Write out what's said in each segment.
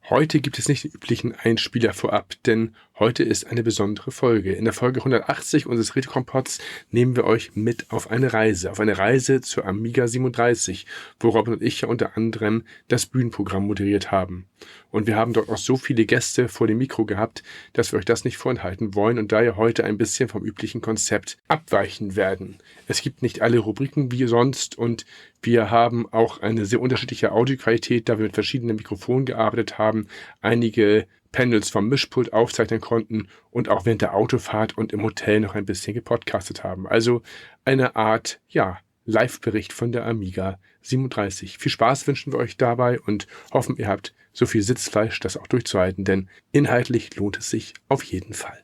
Heute gibt es nicht den üblichen Einspieler vorab, denn heute ist eine besondere Folge. In der Folge 180 unseres Retrokompotts nehmen wir euch mit auf eine Reise zur Amiga 37, wo Robin und ich ja unter anderem das Bühnenprogramm moderiert haben. Und wir haben dort auch so viele Gäste vor dem Mikro gehabt, dass wir euch das nicht vorenthalten wollen und daher heute ein bisschen vom üblichen Konzept abweichen werden. Es gibt nicht alle Rubriken wie sonst und wir haben auch eine sehr unterschiedliche Audioqualität, da wir mit verschiedenen Mikrofonen gearbeitet haben, einige Panels vom Mischpult aufzeichnen konnten und auch während der Autofahrt und im Hotel noch ein bisschen gepodcastet haben. Also eine Art, Live-Bericht von der Amiga 37. Viel Spaß wünschen wir euch dabei und hoffen, ihr habt so viel Sitzfleisch, das auch durchzuhalten, denn inhaltlich lohnt es sich auf jeden Fall.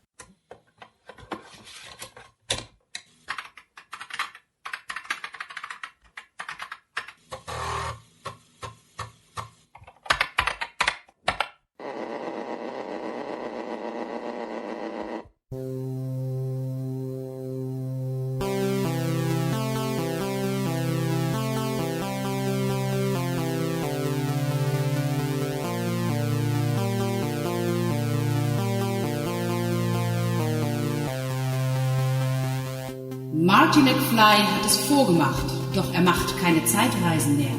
Marty McFly hat es vorgemacht, doch er macht keine Zeitreisen mehr.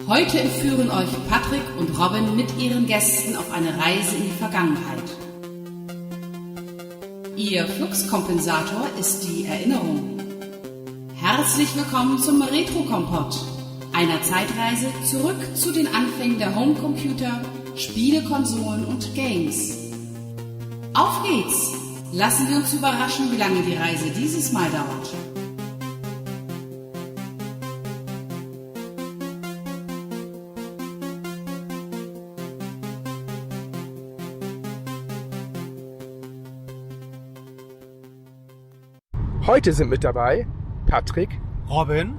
Heute entführen euch Patrick und Robin mit ihren Gästen auf eine Reise in die Vergangenheit. Ihr Fluxkompensator ist die Erinnerung. Herzlich willkommen zum Retrokompott, einer Zeitreise zurück zu den Anfängen der Homecomputer, Spielekonsolen und Games. Auf geht's! Lassen wir uns überraschen, wie lange die Reise dieses Mal dauert. Heute sind mit dabei Patrick, Robin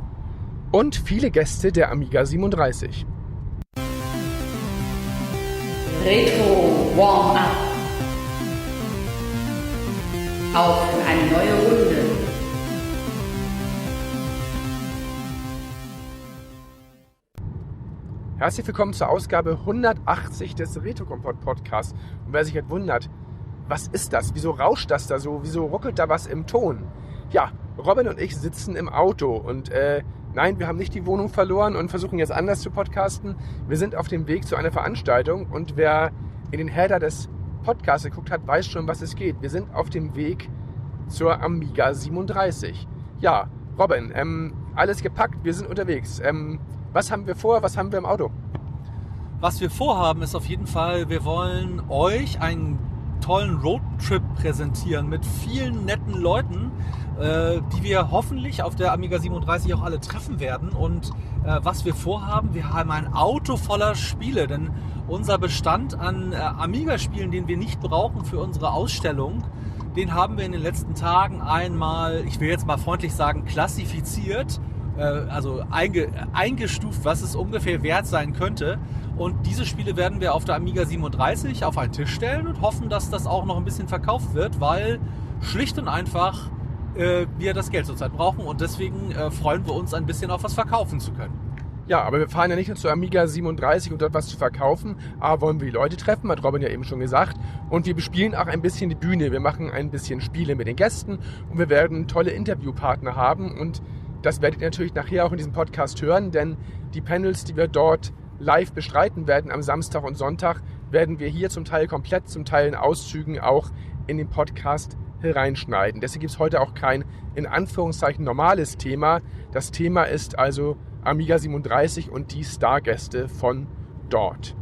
und viele Gäste der Amiga 37. Retro Warm-Up. Auf in eine neue Runde. Herzlich willkommen zur Ausgabe 180 des Retrokompott Podcasts. Und wer sich jetzt wundert, was ist das? Wieso rauscht das da so? Wieso ruckelt da was im Ton? Ja, Robin und ich sitzen im Auto und nein, wir haben nicht die Wohnung verloren und versuchen jetzt anders zu podcasten. Wir sind auf dem Weg zu einer Veranstaltung und wer in den Header des Podcasts geguckt hat, weiß schon, was es geht. Wir sind auf dem Weg zur Amiga 37. Ja, Robin, alles gepackt, wir sind unterwegs. Was haben wir vor, was haben wir im Auto? Was wir vorhaben ist auf jeden Fall, wir wollen euch einen tollen Roadtrip präsentieren mit vielen netten Leuten, die wir hoffentlich auf der Amiga 37 auch alle treffen werden. Und was wir vorhaben, wir haben ein Auto voller Spiele, denn unser Bestand an Amiga-Spielen, den wir nicht brauchen für unsere Ausstellung, den haben wir in den letzten Tagen einmal, ich will jetzt mal freundlich sagen, klassifiziert, also eingestuft, was es ungefähr wert sein könnte. Und diese Spiele werden wir auf der Amiga 37 auf einen Tisch stellen und hoffen, dass das auch noch ein bisschen verkauft wird, weil schlicht und einfach wir das Geld zurzeit brauchen und deswegen freuen wir uns ein bisschen auf was verkaufen zu können. Ja, aber wir fahren ja nicht nur zur Amiga 37, um dort was zu verkaufen. A, wollen wir die Leute treffen, hat Robin ja eben schon gesagt. Und wir bespielen auch ein bisschen die Bühne. Wir machen ein bisschen Spiele mit den Gästen und wir werden tolle Interviewpartner haben. Und das werdet ihr natürlich nachher auch in diesem Podcast hören, denn die Panels, die wir dort live bestreiten werden am Samstag und Sonntag, werden wir hier zum Teil komplett, zum Teil in Auszügen auch in den Podcast hereinschneiden. Deswegen gibt es heute auch kein, in Anführungszeichen, normales Thema. Das Thema ist also Amiga 37 und die Stargäste von dort.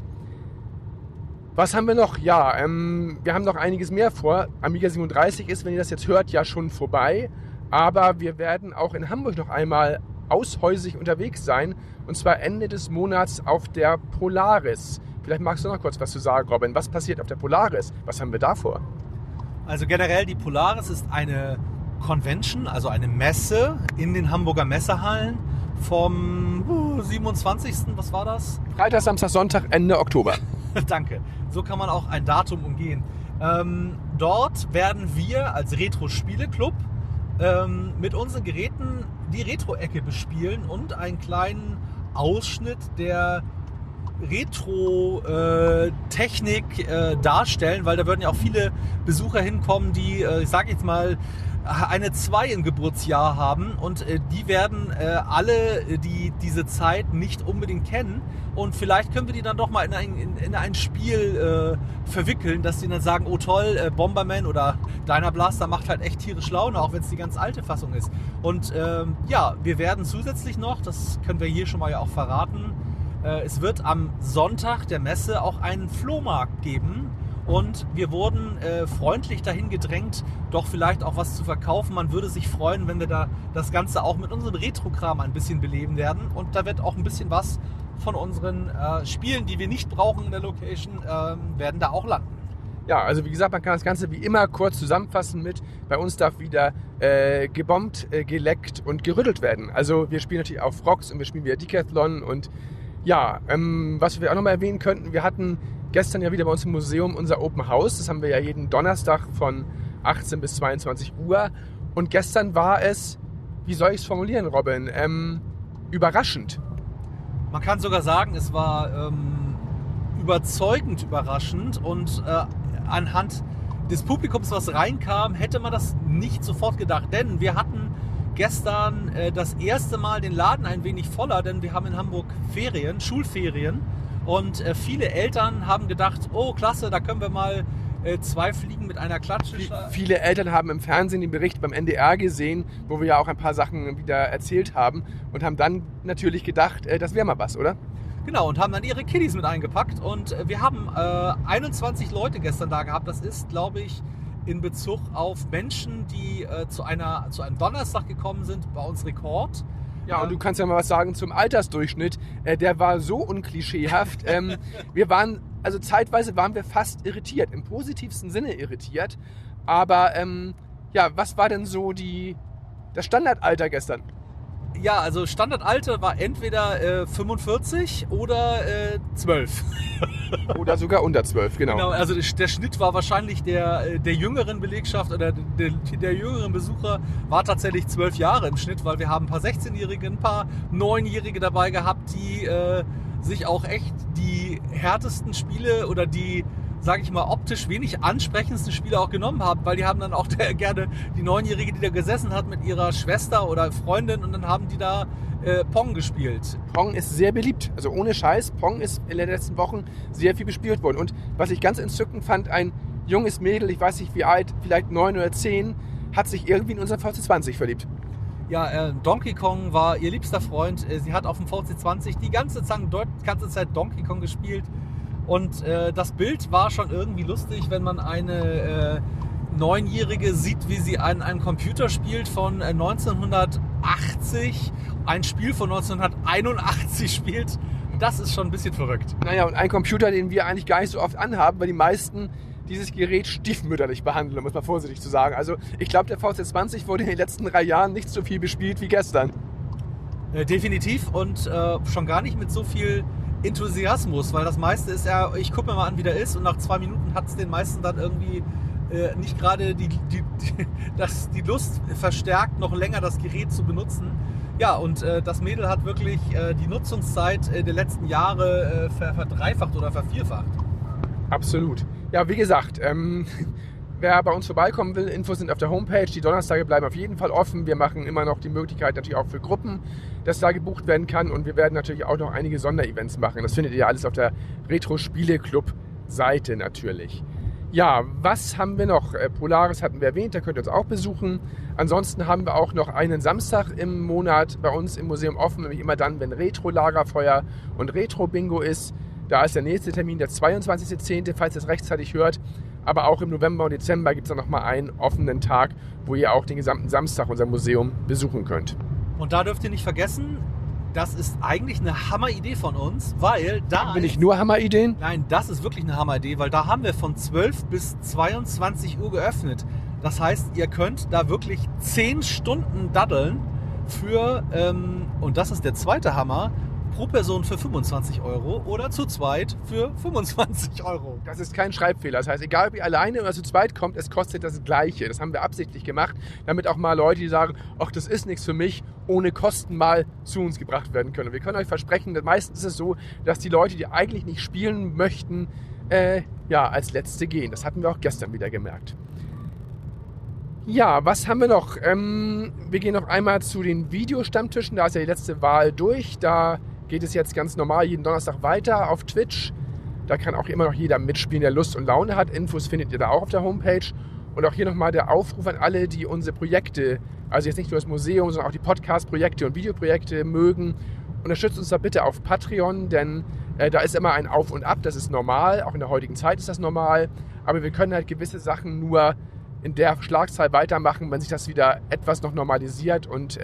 Was haben wir noch? Ja, wir haben noch einiges mehr vor. Amiga 37 ist, wenn ihr das jetzt hört, ja schon vorbei. Aber wir werden auch in Hamburg noch einmal aushäusig unterwegs sein. Und zwar Ende des Monats auf der Polaris. Vielleicht magst du noch kurz was zu sagen, Robin. Was passiert auf der Polaris? Was haben wir da vor? Also generell, die Polaris ist eine Convention, also eine Messe in den Hamburger Messehallen vom 27. Was war das? Freitag, Samstag, Sonntag, Ende Oktober. Danke. So kann man auch ein Datum umgehen. Dort werden wir als Retro-Spiele-Club mit unseren Geräten die Retro-Ecke bespielen und einen kleinen Ausschnitt der Retro-Technik darstellen, weil da würden ja auch viele Besucher hinkommen, die, ich sage jetzt mal, eine 2 im Geburtsjahr haben und die werden alle diese Zeit nicht unbedingt kennen und vielleicht können wir die dann doch mal in ein Spiel verwickeln, dass die dann sagen, oh toll, Bomberman oder Dyna Blaster macht halt echt tierisch Laune, auch wenn es die ganz alte Fassung ist. Und wir werden zusätzlich noch, das können wir hier schon mal ja auch verraten, es wird am Sonntag der Messe auch einen Flohmarkt geben. Und wir wurden freundlich dahin gedrängt, doch vielleicht auch was zu verkaufen. Man würde sich freuen, wenn wir da das Ganze auch mit unserem Retro-Kram ein bisschen beleben werden. Und da wird auch ein bisschen was von unseren Spielen, die wir nicht brauchen in der Location, werden da auch landen. Ja, also wie gesagt, man kann das Ganze wie immer kurz zusammenfassen mit, bei uns darf wieder gebombt, geleckt und gerüttelt werden. Also wir spielen natürlich auch Frogs und wir spielen wieder Decathlon. Und ja, was wir auch nochmal erwähnen könnten, wir hatten gestern ja wieder bei uns im Museum unser Open House. Das haben wir ja jeden Donnerstag von 18 bis 22 Uhr. Und gestern war es, wie soll ich es formulieren, Robin, überraschend. Man kann sogar sagen, es war überzeugend überraschend und anhand des Publikums, was reinkam, hätte man das nicht sofort gedacht. Denn wir hatten gestern das erste Mal den Laden ein wenig voller, denn wir haben in Hamburg Ferien, Schulferien. Und viele Eltern haben gedacht, oh klasse, da können wir mal 2 Fliegen mit einer Klatsche. Viele Eltern haben im Fernsehen den Bericht beim NDR gesehen, wo wir ja auch ein paar Sachen wieder erzählt haben und haben dann natürlich gedacht, das wäre mal was, oder? Genau, und haben dann ihre Kiddies mit eingepackt und wir haben 21 Leute gestern da gehabt. Das ist, glaube ich, in Bezug auf Menschen, die zu einem Donnerstag gekommen sind, bei uns Rekord. Ja, und du kannst ja mal was sagen zum Altersdurchschnitt. Der war so unklischeehaft. Also zeitweise waren wir fast irritiert, im positivsten Sinne irritiert. Aber was war denn so das Standardalter gestern? Ja, also Standardalter war entweder 45 oder 12. Oder sogar unter 12, genau. Genau, also der Schnitt war wahrscheinlich der jüngeren Belegschaft oder der jüngeren Besucher war tatsächlich 12 Jahre im Schnitt, weil wir haben ein paar 16-Jährige, ein paar 9-Jährige dabei gehabt, die sich auch echt die härtesten Spiele oder die, sage ich mal, optisch wenig ansprechendsten Spiele auch genommen haben, weil die haben dann auch gerne die 9-Jährige, die da gesessen hat mit ihrer Schwester oder Freundin und dann haben die da Pong gespielt. Pong ist sehr beliebt, also ohne Scheiß, Pong ist in den letzten Wochen sehr viel gespielt worden und was ich ganz entzückend fand, ein junges Mädel, ich weiß nicht wie alt, vielleicht 9 oder 10, hat sich irgendwie in unseren VC20 verliebt. Ja, Donkey Kong war ihr liebster Freund, sie hat auf dem VC20 die ganze Zeit Donkey Kong gespielt. Und das Bild war schon irgendwie lustig, wenn man eine 9-Jährige sieht, wie sie an einem Computer spielt von 1980, ein Spiel von 1981 spielt. Das ist schon ein bisschen verrückt. Naja, und ein Computer, den wir eigentlich gar nicht so oft anhaben, weil die meisten dieses Gerät stiefmütterlich behandeln, um es mal vorsichtig zu sagen. Also ich glaube, der VC20 wurde in den letzten 3 Jahren nicht so viel bespielt wie gestern. Definitiv und schon gar nicht mit so viel Enthusiasmus, weil das meiste ist ja, ich gucke mir mal an, wie der ist und nach 2 Minuten hat es den meisten dann irgendwie nicht gerade die Lust verstärkt, noch länger das Gerät zu benutzen. Ja, und das Mädel hat wirklich die Nutzungszeit der letzten Jahre verdreifacht oder vervierfacht. Absolut. Ja, wie gesagt, wer bei uns vorbeikommen will, Infos sind auf der Homepage. Die Donnerstage bleiben auf jeden Fall offen. Wir machen immer noch die Möglichkeit natürlich auch für Gruppen, dass da gebucht werden kann. Und wir werden natürlich auch noch einige Sonderevents machen. Das findet ihr alles auf der Retro-Spiele-Club-Seite natürlich. Ja, was haben wir noch? Polaris hatten wir erwähnt, da könnt ihr uns auch besuchen. Ansonsten haben wir auch noch einen Samstag im Monat bei uns im Museum offen, nämlich immer dann, wenn Retro-Lagerfeuer und Retro-Bingo ist. Da ist der nächste Termin der 22.10., falls ihr es rechtzeitig hört. Aber auch im November und Dezember gibt es dann nochmal einen offenen Tag, wo ihr auch den gesamten Samstag unser Museum besuchen könnt. Und da dürft ihr nicht vergessen, das ist eigentlich eine Hammeridee von uns, weil da... Haben wir nicht nur Hammerideen? Nein, das ist wirklich eine Hammeridee, weil da haben wir von 12 bis 22 Uhr geöffnet. Das heißt, ihr könnt da wirklich 10 Stunden daddeln für, und das ist der zweite Hammer, pro Person für 25 € oder zu zweit für 25 €. Das ist kein Schreibfehler. Das heißt, egal ob ihr alleine oder zu zweit kommt, es kostet das Gleiche. Das haben wir absichtlich gemacht, damit auch mal Leute, die sagen, ach, das ist nichts für mich, ohne Kosten mal zu uns gebracht werden können. Und wir können euch versprechen, dass meistens ist es so, dass die Leute, die eigentlich nicht spielen möchten, als Letzte gehen. Das hatten wir auch gestern wieder gemerkt. Ja, was haben wir noch? Wir gehen noch einmal zu den Videostammtischen. Da ist ja die letzte Wahl durch. Da geht es jetzt ganz normal jeden Donnerstag weiter auf Twitch. Da kann auch immer noch jeder mitspielen, der Lust und Laune hat. Infos findet ihr da auch auf der Homepage. Und auch hier nochmal der Aufruf an alle, die unsere Projekte, also jetzt nicht nur das Museum, sondern auch die Podcast-Projekte und Videoprojekte mögen. Unterstützt uns da bitte auf Patreon, denn da ist immer ein Auf und Ab. Das ist normal. Auch in der heutigen Zeit ist das normal. Aber wir können halt gewisse Sachen nur in der Schlagzahl weitermachen, wenn sich das wieder etwas noch normalisiert und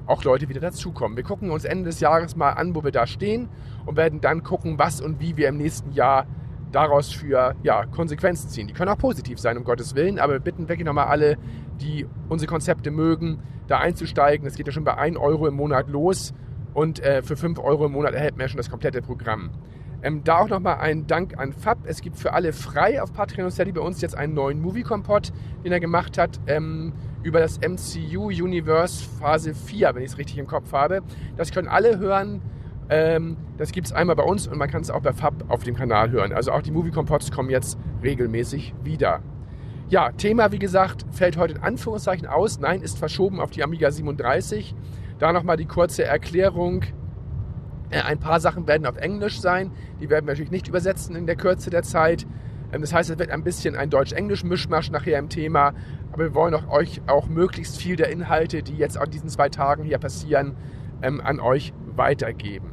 auch Leute wieder dazukommen. Wir gucken uns Ende des Jahres mal an, wo wir da stehen und werden dann gucken, was und wie wir im nächsten Jahr daraus für Konsequenzen ziehen. Die können auch positiv sein, um Gottes Willen, aber wir bitten wirklich nochmal alle, die unsere Konzepte mögen, da einzusteigen. Das geht ja schon bei 1 € im Monat los und für 5 € im Monat erhält man ja schon das komplette Programm. Da auch nochmal ein Dank an Fab. Es gibt für alle frei auf Patreon und Steady bei uns jetzt einen neuen Movie-Kompott, den er gemacht hat, über das MCU-Universe Phase 4, wenn ich es richtig im Kopf habe. Das können alle hören. Das gibt es einmal bei uns und man kann es auch bei Fab auf dem Kanal hören. Also auch die Movie-Kompotts kommen jetzt regelmäßig wieder. Ja, Thema, wie gesagt, fällt heute in Anführungszeichen aus. Nein, ist verschoben auf die Amiga 37. Da nochmal die kurze Erklärung. Ein paar Sachen werden auf Englisch sein. Die werden wir natürlich nicht übersetzen in der Kürze der Zeit. Das heißt, es wird ein bisschen ein Deutsch-Englisch-Mischmasch nachher im Thema. Aber wir wollen euch auch möglichst viel der Inhalte, die jetzt an diesen 2 Tagen hier passieren, an euch weitergeben.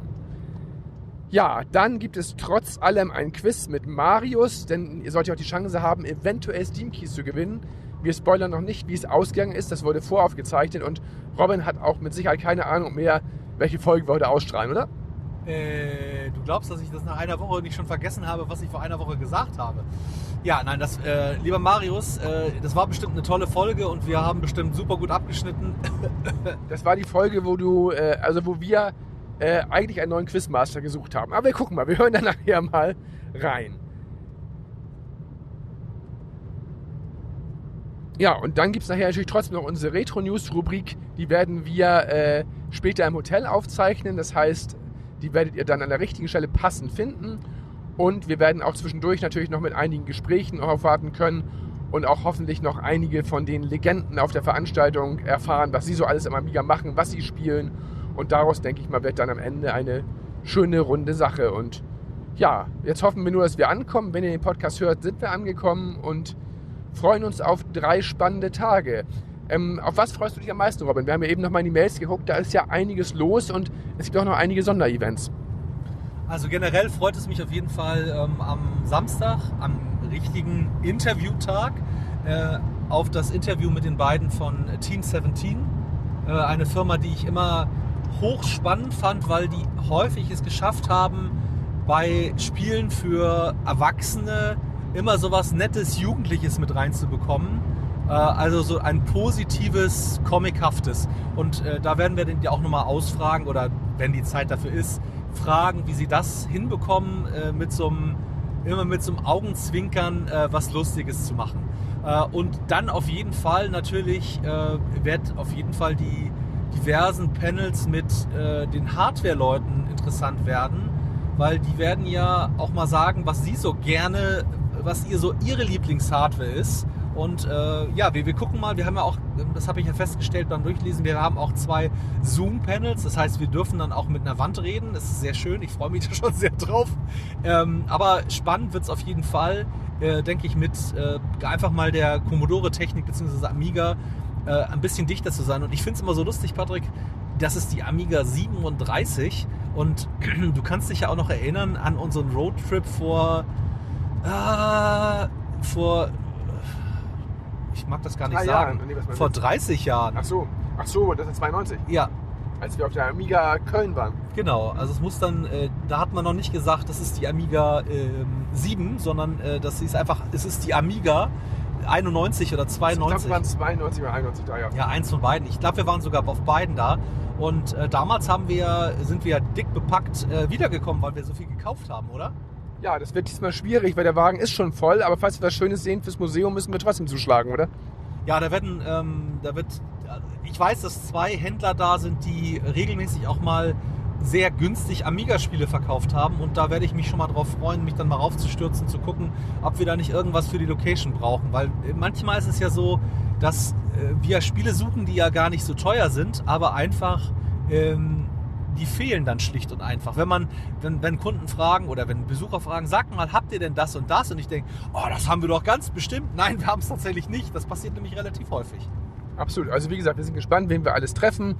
Ja, dann gibt es trotz allem ein Quiz mit Marius, denn ihr solltet auch die Chance haben, eventuell Steam-Keys zu gewinnen. Wir spoilern noch nicht, wie es ausgegangen ist. Das wurde voraufgezeichnet und Robin hat auch mit Sicherheit keine Ahnung mehr, welche Folge wir heute ausstrahlen, oder? Du glaubst, dass ich das nach einer Woche nicht schon vergessen habe, was ich vor einer Woche gesagt habe? Ja, nein, lieber Marius, das war bestimmt eine tolle Folge und wir haben bestimmt super gut abgeschnitten. Das war die Folge, wo wir eigentlich einen neuen Quizmaster gesucht haben. Aber wir gucken mal, wir hören dann nachher mal rein. Ja, und dann gibt es nachher natürlich trotzdem noch unsere Retro-News-Rubrik. Die werden wir später im Hotel aufzeichnen. Das heißt, die werdet ihr dann an der richtigen Stelle passend finden. Und wir werden auch zwischendurch natürlich noch mit einigen Gesprächen aufwarten können und auch hoffentlich noch einige von den Legenden auf der Veranstaltung erfahren, was sie so alles im Amiga machen, was sie spielen. Und daraus, denke ich mal, wird dann am Ende eine schöne, runde Sache. Und ja, jetzt hoffen wir nur, dass wir ankommen. Wenn ihr den Podcast hört, sind wir angekommen und freuen uns auf 3 spannende Tage. Auf was freust du dich am meisten, Robin? Wir haben ja eben noch mal in die Mails geguckt, da ist ja einiges los und es gibt auch noch einige Sonderevents. Also generell freut es mich auf jeden Fall am Samstag, am richtigen Interviewtag, auf das Interview mit den beiden von Team 17. Eine Firma, die ich immer hochspannend fand, weil die häufig es geschafft haben, bei Spielen für Erwachsene immer sowas Nettes, Jugendliches mit reinzubekommen. Also so ein positives, Comichaftes. Und da werden wir den auch nochmal ausfragen oder, wenn die Zeit dafür ist, fragen, wie sie das hinbekommen, immer mit so einem Augenzwinkern was Lustiges zu machen. Und dann auf jeden Fall natürlich wird auf jeden Fall die diversen Panels mit den Hardware-Leuten interessant werden, weil die werden ja auch mal sagen, was sie so gerne, was ihre Lieblingshardware ist. Und wir gucken mal, wir haben ja auch, das habe ich ja festgestellt beim Durchlesen, wir haben auch 2 Zoom-Panels, das heißt, wir dürfen dann auch mit einer Wand reden, das ist sehr schön, ich freue mich da schon sehr drauf. Aber spannend wird es auf jeden Fall, denke ich, mit einfach mal der Commodore-Technik bzw. Amiga ein bisschen dichter zu sein. Und ich finde es immer so lustig, Patrick, das ist die Amiga 37 und du kannst dich ja auch noch erinnern an unseren Roadtrip vor ich mag das gar nicht sagen, vor 30 Jahren. Ach so, das ist 92? Ja. Als wir auf der Amiga Köln waren. Genau, also es muss dann, da hat man noch nicht gesagt, das ist die Amiga 7, sondern es ist die Amiga 91 oder 92. Ich glaube, wir waren 92 oder 91 da, ja. Ja, eins von beiden. Ich glaube, wir waren sogar auf beiden da. Und damals sind wir dick bepackt wiedergekommen, weil wir so viel gekauft haben, oder? Ja, das wird diesmal schwierig, weil der Wagen ist schon voll. Aber falls wir was Schönes sehen fürs Museum, müssen wir trotzdem zuschlagen, oder? Ja, ich weiß, dass 2 Händler da sind, die regelmäßig auch mal sehr günstig Amiga-Spiele verkauft haben. Und da werde ich mich schon mal drauf freuen, mich dann mal raufzustürzen, zu gucken, ob wir da nicht irgendwas für die Location brauchen. Weil manchmal ist es ja so, dass wir Spiele suchen, die ja gar nicht so teuer sind, aber einfach die fehlen dann schlicht und einfach. Wenn Kunden fragen oder wenn Besucher fragen, sagt mal, habt ihr denn das und das? Und ich denke, oh, das haben wir doch ganz bestimmt. Nein, wir haben es tatsächlich nicht. Das passiert nämlich relativ häufig. Absolut. Also wie gesagt, wir sind gespannt, wen wir alles treffen.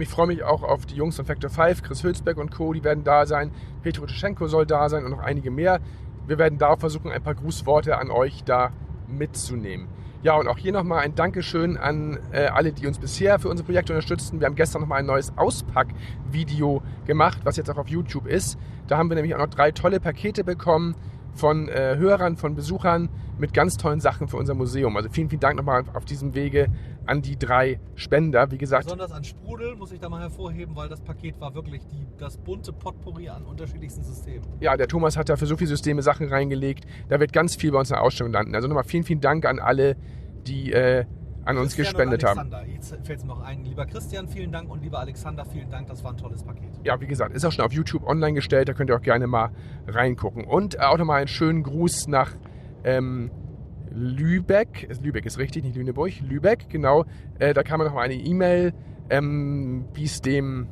Ich freue mich auch auf die Jungs von Factor 5, Chris Hülsbeck und Co., die werden da sein. Petro Tschenko soll da sein und noch einige mehr. Wir werden da versuchen, ein paar Grußworte an euch da mitzunehmen. Ja, und auch hier nochmal ein Dankeschön an alle, die uns bisher für unsere Projekte unterstützen. Wir haben gestern nochmal ein neues Auspackvideo gemacht, was jetzt auch auf YouTube ist. Da haben wir nämlich auch noch 3 tolle Pakete bekommen von Hörern, von Besuchern mit ganz tollen Sachen für unser Museum. Also vielen, vielen Dank nochmal auf diesem Wege an die 3 Spender. Wie gesagt, besonders an Sprudel muss ich da mal hervorheben, weil das Paket war wirklich das bunte Potpourri an unterschiedlichsten Systemen. Ja, der Thomas hat da für so viele Systeme Sachen reingelegt. Da wird ganz viel bei uns in der Ausstellung landen. Also nochmal vielen, vielen Dank an alle, die an uns gespendet haben. Jetzt fällt es mir noch ein. Lieber Christian, vielen Dank, und lieber Alexander, vielen Dank. Das war ein tolles Paket. Ja, wie gesagt, ist auch schon auf YouTube online gestellt. Da könnt ihr auch gerne mal reingucken. Und auch nochmal einen schönen Gruß nach Lübeck. Lübeck ist richtig, nicht Lüneburg. Lübeck, genau. Da kam noch mal eine E-Mail, wie es dem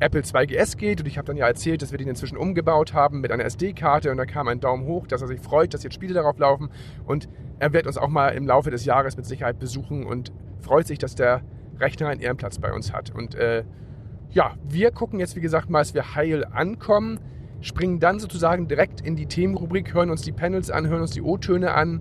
Apple 2GS geht. Und ich habe dann ja erzählt, dass wir den inzwischen umgebaut haben mit einer SD-Karte. Und da kam ein Daumen hoch, dass er sich freut, dass jetzt Spiele darauf laufen. Und er wird uns auch mal im Laufe des Jahres mit Sicherheit besuchen und freut sich, dass der Rechner einen Ehrenplatz bei uns hat. Und ja, wir gucken jetzt, wie gesagt, mal, dass wir heil ankommen, springen dann sozusagen direkt in die Themenrubrik, hören uns die Panels an, hören uns die O-Töne an,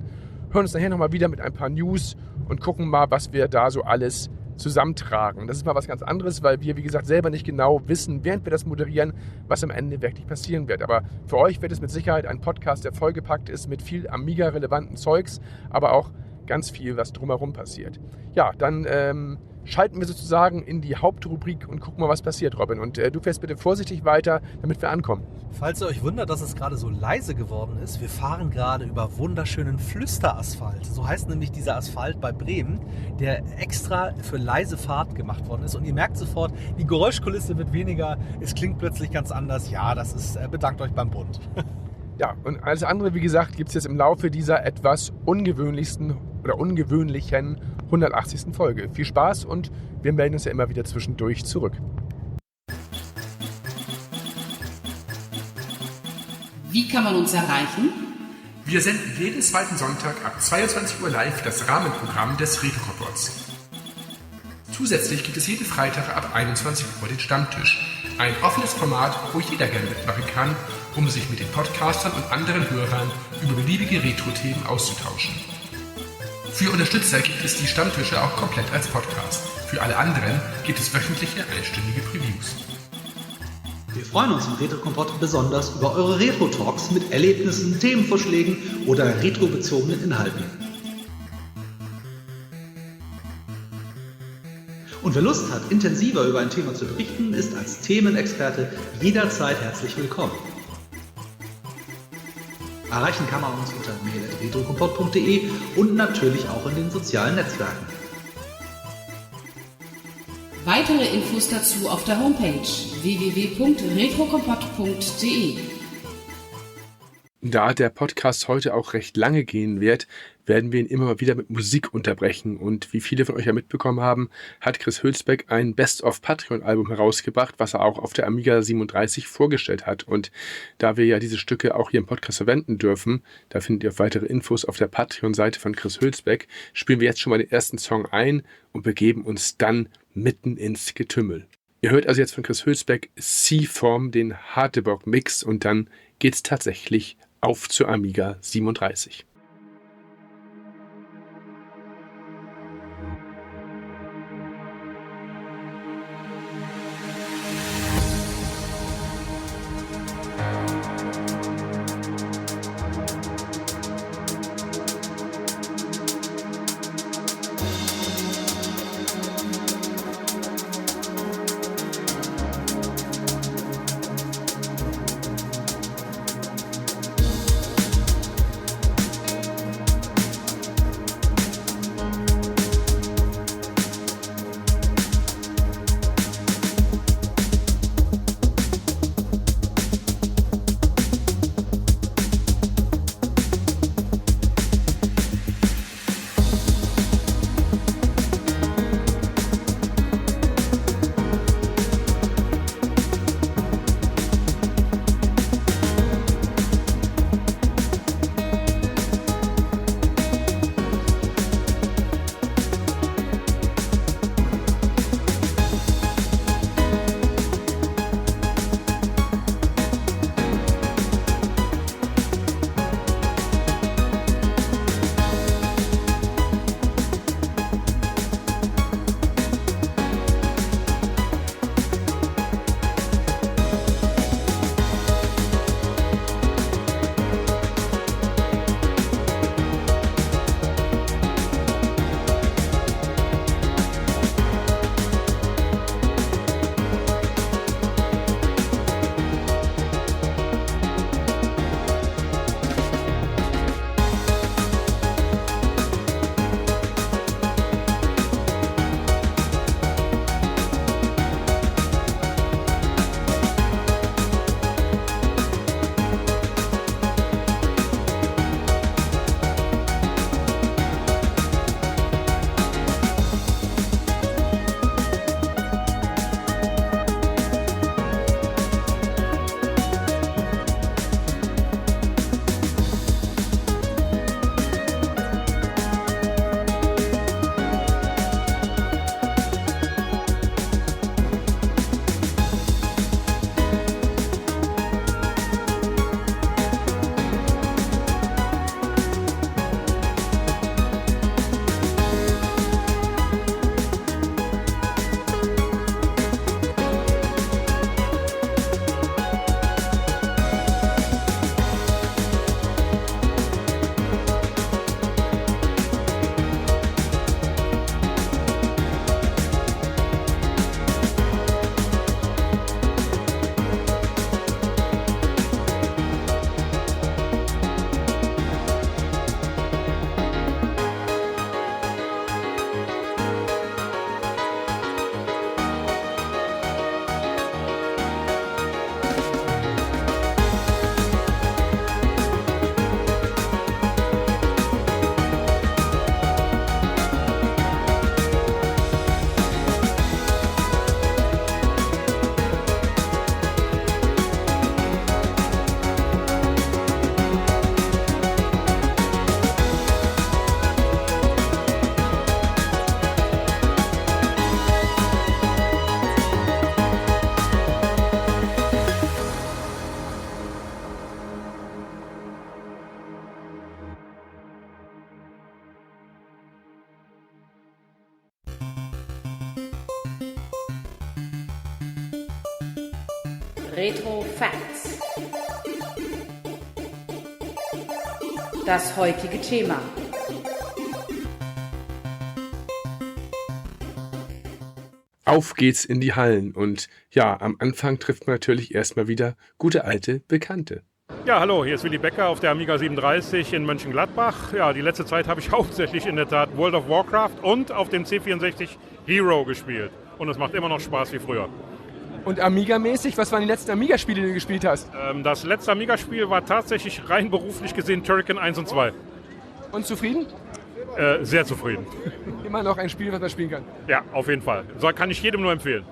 hören uns nachher nochmal wieder mit ein paar News und gucken mal, was wir da so alles zusammentragen. Das ist mal was ganz anderes, weil wir, wie gesagt, selber nicht genau wissen, während wir das moderieren, was am Ende wirklich passieren wird. Aber für euch wird es mit Sicherheit ein Podcast, der vollgepackt ist mit viel Amiga-relevanten Zeugs, aber auch ganz viel, was drumherum passiert. Ja, dann schalten wir sozusagen in die Hauptrubrik und gucken mal, was passiert, Robin. Und du fährst bitte vorsichtig weiter, damit wir ankommen. Falls ihr euch wundert, dass es gerade so leise geworden ist, wir fahren gerade über wunderschönen Flüsterasphalt. So heißt nämlich dieser Asphalt bei Bremen, der extra für leise Fahrt gemacht worden ist. Und ihr merkt sofort, die Geräuschkulisse wird weniger, es klingt plötzlich ganz anders. Ja, das ist, bedankt euch beim Bund. Ja, und alles andere, wie gesagt, gibt es jetzt im Laufe dieser etwas ungewöhnlichen 180. Folge. Viel Spaß und wir melden uns ja immer wieder zwischendurch zurück. Wie kann man uns erreichen? Wir senden jeden zweiten Sonntag ab 22 Uhr live das Rahmenprogramm des Retrokompotts. Zusätzlich gibt es jeden Freitag ab 21 Uhr den Stammtisch. Ein offenes Format, wo jeder gerne mitmachen kann, um sich mit den Podcastern und anderen Hörern über beliebige Retro-Themen auszutauschen. Für Unterstützer gibt es die Stammtische auch komplett als Podcast. Für alle anderen gibt es wöchentliche einstündige Previews. Wir freuen uns im Retrokompott besonders über eure Retro-Talks mit Erlebnissen, Themenvorschlägen oder retrobezogenen Inhalten. Und wer Lust hat, intensiver über ein Thema zu berichten, ist als Themenexperte jederzeit herzlich willkommen. Erreichen kann man uns unter mail@retrokompott.de und natürlich auch in den sozialen Netzwerken. Weitere Infos dazu auf der Homepage www.retrokompott.de. Da der Podcast heute auch recht lange gehen wird, werden wir ihn immer mal wieder mit Musik unterbrechen. Und wie viele von euch ja mitbekommen haben, hat Chris Hülsbeck ein Best-of-Patreon-Album herausgebracht, was er auch auf der Amiga 37 vorgestellt hat. Und da wir ja diese Stücke auch hier im Podcast verwenden dürfen, da findet ihr weitere Infos auf der Patreon-Seite von Chris Hülsbeck, spielen wir jetzt schon mal den ersten Song ein und begeben uns dann mitten ins Getümmel. Ihr hört also jetzt von Chris Hülsbeck C-Form, den Hartebock-Mix, und dann geht's tatsächlich auf zur Amiga 37. Retro Facts. Das heutige Thema. Auf geht's in die Hallen und ja, am Anfang trifft man natürlich erstmal wieder gute alte Bekannte. Ja, hallo, hier ist Willi Becker auf der Amiga 37 in Mönchengladbach. Ja, die letzte Zeit habe ich hauptsächlich in der Tat World of Warcraft und auf dem C64 Hero gespielt. Und es macht immer noch Spaß wie früher. Und Amiga-mäßig, was waren die letzten Amiga-Spiele, die du gespielt hast? Das letzte Amiga-Spiel war tatsächlich rein beruflich gesehen Turrican 1 und 2. Und zufrieden? Sehr zufrieden. Immer noch ein Spiel, was man spielen kann. Ja, auf jeden Fall. So kann ich jedem nur empfehlen.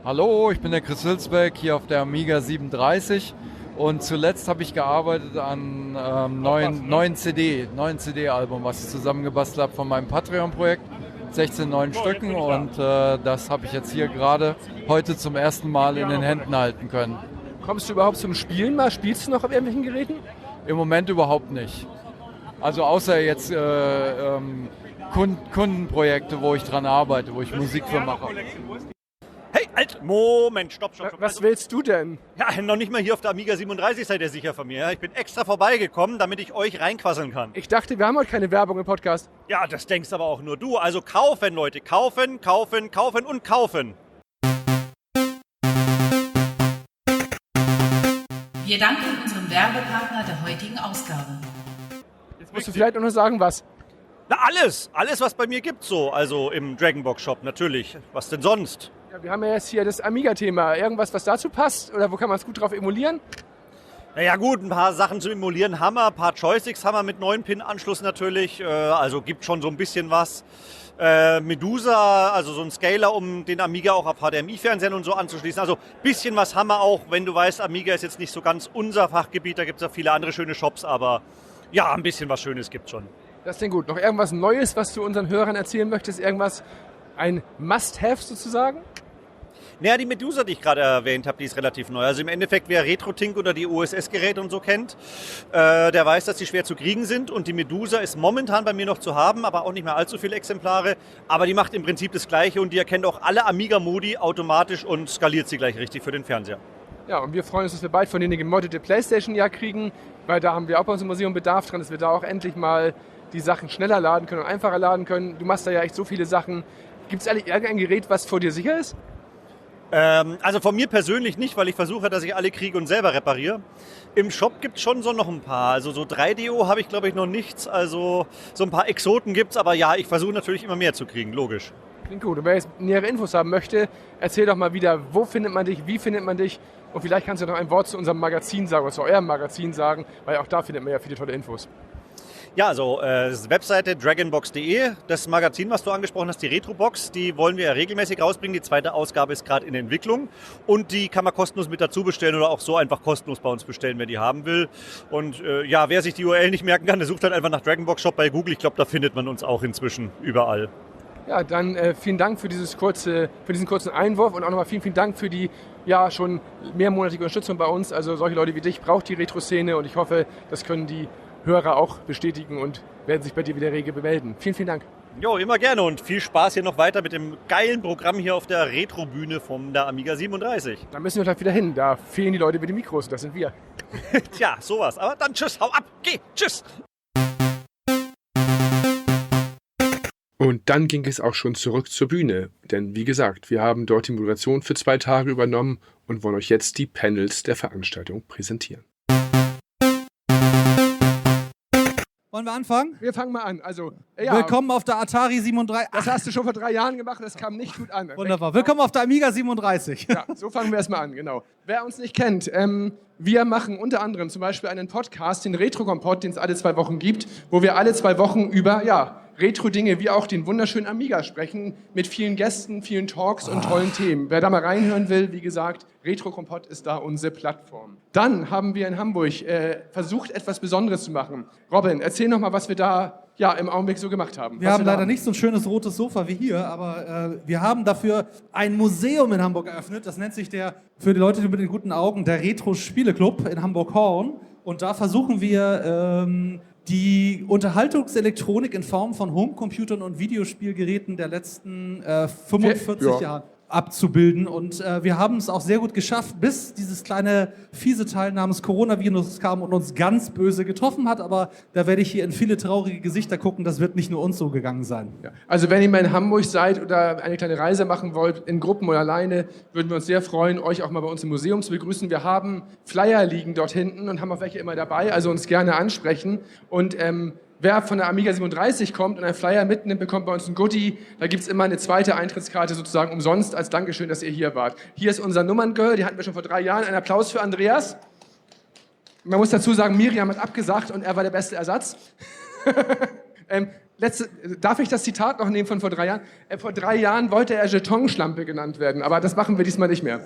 Hallo, ich bin der Chris Hülsbeck hier auf der Amiga 37 und zuletzt habe ich gearbeitet an neuen CD-Album, was ich zusammengebastelt habe von meinem Patreon-Projekt, 16 neuen Stücken und das habe ich jetzt hier gerade heute zum ersten Mal in den Händen halten können. Kommst du überhaupt zum Spielen mal? Spielst du noch auf irgendwelchen Geräten? Im Moment überhaupt nicht. Also außer jetzt Kundenprojekte, wo ich dran arbeite, wo ich Musik für mache. Hey, halt! Moment, stopp. Was willst du denn? Ja, noch nicht mal hier auf der Amiga 37 seid ihr sicher von mir. Ja? Ich bin extra vorbeigekommen, damit ich euch reinquasseln kann. Ich dachte, wir haben heute keine Werbung im Podcast. Ja, das denkst aber auch nur du. Also kaufen, Leute. Kaufen und kaufen. Wir danken unserem Werbepartner der heutigen Ausgabe. Jetzt musst du vielleicht auch noch sagen, was. Na, alles, was bei mir gibt so. Also im Dragonbox Shop natürlich. Was denn sonst? Ja, wir haben ja jetzt hier das Amiga-Thema. Irgendwas, was dazu passt? Oder wo kann man es gut drauf emulieren? Naja gut, ein paar Sachen zu emulieren haben wir. Ein paar Joysticks haben wir mit 9-Pin-Anschluss natürlich. Also gibt schon so ein bisschen was. Medusa, also so ein Scaler, um den Amiga auch auf HDMI-Fernsehern und so anzuschließen. Also ein bisschen was haben wir auch, wenn du weißt, Amiga ist jetzt nicht so ganz unser Fachgebiet, da gibt es ja viele andere schöne Shops, aber ja, ein bisschen was Schönes gibt es schon. Das ist denn gut. Noch irgendwas Neues, was du unseren Hörern erzählen möchtest? Irgendwas, ein Must-Have sozusagen? Naja, die Medusa, die ich gerade erwähnt habe, die ist relativ neu. Also im Endeffekt, wer Retro-Tink oder die OSS-Geräte und so kennt, der weiß, dass die schwer zu kriegen sind. Und die Medusa ist momentan bei mir noch zu haben, aber auch nicht mehr allzu viele Exemplare. Aber die macht im Prinzip das Gleiche und die erkennt auch alle Amiga-Modi automatisch und skaliert sie gleich richtig für den Fernseher. Ja, und wir freuen uns, dass wir bald von denen gemoddete Playstation ja kriegen, weil da haben wir auch bei uns im Museum Bedarf dran, dass wir da auch endlich mal die Sachen schneller laden können und einfacher laden können. Du machst da ja echt so viele Sachen. Gibt es eigentlich irgendein Gerät, was vor dir sicher ist? Also von mir persönlich nicht, weil ich versuche, dass ich alle kriege und selber repariere. Im Shop gibt es schon so noch ein paar. Also so 3DO habe ich, glaube ich, noch nichts. Also so ein paar Exoten gibt es. Aber ja, ich versuche natürlich immer mehr zu kriegen, logisch. Klingt gut. Und wer jetzt nähere Infos haben möchte, erzähl doch mal wieder, wo findet man dich, wie findet man dich? Und vielleicht kannst du noch ein Wort zu unserem Magazin sagen, oder zu eurem Magazin sagen, weil auch da findet man ja viele tolle Infos. Ja, also Webseite dragonbox.de, das Magazin, was du angesprochen hast, die Retrobox, die wollen wir ja regelmäßig rausbringen. Die zweite Ausgabe ist gerade in Entwicklung und die kann man kostenlos mit dazu bestellen oder auch so einfach kostenlos bei uns bestellen, wer die haben will. Und ja, wer sich die URL nicht merken kann, der sucht halt einfach nach Dragonbox Shop bei Google. Ich glaube, da findet man uns auch inzwischen überall. Ja, dann vielen Dank für diesen kurzen Einwurf und auch nochmal vielen Dank für die ja schon mehrmonatige Unterstützung bei uns. Also solche Leute wie dich braucht die Retro-Szene und ich hoffe, das können die Hörer auch bestätigen und werden sich bei dir wieder rege melden. Vielen Dank. Jo, immer gerne und viel Spaß hier noch weiter mit dem geilen Programm hier auf der Retro-Bühne von der Amiga 37. Da müssen wir gleich wieder hin. Da fehlen die Leute mit den Mikros, das sind wir. Tja, sowas. Aber dann tschüss, hau ab, geh, tschüss. Und dann ging es auch schon zurück zur Bühne. Denn wie gesagt, wir haben dort die Moderation für 2 Tage übernommen und wollen euch jetzt die Panels der Veranstaltung präsentieren. Wollen wir anfangen? Wir fangen mal an. Also, ja, Willkommen auf der Atari 37. das hast du schon vor 3 Jahren gemacht, das kam nicht gut an. Wunderbar. Willkommen auf der Amiga 37. Ja, so fangen wir erstmal an, genau. Wer uns nicht kennt, wir machen unter anderem zum Beispiel einen Podcast, den Retrokompott, den es alle 2 Wochen gibt, wo wir alle 2 Wochen über Retro-Dinge wie auch den wunderschönen Amiga sprechen, mit vielen Gästen, vielen Talks und tollen Themen. Wer da mal reinhören will, wie gesagt, Retrokompott ist da unsere Plattform. Dann haben wir in Hamburg versucht, etwas Besonderes zu machen. Robin, erzähl noch mal, was wir da im Augenblick so gemacht haben. Wir haben leider nicht so ein schönes rotes Sofa wie hier, aber wir haben dafür ein Museum in Hamburg eröffnet. Das nennt sich für die Leute mit den guten Augen, der Retro-Spiele-Club in Hamburg-Horn. Und da versuchen wir die Unterhaltungselektronik in Form von Homecomputern und Videospielgeräten der letzten 45 Jahre abzubilden. Und wir haben es auch sehr gut geschafft, bis dieses kleine fiese Teil namens Coronavirus kam und uns ganz böse getroffen hat. Aber da werde ich hier in viele traurige Gesichter gucken. Das wird nicht nur uns so gegangen sein. Ja. Also wenn ihr mal in Hamburg seid oder eine kleine Reise machen wollt, in Gruppen oder alleine, würden wir uns sehr freuen, euch auch mal bei uns im Museum zu begrüßen. Wir haben Flyer liegen dort hinten und haben auch welche immer dabei, also uns gerne ansprechen. Und wer von der Amiga 37 kommt und einen Flyer mitnimmt, bekommt bei uns ein Goodie. Da gibt es immer eine zweite Eintrittskarte sozusagen umsonst als Dankeschön, dass ihr hier wart. Hier ist unser Nummerngirl, die hatten wir schon vor 3 Jahren. Ein Applaus für Andreas. Man muss dazu sagen, Miriam hat abgesagt und er war der beste Ersatz. Darf ich das Zitat noch nehmen von vor 3 Jahren? Vor 3 Jahren wollte er Jetonschlampe genannt werden, aber das machen wir diesmal nicht mehr.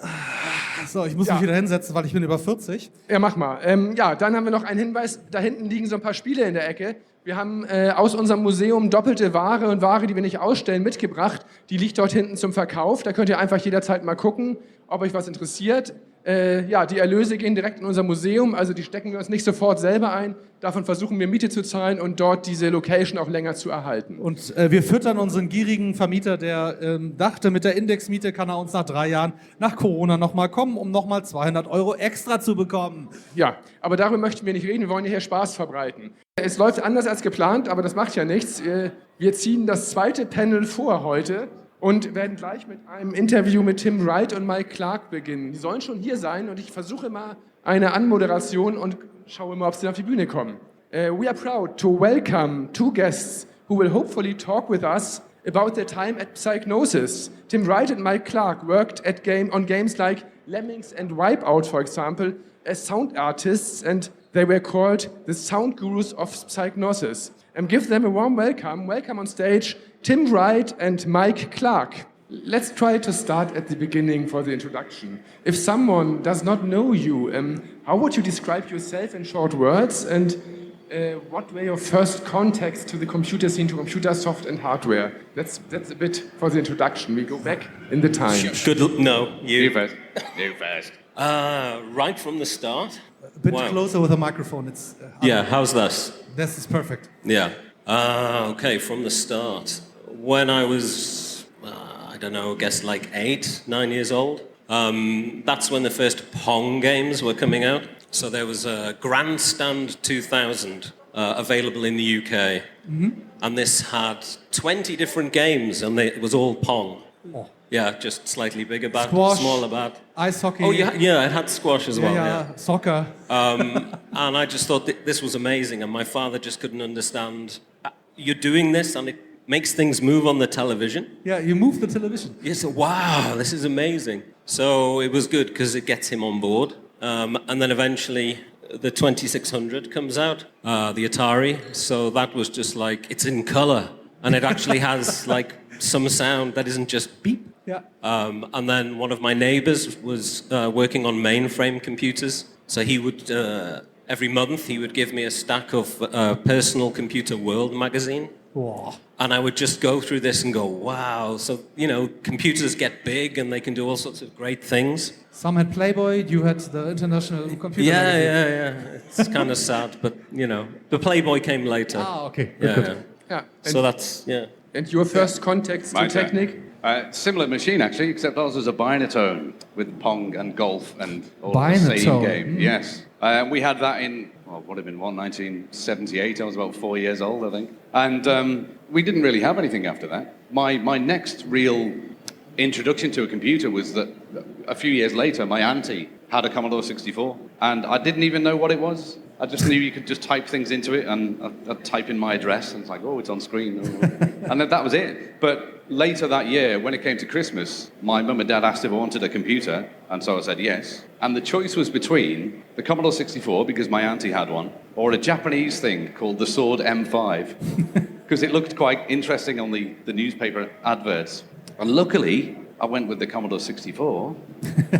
So, ich muss mich wieder hinsetzen, weil ich bin über 40. Ja, mach mal. Dann haben wir noch einen Hinweis. Da hinten liegen so ein paar Spiele in der Ecke. Wir haben aus unserem Museum doppelte Ware und Ware, die wir nicht ausstellen, mitgebracht. Die liegt dort hinten zum Verkauf. Da könnt ihr einfach jederzeit mal gucken, ob euch was interessiert. Die Erlöse gehen direkt in unser Museum, also die stecken wir uns nicht sofort selber ein. Davon versuchen wir Miete zu zahlen und dort diese Location auch länger zu erhalten. Und wir füttern unseren gierigen Vermieter, der dachte, mit der Indexmiete kann er uns nach 3 Jahren nach Corona nochmal kommen, um nochmal 200 € extra zu bekommen. Ja, aber darüber möchten wir nicht reden, wir wollen ja hier Spaß verbreiten. Es läuft anders als geplant, aber das macht ja nichts. Wir ziehen das zweite Panel vor heute. Und werden gleich mit einem Interview mit Tim Wright und Mike Clark beginnen. Die sollen schon hier sein und ich versuche mal eine Anmoderation und schaue mal, ob sie auf die Bühne kommen. We are proud to welcome 2 guests who will hopefully talk with us about their time at Psygnosis. Tim Wright and Mike Clark worked on games like Lemmings and Wipeout, for example, as sound artists, and they were called the sound gurus of Psygnosis. Give them a warm welcome. Welcome on stage, Tim Wright and Mike Clark. Let's try to start at the beginning for the introduction. If someone does not know you, how would you describe yourself in short words, and what were your first contacts to the computer scene, to computer soft and hardware? That's a bit for the introduction. We go back in the time. You first. You first. Right from the start. A bit closer with the microphone. It's how's this? This is perfect. Yeah. Okay, from the start. When I was, I don't know, I guess like 8, 9 years old. That's when the first Pong games were coming out. So there was a Grandstand 2000 available in the UK. Mm-hmm. And this had 20 different games, and it was all Pong. Oh. Yeah, just slightly bigger bat, squash, smaller bat. Ice hockey. Oh, yeah, it had squash as well. Yeah, soccer. And I just thought this was amazing, and my father just couldn't understand. You're doing this, and it makes things move on the television. Yeah, you move the television. Yes, wow, this is amazing. So it was good because it gets him on board. And then eventually the 2600 comes out, the Atari. So that was just like, it's in color, and it actually has like some sound that isn't just beep. Yeah. And then one of my neighbors was working on mainframe computers. So he would, every month, he would give me a stack of Personal Computer World magazine. Wow. And I would just go through this and go, wow. So, computers get big and they can do all sorts of great things. Some had Playboy, you had the International Computer magazine. Yeah. It's kind of sad, but, the Playboy came later. Ah, okay. Yeah. So that's, yeah. And your first contacts to Technic? Similar machine, actually, except ours was a Binatone with Pong and golf and all the same game. Yes. We had that in, what would have been 1978. I was about 4 years old, I think. And we didn't really have anything after that. My next real introduction to a computer was that a few years later, my auntie had a Commodore 64. And I didn't even know what it was. I just knew you could just type things into it, and I'd type in my address, and it's like, oh, it's on screen. And that was it. But later that year, when it came to Christmas, my mum and dad asked if I wanted a computer, and so I said yes. And the choice was between the Commodore 64, because my auntie had one, or a Japanese thing called the Sword M5, because it looked quite interesting on the newspaper adverts. And luckily, I went with the Commodore 64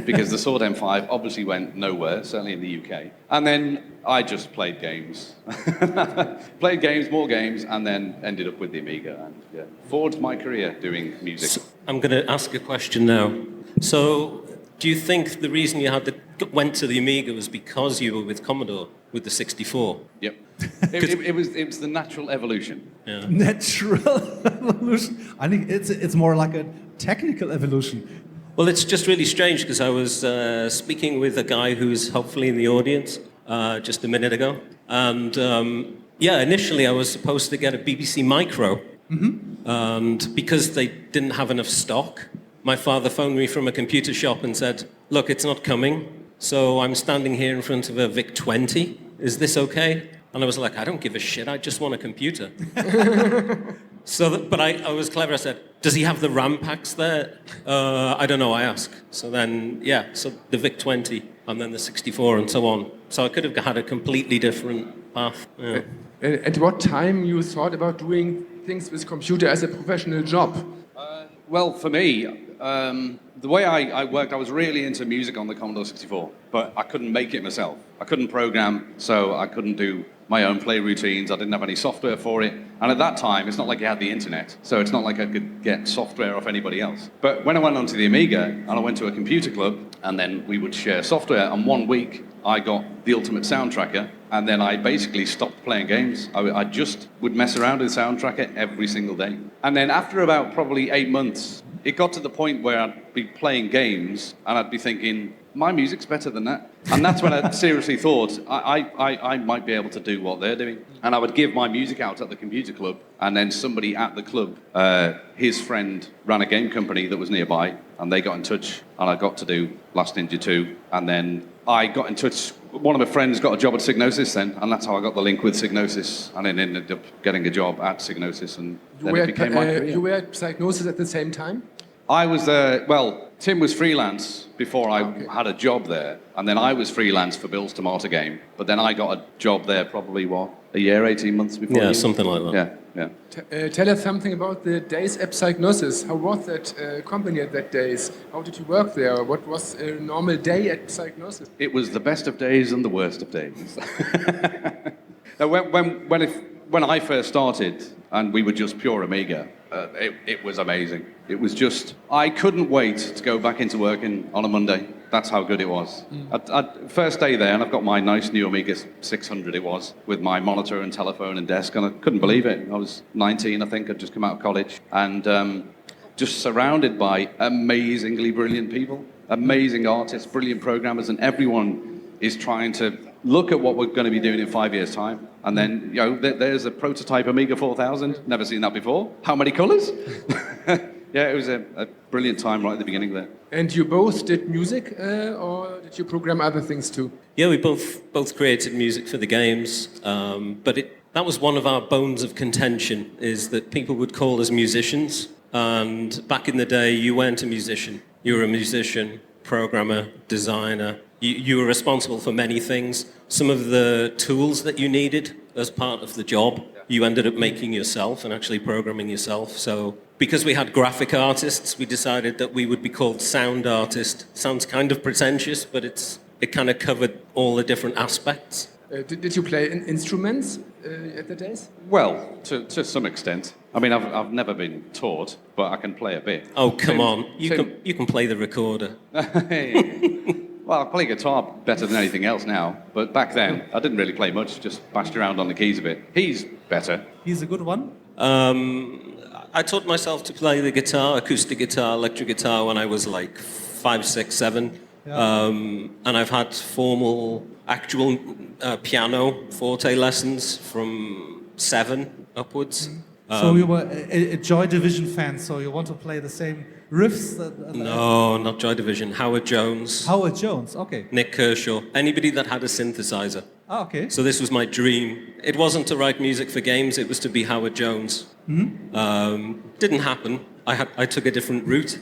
because the Sword M5 obviously went nowhere, certainly in the UK. And then I just played games. Played games, more games, and then ended up with the Amiga and forged my career doing music. So I'm going to ask a question now. So Do you think the reason you went to the Amiga was because you were with Commodore, with the 64? Yep. It was the natural evolution. Yeah. Natural evolution. I think it's more like a technical evolution. Well, it's just really strange because I was speaking with a guy who's hopefully in the audience just a minute ago. And initially I was supposed to get a BBC Mikro. Mm-hmm. And because they didn't have enough stock, my father phoned me from a computer shop and said, look, it's not coming. So I'm standing here in front of a VIC-20. Is this okay? And I was like, I don't give a shit. I just want a computer. But I was clever. I said, does he have the RAM packs there? I don't know, I asked. So then, so the VIC-20 and then the 64 and so on. So I could have had a completely different path. Yeah. At what time you thought about doing things with computer as a professional job? Well, for me, the way I worked, I was really into music on the Commodore 64, but I couldn't make it myself. I couldn't program, so I couldn't do my own play routines. I didn't have any software for it. And at that time, it's not like you had the internet, so it's not like I could get software off anybody else. But when I went onto the Amiga, and I went to a computer club, and then we would share software, and one week I got the ultimate sound tracker, and then I basically stopped playing games. I just would mess around with the sound tracker every single day. And then after about probably 8 months, it got to the point where I'd be playing games, and I'd be thinking, my music's better than that. And that's when I seriously thought, I might be able to do what they're doing. And I would give my music out at the computer club, and then somebody at the club, his friend ran a game company that was nearby, and they got in touch, and I got to do Last Ninja 2, and then I got in touch. One of my friends got a job at Psygnosis then, and that's how I got the link with Psygnosis, and then ended up getting a job at Psygnosis, and then it became my career. You were at Psygnosis at the same time? I was Tim was freelance before I had a job there, and then I was freelance for Bill's Tomato Game, but then I got a job there probably, a year, 18 months before. Yeah, something like that. Yeah. Tell us something about the days at Psygnosis. How was that company at that days? How did you work there? What was a normal day at Psygnosis? It was the best of days and the worst of days. When I first started, and we were just pure Amiga, it was amazing. It was just, I couldn't wait to go back into working on a Monday. That's how good it was. First day there, and I've got my nice new Amiga 600 it was, with my monitor and telephone and desk, and I couldn't believe it. I was 19, I think, I'd just come out of college, and just surrounded by amazingly brilliant people, amazing artists, brilliant programmers, and everyone is trying to look at what we're going to be doing in 5 years' time. And then, there's a prototype Amiga 4000. Never seen that before. How many colors? Yeah, it was a brilliant time right at the beginning there. And you both did music, or did you program other things too? Yeah, we both created music for the games, but that was one of our bones of contention, is that people would call us musicians. And back in the day, you weren't a musician. You were a musician, programmer, designer. You were responsible for many things. Some of the tools that you needed as part of the job, you ended up making yourself and actually programming yourself. So because we had graphic artists, we decided that we would be called sound artist. Sounds kind of pretentious, but it kind of covered all the different aspects. Did you play instruments at the days? Well, to some extent. I mean, I've never been taught, but I can play a bit. Oh, come on. You can play the recorder. Well, I play guitar better than anything else now, but back then, I didn't really play much, just bashed around on the keys a bit. He's better. He's a good one? I taught myself to play the guitar, acoustic guitar, electric guitar, when I was like 5, 6, 7. Yeah. And I've had formal, actual piano forte lessons from 7 upwards. So you were a Joy Division fan, so you want to play the same riffs? No, not Joy Division. Howard Jones. Howard Jones, okay. Nick Kershaw. Anybody that had a synthesizer. Ah, okay. So this was my dream. It wasn't to write music for games, it was to be Howard Jones. Mm-hmm. Didn't happen. I took a different route.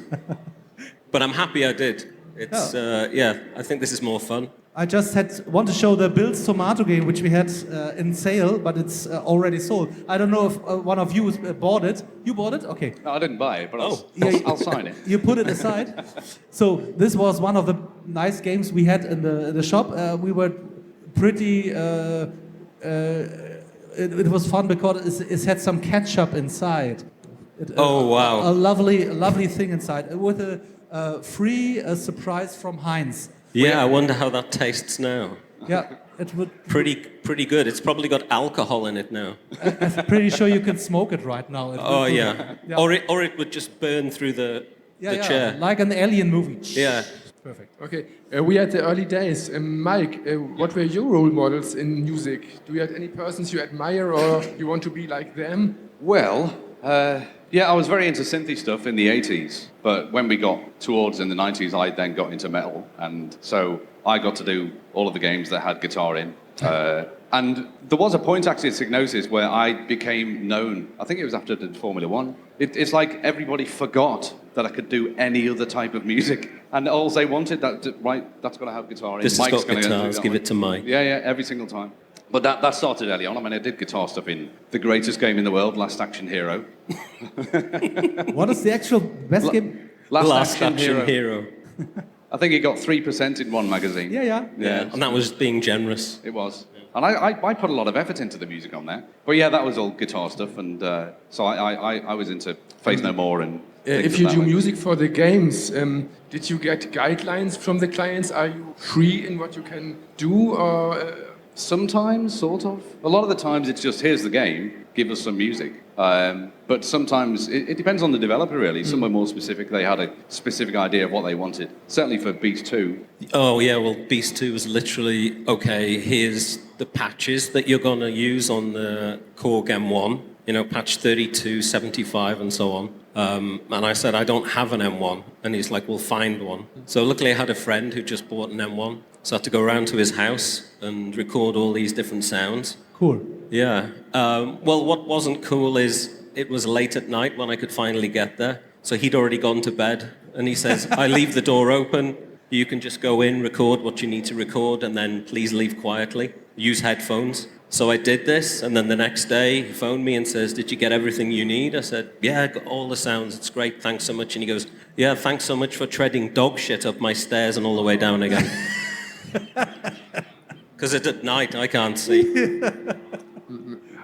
But I'm happy I did. It's I think this is more fun. I just want to show the Bill's Tomato Game, which we had in sale, but it's already sold. I don't know if one of you bought it. You bought it? Okay. No, I didn't buy it, but I'll sign it. You put it aside. So this was one of the nice games we had in the shop. We were pretty... it was fun because it had some ketchup inside. Oh, wow. A lovely thing inside with a free surprise from Heinz. Yeah, I wonder how that tastes now. Yeah, it would... Pretty good. It's probably got alcohol in it now. I'm pretty sure you can smoke it right now. Yeah. Or it would just burn through the chair. Like an alien movie. Yeah. Perfect. Okay, we are at the early days. Mike, what were your role models in music? Do you have any persons you admire or you want to be like them? Well, I was very into synthy stuff in the 80s, but when we got towards in the 90s, I then got into metal, and so I got to do all of the games that had guitar in. And there was a point actually at Psygnosis where I became known. I think it was after I did Formula One. It's like everybody forgot that I could do any other type of music, and all they wanted that's got to have guitar in. This has got guitars. Give it to Mike. Yeah, every single time. But that started early on. I mean, I did guitar stuff in the greatest game in the world, Last Action Hero. What is the actual best game? Last Action Hero. I think it got 3% in one magazine. Yeah. And that was being generous. It was. And I put a lot of effort into the music on there. But yeah, that was all guitar stuff. And so I was into Faith No More. And if you do music for the games, did you get guidelines from the clients? Are you free in what you can do? Or sometimes, sort of. A lot of the times it's just, here's the game, give us some music. But sometimes it depends on the developer, really. Some were more specific. They had a specific idea of what they wanted. Certainly for Beast 2. Oh, yeah, well, Beast 2 was literally, okay, here's the patches that you're going to use on the core Game 1. Patch 32, 75, and so on. And I said, I don't have an M1. And he's like, we'll find one. So luckily I had a friend who just bought an M1. So I had to go around to his house and record all these different sounds. Cool. Yeah. Well, what wasn't cool is it was late at night when I could finally get there. So he'd already gone to bed. And he says, I leave the door open. You can just go in, record what you need to record, and then please leave quietly. Use headphones. So I did this, and then the next day he phoned me and says, did you get everything you need? I said, yeah, I got all the sounds. It's great. Thanks so much. And he goes, yeah, thanks so much for treading dog shit up my stairs and all the way down again. Because it's at night, I can't see.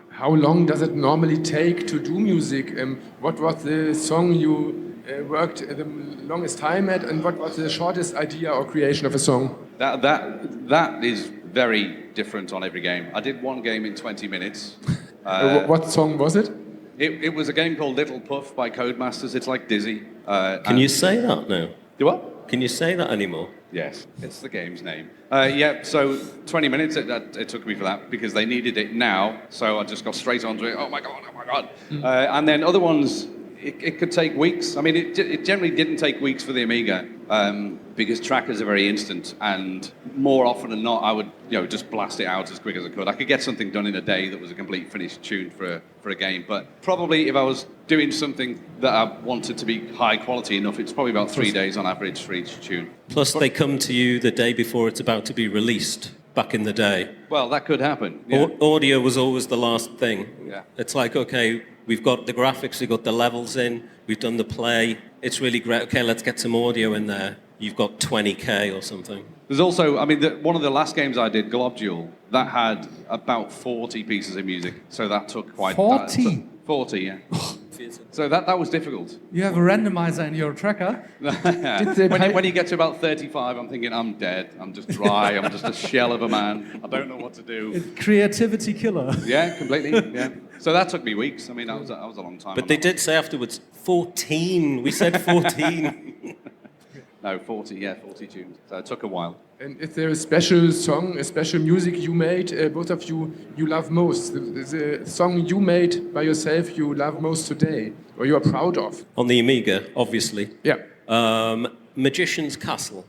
How long does it normally take to do music? What was the song you worked the longest time at, and what was the shortest idea or creation of a song? That is very different on every game. I did one game in 20 minutes. What song was it? It was a game called Little Puff by Codemasters. It's like Dizzy. Can you say that now? Do what? Can you say that anymore? Yes, it's the game's name. So 20 minutes it took me for that because they needed it now. So I just got straight onto it. Oh my God. And then other ones, it could take weeks. I mean, it generally didn't take weeks for the Amiga because trackers are very instant, and more often than not, I would just blast it out as quick as I could. I could get something done in a day that was a complete finished tune for a game, but probably if I was doing something that I wanted to be high quality enough, it's probably about 3 days on average for each tune. Plus, they come to you the day before it's about to be released. Back in the day. Well, that could happen. Yeah. Audio was always the last thing. Yeah. It's like, okay, we've got the graphics, we've got the levels in, we've done the play. It's really great. Okay, let's get some audio in there. You've got 20K or something. There's also, one of the last games I did, Globule, that had about 40 pieces of music. So that took quite... 40? 40, yeah. So that was difficult. You have a randomizer in your tracker? When you get to about 35, I'm thinking, I'm dead. I'm just dry. I'm just a shell of a man. I don't know what to do. Creativity killer. Yeah, completely. Yeah. So that took me weeks. I mean, that was a long time. But they did say afterwards, 14. We said 14. No, 40 tunes. So it took a while. And is there a special song, a special music you made, both of you love most? The song you made by yourself you love most today, or you are proud of? On the Amiga, obviously. Yeah. Magician's Castle.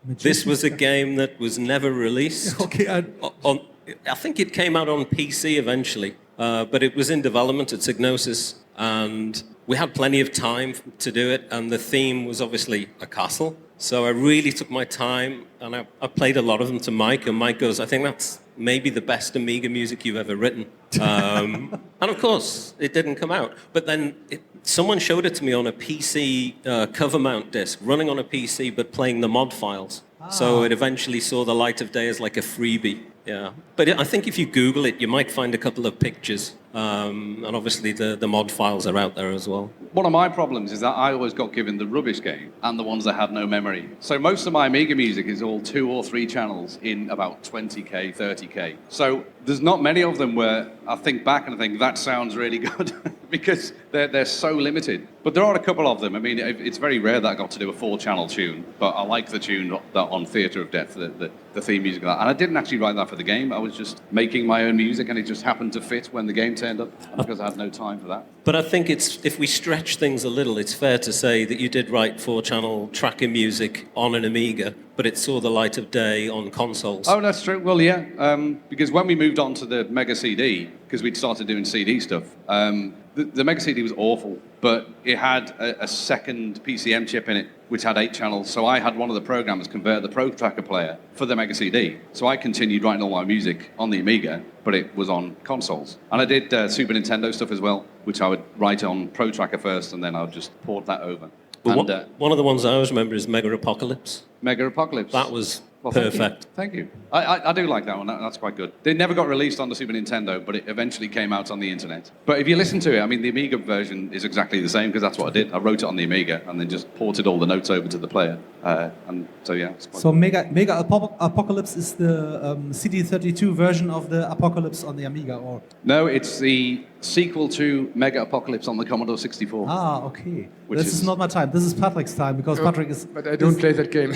This was a game that was never released. Okay. I think it came out on PC eventually, but it was in development at Psygnosis, and we had plenty of time to do it, and the theme was obviously a castle. So I really took my time, and I played a lot of them to Mike, and Mike goes, I think that's maybe the best Amiga music you've ever written. And of course, it didn't come out. But then someone showed it to me on a PC cover mount disc, running on a PC, but playing the mod files. So it eventually saw the light of day as like a freebie. Yeah. But I think if you Google it, you might find a couple of pictures. And obviously the mod files are out there as well. One of my problems is that I always got given the rubbish game and the ones that had no memory. So most of my Amiga music is all 2 or 3 channels in about 20k, 30k. So there's not many of them where I think back and I think that sounds really good because they're so limited. But there are a couple of them. I mean, it's very rare that I got to do a 4-channel tune, but I like the tune that on Theatre of Death, the theme music of that. And I didn't actually write that for the game. I was just making my own music and it just happened to fit when the game turned up because I had no time for that. But I think if we stretch things a little, it's fair to say that you did write 4-channel tracker music on an Amiga, but it saw the light of day on consoles. Oh, that's true. Well, yeah, because when we moved on to the Mega CD, because we'd started doing CD stuff, the Mega CD was awful, but it had a second PCM chip in it, which had 8 channels. So I had one of the programmers convert the Pro Tracker player for the Mega CD. So I continued writing all my music on the Amiga, but it was on consoles. And I did Super Nintendo stuff as well, which I would write on Pro Tracker first, and then I would just port that over. And, one of the ones I always remember is Mega Apocalypse. Mega Apocalypse. That was perfect. Thank you. I do like that one. That's quite good. They never got released on the Super Nintendo, but it eventually came out on the internet. But if you listen to it, I mean, the Amiga version is exactly the same because that's what I did. I wrote it on the Amiga and then just ported all the notes over to the player. And so, yeah. It's quite so Mega Apocalypse is the CD32 version of the Apocalypse on the Amiga, or? No, it's the sequel to Mega Apocalypse on the Commodore 64. Ah, okay. This is not my time. This is Patrick's time because Patrick is... But I don't play that game.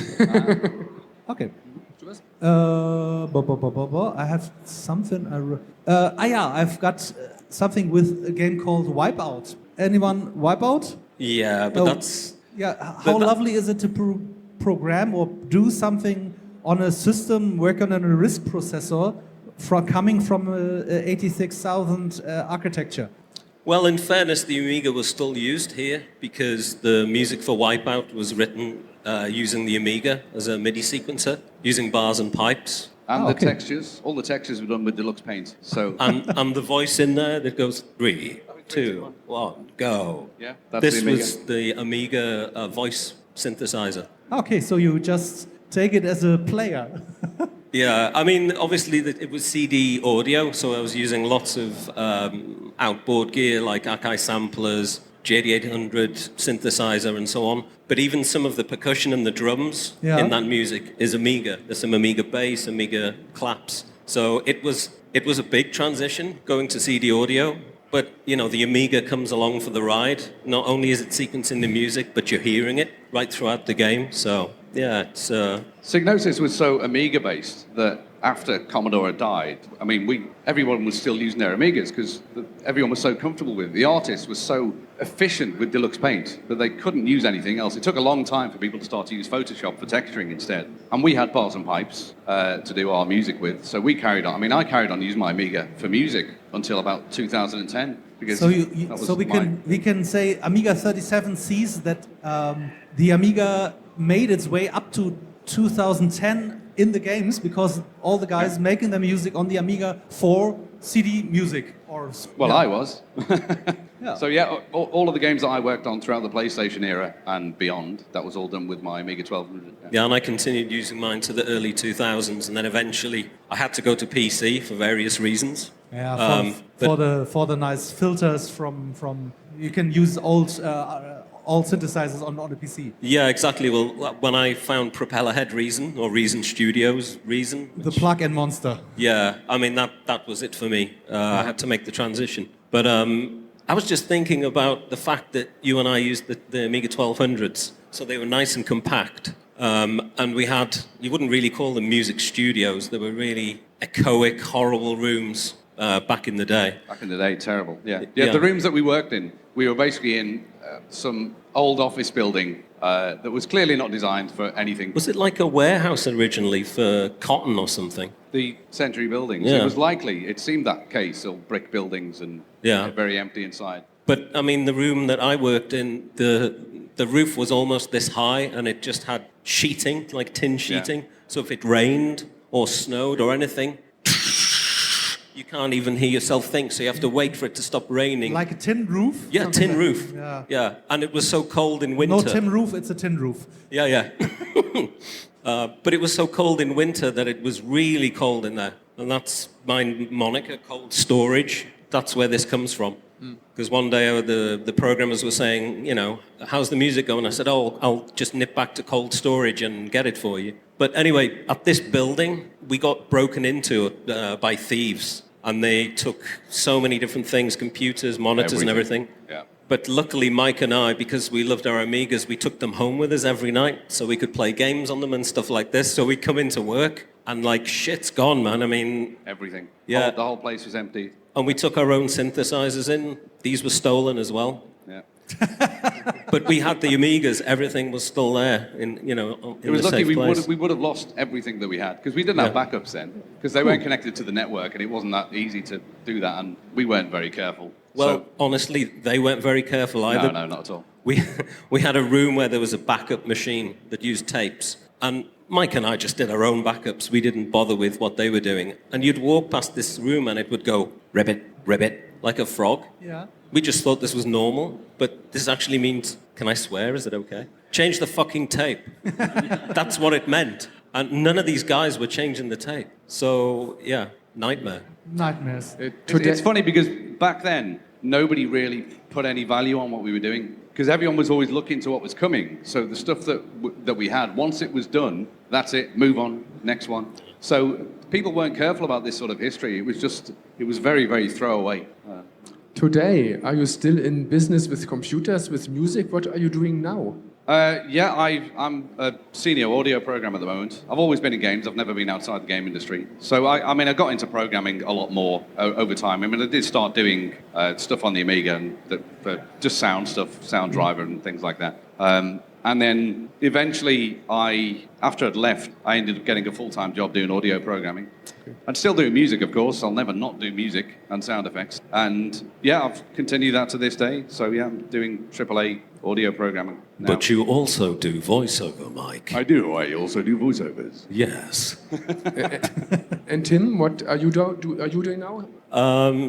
Okay. I have something. I've got something with a game called Wipeout. Anyone Wipeout? Yeah, but that's... Yeah, how lovely is it to program or do something on a system working on a RISC processor coming from a 86,000 architecture? Well, in fairness, the Amiga was still used here because the music for Wipeout was written using the Amiga as a MIDI sequencer, using bars and pipes. And the textures, all the textures were done with Deluxe Paint. So and the voice in there that goes 3, 2, 1, go. Yeah, that's this the Amiga. was the Amiga voice synthesizer. Okay, so you just take it as a player. Yeah, I mean, obviously it was CD audio, so I was using lots of outboard gear like Akai samplers, JD800 synthesizer and so on. But even some of the percussion and the drums in that music is Amiga. There's some Amiga bass, Amiga claps. So it was a big transition going to CD audio. But, you know, the Amiga comes along for the ride. Not only is it sequencing the music, but you're hearing it right throughout the game. So, yeah, it's... Psygnosis was so Amiga-based that after Commodore had died, I mean, everyone was still using their Amigas because everyone was so comfortable with it. The artists were so efficient with Deluxe Paint that they couldn't use anything else. It took a long time for people to start to use Photoshop for texturing instead. And we had bars and pipes to do our music with, so we carried on. I mean, I carried on using my Amiga for music until about 2010. Because so we can say Amiga 37 sees that the Amiga made its way up to 2010 in the games because all the guys making the music on the Amiga for CD music. I was. Yeah. So yeah, all of the games that I worked on throughout the PlayStation era and beyond, that was all done with my Amiga 1200. Yeah, and I continued using mine to the early 2000s, and then eventually I had to go to PC for various reasons. Yeah, for the nice filters from you can use old synthesizers on the PC. Yeah, exactly. Well, when I found Propeller Head Reason, or Reason Studios Reason... The plug-in monster. Yeah, I mean, that was it for me. I had to make the transition. But I was just thinking about the fact that you and I used the Amiga 1200s, so they were nice and compact. And we had, you wouldn't really call them music studios, they were really echoic, horrible rooms back in the day. Back in the day, terrible, yeah. The rooms that we worked in, we were basically in some old office building that was clearly not designed for anything. Was it like a warehouse originally for cotton or something? The Century buildings. Yeah. It was likely, it seemed that case, all brick buildings and very empty inside. But, I mean, the room that I worked in, the roof was almost this high and it just had sheeting, like tin sheeting. Yeah. So if it rained or snowed or anything, you can't even hear yourself think, so you have to wait for it to stop raining. Like a tin roof? Yeah, tin roof. Yeah, and it was so cold in winter. No tin roof, it's a tin roof. Yeah. But it was so cold in winter that it was really cold in there. And that's my moniker, cold storage. that's where this comes from. Because one day the programmers were saying, you know, how's the music going? I said, oh, I'll just nip back to cold storage and get it for you. But anyway, at this building, we got broken into by thieves. And they took so many different things, computers, monitors and everything. Yeah. But luckily, Mike and I, because we loved our Amigas, we took them home with us every night so we could play games on them and stuff like this. So we'd come into work and like, shit's gone, man. I mean... Everything. Yeah. The whole place was empty. And we took our own synthesizers in. These were stolen as well. Yeah. But we had the Amigas. Everything was still there. It was lucky place. we would have lost everything that we had because we didn't have backups then because they weren't connected to the network and it wasn't that easy to do that and we weren't very careful. Well, honestly, they weren't very careful either. No, not at all. We had a room where there was a backup machine that used tapes, and Mike and I just did our own backups. We didn't bother with what they were doing. And you'd walk past this room and it would go, ribbit, ribbit, like a frog. Yeah. We just thought this was normal, but this actually means, can I swear, is it okay? Change the fucking tape. That's what it meant. And none of these guys were changing the tape. So, yeah, nightmare. Nightmares. It's funny because back then, nobody really put any value on what we were doing because everyone was always looking to what was coming. So the stuff that we had, once it was done, that's it, move on, next one. So people weren't careful about this sort of history. It was very, very throwaway. Today, are you still in business with computers, with music? What are you doing now? I'm a senior audio programmer at the moment. I've always been in games. I've never been outside the game industry. So, I got into programming a lot more over time. I mean, I did start doing stuff on the Amiga and just sound stuff, sound driver and things like that. And then eventually, after I'd left, I ended up getting a full-time job doing audio programming. Okay. I'm still doing music, of course. I'll never not do music and sound effects. And yeah, I've continued that to this day. So yeah, I'm doing AAA audio programming now. But you also do voiceover, Mike. I do. I also do voiceovers. Yes. And Tim, what are you doing now?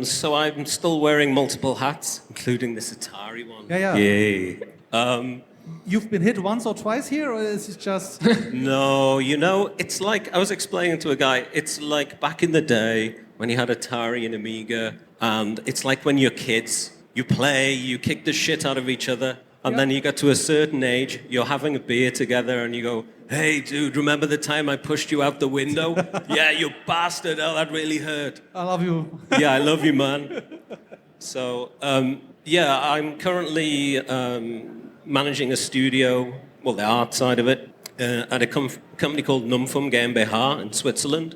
So I'm still wearing multiple hats, including this Atari one. Yeah. Yay. You've been hit once or twice here, or is it just... No, it's like, I was explaining to a guy, it's like back in the day when you had Atari and Amiga, and it's like when you're kids, you play, you kick the shit out of each other, and then you get to a certain age, you're having a beer together, and you go, hey, dude, remember the time I pushed you out the window? Yeah, you bastard, oh, that really hurt. I love you. Yeah, I love you, man. So, I'm currently... managing a studio, well, the art side of it, at a company called nehmen GmbH in Switzerland.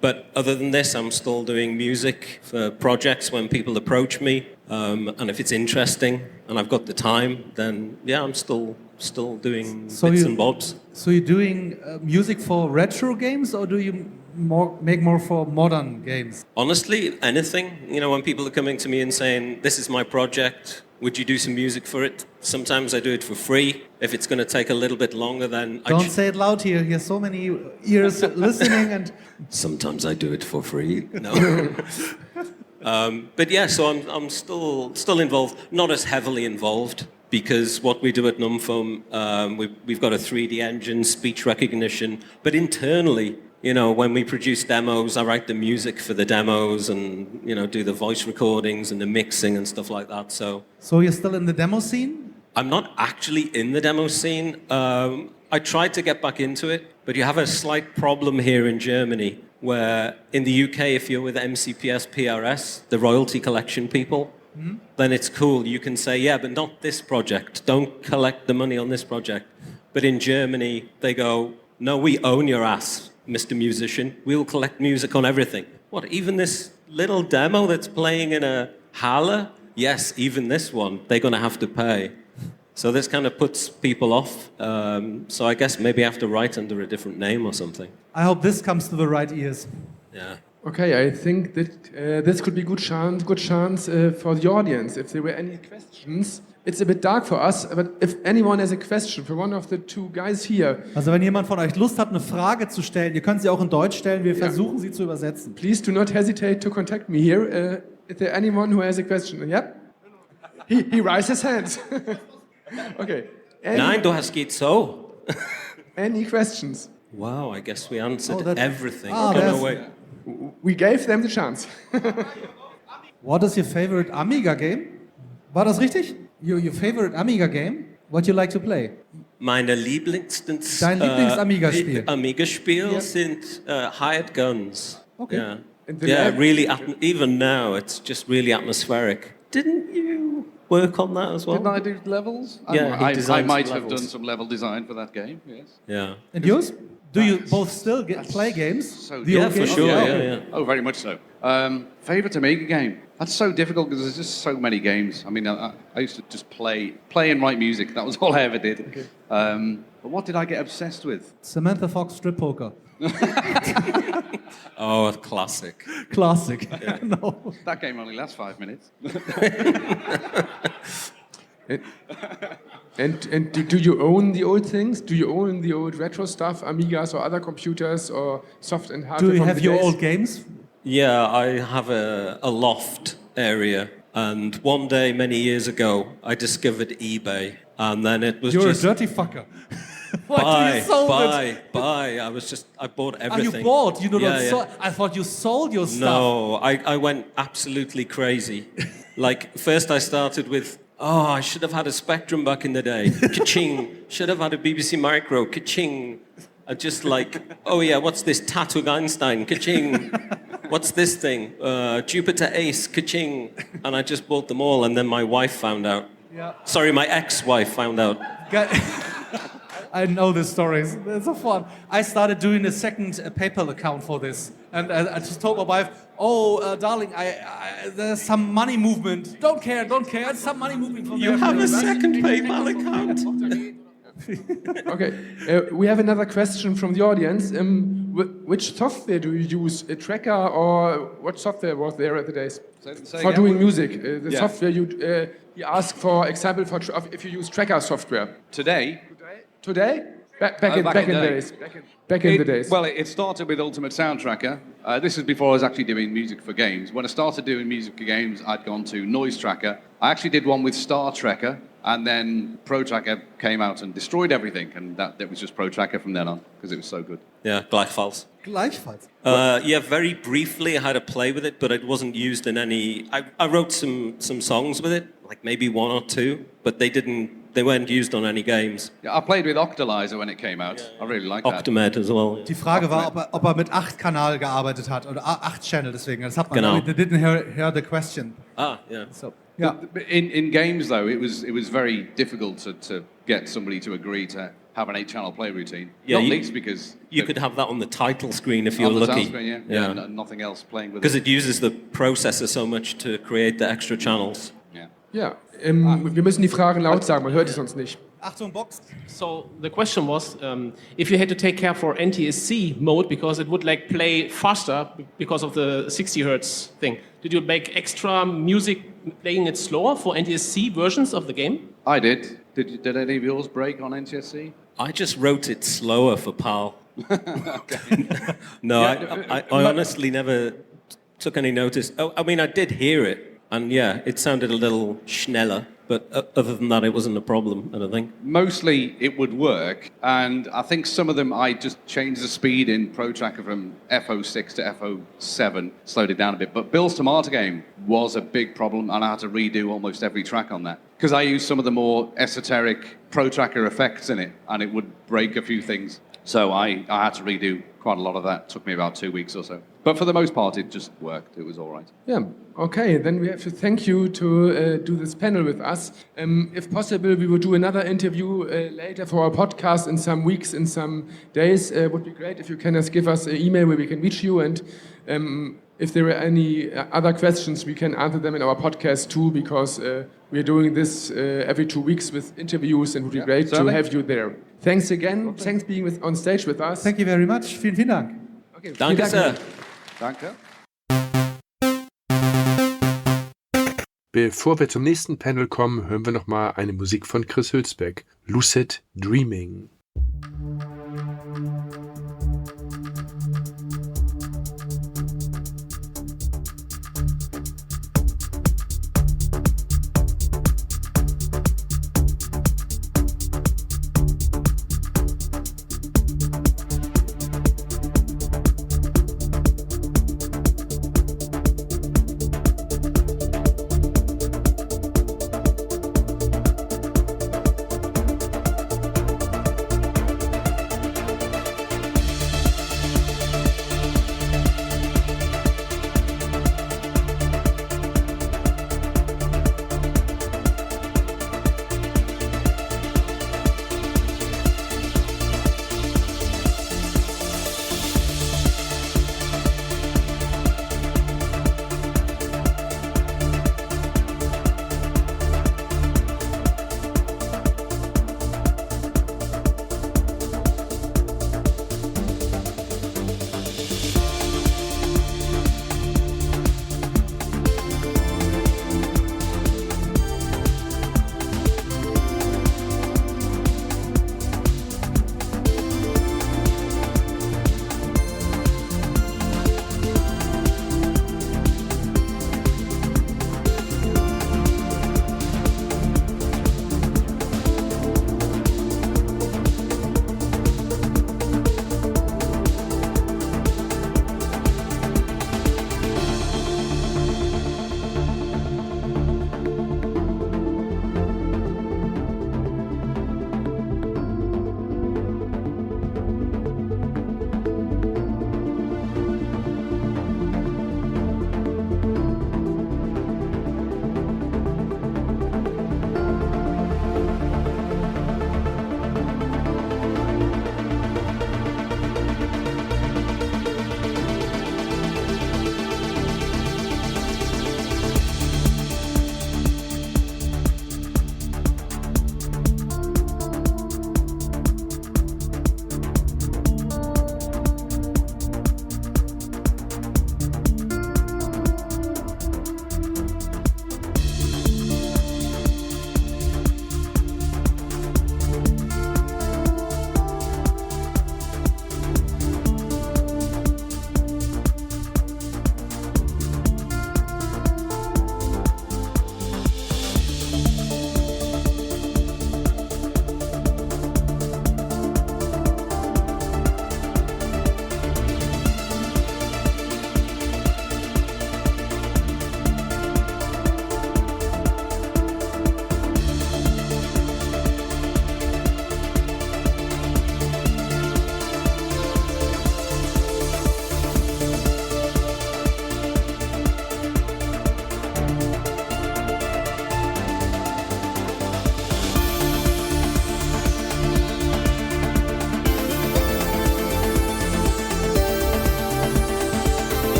But other than this, I'm still doing music for projects when people approach me. And if it's interesting and I've got the time, then yeah, I'm still doing bits and bobs. So you're doing music for retro games, or do you make more for modern games? Honestly, anything. When people are coming to me and saying, this is my project, would you do some music for it? Sometimes I do it for free. If it's going to take a little bit longer, then... Don't say it loud here. Here's so many ears listening and... Sometimes I do it for free. No. But yeah, so I'm still involved. Not as heavily involved, because what we do at nehmen, we've got a 3D engine, speech recognition, but internally... when we produce demos, I write the music for the demos and, do the voice recordings and the mixing and stuff like that, so... So you're still in the demo scene? I'm not actually in the demo scene. I tried to get back into it, but you have a slight problem here in Germany, where in the UK, if you're with MCPS PRS, the royalty collection people, then it's cool. You can say, yeah, but not this project. Don't collect the money on this project. But in Germany, they go, no, we own your ass, Mr. Musician. We'll collect music on everything. What, even this little demo that's playing in a Halle? Yes, even this one, they're going to have to pay. So this kind of puts people off. So I guess maybe I have to write under a different name or something. I hope this comes to the right ears. Yeah. Okay, I think that this could be good chance for the audience. If there were any questions, it's a bit dark for us, but if anyone has a question for one of the two guys here. Also wenn jemand von euch Lust hat, eine Frage zu stellen, ihr könnt sie auch in Deutsch stellen, wir versuchen sie zu übersetzen. Please do not hesitate to contact me here. Is there anyone who has a question? Yeah? He raised his hand. Okay. Nein, du hast geht so. Any questions? Wow, I guess we answered everything. We gave them the chance. What is your favorite Amiga game? War das richtig? Your favorite Amiga game? What you like to play? Meine Dein Lieblings-Amiga-Spiel? Amiga-Spiel sind Hired Guns. Okay. Yeah, yeah, really. Even now, it's just really atmospheric. Didn't you work on that as well? Didn't I do levels? Yeah, I might have done some level design for that game. Yes. Yeah. And yours? Do you both still play games? So yeah, for sure. Yeah. Oh, very much so. Favorite Amiga game? That's so difficult because there's just so many games. I mean, I used to just play and write music. That was all I ever did. Okay. But what did I get obsessed with? Samantha Fox strip poker. Oh, classic. Classic. Yeah. No. That game only lasts 5 minutes. And do you own the old things? Do you own the old retro stuff, Amigas or other computers or soft and hardware? Do you have your old games? Yeah, I have a loft area. And one day, many years ago, I discovered eBay. And then it was You're just... a dirty fucker. Buy. I bought everything. You bought? You yeah. I thought you sold your stuff. No, I went absolutely crazy. Like, first I started with, I should have had a Spectrum back in the day. Ka-ching. Should have had a BBC Micro. Ka-ching. I just like, oh yeah, what's this? Tatug Einstein. Ka-ching. What's this thing? Jupiter Ace. Ka-ching. And I just bought them all, and then my wife found out. Yeah. Sorry, my ex-wife found out. I know the stories. They're so fun. I started doing a second PayPal account for this. And I just told my wife, darling, there's some money movement. Don't care. It's some money movement from there. You have a second PayPal account? Okay. We have another question from the audience. Which software do you use? A tracker or what software was there at the days? For doing music. The software you ask, for example, if you use tracker software. Today? Back in the days. Well, it started with Ultimate Sound Tracker. This is before I was actually doing music for games. When I started doing music for games, I'd gone to Noise Tracker. I actually did one with Star Tracker, and then Pro Tracker came out and destroyed everything, and that was just Pro Tracker from then on, because it was so good. Yeah, Gleichfalls. Gleichfalls? Yeah, very briefly I had to play with it, but it wasn't used in any... I wrote some songs with it, like maybe one or two, but they weren't used on any games. Yeah, I played with Octalyzer when it came out. I really liked that. Octamed as well. Die Frage war, ob mit 8-Kanal gearbeitet hat, oder 8-Channel, deswegen. Das hat man, Genau. They didn't hear the question. Yeah. So, yeah. In games, though, it was very difficult to get somebody to agree to have an 8-channel play routine. Yeah, Not least because... You could have that on the title screen if you're lucky. On the title screen, yeah. And nothing else playing with it. Because it uses the processor so much to create the extra channels. Ja, wir müssen die Fragen laut sagen, man hört es sonst nicht. Achtung, Box. So the question was, if you had to take care for NTSC mode because it would like play faster because of the 60 Hertz thing, did you make extra music playing it slower for NTSC versions of the game? I did. Did any of yours break on NTSC? I just wrote it slower for PAL. No, I honestly never took any notice. Oh, I mean, I did hear it. And yeah, it sounded a little schneller, but other than that, it wasn't a problem, I don't think. Mostly it would work, and I think some of them I just changed the speed in Pro Tracker from FO6 to FO7, slowed it down a bit. But Bill's Tomato Game was a big problem, and I had to redo almost every track on that. Because I used some of the more esoteric Pro Tracker effects in it, and it would break a few things. So I had to redo quite a lot of that. It took me about 2 weeks or so. But for the most part, it just worked. It was all right. Yeah, okay. Then we have to thank you to do this panel with us. If possible, we will do another interview later for our podcast in some weeks, in some days. Would be great if you can just give us an email where we can reach you. And if there are any other questions, we can answer them in our podcast too, because we are doing this every 2 weeks with interviews, and it would be great to have you there. Thanks again. Okay. Thanks being on stage with us. Thank you very much. Vielen Dank. Okay, Danke sehr. Danke. Bevor wir zum nächsten Panel kommen, hören wir nochmal eine Musik von Chris Hülsbeck. Lucid Dreaming.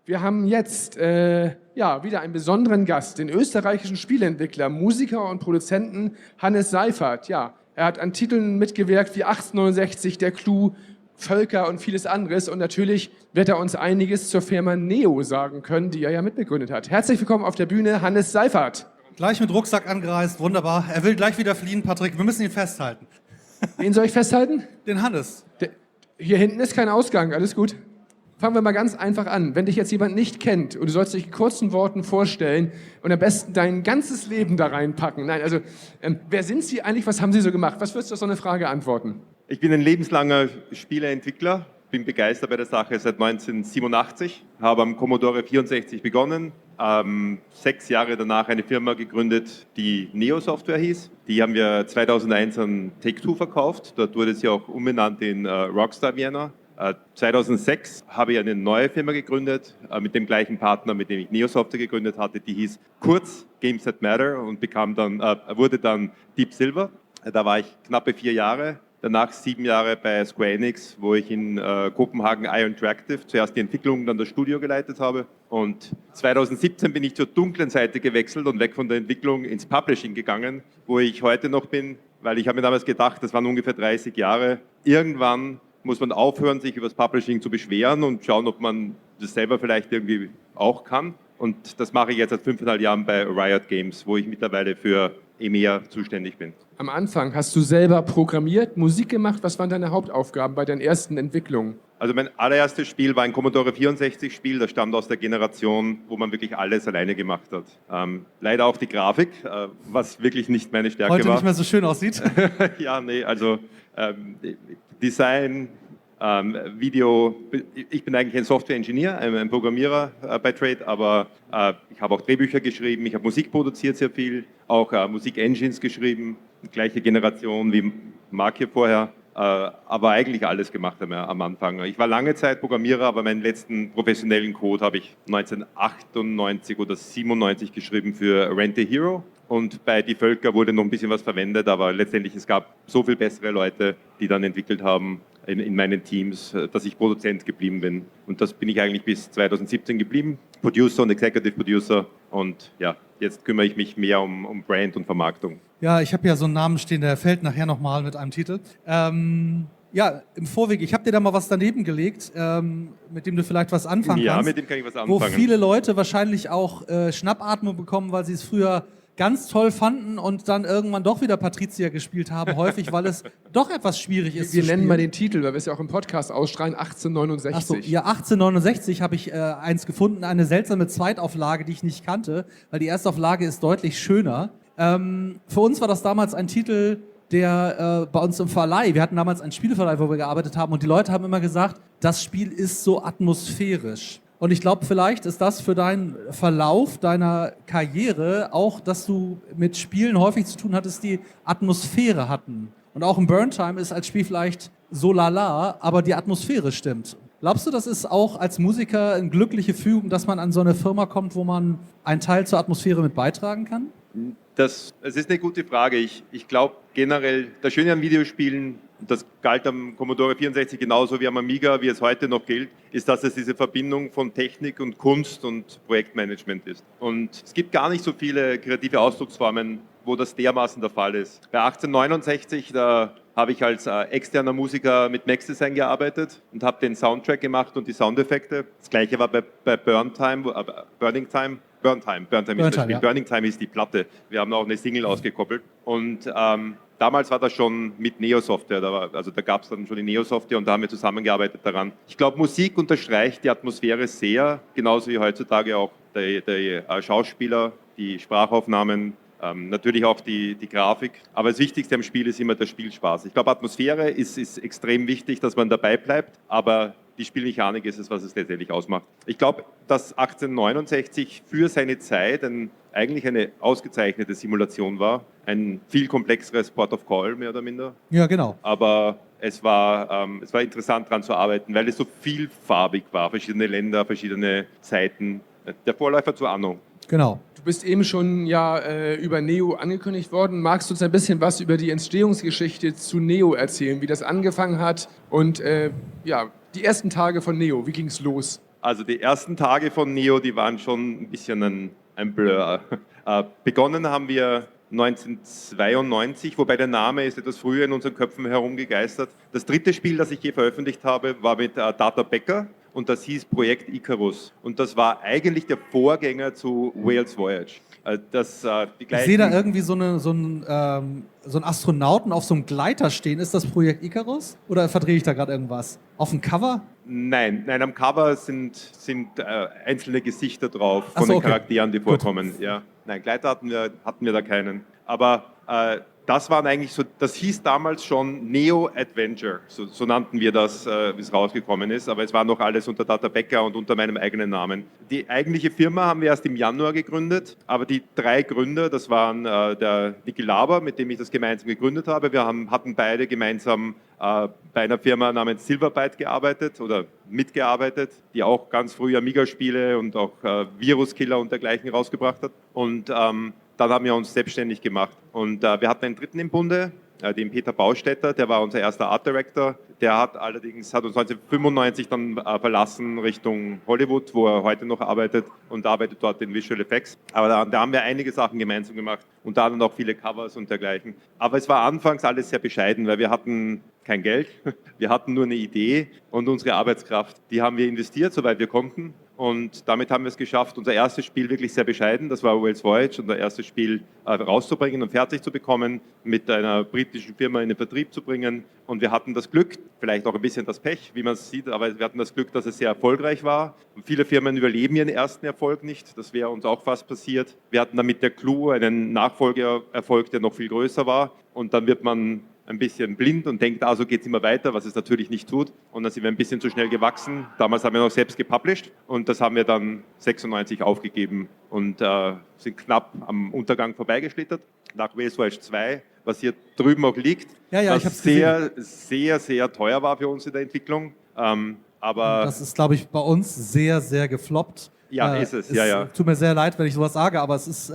Wir haben jetzt wieder einen besonderen Gast, den österreichischen Spieleentwickler, Musiker und Produzenten Hannes Seifert. Ja, er hat an Titeln mitgewirkt wie 1869, Der Clou, Völker und vieles anderes. Und natürlich wird er uns einiges zur Firma Neo sagen können, die er ja mitbegründet hat. Herzlich willkommen auf der Bühne, Hannes Seifert. Gleich mit Rucksack angereist, wunderbar. Er will gleich wieder fliehen, Patrick. Wir müssen ihn festhalten. Wen soll ich festhalten? Den Hannes. Hier hinten ist kein Ausgang, alles gut. Fangen wir mal ganz einfach an. Wenn dich jetzt jemand nicht kennt und du sollst dich in kurzen Worten vorstellen und am besten dein ganzes Leben da reinpacken. Nein, also wer sind Sie eigentlich, was haben Sie so gemacht? Was würdest du auf so eine Frage antworten? Ich bin ein lebenslanger Spieleentwickler, bin begeistert bei der Sache seit 1987, habe am Commodore 64 begonnen, 6 Jahre danach eine Firma gegründet, die Neo Software hieß. Die haben wir 2001 an Take-Two verkauft, dort wurde sie auch umbenannt in Rockstar Vienna. 2006 habe ich eine neue Firma gegründet, mit dem gleichen Partner, mit dem ich Neo Software gegründet hatte, die hieß kurz Games That Matter und wurde dann Deep Silver. Da war ich knappe 4 Jahre. Danach 7 Jahre bei Square Enix, wo ich in Kopenhagen Interactive zuerst die Entwicklung, dann das Studio geleitet habe. Und 2017 bin ich zur dunklen Seite gewechselt und weg von der Entwicklung ins Publishing gegangen, wo ich heute noch bin, weil ich habe mir damals gedacht, das waren ungefähr 30 Jahre. Irgendwann muss man aufhören, sich über das Publishing zu beschweren und schauen, ob man das selber vielleicht irgendwie auch kann. Und das mache ich jetzt seit 5,5 Jahren bei Riot Games, wo ich mittlerweile für EMEA zuständig bin. Am Anfang hast du selber programmiert, Musik gemacht. Was waren deine Hauptaufgaben bei deinen ersten Entwicklungen? Also mein allererstes Spiel war ein Commodore 64 Spiel. Das stammt aus der Generation, wo man wirklich alles alleine gemacht hat. Leider auch die Grafik, was wirklich nicht meine Stärke war. Heute nicht mehr so schön aussieht. Ja, nee, also Design, Video. Ich bin eigentlich ein Software-Engineer, ein Programmierer bei Trade, aber ich habe auch Drehbücher geschrieben, ich habe Musik produziert sehr viel, auch Musik-Engines geschrieben, gleiche Generation wie Marc hier vorher, aber eigentlich alles gemacht am Anfang. Ich war lange Zeit Programmierer, aber meinen letzten professionellen Code habe ich 1998 oder 97 geschrieben für Rent a Hero. Und bei Die Völker wurde noch ein bisschen was verwendet, aber letztendlich es gab so viel bessere Leute, die dann entwickelt haben in meinen Teams, dass ich Produzent geblieben bin. Und das bin ich eigentlich bis 2017 geblieben, Producer und Executive Producer. Und ja, jetzt kümmere ich mich mehr um Brand und Vermarktung. Ja, ich habe ja so einen Namen stehen, der fällt nachher nochmal mit einem Titel. Ja, im Vorweg, ich habe dir da mal was daneben gelegt, mit dem du vielleicht was anfangen kannst. Ja, mit dem kann ich was anfangen. Wo viele Leute wahrscheinlich auch Schnappatmung bekommen, weil sie es früher ganz toll fanden und dann irgendwann doch wieder Patrizier gespielt haben, häufig, weil es doch etwas schwierig ist. Wir nennen mal den Titel, weil wir es ja auch im Podcast ausstrahlen, 1869. Achso, ja, 1869 habe ich eins gefunden, eine seltsame Zweitauflage, die ich nicht kannte, weil die Erstauflage ist deutlich schöner. Für uns war das damals ein Titel, der bei uns im Verleih, wir hatten damals einen Spieleverleih, wo wir gearbeitet haben und die Leute haben immer gesagt, das Spiel ist so atmosphärisch. Und ich glaube, vielleicht ist das für deinen Verlauf deiner Karriere auch, dass du mit Spielen häufig zu tun hattest, die Atmosphäre hatten. Und auch ein Burntime ist als Spiel vielleicht so lala, aber die Atmosphäre stimmt. Glaubst du, das ist auch als Musiker eine glückliche Fügung, dass man an so eine Firma kommt, wo man einen Teil zur Atmosphäre mit beitragen kann? Es ist eine gute Frage. Ich glaube generell, das Schöne an Videospielen, das galt am Commodore 64 genauso wie am Amiga, wie es heute noch gilt, ist, dass es diese Verbindung von Technik und Kunst und Projektmanagement ist. Und es gibt gar nicht so viele kreative Ausdrucksformen, wo das dermaßen der Fall ist. Bei 1869, da habe ich als externer Musiker mit Max Design gearbeitet und habe den Soundtrack gemacht und die Soundeffekte. Das gleiche war bei Burning Time ist das Spiel. Ja. Burning Time ist die Platte. Wir haben auch eine Single ausgekoppelt. Und damals war das schon mit Neo Software. Da gab es dann schon die Neo Software und da haben wir zusammengearbeitet daran. Ich glaube, Musik unterstreicht die Atmosphäre sehr, genauso wie heutzutage auch die Schauspieler, die Sprachaufnahmen, natürlich auch die Grafik. Aber das Wichtigste am Spiel ist immer der Spielspaß. Ich glaube, Atmosphäre ist extrem wichtig, dass man dabei bleibt, aber die Spielmechanik ist es, was es letztendlich ausmacht. Ich glaube, dass 1869 für seine Zeit eigentlich eine ausgezeichnete Simulation war. Ein viel komplexeres Port of Call, mehr oder minder. Ja, genau. Aber es war interessant, daran zu arbeiten, weil es so vielfarbig war. Verschiedene Länder, verschiedene Zeiten. Der Vorläufer zu Anno. Genau. Du bist eben schon über Neo angekündigt worden. Magst du uns ein bisschen was über die Entstehungsgeschichte zu Neo erzählen, wie das angefangen hat und die ersten Tage von Neo, wie ging es los? Also die ersten Tage von Neo, die waren schon ein bisschen ein Blur. Begonnen haben wir 1992, wobei der Name ist etwas früher in unseren Köpfen herumgegeistert. Das dritte Spiel, das ich je veröffentlicht habe, war mit Data Becker und das hieß Projekt Icarus. Und das war eigentlich der Vorgänger zu Whale's Voyage. Ich sehe da irgendwie so einen Astronauten auf so einem Gleiter stehen. Ist das Projekt Icarus? Oder verdrehe ich da gerade irgendwas? Auf dem Cover? Nein, am Cover sind einzelne Gesichter drauf von so, den okay. Charakteren, die vorkommen. Ja. Nein, Gleiter hatten wir da keinen. Aber das waren eigentlich so, das hieß damals schon Neo Adventure, so nannten wir das, wie es rausgekommen ist, aber es war noch alles unter Data Becker und unter meinem eigenen Namen. Die eigentliche Firma haben wir erst im Januar gegründet, aber die 3 Gründer, das waren der Niki Laber, mit dem ich das gemeinsam gegründet habe. Wir hatten beide gemeinsam bei einer Firma namens Silverbyte gearbeitet oder mitgearbeitet, die auch ganz früh Amiga-Spiele und auch Viruskiller und dergleichen rausgebracht hat. Und dann haben wir uns selbstständig gemacht. Und wir hatten einen dritten im Bunde, den Peter Baustetter, der war unser erster Art Director. Der hat uns 1995 dann verlassen Richtung Hollywood, wo er heute noch arbeitet und arbeitet dort in Visual Effects. Aber da haben wir einige Sachen gemeinsam gemacht und da dann auch viele Covers und dergleichen. Aber es war anfangs alles sehr bescheiden, weil wir hatten kein Geld, wir hatten nur eine Idee und unsere Arbeitskraft, die haben wir investiert, soweit wir konnten. Und damit haben wir es geschafft, unser erstes Spiel wirklich sehr bescheiden, das war Whale's Voyage, unser erstes Spiel rauszubringen und fertig zu bekommen, mit einer britischen Firma in den Vertrieb zu bringen. Und wir hatten das Glück, vielleicht auch ein bisschen das Pech, wie man es sieht, aber wir hatten das Glück, dass es sehr erfolgreich war. Und viele Firmen überleben ihren ersten Erfolg nicht, das wäre uns auch fast passiert. Wir hatten dann mit der Clue einen Nachfolgeerfolg, der noch viel größer war. Und dann wird man ein bisschen blind und denkt, so geht es immer weiter, was es natürlich nicht tut. Und dann sind wir ein bisschen zu schnell gewachsen. Damals haben wir noch selbst gepublished und das haben wir dann 96 aufgegeben und sind knapp am Untergang vorbeigeschlittert. Nach Whale's Voyage 2, was hier drüben auch liegt, was sehr, sehr teuer war für uns in der Entwicklung. Aber das ist, glaube ich, bei uns sehr, sehr gefloppt. Ja, ist es. Tut mir sehr leid, wenn ich sowas sage, aber es ist...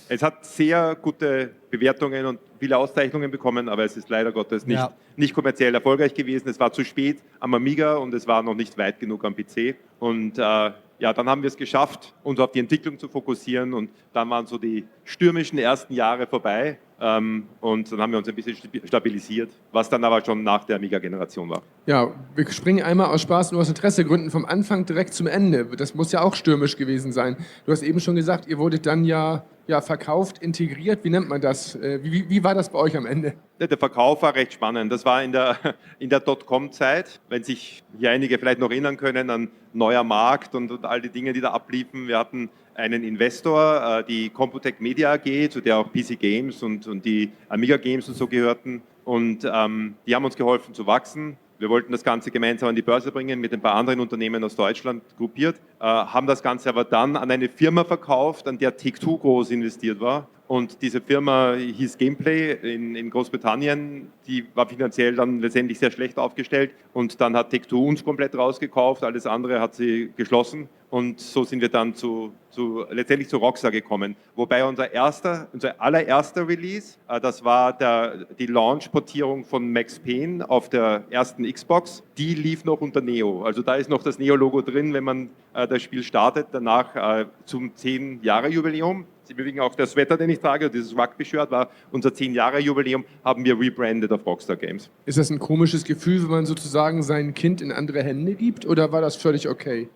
Es hat sehr gute Bewertungen und viele Auszeichnungen bekommen, aber es ist leider Gottes nicht kommerziell erfolgreich gewesen. Es war zu spät am Amiga und es war noch nicht weit genug am PC. Und dann haben wir es geschafft, uns auf die Entwicklung zu fokussieren und dann waren so die stürmischen ersten Jahre vorbei. Und dann haben wir uns ein bisschen stabilisiert, was dann aber schon nach der Amiga-Generation war. Ja, wir springen einmal aus Spaß und aus Interessegründen vom Anfang direkt zum Ende. Das muss ja auch stürmisch gewesen sein. Du hast eben schon gesagt, ihr wurdet dann ja verkauft, integriert. Wie nennt man das? Wie war das bei euch am Ende? Der Verkauf war recht spannend. Das war in der Dotcom-Zeit, wenn sich hier einige vielleicht noch erinnern können an neuer Markt und all die Dinge, die da abliefen. Wir hatten einen Investor, die Computec Media AG, zu der auch PC Games und die Amiga Games und so gehörten. Und die haben uns geholfen zu wachsen. Wir wollten das Ganze gemeinsam an die Börse bringen, mit ein paar anderen Unternehmen aus Deutschland gruppiert, haben das Ganze aber dann an eine Firma verkauft, an der Take-Two groß investiert war. Und diese Firma hieß Gameplay in Großbritannien, die war finanziell dann letztendlich sehr schlecht aufgestellt. Und dann hat Take-Two uns komplett rausgekauft, alles andere hat sie geschlossen. Und so sind wir dann letztendlich zu Rockstar gekommen. Wobei unser allererster Release, das war die Launch-Portierung von Max Payne auf der ersten Xbox, die lief noch unter Neo. Also da ist noch das Neo-Logo drin, wenn man das Spiel startet. Danach zum 10-Jahre-Jubiläum. Im Übrigen auch der Sweater, den ich trage, dieses Rugby-Shirt, war unser 10-Jahre-Jubiläum, haben wir rebrandet auf Rockstar Games. Ist das ein komisches Gefühl, wenn man sozusagen sein Kind in andere Hände gibt, oder war das völlig okay?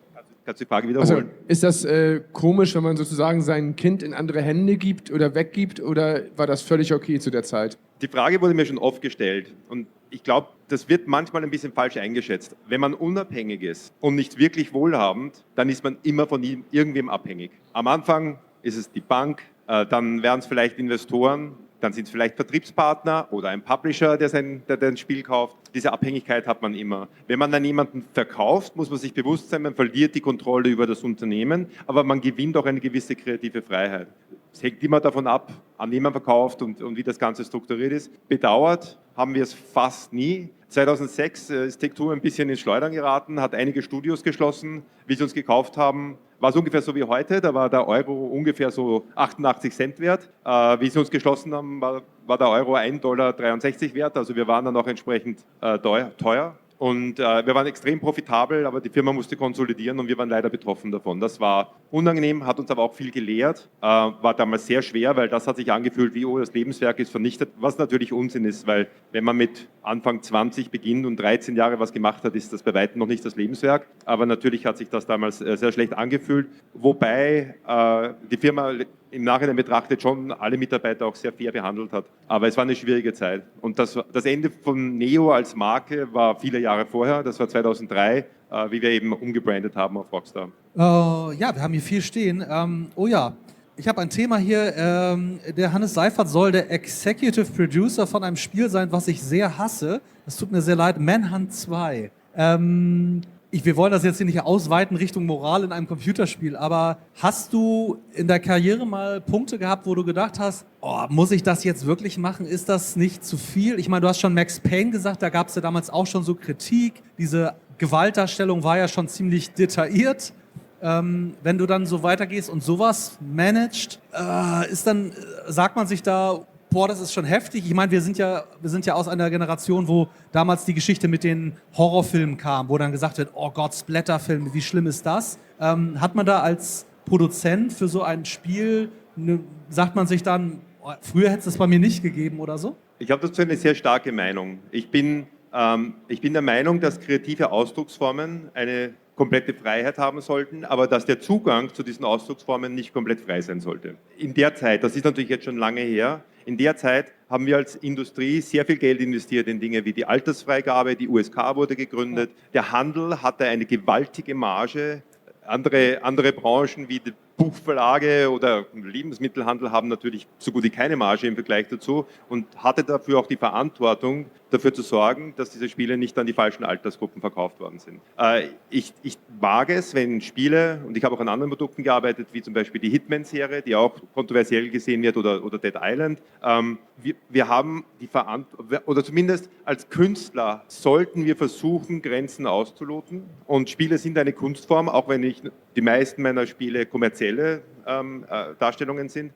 Kannst du die Frage wiederholen? Also, ist das komisch, wenn man sozusagen sein Kind in andere Hände gibt oder weggibt, oder war das völlig okay zu der Zeit? Die Frage wurde mir schon oft gestellt und ich glaube, das wird manchmal ein bisschen falsch eingeschätzt. Wenn man unabhängig ist und nicht wirklich wohlhabend, dann ist man immer von irgendwem abhängig. Am Anfang ist es die Bank, dann wären es vielleicht Investoren, dann sind es vielleicht Vertriebspartner oder ein Publisher, der ein Spiel kauft. Diese Abhängigkeit hat man immer. Wenn man dann jemanden verkauft, muss man sich bewusst sein, man verliert die Kontrolle über das Unternehmen, aber man gewinnt auch eine gewisse kreative Freiheit. Es hängt immer davon ab, an wen man verkauft und wie das Ganze strukturiert ist. Bedauert haben wir es fast nie. 2006 ist Take-Two ein bisschen ins Schleudern geraten, hat einige Studios geschlossen. Wie sie uns gekauft haben, war es ungefähr so wie heute. Da war der Euro ungefähr so 88 Cent wert. Wie sie uns geschlossen haben, war der Euro 1,63 $ wert. Also wir waren dann auch entsprechend teuer. Und wir waren extrem profitabel, aber die Firma musste konsolidieren und wir waren leider betroffen davon. Das war unangenehm, hat uns aber auch viel gelehrt, war damals sehr schwer, weil das hat sich angefühlt wie, oh, das Lebenswerk ist vernichtet, was natürlich Unsinn ist, weil wenn man mit Anfang 20 beginnt und 13 Jahre was gemacht hat, ist das bei weitem noch nicht das Lebenswerk. Aber natürlich hat sich das damals sehr schlecht angefühlt, wobei die Firma im Nachhinein betrachtet schon alle Mitarbeiter auch sehr fair behandelt hat. Aber es war eine schwierige Zeit. Und das Ende von Neo als Marke war viele Jahre vorher, das war 2003, wie wir eben umgebrandet haben auf Rockstar. Ja, wir haben hier viel stehen. Oh ja, ich habe ein Thema hier. Der Hannes Seifert soll der Executive Producer von einem Spiel sein, was ich sehr hasse. Das tut mir sehr leid. Manhunt 2. Wir wollen das jetzt hier nicht ausweiten Richtung Moral in einem Computerspiel, aber hast du in der Karriere mal Punkte gehabt, wo du gedacht hast, oh, muss ich das jetzt wirklich machen? Ist das nicht zu viel? Ich meine, du hast schon Max Payne gesagt, da gab es ja damals auch schon so Kritik. Diese Gewaltdarstellung war ja schon ziemlich detailliert. Wenn du dann so weitergehst und sowas managst, sagt man sich da, boah, das ist schon heftig. Ich meine, wir sind ja aus einer Generation, wo damals die Geschichte mit den Horrorfilmen kam, wo dann gesagt wird, oh Gott, Splatterfilme, wie schlimm ist das? Hat man da als Produzent für so ein Spiel, sagt man sich dann, oh, früher hätte es das bei mir nicht gegeben oder so? Ich habe dazu eine sehr starke Meinung. Ich bin der Meinung, dass kreative Ausdrucksformen eine komplette Freiheit haben sollten, aber dass der Zugang zu diesen Ausdrucksformen nicht komplett frei sein sollte. In der Zeit, das ist natürlich jetzt schon lange her, in der Zeit haben wir als Industrie sehr viel Geld investiert in Dinge wie die Altersfreigabe, die USK wurde gegründet, der Handel hatte eine gewaltige Marge, andere Branchen wie die Buchverlage oder Lebensmittelhandel haben natürlich so gut wie keine Marge im Vergleich dazu und hatte dafür auch die Verantwortung, dafür zu sorgen, dass diese Spiele nicht an die falschen Altersgruppen verkauft worden sind. Ich mag es, wenn Spiele, und ich habe auch an anderen Produkten gearbeitet, wie zum Beispiel die Hitman-Serie, die auch kontroversiell gesehen wird, oder Dead Island. Wir haben die Verantwortung, oder zumindest als Künstler sollten wir versuchen, Grenzen auszuloten. Und Spiele sind eine Kunstform, auch wenn die meisten meiner Spiele kommerzielle Darstellungen sind,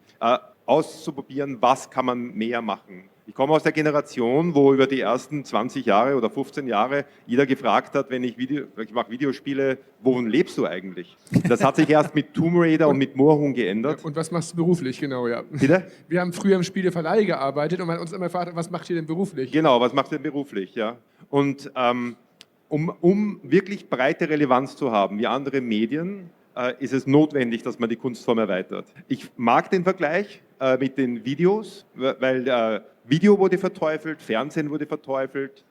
auszuprobieren, was kann man mehr machen. Ich komme aus der Generation, wo über die ersten 20 Jahre oder 15 Jahre jeder gefragt hat, wenn ich mache Videospiele, wovon lebst du eigentlich? Das hat sich erst mit Tomb Raider und mit Moorhuhn geändert. Und was machst du beruflich, genau, ja. Bitte? Wir haben früher im Spieleverleih gearbeitet und man hat uns immer gefragt, was macht ihr denn beruflich? Genau, was macht ihr denn beruflich, ja. Und um wirklich breite Relevanz zu haben, wie andere Medien, ist es notwendig, dass man die Kunstform erweitert. Ich mag den Vergleich mit den Videos, weil Video wurde verteufelt, Fernsehen wurde verteufelt,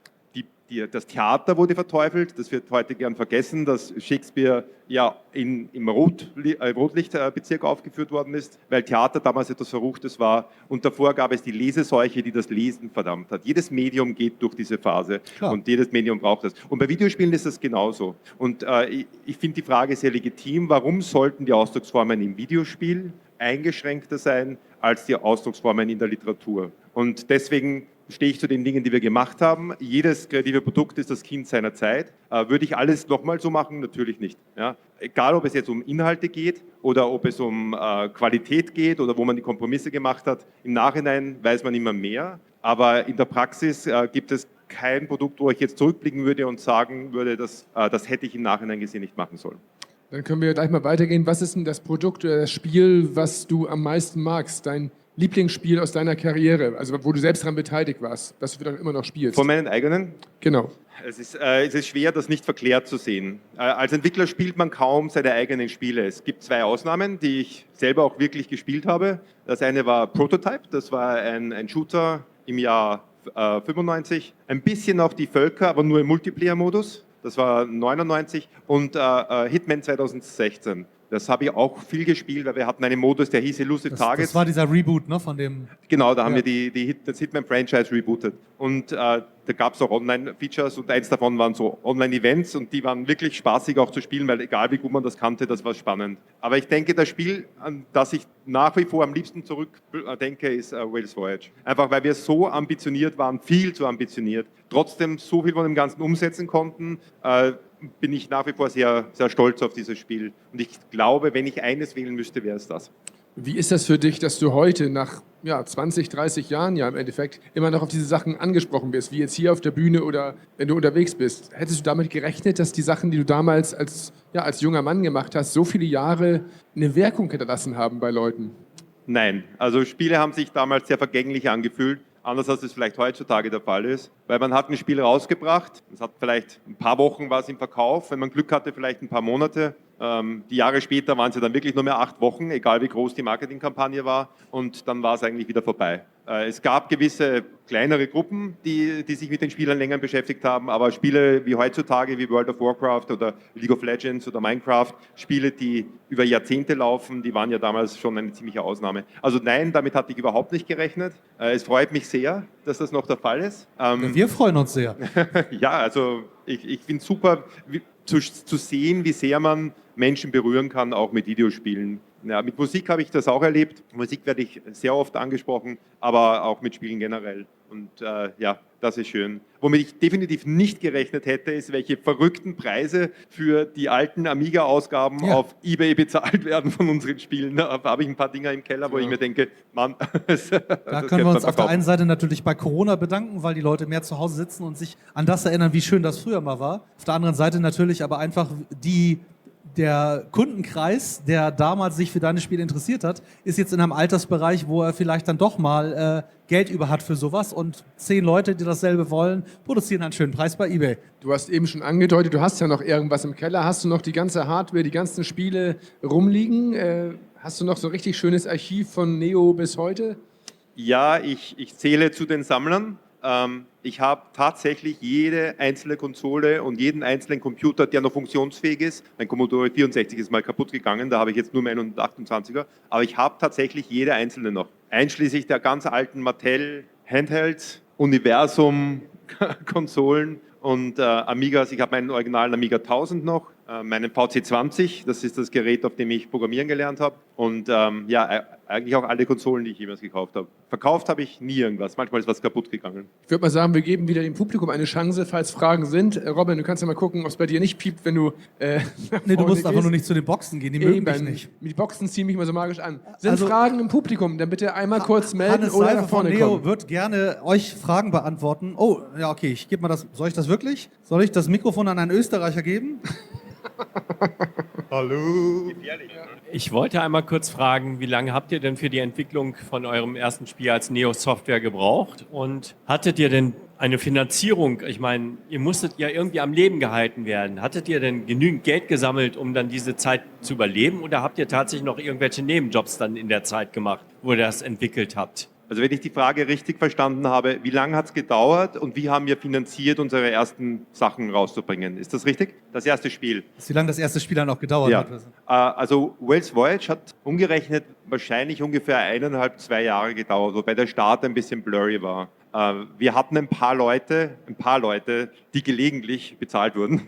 das Theater wurde verteufelt. Das wird heute gern vergessen, dass Shakespeare ja im Rotlichtbezirk aufgeführt worden ist, weil Theater damals etwas Verruchtes war. Und davor gab es die Leseseuche, die das Lesen verdammt hat. Jedes Medium geht durch diese Phase. Klar. Und jedes Medium braucht das. Und bei Videospielen ist das genauso. Und ich finde die Frage sehr legitim, warum sollten die Ausdrucksformen im Videospiel eingeschränkter sein als die Ausdrucksformen in der Literatur? Und deswegen stehe ich zu den Dingen, die wir gemacht haben. Jedes kreative Produkt ist das Kind seiner Zeit. Würde ich alles nochmal so machen? Natürlich nicht. Ja? Egal, ob es jetzt um Inhalte geht oder ob es um Qualität geht oder wo man die Kompromisse gemacht hat. Im Nachhinein weiß man immer mehr. Aber in der Praxis gibt es kein Produkt, wo ich jetzt zurückblicken würde und sagen würde, das hätte ich im Nachhinein gesehen nicht machen sollen. Dann können wir gleich mal weitergehen. Was ist denn das Produkt oder das Spiel, was du am meisten magst? Dein Lieblingsspiel aus deiner Karriere, also wo du selbst daran beteiligt warst, das du dann immer noch spielst? Von meinen eigenen? Genau. Es ist schwer, das nicht verklärt zu sehen. Als Entwickler spielt man kaum seine eigenen Spiele. Es gibt zwei Ausnahmen, die ich selber auch wirklich gespielt habe. Das eine war Prototype, das war ein Shooter im Jahr 95. Ein bisschen auf die Völker, aber nur im Multiplayer-Modus. Das war 99 und Hitman 2016. Das habe ich auch viel gespielt, weil wir hatten einen Modus, der hieß Elusive Targets. Das war dieser Reboot, ne, von dem... Genau, da haben wir das Hitman-Franchise rebootet. Und da gab es auch Online-Features und eins davon waren so Online-Events und die waren wirklich spaßig auch zu spielen, weil egal wie gut man das kannte, das war spannend. Aber ich denke, das Spiel, an das ich nach wie vor am liebsten zurückdenke, ist Whale's Voyage. Einfach weil wir so ambitioniert waren, viel zu ambitioniert, trotzdem so viel von dem Ganzen umsetzen konnten, bin ich nach wie vor sehr, sehr stolz auf dieses Spiel. Und ich glaube, wenn ich eines wählen müsste, wäre es das. Wie ist das für dich, dass du heute nach 20, 30 Jahren ja im Endeffekt immer noch auf diese Sachen angesprochen wirst, wie jetzt hier auf der Bühne oder wenn du unterwegs bist. Hättest du damit gerechnet, dass die Sachen, die du damals als junger Mann gemacht hast, so viele Jahre eine Wirkung hinterlassen haben bei Leuten? Nein, also Spiele haben sich damals sehr vergänglich angefühlt. Anders als es vielleicht heutzutage der Fall ist. Weil man hat ein Spiel rausgebracht, es hat vielleicht ein paar Wochen was im Verkauf, wenn man Glück hatte, vielleicht ein paar Monate. Die Jahre später waren es ja dann wirklich nur mehr 8 Wochen, egal wie groß die Marketingkampagne war. Und dann war es eigentlich wieder vorbei. Es gab gewisse kleinere Gruppen, die sich mit den Spielern länger beschäftigt haben, aber Spiele wie heutzutage, wie World of Warcraft oder League of Legends oder Minecraft, Spiele, die über Jahrzehnte laufen, die waren ja damals schon eine ziemliche Ausnahme. Also nein, damit hatte ich überhaupt nicht gerechnet. Es freut mich sehr, dass das noch der Fall ist. Wir freuen uns sehr. Ja, also ich finde es super zu sehen, wie sehr man Menschen berühren kann, auch mit Videospielen. Ja, mit Musik habe ich das auch erlebt. Musik werde ich sehr oft angesprochen, aber auch mit Spielen generell. Und das ist schön. Womit ich definitiv nicht gerechnet hätte, ist, welche verrückten Preise für die alten Amiga-Ausgaben auf eBay bezahlt werden von unseren Spielen. Da habe ich ein paar Dinger im Keller, wo ich mir denke, Mann, da können wir uns auf der einen Seite natürlich bei Corona bedanken, weil die Leute mehr zu Hause sitzen und sich an das erinnern, wie schön das früher mal war. Auf der anderen Seite natürlich aber einfach der Kundenkreis, der damals sich für deine Spiele interessiert hat, ist jetzt in einem Altersbereich, wo er vielleicht dann doch mal Geld über hat für sowas und 10 Leute, die dasselbe wollen, produzieren einen schönen Preis bei eBay. Du hast eben schon angedeutet, du hast ja noch irgendwas im Keller. Hast du noch die ganze Hardware, die ganzen Spiele rumliegen? Hast du noch so ein richtig schönes Archiv von Neo bis heute? Ja, ich zähle zu den Sammlern. Ich habe tatsächlich jede einzelne Konsole und jeden einzelnen Computer, der noch funktionsfähig ist. Mein Commodore 64 ist mal kaputt gegangen, da habe ich jetzt nur meinen 128er. Aber ich habe tatsächlich jede einzelne noch. Einschließlich der ganz alten Mattel Handhelds, Universum Konsolen und Amigas. Ich habe meinen originalen Amiga 1000 noch, meinen VC20, das ist das Gerät, auf dem ich programmieren gelernt habe. Und eigentlich auch alle Konsolen, die ich jemals gekauft habe. Verkauft habe ich nie irgendwas. Manchmal ist was kaputt gegangen. Ich würde mal sagen, wir geben wieder dem Publikum eine Chance, falls Fragen sind. Robin, du kannst ja mal gucken, ob es bei dir nicht piept, wenn du nee, du musst einfach nur nicht zu den Boxen gehen, die mögen dich nicht. Die Boxen ziehen mich immer so magisch an. Sind Fragen im Publikum? Dann bitte einmal kurz melden Hannes oder Seifer nach vorne von Neo kommen. wird gerne euch Fragen beantworten. Oh, ja, okay, ich gebe mal das. Soll ich das wirklich? Soll ich das Mikrofon an einen Österreicher geben? Hallo. Ich wollte einmal kurz fragen, wie lange habt ihr denn für die Entwicklung von eurem ersten Spiel als Neo-Software gebraucht? Und hattet ihr denn eine Finanzierung? Ich meine, ihr musstet ja irgendwie am Leben gehalten werden. Hattet ihr denn genügend Geld gesammelt, um dann diese Zeit zu überleben? Oder habt ihr tatsächlich noch irgendwelche Nebenjobs dann in der Zeit gemacht, wo ihr das entwickelt habt? Also wenn ich die Frage richtig verstanden habe, wie lange hat es gedauert und wie haben wir finanziert, unsere ersten Sachen rauszubringen? Ist das richtig? Das erste Spiel. Wie lange das erste Spiel dann noch gedauert hat? Also Whale's Voyage hat umgerechnet wahrscheinlich ungefähr 1,5, 2 Jahre gedauert, wobei der Start ein bisschen blurry war. Wir hatten ein paar Leute, die gelegentlich bezahlt wurden,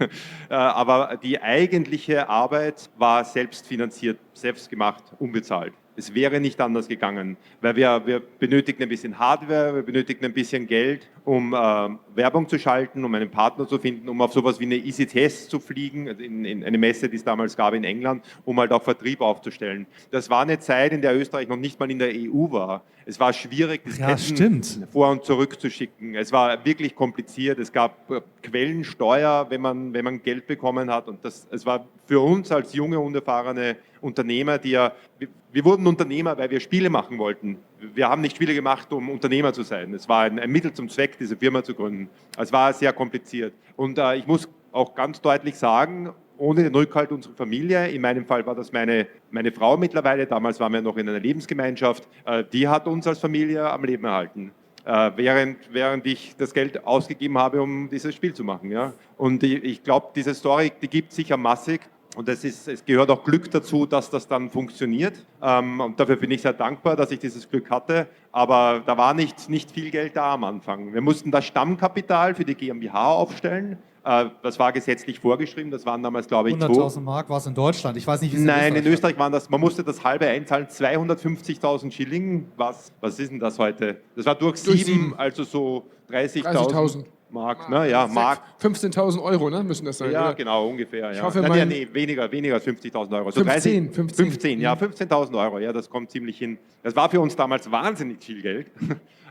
aber die eigentliche Arbeit war selbst finanziert, selbst gemacht, unbezahlt. Es wäre nicht anders gegangen, weil wir benötigten ein bisschen Hardware, wir benötigten ein bisschen Geld, um Werbung zu schalten, um einen Partner zu finden, um auf sowas wie eine Easy Test zu fliegen, in eine Messe, die es damals gab in England, um halt auch Vertrieb aufzustellen. Das war eine Zeit, in der Österreich noch nicht mal in der EU war. Es war schwierig, Disketten vor und zurück zu schicken. Es war wirklich kompliziert. Es gab Quellensteuer, wenn man Geld bekommen hat. Und es war für uns als junge, unerfahrene Unternehmer, wir wurden Unternehmer, weil wir Spiele machen wollten. Wir haben nicht Spiele gemacht, um Unternehmer zu sein. Es war ein Mittel zum Zweck, diese Firma zu gründen. Es war sehr kompliziert. Und ich muss auch ganz deutlich sagen, ohne den Rückhalt unserer Familie, in meinem Fall war das meine Frau mittlerweile, damals waren wir noch in einer Lebensgemeinschaft, die hat uns als Familie am Leben erhalten. Während ich das Geld ausgegeben habe, um dieses Spiel zu machen. Ja? Und ich glaube, diese Story, die gibt sicher massig. Und es gehört auch Glück dazu, dass das dann funktioniert. Und dafür bin ich sehr dankbar, dass ich dieses Glück hatte. Aber da war nicht viel Geld da am Anfang. Wir mussten das Stammkapital für die GmbH aufstellen. Das war gesetzlich vorgeschrieben. Das waren damals, glaube ich, 100.000 Mark war es in Deutschland. Ich weiß nicht, wie es in Österreich waren das. Man musste das halbe einzahlen, 250.000 Schilling. Was ist denn das heute? Das war durch 7, also so 30.000. Mark, ne? Ja, Mark. 15.000 Euro, ne? Müssen das sein, ja, oder? genau, ungefähr. Ich Ja. hoffe, weniger als 50.000 Euro. So 15, 15, ja, 15.000 Euro, ja, das kommt ziemlich hin. Das war für uns damals wahnsinnig viel Geld,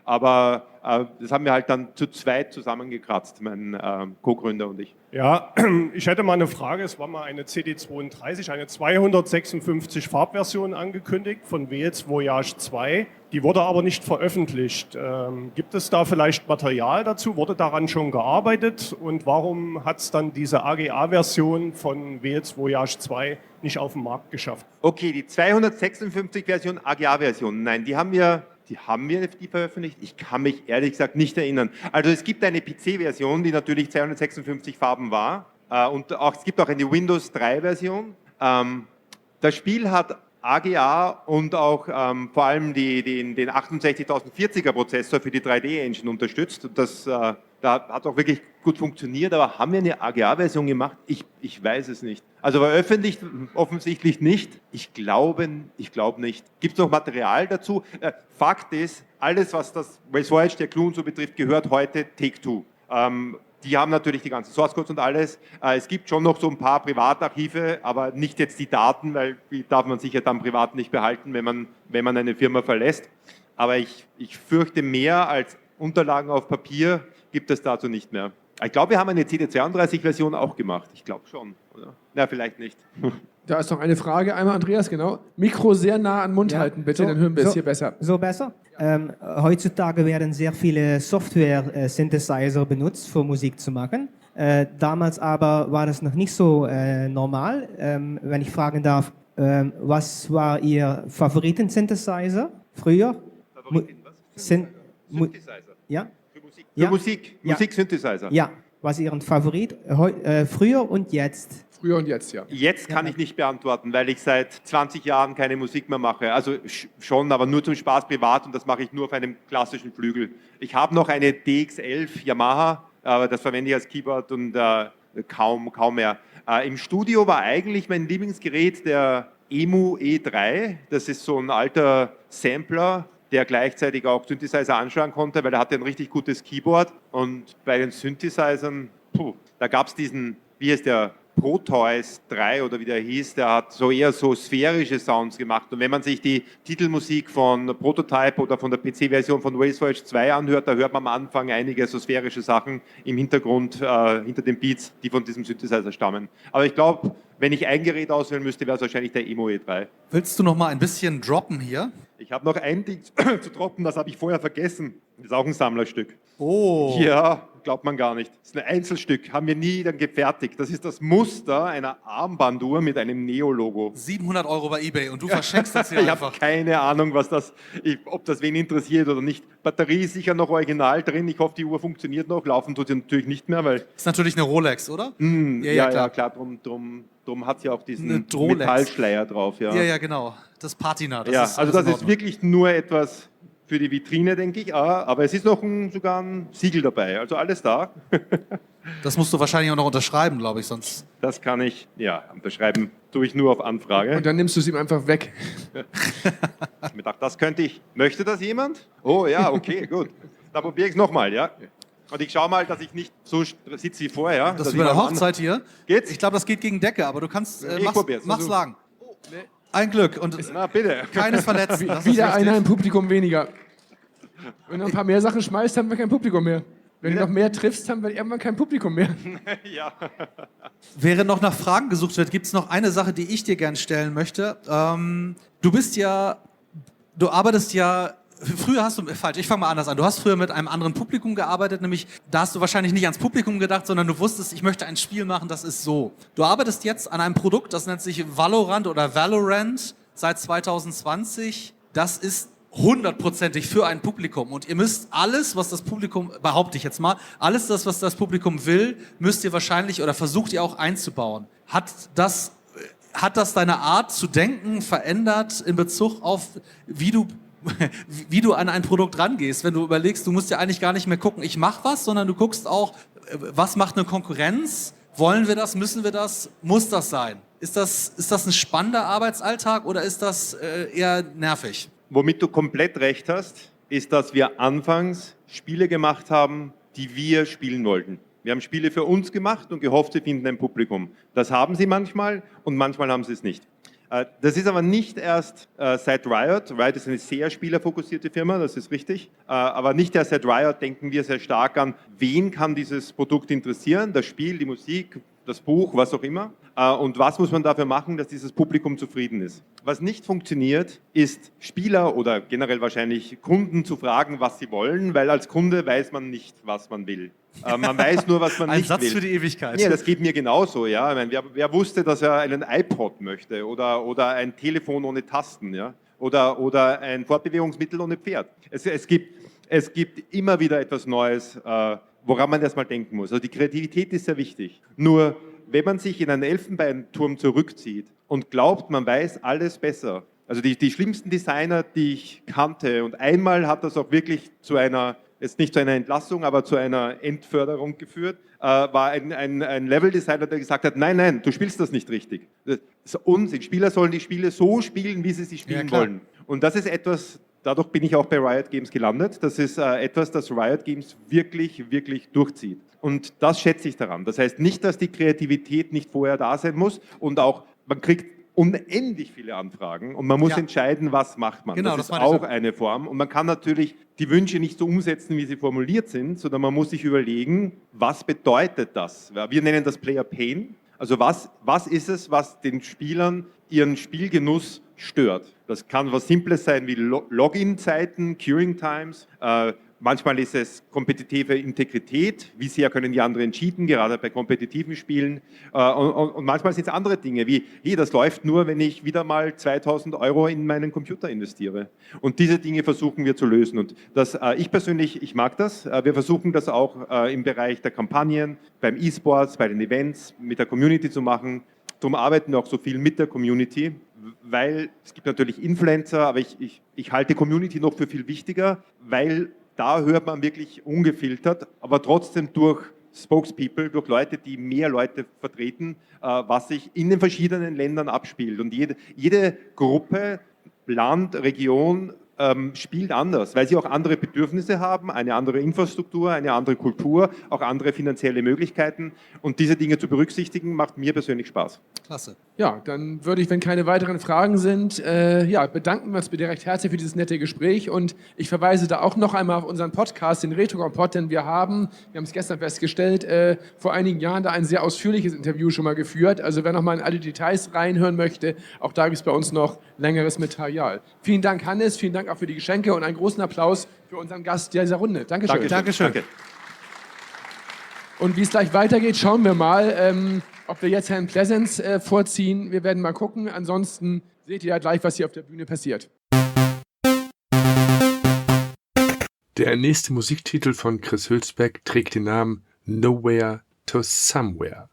aber das haben wir halt dann zu zweit zusammengekratzt, mein Co-Gründer und ich. Ja, ich hätte mal eine Frage. Es war mal eine CD32, eine 256 Farbversion angekündigt von Wales Voyage 2. Die wurde aber nicht veröffentlicht. Gibt es da vielleicht Material dazu? Wurde daran schon gearbeitet? Und warum hat es dann diese AGA-Version von Wales Voyage 2 nicht auf den Markt geschafft? Okay, die 256-Version, AGA-Version, nein, die haben wir veröffentlicht? Ich kann mich ehrlich gesagt nicht erinnern. Also es gibt eine PC-Version, die natürlich 256 Farben war. Und es gibt auch eine Windows 3-Version. Das Spiel hat AGA und auch vor allem den 68040er Prozessor für die 3D-Engine unterstützt. Da hat auch wirklich gut funktioniert, aber haben wir eine AGA-Version gemacht? Ich weiß es nicht. Also veröffentlicht offensichtlich nicht. Ich glaube nicht. Gibt es noch Material dazu? Fakt ist, alles, was das Wales Voyage, der Clou und so betrifft, gehört heute Take-Two. Die haben natürlich die ganzen Source Codes und alles. Es gibt schon noch so ein paar Privatarchive, aber nicht jetzt die Daten, weil die darf man sicher dann privat nicht behalten, wenn man eine Firma verlässt. Aber ich fürchte, mehr als Unterlagen auf Papier gibt es dazu nicht mehr. Ich glaube, wir haben eine CD32-Version auch gemacht. Ich glaube schon, oder? Na, vielleicht nicht. Da ist noch eine Frage. Einmal, Andreas, genau. Mikro sehr nah an den Mund halten, bitte, dann hören wir es hier besser. So besser? Heutzutage werden sehr viele Software-Synthesizer benutzt, für Musik zu machen. Damals aber war das noch nicht so normal. Wenn ich fragen darf, was war Ihr Favoriten-Synthesizer früher? Favoriten, was? Synthesizer? Ja? Für Musik? Musik-Synthesizer? Ja. Was Ihren Favorit früher und jetzt? Früher und jetzt, ja. Jetzt kann ich nicht beantworten, weil ich seit 20 Jahren keine Musik mehr mache. Also schon, aber nur zum Spaß privat und das mache ich nur auf einem klassischen Flügel. Ich habe noch eine DX11 Yamaha, aber das verwende ich als Keyboard und kaum mehr. Im Studio war eigentlich mein Lieblingsgerät der EMU E3. Das ist so ein alter Sampler, der gleichzeitig auch Synthesizer anschlagen konnte, weil er hatte ein richtig gutes Keyboard. Und bei den Synthesizern, da gab es diesen, wie heißt der, Proteus 3 oder wie der hieß, der hat eher so sphärische Sounds gemacht. Und wenn man sich die Titelmusik von Prototype oder von der PC-Version von Wales Voyage 2 anhört, da hört man am Anfang einige so sphärische Sachen im Hintergrund, hinter den Beats, die von diesem Synthesizer stammen. Aber ich glaube, wenn ich ein Gerät auswählen müsste, wäre es wahrscheinlich der EMU E3. Willst du noch mal ein bisschen droppen hier? Ich habe noch ein Ding zu droppen, das habe ich vorher vergessen. Das ist auch ein Sammlerstück. Oh. Ja, glaubt man gar nicht. Das ist ein Einzelstück, haben wir nie dann gefertigt. Das ist das Muster einer Armbanduhr mit einem Neo-Logo. 700 € bei eBay und du verschenkst das hier ich einfach. Ich habe keine Ahnung, ob das wen interessiert oder nicht. Batterie ist sicher noch original drin. Ich hoffe, die Uhr funktioniert noch. Laufen tut sie natürlich nicht mehr, weil... Ist natürlich eine Rolex, oder? Ja, klar. Drum hat sie auch diesen Metallschleier drauf. Ja, genau. Das Patina. Das ist wirklich nur etwas für die Vitrine, denke ich. Aber es ist noch sogar ein Siegel dabei. Also alles da. Das musst du wahrscheinlich auch noch unterschreiben, glaube ich, sonst. Das kann ich, unterschreiben tue ich nur auf Anfrage. Und dann nimmst du es ihm einfach weg. Ich mir gedacht, das könnte ich. Möchte das jemand? Oh ja, okay, gut. Dann probiere ich es nochmal, ja. Und ich schaue mal, dass ich nicht so sitze wie vorher. Das ist über der Hochzeit hier. Geht's? Ich glaube, das geht gegen Decke, aber du kannst, mach's lang. Oh, nee. Ein Glück und bitte. Keines verletzt. Wieder einer im Publikum weniger. Wenn du ein paar mehr Sachen schmeißt, haben wir kein Publikum mehr. Wenn du noch mehr triffst, haben wir irgendwann kein Publikum mehr. Ja. Während noch nach Fragen gesucht wird, gibt es noch eine Sache, die ich dir gerne stellen möchte. Du arbeitest ja, ich fange mal anders an. Du hast früher mit einem anderen Publikum gearbeitet, nämlich da hast du wahrscheinlich nicht ans Publikum gedacht, sondern du wusstest, ich möchte ein Spiel machen, das ist so. Du arbeitest jetzt an einem Produkt, das nennt sich Valorant oder Valorant seit 2020. Das ist 100%ig für ein Publikum. Und ihr müsst alles, was das Publikum, behaupte ich jetzt mal, alles das, was das Publikum will, müsst ihr wahrscheinlich oder versucht ihr auch einzubauen. Hat das deine Art zu denken verändert in Bezug auf, wie du an ein Produkt rangehst? Wenn du überlegst, du musst ja eigentlich gar nicht mehr gucken, ich mache was, sondern du guckst auch, was macht eine Konkurrenz? Wollen wir das? Müssen wir das? Muss das sein? Ist das ein spannender Arbeitsalltag oder ist das eher nervig? Womit du komplett recht hast, ist, dass wir anfangs Spiele gemacht haben die wir spielen wollten. Wir haben Spiele für uns gemacht und gehofft, sie finden ein Publikum. Das haben sie manchmal und manchmal haben sie es nicht. Das ist aber nicht erst seit Riot. Riot ist eine sehr spielerfokussierte Firma, das ist richtig. Aber nicht erst seit Riot denken wir sehr stark an, wen kann dieses Produkt interessieren, das Spiel, die Musik, das Buch, was auch immer. Und was muss man dafür machen, dass dieses Publikum zufrieden ist. Was nicht funktioniert, ist Spieler oder generell wahrscheinlich Kunden zu fragen, was sie wollen, weil als Kunde weiß man nicht, was man will. Man weiß nur, was man nicht will. Ein Satz für die Ewigkeit. Ja, das geht mir genauso. Ja. Ich meine, wer wusste, dass er einen iPod möchte oder ein Telefon ohne Tasten, ja? Oder ein Fortbewegungsmittel ohne Pferd. Es gibt immer wieder etwas Neues, woran man erstmal denken muss. Also die Kreativität ist sehr wichtig. Nur wenn man sich in einen Elfenbeinturm zurückzieht und glaubt, man weiß alles besser, also die schlimmsten Designer, die ich kannte, und einmal hat das auch wirklich zu einer, jetzt nicht zu einer Entlassung, aber zu einer Entförderung geführt, war ein Level-Designer, der gesagt hat, nein, du spielst das nicht richtig. Das ist Unsinn. Spieler sollen die Spiele so spielen, wie sie spielen wollen. Und das ist etwas, dadurch bin ich auch bei Riot Games gelandet. Das ist etwas, das Riot Games wirklich, wirklich durchzieht. Und das schätze ich daran. Das heißt nicht, dass die Kreativität nicht vorher da sein muss und auch, man kriegt unendlich viele Anfragen und man muss entscheiden, was macht man. Genau, das ist auch eine Form. Und man kann natürlich die Wünsche nicht so umsetzen, wie sie formuliert sind, sondern man muss sich überlegen, was bedeutet das? Wir nennen das Player Pain. Also was ist es, was den Spielern ihren Spielgenuss stört? Das kann was Simples sein wie Login-Zeiten, Queuing-Times. Manchmal ist es kompetitive Integrität, wie sehr können die anderen cheaten, gerade bei kompetitiven Spielen. Und manchmal sind es andere Dinge, wie, das läuft nur, wenn ich wieder mal 2.000 € in meinen Computer investiere. Und diese Dinge versuchen wir zu lösen. Und ich persönlich, ich mag das. Wir versuchen das auch im Bereich der Kampagnen, beim E-Sports, bei den Events, mit der Community zu machen. Darum arbeiten wir auch so viel mit der Community, weil es gibt natürlich Influencer, aber ich halte Community noch für viel wichtiger, weil da hört man wirklich ungefiltert, aber trotzdem durch Spokespeople, durch Leute, die mehr Leute vertreten, was sich in den verschiedenen Ländern abspielt. Und jede Gruppe, Land, Region spielt anders, weil sie auch andere Bedürfnisse haben, eine andere Infrastruktur, eine andere Kultur, auch andere finanzielle Möglichkeiten. Und diese Dinge zu berücksichtigen, macht mir persönlich Spaß. Klasse. Ja, dann würde ich, wenn keine weiteren Fragen sind, bedanken wir uns bitte recht herzlich für dieses nette Gespräch. Und ich verweise da auch noch einmal auf unseren Podcast, den Retrokompott, denn wir haben es gestern festgestellt, vor einigen Jahren da ein sehr ausführliches Interview schon mal geführt. Also wer noch mal in alle Details reinhören möchte, auch da gibt es bei uns noch längeres Material. Vielen Dank, Hannes, vielen Dank auch für die Geschenke und einen großen Applaus für unseren Gast dieser Runde. Dankeschön. Dankeschön. Danke. Und wie es gleich weitergeht, schauen wir mal, ob wir jetzt Herrn Pleasance vorziehen. Wir werden mal gucken. Ansonsten seht ihr ja gleich, was hier auf der Bühne passiert. Der nächste Musiktitel von Chris Hülsbeck trägt den Namen Nowhere to Somewhere.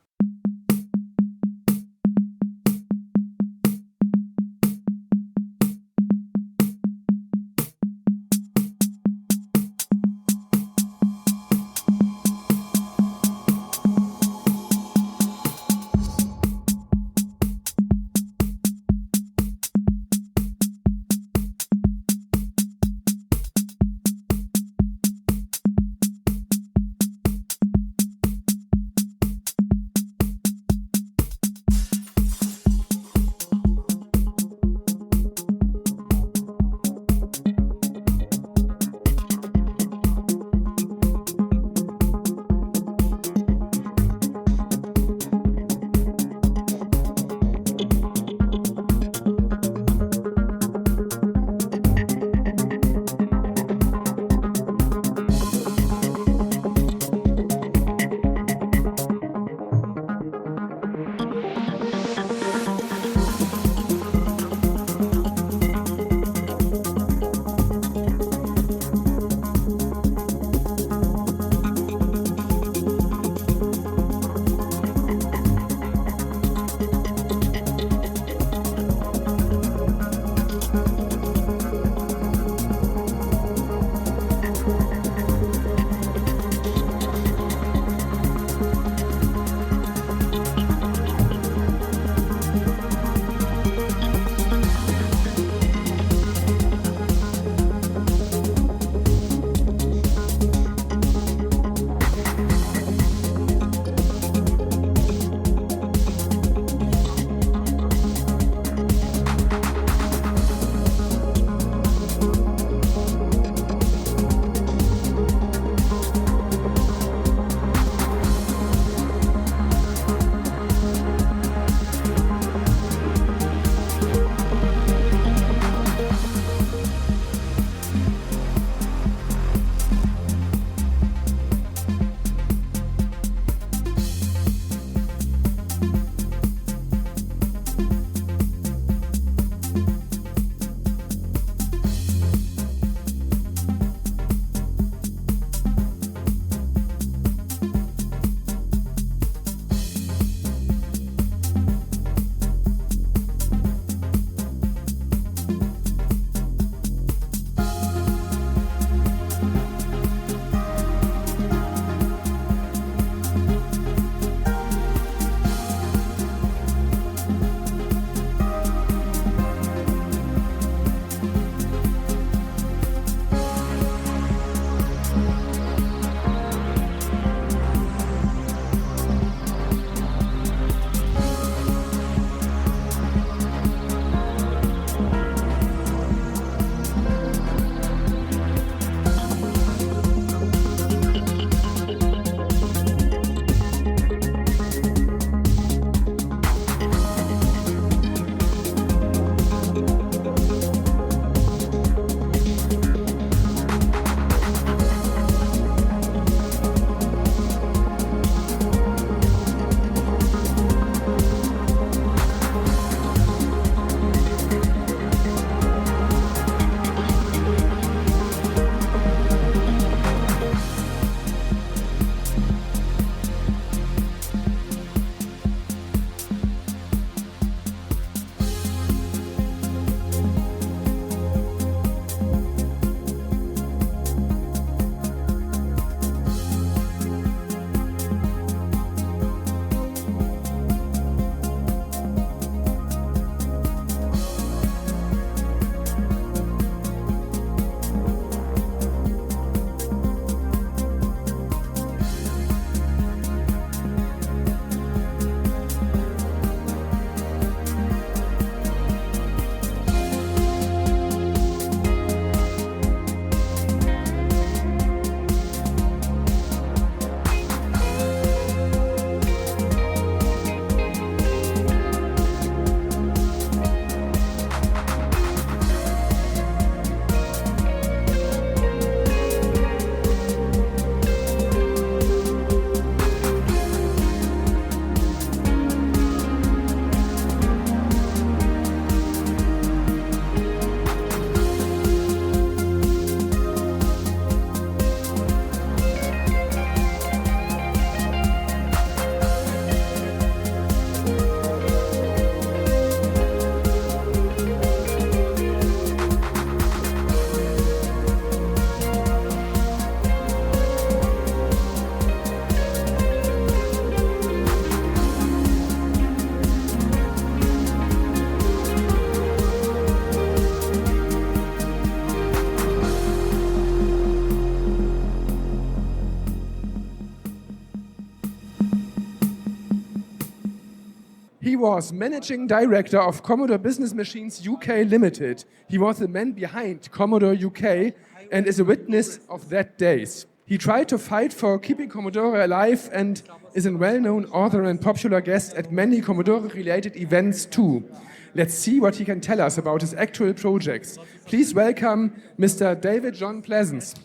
He was managing director of Commodore Business Machines UK Limited. He was the man behind Commodore UK and is a witness of that days. He tried to fight for keeping Commodore alive and is a well-known author and popular guest at many Commodore-related events too. Let's see what he can tell us about his actual projects. Please welcome Mr. David John Pleasance.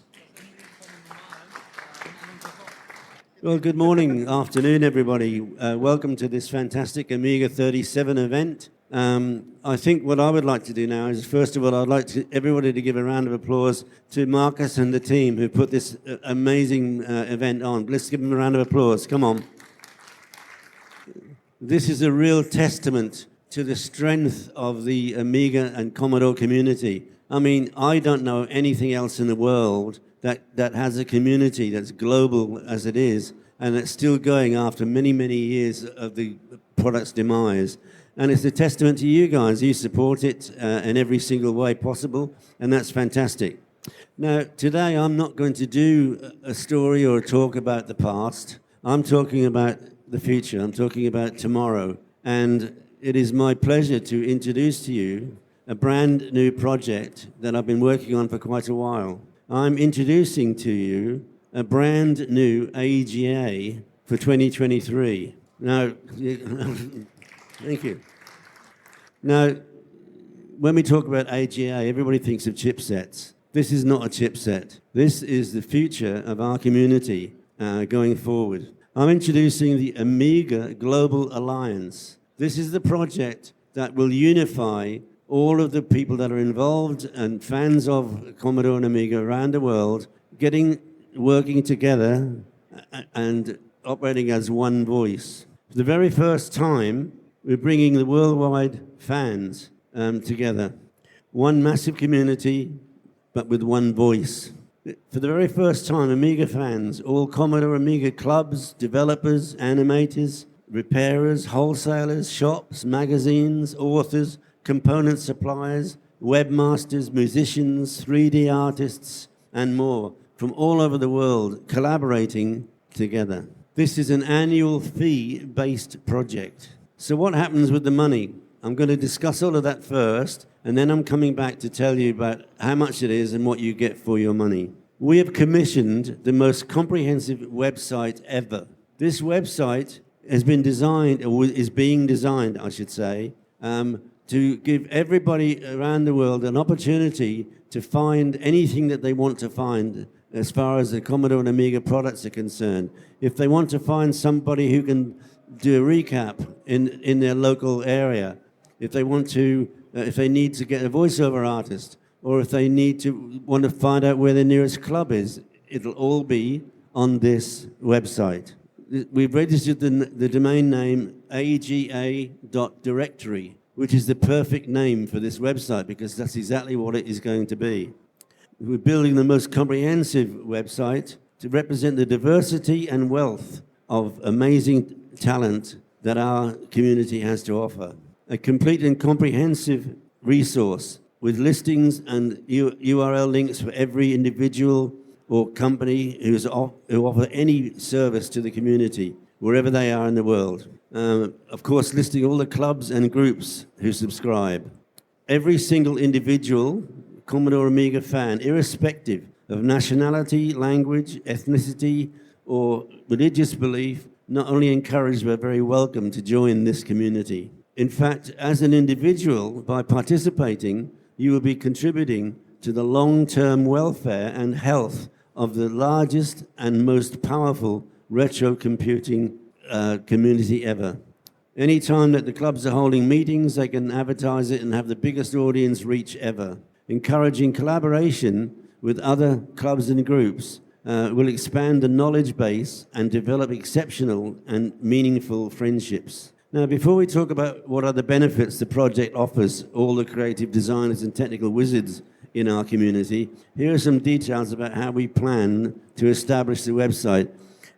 Well, good morning, afternoon, everybody. Welcome to this fantastic Amiga 37 event. I think what I would like to do now is, first of all, I'd like everybody to give a round of applause to Marcus and the team who put this amazing event on. Let's give them a round of applause. Come on. This is a real testament to the strength of the Amiga and Commodore community. I mean, I don't know anything else in the world that has a community that's global as it is, and it's still going after many, many years of the product's demise. And it's a testament to you guys. You support it in every single way possible, and that's fantastic. Now, today I'm not going to do a story or a talk about the past. I'm talking about the future. I'm talking about tomorrow. And it is my pleasure to introduce to you a brand new project that I've been working on for quite a while. I'm introducing to you a brand new AGA for 2023. Now, thank you. Now, when we talk about AGA, everybody thinks of chipsets. This is not a chipset. This is the future of our community going forward. I'm introducing the Amiga Global Alliance. This is the project that will unify all of the people that are involved and fans of Commodore and Amiga around the world, working together and operating as one voice. For the very first time, we're bringing the worldwide fans together. One massive community, but with one voice. For the very first time, Amiga fans, all Commodore Amiga clubs, developers, animators, repairers, wholesalers, shops, magazines, authors, component suppliers, webmasters, musicians, 3D artists, and more from all over the world collaborating together. This is an annual fee-based project. So what happens with the money? I'm going to discuss all of that first, and then I'm coming back to tell you about how much it is and what you get for your money. We have commissioned the most comprehensive website ever. This website has been designed, or is being designed, I should say, to give everybody around the world an opportunity to find anything that they want to find as far as the Commodore and Amiga products are concerned. If they want to find somebody who can do a recap in their local area, if they want to, if they need to get a voiceover artist, or if they want to find out where the nearest club is, it'll all be on this website. We've registered the domain name aga.directory, which is the perfect name for this website because that's exactly what it is going to be. We're building the most comprehensive website to represent the diversity and wealth of amazing talent that our community has to offer. A complete and comprehensive resource with listings and URL links for every individual or company who offer any service to the community, wherever they are in the world. Of course, listing all the clubs and groups who subscribe. Every single individual Commodore Amiga fan, irrespective of nationality, language, ethnicity, or religious belief, not only encouraged but very welcome to join this community. In fact, as an individual, by participating, you will be contributing to the long-term welfare and health of the largest and most powerful retro computing community ever. Anytime that the clubs are holding meetings, they can advertise it and have the biggest audience reach ever. Encouraging collaboration with other clubs and groups will expand the knowledge base and develop exceptional and meaningful friendships. Now, before we talk about what are the benefits the project offers all the creative designers and technical wizards in our community, here are some details about how we plan to establish the website.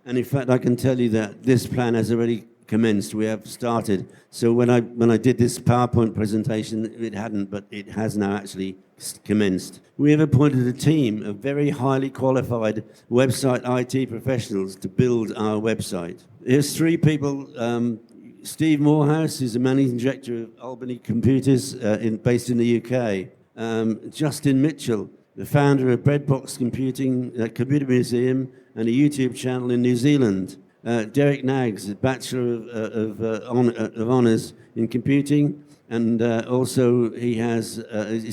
And in fact, I can tell you that this plan has already commenced. We have started. So when I did this PowerPoint presentation, it hadn't, but it has now actually commenced. We have appointed a team of very highly qualified website IT professionals to build our website. Here's three people Steve Morehouse is the managing director of Albany Computers, based in the UK. Justin Mitchell, the founder of Breadbox Computing, Computer Museum, and a YouTube channel in New Zealand. Derek Naggs, the Bachelor of Honours in Computing, and also he's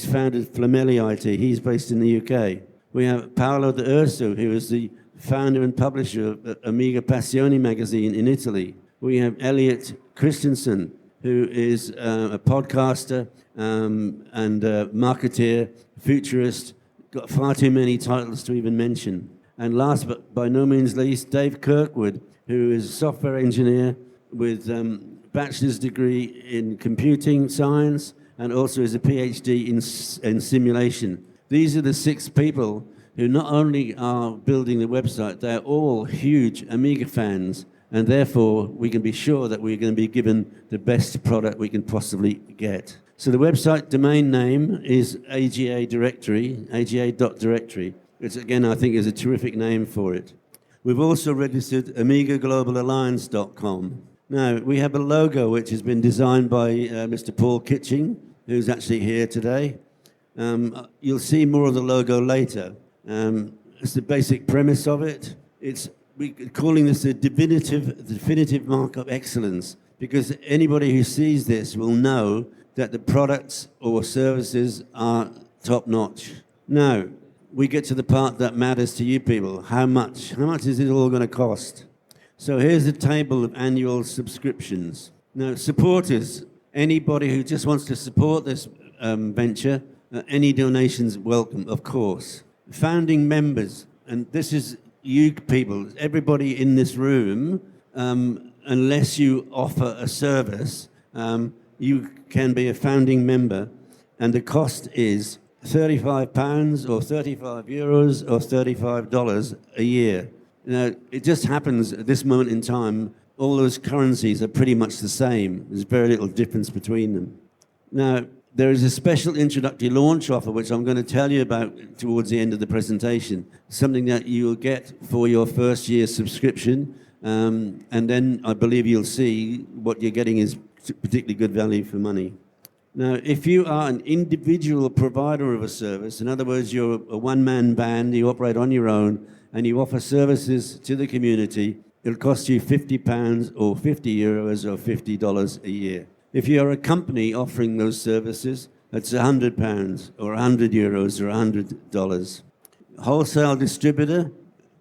founded Flamelli IT. He's based in the UK. We have Paolo D'Urso, who is the founder and publisher of Amiga Passione magazine in Italy. We have Elliot Christensen, who is a podcaster and a marketeer, futurist, got far too many titles to even mention. And last but by no means least, Dave Kirkwood, who is a software engineer with bachelor's degree in computing science and also is a PhD in simulation. These are the 6 people who not only are building the website, they're all huge Amiga fans, and therefore we can be sure that we're going to be given the best product we can possibly get. So the website domain name is AGA Directory, aga.directory, which again I think is a terrific name for it. We've also registered AmigaGlobalAlliance.com. Now, we have a logo which has been designed by Mr. Paul Kitching, who's actually here today. You'll see more of the logo later. It's the basic premise of it. We're calling this a definitive mark of excellence, because anybody who sees this will know that the products or services are top-notch. Now, we get to the part that matters to you people. How much? How much is it all going to cost? So here's the table of annual subscriptions. Now, supporters, anybody who just wants to support this venture, any donations welcome, of course. Founding members, and this is you people, everybody in this room, unless you offer a service, you can be a founding member, and the cost is £35 or €35 or $35 a year. Now, it just happens at this moment in time, all those currencies are pretty much the same. There's very little difference between them. Now, there is a special introductory launch offer, which I'm going to tell you about towards the end of the presentation, something that you will get for your first year subscription, and then I believe you'll see what you're getting is particularly good value for money. Now, if you are an individual provider of a service, in other words, you're a one-man band, you operate on your own, and you offer services to the community, it'll cost you £50 or €50 or $50 a year. If you're a company offering those services, that's £100 or €100 or $100. Wholesale distributor,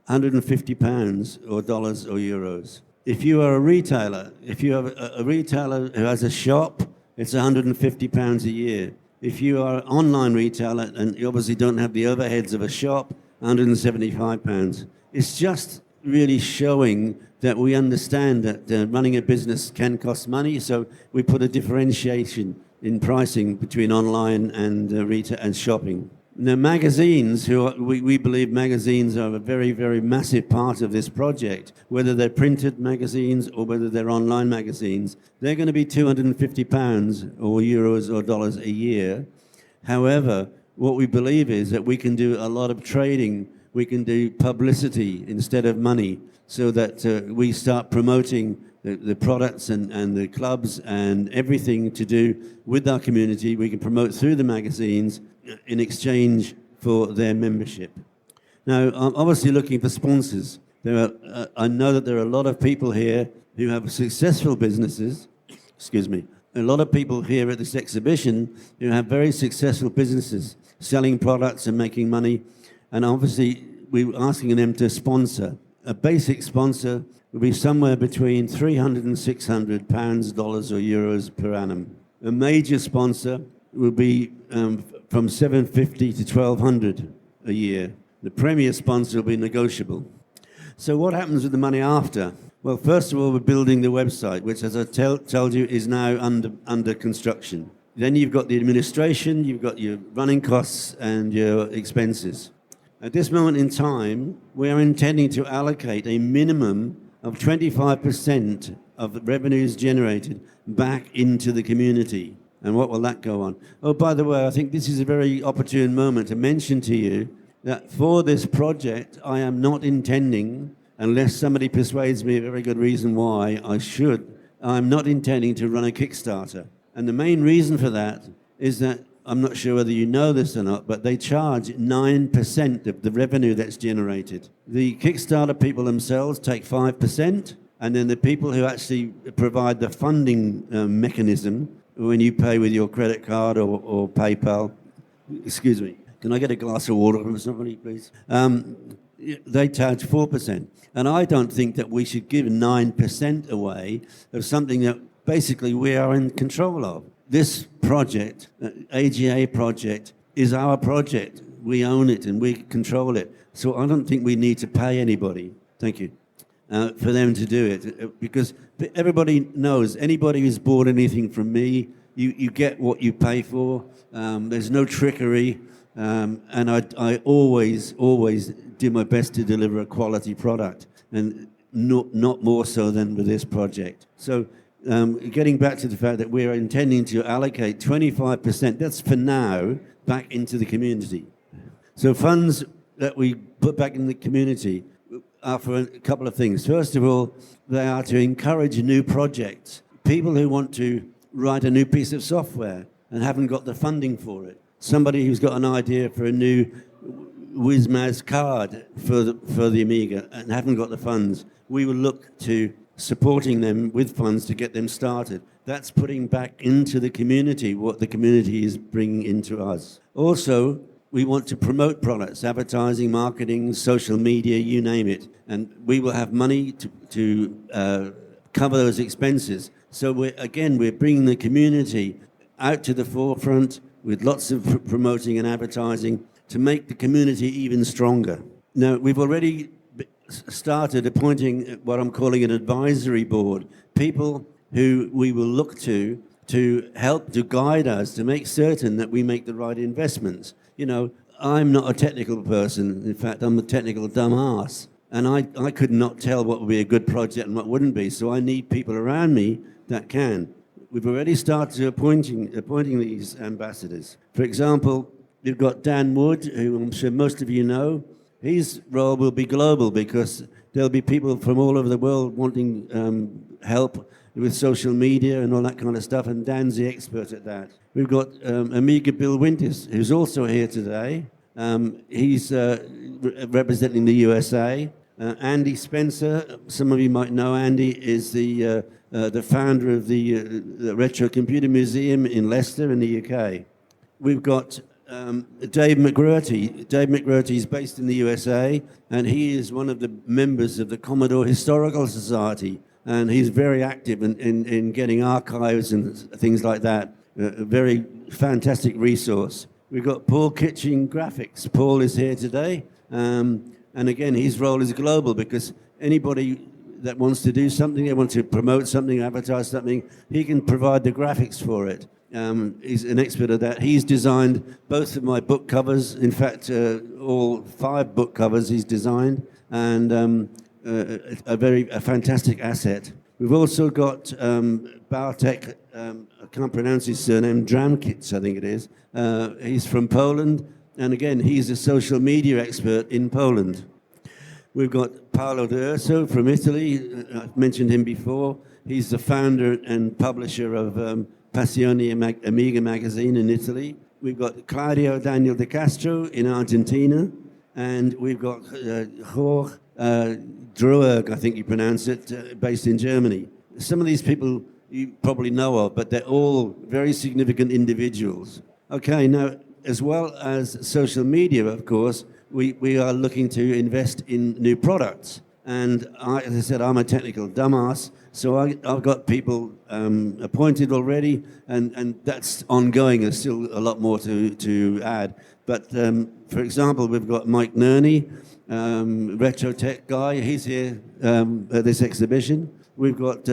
£150 or dollars or euros. If you are a retailer, if you have a retailer who has a shop, it's £150 a year. If you are an online retailer and you obviously don't have the overheads of a shop, £175. It's just really showing that we understand that running a business can cost money, so we put a differentiation in pricing between online and retail and shopping. Now, magazines, we believe magazines are a very, very massive part of this project, whether they're printed magazines or whether they're online magazines. They're going to be £250 or euros or dollars a year. However, what we believe is that we can do a lot of trading, we can do publicity instead of money, so that we start promoting the products and the clubs and everything to do with our community. We can promote through the magazines in exchange for their membership. Now, I'm obviously looking for sponsors. I know that there are a lot of people here who have successful businesses. Excuse me. A lot of people here at this exhibition who have very successful businesses, selling products and making money. And obviously, we're asking them to sponsor. A basic sponsor would be somewhere between £300 and £600, dollars or euros per annum. A major sponsor would be from $750 to $1,200 a year. The premier sponsor will be negotiable. So what happens with the money after? Well, first of all, we're building the website, which, as I told you, is now under construction. Then you've got the administration, you've got your running costs and your expenses. At this moment in time, we are intending to allocate a minimum of 25% of the revenues generated back into the community. And what will that go on? Oh, by the way, I think this is a very opportune moment to mention to you that for this project, I am not intending, unless somebody persuades me a very good reason why I should I'm not intending to run a Kickstarter. And the main reason for that is that, I'm not sure whether you know this or not, but they charge 9% of the revenue that's generated. The Kickstarter people themselves take 5%, and then the people who actually provide the funding mechanism, when you pay with your credit card or PayPal, excuse me, can I get a glass of water from somebody, please? They charge 4%. And I don't think that we should give 9% away of something that basically we are in control of. This project, AGA project, is our project. We own it and we control it. So I don't think we need to pay anybody, thank you, for them to do it. Because everybody knows, anybody who's bought anything from me, you get what you pay for. There's no trickery. And I always do my best to deliver a quality product, and not more so than with this project. So getting back to the fact that we're intending to allocate 25%, that's for now, back into the community. So funds that we put back in the community are for a couple of things. First of all, they are to encourage new projects. People who want to write a new piece of software and haven't got the funding for it. Somebody who's got an idea for a new WizMaz card for the Amiga and haven't got the funds. We will look to supporting them with funds to get them started. That's putting back into the community what the community is bringing into us. Also, we want to promote products, advertising, marketing, social media, you name it. And we will have money to cover those expenses. So we're bringing the community out to the forefront with lots of promoting and advertising to make the community even stronger. Now, we've already started appointing what I'm calling an advisory board, people who we will look to help to guide us, to make certain that we make the right investments. You know, I'm not a technical person. In fact, I'm a technical dumbass. And I could not tell what would be a good project and what wouldn't be. So I need people around me that can. We've already started appointing these ambassadors. For example, we've got Dan Wood, who I'm sure most of you know. His role will be global because there'll be people from all over the world wanting help with social media and all that kind of stuff, and Dan's the expert at that. We've got Amiga Bill Winters, who's also here today. He's representing the USA. Andy Spencer, some of you might know Andy, is the founder of the Retro Computer Museum in Leicester in the UK. We've got Dave McGroarty. Dave McGroarty is based in the USA, and he is one of the members of the Commodore Historical Society, and he's very active in getting archives and things like that. A very fantastic resource. We've got Paul Kitching Graphics. Paul is here today, and again, his role is global because anybody that wants to do something, they want to promote something, advertise something, he can provide the graphics for it. He's an expert at that. He's designed both of my book covers. In fact, all 5 book covers he's designed, and a fantastic asset. We've also got Bartek, I can't pronounce his surname, Dramkits, I think it is. He's from Poland, and again, he's a social media expert in Poland. We've got Paolo D'Urso from Italy. I've mentioned him before. He's the founder and publisher of Passione Amiga magazine in Italy. We've got Claudio Daniel de Castro in Argentina. And we've got Jorge Druerg, I think you pronounce it, based in Germany. Some of these people you probably know of, but they're all very significant individuals. Okay, now, as well as social media, of course, we are looking to invest in new products. And as I said, I'm a technical dumbass, so I've got people appointed already, and that's ongoing. There's still a lot more to add. But, for example, we've got Mike Nerney, retro tech guy. He's here at this exhibition. We've got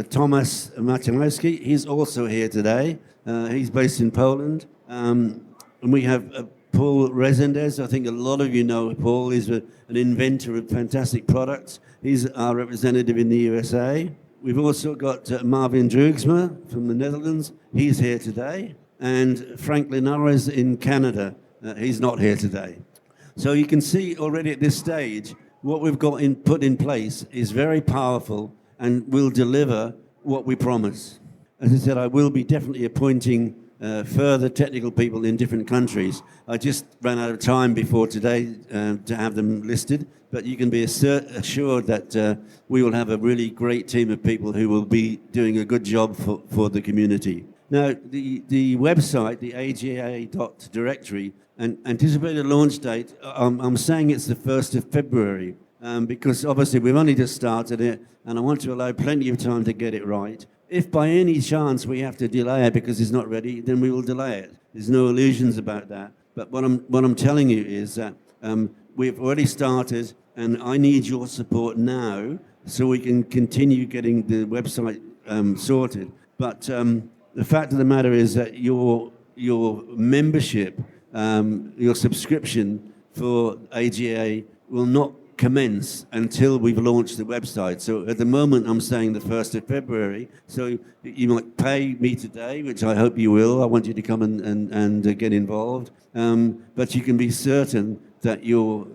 Thomas Maciejewski. He's also here today. He's based in Poland. And we have Paul Resendez. I think a lot of you know Paul. He's an inventor of fantastic products. He's our representative in the USA. We've also got Marvin Droogsma from the Netherlands. He's here today. And Frank Linares in Canada. He's not here today. So you can see already at this stage, what we've got put in place is very powerful and will deliver what we promise. As I said, I will be definitely appointing further technical people in different countries. I just ran out of time before today to have them listed, but you can be assured that we will have a really great team of people who will be doing a good job for the community. Now, the website, the AGA.directory, and anticipated launch date, I'm saying it's the 1st of February, because obviously we've only just started it, and I want to allow plenty of time to get it right. If by any chance we have to delay it because it's not ready, then we will delay it. There's no illusions about that. But what I'm telling you is that we've already started, and I need your support now so we can continue getting the website sorted. But the fact of the matter is that your membership, your subscription for AGA will not commence until we've launched the website. So at the moment I'm saying the 1st of February. So you might pay me today, which I hope you will. I want you to come and get involved. But you can be certain that your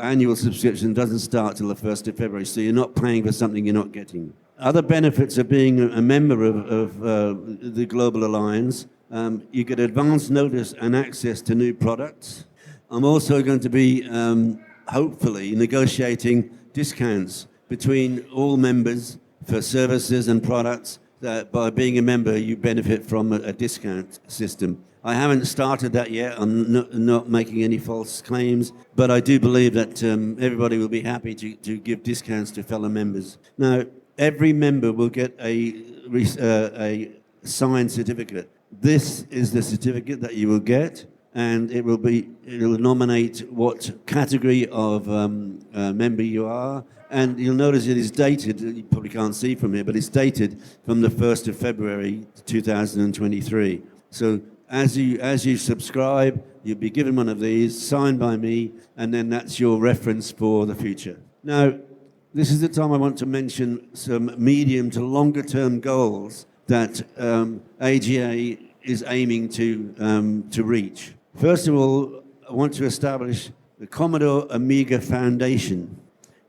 annual subscription doesn't start till the 1st of February. So you're not paying for something you're not getting. Other benefits of being a member of the Global Alliance, you get advance notice and access to new products. I'm also going to be hopefully negotiating discounts between all members for services and products that by being a member you benefit from a discount system. I haven't started that yet. I'm not making any false claims, but I do believe that everybody will be happy to give discounts to fellow members. Now, every member will get a signed certificate. This is the certificate that you will get, and it will nominate what category of member you are. And you'll notice it is dated, you probably can't see from here, but it's dated from the 1st of February 2023. So as you subscribe, you'll be given one of these, signed by me, and then that's your reference for the future. Now, this is the time I want to mention some medium to longer term goals that AGA is aiming to reach. First of all, I want to establish the Commodore Amiga Foundation.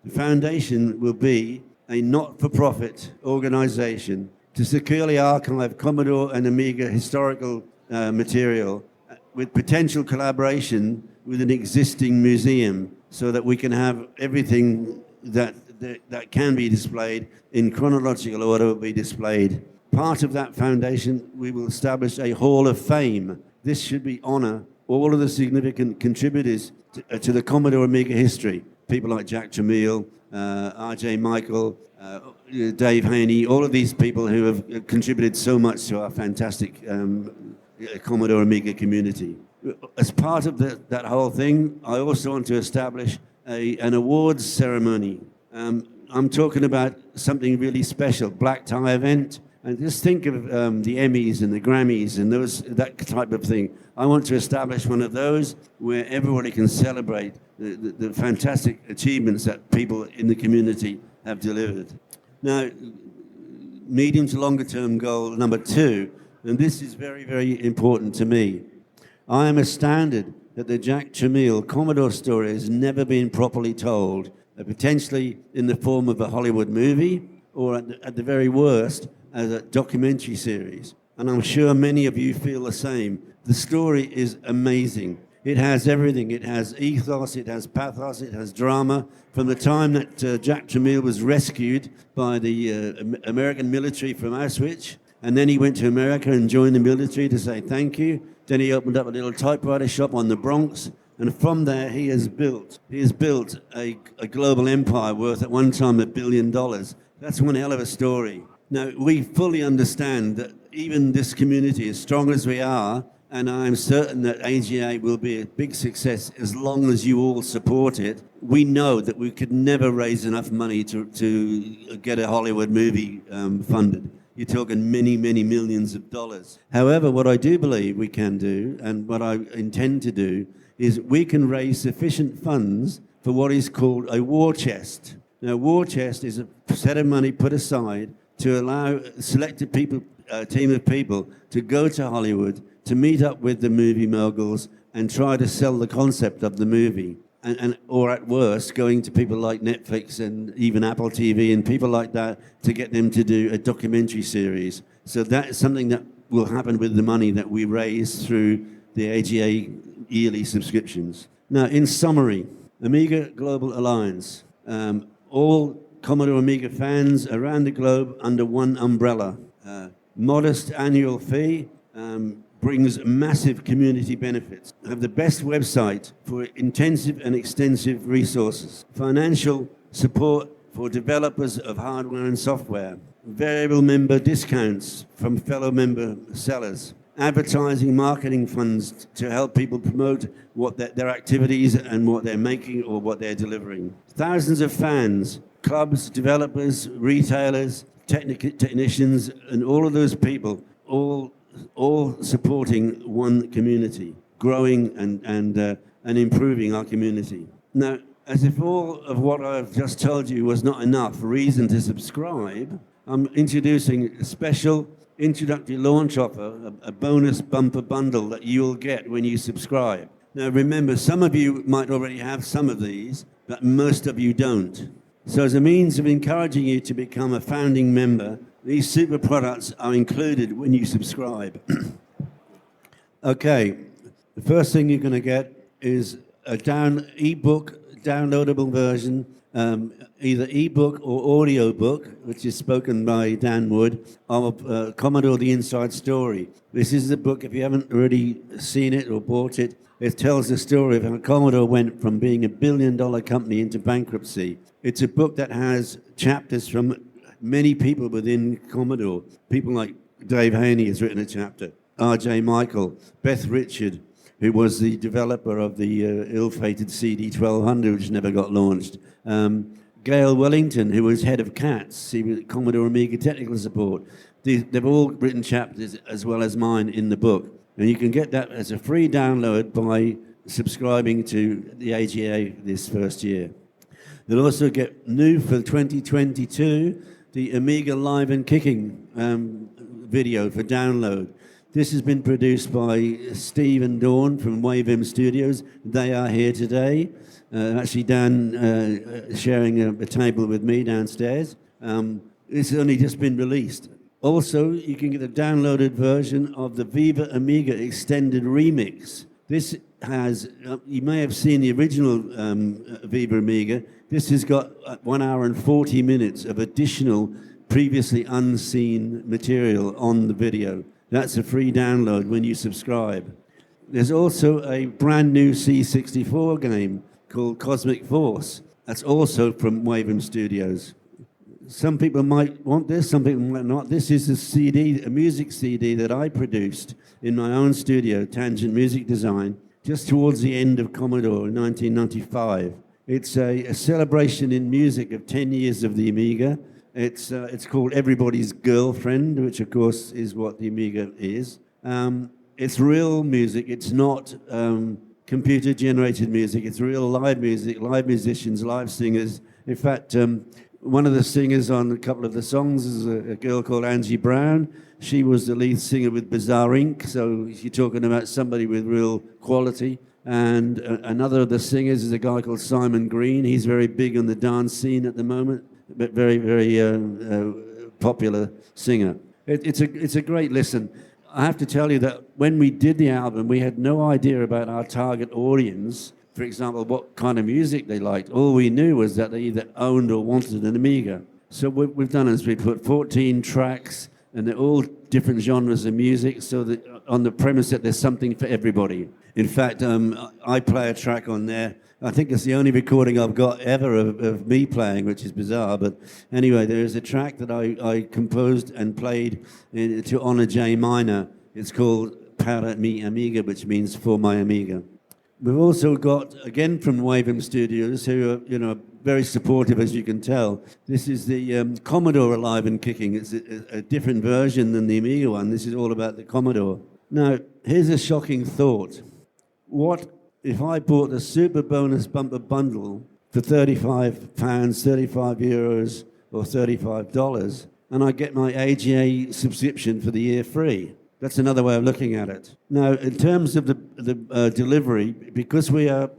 The foundation will be a not-for-profit organization to securely archive Commodore and Amiga historical material with potential collaboration with an existing museum so that we can have everything that can be displayed in chronological order will be displayed. Part of that foundation, we will establish a Hall of Fame. This should be honor all of the significant contributors to the Commodore Amiga history. People like Jack Jamil, R.J. Michael, Dave Haney, all of these people who have contributed so much to our fantastic Commodore Amiga community. As part of that whole thing, I also want to establish an awards ceremony. I'm talking about something really special, black tie event. And just think of the Emmys and the Grammys and that type of thing. I want to establish one of those where everybody can celebrate the fantastic achievements that people in the community have delivered. Now, medium to longer term goal number 2, and this is very, very important to me. I am astounded that the Jack Jamil Commodore story has never been properly told, potentially in the form of a Hollywood movie or at the very worst, as a documentary series. And I'm sure many of you feel the same. The story is amazing. It has everything. It has ethos, it has pathos, it has drama. From the time that Jack Jamil was rescued by the American military from Auschwitz, and then he went to America and joined the military to say thank you. Then he opened up a little typewriter shop on the Bronx, and from there he has built a global empire worth at one time $1 billion. That's one hell of a story. Now, we fully understand that even this community, as strong as we are, and I'm certain that AGA will be a big success as long as you all support it, we know that we could never raise enough money to get a Hollywood movie funded. You're talking many, many millions of dollars. However, what I do believe we can do, and what I intend to do, is we can raise sufficient funds for what is called a war chest. Now, war chest is a set of money put aside to allow a selected team of people to go to Hollywood, to meet up with the movie moguls and try to sell the concept of the movie. or at worst, going to people like Netflix and even Apple TV and people like that to get them to do a documentary series. So that is something that will happen with the money that we raise through the AGA yearly subscriptions. Now, in summary, Amiga Global Alliance, all Commodore Amiga fans around the globe under one umbrella. Modest annual fee, brings massive community benefits. Have the best website for intensive and extensive resources. Financial support for developers of hardware and software. Variable member discounts from fellow member sellers. Advertising marketing funds to help people promote what their activities and what they're making or what they're delivering. Thousands of fans, clubs, developers, retailers, technicians, and all of those people, all supporting one community, growing and improving our community. Now, as if all of what I've just told you was not enough reason to subscribe, I'm introducing a special introductory launch offer, a bonus bumper bundle that you'll get when you subscribe. Now remember, some of you might already have some of these, but most of you don't. So as a means of encouraging you to become a founding member, these super products are included when you subscribe. Okay, the first thing you're going to get is a ebook downloadable version, either ebook or audio book, which is spoken by Dan Wood, of Commodore The Inside Story. This is the book, if you haven't already seen it or bought it, it tells the story of how Commodore went from being a billion-dollar company into bankruptcy. It's a book that has chapters from many people within Commodore. People like Dave Haney has written a chapter, R.J. Michael, Beth Richard, who was the developer of the ill-fated CD1200, which never got launched. Gail Wellington, who was head of CATS, he was Commodore Amiga Technical Support. They've all written chapters as well as mine in the book. And you can get that as a free download by subscribing to the AGA this first year. They'll also get new for 2022, the Amiga Live and Kicking video for download. This has been produced by Steve and Dawn from WaveM Studios. They are here today. Actually, Dan sharing a table with me downstairs. It's only just been released. Also, you can get a downloaded version of the Viva Amiga Extended Remix. This has, you may have seen the original Viva Amiga. This has got 1 hour and 40 minutes of additional previously unseen material on the video. That's a free download when you subscribe. There's also a brand new C64 game called Cosmic Force. That's also from WaveM Studios. Some people might want this, some people might not. This is a CD, a music CD that I produced in my own studio, Tangent Music Design, just towards the end of Commodore in 1995. It's a celebration in music of 10 years of the Amiga. It's called Everybody's Girlfriend, which of course is what the Amiga is. It's real music. It's not computer-generated music. It's real live music, live musicians, live singers. In fact, one of the singers on a couple of the songs is a girl called Angie Brown. She was the lead singer with Bizarre Inc., so you're talking about somebody with real quality. And another of the singers is a guy called Simon Green. He's very big on the dance scene at the moment, but very, very popular singer. It's a great listen. I have to tell you that when we did the album, we had no idea about our target audience, for example, what kind of music they liked. All we knew was that they either owned or wanted an Amiga. So what we've done is we put 14 tracks, and they're all different genres of music, so that on the premise that there's something for everybody. In fact, I play a track on there. I think it's the only recording I've got ever of me playing, which is bizarre. But anyway, there is a track that I composed and played to honor Jay Minor. It's called Para Mi Amiga, which means for my Amiga. We've also got, again from WaveM Studios, who are very supportive, as you can tell. This is the Commodore Alive and Kicking. It's a different version than the Amiga one. This is all about the Commodore. Now, here's a shocking thought. What if I bought the Super Bonus Bumper Bundle for £35, €35, or $35, and I get my AGA subscription for the year free? That's another way of looking at it. Now, in terms of the delivery, because we are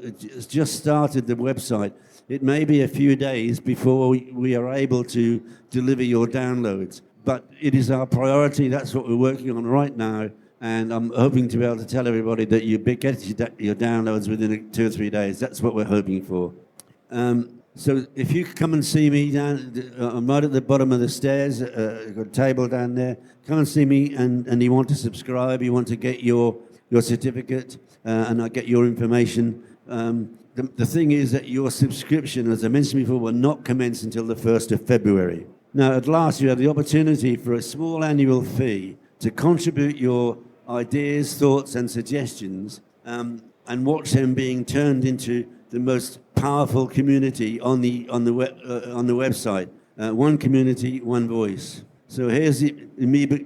just started the website, it may be a few days before we are able to deliver your downloads. But it is our priority. That's what we're working on right now. And I'm hoping to be able to tell everybody that you get your downloads within 2 or 3 days. That's what we're hoping for. So if you come and see me I'm right at the bottom of the stairs, I've got a table down there. Come and see me, and you want to subscribe, you want to get your certificate, and I get your information. The thing is that your subscription, as I mentioned before, will not commence until the 1st of February. Now, at last, you have the opportunity for a small annual fee to contribute your ideas, thoughts, and suggestions, and watch them being turned into the most powerful community on the website. One community, one voice. So here's the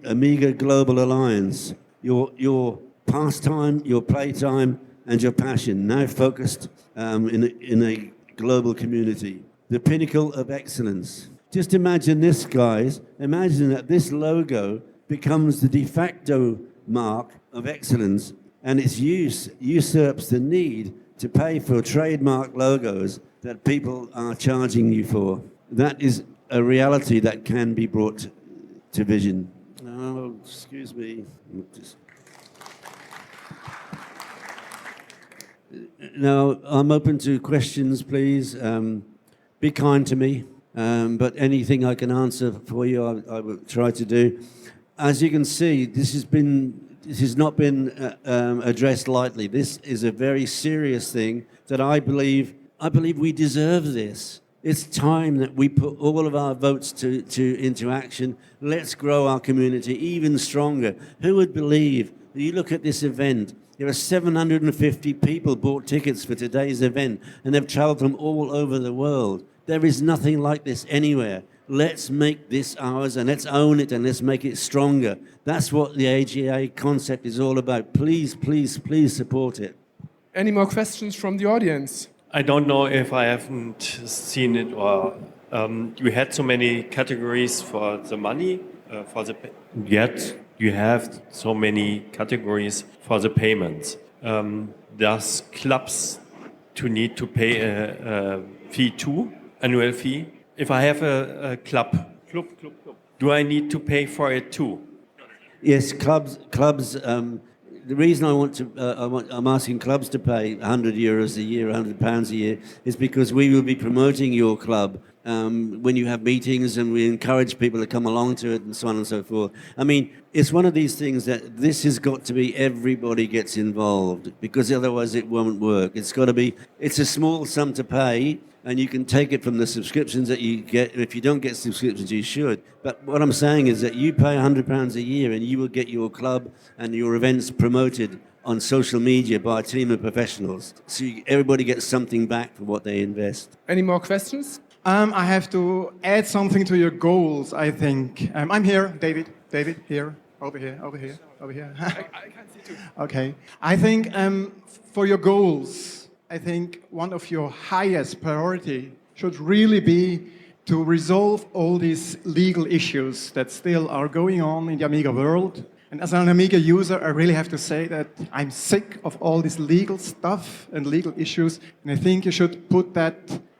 Amiga Global Alliance. Your pastime, your playtime, and your passion, now focused in a global community. The pinnacle of excellence. Just imagine this, guys. Imagine that this logo becomes the de facto mark of excellence, and its use usurps the need to pay for trademark logos that people are charging you for. That is a reality that can be brought to vision. Oh, excuse me. Now, I'm open to questions, please. Be kind to me, but anything I can answer for you, I will try to do. As you can see, this has not been addressed lightly. This is a very serious thing that I believe we deserve this. It's time that we put all of our votes into action. Let's grow our community even stronger. Who would believe? You look at this event, there are 750 people bought tickets for today's event, and they've traveled from all over the world. There is nothing like this anywhere. Let's make this ours, and let's own it, and let's make it stronger. That's what the AGA concept is all about. Please, please, please support it. Any more questions from the audience? I don't know if I haven't seen it, or you had so many categories for the money, yet you have so many categories for the payments. Does clubs need to pay a fee too, annual fee? If I have a club, do I need to pay for it too? Yes, clubs. The reason I'm asking clubs to pay €100 a year, £100 a year, is because we will be promoting your club when you have meetings, and we encourage people to come along to it, and so on and so forth. I mean, it's one of these things that this has got to be everybody gets involved, because otherwise it won't work. It's a small sum to pay, and you can take it from the subscriptions that you get. If you don't get subscriptions, you should. But what I'm saying is that you pay £100 a year, and you will get your club and your events promoted on social media by a team of professionals. So everybody gets something back for what they invest. Any more questions? I have to add something to your goals, I think. I'm here, David, here, over here. I can see too. Okay. I think for your goals, I think one of your highest priority should really be to resolve all these legal issues that still are going on in the Amiga world. And as an Amiga user, I really have to say that I'm sick of all this legal stuff and legal issues. And I think you should put that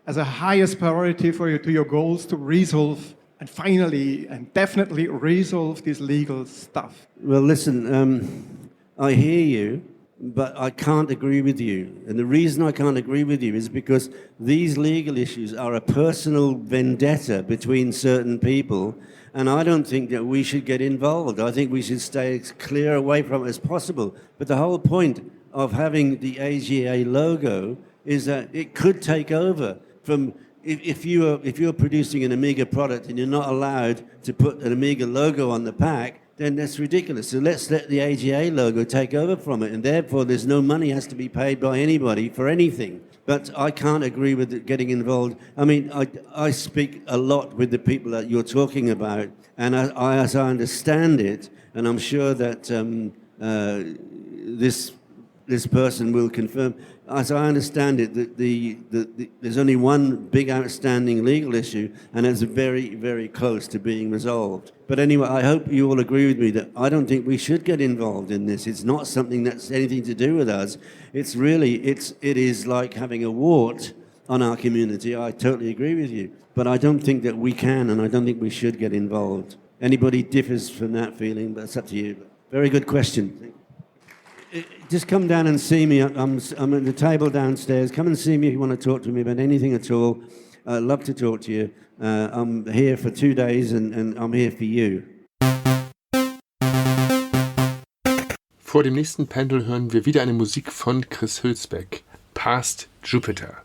as a highest priority for you to your goals to resolve and finally and definitely resolve this legal stuff. Well, listen, I hear you, but I can't agree with you. And the reason I can't agree with you is because these legal issues are a personal vendetta between certain people, and I don't think that we should get involved. I think we should stay as clear away from it as possible. But the whole point of having the AGA logo is that it could take over from... If you're producing an Amiga product and you're not allowed to put an Amiga logo on the pack, then that's ridiculous. So let's let the AGA logo take over from it, and therefore there's no money has to be paid by anybody for anything. But I can't agree with getting involved. I mean, I speak a lot with the people that you're talking about, and as I understand it, and I'm sure that this this person will confirm. As I understand it, there's only one big outstanding legal issue, and it's very, very close to being resolved. But anyway, I hope you all agree with me that I don't think we should get involved in this. It's not something that's anything to do with us. It is like having a wart on our community. I totally agree with you. But I don't think that we can, and I don't think we should get involved. Anybody differs from that feeling, but it's up to you. Very good question. Just come down and see me. I'm at the table downstairs. Come and see me if you want to talk to me about anything at all. I'd love to talk to you. I'm here for 2 days, and I'm here for you. Vor dem nächsten Panel hören wir wieder eine Musik von Chris Hülsbeck, Past Jupiter.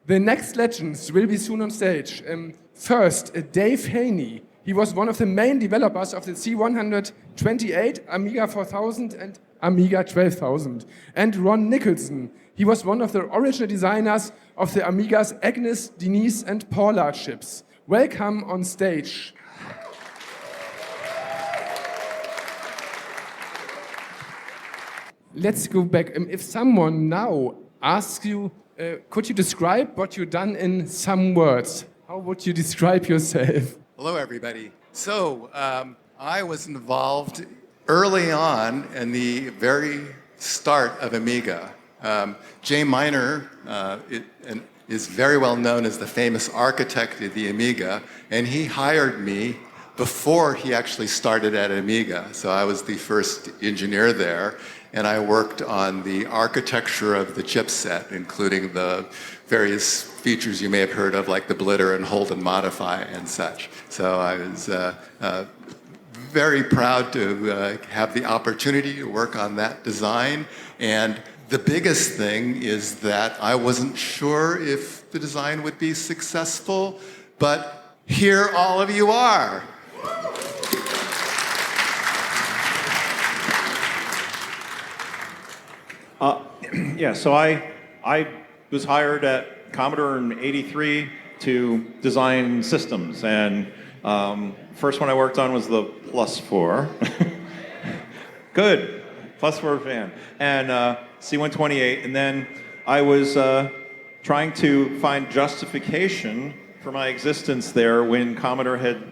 The next legends will be soon on stage. First, Dave Haney. He was one of the main developers of the C128, Amiga 4000 and Amiga 12000. And Ron Nicholson. He was one of the original designers of the Amigas Agnes, Denise and Paula chips. Welcome on stage. Let's go back. If someone now asks you, could you describe what you've done in some words? How would you describe yourself? Hello, everybody. So, I was involved early on in the very start of Amiga. Jay Miner is very well known as the famous architect of the Amiga, and he hired me before he actually started at Amiga. So I was the first engineer there, and I worked on the architecture of the chipset, including the various features you may have heard of, like the blitter and hold and modify and such. So I was very proud to have the opportunity to work on that design. And the biggest thing is that I wasn't sure if the design would be successful, but here all of you are. Yeah, so I was hired at Commodore in '83 to design systems, and first one I worked on was the Plus4. Good, Plus4 fan, and C128, and then I was trying to find justification for my existence there when Commodore had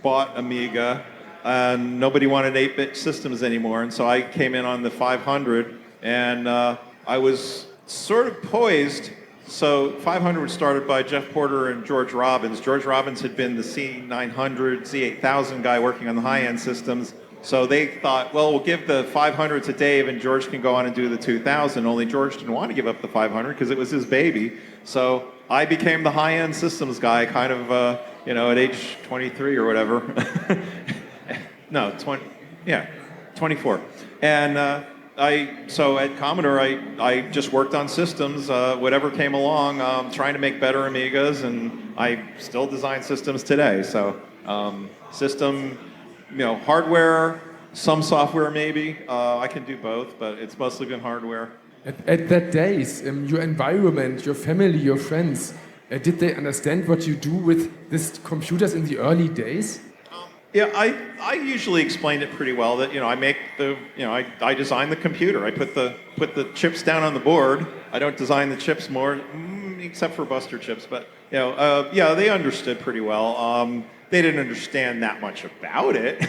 bought Amiga, and nobody wanted 8-bit systems anymore, and so I came in on the 500, and I was sort of poised. So 500 was started by Jeff Porter and George Robbins. George Robbins had been the C900, C8000 guy working on the high-end systems. So they thought, well, we'll give the 500 to Dave and George can go on and do the 2000. Only George didn't want to give up the 500 because it was his baby. So I became the high-end systems guy kind of, at age 23 or whatever. No, 24. And so at Commodore, I just worked on systems, whatever came along, trying to make better Amigas, and I still design systems today. So system, hardware, some software maybe. I can do both, but it's mostly been hardware. At that days, your environment, your family, your friends, did they understand what you do with these computers in the early days? Yeah, I usually explain it pretty well that, I make I design the computer. I put the chips down on the board. I don't design the chips more, except for Buster chips, but, they understood pretty well. They didn't understand that much about it,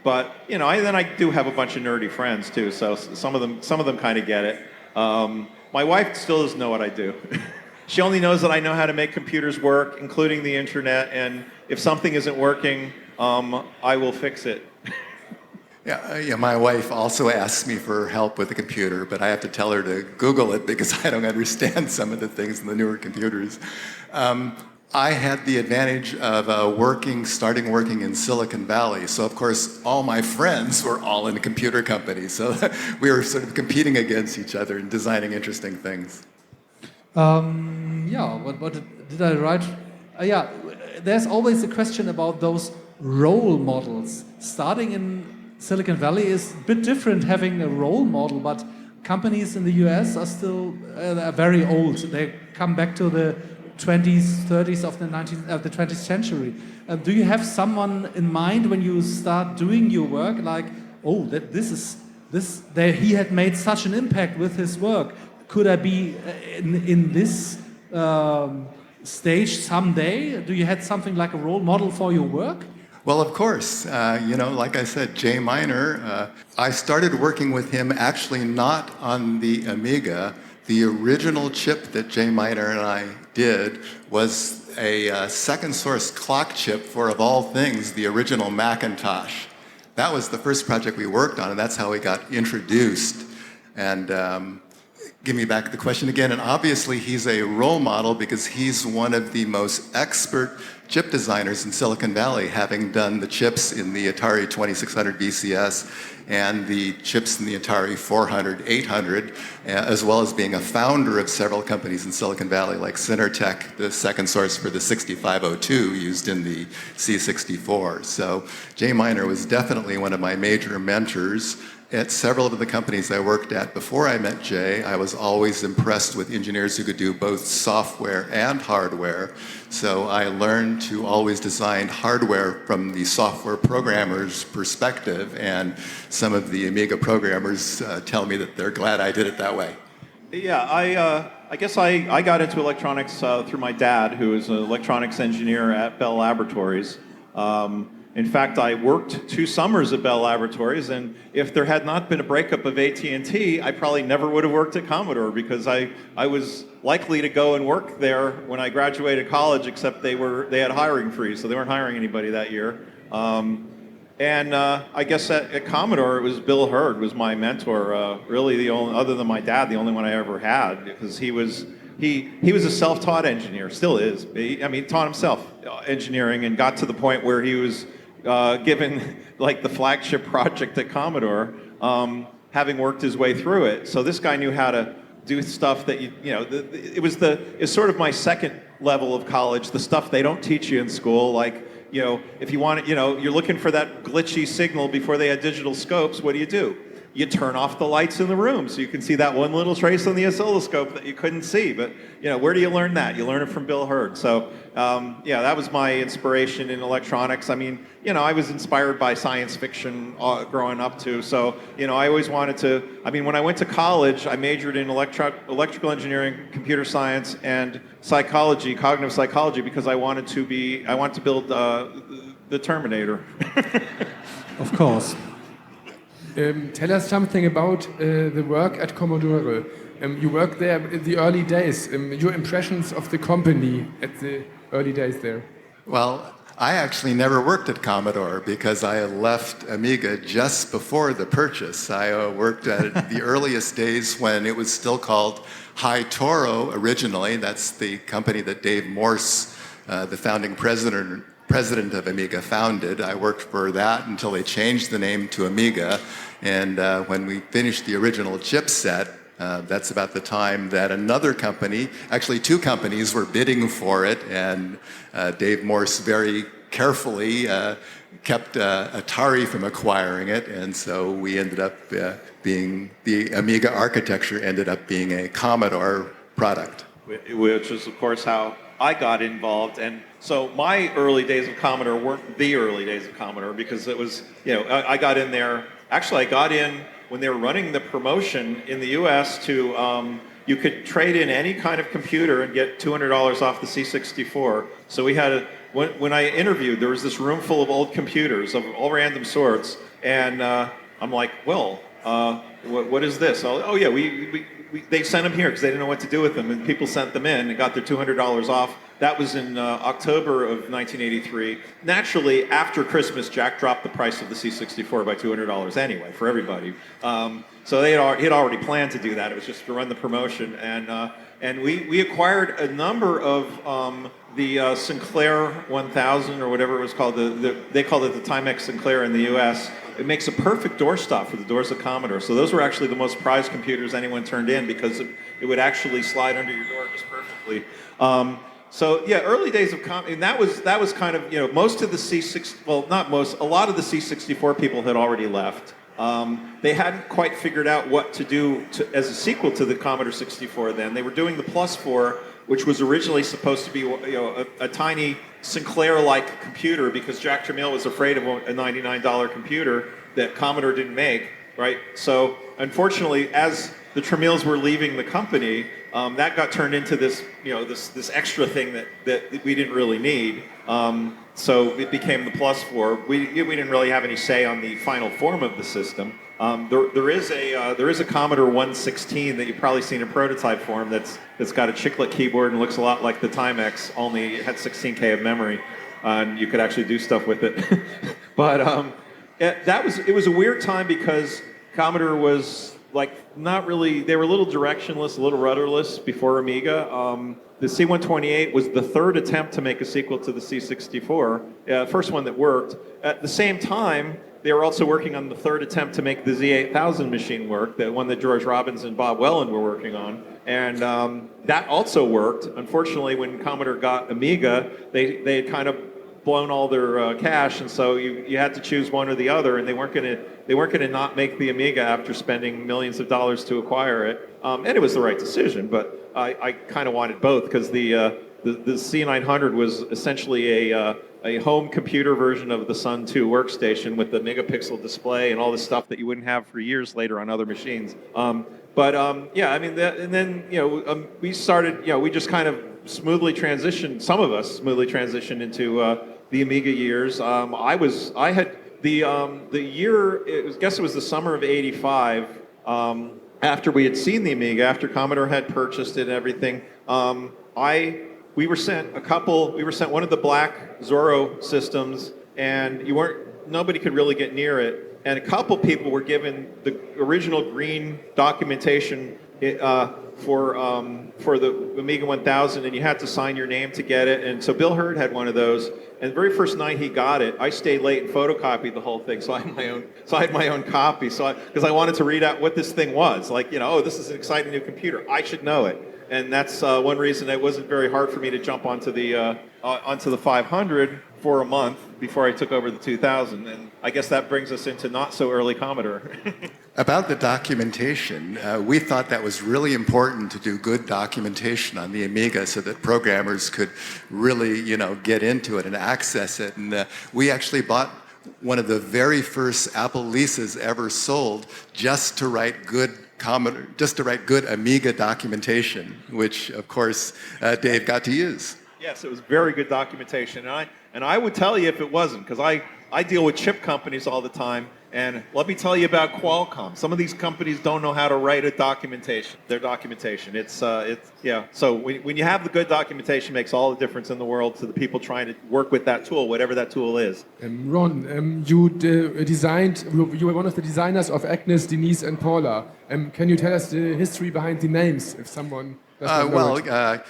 but, then I do have a bunch of nerdy friends too, so some of them kind of get it. My wife still doesn't know what I do. She only knows that I know how to make computers work, including the internet, and if something isn't working, I will fix it. Yeah, my wife also asks me for help with the computer, but I have to tell her to Google it because I don't understand some of the things in the newer computers. I had the advantage of starting working in Silicon Valley, so of course all my friends were all in computer companies, so we were sort of competing against each other and designing interesting things. What did I write? There's always a question about those role models. Starting in Silicon Valley is a bit different having a role model, but companies in the US are still very old. They come back to the 20s, 30s of the 20th century. Do you have someone in mind when you start doing your work, like, he had made such an impact with his work? Could I be in this stage someday? Do you have something like a role model for your work? Well, of course. Like I said, Jay Miner, I started working with him actually not on the Amiga. The original chip that Jay Miner and I did was a second source clock chip for, of all things, the original Macintosh. That was the first project we worked on, and that's how we got introduced. And give me back the question again. And obviously, he's a role model because he's one of the most expert chip designers in Silicon Valley, having done the chips in the Atari 2600 VCS and the chips in the Atari 400, 800, as well as being a founder of several companies in Silicon Valley, like Cinertech, the second source for the 6502 used in the C64. So Jay Miner was definitely one of my major mentors. At several of the companies I worked at before I met Jay, I was always impressed with engineers who could do both software and hardware. So I learned to always design hardware from the software programmer's perspective, and some of the Amiga programmers tell me that they're glad I did it that way. Yeah, I guess I got into electronics through my dad, who is an electronics engineer at Bell Laboratories. In fact, I worked 2 summers at Bell Laboratories, and if there had not been a breakup of AT&T, I probably never would have worked at Commodore, because I was likely to go and work there when I graduated college, except they had hiring freeze, so they weren't hiring anybody that year. I guess at Commodore, it was Bill Hurd was my mentor, really the only, other than my dad, the only one I ever had, because he was a self-taught engineer, still is. He taught himself engineering and got to the point where he was given like the flagship project at Commodore, having worked his way through it. So this guy knew how to do stuff that it's sort of my second level of college, the stuff they don't teach you in school, like, if you want, you're looking for that glitchy signal before they had digital scopes, what do? You turn off the lights in the room so you can see that one little trace on the oscilloscope that you couldn't see. But, where do you learn that? You learn it from Bill Hurd. So, that was my inspiration in electronics. I was inspired by science fiction growing up too. So, I always wanted to, when I went to college, I majored in electrical engineering, computer science, and psychology, cognitive psychology, because I want to build the Terminator. Of course. Tell us something about the work at Commodore. You worked there in the early days. Your impressions of the company at the early days there. Well, I actually never worked at Commodore because I left Amiga just before the purchase. I worked at the earliest days when it was still called High Toro originally. That's the company that Dave Morse, the founding president of Amiga, founded. I worked for that until they changed the name to Amiga. And when we finished the original chipset, that's about the time that another company, actually 2 companies, were bidding for it. And Dave Morse very carefully kept Atari from acquiring it. And so we ended up the Amiga architecture ended up being a Commodore product. Which is, of course, how I got involved. And so my early days of Commodore weren't the early days of Commodore, because it was, I got in there. Actually, I got in when they were running the promotion in the U.S. to, you could trade in any kind of computer and get $200 off the C64. So we had when I interviewed, there was this room full of old computers of all random sorts. And I'm like, well, what is this? Oh yeah, they sent them here because they didn't know what to do with them, and people sent them in and got their $200 off. That was in October of 1983. Naturally, after Christmas, Jack dropped the price of the C64 by $200 anyway for everybody. So he had already planned to do that. It was just to run the promotion, and we acquired a number of the Sinclair 1000 or whatever it was called. They called it the Timex Sinclair in the U.S. It makes a perfect doorstop for the doors of Commodore. So those were actually the most prized computers anyone turned in, because it would actually slide under your door just perfectly. So yeah, early days of and that was kind of, most of the a lot of the C64 people had already left. They hadn't quite figured out what to do as a sequel to the Commodore 64 then. They were doing the Plus 4, which was originally supposed to be a tiny Sinclair-like computer, because Jack Tramiel was afraid of a $99 computer that Commodore didn't make, right? So unfortunately, as the Tramiels were leaving the company, that got turned into this, this extra thing that we didn't really need. So it became the Plus 4. We didn't really have any say on the final form of the system. There is a Commodore 116 that you've probably seen a prototype form that's got a chiclet keyboard and looks a lot like the Timex, only it had 16K of memory, and you could actually do stuff with it. But it was a weird time, because Commodore was not really, they were a little directionless, a little rudderless before Amiga. The C128 was the third attempt to make a sequel to the C64, first one that worked. At the same time, they were also working on the third attempt to make the Z8000 machine work, the one that George Robbins and Bob Welland were working on. And that also worked. Unfortunately, when Commodore got Amiga, they had kind of blown all their cash, and so you had to choose one or the other, and they weren't going to not make the Amiga after spending millions of dollars to acquire it. And it was the right decision, but I kind of wanted both because the C900 was essentially a home computer version of the Sun 2 workstation with the megapixel display and all the stuff that you wouldn't have for years later on other machines. Yeah, I mean, and then we started, we just kind of smoothly transitioned. Some of us smoothly transitioned into the Amiga years. I had the year. I guess it was the summer of '85. After we had seen the Amiga, after Commodore had purchased it and everything, we were sent one of the black Zorro systems, and nobody could really get near it. And a couple people were given the original green documentation for the Amiga 1000, and you had to sign your name to get it. And so Bill Hurd had one of those. And the very first night he got it, I stayed late and photocopied the whole thing. So I had my own copy. Because I wanted to read out what this thing was. Like, this is an exciting new computer. I should know it. And that's one reason it wasn't very hard for me to jump onto the 500 for a month before I took over the 2000. And I guess that brings us into not so early Commodore. About the documentation, we thought that was really important to do good documentation on the Amiga so that programmers could really, get into it and access it. And we actually bought one of the very first Apple leases ever sold just to write good Amiga documentation, which, of course, Dave got to use. Yes, it was very good documentation. And I would tell you if it wasn't, because I deal with chip companies all the time, and let me tell you about Qualcomm. Some of these companies don't know how to write their documentation. So when you have the good documentation, it makes all the difference in the world to the people trying to work with that tool, whatever that tool is. Ron, you were one of the designers of Agnes, Denise, and Paula. Can you tell us the history behind the names, if someone doesn't know it?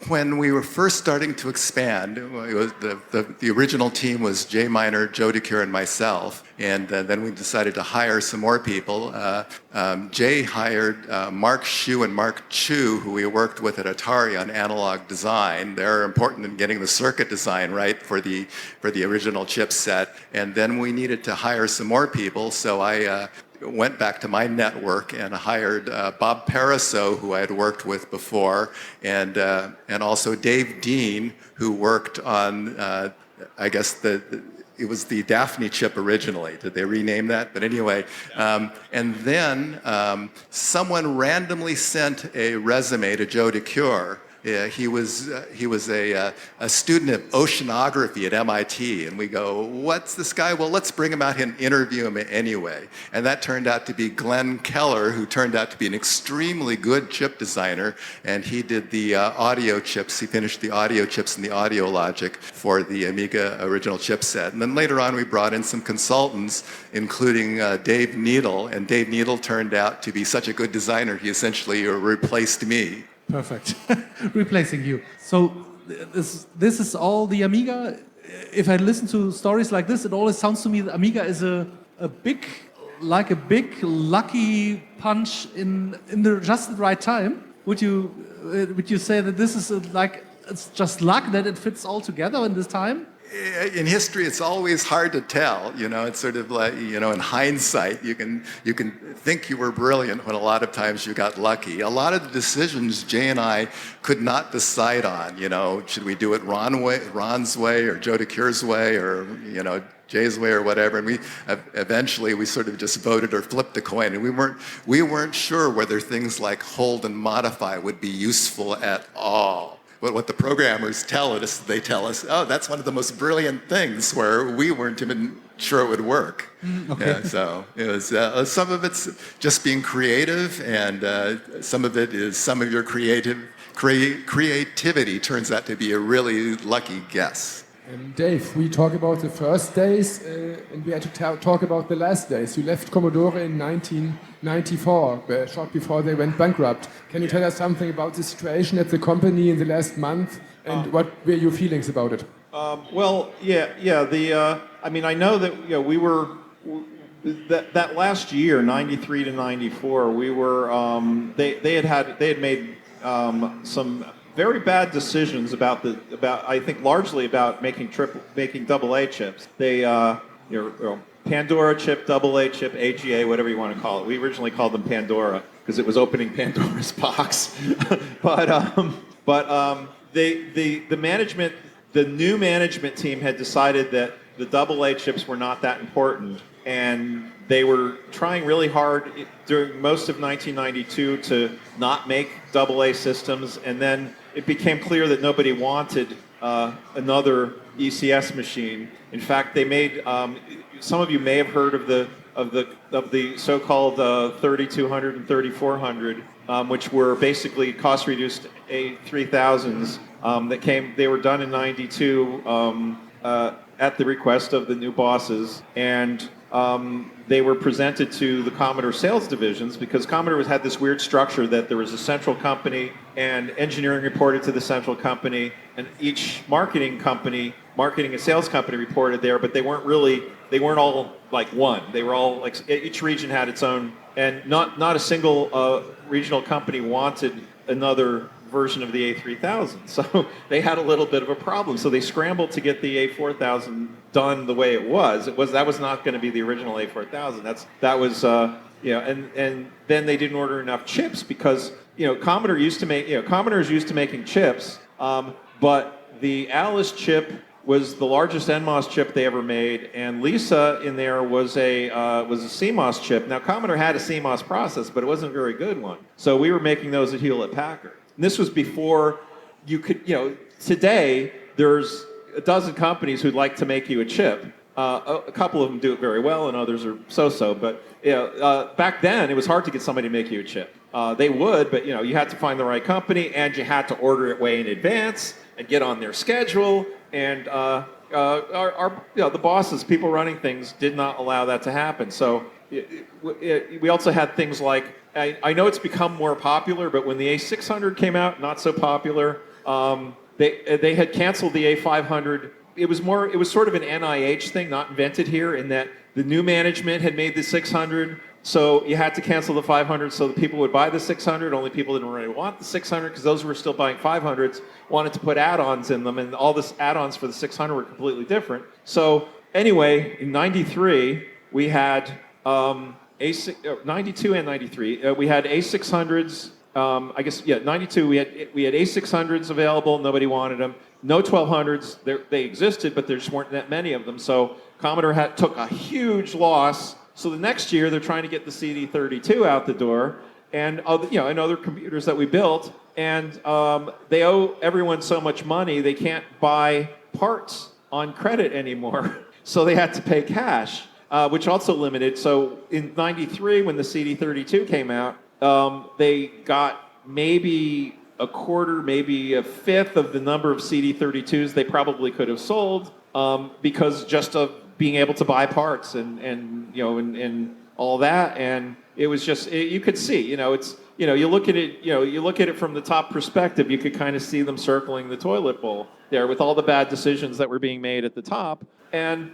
When we were first starting to expand, the original team was Jay Miner, Joe DeCure, and myself. And then we decided to hire some more people. Jay hired Mark Hsu and Mark Chu, who we worked with at Atari on analog design. They're important in getting the circuit design right for the original chipset. And then we needed to hire some more people, so I went back to my network and hired Bob Paraso, who I had worked with before, and also Dave Dean, who worked on, I guess it was the Daphne chip originally. Did they rename that? But anyway, and then someone randomly sent a resume to Joe DeCure. He was a student of oceanography at MIT, and we go, what's this guy? Well, let's bring him out and interview him anyway. And that turned out to be Glenn Keller, who turned out to be an extremely good chip designer, and he did the audio chips. He finished the audio chips and the audio logic for the Amiga original chipset. And then later on, we brought in some consultants, including Dave Needle, and Dave Needle turned out to be such a good designer, he essentially replaced me. Perfect. Replacing you. So this is all the Amiga. If I listen to stories like this, it always sounds to me that Amiga is a big lucky punch in just the right time. Would you say that this is it's just luck that it fits all together in this time? In history, it's always hard to tell. It's sort of like, in hindsight, you can think you were brilliant when a lot of times you got lucky. A lot of the decisions Jay and I could not decide on. Should we do it Ron's way or Joe DeCure's way or Jay's way or whatever? And we eventually sort of just voted or flipped a coin, and we weren't sure whether things like hold and modify would be useful at all. But what the programmers tell us, oh, that's one of the most brilliant things, where we weren't even sure it would work. Okay. Yeah, so it was some of it's just being creative, and some of it is some of your creativity turns out to be a really lucky guess. Dave, we talk about the first days and we had to talk about the last days. You left Commodore in 1994, short before they went bankrupt. Can you tell us something about the situation at the company in the last month and what were your feelings about it? I know that we were that last year, 93 to 94. We were they had made some very bad decisions about I think largely about making AA chips. They Pandora chip, AA chip, AGA, whatever you want to call it. We originally called them Pandora because it was opening Pandora's box. The management, the new management team had decided that the AA chips were not that important, and they were trying really hard during most of 1992 to not make AA systems, and then it became clear that nobody wanted another ECS machine. In fact, they made some of you may have heard of the so-called 3200 and 3400, which were basically cost-reduced A3000s They were done in '92 at the request of the new bosses, and they were presented to the Commodore sales divisions because Commodore had this weird structure that there was a central company and engineering reported to the central company, and each marketing and sales company reported there, but they weren't all like one. They were all like, each region had its own, and not a single regional company wanted another version of the A3000. So they had a little bit of a problem. So they scrambled to get the A4000 done the way it was. That was not going to be the original A4000. That was and then they didn't order enough chips because Commodore used to make Commodore's used to making chips, but the Alice chip was the largest NMOS chip they ever made, and Lisa in there was a CMOS chip. Now Commodore had a CMOS process, but it wasn't a very good one. So we were making those at Hewlett-Packard. And this was before you could, today there's a dozen companies who'd like to make you a chip. A couple of them do it very well, and others are so-so. But back then, it was hard to get somebody to make you a chip. They would, but you had to find the right company, and you had to order it way in advance and get on their schedule. And the bosses, people running things, did not allow that to happen. So we also had things like, I know it's become more popular, but when the A600 came out, not so popular. They had canceled the A500. It was sort of an NIH thing, not invented here, in that the new management had made the 600, so you had to cancel the 500 so that people would buy the 600. Only people didn't really want the 600 because those who were still buying 500s wanted to put add-ons in them, and all the add-ons for the 600 were completely different. So anyway, in 93, we had 92 and 93, we had A600s. 92, we had A600s available. Nobody wanted them. No 1200s. They existed, but there just weren't that many of them. So Commodore took a huge loss. So the next year, they're trying to get the CD32 out the door, and other computers that we built, and they owe everyone so much money they can't buy parts on credit anymore. So they had to pay cash, which also limited. So in '93, when the CD32 came out, they got maybe a quarter, maybe a fifth of the number of CD32s they probably could have sold because just of being able to buy parts and all that. And it was just, you could see, you look at it from the top perspective, you could kind of see them circling the toilet bowl there with all the bad decisions that were being made at the top. And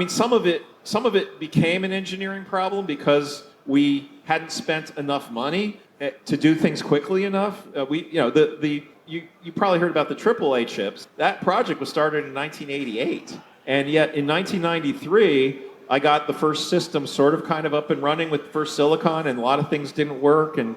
some of it became an engineering problem because we hadn't spent enough money to do things quickly enough. You probably heard about the AAA chips. That project was started in 1988, and yet in 1993, I got the first system sort of kind of up and running with the first silicon, and a lot of things didn't work, and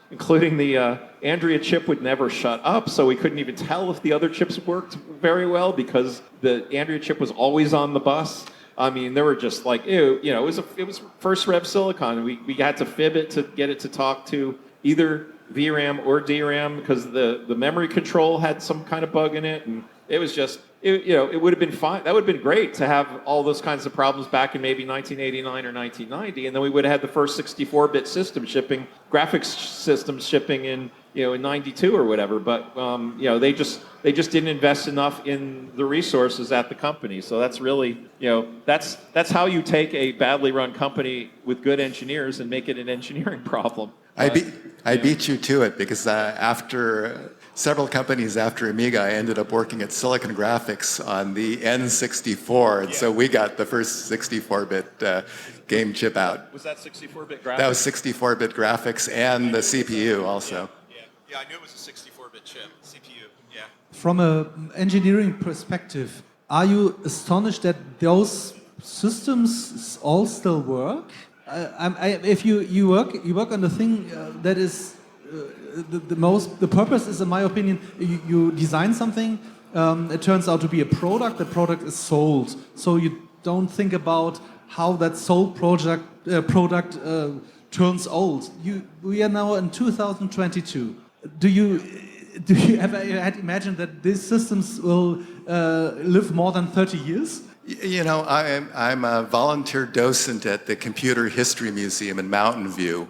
including the Andrea chip would never shut up, so we couldn't even tell if the other chips worked very well because the Andrea chip was always on the bus. I mean, they were just like, it was first rev silicon, and we had to fib it to get it to talk to either VRAM or DRAM because the memory control had some kind of bug in it, and it was just it would have been fine. That would have been great to have all those kinds of problems back in maybe 1989 or 1990, and then we would have had the first 64-bit system shipping, graphics systems shipping in 92 or whatever. But they just didn't invest enough in the resources at the company. So that's really that's how you take a badly run company with good engineers and make it an engineering problem. I beat you to it because after several companies after Amiga, I ended up working at Silicon Graphics on the N64, and so we got the first 64-bit game chip out. Was that 64-bit graphics? That was 64-bit graphics and the CPU also. Yeah, I knew it was a 64-bit chip, CPU, yeah. From an engineering perspective, are you astonished that those systems all still work? If you work on the thing that is the purpose is, in my opinion, you design something, it turns out to be a product, the product is sold. So you don't think about how that sold product turns old. We are now in 2022. Do you ever imagine that these systems will live more than 30 years? I'm a volunteer docent at the Computer History Museum in Mountain View.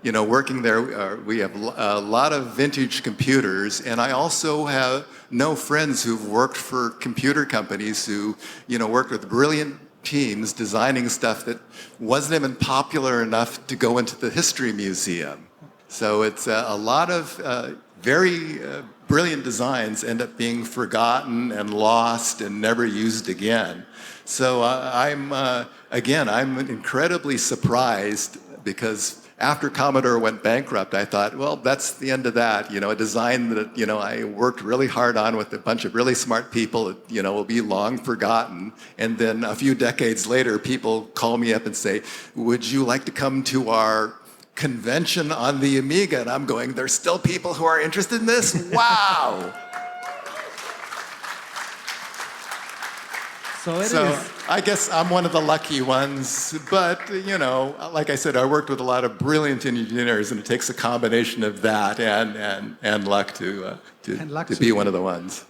Working there, we have a lot of vintage computers, and I also know friends who've worked for computer companies who, worked with brilliant teams designing stuff that wasn't even popular enough to go into the History Museum. So it's a lot of very brilliant designs end up being forgotten and lost and never used again. So I'm incredibly surprised because after Commodore went bankrupt, I thought, well, that's the end of that. A design that, I worked really hard on with a bunch of really smart people, will be long forgotten. And then a few decades later, people call me up and say, would you like to come to our convention on the Amiga? And I'm going, there's still people who are interested in this? Wow! So I guess I'm one of the lucky ones, but like I said, I worked with a lot of brilliant engineers, and it takes a combination of that and luck to be one of the ones.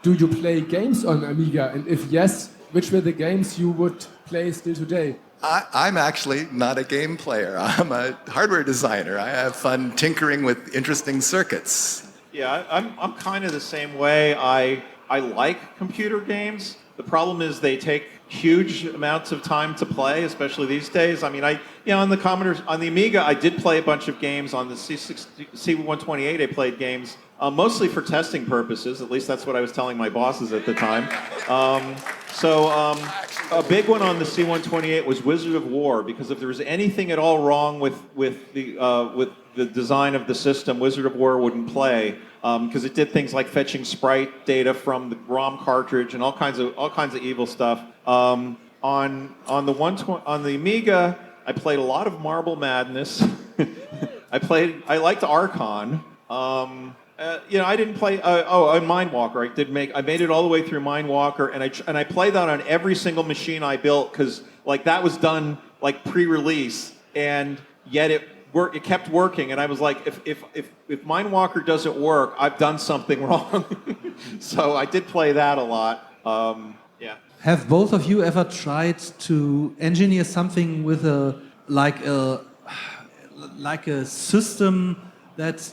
Do you play games on Amiga? And if yes, which were the games you would play still today? I'm actually not a game player. I'm a hardware designer. I have fun tinkering with interesting circuits. Yeah, I'm kind of the same way. I like computer games. The problem is they take huge amounts of time to play, especially these days. I mean, on the Commodore, on the Amiga, I did play a bunch of games. On the C128, I played games mostly for testing purposes. At least that's what I was telling my bosses at the time. A big one on the C128 was Wizard of War, because if there was anything at all wrong with the design of the system, Wizard of War wouldn't play, because it did things like fetching sprite data from the ROM cartridge and all kinds of evil stuff. On the Amiga, I played a lot of Marble Madness. I liked Archon. I didn't play. On Mindwalker, I made it all the way through Mindwalker, and I played that on every single machine I built, because that was done pre-release, and yet it kept working, and I was like, if Mindwalker doesn't work, I've done something wrong. So I did play that a lot. Have both of you ever tried to engineer something with a system that,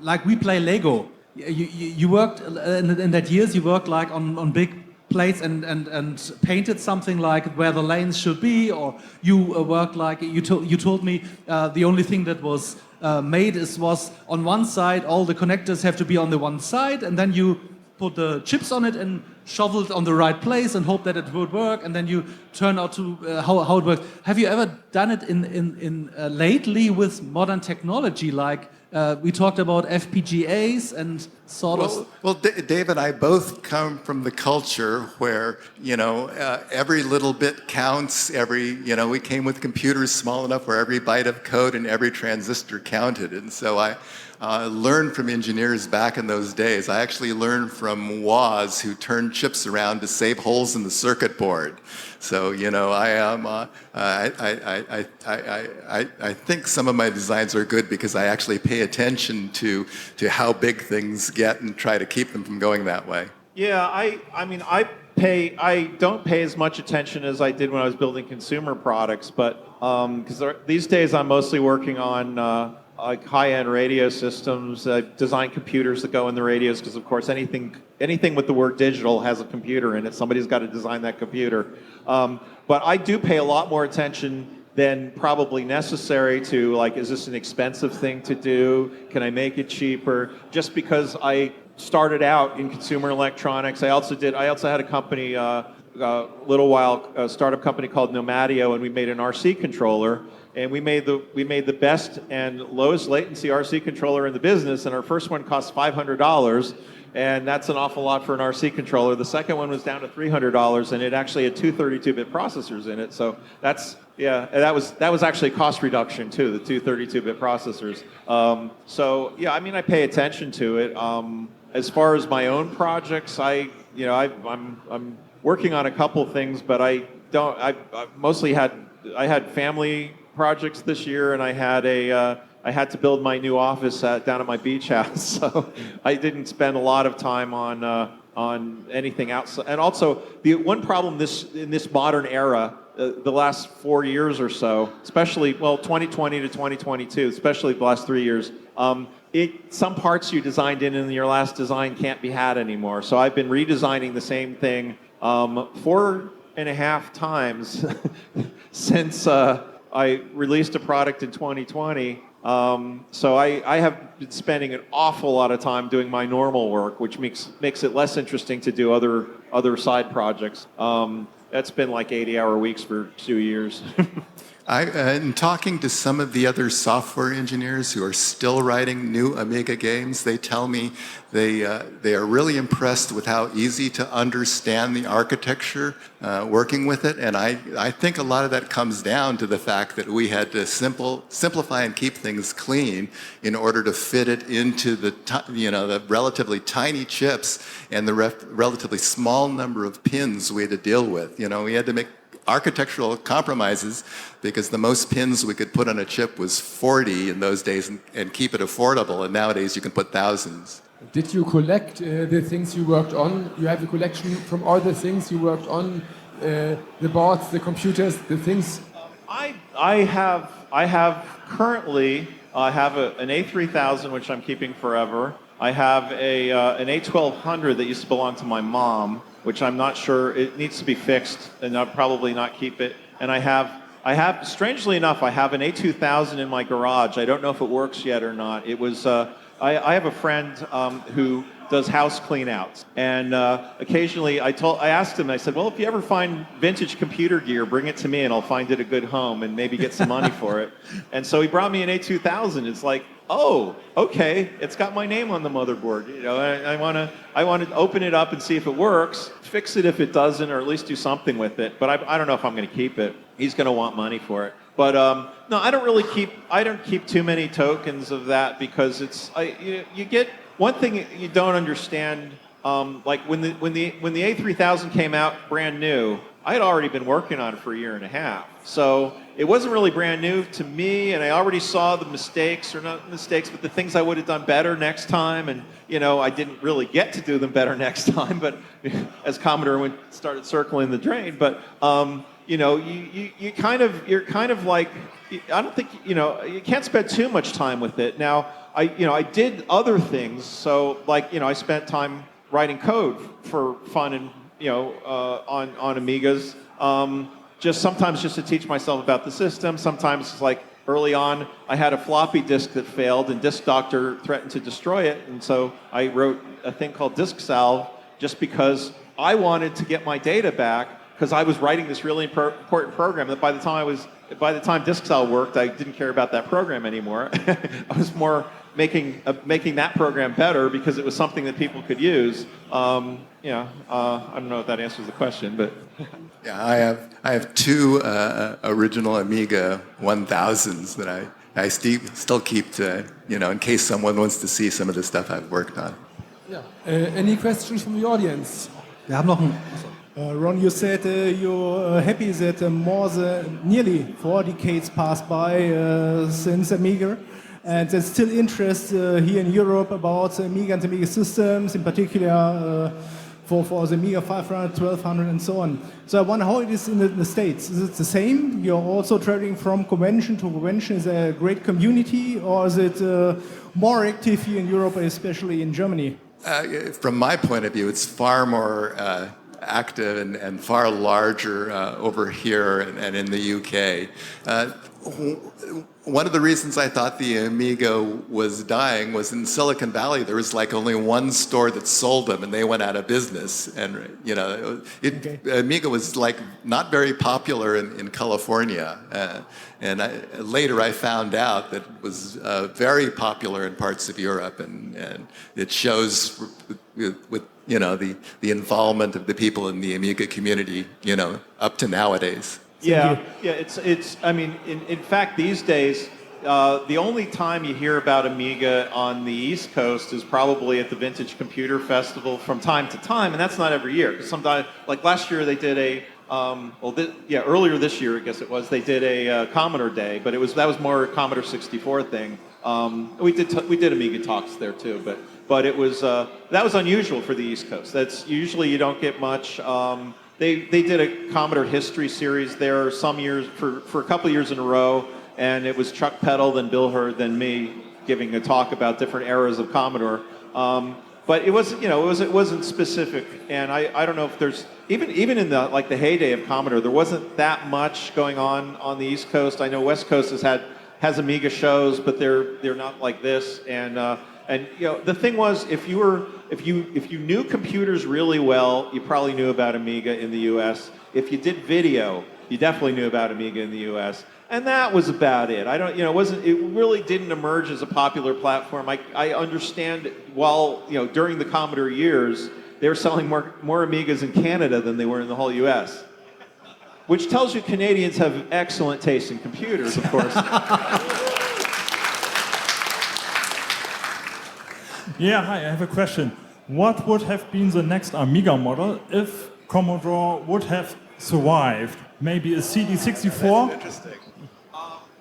like we play Lego? You worked in that years. You worked on big plates and painted something like where the lanes should be, or you worked you told me the only thing that was made was on one side. All the connectors have to be on the one side, and then you put the chips on it and shovel it on the right place and hope that it would work, and then you turn out to how it works. Have you ever done it in lately with modern technology, like we talked about FPGAs and sort of... Well, Dave and I both come from the culture where, every little bit counts. We came with computers small enough where every byte of code and every transistor counted. And so I learned from engineers back in those days. I actually learned from Woz, who turned chips around to save holes in the circuit board. So, I think some of my designs are good because I actually pay attention to how big things get and try to keep them from going that way. Yeah, I don't pay as much attention as I did when I was building consumer products, but because these days I'm mostly working on like high-end radio systems, design computers that go in the radios, because of course anything with the word digital has a computer in it. Somebody's got to design that computer. But I do pay a lot more attention than probably necessary to, like, is this an expensive thing to do? Can I make it cheaper? Just because I started out in consumer electronics. I also had a company a little while, a startup company called Nomadio, and we made an RC controller. And we made the best and lowest latency RC controller in the business, and our first one cost $500, and that's an awful lot for an RC controller. The second one was down to $300, and it actually had two 32-bit processors in it. So that was actually a cost reduction too, the two 32-bit processors. So yeah, I mean, I pay attention to it. As far as my own projects, I'm working on a couple things, but I had family projects this year, and I had to build my new office down at my beach house, so I didn't spend a lot of time on anything outside. And also, the one problem in this modern era, the last 4 years or so, especially 2020 to 2022, especially the last 3 years, some parts you designed in your last design can't be had anymore. So I've been redesigning the same thing 4.5 times since I released a product in 2020. So I have been spending an awful lot of time doing my normal work, which makes it less interesting to do other side projects. That's been like 80-hour weeks for 2 years. In talking to some of the other software engineers who are still writing new Amiga games, they tell me they are really impressed with how easy to understand the architecture working with it. And I think a lot of that comes down to the fact that we had to simplify and keep things clean in order to fit it into the relatively tiny chips and the relatively small number of pins we had to deal with. We had to make architectural compromises because the most pins we could put on a chip was 40 in those days and keep it affordable, and nowadays you can put thousands. Did you collect the things you worked on? You have a collection from all the things you worked on, the boards, the computers, the things? I have currently an A3000, which I'm keeping forever. I have an A1200 that used to belong to my mom, which I'm not sure, it needs to be fixed, and I'll probably not keep it. And I have, strangely enough, I have an A2000 in my garage. I don't know if it works yet or not. It was, I have a friend who does house clean-outs, and occasionally I asked him, I said, well, if you ever find vintage computer gear, bring it to me and I'll find it a good home and maybe get some money for it. And so he brought me an A2000. It's like, oh, okay, it's got my name on the motherboard. I want to open it up and see if it works, fix it if it doesn't, or at least do something with it. But I don't know if I'm going to keep it. He's going to want money for it. But no, I don't keep too many tokens of that, because you get one thing you don't understand. Like when the A3000 came out brand new, I had already been working on it for 1.5 years. So it wasn't really brand new to me, and I already saw the mistakes, or not mistakes, but the things I would have done better next time. And I didn't really get to do them better next time, but as Commodore started circling the drain. But you're kind of like, I don't think you can't spend too much time with it. Now I did other things, so like I spent time writing code for fun and on Amigas. Sometimes just to teach myself about the system. Sometimes, like early on, I had a floppy disk that failed, and Disk Doctor threatened to destroy it, and so I wrote a thing called Disk Salve just because I wanted to get my data back, because I was writing this really important program that by the time Disk Salve worked, I didn't care about that program anymore. I was more making that program better because it was something that people could use. I don't know if that answers the question, but yeah, I have two original Amiga 1000s that I still keep to in case someone wants to see some of the stuff I've worked on. Yeah. Any questions from the audience? Wir haben noch Ron, you said you're happy that nearly 4 decades passed by since Amiga, and there's still interest here in Europe about Amiga and Amiga systems, in particular for the Amiga 500, 1200 and so on. So I wonder how it is in the States. Is it the same? You're also traveling from convention to convention. Is there a great community, or is it more active here in Europe, especially in Germany? From my point of view, it's far more active and far larger over here and in the UK. One of the reasons I thought the Amiga was dying was in Silicon Valley there was like only one store that sold them and they went out of business. And you know, Amiga was like not very popular in California. Later I found out that it was very popular in parts of Europe, and it shows with you know the involvement of the people in the Amiga community, you know, up to nowadays. Yeah. It's. I mean, in fact, these days, the only time you hear about Amiga on the East Coast is probably at the Vintage Computer Festival from time to time, and that's not every year. Because sometimes, like last year, they did a. Earlier this year, I guess it was, they did a Commodore Day, but that was more a Commodore 64 thing. We did Amiga talks there too, but it was that was unusual for the East Coast. That's usually you don't get much. They did a Commodore history series there some years for a couple of years in a row, and it was Chuck Peddle, then Bill Hurd, then me giving a talk about different eras of Commodore. But it wasn't, you know, it wasn't specific, and I don't know if there's even in the heyday of Commodore, there wasn't that much going on the East Coast. I know West Coast has Amiga shows, but they're not like this. And you know, the thing was, if you knew computers really well, you probably knew about Amiga in the U.S. If you did video, you definitely knew about Amiga in the U.S. And that was about it. It really didn't emerge as a popular platform. I understand while, you know, during the Commodore years, they were selling more Amigas in Canada than they were in the whole U.S. Which tells you Canadians have excellent taste in computers, of course. Yeah, hi, I have a question. What would have been the next Amiga model if Commodore would have survived? Maybe a CD64? That's interesting.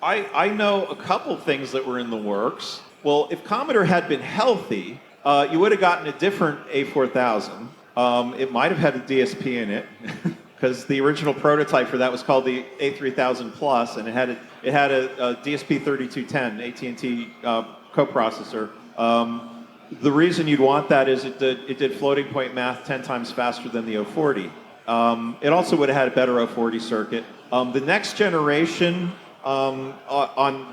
I know a couple things that were in the works. Well, if Commodore had been healthy, you would have gotten a different A4000. It might have had a DSP in it, because the original prototype for that was called the A3000 Plus, and it had a DSP 3210 AT&T coprocessor. The reason you'd want that is it did floating point math 10 times faster than the 040. It also would have had a better 040 circuit. The next generation on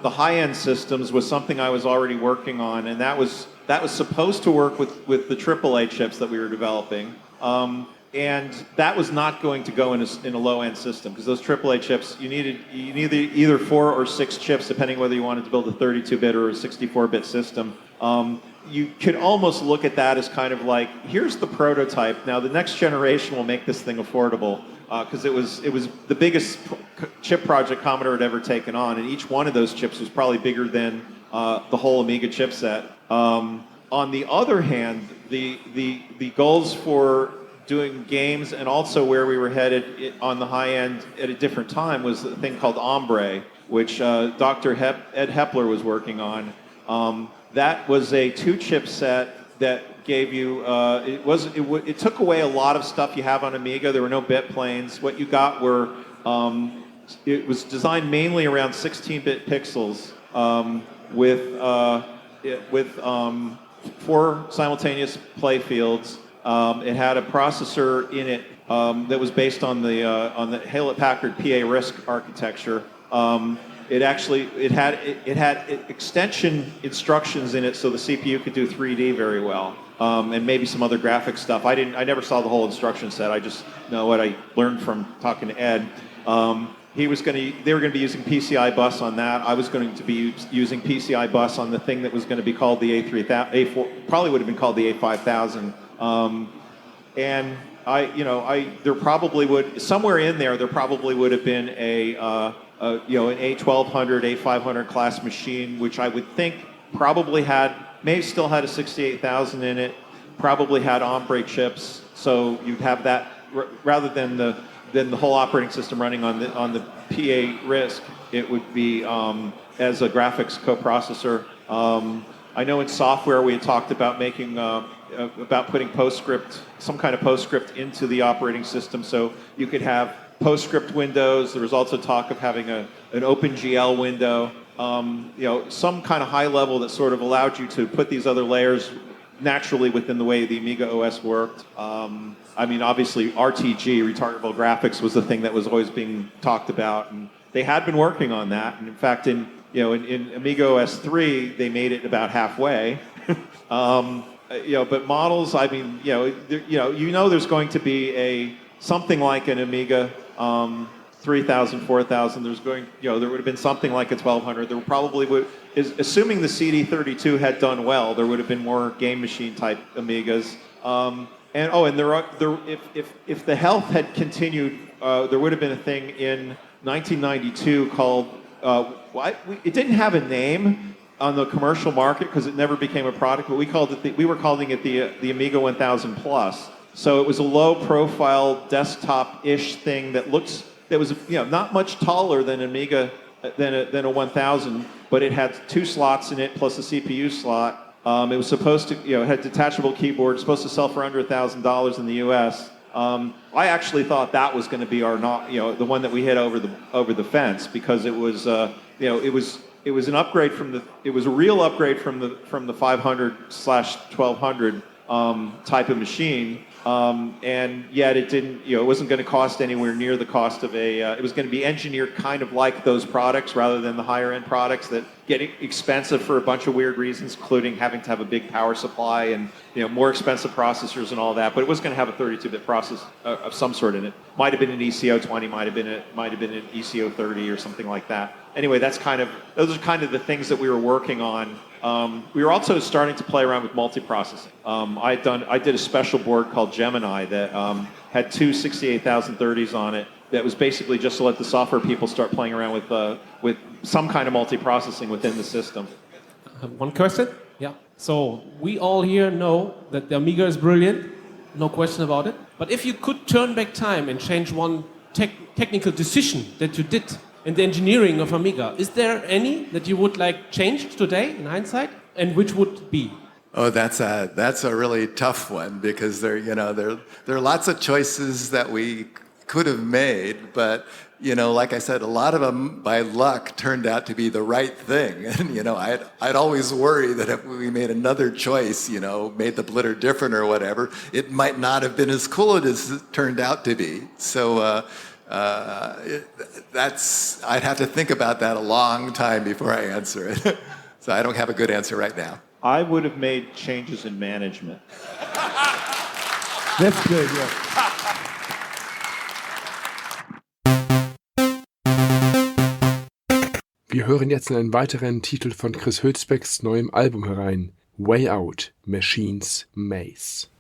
the high-end systems was something I was already working on, and that was supposed to work with the AAA chips that we were developing. And that was not going to go in a low-end system, because those AAA chips, you needed either 4 or 6 chips, depending whether you wanted to build a 32-bit or a 64-bit system. You could almost look at that as kind of like, here's the prototype. Now the next generation will make this thing affordable, because it was the biggest chip project Commodore had ever taken on, and each one of those chips was probably bigger than the whole Amiga chipset. On the other hand, the goals for doing games, and also where we were headed on the high end at a different time, was a thing called Ombre, which Dr. Ed Hepler was working on. That was a 2-chip set that gave you, it took away a lot of stuff you have on Amiga. There were no bit planes. What you got were, it was designed mainly around 16-bit pixels with 4 simultaneous play fields. It had a processor in it that was based on the Hewlett-Packard PA RISC architecture. It had extension instructions in it, so the CPU could do 3D very well, and maybe some other graphic stuff. I never saw the whole instruction set. I just know what I learned from talking to Ed. They were going to be using PCI bus on that. I was going to be using PCI bus on the thing that was going to be called the A4, probably would have been called the A5000. And there probably would, somewhere in there probably would have been an A1200, A500 class machine, which I would think probably may still had a 68000 in it, probably had Ombre chips, so you'd have that rather than the whole operating system running on the PA RISC. It would be as a graphics coprocessor. I know in software we had talked about making about putting PostScript, some kind of PostScript into the operating system, so you could have PostScript windows. There was also talk of having an OpenGL window, some kind of high level that sort of allowed you to put these other layers naturally within the way the Amiga OS worked. Obviously RTG, retardable graphics, was the thing that was always being talked about, and they had been working on that. And in fact, in Amiga OS 3, they made it about halfway. But models, there's going to be something like an Amiga 3000, 4000. There would have been something like a 1200. There probably would, assuming the CD32 had done well, there would have been more game machine type Amigas. If the health had continued, there would have been a thing in 1992 called. It didn't have a name on the commercial market because it never became a product, but we were calling it the Amiga 1000 Plus. So it was a low-profile desktop-ish thing that was not much taller than Amiga than a 1000, but it had 2 slots in it plus a CPU slot. It was supposed to, it had a detachable keyboard, supposed to sell for under $1,000 in the U.S. I actually thought that was going to be the one that we hit over the fence, because it was an upgrade it was a real upgrade from the 500/1200 type of machine, and yet it didn't, it wasn't going to cost anywhere near the cost of it was going to be engineered kind of like those products rather than the higher end products that get expensive for a bunch of weird reasons, including having to have a big power supply and more expensive processors and all that. But it was going to have a 32-bit process of some sort in it. Might have been an ECO20, might have been an ECO30 or something like that. Anyway, those are kind of the things that we were working on. We were also starting to play around with multiprocessing. I did a special board called Gemini that had 2 68,030s on it. That was basically just to let the software people start playing around with some kind of multiprocessing within the system. One question? Yeah. So we all here know that the Amiga is brilliant, no question about it. But if you could turn back time and change one technical decision that you did in the engineering of Amiga, is there any that you would like changed today in hindsight, and which would be? Oh, that's a really tough one, because there are lots of choices that we could have made, but like I said, a lot of them by luck turned out to be the right thing. And I'd always worry that if we made another choice, made the blitter different or whatever, it might not have been as cool as it turned out to be. So I'd have to think about that a long time before I answer it. So I don't have a good answer right now. I would have made changes in management. That's good, yeah. Wir hören jetzt in einen weiteren Titel von Chris Hülsbecks neuem Album herein. Way Out, Machines Maze.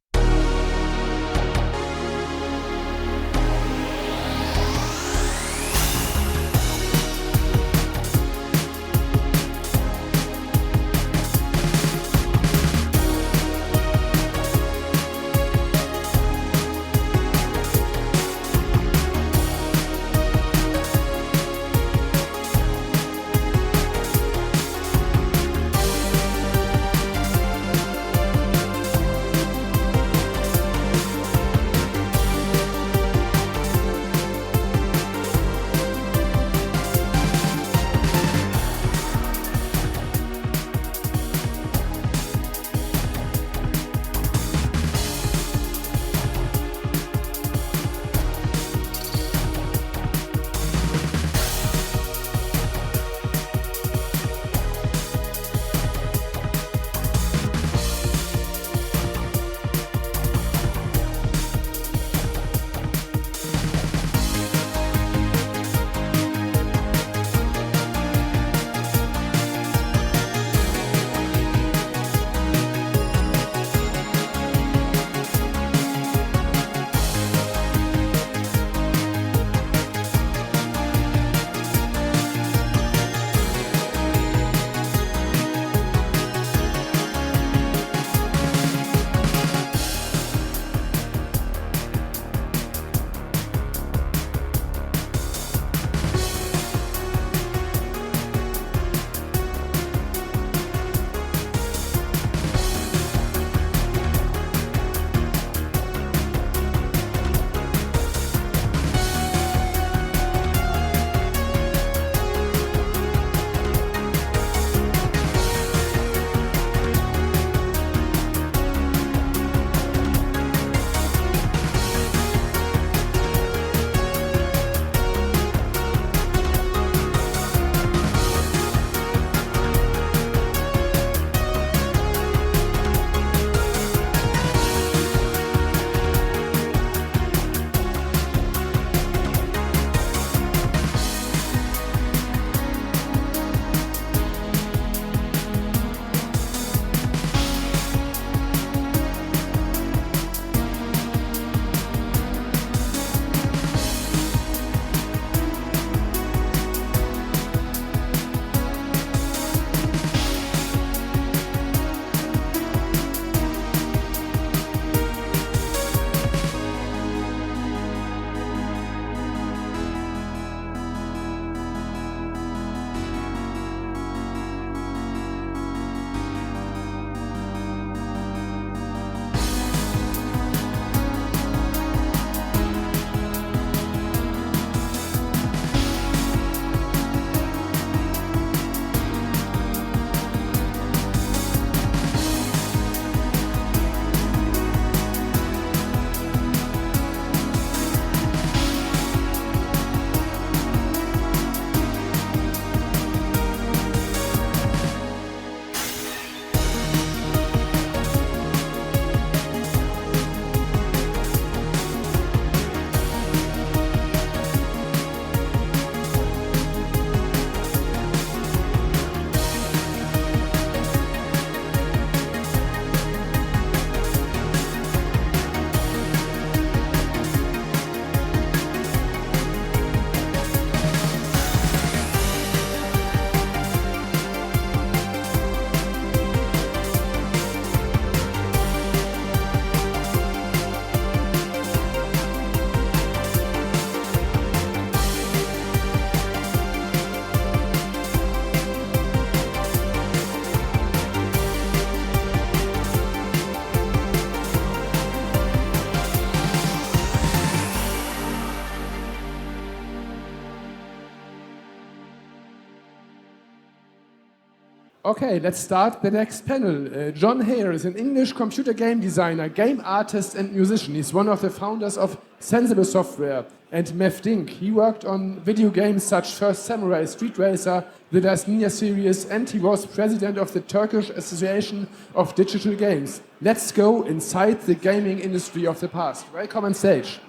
Okay, let's start the next panel. John Hare is an English computer game designer, game artist and musician. He's one of the founders of Sensible Software and Mev Dink. He worked on video games such First Samurai, Street Racer, the Das Ninja series, and he was president of the Turkish Association of Digital Games. Let's go inside the gaming industry of the past. Welcome on stage.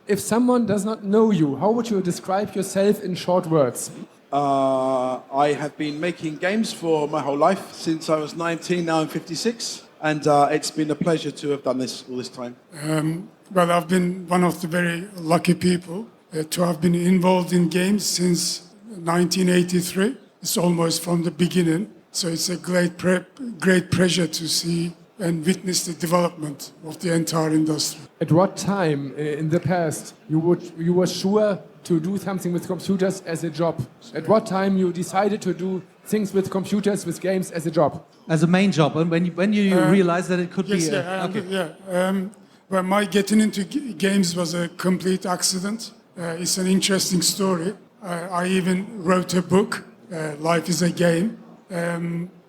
If someone does not know you, how would you describe yourself in short words? I have been making games for my whole life. Since I was 19, now I'm 56. And it's been a pleasure to have done this all this time. Well, I've been one of the very lucky people to have been involved in games since 1983. It's almost from the beginning. So it's a great pleasure to see and witness the development of the entire industry. At what time in the past you were sure to do something with computers as a job? At what time you decided to do things with computers, with games as a job? As a main job, and when you realized that it could be... Well, my getting into games was a complete accident. It's an interesting story. I even wrote a book, Life is a Game,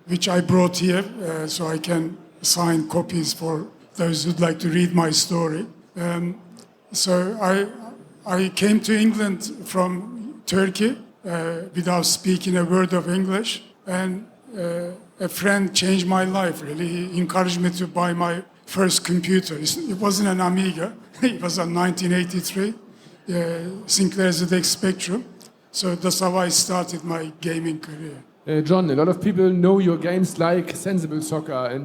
which I brought here so I can sign copies for those who'd like to read my story. So I came to England from Turkey without speaking a word of English, and a friend changed my life, really. He encouraged me to buy my first computer. It wasn't an Amiga, it was a 1983 Sinclair ZX Spectrum. So that's how I started my gaming career. John, a lot of people know your games like Sensible Soccer,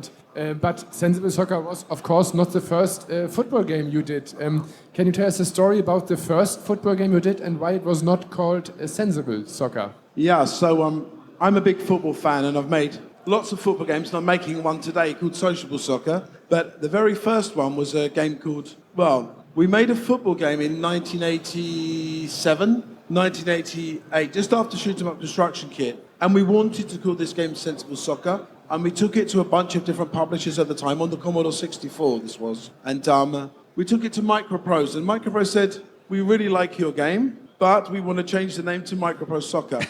but Sensible Soccer was, of course, not the first football game you did. Can you tell us a story about the first football game you did and why it was not called Sensible Soccer? Yeah, so I'm a big football fan and I've made lots of football games, and I'm making one today called Sociable Soccer. But the very first one was a game called, we made a football game in 1987, 1988, just after Shoot 'em Up Destruction Kit. And we wanted to call this game Sensible Soccer. And we took it to a bunch of different publishers at the time, on the Commodore 64 this was. And we took it to Microprose, and Microprose said, we really like your game, but we want to change the name to Microprose Soccer.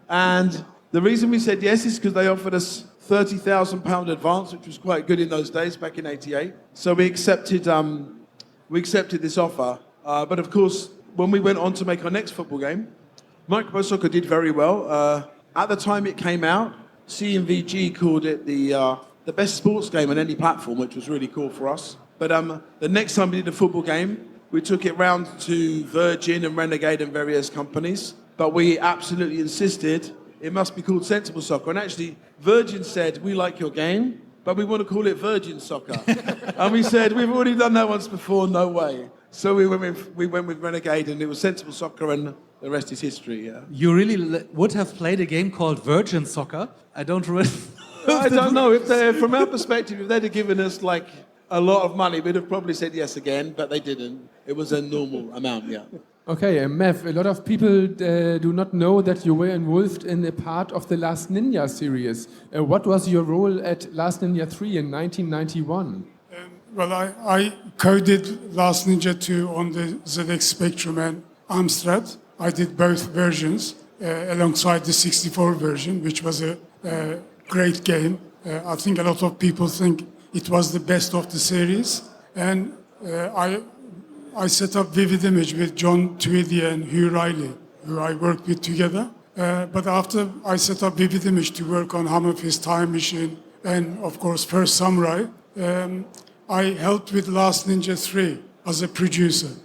And the reason we said yes is because they offered us £30,000 advance, which was quite good in those days, back in '88. So we accepted this offer. But of course, when we went on to make our next football game, Microprose Soccer did very well. At the time it came out, CMVG called it the best sports game on any platform, which was really cool for us. But the next time we did a football game, we took it round to Virgin and Renegade and various companies. But we absolutely insisted it must be called Sensible Soccer. And actually, Virgin said, we like your game, but we want to call it Virgin Soccer. And we said, we've already done that once before, no way. So we went with Renegade, and it was Sensible Soccer, and the rest is history. Yeah. You really would have played a game called Virgin Soccer? I don't really... I don't know. From our perspective, if they'd have given us like a lot of money, we'd have probably said yes again, but they didn't. It was a normal amount, yeah. Okay, Mev, a lot of people do not know that you were involved in a part of the Last Ninja series. What was your role at Last Ninja 3 in 1991? Well, I coded Last Ninja 2 on the ZX Spectrum and Amstrad. I did both versions alongside the 64 version, which was a great game. I think a lot of people think it was the best of the series. And I set up Vivid Image with John Tweedy and Hugh Riley, who I worked with together. But after I set up Vivid Image to work on Hammer Fist, Time Machine, and of course First Samurai, I helped with Last Ninja 3 as a producer.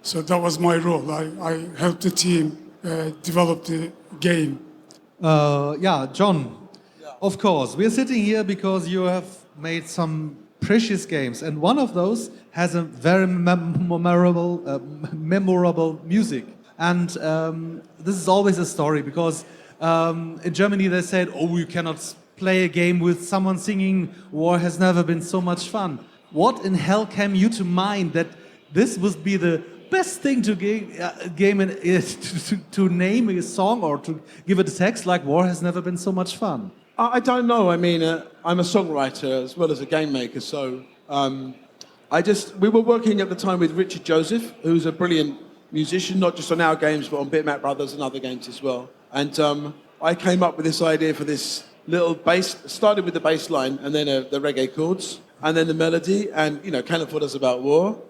So that was my role. I helped the team develop the game. John, of course. We're sitting here because you have made some precious games, and one of those has a very memorable music. And this is always a story, because in Germany they said, you cannot play a game with someone singing "War has never been so much fun." What in hell came you to mind that this would be the best thing to name a song or to give it a text like "War has never been so much fun"? I don't know. I mean, I'm a songwriter as well as a game maker, so we were working at the time with Richard Joseph, who's a brilliant musician, not just on our games, but on Bitmap Brothers and other games as well. And I came up with this idea for this little bass, started with the bass line and then the reggae chords, and then the melody, and, you know, Cannon Fodder's about war.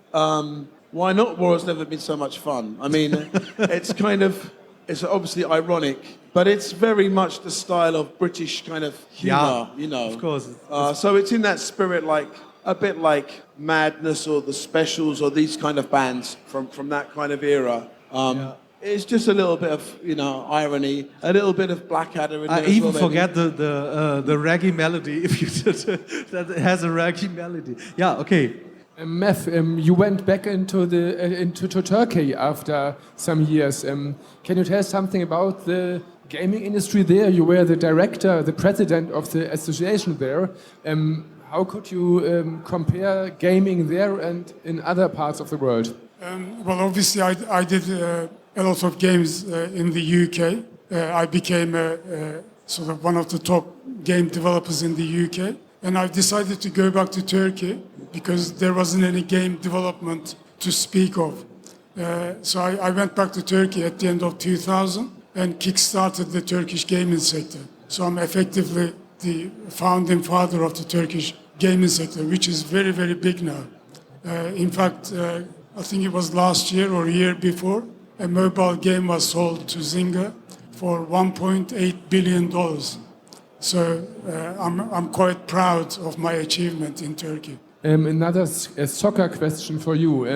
Why not? War has never been so much fun. I mean, it's obviously ironic, but it's very much the style of British kind of humour, you know. Of course. So it's in that spirit, like a bit like Madness or the Specials or these kind of bands from that kind of era. It's just a little bit of, you know, irony, a little bit of Blackadder in there. I even forget the reggae melody. If you that it has a reggae melody. Yeah. Okay. Mev, you went back into Turkey after some years. Can you tell us something about the gaming industry there? You were the director, the president of the association there. How could you compare gaming there and in other parts of the world? Well, obviously, I did a lot of games in the UK. I became sort of one of the top game developers in the UK. And I've decided to go back to Turkey because there wasn't any game development to speak of. So I went back to Turkey at the end of 2000 and kickstarted the Turkish gaming sector. So I'm effectively the founding father of the Turkish gaming sector, which is very, very big now. In fact, I think it was last year or year before, a mobile game was sold to Zynga for $1.8 billion. So I'm quite proud of my achievement in Turkey. Another soccer question for you.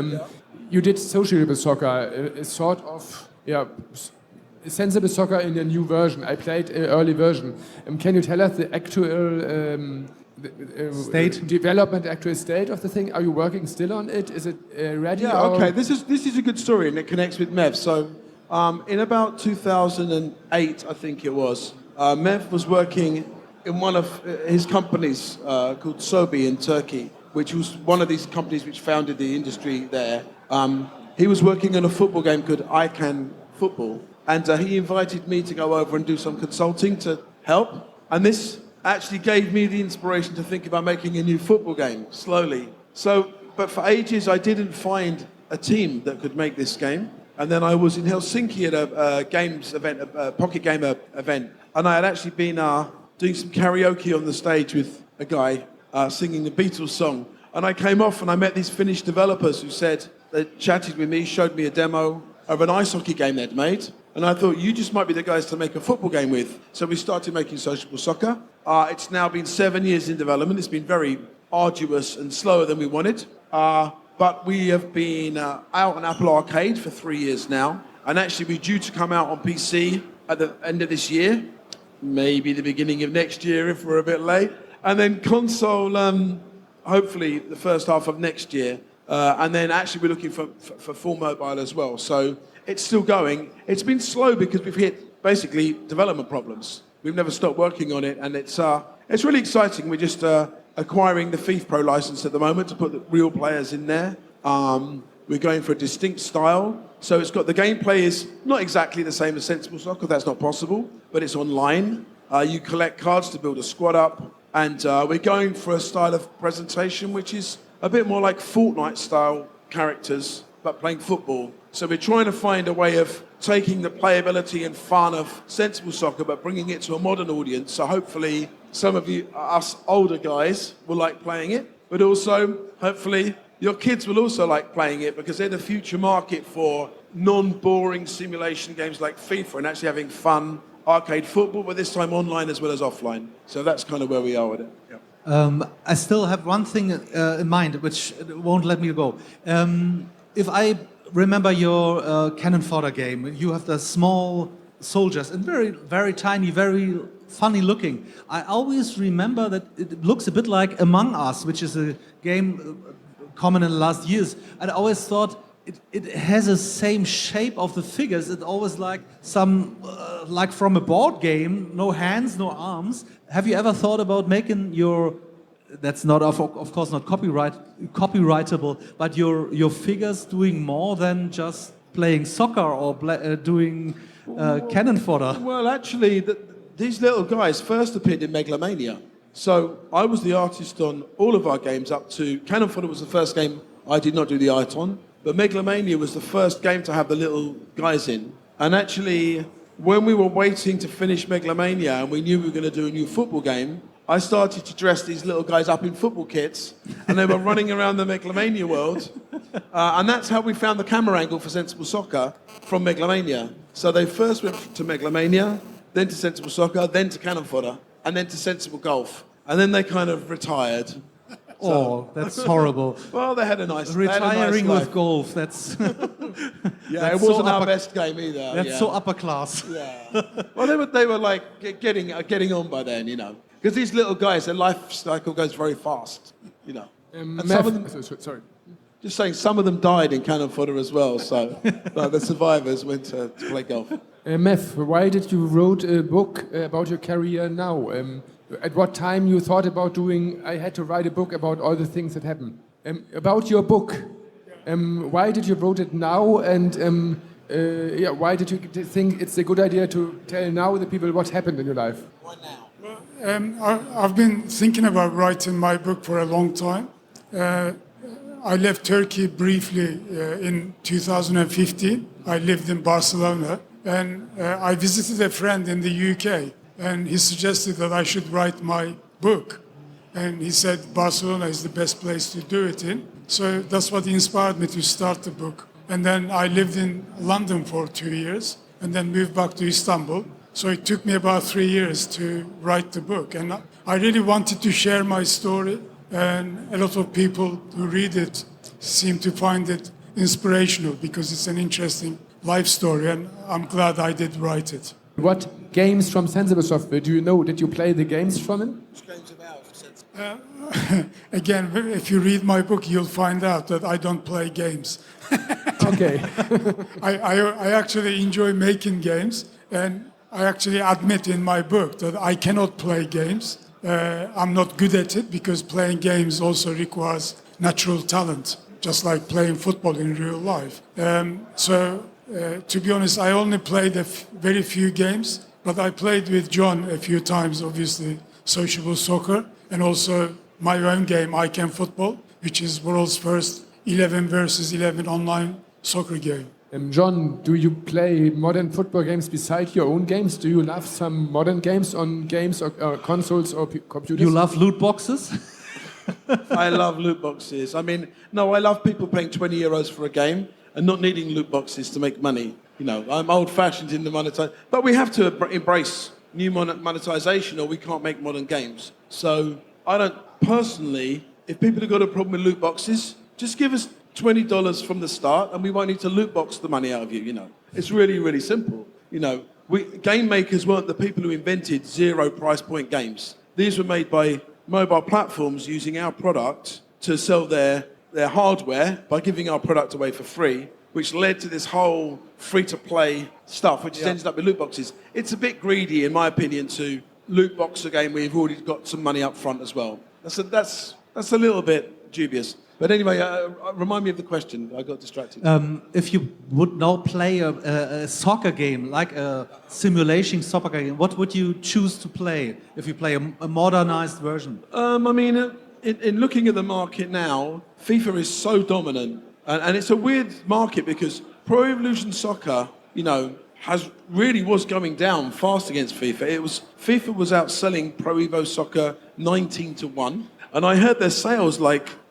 You did sociable soccer, a sort of sensible soccer in a new version. I played an early version. Can you tell us the actual development, actual state of the thing? Are you working still on it? Is it ready? Yeah, okay. This is a good story and it connects with Mev. So in about 2008, I think it was, Mev was working in one of his companies called Sobi in Turkey, which was one of these companies which founded the industry there. He was working on a football game called I Can Football, and he invited me to go over and do some consulting to help. And this actually gave me the inspiration to think about making a new football game, slowly. But for ages I didn't find a team that could make this game. And then I was in Helsinki at a games event, a pocket gamer event, and I had actually been doing some karaoke on the stage with a guy singing the Beatles song. And I came off and I met these Finnish developers who said, they chatted with me, showed me a demo of an ice hockey game they'd made. And I thought, you just might be the guys to make a football game with. So we started making sociable soccer. It's now been 7 years in development. It's been very arduous and slower than we wanted. But we have been out on Apple Arcade for 3 years now. And actually we're due to come out on PC at the end of this year. Maybe the beginning of next year if we're a bit late. And then console, hopefully the first half of next year. And then actually we're looking for full mobile as well. So it's still going. It's been slow because we've hit basically development problems. We've never stopped working on it, and it's really exciting. We're just acquiring the FIFA Pro license at the moment to put the real players in there. We're going for a distinct style. So it's got the gameplay is not exactly the same as Sensible Soccer. That's not possible, but it's online. You collect cards to build a squad up, and we're going for a style of presentation which is a bit more like Fortnite-style characters, but playing football. So we're trying to find a way of taking the playability and fun of Sensible Soccer, but bringing it to a modern audience. So hopefully some of you, us older guys, will like playing it, but also hopefully your kids will also like playing it because they're the future market for non-boring simulation games like FIFA and actually having fun arcade football, but this time online as well as offline. So that's kind of where we are with it. Yeah. I still have one thing in mind which won't let me go. If I remember your cannon fodder game, you have the small soldiers and very, very tiny, very funny looking. I always remember that it looks a bit like Among Us, which is a game common in the last years. And I always thought it has the same shape of the figures. It's always like some, like from a board game, no hands, no arms. Have you ever thought about making your, that's not of course not copyrightable, but your figures doing more than just playing soccer or doing cannon fodder? Well, actually, these little guys first appeared in Megalomania. So I was the artist on all of our games up to... Cannon Fodder was the first game I did not do the art on, but Megalomania was the first game to have the little guys in. And actually, when we were waiting to finish Megalomania and we knew we were going to do a new football game, I started to dress these little guys up in football kits, and they were running around the Megalomania world. And that's how we found the camera angle for Sensible Soccer from Megalomania. So they first went to Megalomania, then to Sensible Soccer, then to Cannon Fodder, and then to Sensible Golf. And then they kind of retired. That's horrible. Well, they had a nice Retiring life. with golf, that's... Yeah, it wasn't our best game either. That's so upper class. Yeah. Well, they were like getting on by then, you know. Because these little guys, their life cycle goes very fast, you know. And some of them, sorry. Just saying, some of them died in Cannon Fodder as well, so like the survivors went to play golf. Meth, why did you wrote a book about your career now? At what time you thought about doing, I had to write a book about all the things that happened? About your book, why did you wrote it now? And why did you think it's a good idea to tell now the people what happened in your life? Why now? I've been thinking about writing my book for a long time. I left Turkey briefly in 2015. I lived in Barcelona, and I visited a friend in the UK, and he suggested that I should write my book. And he said Barcelona is the best place to do it in. So that's what inspired me to start the book. And then I lived in London for 2 years, and then moved back to Istanbul. So it took me about 3 years to write the book. And I really wanted to share my story, and a lot of people who read it seem to find it inspirational because it's an interesting life story, and I'm glad I did write it. What games from Sensible Software do you know? Did you play the games from it? Which games about? Again, if you read my book, you'll find out that I don't play games. Okay. I actually enjoy making games, and I actually admit in my book that I cannot play games. I'm not good at it because playing games also requires natural talent, just like playing football in real life. To be honest, I only played very few games, but I played with John a few times, obviously, Sociable Soccer, and also my own game, I Can Football, which is world's first 11 versus 11 online soccer game. John, do you play modern football games beside your own games? Do you love some modern games on games or consoles or computers? You love loot boxes? I love loot boxes. I mean, no, I love people paying 20 euros for a game and not needing loot boxes to make money. You know, I'm old-fashioned in the monetization. But we have to embrace new monetization or we can't make modern games. So I don't, personally, if people have got a problem with loot boxes, just give us $20 from the start and we won't need to loot box the money out of you, you know. It's really, really simple. You know, game makers weren't the people who invented zero price point games. These were made by mobile platforms using our product to sell their hardware by giving our product away for free, which led to this whole free-to-play stuff, which ended up with loot boxes. It's a bit greedy, in my opinion, to loot box a game where you've already got some money up front as well. That's a little bit dubious. But anyway, remind me of the question. I got distracted. If you would now play a soccer game, like a simulation soccer game, what would you choose to play if you play a modernized version? I mean, in looking at the market now, FIFA is so dominant. And it's a weird market because Pro Evolution Soccer, you know, was going down fast against FIFA. FIFA was outselling Pro Evo Soccer 19-1. And I heard their sales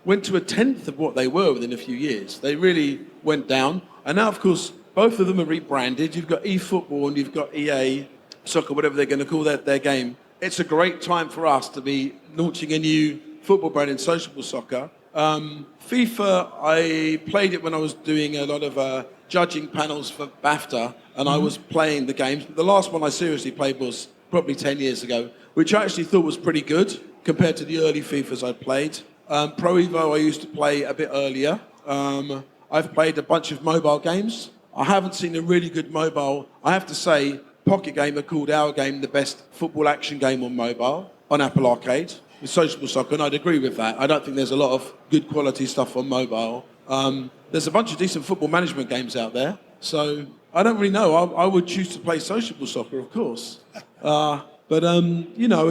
went to a tenth of what they were within a few years. They really went down. And now, of course, both of them are rebranded. You've got eFootball and you've got EA Soccer, whatever they're going to call their game. It's a great time for us to be launching a new football brand in Sociable Soccer. FIFA, I played it when I was doing a lot of judging panels for BAFTA, and I was playing the games. The last one I seriously played was probably 10 years ago, which I actually thought was pretty good compared to the early FIFAs I played. Pro Evo I used to play a bit earlier. I've played a bunch of mobile games. I haven't seen a really good mobile. I have to say, Pocket Gamer called our game the best football action game on mobile, on Apple Arcade, with Sociable Soccer, and I'd agree with that. I don't think there's a lot of good quality stuff on mobile. There's a bunch of decent football management games out there, so I don't really know. I would choose to play Sociable Soccer, of course. You know,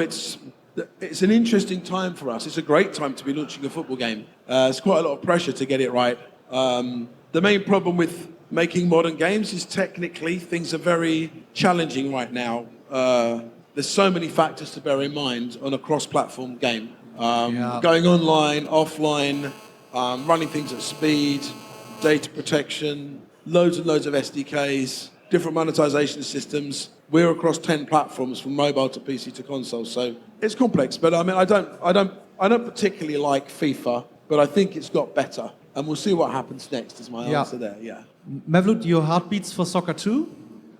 it's an interesting time for us. It's a great time to be launching a football game. It's quite a lot of pressure to get it right. The main problem with making modern games is technically things are very challenging right now. There's so many factors to bear in mind on a cross-platform game. Going online, offline, running things at speed, data protection, loads and loads of SDKs, different monetization systems. We're across 10 platforms from mobile to PC to console, so it's complex. But I mean, I don't particularly like FIFA, but I think it's got better, and we'll see what happens next. Is my answer there? Yeah. Mevlut, your heart beats for soccer too?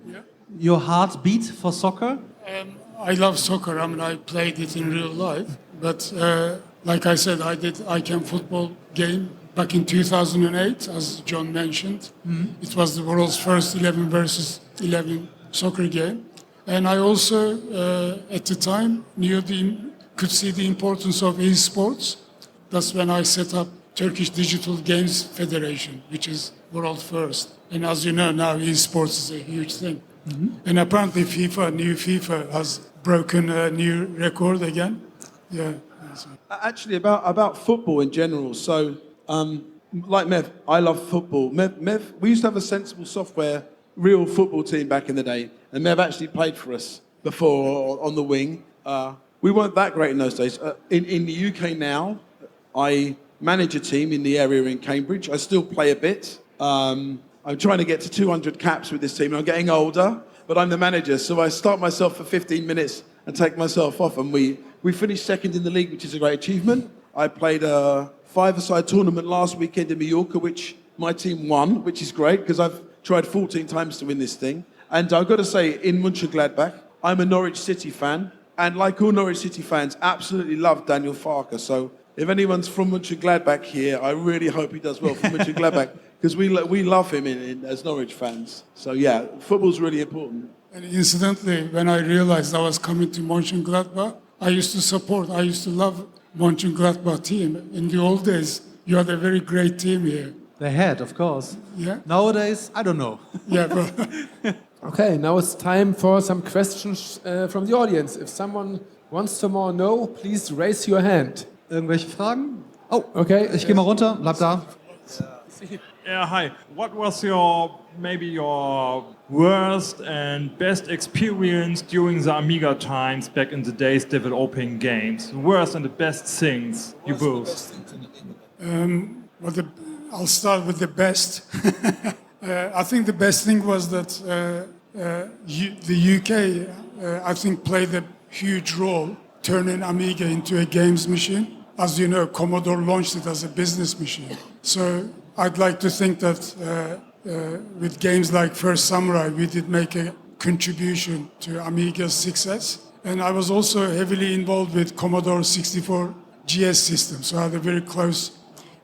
Yeah. Your heart beat for soccer? I love soccer. I mean, I played it in real life, but like I said, I did ICANN football game back in 2008, as John mentioned. Mm-hmm. It was the world's first 11 versus 11 soccer game. And I also, at the time, could see the importance of esports. That's when I set up Turkish Digital Games Federation, which is world first. And as you know, now esports is a huge thing. Mm-hmm. And apparently new FIFA has broken a new record again. Yeah. Actually, about football in general. So, like Mev, I love football. Mev, we used to have a Sensible Software real football team back in the day, and Mev actually played for us before on the wing. We weren't that great in those days. In the UK now, I manage a team in the area in Cambridge. I still play a bit. I'm trying to get to 200 caps with this team. I'm getting older, but I'm the manager, so I start myself for 15 minutes and take myself off, and we finished second in the league, which is a great achievement. I played a five-a-side tournament last weekend in Mallorca, which my team won, which is great, because I've tried 14 times to win this thing. And I've got to say, in Mönchengladbach, I'm a Norwich City fan, and like all Norwich City fans, absolutely love Daniel Farke. So if anyone's from Mönchengladbach here, I really hope he does well for Mönchengladbach, because we love him as Norwich fans. So yeah, football's really important. And incidentally, when I realized I was coming to Mönchengladbach, I used to love Mönchengladbach team. In the old days, you had a very great team here. They had, of course. Yeah. Nowadays, I don't know. Yeah, but Okay, now it's time for some questions from the audience. If someone wants to more know, please raise your hand. Irgendwelche Fragen? Oh, okay. Ich gehe mal runter, bleib da. Yeah, hi. What was maybe your worst and best experience during the Amiga times back in the days developing games? The worst and the best things you both. I'll start with the best. I think the best thing was that the UK, I think, played a huge role turning Amiga into a games machine. As you know, Commodore launched it as a business machine. So I'd like to think that with games like First Samurai, we did make a contribution to Amiga's success. And I was also heavily involved with Commodore 64 GS system, so I had a very close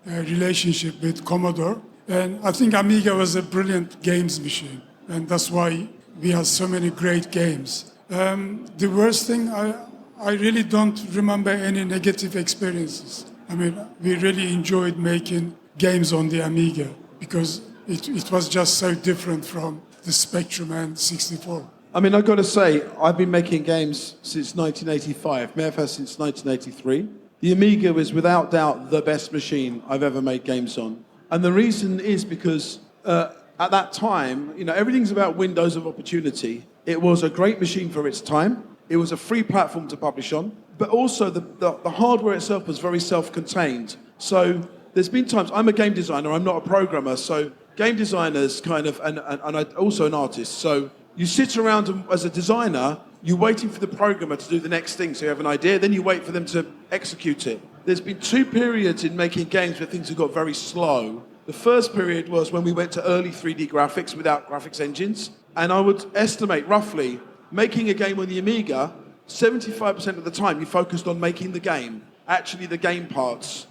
relationship with Commodore. And I think Amiga was a brilliant games machine, and that's why we had so many great games. The worst thing, I really don't remember any negative experiences. I mean, we really enjoyed making games on the Amiga because it was just so different from the Spectrum and 64. I mean, I've got to say, I've been making games since 1985. Mev has since 1983. The Amiga was without doubt the best machine I've ever made games on. And the reason is because at that time, you know, everything's about windows of opportunity. It was a great machine for its time. It was a free platform to publish on. But also the hardware itself was very self-contained. So there's been times, I'm a game designer, I'm not a programmer, so game designers kind of, and I'm also an artist, so you sit around as a designer, you're waiting for the programmer to do the next thing, so you have an idea, then you wait for them to execute it. There's been two periods in making games where things have got very slow. The first period was when we went to early 3D graphics without graphics engines, and I would estimate roughly, making a game on the Amiga, 75% of the time you focused on making the game, actually the game parts.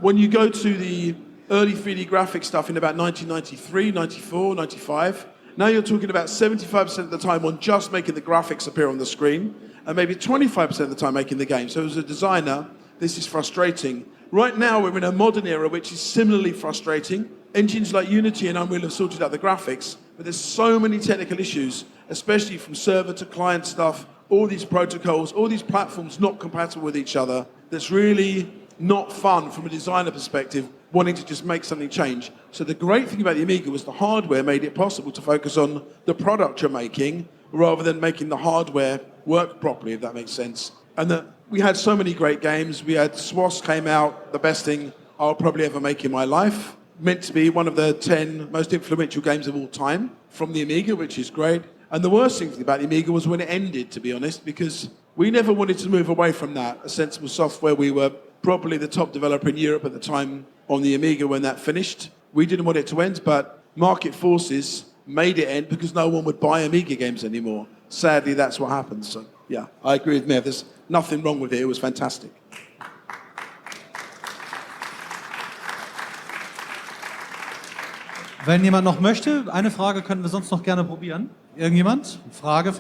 When you go to the early 3D graphics stuff in about 1993, 94, 95, now you're talking about 75% of the time on just making the graphics appear on the screen, and maybe 25% of the time making the game. So as a designer, this is frustrating. Right now we're in a modern era which is similarly frustrating. Engines like Unity and Unreal have sorted out the graphics, but there's so many technical issues, especially from server to client stuff, all these protocols, all these platforms not compatible with each other. That's really not fun from a designer perspective, wanting to just make something change. So the great thing about the Amiga was the hardware made it possible to focus on the product you're making rather than making the hardware work properly, if that makes sense. And that we had so many great games. We had SWAS came out, the best thing I'll probably ever make in my life. Meant to be one of the 10 most influential games of all time from the Amiga, which is great. And the worst thing about the Amiga was when it ended, to be honest, because we never wanted to move away from that. A Sensible Software, we were probably the top developer in Europe at the time on the Amiga when that finished. We didn't want it to end, but market forces made it end because no one would buy Amiga games anymore. Sadly, that's what happened. So, yeah, I agree with Mev. There's nothing wrong with it. It was fantastic. Wenn jemand noch möchte, eine Frage können wir sonst noch gerne probieren. Irgendjemand? Frage?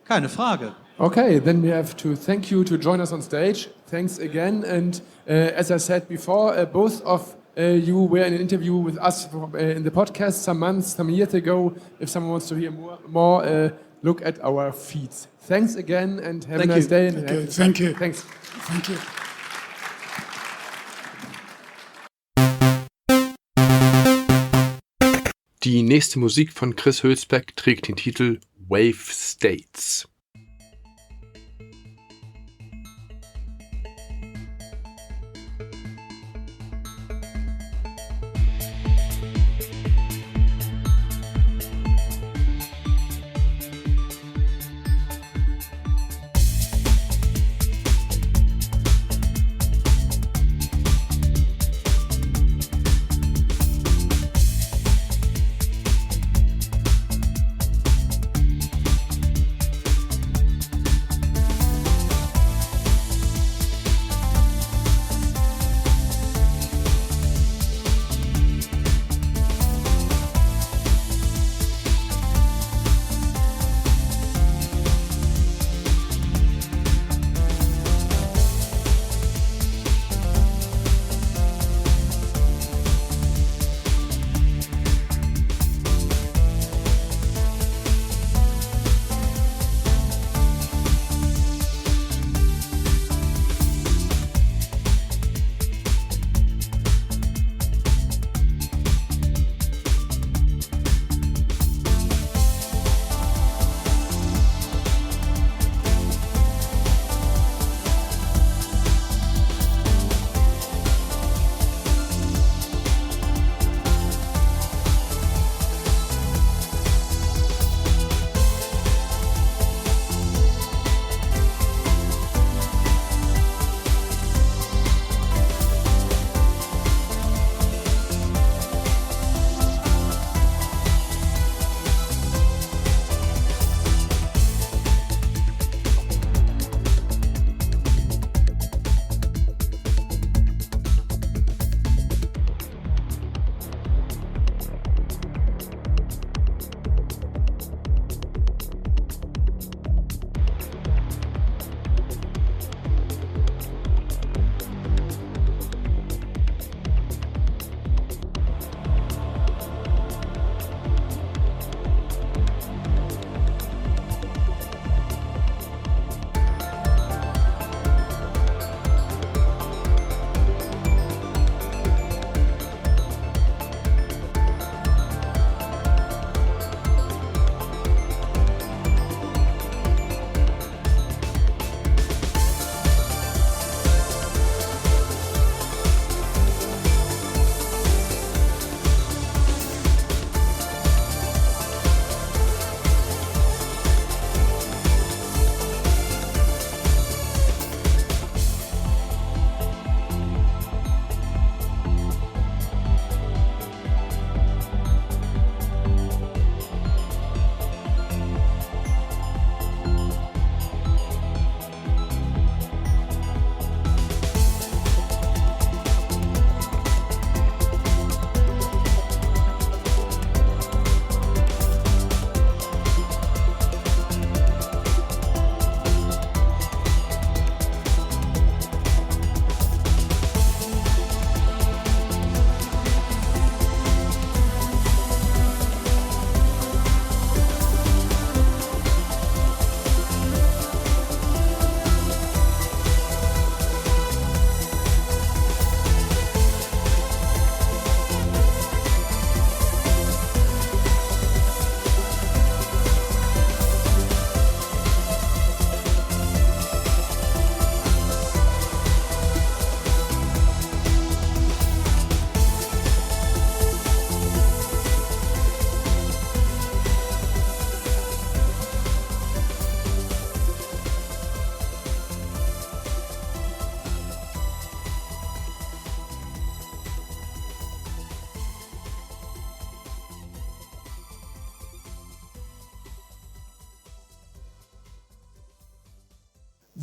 Keine Frage. Okay, then we have to thank you to join us on stage. Thanks again. And as I said before, both of you were in an interview with us in the podcast some years ago. If someone wants to hear more, look at our feeds. Thanks again and have a nice day. Okay, thank you. Thanks. Thank you. Die nächste Musik von Chris Hülsbeck trägt den Titel Wave States.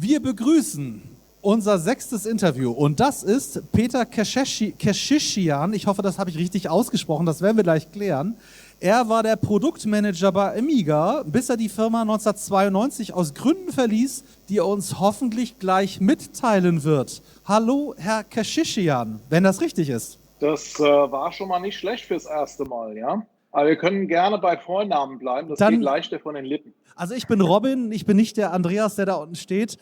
Wir begrüßen unser 6. Interview und das ist Peter Keshishian. Ich hoffe, das habe ich richtig ausgesprochen, das werden wir gleich klären. Er war der Produktmanager bei Amiga, bis er die Firma 1992 aus Gründen verließ, die er uns hoffentlich gleich mitteilen wird. Hallo, Herr Keshishian, wenn das richtig ist. Das war schon mal nicht schlecht fürs erste Mal, ja. Aber wir können gerne bei Vornamen bleiben, das geht leichter von den Lippen. Also ich bin Robin, ich bin nicht der Andreas, der da unten steht.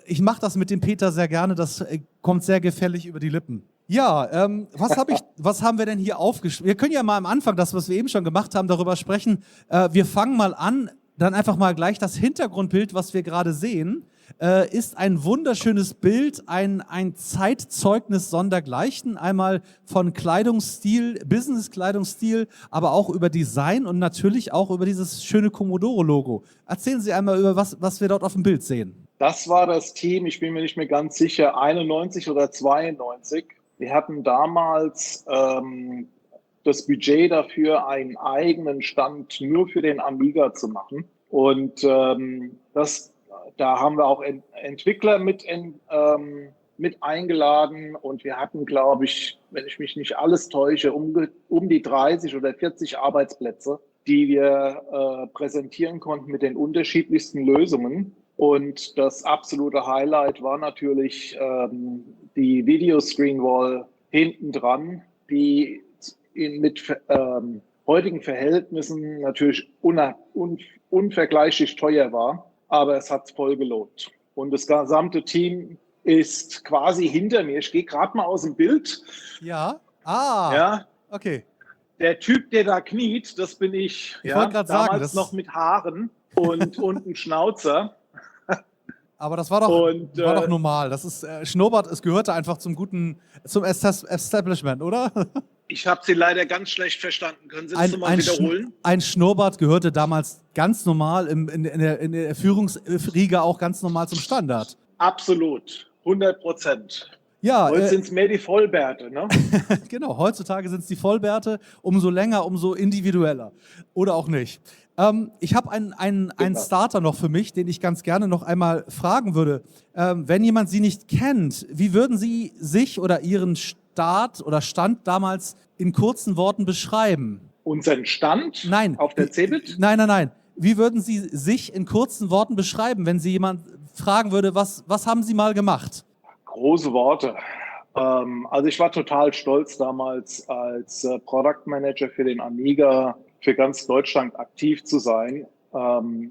Ich mache das mit dem Peter sehr gerne, das kommt sehr gefällig über die Lippen. Ja, was haben wir denn hier aufgeschrieben? Wir können ja mal am Anfang, das, was wir eben schon gemacht haben, darüber sprechen. Wir fangen mal an, dann einfach mal gleich das Hintergrundbild, was wir gerade sehen, ist ein wunderschönes Bild, ein Zeitzeugnis sondergleichen. Einmal von Kleidungsstil, Business-Kleidungsstil, aber auch über Design und natürlich auch über dieses schöne Commodore-Logo. Erzählen Sie einmal über was wir dort auf dem Bild sehen. Das war das Team, ich bin mir nicht mehr ganz sicher, 91 oder 92. Wir hatten damals das Budget dafür, einen eigenen Stand nur für den Amiga zu machen. Und da haben wir auch Entwickler mit eingeladen und wir hatten, glaube ich, wenn ich mich nicht alles täusche, um die 30 oder 40 Arbeitsplätze, die wir präsentieren konnten mit den unterschiedlichsten Lösungen. Und das absolute Highlight war natürlich die Videoscreen-Wall hinten dran, die mit heutigen Verhältnissen natürlich unvergleichlich teuer war. Aber es hat voll gelohnt. Und das gesamte Team ist quasi hinter mir. Ich gehe gerade mal aus dem Bild. Ja? Ja. Okay. Der Typ, der da kniet, das bin ich. Ich wollte gerade sagen, damals noch mit Haaren und einem Schnauzer. Aber das war doch normal. Das ist Schnurrbart, es gehörte einfach zum Establishment, oder? Ich habe Sie leider ganz schlecht verstanden. Können Sie das nochmal wiederholen? Ein Schnurrbart gehörte damals ganz normal in der Führungsriege auch ganz normal zum Standard. Absolut, 100%. Ja, heute sind es mehr die Vollbärte, ne? Genau, heutzutage sind es die Vollbärte, umso länger, umso individueller. Oder auch nicht. Ich habe einen Starter noch für mich, den ich ganz gerne noch einmal fragen würde. Wenn jemand Sie nicht kennt, wie würden Sie sich oder Ihren Start oder Stand damals in kurzen Worten beschreiben? Unseren Stand? Nein. Auf der CeBIT? Nein. Wie würden Sie sich in kurzen Worten beschreiben, wenn Sie jemand fragen würde, was haben Sie mal gemacht? Große Worte. Also ich war total stolz damals als Product Manager für den Amiga für ganz Deutschland aktiv zu sein.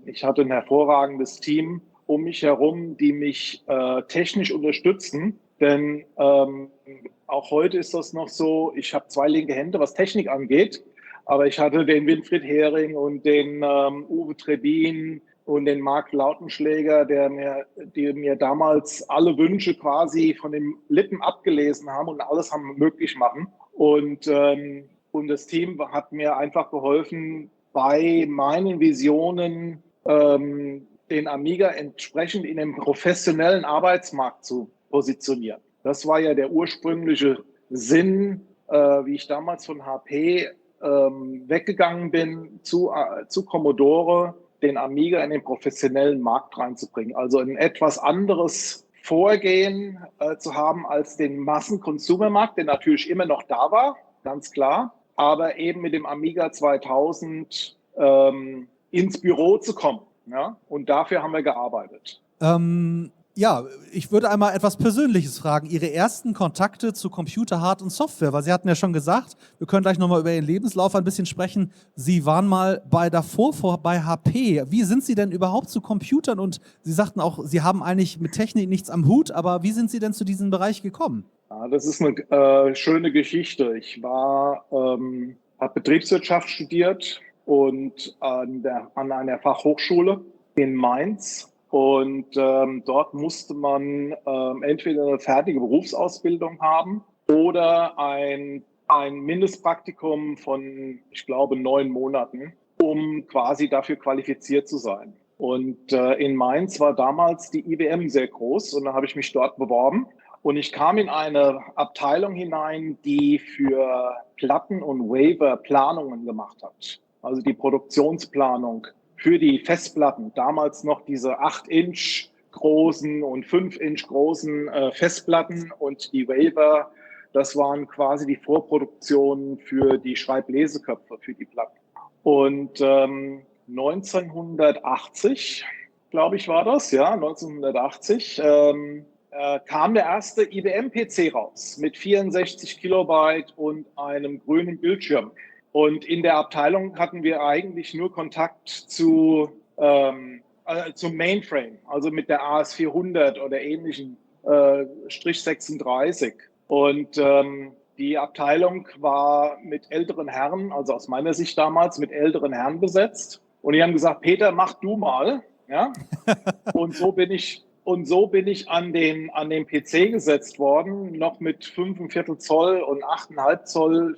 Ich hatte ein hervorragendes Team um mich herum, die mich technisch unterstützen. Denn auch heute ist das noch so, ich habe 2 linke Hände, was Technik angeht. Aber ich hatte den Winfried Hering und den Uwe Trebin und den Marc Lautenschläger, die mir damals alle Wünsche quasi von den Lippen abgelesen haben und alles haben möglich machen. Und das Team hat mir einfach geholfen, bei meinen Visionen den Amiga entsprechend in den professionellen Arbeitsmarkt zu positionieren. Das war ja der ursprüngliche Sinn, wie ich damals von HP weggegangen bin zu Commodore, den Amiga in den professionellen Markt reinzubringen. Also ein etwas anderes Vorgehen zu haben als den Massenkonsumermarkt, der natürlich immer noch da war, ganz klar, aber eben mit dem Amiga 2000 ins Büro zu kommen. Ja? Und dafür haben wir gearbeitet. Ja, ich würde einmal etwas Persönliches fragen. Ihre ersten Kontakte zu Computer, Hard- und Software, weil Sie hatten ja schon gesagt, wir können gleich nochmal über Ihren Lebenslauf ein bisschen sprechen. Sie waren mal bei HP. Wie sind Sie denn überhaupt zu Computern? Und Sie sagten auch, Sie haben eigentlich mit Technik nichts am Hut, aber wie sind Sie denn zu diesem Bereich gekommen? Ja, das ist eine schöne Geschichte. Ich habe Betriebswirtschaft studiert und an einer Fachhochschule in Mainz. Und dort musste man entweder eine fertige Berufsausbildung haben oder ein Mindestpraktikum von, ich glaube, 9 Monaten, um quasi dafür qualifiziert zu sein. Und in Mainz war damals die IBM sehr groß und da habe ich mich dort beworben. Und ich kam in eine Abteilung hinein, die für Platten- und Waiver Planungen gemacht hat. Also die Produktionsplanung für die Festplatten, damals noch diese 8-Inch großen und 5-Inch großen Festplatten und die Waiver, das waren quasi die Vorproduktionen für die Schreibleseköpfe für die Platten. Und 1980, glaube ich, war das, ja, 1980, kam der erste IBM-PC raus mit 64 Kilobyte und einem grünen Bildschirm. Und in der Abteilung hatten wir eigentlich nur Kontakt zum Mainframe, also mit der AS400 oder ähnlichen Strich 36. Und die Abteilung war mit älteren Herren, also aus meiner Sicht damals, mit älteren Herren besetzt. Und die haben gesagt, Peter, mach du mal. Ja? Und so bin ich an den PC gesetzt worden, noch mit 5,25 Zoll und 8,5 Zoll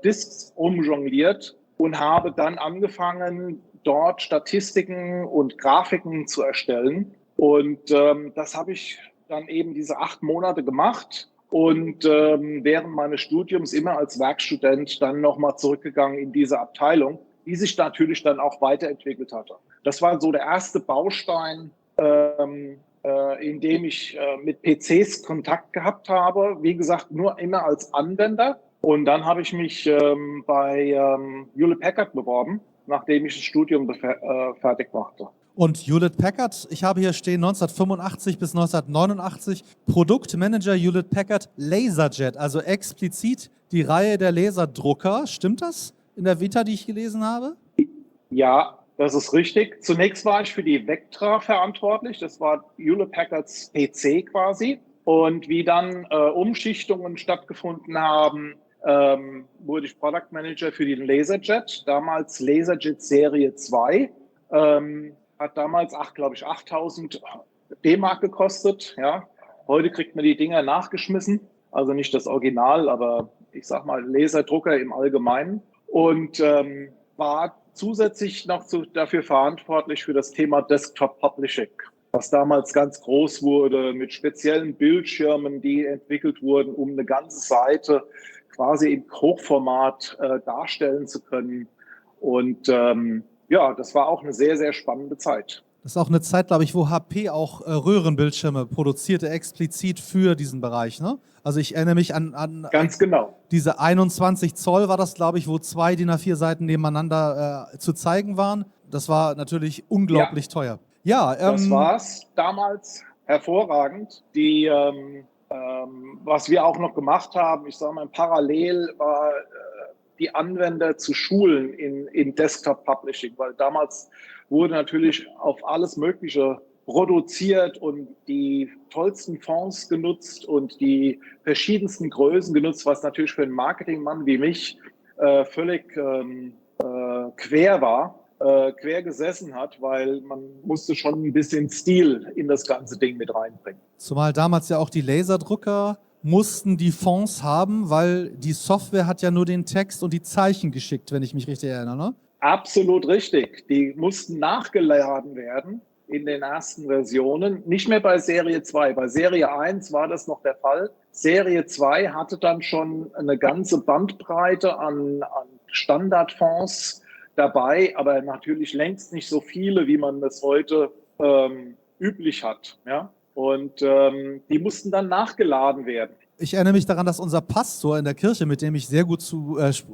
Disks umjongliert und habe dann angefangen, dort Statistiken und Grafiken zu erstellen. Und das habe ich dann eben diese 8 Monate gemacht und während meines Studiums immer als Werkstudent dann nochmal zurückgegangen in diese Abteilung, die sich natürlich dann auch weiterentwickelt hatte. Das war so der erste Baustein, in dem ich mit PCs Kontakt gehabt habe. Wie gesagt, nur immer als Anwender. Und dann habe ich mich bei Hewlett-Packard beworben, nachdem ich das Studium fertig machte. Und Hewlett-Packard, ich habe hier stehen 1985 bis 1989, Produktmanager Hewlett-Packard Laserjet, also explizit die Reihe der Laserdrucker. Stimmt das in der Vita, die ich gelesen habe? Ja, das ist richtig. Zunächst war ich für die Vectra verantwortlich. Das war Hewlett-Packards PC quasi. Und wie dann Umschichtungen stattgefunden haben, wurde ich Product Manager für den Laserjet. Damals Laserjet Serie 2. Hat damals, 8.000 D-Mark gekostet. Ja. Heute kriegt man die Dinger nachgeschmissen. Also nicht das Original, aber ich sag mal Laserdrucker im Allgemeinen. Und war zusätzlich noch dafür verantwortlich für das Thema Desktop Publishing, was damals ganz groß wurde mit speziellen Bildschirmen, die entwickelt wurden, um eine ganze Seite quasi im Hochformat darstellen zu können. Und ja, das war auch eine sehr, sehr spannende Zeit. Das ist auch eine Zeit, glaube ich, wo HP auch Röhrenbildschirme produzierte, explizit für diesen Bereich, ne? Also ich erinnere mich an ganz genau. Diese 21 Zoll war das, glaube ich, wo 2 DIN A4 Seiten nebeneinander zu zeigen waren. Das war natürlich unglaublich teuer. Ja, das war's damals hervorragend. Die, was wir auch noch gemacht haben, ich sage mal, parallel war die Anwender zu schulen in Desktop Publishing, weil damals wurde natürlich auf alles Mögliche produziert und die tollsten Fonts genutzt und die verschiedensten Größen genutzt, was natürlich für einen Marketingmann wie mich völlig quer war, quer gesessen hat, weil man musste schon ein bisschen Stil in das ganze Ding mit reinbringen. Zumal damals ja auch die Laserdrucker mussten die Fonts haben, weil die Software hat ja nur den Text und die Zeichen geschickt, wenn ich mich richtig erinnere, ne? Absolut richtig. Die mussten nachgeladen werden in den ersten Versionen. Nicht mehr bei Serie 2. Bei Serie 1 war das noch der Fall. Serie 2 hatte dann schon eine ganze Bandbreite an Standardfonts dabei, aber natürlich längst nicht so viele, wie man das heute üblich hat. Ja? Und die mussten dann nachgeladen werden. Ich erinnere mich daran, dass unser Pastor in der Kirche, mit dem ich sehr gut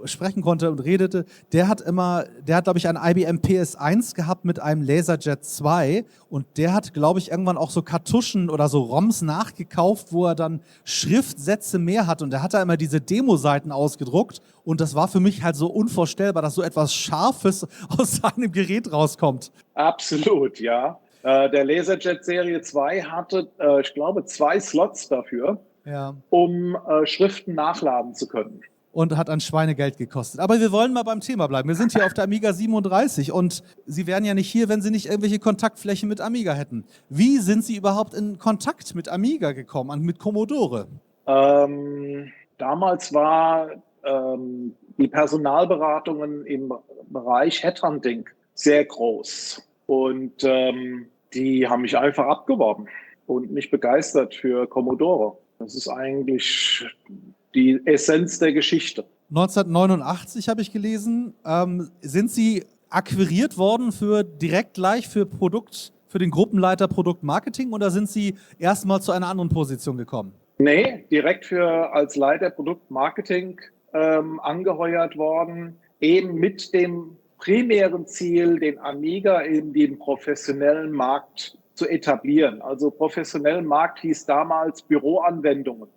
sprechen konnte und redete, der hat, glaube ich, ein IBM PS1 gehabt mit einem Laserjet 2 und der hat, glaube ich, irgendwann auch so Kartuschen oder so ROMs nachgekauft, wo er dann Schriftsätze mehr hat und der hat da immer diese Demo-Seiten ausgedruckt und das war für mich halt so unvorstellbar, dass so etwas Scharfes aus seinem Gerät rauskommt. Absolut, ja. Der Laserjet Serie 2 hatte, ich glaube, 2 Slots dafür. Ja. Um Schriften nachladen zu können. Und hat ein Schweinegeld gekostet. Aber wir wollen mal beim Thema bleiben. Wir sind hier auf der Amiga 37 und Sie wären ja nicht hier, wenn Sie nicht irgendwelche Kontaktflächen mit Amiga hätten. Wie sind Sie überhaupt in Kontakt mit Amiga gekommen, mit Commodore? Damals war die Personalberatungen im Bereich Headhunting sehr groß. Und die haben mich einfach abgeworben und mich begeistert für Commodore. Das ist eigentlich die Essenz der Geschichte. 1989 habe ich gelesen, sind Sie akquiriert worden direkt gleich für für den Gruppenleiter Produktmarketing oder sind Sie erstmal zu einer anderen Position gekommen? Nee, direkt als Leiter Produktmarketing angeheuert worden, eben mit dem primären Ziel, den Amiga in den professionellen Markt zu etablieren. Also professionellen Markt hieß damals Büroanwendungen.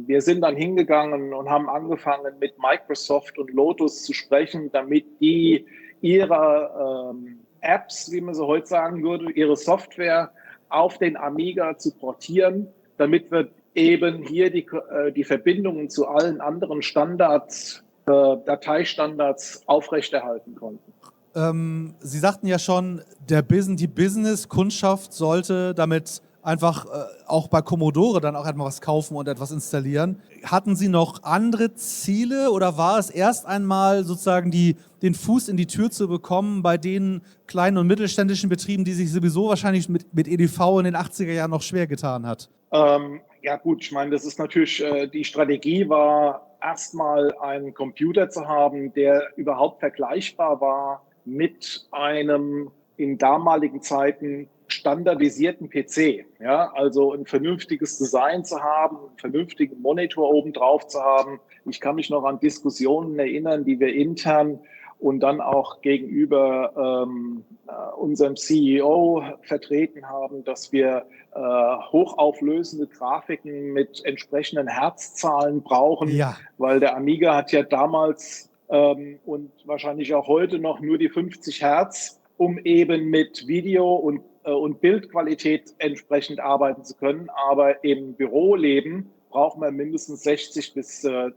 Wir sind dann hingegangen und haben angefangen mit Microsoft und Lotus zu sprechen, damit die ihre Apps, wie man so heute sagen würde, ihre Software auf den Amiga zu portieren, damit wir eben hier die Verbindungen zu allen anderen Standards, Dateistandards aufrechterhalten konnten. Sie sagten ja schon, die Business-Kundschaft sollte damit einfach auch bei Commodore dann auch etwas kaufen und etwas installieren. Hatten Sie noch andere Ziele oder war es erst einmal sozusagen den Fuß in die Tür zu bekommen bei den kleinen und mittelständischen Betrieben, die sich sowieso wahrscheinlich mit EDV in den 80er Jahren noch schwer getan hat? Ja gut, ich meine, das ist natürlich, die Strategie war, erstmal einen Computer zu haben, der überhaupt vergleichbar war mit einem in damaligen Zeiten standardisierten PC. Ja? Also ein vernünftiges Design zu haben, einen vernünftigen Monitor oben drauf zu haben. Ich kann mich noch an Diskussionen erinnern, die wir intern und dann auch gegenüber unserem CEO vertreten haben, dass wir hochauflösende Grafiken mit entsprechenden Hertzzahlen brauchen, weil der Amiga hat ja damals und wahrscheinlich auch heute noch nur die 50 Hertz, um eben mit Video und Bildqualität entsprechend arbeiten zu können. Aber im Büroleben braucht man mindestens 60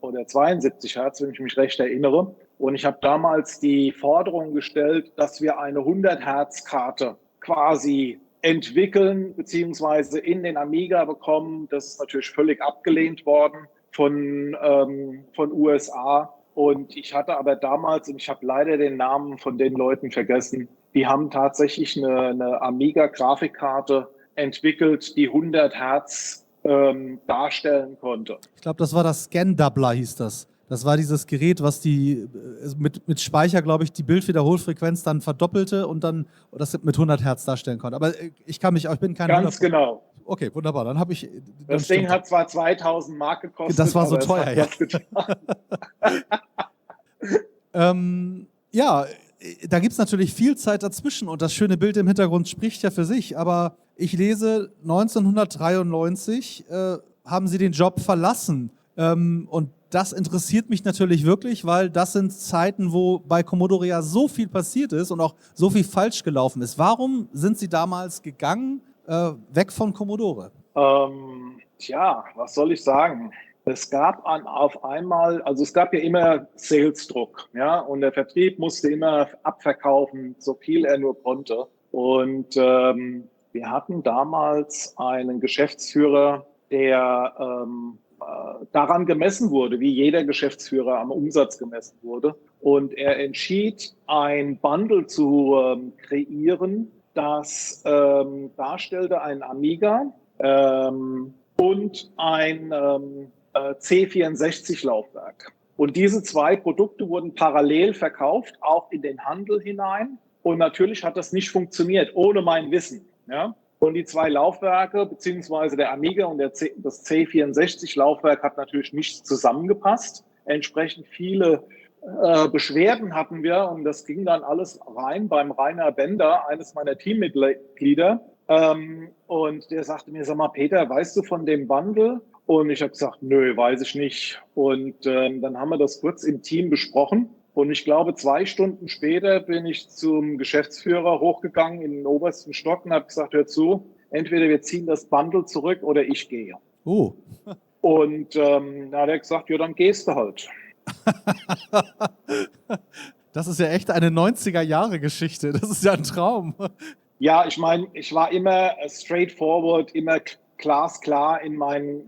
oder 72 Hertz, wenn ich mich recht erinnere. Und ich habe damals die Forderung gestellt, dass wir eine 100-Hertz-Karte quasi entwickeln bzw. in den Amiga bekommen. Das ist natürlich völlig abgelehnt worden von USA. Und ich hatte aber damals, und ich habe leider den Namen von den Leuten vergessen, die haben tatsächlich eine Amiga-Grafikkarte entwickelt, die 100 Hertz darstellen konnte. Ich glaube, das war das Scan-Doubler, hieß das. Das war dieses Gerät, was mit Speicher, glaube ich, die Bildwiederholfrequenz dann verdoppelte und dann das mit 100 Hertz darstellen konnte. Aber ich bin kein... Ganz genau. Okay, wunderbar. Dann habe ich... Das Ding hat zwar 2000 Mark gekostet, das war so aber teuer, ja. Da gibt es natürlich viel Zeit dazwischen und das schöne Bild im Hintergrund spricht ja für sich. Aber ich lese, 1993 haben Sie den Job verlassen. Und das interessiert mich natürlich wirklich, weil das sind Zeiten, wo bei Commodore ja so viel passiert ist und auch so viel falsch gelaufen ist. Warum sind Sie damals gegangen, weg von Commodore? Was soll ich sagen? Es gab es gab ja immer Sales-Druck, ja, und der Vertrieb musste immer abverkaufen, so viel er nur konnte. Und wir hatten damals einen Geschäftsführer, der daran gemessen wurde, wie jeder Geschäftsführer am Umsatz gemessen wurde. Und er entschied, ein Bundle zu kreieren, das darstellte ein Amiga und ein C64-Laufwerk. Und diese zwei Produkte wurden parallel verkauft, auch in den Handel hinein. Und natürlich hat das nicht funktioniert, ohne mein Wissen. Ja? Und die zwei Laufwerke, beziehungsweise der Amiga und das C64-Laufwerk hat natürlich nicht zusammengepasst. Entsprechend viele Beschwerden hatten wir und das ging dann alles rein beim Rainer Bender, eines meiner Teammitglieder. Und der sagte mir, sag mal, Peter, weißt du von dem Bundle? Und ich habe gesagt, nö, weiß ich nicht. Und dann haben wir das kurz im Team besprochen. Und ich glaube, 2 Stunden später bin ich zum Geschäftsführer hochgegangen in den obersten Stock und habe gesagt, hör zu, entweder wir ziehen das Bundle zurück oder ich gehe. Oh. Und dann hat er gesagt, ja, dann gehst du halt. Das ist ja echt eine 90er-Jahre-Geschichte. Das ist ja ein Traum. Ja, ich meine, ich war immer straightforward, immer glasklar in meinen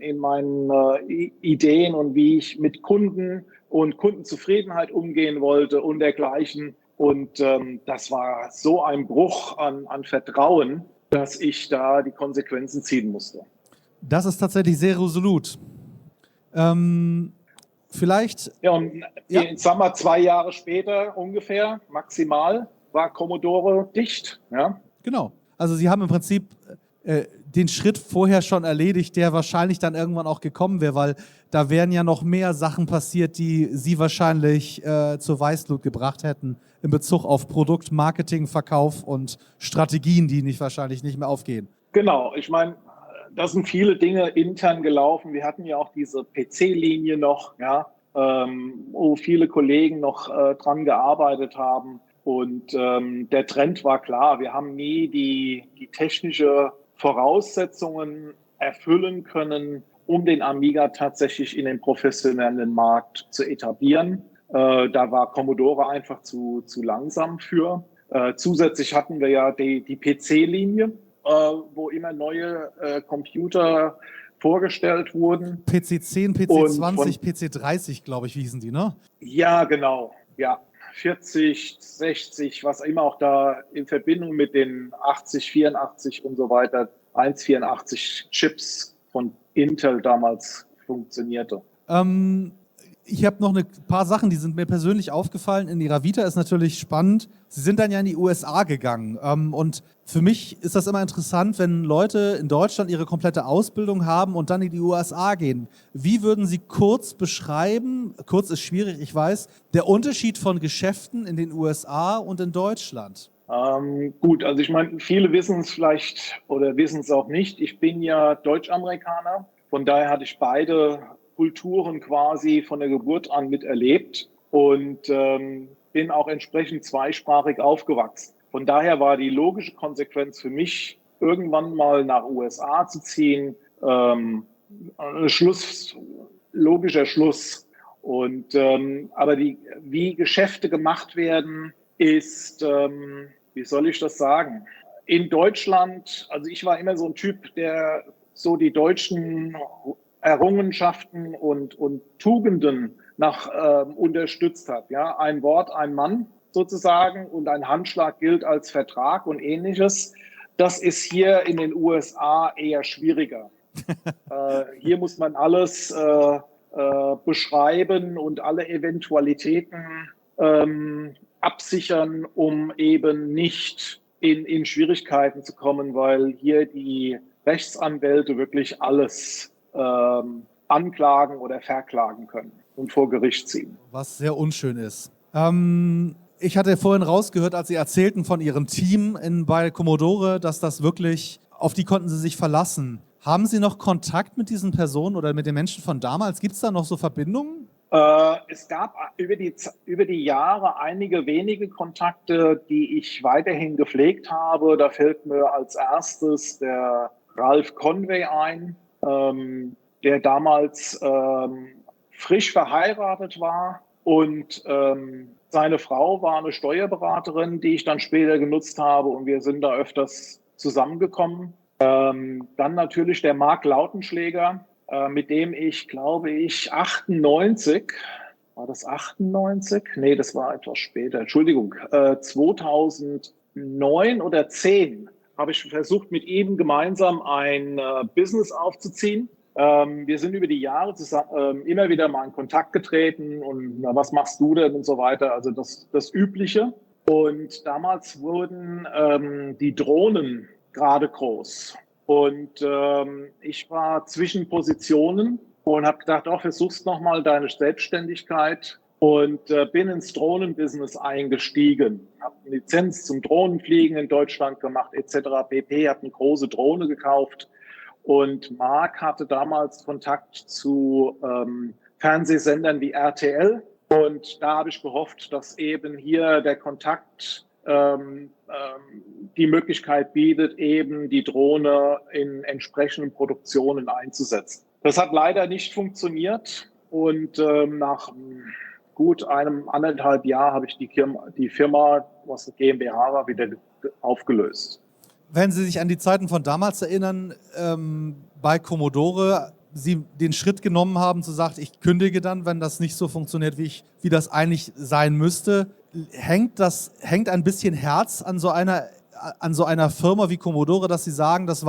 Ideen und wie ich mit Kunden und Kundenzufriedenheit umgehen wollte und dergleichen. Und das war so ein Bruch an Vertrauen, dass ich da die Konsequenzen ziehen musste. Das ist tatsächlich sehr resolut. Vielleicht... Ja, und ich sag mal, 2 Jahre später ungefähr, maximal, war Commodore dicht. Ja? Genau. Also Sie haben im Prinzip den Schritt vorher schon erledigt, der wahrscheinlich dann irgendwann auch gekommen wäre, weil da wären ja noch mehr Sachen passiert, die Sie wahrscheinlich zur Weißglut gebracht hätten in Bezug auf Produkt, Marketing, Verkauf und Strategien, die wahrscheinlich nicht mehr aufgehen. Genau, ich meine, da sind viele Dinge intern gelaufen. Wir hatten ja auch diese PC-Linie noch, ja, wo viele Kollegen noch dran gearbeitet haben. Und der Trend war klar. Wir haben nie die technische Voraussetzungen erfüllen können, um den Amiga tatsächlich in den professionellen Markt zu etablieren. Da war Commodore einfach zu langsam für. Zusätzlich hatten wir ja die PC-Linie, wo immer neue Computer vorgestellt wurden. PC 10, PC 20, PC 30, glaube ich, hießen die, ne? Ja, genau. Ja, 40, 60, was immer auch da in Verbindung mit den 80, 84 und so weiter, 184 Chips von Intel damals funktionierte. Ich habe noch ein paar Sachen, die sind mir persönlich aufgefallen. In Ihrer Vita ist natürlich spannend. Sie sind dann ja in die USA gegangen. Und für mich ist das immer interessant, wenn Leute in Deutschland ihre komplette Ausbildung haben und dann in die USA gehen. Wie würden Sie kurz beschreiben, kurz ist schwierig, ich weiß, der Unterschied von Geschäften in den USA und in Deutschland? Gut, also ich meine, viele wissen es vielleicht oder wissen es auch nicht. Ich bin ja Deutsch-Amerikaner. Von daher hatte ich beide Kulturen quasi von der Geburt an miterlebt und bin auch entsprechend zweisprachig aufgewachsen. Von daher war die logische Konsequenz für mich, irgendwann mal nach USA zu ziehen, logischer Schluss. Und aber wie Geschäfte gemacht werden, ist, wie soll ich das sagen? In Deutschland, also ich war immer so ein Typ, der so die deutschen Errungenschaften und Tugenden unterstützt hat. Ja? Ein Wort, ein Mann sozusagen und ein Handschlag gilt als Vertrag und Ähnliches. Das ist hier in den USA eher schwieriger. Hier muss man alles beschreiben und alle Eventualitäten absichern, um eben nicht in Schwierigkeiten zu kommen, weil hier die Rechtsanwälte wirklich alles anklagen oder verklagen können und vor Gericht ziehen. Was sehr unschön ist. Ich hatte vorhin rausgehört, als Sie erzählten von Ihrem Team bei Commodore, dass das wirklich, auf die konnten Sie sich verlassen. Haben Sie noch Kontakt mit diesen Personen oder mit den Menschen von damals? Gibt es da noch so Verbindungen? Es gab über die Jahre einige wenige Kontakte, die ich weiterhin gepflegt habe. Da fällt mir als erstes der Ralph Conway ein, der damals frisch verheiratet war und seine Frau war eine Steuerberaterin, die ich dann später genutzt habe und wir sind da öfters zusammengekommen. Dann natürlich der Marc Lautenschläger, mit dem ich, glaube ich, 98, war das 98? Nee, das war etwas später, Entschuldigung, 2009 oder 10 habe ich versucht, mit ihm gemeinsam ein Business aufzuziehen. Wir sind über die Jahre zusammen, immer wieder mal in Kontakt getreten und na, was machst du denn und so weiter, also das Übliche. Und damals wurden die Drohnen gerade groß. Und ich war zwischen Positionen und habe gedacht, versuchst nochmal deine Selbstständigkeit und bin ins Drohnenbusiness eingestiegen. Habe eine Lizenz zum Drohnenfliegen in Deutschland gemacht etc. pp. Habe eine große Drohne gekauft und Marc hatte damals Kontakt zu Fernsehsendern wie RTL und da habe ich gehofft, dass eben hier der Kontakt die Möglichkeit bietet, eben die Drohne in entsprechenden Produktionen einzusetzen. Das hat leider nicht funktioniert und nach gut einem 1,5 Jahr habe ich die Firma, was eine GmbH war, wieder aufgelöst. Wenn Sie sich an die Zeiten von damals erinnern, bei Commodore, Sie den Schritt genommen haben, zu sagen, ich kündige dann, wenn das nicht so funktioniert, wie das eigentlich sein müsste, hängt ein bisschen Herz an so einer Firma wie Commodore, dass Sie sagen, das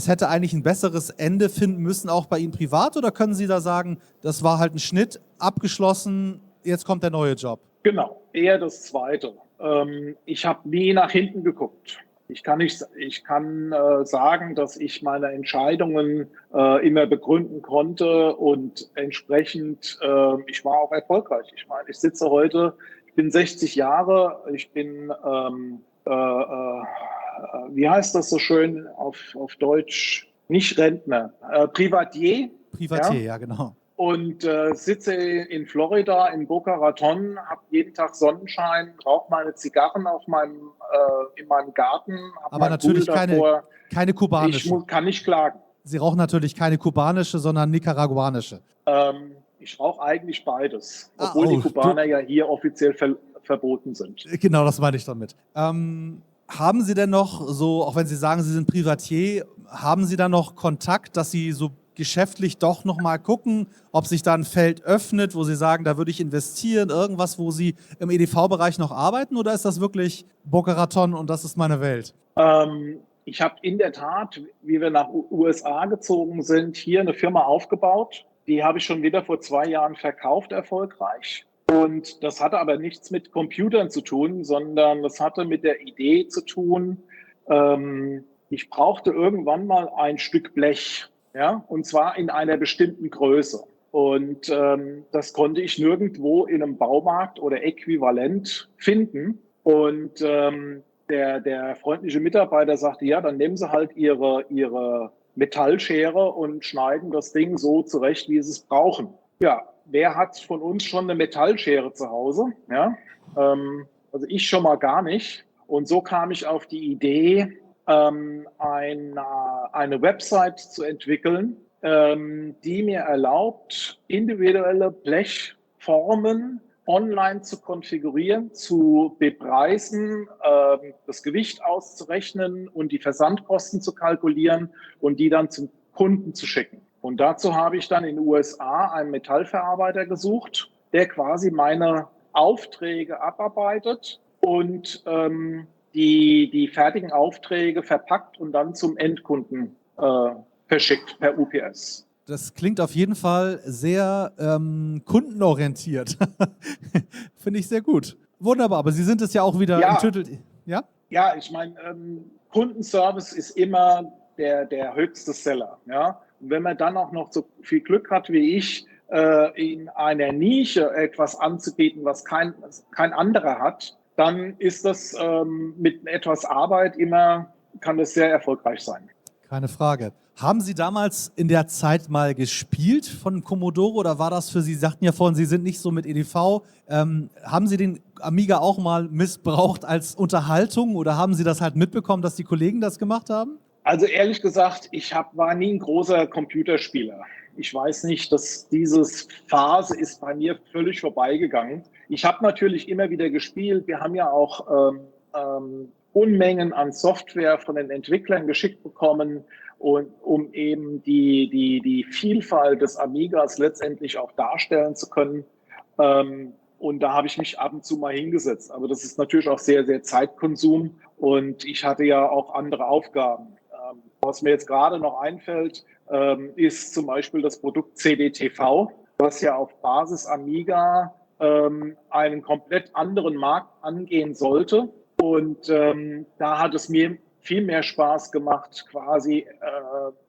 hätte eigentlich ein besseres Ende finden müssen, auch bei Ihnen privat? Oder können Sie da sagen, das war halt ein Schnitt, abgeschlossen, jetzt kommt der neue Job? Genau, eher das Zweite. Ich habe nie nach hinten geguckt. Ich kann sagen, dass ich meine Entscheidungen immer begründen konnte und entsprechend, ich war auch erfolgreich. Ich meine, ich sitze heute, ich bin 60 Jahre, ich bin, wie heißt das so schön auf Deutsch? Nicht Rentner, Privatier. Privatier, ja genau. Und sitze in Florida in Boca Raton, habe jeden Tag Sonnenschein, rauche meine Zigarren in meinem Garten. Aber natürlich keine kubanische. Ich kann nicht klagen. Sie rauchen natürlich keine kubanische, sondern nicaraguanische. Ich rauche eigentlich beides, obwohl die Kubaner ja hier offiziell verboten sind. Genau, das meine ich damit. Haben Sie denn noch so, auch wenn Sie sagen, Sie sind Privatier, haben Sie da noch Kontakt, dass Sie so geschäftlich doch noch mal gucken, ob sich da ein Feld öffnet, wo Sie sagen, da würde ich investieren, irgendwas, wo Sie im EDV-Bereich noch arbeiten, oder ist das wirklich Boca Raton und das ist meine Welt? Ich habe in der Tat, wie wir nach USA gezogen sind, hier eine Firma aufgebaut. Die habe ich schon wieder vor 2 Jahren verkauft, erfolgreich. Und das hatte aber nichts mit Computern zu tun, sondern das hatte mit der Idee zu tun, ich brauchte irgendwann mal ein Stück Blech. Ja, und zwar in einer bestimmten Größe. Und das konnte ich nirgendwo in einem Baumarkt oder äquivalent finden. Und der freundliche Mitarbeiter sagte, ja, dann nehmen Sie halt Ihre Metallschere und schneiden das Ding so zurecht, wie Sie es brauchen. Ja, wer hat von uns schon eine Metallschere zu Hause? Ja, also ich schon mal gar nicht. Und so kam ich auf die Idee, eine Website zu entwickeln, die mir erlaubt, individuelle Blechformen online zu konfigurieren, zu bepreisen, das Gewicht auszurechnen und die Versandkosten zu kalkulieren und die dann zum Kunden zu schicken. Und dazu habe ich dann in den USA einen Metallverarbeiter gesucht, der quasi meine Aufträge abarbeitet und die fertigen Aufträge verpackt und dann zum Endkunden verschickt per UPS. Das klingt auf jeden Fall sehr kundenorientiert. Finde ich sehr gut. Wunderbar, aber Sie sind es ja auch wieder im Titel. Ja? Ja, ich meine, Kundenservice ist immer der höchste Seller. Ja? Und wenn man dann auch noch so viel Glück hat wie ich, in einer Nische etwas anzubieten, was kein anderer hat, dann ist das mit etwas Arbeit kann das sehr erfolgreich sein. Keine Frage. Haben Sie damals in der Zeit mal gespielt von Commodore oder war das für Sie, Sie sagten ja vorhin, Sie sind nicht so mit EDV, haben Sie den Amiga auch mal missbraucht als Unterhaltung oder haben Sie das halt mitbekommen, dass die Kollegen das gemacht haben? Also ehrlich gesagt, war nie ein großer Computerspieler. Ich weiß nicht, dass diese Phase ist bei mir völlig vorbeigegangen. Ich habe natürlich immer wieder gespielt. Wir haben ja auch Unmengen an Software von den Entwicklern geschickt bekommen, und um eben die Vielfalt des Amigas letztendlich auch darstellen zu können. Und da habe ich mich ab und zu mal hingesetzt. Aber das ist natürlich auch sehr, sehr Zeitkonsum und ich hatte ja auch andere Aufgaben. Was mir jetzt gerade noch einfällt, ist zum Beispiel das Produkt CD-TV, was ja auf Basis Amiga einen komplett anderen Markt angehen sollte. Und da hat es mir viel mehr Spaß gemacht, quasi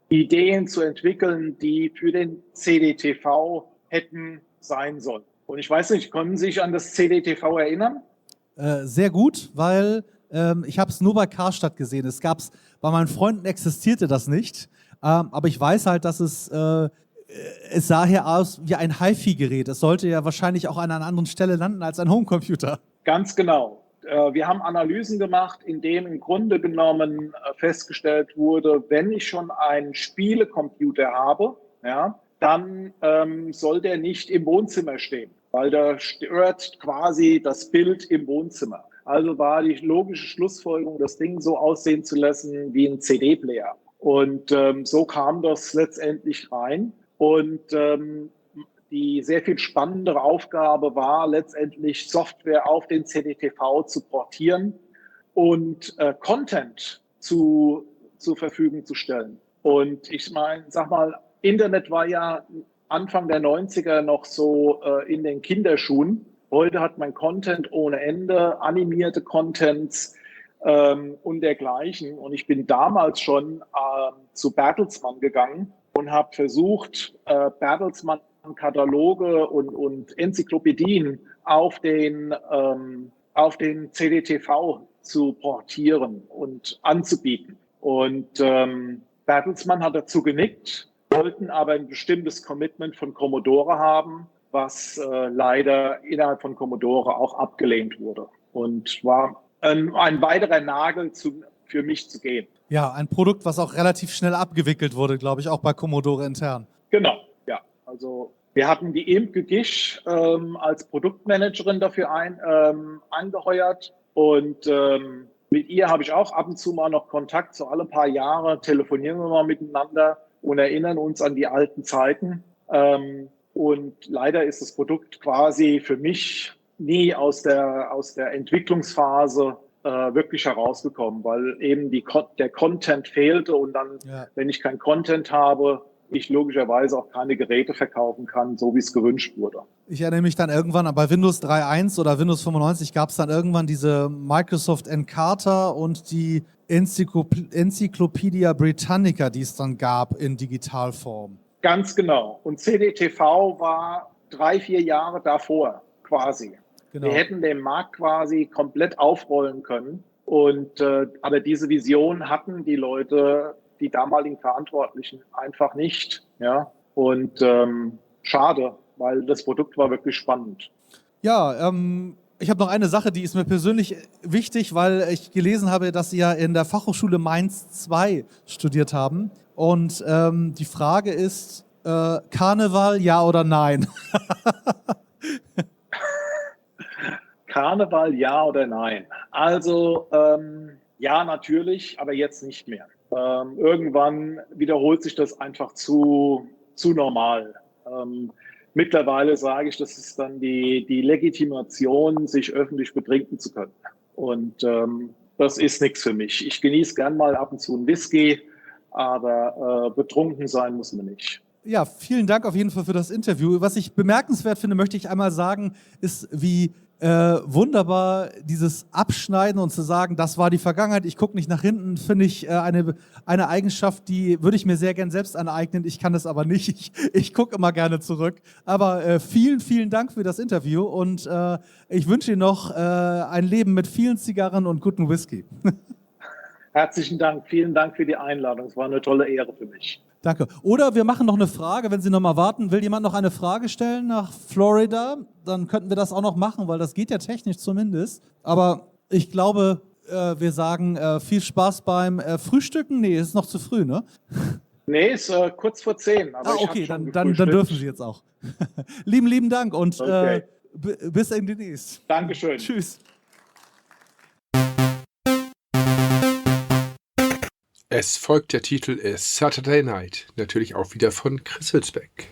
Ideen zu entwickeln, die für den CD-TV hätten sein sollen. Und ich weiß nicht, können Sie sich an das CD-TV erinnern? Sehr gut, weil ich habe es nur bei Karstadt gesehen. Bei meinen Freunden existierte das nicht, aber ich weiß halt, dass es sah hier aus wie ein HiFi-Gerät. Es sollte ja wahrscheinlich auch an einer anderen Stelle landen als ein Homecomputer. Ganz genau. Wir haben Analysen gemacht, in denen im Grunde genommen festgestellt wurde, wenn ich schon einen Spielecomputer habe, ja, dann soll der nicht im Wohnzimmer stehen, weil da stört quasi das Bild im Wohnzimmer. Also war die logische Schlussfolgerung, das Ding so aussehen zu lassen wie ein CD-Player. Und so kam das letztendlich rein. Und die sehr viel spannendere Aufgabe war letztendlich Software auf den CD-TV zu portieren und Content zur Verfügung zu stellen. Und ich sag mal, Internet war ja Anfang der 90er noch so in den Kinderschuhen. Heute hat man Content ohne Ende, animierte Contents, und dergleichen. Und ich bin damals schon zu Bertelsmann gegangen und habe versucht, Bertelsmann-Kataloge und Enzyklopädien auf den CDTV zu portieren und anzubieten. Und Bertelsmann hat dazu genickt, wollten aber ein bestimmtes Commitment von Commodore haben, was leider innerhalb von Commodore auch abgelehnt wurde. Und war ein weiterer Nagel für mich zu gehen. Ja, ein Produkt, was auch relativ schnell abgewickelt wurde, glaube ich, auch bei Commodore intern. Genau, ja. Also wir hatten die Imke Gisch als Produktmanagerin dafür angeheuert und mit ihr habe ich auch ab und zu mal noch Kontakt. So alle paar Jahre telefonieren wir mal miteinander und erinnern uns an die alten Zeiten. Und leider ist das Produkt quasi für mich nie aus der Entwicklungsphase wirklich herausgekommen, weil eben der Content fehlte und dann, wenn ich kein Content habe, ich logischerweise auch keine Geräte verkaufen kann, so wie es gewünscht wurde. Ich erinnere mich dann irgendwann, bei Windows 3.1 oder Windows 95 gab es dann irgendwann diese Microsoft Encarta und die Encyclopedia Britannica, die es dann gab in Digitalform. Ganz genau. Und CDTV war 3-4 Jahre davor quasi. Genau. Wir hätten den Markt quasi komplett aufrollen können. Und aber diese Vision hatten die Leute, die damaligen Verantwortlichen, einfach nicht. Ja? Und schade, weil das Produkt war wirklich spannend. Ja, ich habe noch eine Sache, die ist mir persönlich wichtig, weil ich gelesen habe, dass Sie ja in der Fachhochschule Mainz 2 studiert haben. Und die Frage ist, Karneval, ja oder nein? Karneval, ja oder nein? Also ja, natürlich, aber jetzt nicht mehr. Irgendwann wiederholt sich das einfach zu normal. Mittlerweile sage ich, das ist dann die Legitimation, sich öffentlich betrinken zu können. Und das ist nichts für mich. Ich genieße gern mal ab und zu einen Whisky, aber betrunken sein muss man nicht. Ja, vielen Dank auf jeden Fall für das Interview. Was ich bemerkenswert finde, möchte ich einmal sagen, ist, wie wunderbar dieses Abschneiden und zu sagen, das war die Vergangenheit, ich gucke nicht nach hinten, finde ich eine Eigenschaft, die würde ich mir sehr gern selbst aneignen. Ich kann das aber nicht. Ich gucke immer gerne zurück. Aber vielen, vielen Dank für das Interview und ich wünsche Ihnen noch ein Leben mit vielen Zigarren und gutem Whisky. Herzlichen Dank. Vielen Dank für die Einladung. Es war eine tolle Ehre für mich. Danke. Oder wir machen noch eine Frage, wenn Sie noch mal warten. Will jemand noch eine Frage stellen nach Florida? Dann könnten wir das auch noch machen, weil das geht ja technisch zumindest. Aber ich glaube, wir sagen viel Spaß beim Frühstücken. Nee, ist noch zu früh, ne? Nee, ist kurz vor 10. Aber okay, dann dürfen Sie jetzt auch. lieben Dank und okay. Bis demnächst. Dankeschön. Tschüss. Es folgt der Titel Saturday Night, natürlich auch wieder von Chris Hülsbeck.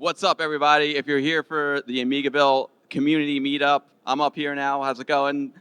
What's up, everybody? If you're here for the Amigaville community meetup, I'm up here now. How's it going?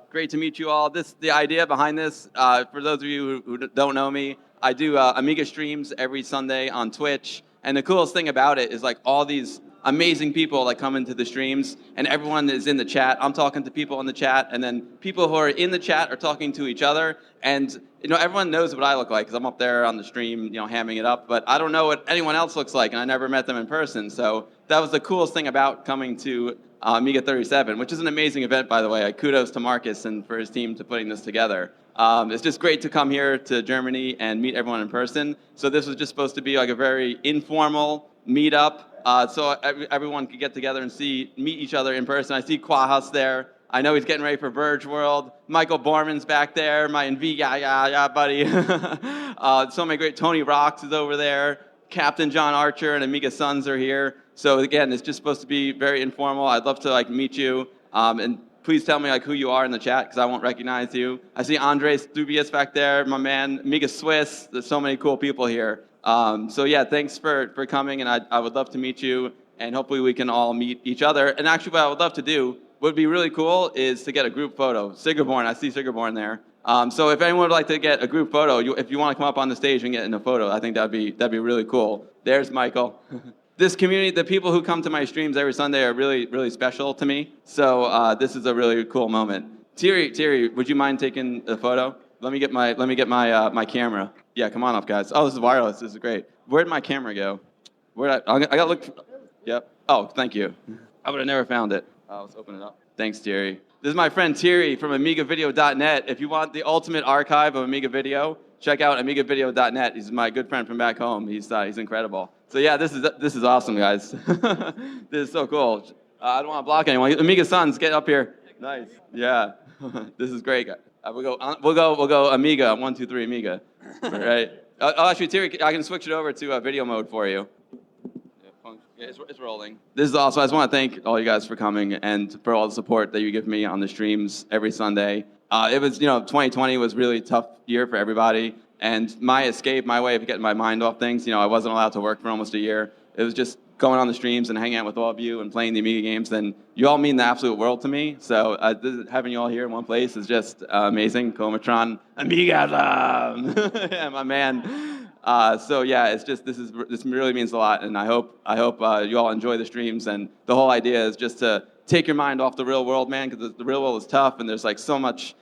Great to meet you all. The idea behind this, for those of you who don't know me, I do Amiga streams every Sunday on Twitch. And the coolest thing about it is like all these amazing people that come into the streams, and everyone is in the chat. I'm talking to people in the chat, and then people who are in the chat are talking to each other. And everyone knows what I look like because I'm up there on the stream, hamming it up. But I don't know what anyone else looks like, and I never met them in person. So that was the coolest thing about coming to Amiga 37, which is an amazing event, by the way. Kudos to Marcus and for his team to putting this together. It's just great to come here to Germany and meet everyone in person. So this was just supposed to be like a very informal meetup. So everyone could get together and meet each other in person. I see Quahas there. I know he's getting ready for Verge World. Michael Borman's back there, my NV buddy. So many great. Tony Rocks is over there. Captain John Archer and Amiga Sons are here. So again, it's just supposed to be very informal. I'd love to meet you. And please tell me who you are in the chat because I won't recognize you. I see Andres Dubius back there, my man. Amiga Swiss. There's so many cool people here. So yeah, thanks for coming, and I would love to meet you, and hopefully we can all meet each other. And actually what I would love to do, what would be really cool, is to get a group photo. Sigerborn, I see Sigerborn there. So if anyone would like to get a group photo, if you want to come up on the stage and get in a photo, I think that'd be really cool. There's Michael. This community, the people who come to my streams every Sunday are really, really special to me. So this is a really cool moment. Thierry, would you mind taking a photo? Let me get my camera. Yeah, come on up, guys. Oh, this is wireless. This is great. Where'd my camera go? I gotta look. Yep. Oh, thank you. I would have never found it. Let's open it up. Thanks, Thierry. This is my friend Thierry from AmigaVideo.net. If you want the ultimate archive of Amiga Video, check out AmigaVideo.net. He's my good friend from back home. He's incredible. So yeah, this is awesome, guys. This is so cool. I don't want to block anyone. Amiga Sons, get up here. Nice. Yeah. This is great. We'll go Amiga, 1, 2, 3 Amiga, right? Actually, Thierry, I can switch it over to video mode for you. Yeah, it's rolling. This is awesome. I just want to thank all you guys for coming and for all the support that you give me on the streams every Sunday. It was, 2020 was really a tough year for everybody, and my escape, my way of getting my mind off things, I wasn't allowed to work for almost a year. It was just going on the streams and hanging out with all of you and playing the Amiga games, and you all mean the absolute world to me. So having you all here in one place is just amazing. Comatron, Amiga, yeah, my man. So yeah, it's just this really means a lot, and I hope you all enjoy the streams. And the whole idea is just to take your mind off the real world, man, because the real world is tough, and there's so much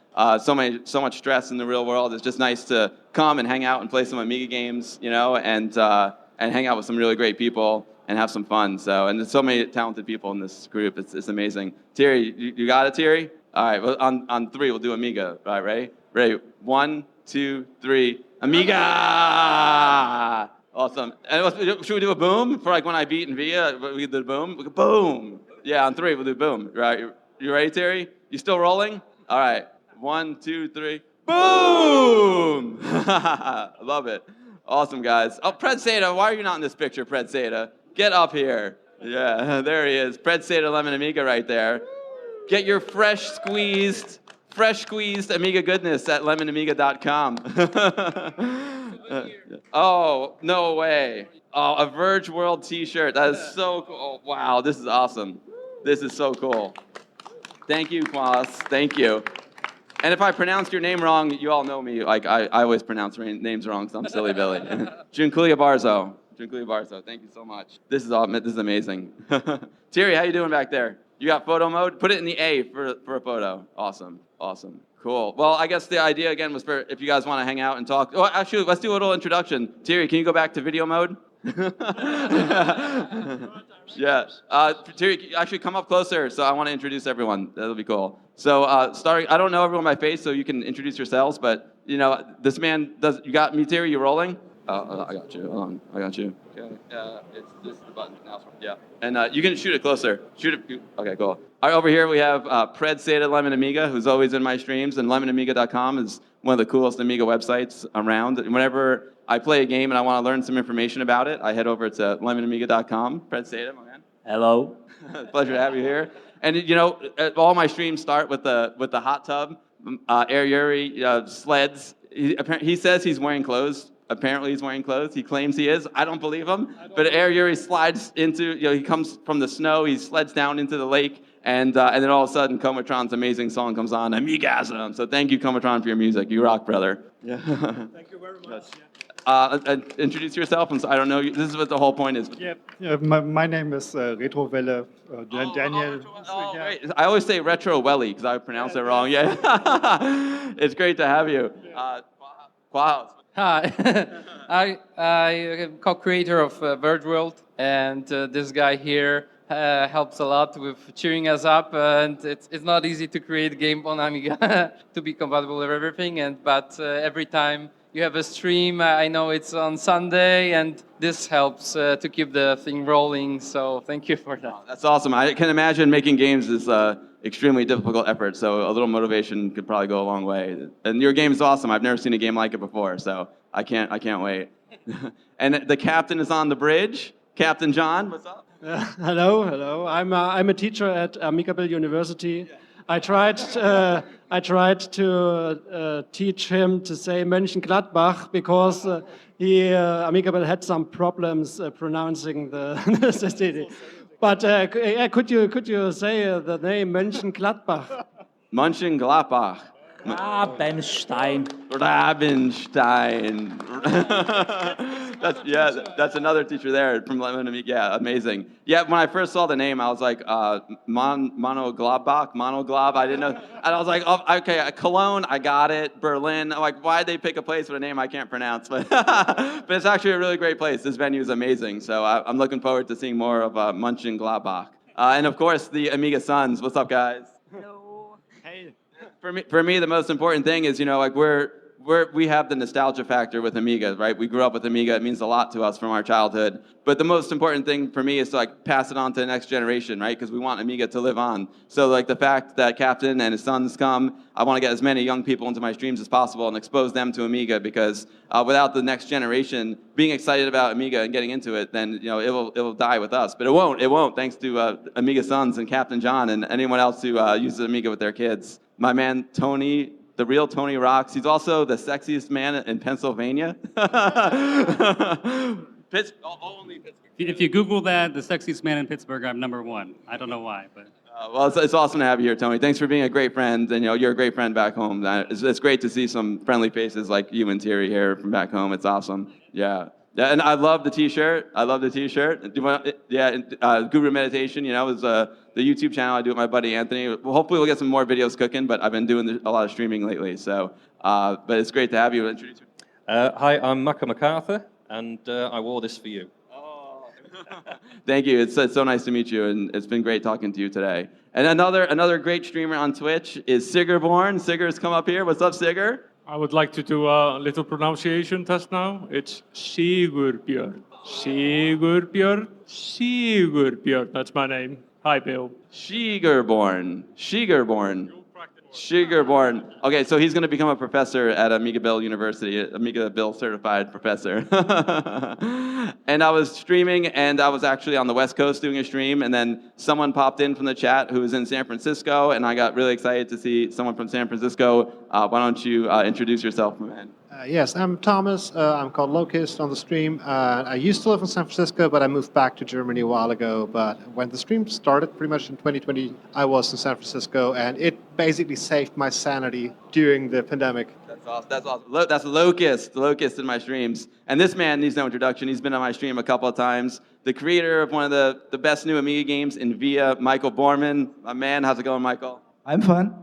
stress in the real world. It's just nice to come and hang out and play some Amiga games, and hang out with some really great people and have some fun. So, and there's so many talented people in this group. It's amazing. Thierry, you got it, Thierry? All right. Well, on 3, we'll do Amiga. All right, ready? Ready? 1, 2, 3. Amiga! Awesome. And should we do a boom for when I beat Via? We do the boom. Boom. Yeah, on 3 we'll do boom. Right? You ready, Thierry? You still rolling? All right. 1, 2, 3. Boom! Love it. Awesome, guys. Oh, Pred Seda, why are you not in this picture, Pred Seda? Get up here. Yeah, there he is. Pred Seda Lemon Amiga right there. Get your fresh squeezed Amiga goodness at lemonamiga.com. Oh, no way. Oh, a Verge World t-shirt. That is so cool. Oh, wow, this is awesome. This is so cool. Thank you, Klaus. Thank you. And if I pronounced your name wrong, you all know me. I always pronounce names wrong, so I'm silly Billy. Junkulia Barzo. Thank you so much. This is amazing. Thierry, how you doing back there? You got photo mode? Put it in the A for a photo. Awesome. Cool. Well, I guess the idea again was for if you guys want to hang out and talk. Oh, actually, let's do a little introduction. Thierry, can you go back to video mode? Yeah. Thierry, actually come up closer. So I want to introduce everyone. That'll be cool. So starting, I don't know everyone by face, so you can introduce yourselves. But this man does. You got me, Thierry. You rolling? I got you. Hold on. I got you. Okay. This is the button now. Yeah. And you can shoot it closer. Shoot it. Okay, cool. All right, over here we have Pred Seda Lemon Amiga, who's always in my streams, and lemonamiga.com is one of the coolest Amiga websites around. Whenever I play a game and I want to learn some information about it, I head over to lemonamiga.com. Pred Seda, my man. Hello. Pleasure to have you here. And all my streams start with the hot tub, Air Yuri sleds. He says he's wearing clothes. apparently he's wearing clothes. He claims he is. I don't believe him. But Air Yuri slides into, he comes from the snow. He sleds down into the lake. And then all of a sudden, Comatron's amazing song comes on, Amigasm. So thank you, Comatron, for your music. You rock, brother. Yeah. Thank you very much. Introduce yourself. I don't know. This is what the whole point is. My name is Retro Daniel. I always say Retro Welly because I pronounce it wrong. Yeah. It's great to have you. Wow. Hi. I'm co-creator of Verge World, and this guy here helps a lot with cheering us up. And it's not easy to create a game on Amiga to be compatible with everything. But every time you have a stream, I know it's on Sunday, and this helps to keep the thing rolling. So thank you for that. That's awesome. I can imagine making games is extremely difficult effort. So a little motivation could probably go a long way. And your game is awesome. I've never seen a game like it before, so I can't wait. And the captain is on the bridge. Captain John, what's up? Hello. I'm a teacher at Amiga University. I tried to teach him to say Mönchengladbach because Amiga had some problems pronouncing the city. But could you say the name Mönchengladbach? Mönchengladbach. Rabenstein. That's another teacher there from Lemon. Yeah, amazing. Yeah, when I first saw the name, I was like, Monoglob. I didn't know. And I was like, oh, okay, Cologne, I got it. Berlin. I'm like, why'd they pick a place with a name I can't pronounce? But it's actually a really great place. This venue is amazing. So I'm looking forward to seeing more of Mönchengladbach. And of course, the Amiga Sons. What's up, guys? Hello. Hey. For me, the most important thing is, we have the nostalgia factor with Amiga, right? We grew up with Amiga. It means a lot to us from our childhood. But the most important thing for me is to pass it on to the next generation, right? Because we want Amiga to live on. So the fact that Captain and his sons come, I want to get as many young people into my streams as possible and expose them to Amiga, because without the next generation being excited about Amiga and getting into it, then it will die with us. But it won't, thanks to Amiga Sons and Captain John and anyone else who uses Amiga with their kids. My man Tony, the real Tony rocks. He's also the sexiest man in Pennsylvania. Only Pittsburgh. If you Google that, the sexiest man in Pittsburgh, I'm #1. I don't know why, but. Well, it's awesome to have you here, Tony. Thanks for being a great friend, and you're a great friend back home. It's great to see some friendly faces like you and Thierry here from back home. It's awesome. Yeah, and I love the T-shirt. Do you want? Guru Meditation. Is the YouTube channel I do with my buddy Anthony. Well, hopefully we'll get some more videos cooking, but I've been doing a lot of streaming lately. So, but it's great to have you. Introduce yourself. Hi, I'm Macca MacArthur, and I wore this for you. Thank you. It's so nice to meet you, and it's been great talking to you today. And another great streamer on Twitch is Sigurborn. Sigur's come up here. What's up, Sigur? I would like to do a little pronunciation test now. It's Sigurbjörn. Sigurbjörn. That's my name. Hi, Bill. Sigurborn. Okay, so he's going to become a professor at Amiga Bill University, Amiga Bill certified professor. And I was streaming, and I was actually on the West Coast doing a stream, and then someone popped in from the chat who was in San Francisco, and I got really excited to see someone from San Francisco. Why don't you introduce yourself, man? Yes, I'm Thomas. I'm called Locust on the stream. I used to live in San Francisco, but I moved back to Germany a while ago. But when the stream started, pretty much in 2020, I was in San Francisco, and it basically saved my sanity during the pandemic. That's awesome. That's Locust in my streams. And this man needs no introduction. He's been on my stream a couple of times. The creator of one of the best new Amiga games in VIA, Michael Borman. My man, how's it going, Michael? I'm fine.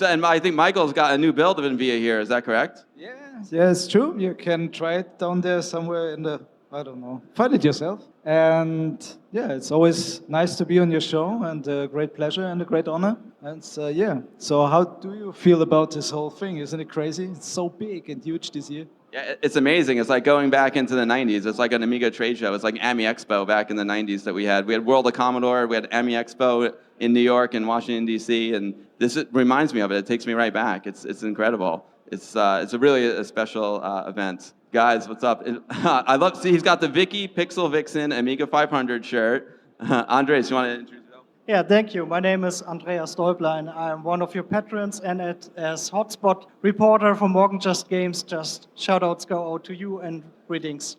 And I think Michael's got a new build of NVIDIA here. Is that correct? Yeah, it's true. You can try it down there somewhere in the, I don't know, find it yourself. And yeah, it's always nice to be on your show, and a great pleasure and a great honor. And so how do you feel about this whole thing? Isn't it crazy? It's so big and huge this year. Yeah, it's amazing. It's like going back into the 90s. It's like an Amiga trade show. It's like Ami Expo back in the 90s that we had. We had World of Commodore. We had Ami Expo in New York and Washington, D.C. And this reminds me of it. It takes me right back. It's incredible. It's a really special event. Guys, what's up? See, he's got the Vicky Pixel Vixen Amiga 500 shirt. Andres, you want to introduce yourself? Yeah, thank you. My name is Andreas Däubler, and I'm one of your patrons. And as hotspot reporter for Morgan Just Games, just shout-outs go out to you and greetings.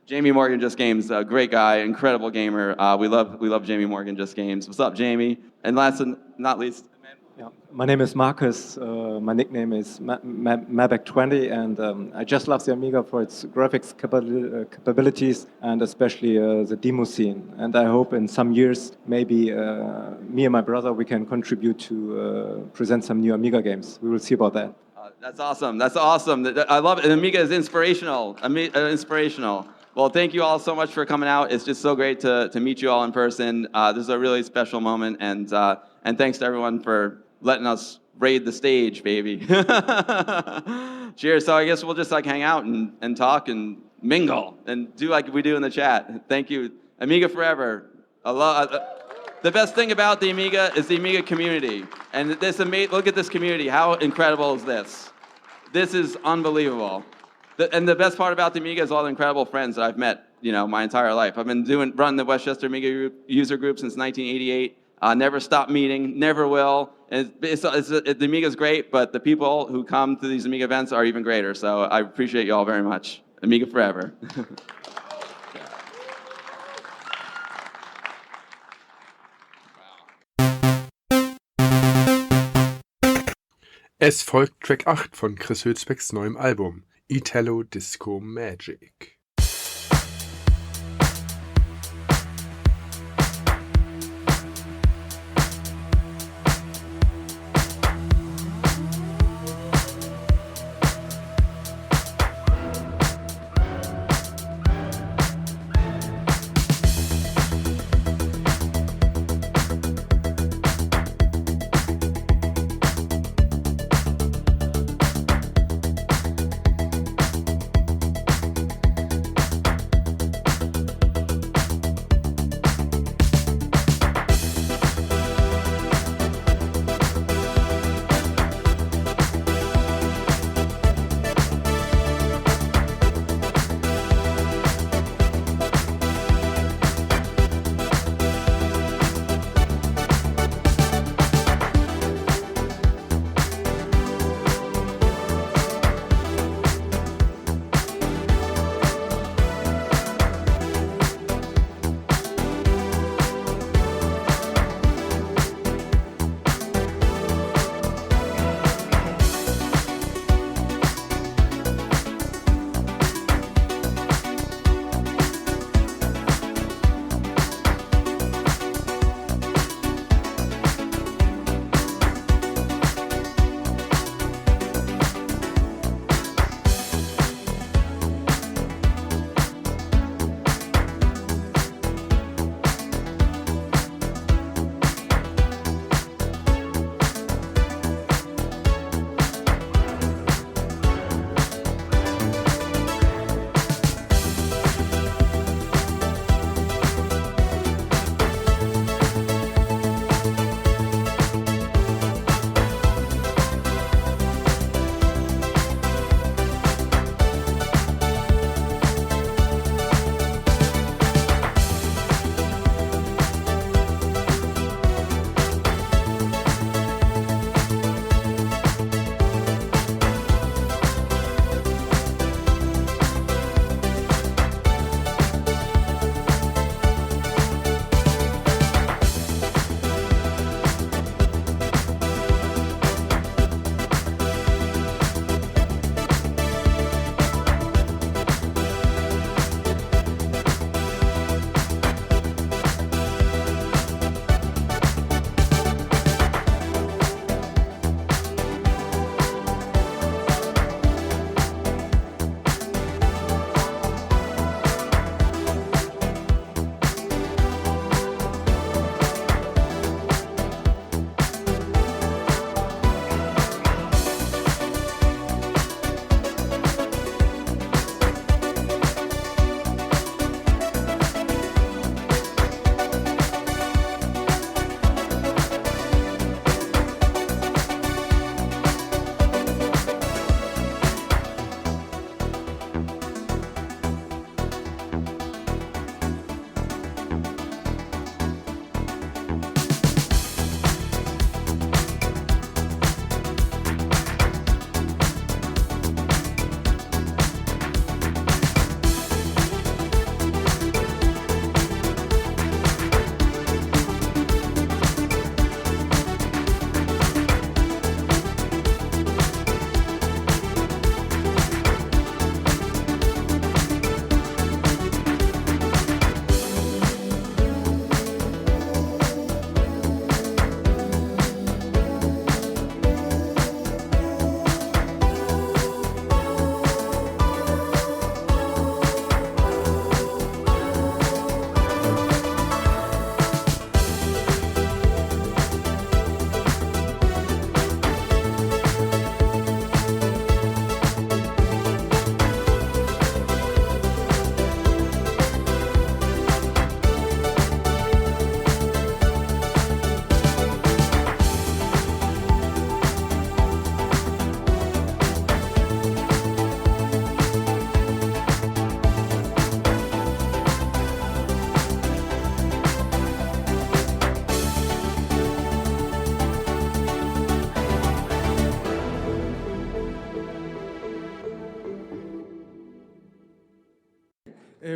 Jamie Morgan Just Games, a great guy, incredible gamer. We love Jamie Morgan Just Games. What's up, Jamie? And last and not least, yeah. My name is Marcus. My nickname is Mabec20, and I just love the Amiga for its graphics capabilities and especially the demo scene. And I hope in some years, maybe me and my brother, we can contribute to present some new Amiga games. We will see about that. That's awesome. That's awesome. I love it. Amiga is inspirational. Inspirational. Well, thank you all so much for coming out. It's just so great to meet you all in person. This is a really special moment, and thanks to everyone for letting us raid the stage, baby. Cheers. So I guess we'll just hang out and talk and mingle and do like we do in the chat. Thank you. Amiga forever. The best thing about the Amiga is the Amiga community. And look at this community. How incredible is this? This is unbelievable. And the best part about the Amiga is all the incredible friends that I've met, my entire life. I've been running the Westchester Amiga user group since 1988. Never stopped meeting, never will. And the Amiga's great, but the people who come to these Amiga events are even greater. So I appreciate you all very much. Amiga forever. Es folgt Track 8 von Chris Hülsbecks neuem Album, Italo Disco Magic.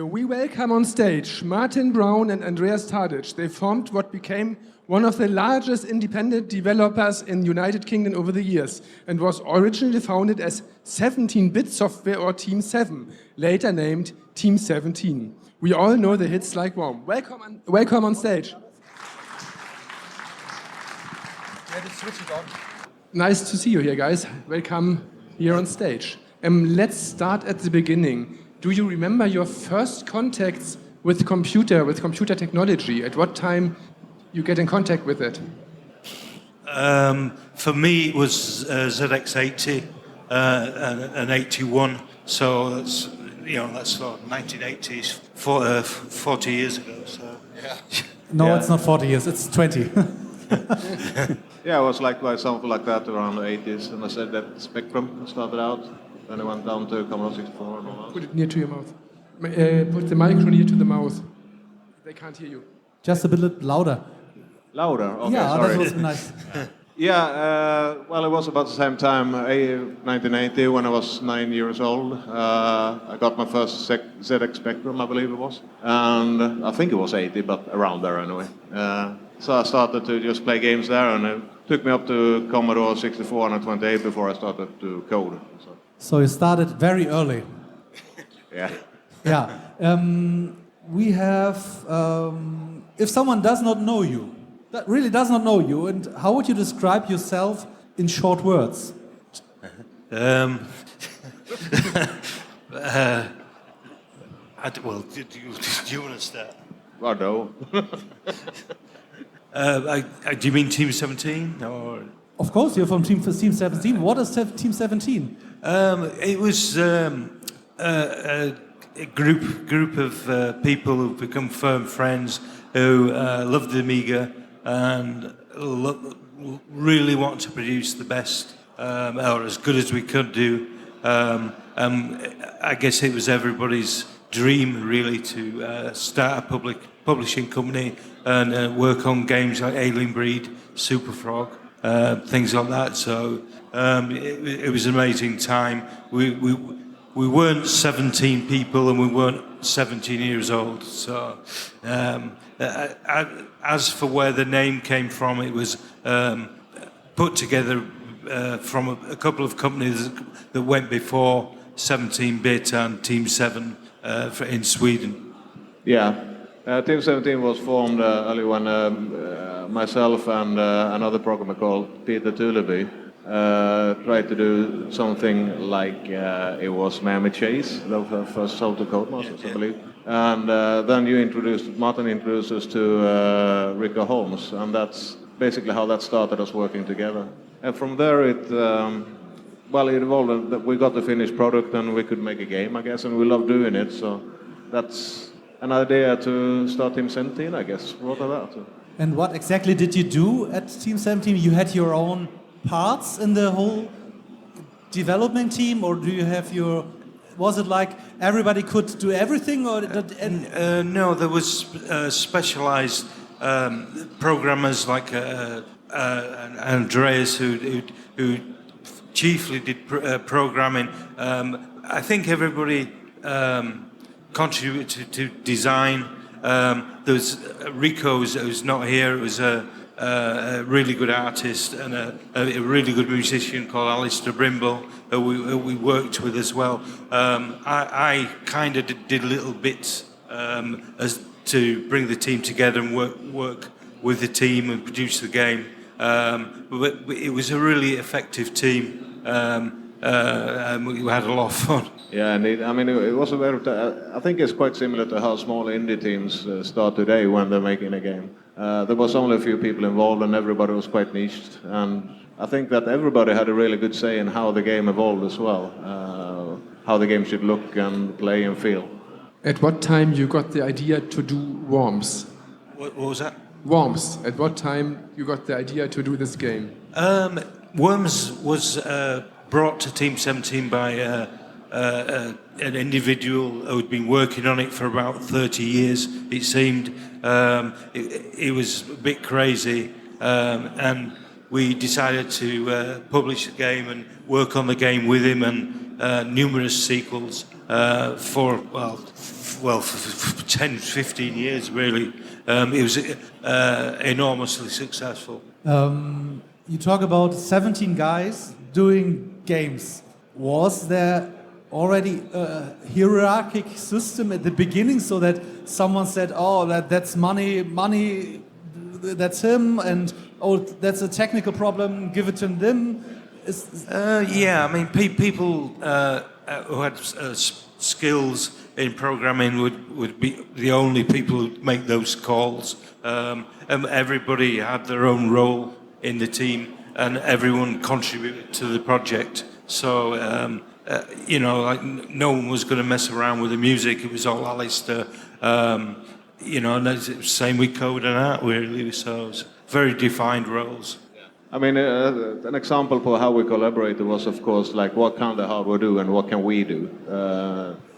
We welcome on stage Martin Brown and Andreas Tadic. They formed what became one of the largest independent developers in the United Kingdom over the years and was originally founded as 17-bit software or Team 7, later named Team 17. We all know the hits like Warm. Welcome on stage. Nice to see you here, guys. Welcome here on stage. Let's start at the beginning. Do you remember your first contacts with computer technology? At what time you get in contact with it? For me, it was ZX80 and 81. So that's sort of 1980s, 40 years ago. So yeah. No, it's not 40 years. It's 20. Yeah, I was like something like that around the 80s, and I said that Spectrum started out. Then I went down to Commodore 64 and all that. Put it near to your mouth. Put the micro near to the mouth. They can't hear you. Just a bit louder. Louder? Okay, yeah, sorry. that was nice. Well, it was about the same time, 1980, when I was 9 years old. I got my first ZX Spectrum, I believe it was. And I think it was 80, but around there anyway. So I started to just play games there, and it took me up to Commodore 64 and 28 before I started to code. So you started very early. Yeah. Yeah. We have, if someone does not know you, that really does not know you, and how would you describe yourself in short words? Well, do you want to start? I know. Do you mean Team 17? Or? Of course, you're from Team 17. What is Team 17? It was a group of people who've become firm friends who loved the Amiga and really want to produce the best or as good as we could do. I guess it was everybody's dream really to start a publishing company and work on games like Alien Breed, Super Frog, things like that. So it was an amazing time. We weren't 17 people and we weren't 17 years old. So as for where the name came from, it was put together from a couple of companies that went before 17-bit and Team 7 in Sweden. Yeah. Team 17 was formed early when myself and another programmer called Peter Tuleby tried to do something like it was Miami Chase, that was our first sold to Codemasters, I believe. And then Martin introduced us to Rico Holmes, and that's basically how that started us working together. And from there it evolved that we got the finished product and we could make a game, I guess, and we love doing it, so that's an idea to start Team 17, I guess. What about that? And what exactly did you do at Team 17? You had your own parts in the whole development team, or do you have your... Was it like everybody could do everything, or... No, there was specialized programmers like Andreas who chiefly did programming. I think everybody contributed to design. There was Rico, who's not here. It was a really good artist and a really good musician called Alistair Brimble, who we worked with as well. I kind of did little bits as to bring the team together and work with the team and produce the game. But it was a really effective team. We had a lot of fun. Yeah, and it was a very... I think it's quite similar to how small indie teams start today when they're making a game. There was only a few people involved and everybody was quite niched. And I think that everybody had a really good say in how the game evolved as well. How the game should look and play and feel. At what time you got the idea to do Worms? What was that? Worms. At what time you got the idea to do this game? Worms was brought to Team 17 by an individual who'd been working on it for about 30 years, it seemed. It was a bit crazy, and we decided to publish the game and work on the game with him and numerous sequels. for 10, 15 years, really. It was enormously successful. You talk about 17 guys doing games. Was there already a hierarchical system at the beginning so that someone said, oh, that's money, that's him, and oh, that's a technical problem, give it to them? Yeah, I mean, people who had skills in programming would be the only people who make those calls. And everybody had their own role in the team, and everyone contributed to the project. So, like no one was going to mess around with the music. It was all Alistair. And it's the same with code and art, really. So it's very defined roles. I mean, an example for how we collaborated was, of course, like what can the hardware do and what can we do?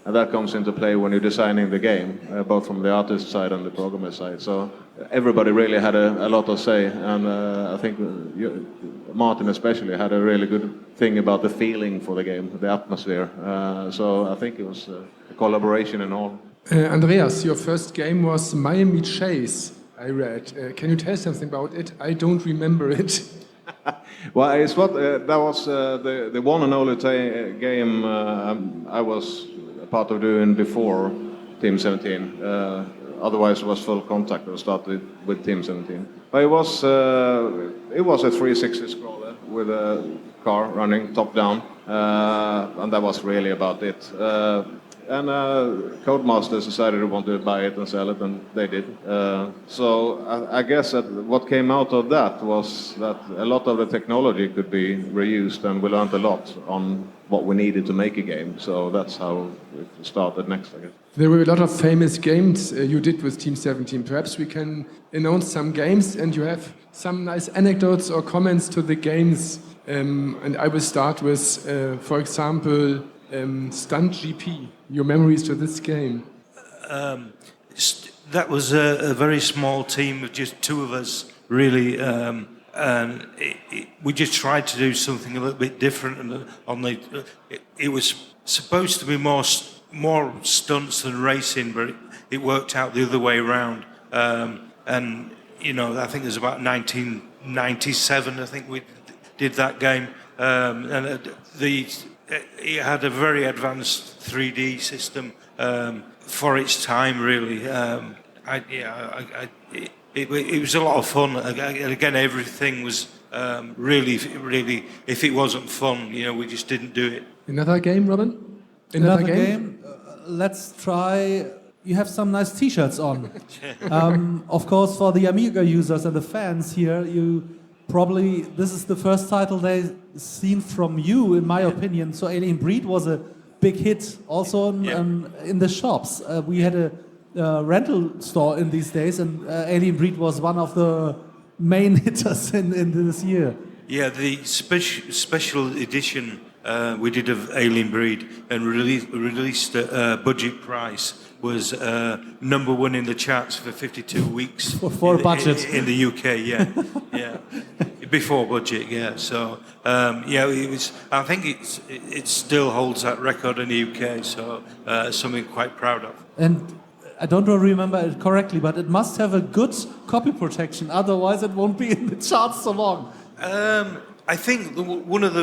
And that comes into play when you're designing the game, both from the artist side and the programmer side. So everybody really had a lot to say, and I think Martin especially had a really good thing about the feeling for the game, the atmosphere. So I think it was a collaboration and all. Andreas, your first game was Miami Chase, I read. Can you tell something about it? I don't remember it. Well, it's what that was the one and only game I was a part of doing before Team 17. Otherwise, it was Full Contact that started with Team 17. But it was a 360 scroller with a car running top down, and that was really about it. And Codemasters decided they wanted to buy it and sell it, and they did. So I guess that what came out of that was that a lot of the technology could be reused, and we learned a lot on what we needed to make a game. So that's how it started next, I guess. There were a lot of famous games you did with Team 17. Perhaps we can announce some games, and you have some nice anecdotes or comments to the games. And I will start with, for example, Stunt GP. Your memories to this game? That was a very small team of just two of us, really, and we just tried to do something a little bit different. And it was supposed to be more stunts than racing, but it worked out the other way around. And I think it was about 1997. I think we did that game, and it had a very advanced 3D system for its time, really. It was a lot of fun. Again, everything was really, if it wasn't fun, we just didn't do it. Another game, Robin? Another game? Let's try... You have some nice T-shirts on. Of course, for the Amiga users and the fans here, probably this is the first title they've seen from you, in my opinion. So Alien Breed was a big hit also in the shops. We had a rental store in these days, and Alien Breed was one of the main hitters in this year. Yeah, the special edition we did of Alien Breed and released a budget price was number one in the charts for 52 weeks. For budget. In the UK, yeah. Before budget, yeah. So, it was. I think it still holds that record in the UK, so something quite proud of. And I don't remember it correctly, but it must have a good copy protection, otherwise it won't be in the charts so long. I think one of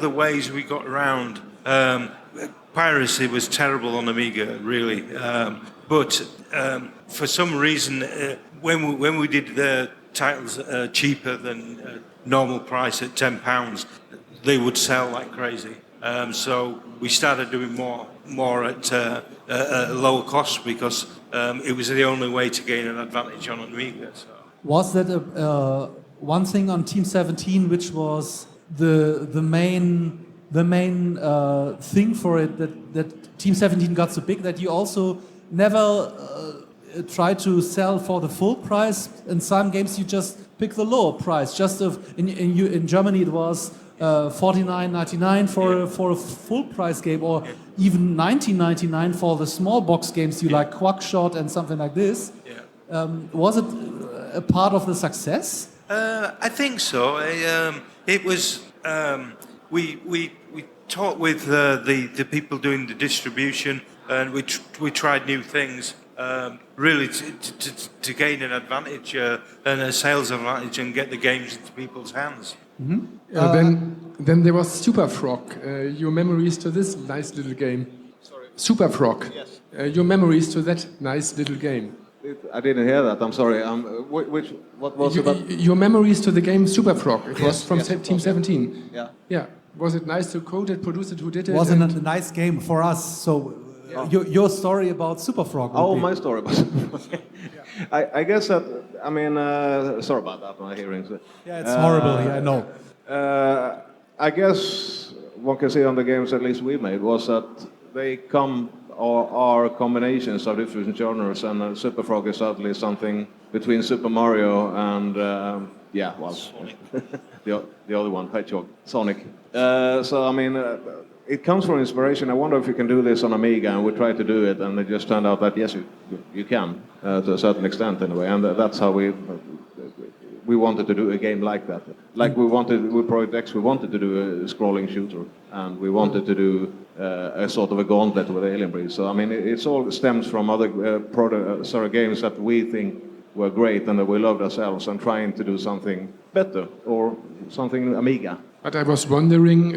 the ways we got around piracy was terrible on Amiga, really. But for some reason, when we did the titles cheaper than normal price at £10, they would sell like crazy. So we started doing more at a lower cost because it was the only way to gain an advantage on Amiga. So. Was that one thing on Team 17 which was the main thing for it, that Team 17 got so big that you also never tried to sell for the full price? In some games you just pick the lower price. Just in Germany it was $49.99 for a full price game, or even $19.99 for the small box games you like Quackshot and something like this. Was it a part of the success? I think so. It was. We talked with the people doing the distribution, and we tried new things, really to gain an advantage and a sales advantage and get the games into people's hands. Then there was Super Frog. Your memories to this nice little game? Sorry. Super Frog. Yes. Your memories to that nice little game? I didn't hear that. I'm sorry. What was it? Your memories to the game Super Frog. It was from Team 17. Yeah. Yeah. Was it nice to code it, produce it? Who did it? Wasn't it a nice game for us? So, your story about Super Frog. My story about Super Frog. I guess that. I mean, sorry about that. My hearing. Yeah, it's horrible. Yeah, I know. I guess one can say on the games at least we made was that they come or are combinations of different genres, and Super Frog is certainly something between Super Mario and the other one, Hedgehog, Sonic. So I mean, it comes from inspiration. I wonder if you can do this on Amiga, and we tried to do it, and it just turned out that yes, you can to a certain extent anyway, and that's how we wanted to do a game like that. Like with Project X, we wanted to do a scrolling shooter, and we wanted to do a sort of a gauntlet with Alien Breed. So I mean, it all stems from other games that we think were great and that we loved ourselves, and trying to do something better or something Amiga. But I was wondering,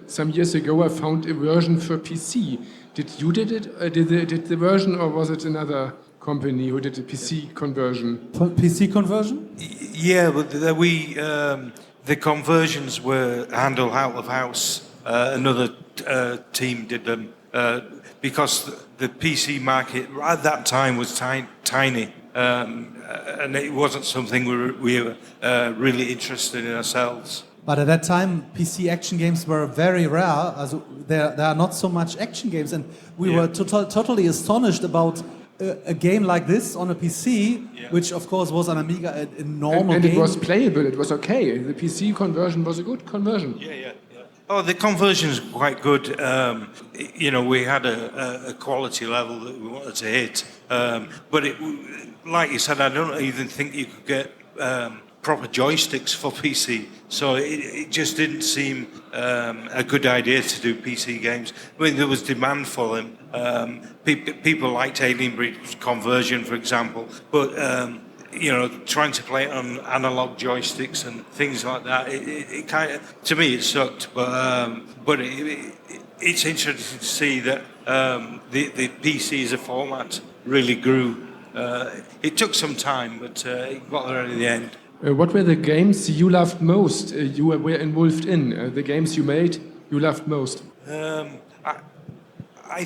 some years ago I found a version for PC. Did you did it? Did the version, or was it another company who did the PC conversion? PC conversion? Yeah, but the conversions were handled out of house. Another team did them because the PC market at that time was tiny, and it wasn't something we were really interested in ourselves. But at that time, PC action games were very rare. There are not so much action games, and we were totally astonished about a game like this on a PC, which of course was an Amiga, a normal game. And it was playable, it was okay. The PC conversion was a good conversion. Yeah. Oh, the conversion's quite good. We had a quality level that we wanted to hit. But like you said, I don't even think you could get proper joysticks for PC. So it just didn't seem a good idea to do PC games. I mean, there was demand for them. People liked Alien Breed conversion, for example, but trying to play it on analog joysticks and things like that, it kind of, to me, it sucked. But it's interesting to see that the PC as a format really grew. It took some time, but it got there in the end. What were the games you loved most? You were involved in the games you made. You loved most. I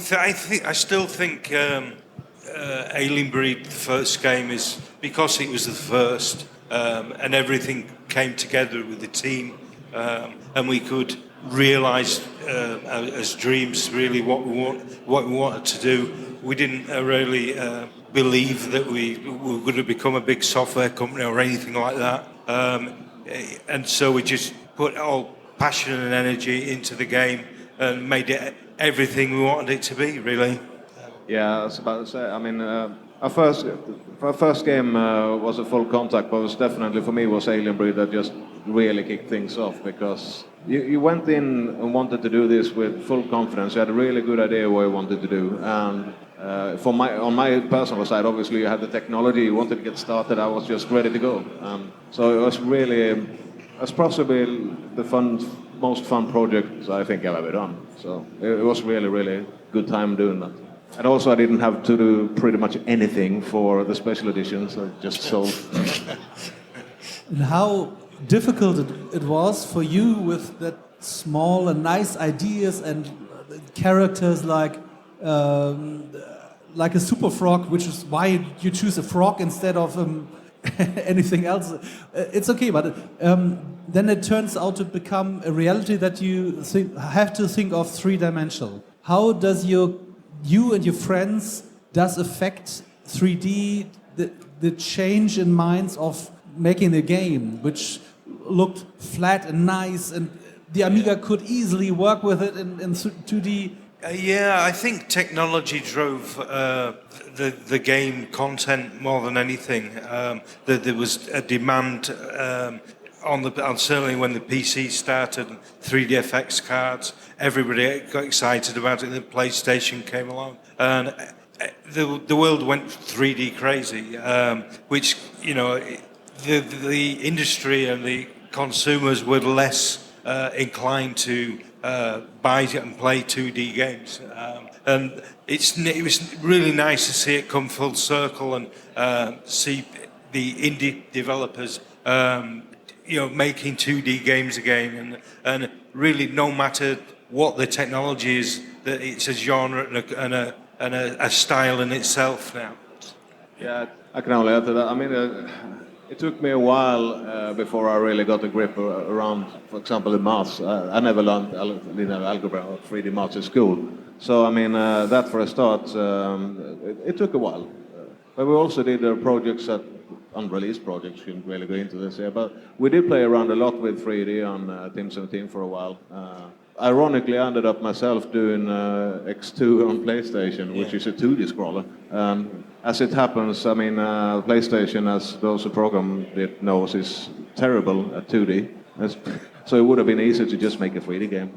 still think Alien Breed, the first game, is because it was the first, and everything came together with the team, and we could realise as dreams really what we wanted to do. We didn't really believe that we were going to become a big software company or anything like that, and so we just put all passion and energy into the game and made it everything we wanted it to be, really. Yeah, I was about to say, I mean, our first game was a full contact, but it was definitely, for me, was Alien Breed that just really kicked things off, because you went in and wanted to do this with full confidence. You had a really good idea what you wanted to do, and on my personal side, obviously, you had the technology, you wanted to get started, I was just ready to go. So it was really, it's possibly the most fun project I think I've ever done. So it was really, really good time doing that. And also I didn't have to do pretty much anything for the special editions, I just sold. And how difficult it was for you with that small and nice ideas and characters like a super frog, which is why you choose a frog instead of anything else. It's okay, but then it turns out to become a reality that you have to think of three-dimensional. How does you and your friends affect 3D, the change in minds of making a game, which looked flat and nice, and the Amiga could easily work with it in 2D? I think technology drove the game content more than anything. There was a demand certainly when the PC started, and 3DFX cards, everybody got excited about it. The PlayStation came along, and the world went 3D crazy, which, you know, the industry and the consumers were less inclined to buy and play 2D games. And it was really nice to see it come full circle and see the indie developers making 2D games again, and really, no matter what the technology is, that it's a genre and a style in itself now. Yeah, I can only add to that. I mean, it took me a while before I really got a grip around, for example, the maths. I never learned linear algebra or 3D maths at school. So, I mean, that for a start, it took a while. But we also did projects unreleased projects, shouldn't really go into this here, but we did play around a lot with 3D on Team 17 for a while. Ironically, I ended up myself doing X2 on PlayStation, which is a 2D scroller. As it happens, I mean, PlayStation, as those who programmed it knows, is terrible at 2D. So it would have been easy to just make a 3D game.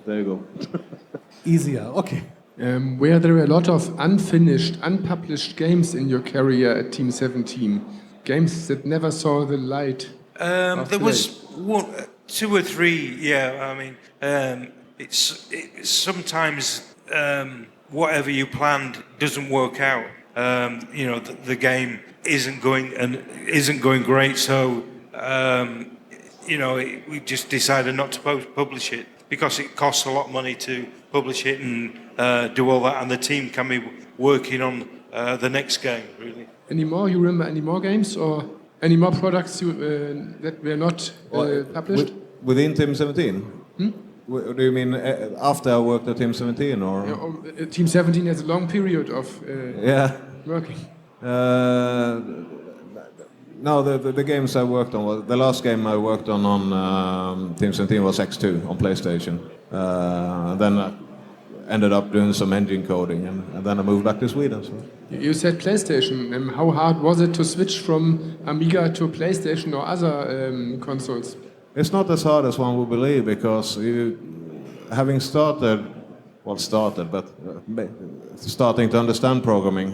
There you go. Easier, okay. Were there a lot of unfinished, unpublished games in your career at Team 17? Games that never saw the light? There was two or three, yeah. I mean, it's sometimes whatever you planned doesn't work out. The game isn't going great, so we just decided not to publish it because it costs a lot of money to publish it and do all that, and the team can be working on the next game, really. You remember any more games or any more products that were not published? Within Team 17? Do you mean after I worked at Team 17, or? Yeah, Team 17 has a long period of working. No, the games I worked on, the last game I worked on Team 17 was X2 on PlayStation. Then I ended up doing some engine coding, and then I moved back to Sweden. So. You said PlayStation. How hard was it to switch from Amiga to PlayStation or other consoles? It's not as hard as one would believe, because having starting to understand programming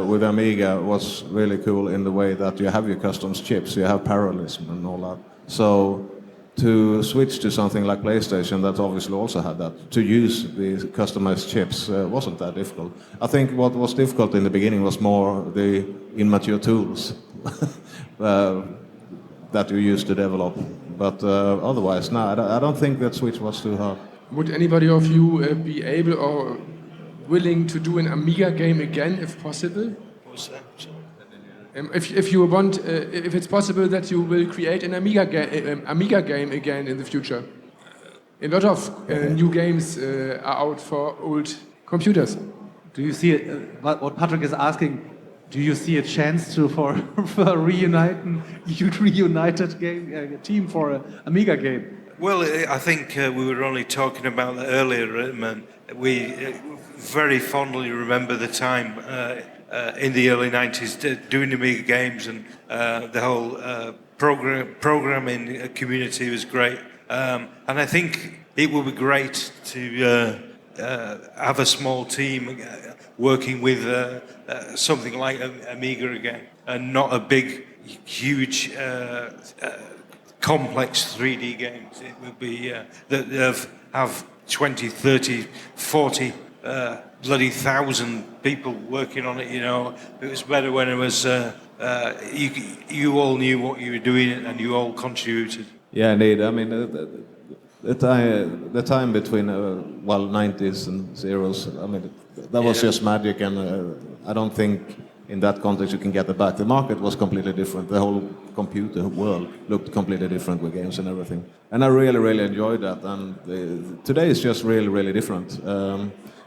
with Amiga was really cool in the way that you have your customs chips, you have parallelism and all that. So to switch to something like PlayStation that obviously also had that, to use the customized chips wasn't that difficult. I think what was difficult in the beginning was more the immature tools that you used to develop. But otherwise, no, I don't think that switch was too hard. Would anybody of you be able or willing to do an Amiga game again, if possible? What's that? If you want, if it's possible that you will create an Amiga game again in the future. A lot of new games are out for old computers. Do you see it? What Patrick is asking? Do you see a chance for a reunited game team for an Amiga game? Well, I think we were only talking about that earlier, and we very fondly remember the time in the early 90s doing Amiga games, and the whole programming community was great. And I think it would be great to have a small team working with something like Amiga again, and not a big, huge, complex 3D games. It would be that have 20, 30, 40 bloody thousand people working on it. You know, it was better when it was you all knew what you were doing and you all contributed. Yeah, indeed. I mean, the time between 90s and zeros. I mean, that was just magic, and I don't think in that context you can get it back. The market was completely different. The whole computer world looked completely different with games and everything. And I really, really enjoyed that. And today is just really, really different.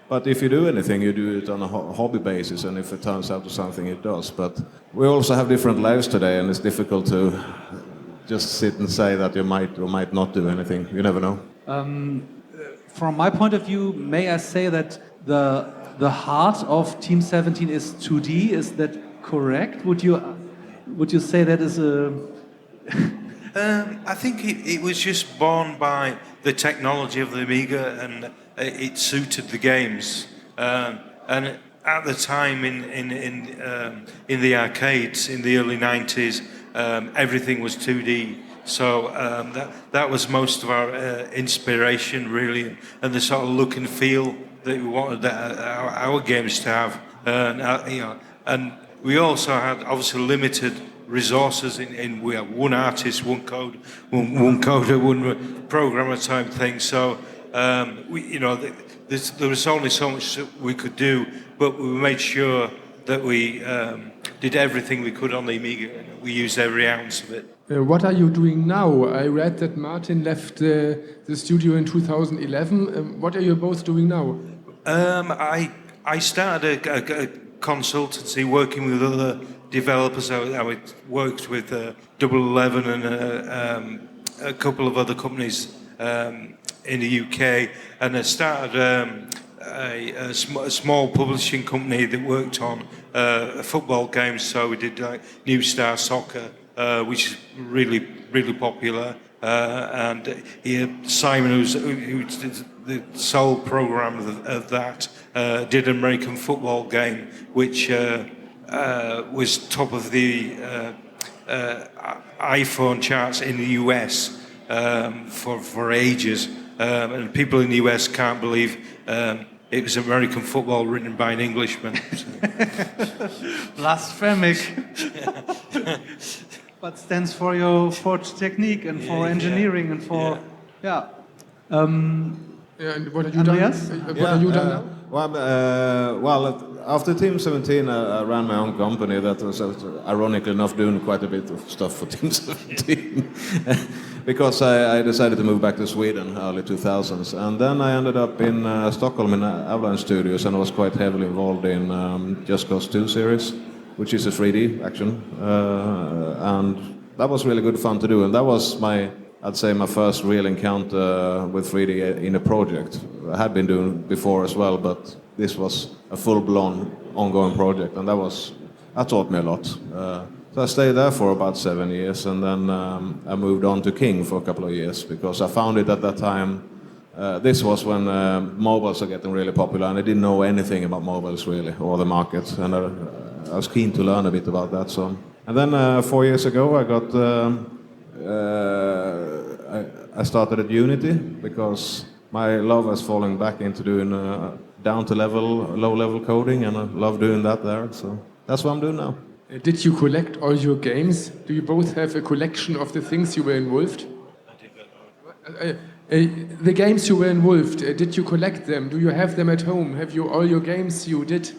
But if you do anything, you do it on a hobby basis, and if it turns out to something, it does. But we also have different lives today, and it's difficult to just sit and say that you might or might not do anything. You never know. From my point of view, may I say that the heart of Team 17 is 2D? Is that correct? Would you say that is I think it was just born by the technology of the Amiga, and it suited the games. And at the time in the arcades in the early 90s, everything was 2D. So that was most of our inspiration, really, and the sort of look and feel that we wanted our games to have. And we also had obviously limited resources. We have one artist, one code, one coder, one programmer type thing. So there was only so much that we could do, but we made sure that we did everything we could on the Amiga. We used every ounce of it. What are you doing now? I read that Martin left the studio in 2011. What are you both doing now? I started a consultancy working with other developers. I worked with Double 11 and a couple of other companies in the UK, and I started a small publishing company that worked on football games. So we did like New Star Soccer, which is really, really popular. And Simon, who's the sole programmer of that, did an American football game, which was top of the iPhone charts in the US for ages. And people in the US can't believe it was American football written by an Englishman. Blasphemic. But stands for your forge technique and for engineering and for and what have you Andreas? done? What have you done now? Well, after Team 17, I ran my own company that was, ironically enough, doing quite a bit of stuff for Team 17. Because I decided to move back to Sweden early 2000s. And then I ended up in Stockholm in Avalanche Studios, and I was quite heavily involved in Just Cause 2 series, which is a 3D action. And that was really good fun to do. And that was I'd say my first real encounter with 3D in a project. I had been doing before as well, but this was a full-blown ongoing project, and that taught me a lot. So I stayed there for about 7 years, and then I moved on to King for a couple of years, because I found it at that time. This was when mobiles are getting really popular, and I didn't know anything about mobiles really, or the market, and I was keen to learn a bit about that. So, and then 4 years ago, I started at Unity, because my love has fallen back into doing down to low-level coding, and I love doing that there. So that's what I'm doing now. Did you collect all your games? Do you both have a collection of the things you were involved? The games you were involved, did you collect them? Do you have them at home? Have you all your games you did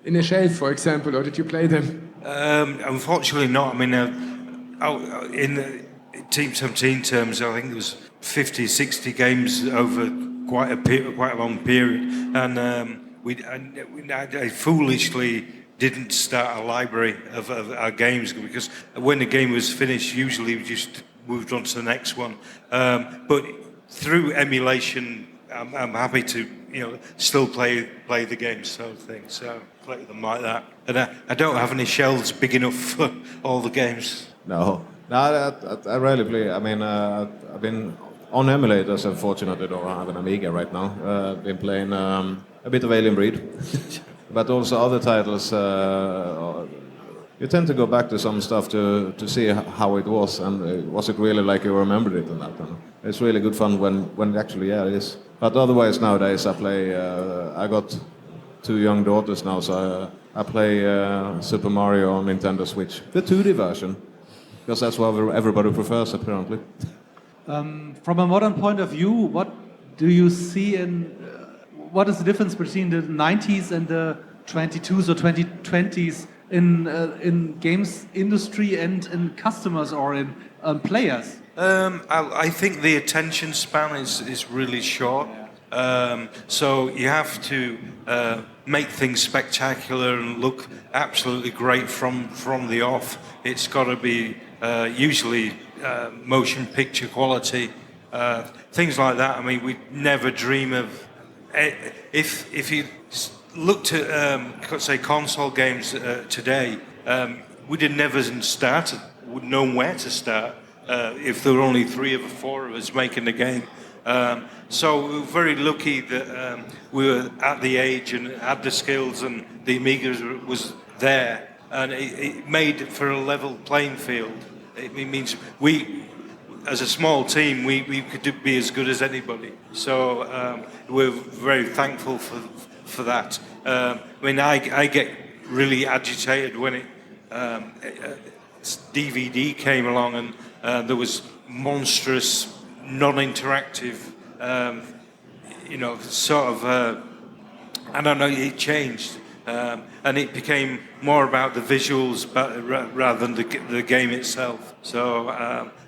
in a shelf, for example, or did you play them? Unfortunately not. I mean, in the Team 17 terms, I think there was 50, 60 games over quite a long period, and I foolishly didn't start a library of our games, because when the game was finished, usually we just moved on to the next one. But through emulation, I'm happy to still play the games, sort of thing. So play them like that, and I don't have any shelves big enough for all the games. No, I rarely play. I mean, I've been on emulators. Unfortunately, don't have an Amiga right now. I've been playing a bit of Alien Breed, but also other titles. You tend to go back to some stuff to see how it was, and was it really like you remembered it and that. And it's really good fun when it actually it is. But otherwise nowadays I play. I got 2 young daughters now, so I play Super Mario on Nintendo Switch, the 2D version. Because that's what everybody prefers, apparently. From a modern point of view, what do you see what is the difference between the 90s and the 22s or 2020s in games industry and in customers or in players? I think the attention span is really short. So you have to make things spectacular and look absolutely great from the off. It's got to be usually motion picture quality, things like that. I mean, we never dream of if you looked at say console games today, we'd have never started, would know where to start. if there were only 3 or 4 of us making the game. So we were very lucky that we were at the age and had the skills, and the Amiga was there, and it made for a level playing field. It means we, as a small team, we could be as good as anybody. So we're very thankful for that. I mean, I get really agitated when DVD came along and there was monstrous, non-interactive, sort of, I don't know, it changed. And it became more about the visuals rather than the game itself. So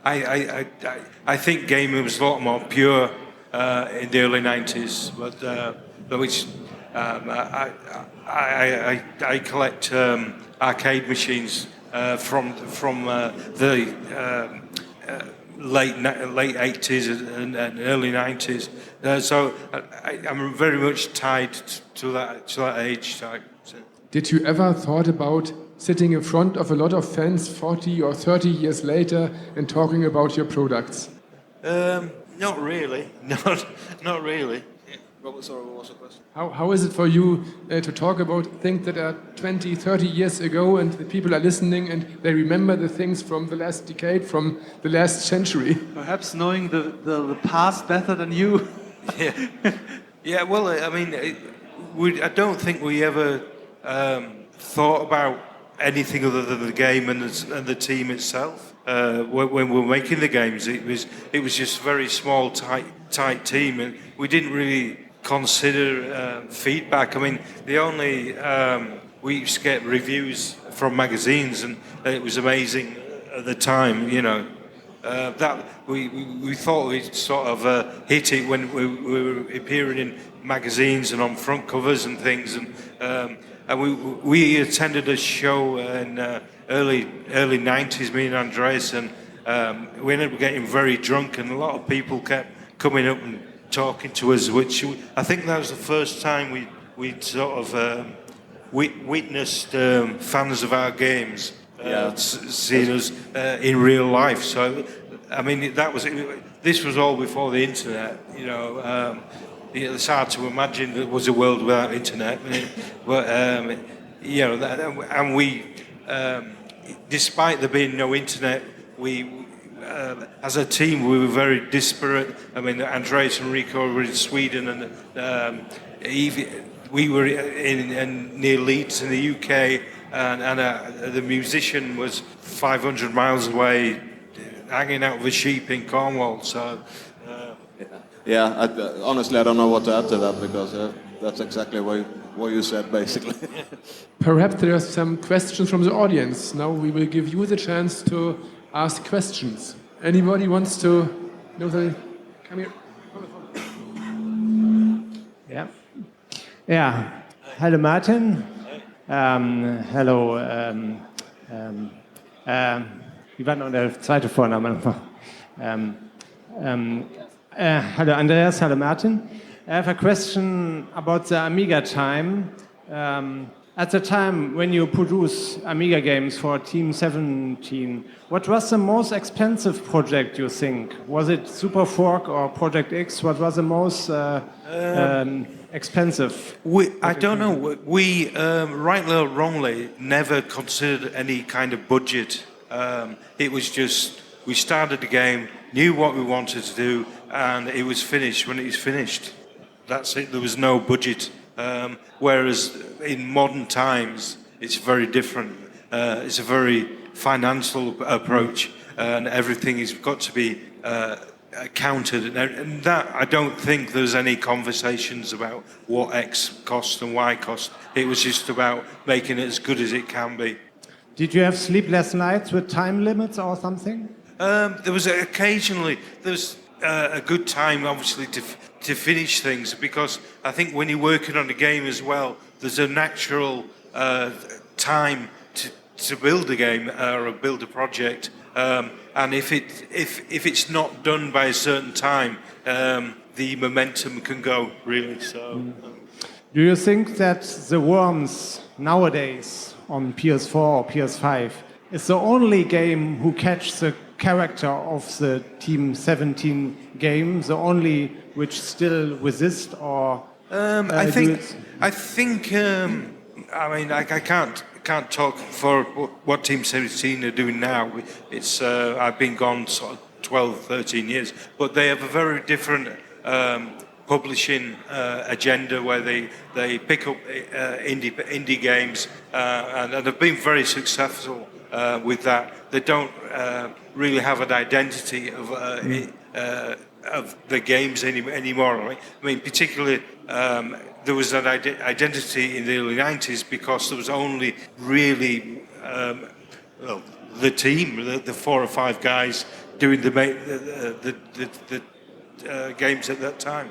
I think gaming was a lot more pure in the early 90s, but which I collect arcade machines from the late 80s and early 90s. So I'm very much tied to that age type. Did you ever thought about sitting in front of a lot of fans 40 or 30 years later and talking about your products? Not really. Not really. What was the question? How is it for you to talk about things that are 20, 30 years ago, and the people are listening and they remember the things from the last decade, from the last century? Perhaps knowing the past better than you. Yeah. Well, I mean, I don't think we ever thought about anything other than the game and the team itself. When we were making the games, it was just a very small, tight team, and we didn't really consider feedback. I mean, we used to get reviews from magazines, and it was amazing at the time. That we thought we'd sort of hit it when we were appearing in magazines and on front covers and things, and we attended a show in early 90s, me and Andreas, and we ended up getting very drunk, and a lot of people kept coming up and talking to us, which I think that was the first time we'd sort of witnessed fans of our games seeing us in real life. So, I mean, this was all before the internet, It's hard to imagine there was a world without internet, but and we, despite there being no internet, we, as a team, we were very disparate. I mean, Andreas and Rico were in Sweden, and we were near Leeds in the UK, and the musician was 500 miles away, hanging out with a sheep in Cornwall. So. Honestly, I don't know what to add to that, because that's exactly what you said, basically. Perhaps there are some questions from the audience. Now we will give you the chance to ask questions. Anybody wants to know the... Come here. Yeah. Hello, Martin. Hello. Wie war noch der zweite Vorname? Hello, Andreas. Hello, Martin. I have a question about the Amiga time. At the time when you produce Amiga games for Team 17, what was the most expensive project, you think? Was it Super Fork or Project X? What was the most expensive? I don't know. We, rightly or wrongly, never considered any kind of budget. It was just, we started the game, knew what we wanted to do, and it was finished when it was finished. That's it. There was no budget. Whereas in modern times, it's very different. It's a very financial approach, and everything has got to be counted. And that, I don't think there's any conversations about what X cost and Y cost. It was just about making it as good as it can be. Did you have sleepless nights with time limits or something? There was occasionally, a good time, obviously, to finish things, because I think when you're working on a game as well, there's a natural time to build a game or build a project, and if it's not done by a certain time, the momentum can go, really. So. Do you think that the Worms nowadays on PS4 or PS5 is the only game who catch the character of the Team 17 game, the only which still exists, or I can't talk for what Team 17 are doing now. It's I've been gone sort of 12, 13 years, but they have a very different publishing agenda where they pick up indie games and they've been very successful with that. They don't really have an identity of the games anymore. Right? I mean, particularly there was an identity in the early 90s because there was only really the team, the 4 or 5 guys doing the games at that time.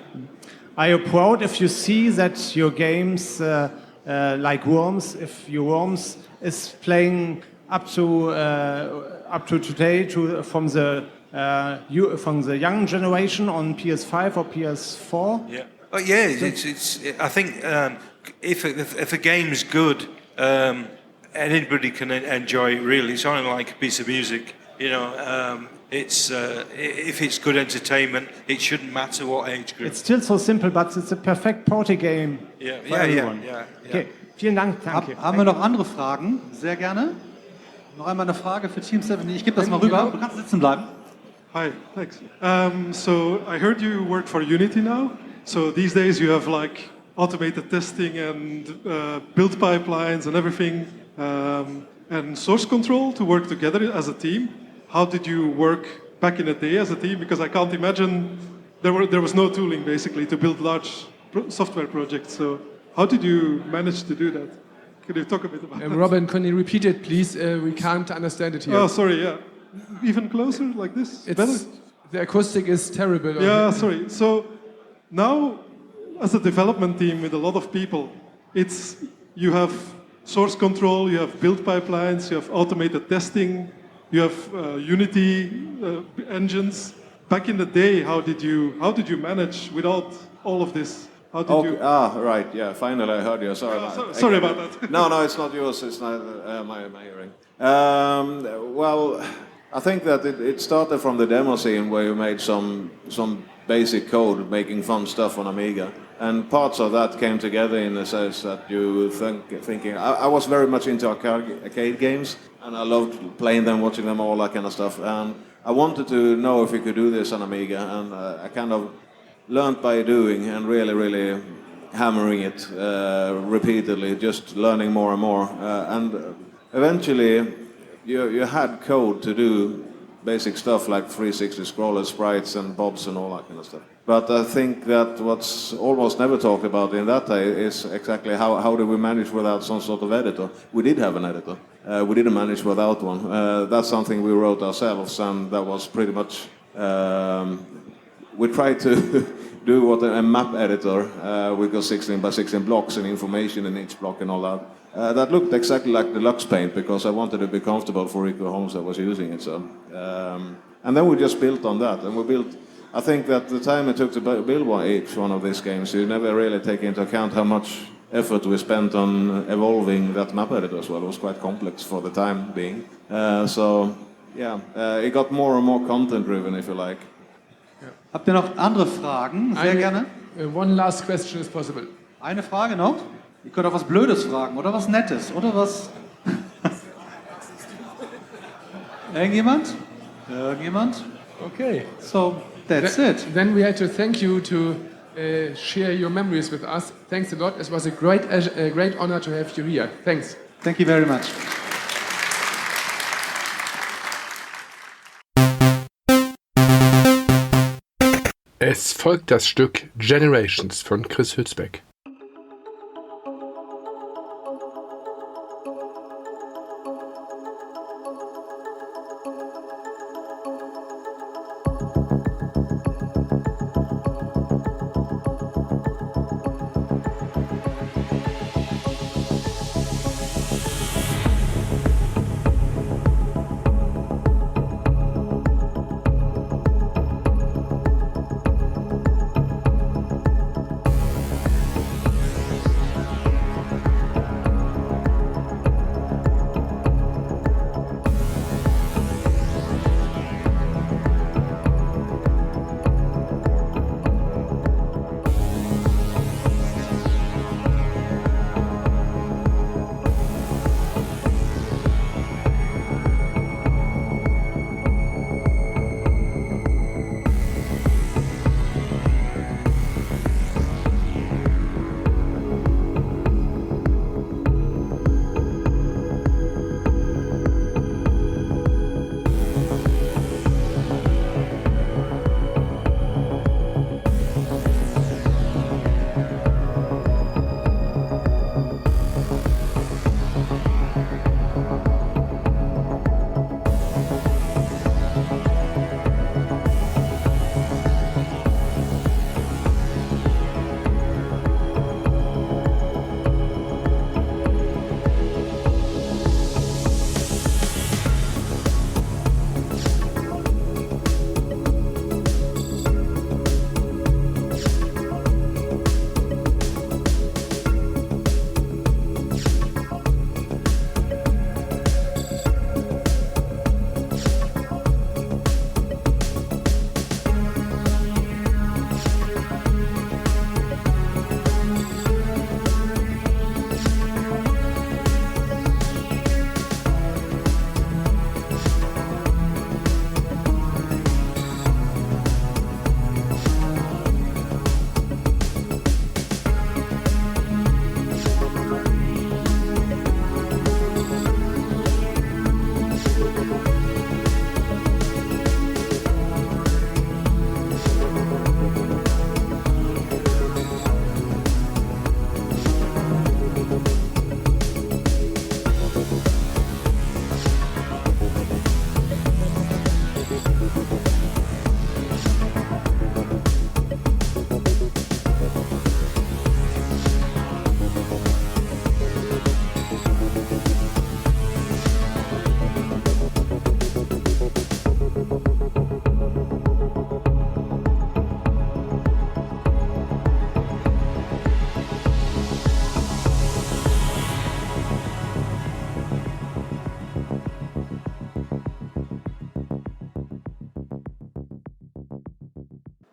Are you proud if you see that your games, like Worms, if your Worms is playing up to today from the young generation on PS5 or PS4? Yeah. Oh yeah, it's I think if a game's good, anybody can enjoy it. Really, it's only like a piece of music. You know, it's if it's good entertainment, it shouldn't matter what age group. It's still so simple, but it's a perfect party game for everyone. Okay, vielen Dank, danke. Haben wir noch andere Fragen? Sehr gerne. Noch einmal eine Frage für Team 7. Ich gebe das mal rüber. Du kannst sitzen bleiben. Hi, thanks. So I heard you work for Unity now. So these days you have like automated testing and build pipelines and everything, and source control to work together as a team. How did you work back in the day as a team? Because I can't imagine there was no tooling basically to build large software projects. So how did you manage to do that? Can you talk a bit about that? Robin, can you repeat it, please? We can't understand it here. Oh, sorry, yeah. Even closer, like this? Better? The acoustic is terrible. Yeah, sorry. So now, as a development team with a lot of people, you have source control, you have build pipelines, you have automated testing, you have Unity engines. Back in the day, how did you manage without all of this? How did you? Right. Yeah. Finally, I heard you. Sorry about that. No, it's not yours. It's not my hearing. Well, I think that it started from the demo scene where you made some basic code, making fun stuff on Amiga, and parts of that came together in the sense that you thinking. I was very much into arcade games, and I loved playing them, watching them, all that kind of stuff. And I wanted to know if you could do this on Amiga, and I kind of learned by doing and really hammering it repeatedly, just learning more and more. And eventually, you had code to do basic stuff like 360 scroller sprites and bobs and all that kind of stuff. But I think that what's almost never talked about in that day is exactly how do we manage without some sort of editor. We did have an editor. We didn't manage without one. That's something we wrote ourselves, and that was pretty much... we tried to do what a map editor, we got 16 by 16 blocks and information in each block and all that. That looked exactly like the Lux Paint because I wanted to be comfortable for Rico Holmes that was using it. So, and then we just built on that, and we built. I think that the time it took to build each one of these games, you never really take into account how much effort we spent on evolving that map editor as well. It was quite complex for the time being. So, yeah, it got more and more content driven, if you like. Habt ihr noch andere Fragen? Sehr gerne. One last question is possible. Eine Frage noch? Ihr könnt auch was Blödes fragen oder was Nettes oder was... Irgendjemand? Irgendjemand? Okay. So, that's it. Then we had to thank you to share your memories with us. Thanks a lot. It was a great honor to have you here. Thanks. Thank you very much. Es folgt das Stück Generations von Chris Hützbeck.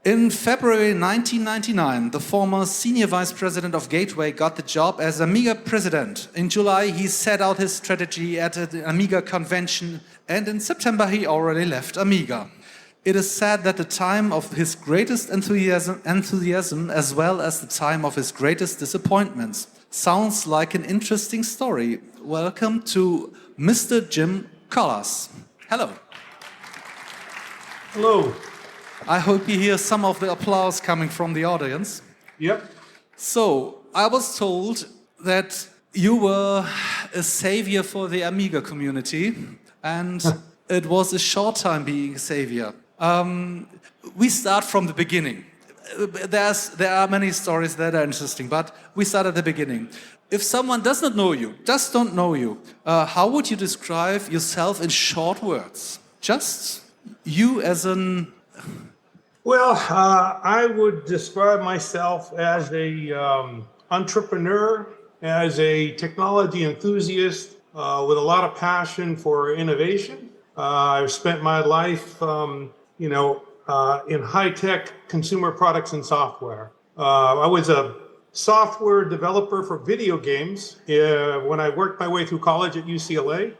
In February 1999, the former senior vice president of Gateway got the job as Amiga president. In July, he set out his strategy at the Amiga convention, and in September, he already left Amiga. It is said that the time of his greatest enthusiasm as well as the time of his greatest disappointments. Sounds like an interesting story. Welcome to Mr. Jim Collas. Hello. Hello. I hope you hear some of the applause coming from the audience. Yep. So, I was told that you were a savior for the Amiga community, and it was a short time being a savior. We start from the beginning. There are many stories that are interesting, but we start at the beginning. If someone does not know you, just don't know you, how would you describe yourself in short words? Just you as an... Well, I would describe myself as a entrepreneur, as a technology enthusiast with a lot of passion for innovation. I've spent my life, in high-tech consumer products and software. I was a software developer for video games when I worked my way through college at UCLA.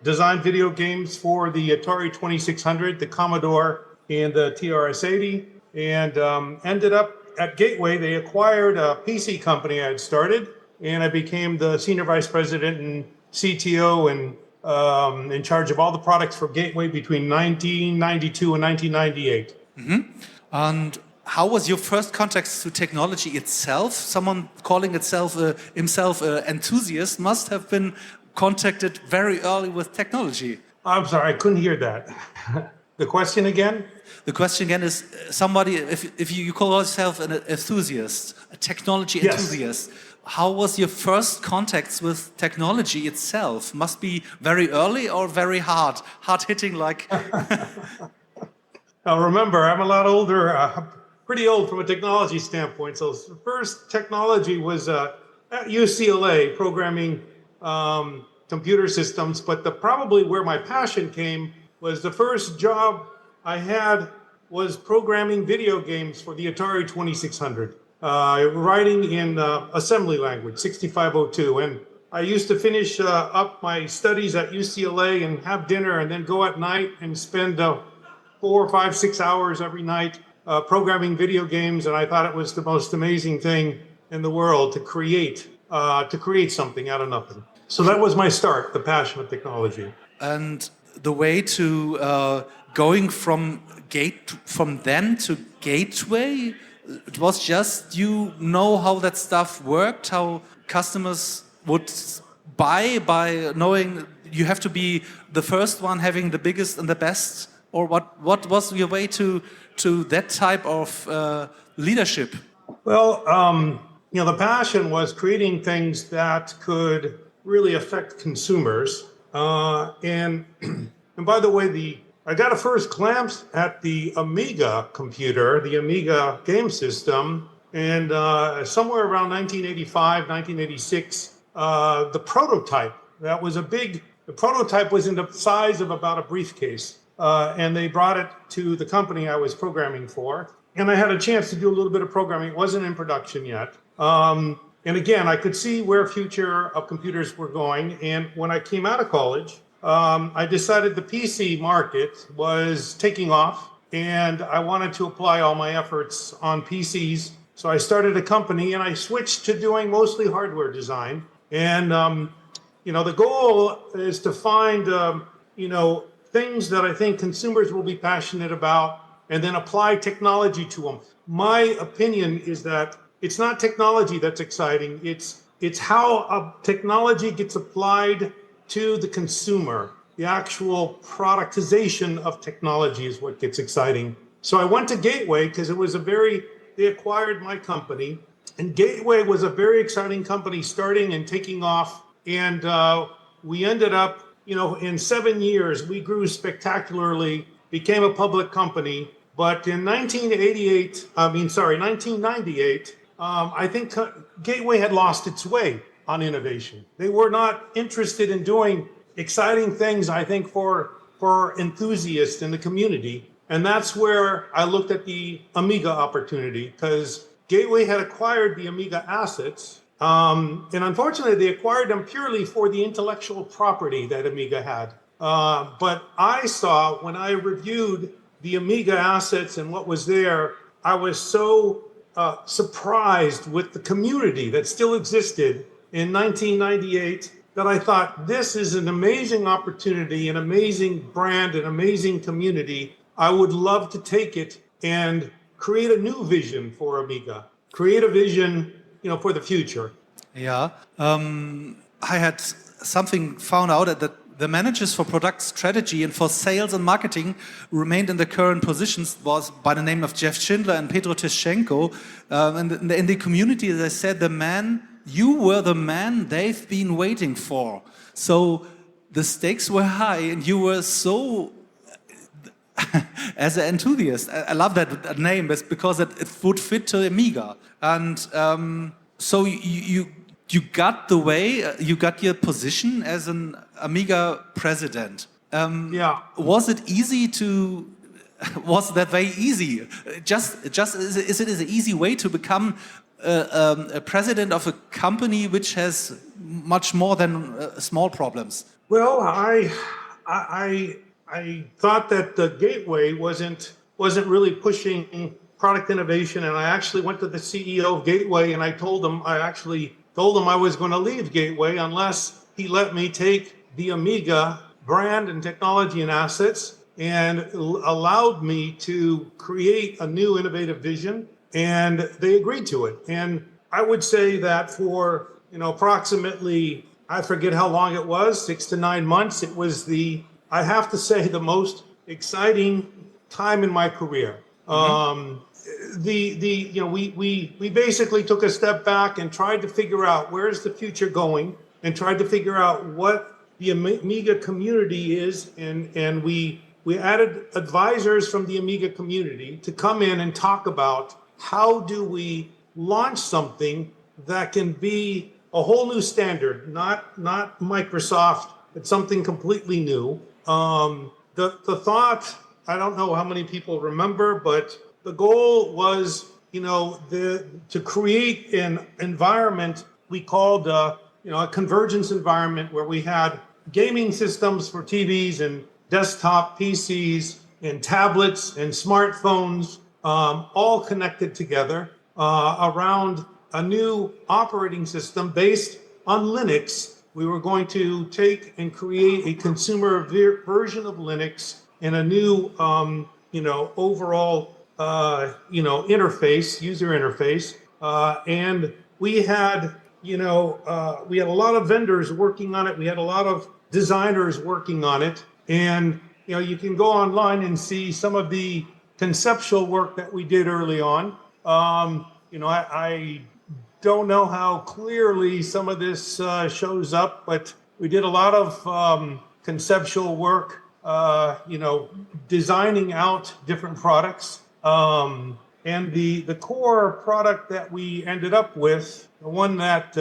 Designed video games for the Atari 2600, the Commodore, and the TRS-80, and ended up at Gateway. They acquired a PC company I had started, and I became the senior vice president and CTO and in charge of all the products for Gateway between 1992 and 1998. Mm-hmm. And how was your first contact to technology itself? Someone calling himself an enthusiast must have been contacted very early with technology. I'm sorry, I couldn't hear that. The question again? The question again is somebody, if you call yourself an enthusiast, a technology enthusiast, how was your first contacts with technology itself? Must be very early or very hard-hitting like... Now remember, I'm a lot older, pretty old from a technology standpoint. So the first technology was at UCLA, programming computer systems, but probably where my passion came was the first job I had was programming video games for the Atari 2600, writing in assembly language, 6502. And I used to finish up my studies at UCLA and have dinner and then go at night and spend 4, 5, 6 hours every night programming video games. And I thought it was the most amazing thing in the world to create something out of nothing. So that was my start, the passion of technology. And the way to going from then to Gateway, it was just you know how that stuff worked, how customers would buy by knowing you have to be the first one having the biggest and the best, or what was your way to that type of leadership? Well, the passion was creating things that could really affect consumers. And by the way, I got a first glance at the Amiga computer, the Amiga game system, and somewhere around 1985, 1986, the prototype, the prototype was in the size of about a briefcase. And they brought it to the company I was programming for. And I had a chance to do a little bit of programming. It wasn't in production yet. And again, I could see where future of computers were going. And when I came out of college, I decided the PC market was taking off and I wanted to apply all my efforts on PCs. So I started a company and I switched to doing mostly hardware design. And, the goal is to find, things that I think consumers will be passionate about and then apply technology to them. My opinion is that it's not technology that's exciting. It's how technology gets applied to the consumer. The actual productization of technology is what gets exciting. So I went to Gateway because it was they acquired my company. And Gateway was a very exciting company starting and taking off. And we ended up, in 7 years, we grew spectacularly, became a public company. But in 1998, I think Gateway had lost its way on innovation. They were not interested in doing exciting things, I think, for enthusiasts in the community. And that's where I looked at the Amiga opportunity, because Gateway had acquired the Amiga assets. And unfortunately, they acquired them purely for the intellectual property that Amiga had. But I saw, when I reviewed the Amiga assets and what was there, I was so surprised with the community that still existed in 1998 that I thought, this is an amazing opportunity, an amazing brand, an amazing community. I would love to take it and create a new vision for Amiga, create a vision, for the future. Yeah, I had something found out that the managers for product strategy and for sales and marketing remained in the current positions was by the name of Jeff Schindler and Petro Tischenko. And in the community, they said, you were the man they've been waiting for. So the stakes were high and you were so, as an enthusiast, I love that name because it would fit to Amiga. And so you got you got your position as an Amiga president. Was it easy was that very easy? Is it an easy way to become a president of a company which has much more than small problems? Well, I thought that the Gateway wasn't really pushing product innovation, and I actually went to the CEO of Gateway and I told him I was going to leave Gateway unless he let me take the Amiga brand and technology and assets and allowed me to create a new innovative vision, and they agreed to it. And I would say that for approximately, I forget how long it was, 6 to 9 months, it was I have to say, the most exciting time in my career. We basically took a step back and tried to figure out where's the future going, and tried to figure out what the Amiga community is, and we added advisors from the Amiga community to come in and talk about how do we launch something that can be a whole new standard, not Microsoft, but something completely new. The thought, I don't know how many people remember, but the goal was, to create an environment we called, a convergence environment where we had gaming systems for TVs and desktop PCs and tablets and smartphones, all connected together around a new operating system based on Linux. We were going to take and create a consumer version of Linux and a new, overall, user interface. And we had, we had a lot of vendors working on it. We had a lot of designers working on it. And, you can go online and see some of the conceptual work that we did early on. I don't know how clearly some of this shows up, but we did a lot of conceptual work, designing out different products. And the core product that we ended up with, the one that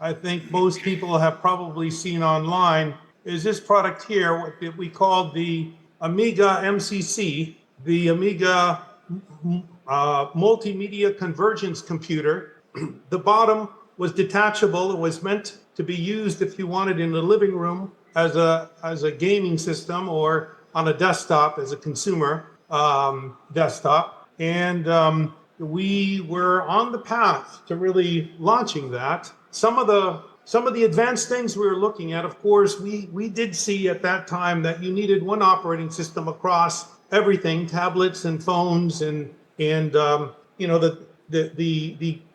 I think most people have probably seen online, is this product here, what we called the Amiga MCC, the Amiga Multimedia Convergence Computer. The bottom was detachable. It was meant to be used if you wanted in the living room as a gaming system, or on a desktop as a consumer desktop. And we were on the path to really launching that. Some of the advanced things we were looking at, of course, we did see at that time that you needed one operating system across everything, tablets and phones, and the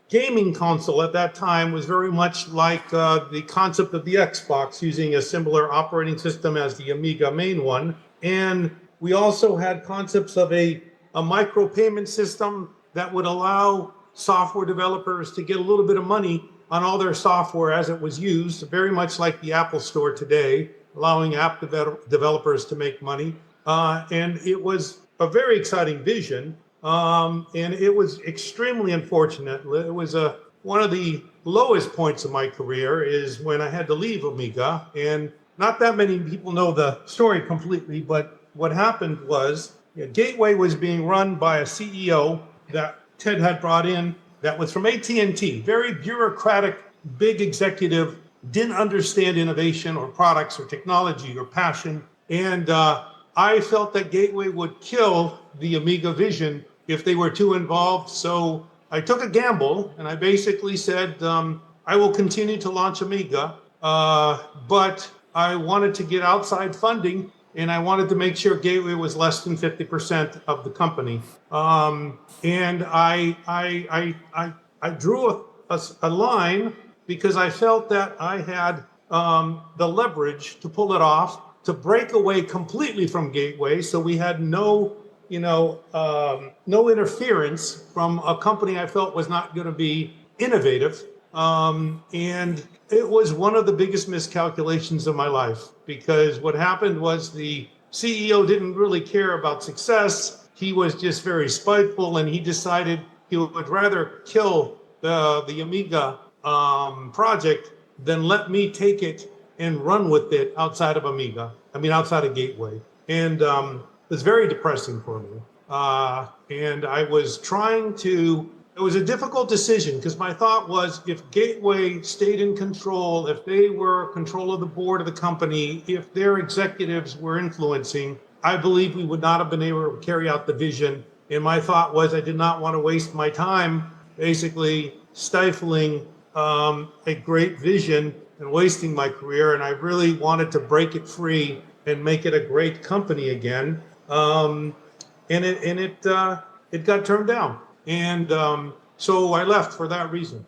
gaming console at that time was very much like the concept of the Xbox, using a similar operating system as the Amiga main one. And we also had concepts of a micro-payment system that would allow software developers to get a little bit of money on all their software as it was used, very much like the Apple Store today, allowing app developers to make money. And it was a very exciting vision. And it was extremely unfortunate. It was one of the lowest points of my career is when I had to leave Amiga. And not that many people know the story completely, but what happened was Gateway was being run by a CEO that Ted had brought in that was from AT&T, very bureaucratic, big executive, didn't understand innovation or products or technology or passion. And I felt that Gateway would kill the Amiga vision if they were too involved. So I took a gamble and I basically said, I will continue to launch Amiga, but I wanted to get outside funding and I wanted to make sure Gateway was less than 50% of the company. And I drew a line because I felt that I had the leverage to pull it off, to break away completely from Gateway, so we had no interference from a company I felt was not going to be innovative. And it was one of the biggest miscalculations of my life, because what happened was the CEO didn't really care about success. He was just very spiteful, and he decided he would rather kill the Amiga project than let me take it and run with it outside of Amiga. I mean, outside of Gateway. And it was very depressing for me. And I was trying to, it was a difficult decision, because my thought was, if Gateway stayed in control, if they were control of the board of the company, if their executives were influencing, I believe we would not have been able to carry out the vision. And my thought was, I did not want to waste my time basically stifling a great vision and wasting my career. And I really wanted to break it free and make it a great company again. And it got turned down. And so I left for that reason.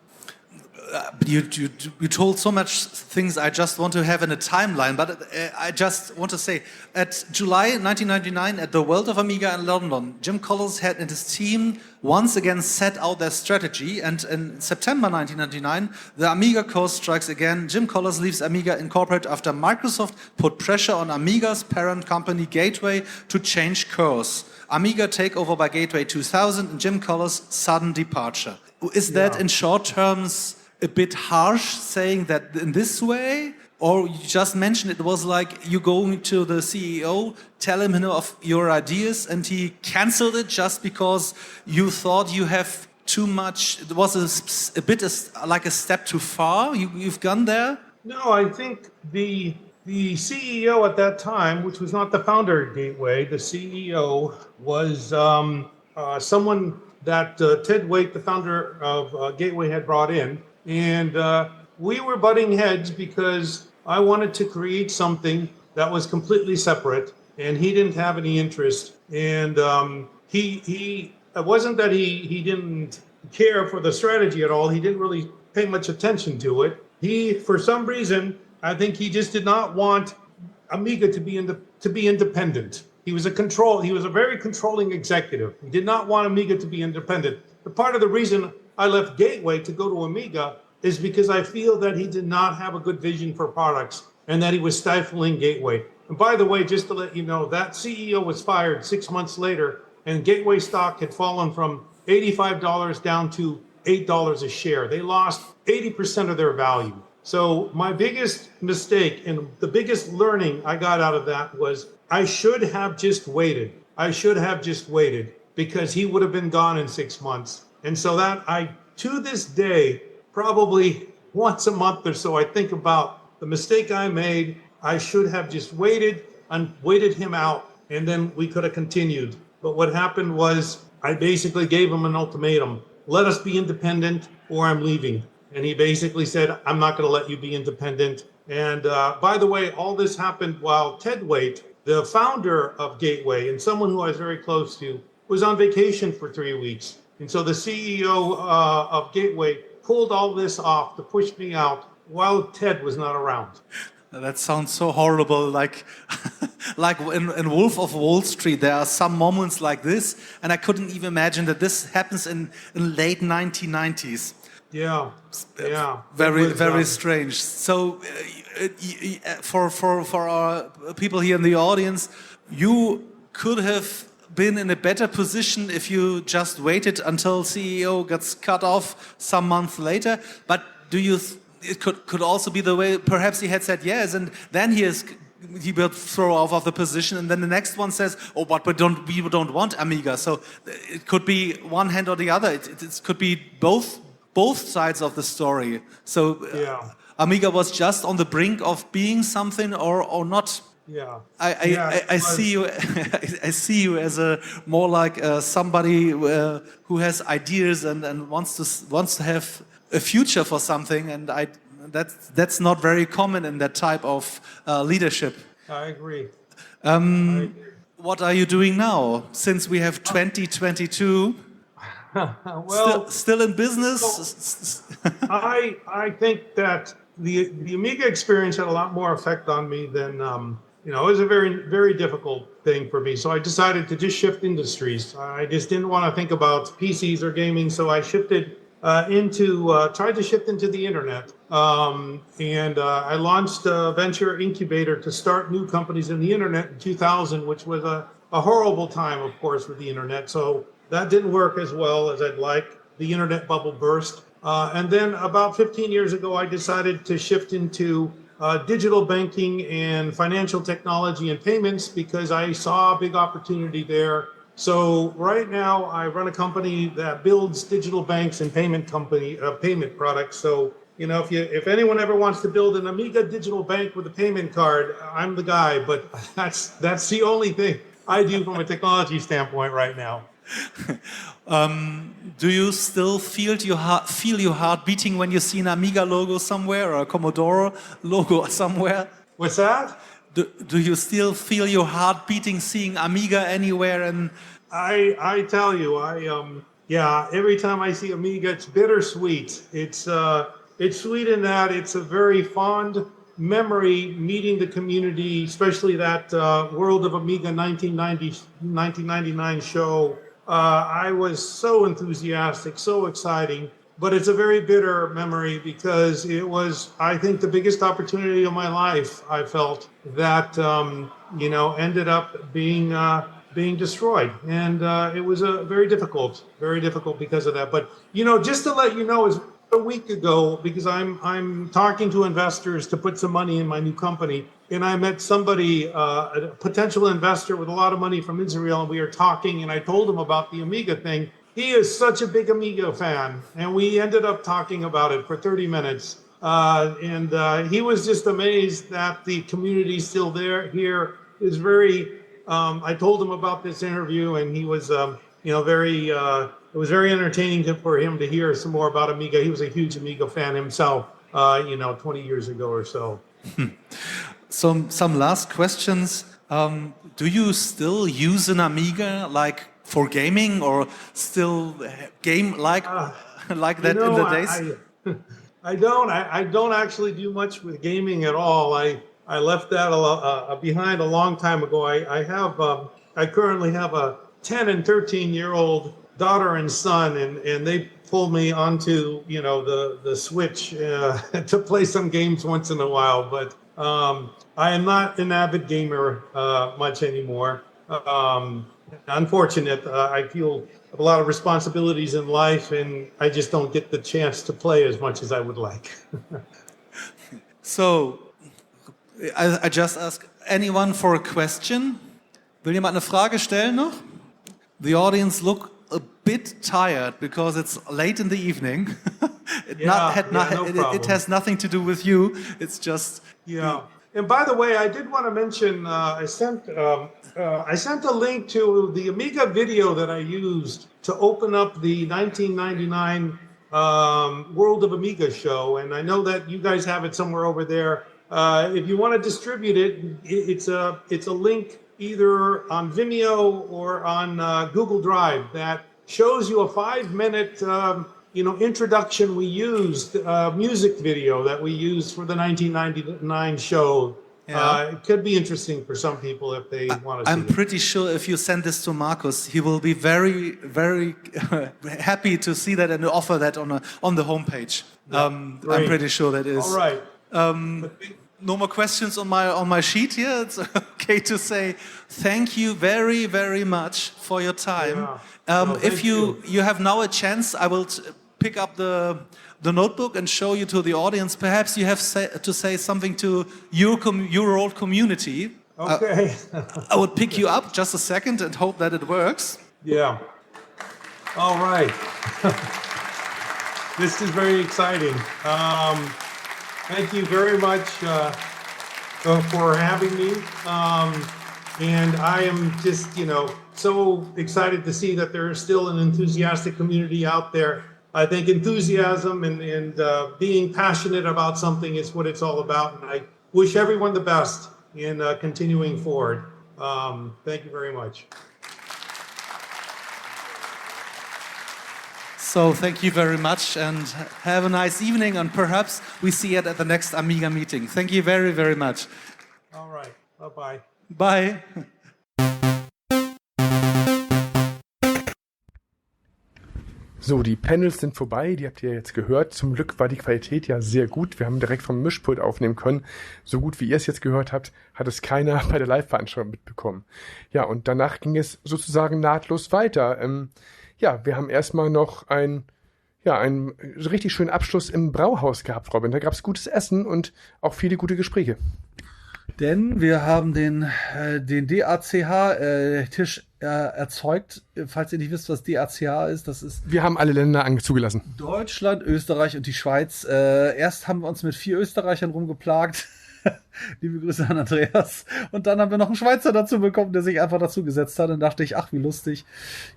You told so much things I just want to have in a timeline, but I just want to say, at July 1999 at the World of Amiga in London, Jim Collins had and his team once again set out their strategy, and in September 1999 the Amiga course strikes again. Jim Collins leaves Amiga Incorporated after Microsoft put pressure on Amiga's parent company Gateway to change course. Amiga takeover by Gateway 2000 and Jim Collins' sudden departure. Is that in short terms a bit harsh saying that in this way? Or you just mentioned it was like you going to the CEO, tell him of your ideas, and he cancelled it just because you thought you have too much, it was a bit like a step too far? You've gone there? No, I think the CEO at that time, which was not the founder of Gateway, the CEO was someone that Ted Waite, the founder of Gateway, had brought in. And we were butting heads because I wanted to create something that was completely separate, and he didn't have any interest. And it wasn't that he didn't care for the strategy at all. He didn't really pay much attention to it. He, for some reason, I think he just did not want Amiga to be independent. He was a very controlling executive. He did not want Amiga to be independent. But part of the reason I left Gateway to go to Amiga is because I feel that he did not have a good vision for products and that he was stifling Gateway. And by the way, just to let you know, that CEO was fired 6 months later, and Gateway stock had fallen from $85 down to $8 a share. They lost 80% of their value. So my biggest mistake and the biggest learning I got out of that was I should have just waited. Because he would have been gone in 6 months. And so that to this day, probably once a month or so, I think about the mistake I made. I should have just waited and waited him out, and then we could have continued. But what happened was I basically gave him an ultimatum. Let us be independent or I'm leaving. And he basically said, I'm not going to let you be independent. And by the way, all this happened while Ted Waite, the founder of Gateway and someone who I was very close to, was on vacation for 3 weeks. And so the CEO of Gateway pulled all this off to push me out while Ted was not around. That sounds so horrible. Like in Wolf of Wall Street, there are some moments like this, and I couldn't even imagine that this happens in late 1990s. Yeah. Very strange. So for our people here in the audience, you could have been in a better position if you just waited until CEO gets cut off some month later. But it could also be the way perhaps he had said yes, and then he has he will throw off of the position, and then the next one says, "Oh, but we don't want Amiga." So it could be one hand or the other. It could be both sides of the story. So Amiga was just on the brink of being something or not. Yeah. I see you. I see you as a more like somebody who has ideas and wants to have a future for something, and that's not very common in that type of leadership. I agree. What are you doing now? Since we have 2022, well, still in business. I think that the Amiga experience had a lot more effect on me than it was a very, very difficult thing for me. So I decided to just shift industries. I just didn't want to think about PCs or gaming, so I shifted tried to shift into the internet. And I launched a venture incubator to start new companies in the internet in 2000, which was a horrible time, of course, with the internet. So that didn't work as well as I'd like. The internet bubble burst. And then about 15 years ago, I decided to shift into digital banking and financial technology and payments because I saw a big opportunity there. So right now I run a company that builds digital banks and payment products. So, if anyone ever wants to build an Amiga digital bank with a payment card, I'm the guy, but that's the only thing I do from a technology standpoint right now. Do you still feel your heart beating when you see an Amiga logo somewhere or a Commodore logo somewhere? What's that? Do you still feel your heart beating seeing Amiga anywhere? And I tell you, every time I see Amiga, it's bittersweet. It's sweet in that it's a very fond memory meeting the community, especially that World of Amiga 1999 show. I was so enthusiastic, so exciting, but it's a very bitter memory because it was, I think, the biggest opportunity of my life. I felt that, ended up being destroyed. And it was very difficult because of that. But, just to let you know, is a week ago, because I'm talking to investors to put some money in my new company, and I met somebody, a potential investor with a lot of money from Israel, and we were talking, and I told him about the Amiga thing. He is such a big Amiga fan, and we ended up talking about it for 30 minutes. And he was just amazed that the community still here is very. I told him about this interview, and he was, very. It was very entertaining for him to hear some more about Amiga. He was a huge Amiga fan himself, 20 years ago or so. Some last questions. Do you still use an Amiga like for gaming, or still game like that in the days? I don't actually do much with gaming at all. I left that behind a long time ago. I currently have a 10 and 13-year-old daughter and son, and they pulled me onto the Switch to play some games once in a while. But I am not an avid gamer much anymore. Unfortunate. I feel a lot of responsibilities in life, and I just don't get the chance to play as much as I would like. So, I just ask anyone for a question. Will jemand eine Frage stellen noch? The audience look a bit tired because it's late in the evening. It has nothing to do with you. It's just And by the way, I did want to mention I sent a link to the Amiga video that I used to open up the 1999 World of Amiga show, and I know that you guys have it somewhere over there. If you want to distribute it, it's a link either on Vimeo or on Google Drive that shows you a 5-minute introduction we used, music video that we used for the 1999 show. Yeah. It could be interesting for some people if they want to see I'm pretty sure if you send this to Markus, he will be very, very happy to see that and offer that on the homepage. I'm pretty sure that is. All right. No more questions on my sheet here. It's okay to say thank you very, very much for your time. If you have now a chance, I will pick up the notebook and show you to the audience. Perhaps you have to say something to your old community. Okay. I would pick you up just a second and hope that it works. Yeah. All right. This is very exciting. Thank you very much for having me. And I am just, so excited to see that there is still an enthusiastic community out there. I think enthusiasm and being passionate about something is what it's all about. And I wish everyone the best in continuing forward. Thank you very much. So thank you very much and have a nice evening, and perhaps we see you at the next Amiga meeting. Thank you very, very much. All right. Bye-bye. Bye. So, die Panels sind vorbei, die habt ihr jetzt gehört. Zum Glück war die Qualität ja sehr gut. Wir haben direkt vom Mischpult aufnehmen können. So gut wie ihr es jetzt gehört habt, hat es keiner bei der Live-Veranstaltung mitbekommen. Ja, und danach ging es sozusagen nahtlos weiter. Wir haben erstmal noch einen richtig schönen Abschluss im Brauhaus gehabt, Robin. Da gab es gutes Essen und auch viele gute Gespräche. Denn wir haben den DACH-Tisch erzeugt. Falls ihr nicht wisst, was DACH ist, das ist... Wir haben alle Länder zugelassen. Deutschland, Österreich und die Schweiz. Erst haben wir uns mit 4 Österreichern rumgeplagt. Liebe Grüße an Andreas. Und dann haben wir noch einen Schweizer dazu bekommen, der sich einfach dazu gesetzt hat. Und dachte ich, ach, wie lustig.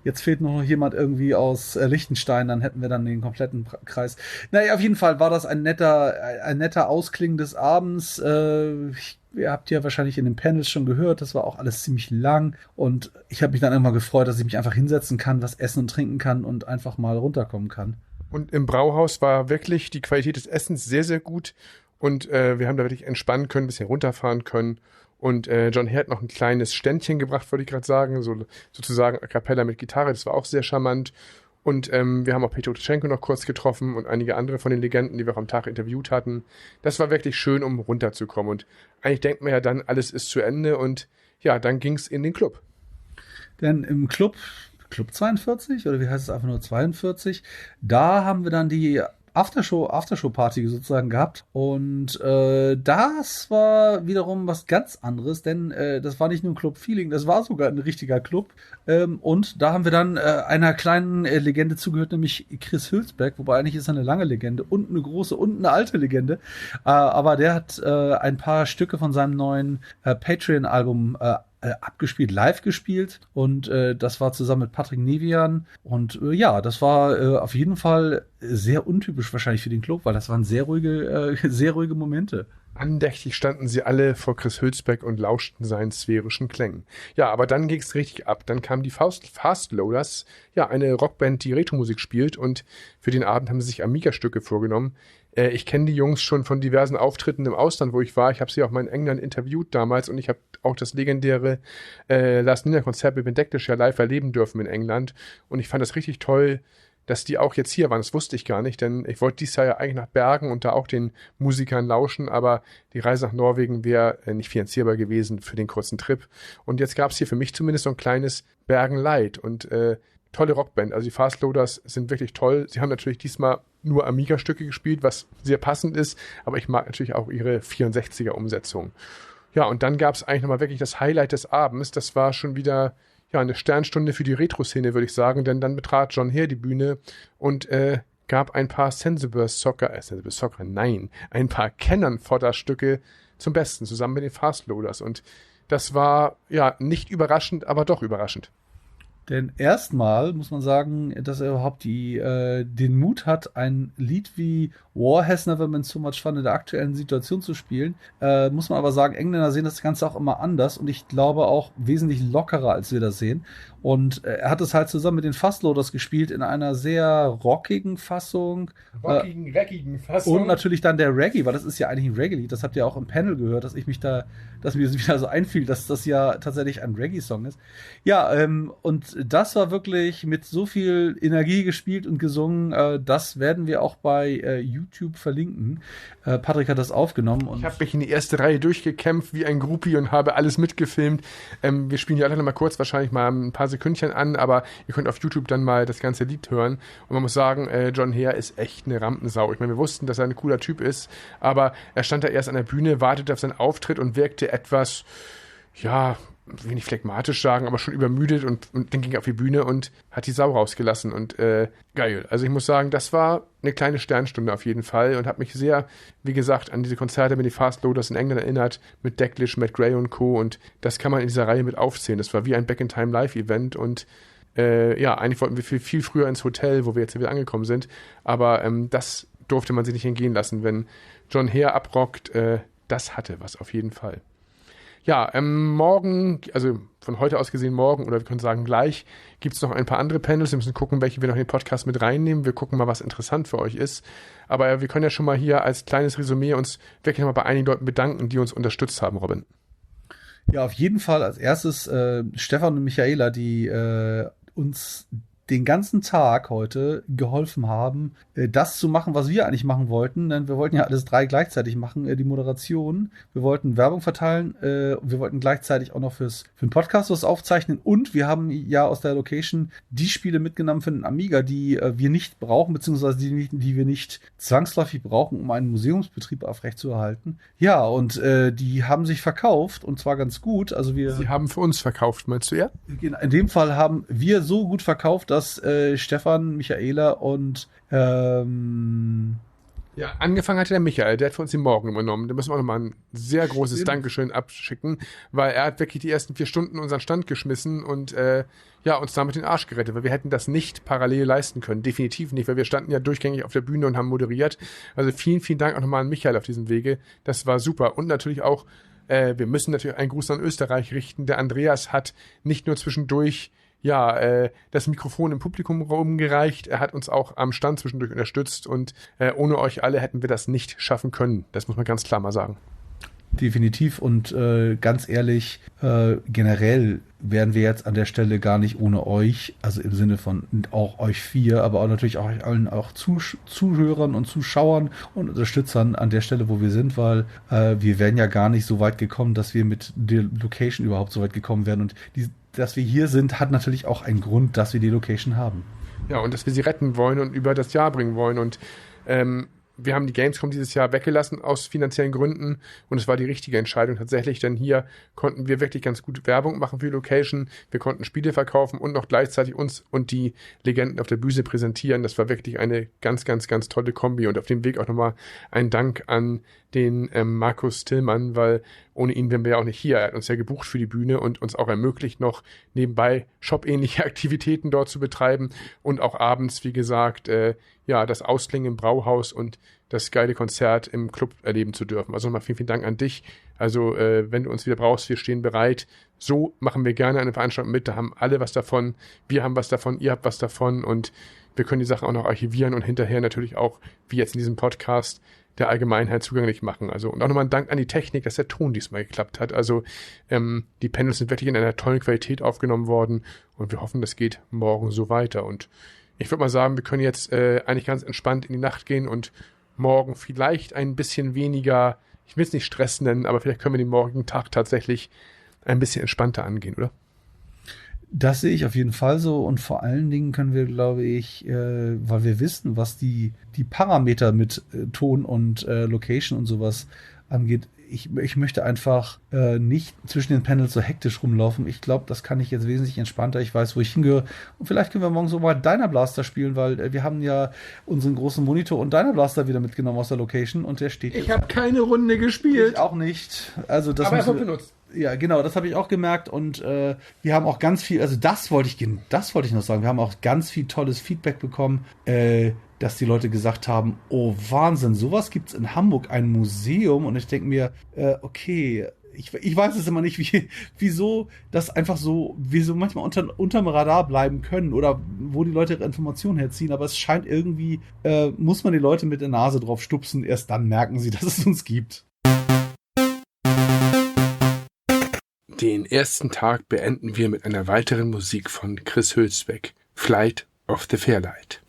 Jetzt fehlt noch jemand irgendwie aus Liechtenstein, dann hätten wir dann den kompletten Kreis. Naja, auf jeden Fall war das ein netter Ausklingen des Abends. Ihr habt ja wahrscheinlich in den Panels schon gehört, das war auch alles ziemlich lang. Und ich habe mich dann irgendwann gefreut, dass ich mich einfach hinsetzen kann, was essen und trinken kann und einfach mal runterkommen kann. Und im Brauhaus war wirklich die Qualität des Essens sehr, sehr gut. Und wir haben da wirklich entspannen können, ein bisschen runterfahren können. Und John Hare hat noch ein kleines Ständchen gebracht, wollte ich gerade sagen, sozusagen a cappella mit Gitarre, das war auch sehr charmant. Und wir haben auch Petruschenko noch kurz getroffen und einige andere von den Legenden, die wir auch am Tag interviewt hatten. Das war wirklich schön, um runterzukommen. Und eigentlich denkt man ja dann, alles ist zu Ende. Und ja, dann ging es in den Club. Denn im Club 42, oder wie heißt es einfach nur 42, da haben wir dann die Aftershow-Party sozusagen gehabt. Und das war wiederum was ganz anderes, denn das war nicht nur ein Club-Feeling, das war sogar ein richtiger Club. Und da haben wir dann einer kleinen Legende zugehört, nämlich Chris Hülsbeck, wobei eigentlich ist er eine lange Legende und eine große und eine alte Legende. Aber der hat ein paar Stücke von seinem neuen Patreon-Album abgespielt, live gespielt, und das war zusammen mit Patrick Nevian, und das war auf jeden Fall sehr untypisch wahrscheinlich für den Club, weil das waren sehr ruhige Momente. Andächtig standen sie alle vor Chris Hülsbeck und lauschten seinen sphärischen Klängen. Ja, aber dann ging es richtig ab. Dann kamen die Fastloaders, eine Rockband, die Retro-Musik spielt, und für den Abend haben sie sich Amiga-Stücke vorgenommen. Ich kenne die Jungs schon von diversen Auftritten im Ausland, wo ich war. Ich habe sie auch mal in England interviewt damals, und ich habe auch das legendäre Last-Ninja-Konzert mit Thematisch live erleben dürfen in England. Und ich fand das richtig toll, dass die auch jetzt hier waren. Das wusste ich gar nicht, denn ich wollte dieses Jahr ja eigentlich nach Bergen und da auch den Musikern lauschen, aber die Reise nach Norwegen wäre nicht finanzierbar gewesen für den kurzen Trip. Und jetzt gab es hier für mich zumindest so ein kleines Bergen-Light und tolle Rockband. Also die Fastloaders sind wirklich toll. Sie haben natürlich diesmal nur Amiga-Stücke gespielt, was sehr passend ist, aber ich mag natürlich auch ihre 64er-Umsetzung. Ja, und dann gab es eigentlich nochmal wirklich das Highlight des Abends. Das war schon wieder eine Sternstunde für die Retro-Szene, würde ich sagen, denn dann betrat John Hare die Bühne und gab ein paar ein paar Cannon-Fodder-Stücke zum Besten, zusammen mit den Fastloaders. Und das war nicht überraschend, aber doch überraschend. Denn erstmal muss man sagen, dass er überhaupt den Mut hat, ein Lied wie War Has Never Been So Much Fun in der aktuellen Situation zu spielen. Muss man aber sagen, Engländer sehen das Ganze auch immer anders, und ich glaube auch wesentlich lockerer, als wir das sehen. Und er hat es halt zusammen mit den Fastloaders gespielt in einer sehr rockigen Fassung. Rockigen Fassung. Und natürlich dann der Reggae, weil das ist ja eigentlich ein Reggae-Lied. Das habt ihr auch im Panel gehört, dass mir wieder so einfiel, dass das ja tatsächlich ein Reggae-Song ist. Ja, und das war wirklich mit so viel Energie gespielt und gesungen. Das werden wir auch bei YouTube verlinken. Patrick hat das aufgenommen. Und ich habe mich in die erste Reihe durchgekämpft wie ein Groupie und habe alles mitgefilmt. Wir spielen ja alle noch mal kurz, wahrscheinlich mal ein paar Sekündchen an, aber ihr könnt auf YouTube dann mal das ganze Lied hören. Und man muss sagen, John Hare ist echt eine Rampensau. Ich meine, wir wussten, dass er ein cooler Typ ist, aber er stand da erst an der Bühne, wartete auf seinen Auftritt und wirkte etwas, ja, wenig phlegmatisch sagen, aber schon übermüdet und dann ging er auf die Bühne und hat die Sau rausgelassen und geil. Also ich muss sagen, das war eine kleine Sternstunde auf jeden Fall und hat mich sehr, wie gesagt, an diese Konzerte mit den Fast Loaders in England erinnert, mit Decklish, Matt Gray und Co. Und das kann man in dieser Reihe mit aufzählen. Das war wie ein Back-in-Time-Live-Event und eigentlich wollten wir viel früher ins Hotel, wo wir jetzt wieder angekommen sind, aber das durfte man sich nicht entgehen lassen, wenn John Hare abrockt, das hatte was auf jeden Fall. Ja, morgen, also von heute aus gesehen morgen, oder wir können sagen gleich, gibt es noch ein paar andere Panels. Wir müssen gucken, welche wir noch in den Podcast mit reinnehmen. Wir gucken mal, was interessant für euch ist. Aber wir können ja schon mal hier als kleines Resümee uns wirklich nochmal bei einigen Leuten bedanken, die uns unterstützt haben, Robin. Ja, auf jeden Fall als erstes Stefan und Michaela, die uns den ganzen Tag heute geholfen haben, das zu machen, was wir eigentlich machen wollten. Denn wir wollten ja alles 3 gleichzeitig machen, die Moderation. Wir wollten Werbung verteilen. Wir wollten gleichzeitig auch noch für den Podcast was aufzeichnen. Und wir haben ja aus der Location die Spiele mitgenommen für den Amiga, die wir nicht brauchen, beziehungsweise die wir nicht zwangsläufig brauchen, um einen Museumsbetrieb aufrechtzuerhalten. Ja, und die haben sich verkauft und zwar ganz gut. Also Sie haben für uns verkauft, meinst du ja? In dem Fall haben wir so gut verkauft, dass Stefan, Michaela und ja, angefangen hatte der Michael, der hat für uns den Morgen übernommen. Da müssen wir auch nochmal ein sehr großes Dankeschön abschicken, weil er hat wirklich die ersten 4 Stunden unseren Stand geschmissen und uns damit den Arsch gerettet, weil wir hätten das nicht parallel leisten können. Definitiv nicht, weil wir standen ja durchgängig auf der Bühne und haben moderiert. Also vielen Dank auch nochmal an Michael auf diesem Wege. Das war super. Und natürlich auch, wir müssen natürlich einen Gruß an Österreich richten. Der Andreas hat nicht nur zwischendurch das Mikrofon im Publikum rumgereicht. Er hat uns auch am Stand zwischendurch unterstützt und ohne euch alle hätten wir das nicht schaffen können. Das muss man ganz klar mal sagen. Definitiv und ganz ehrlich, generell wären wir jetzt an der Stelle gar nicht ohne euch, also im Sinne von auch euch 4, aber auch natürlich auch euch allen auch Zuhörern und Zuschauern und Unterstützern an der Stelle, wo wir sind, weil wir wären ja gar nicht so weit gekommen, dass wir mit der Location überhaupt so weit gekommen wären und dass wir hier sind, hat natürlich auch einen Grund, dass wir die Location haben. Ja, und dass wir sie retten wollen und über das Jahr bringen wollen und wir haben die Gamescom dieses Jahr weggelassen aus finanziellen Gründen und es war die richtige Entscheidung tatsächlich, denn hier konnten wir wirklich ganz gut Werbung machen für die Location, wir konnten Spiele verkaufen und noch gleichzeitig uns und die Legenden auf der Bühne präsentieren. Das war wirklich eine ganz, ganz, ganz tolle Kombi und auf dem Weg auch nochmal ein Dank an den Markus Tillmann, weil ohne ihn wären wir ja auch nicht hier. Er hat uns ja gebucht für die Bühne und uns auch ermöglicht, noch nebenbei shop-ähnliche Aktivitäten dort zu betreiben und auch abends, wie gesagt, das Ausklingen im Brauhaus und das geile Konzert im Club erleben zu dürfen. Also nochmal vielen Dank an dich. Also wenn du uns wieder brauchst, wir stehen bereit. So machen wir gerne eine Veranstaltung mit. Da haben alle was davon. Wir haben was davon, ihr habt was davon und wir können die Sachen auch noch archivieren und hinterher natürlich auch, wie jetzt in diesem Podcast, der Allgemeinheit zugänglich machen. Also und auch nochmal ein Dank an die Technik, dass der Ton diesmal geklappt hat. Also die Panels sind wirklich in einer tollen Qualität aufgenommen worden und wir hoffen, das geht morgen so weiter. Und ich würde mal sagen, wir können jetzt eigentlich ganz entspannt in die Nacht gehen und morgen vielleicht ein bisschen weniger, ich will es nicht Stress nennen, aber vielleicht können wir den morgigen Tag tatsächlich ein bisschen entspannter angehen, oder? Das sehe ich auf jeden Fall so und vor allen Dingen können wir, glaube ich, weil wir wissen, was die Parameter mit Ton und Location und sowas angeht, ich möchte einfach nicht zwischen den Panels so hektisch rumlaufen. Ich glaube, das kann ich jetzt wesentlich entspannter. Ich weiß, wo ich hingehöre. Und vielleicht können wir morgen so mal Dyna Blaster spielen, weil wir haben ja unseren großen Monitor und Dyna Blaster wieder mitgenommen aus der Location und der steht. Ich habe keine Runde gespielt. Ich auch nicht. Also das aber er wird benutzt. Ja, genau, das habe ich auch gemerkt und wir haben auch ganz viel, also das wollte ich noch sagen, wir haben auch ganz viel tolles Feedback bekommen, dass die Leute gesagt haben, oh Wahnsinn, sowas gibt's in Hamburg, ein Museum und ich denke mir, okay, ich weiß es immer nicht, wieso das einfach so, wieso manchmal unterm Radar bleiben können oder wo die Leute ihre Informationen herziehen, aber es scheint irgendwie, muss man die Leute mit der Nase drauf stupsen, erst dann merken sie, dass es uns gibt. Den ersten Tag beenden wir mit einer weiteren Musik von Chris Hülsbeck, Flight of the Fairlight.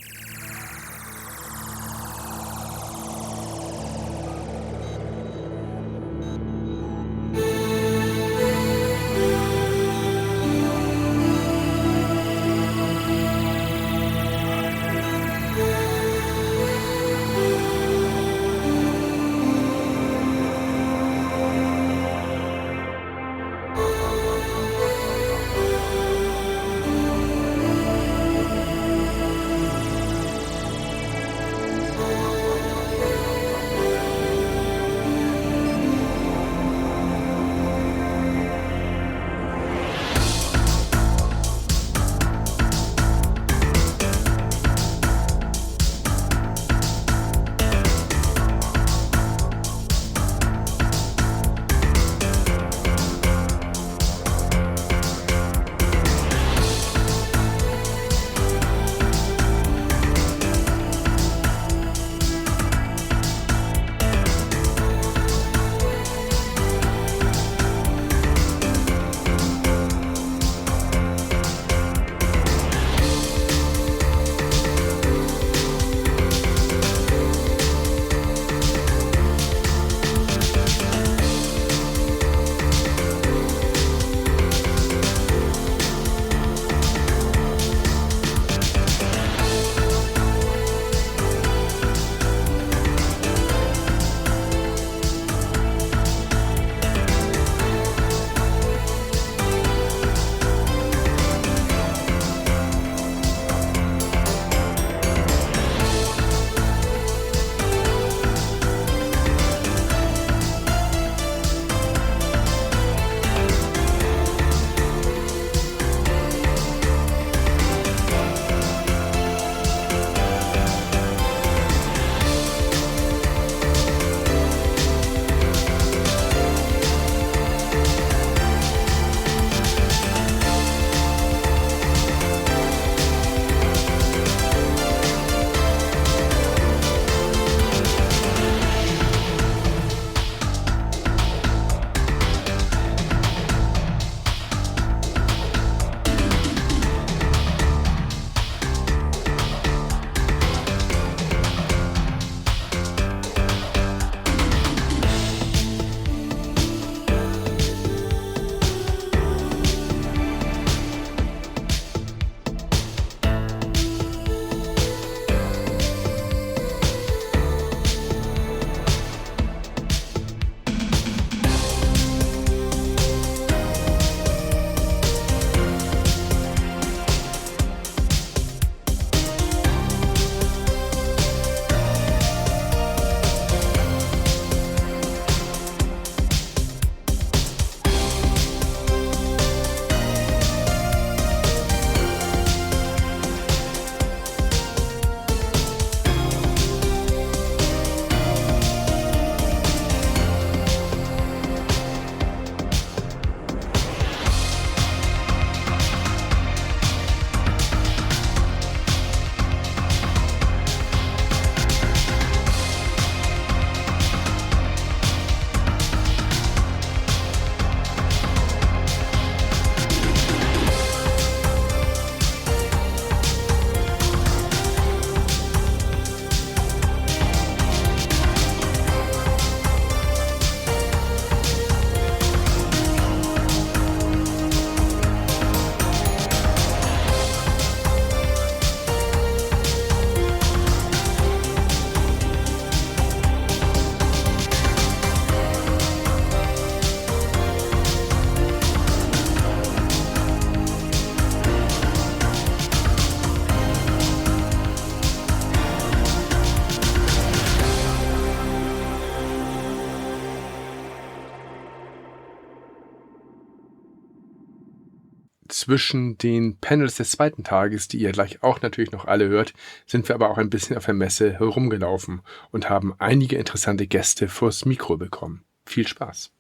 Zwischen den Panels des zweiten Tages, die ihr gleich auch natürlich noch alle hört, sind wir aber auch ein bisschen auf der Messe herumgelaufen und haben einige interessante Gäste vors Mikro bekommen. Viel Spaß!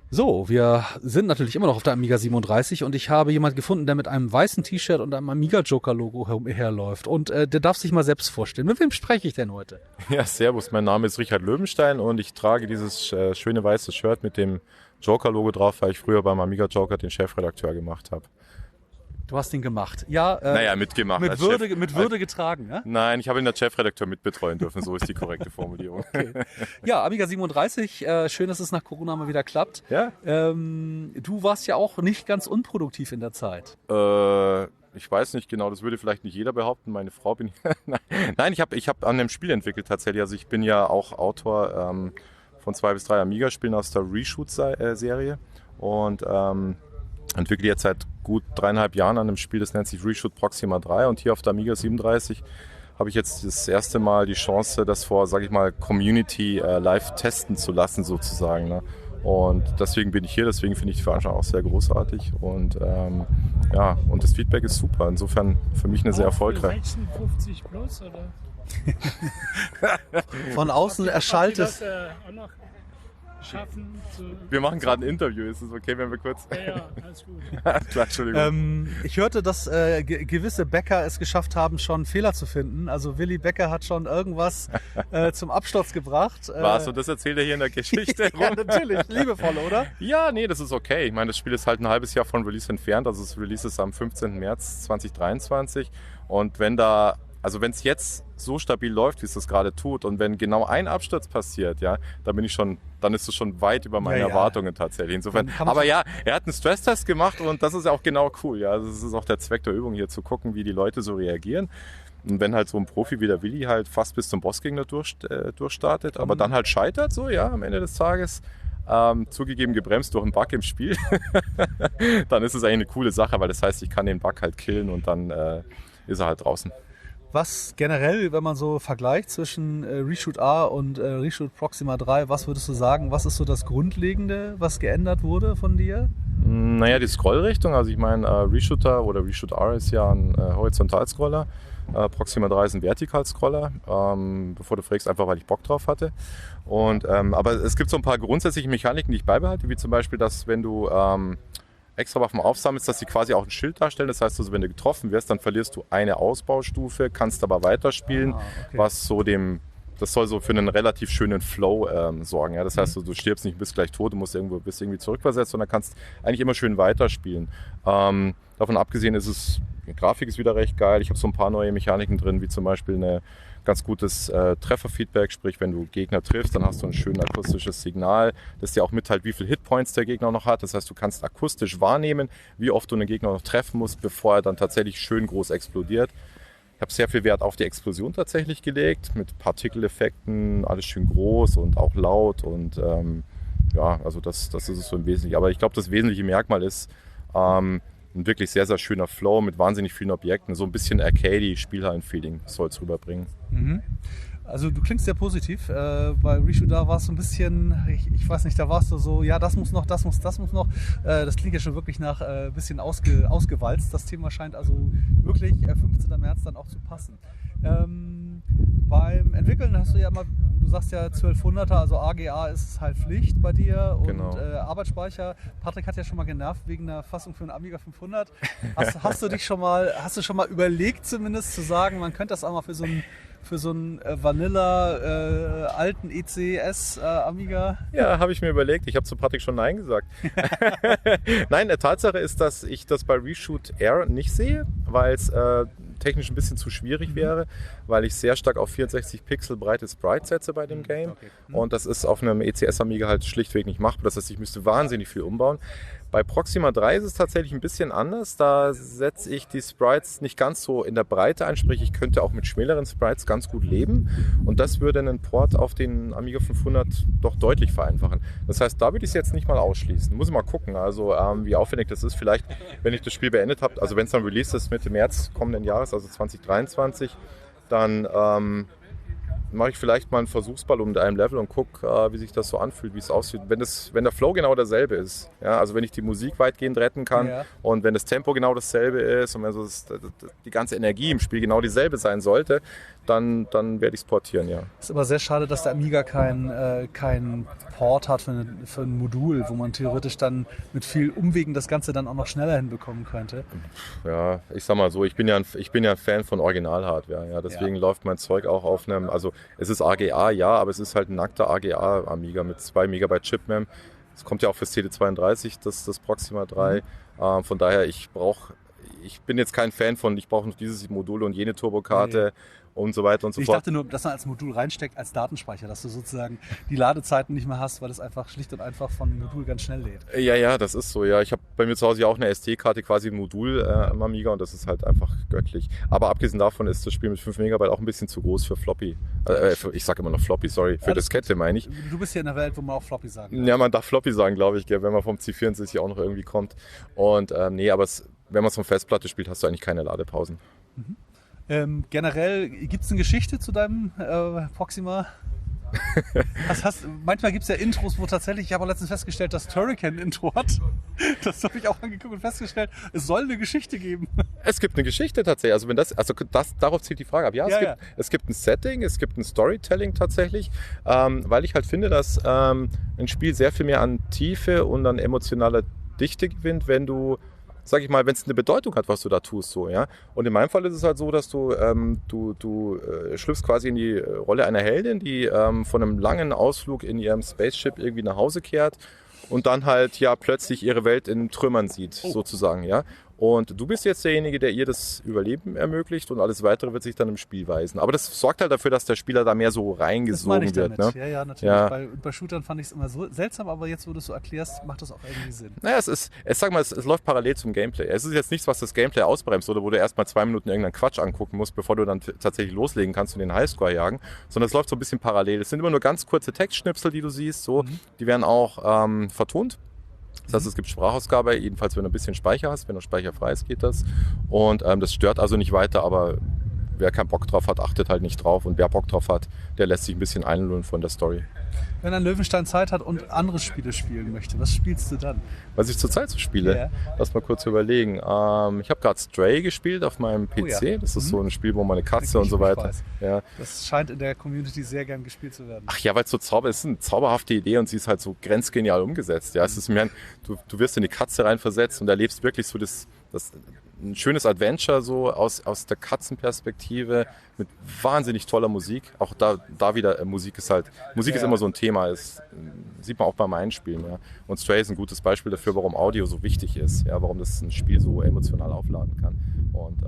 So, wir sind natürlich immer noch auf der Amiga 37 und ich habe jemand gefunden, der mit einem weißen T-Shirt und einem Amiga-Joker-Logo herläuft. Und der darf sich mal selbst vorstellen. Mit wem spreche ich denn heute? Ja, servus, mein Name ist Richard Löwenstein und ich trage dieses schöne weiße Shirt mit dem Joker-Logo drauf, weil ich früher beim Amiga Joker den Chefredakteur gemacht habe. Du hast ihn gemacht. Ja, naja, mitgemacht. Mit Würde getragen, ja? Nein, ich habe ihn als Chefredakteur mitbetreuen dürfen, so ist die korrekte Formulierung. Okay. Ja, Amiga 37, schön, dass es nach Corona mal wieder klappt. Ja. Du warst ja auch nicht ganz unproduktiv in der Zeit. Ich weiß nicht genau, das würde vielleicht nicht jeder behaupten. Meine Frau bin ich. Nein, ich hab an einem Spiel entwickelt tatsächlich. Also ich bin ja auch Autor von 2 bis 3 Amiga-Spielen aus der Reshoot-Serie und entwickle jetzt seit gut 3,5 Jahren an einem Spiel, das nennt sich Reshoot Proxima 3 und hier auf der Amiga 37 habe ich jetzt das erste Mal die Chance, das vor, sage ich mal, Community live testen zu lassen sozusagen. Ne? Und deswegen bin ich hier, deswegen finde ich die Veranstaltung auch sehr großartig und ja, und das Feedback ist super. Insofern für mich eine sehr erfolgreiche. 56 plus oder? Von außen erschallt es. Schaffen wir machen gerade ein Interview, ist es okay, wenn wir kurz... Ja, alles gut. Klar, Entschuldigung. Ich hörte, dass gewisse Bäcker es geschafft haben, schon Fehler zu finden. Also Willi Becker hat schon irgendwas zum Absturz gebracht. Was? Und das erzählt er hier in der Geschichte? Ja, natürlich. Liebevoll, oder? Ja, nee, das ist okay. Ich meine, das Spiel ist halt ein halbes Jahr von Release entfernt. Also das Release ist am 15. März 2023. Und wenn es jetzt so stabil läuft, wie es das gerade tut, und wenn genau ein Absturz passiert, ja, dann ist es schon weit über meine Erwartungen tatsächlich. Insofern. Aber ja, er hat einen Stresstest gemacht und das ist ja auch genau cool. Ja, also das ist auch der Zweck der Übung hier, zu gucken, wie die Leute so reagieren. Und wenn halt so ein Profi wie der Willi halt fast bis zum Bossgegner durchstartet, aber dann halt scheitert, so ja, am Ende des Tages. Zugegeben gebremst durch einen Bug im Spiel, dann ist es eigentlich eine coole Sache, weil das heißt, ich kann den Bug halt killen und dann ist er halt draußen. Was generell, wenn man so vergleicht zwischen Reshoot A und Reshoot Proxima 3, was würdest du sagen, was ist so das Grundlegende, was geändert wurde von dir? Naja, die Scrollrichtung, also ich meine, Reshooter oder Reshoot R ist ja ein Horizontalscroller, Proxima 3 ist ein Vertikalscroller, bevor du fragst, einfach weil ich Bock drauf hatte. Und, aber es gibt so ein paar grundsätzliche Mechaniken, die ich beibehalte, wie zum Beispiel, dass wenn du extra Waffen aufsammelst, dass sie quasi auch ein Schild darstellen. Das heißt, also, wenn du getroffen wirst, dann verlierst du eine Ausbaustufe, kannst aber weiterspielen, was so das soll so für einen relativ schönen Flow sorgen. Ja? Das heißt, du stirbst nicht, bist gleich tot, du bist irgendwie zurückversetzt, sondern kannst eigentlich immer schön weiterspielen. Davon abgesehen die Grafik ist wieder recht geil. Ich habe so ein paar neue Mechaniken drin, wie zum Beispiel eine ganz gutes Trefferfeedback, sprich wenn du Gegner triffst, dann hast du ein schön akustisches Signal, das dir auch mitteilt, wie viele Hitpoints der Gegner noch hat. Das heißt, du kannst akustisch wahrnehmen, wie oft du einen Gegner noch treffen musst, bevor er dann tatsächlich schön groß explodiert. Ich habe sehr viel Wert auf die Explosion tatsächlich gelegt, mit Partikeleffekten, alles schön groß und auch laut und ja, also das ist es so im Wesentlichen. Aber ich glaube, das wesentliche Merkmal ist ein wirklich sehr, sehr schöner Flow mit wahnsinnig vielen Objekten. So ein bisschen Arcade-Spielhallen-Feeling soll es rüberbringen. Mhm. Also du klingst sehr positiv. Bei Reshoot da war es so ein bisschen, ich weiß nicht, da warst du so, ja, das muss noch. Das klingt ja schon wirklich nach ein bisschen ausgewalzt. Das Thema scheint also wirklich 15. März dann auch zu passen. Beim Entwickeln hast du ja immer, du sagst ja 1200er, also AGA ist halt Pflicht bei dir und genau. Arbeitsspeicher. Patrick hat ja schon mal genervt wegen einer Fassung für einen Amiga 500. Hast du schon mal überlegt zumindest zu sagen, man könnte das auch mal für so einen Vanilla alten ECS Amiga? Ja, habe ich mir überlegt. Ich habe zu Patrick schon Nein gesagt. Nein, Tatsache ist, dass ich das bei Reshoot R nicht sehe, weil es technisch ein bisschen zu schwierig wäre, weil ich sehr stark auf 64 Pixel breite Sprite setze bei dem Game. Okay. Und das ist auf einem ECS Amiga halt schlichtweg nicht machbar. Das heißt, ich müsste wahnsinnig viel umbauen. Bei Proxima 3 ist es tatsächlich ein bisschen anders. Da setze ich die Sprites nicht ganz so in der Breite ein, sprich ich könnte auch mit schmäleren Sprites ganz gut leben und das würde einen Port auf den Amiga 500 doch deutlich vereinfachen. Das heißt, da würde ich es jetzt nicht mal ausschließen. Muss ich mal gucken, also wie aufwendig das ist. Vielleicht, wenn ich das Spiel beendet habe, also wenn es dann released ist Mitte März kommenden Jahres, also 2023, dann mache ich vielleicht mal einen Versuchsball um einem Level und gucke, wie sich das so anfühlt, wie es aussieht. Wenn der Flow genau derselbe ist, ja, also wenn ich die Musik weitgehend retten kann und wenn das Tempo genau dasselbe ist und wenn so die ganze Energie im Spiel genau dieselbe sein sollte, dann werde ich es portieren, ja. Ist aber sehr schade, dass der Amiga kein Port hat für ein Modul, wo man theoretisch dann mit viel Umwegen das Ganze dann auch noch schneller hinbekommen könnte. Ja, ich sag mal so, ich bin ja ein Fan von Original-Hardware, ja, deswegen läuft mein Zeug auch auf einem, also es ist AGA, ja, aber es ist halt ein nackter AGA-Amiga mit 2 MB Chipmem. Es kommt ja auch fürs CD32, das Proxima 3. Von daher, ich bin jetzt kein Fan von, ich brauche noch dieses Modul und jene Turbokarte und so weiter und so fort. Ich dachte nur, dass man als Modul reinsteckt, als Datenspeicher, dass du sozusagen die Ladezeiten nicht mehr hast, weil es einfach schlicht und einfach von Modul ganz schnell lädt. Ja, das ist so. Ja, ich habe bei mir zu Hause ja auch eine SD-Karte, quasi ein Modul am Amiga und das ist halt einfach göttlich. Aber abgesehen davon ist das Spiel mit 5 Megabyte auch ein bisschen zu groß für Floppy. Ich sage immer noch Floppy, sorry, für Diskette meine ich. Du bist hier in der Welt, wo man auch Floppy sagen kann. Ja, man darf Floppy sagen, glaube ich, wenn man vom C64 auch noch irgendwie kommt. Und aber wenn man es von Festplatte spielt, hast du eigentlich keine Ladepausen. Generell, gibt es eine Geschichte zu deinem Proxima? Manchmal gibt es ja Intros, wo tatsächlich, ich habe auch letztens festgestellt, dass Turrican ein Intro hat. Das habe ich auch angeguckt und festgestellt, es soll eine Geschichte geben. Es gibt eine Geschichte tatsächlich. Also darauf zielt die Frage ab. Ja, es gibt ein Setting, es gibt ein Storytelling tatsächlich, weil ich halt finde, dass ein Spiel sehr viel mehr an Tiefe und an emotionaler Dichte gewinnt, wenn du, sag ich mal, wenn es eine Bedeutung hat, was du da tust, so, ja. Und in meinem Fall ist es halt so, dass du schlüpfst quasi in die Rolle einer Heldin, die von einem langen Ausflug in ihrem Spaceship irgendwie nach Hause kehrt und dann halt ja plötzlich ihre Welt in Trümmern sieht, sozusagen, ja. Und du bist jetzt derjenige, der ihr das Überleben ermöglicht und alles Weitere wird sich dann im Spiel weisen. Aber das sorgt halt dafür, dass der Spieler da mehr so reingesogen wird. Ne? Ja, natürlich. Ja. Bei Shootern fand ich es immer so seltsam, aber jetzt, wo du es so erklärst, macht das auch irgendwie Sinn. Naja, es läuft parallel zum Gameplay. Es ist jetzt nichts, was das Gameplay ausbremst oder wo du erst mal 2 Minuten irgendeinen Quatsch angucken musst, bevor du dann tatsächlich loslegen kannst und den Highscore jagen, sondern es läuft so ein bisschen parallel. Es sind immer nur ganz kurze Textschnipsel, die du siehst, so. Die werden auch vertont. Das heißt, es gibt Sprachausgabe, jedenfalls wenn du ein bisschen Speicher hast, wenn du speicherfrei ist, geht das. Und das stört also nicht weiter, aber wer keinen Bock drauf hat, achtet halt nicht drauf. Und wer Bock drauf hat, der lässt sich ein bisschen einlullen von der Story. Wenn ein Löwenstein Zeit hat und andere Spiele spielen möchte, was spielst du dann? Was ich zurzeit so spiele? Lass mal kurz überlegen. Ich habe gerade Stray gespielt auf meinem PC. Oh ja. Das ist so ein Spiel, wo man eine Katze und so weiter. Ja. Das scheint in der Community sehr gern gespielt zu werden. Ach ja, weil es so ist eine zauberhafte Idee und sie ist halt so grenzgenial umgesetzt. Ja, es ist mehr, du wirst in die Katze reinversetzt und erlebst wirklich so das ein schönes Adventure so aus der Katzenperspektive mit wahnsinnig toller Musik. Auch da wieder Musik ist immer so ein Thema, sieht man auch beim Einspielen. Ja. Und Stray ist ein gutes Beispiel dafür, warum Audio so wichtig ist, ja, warum das ein Spiel so emotional aufladen kann. Und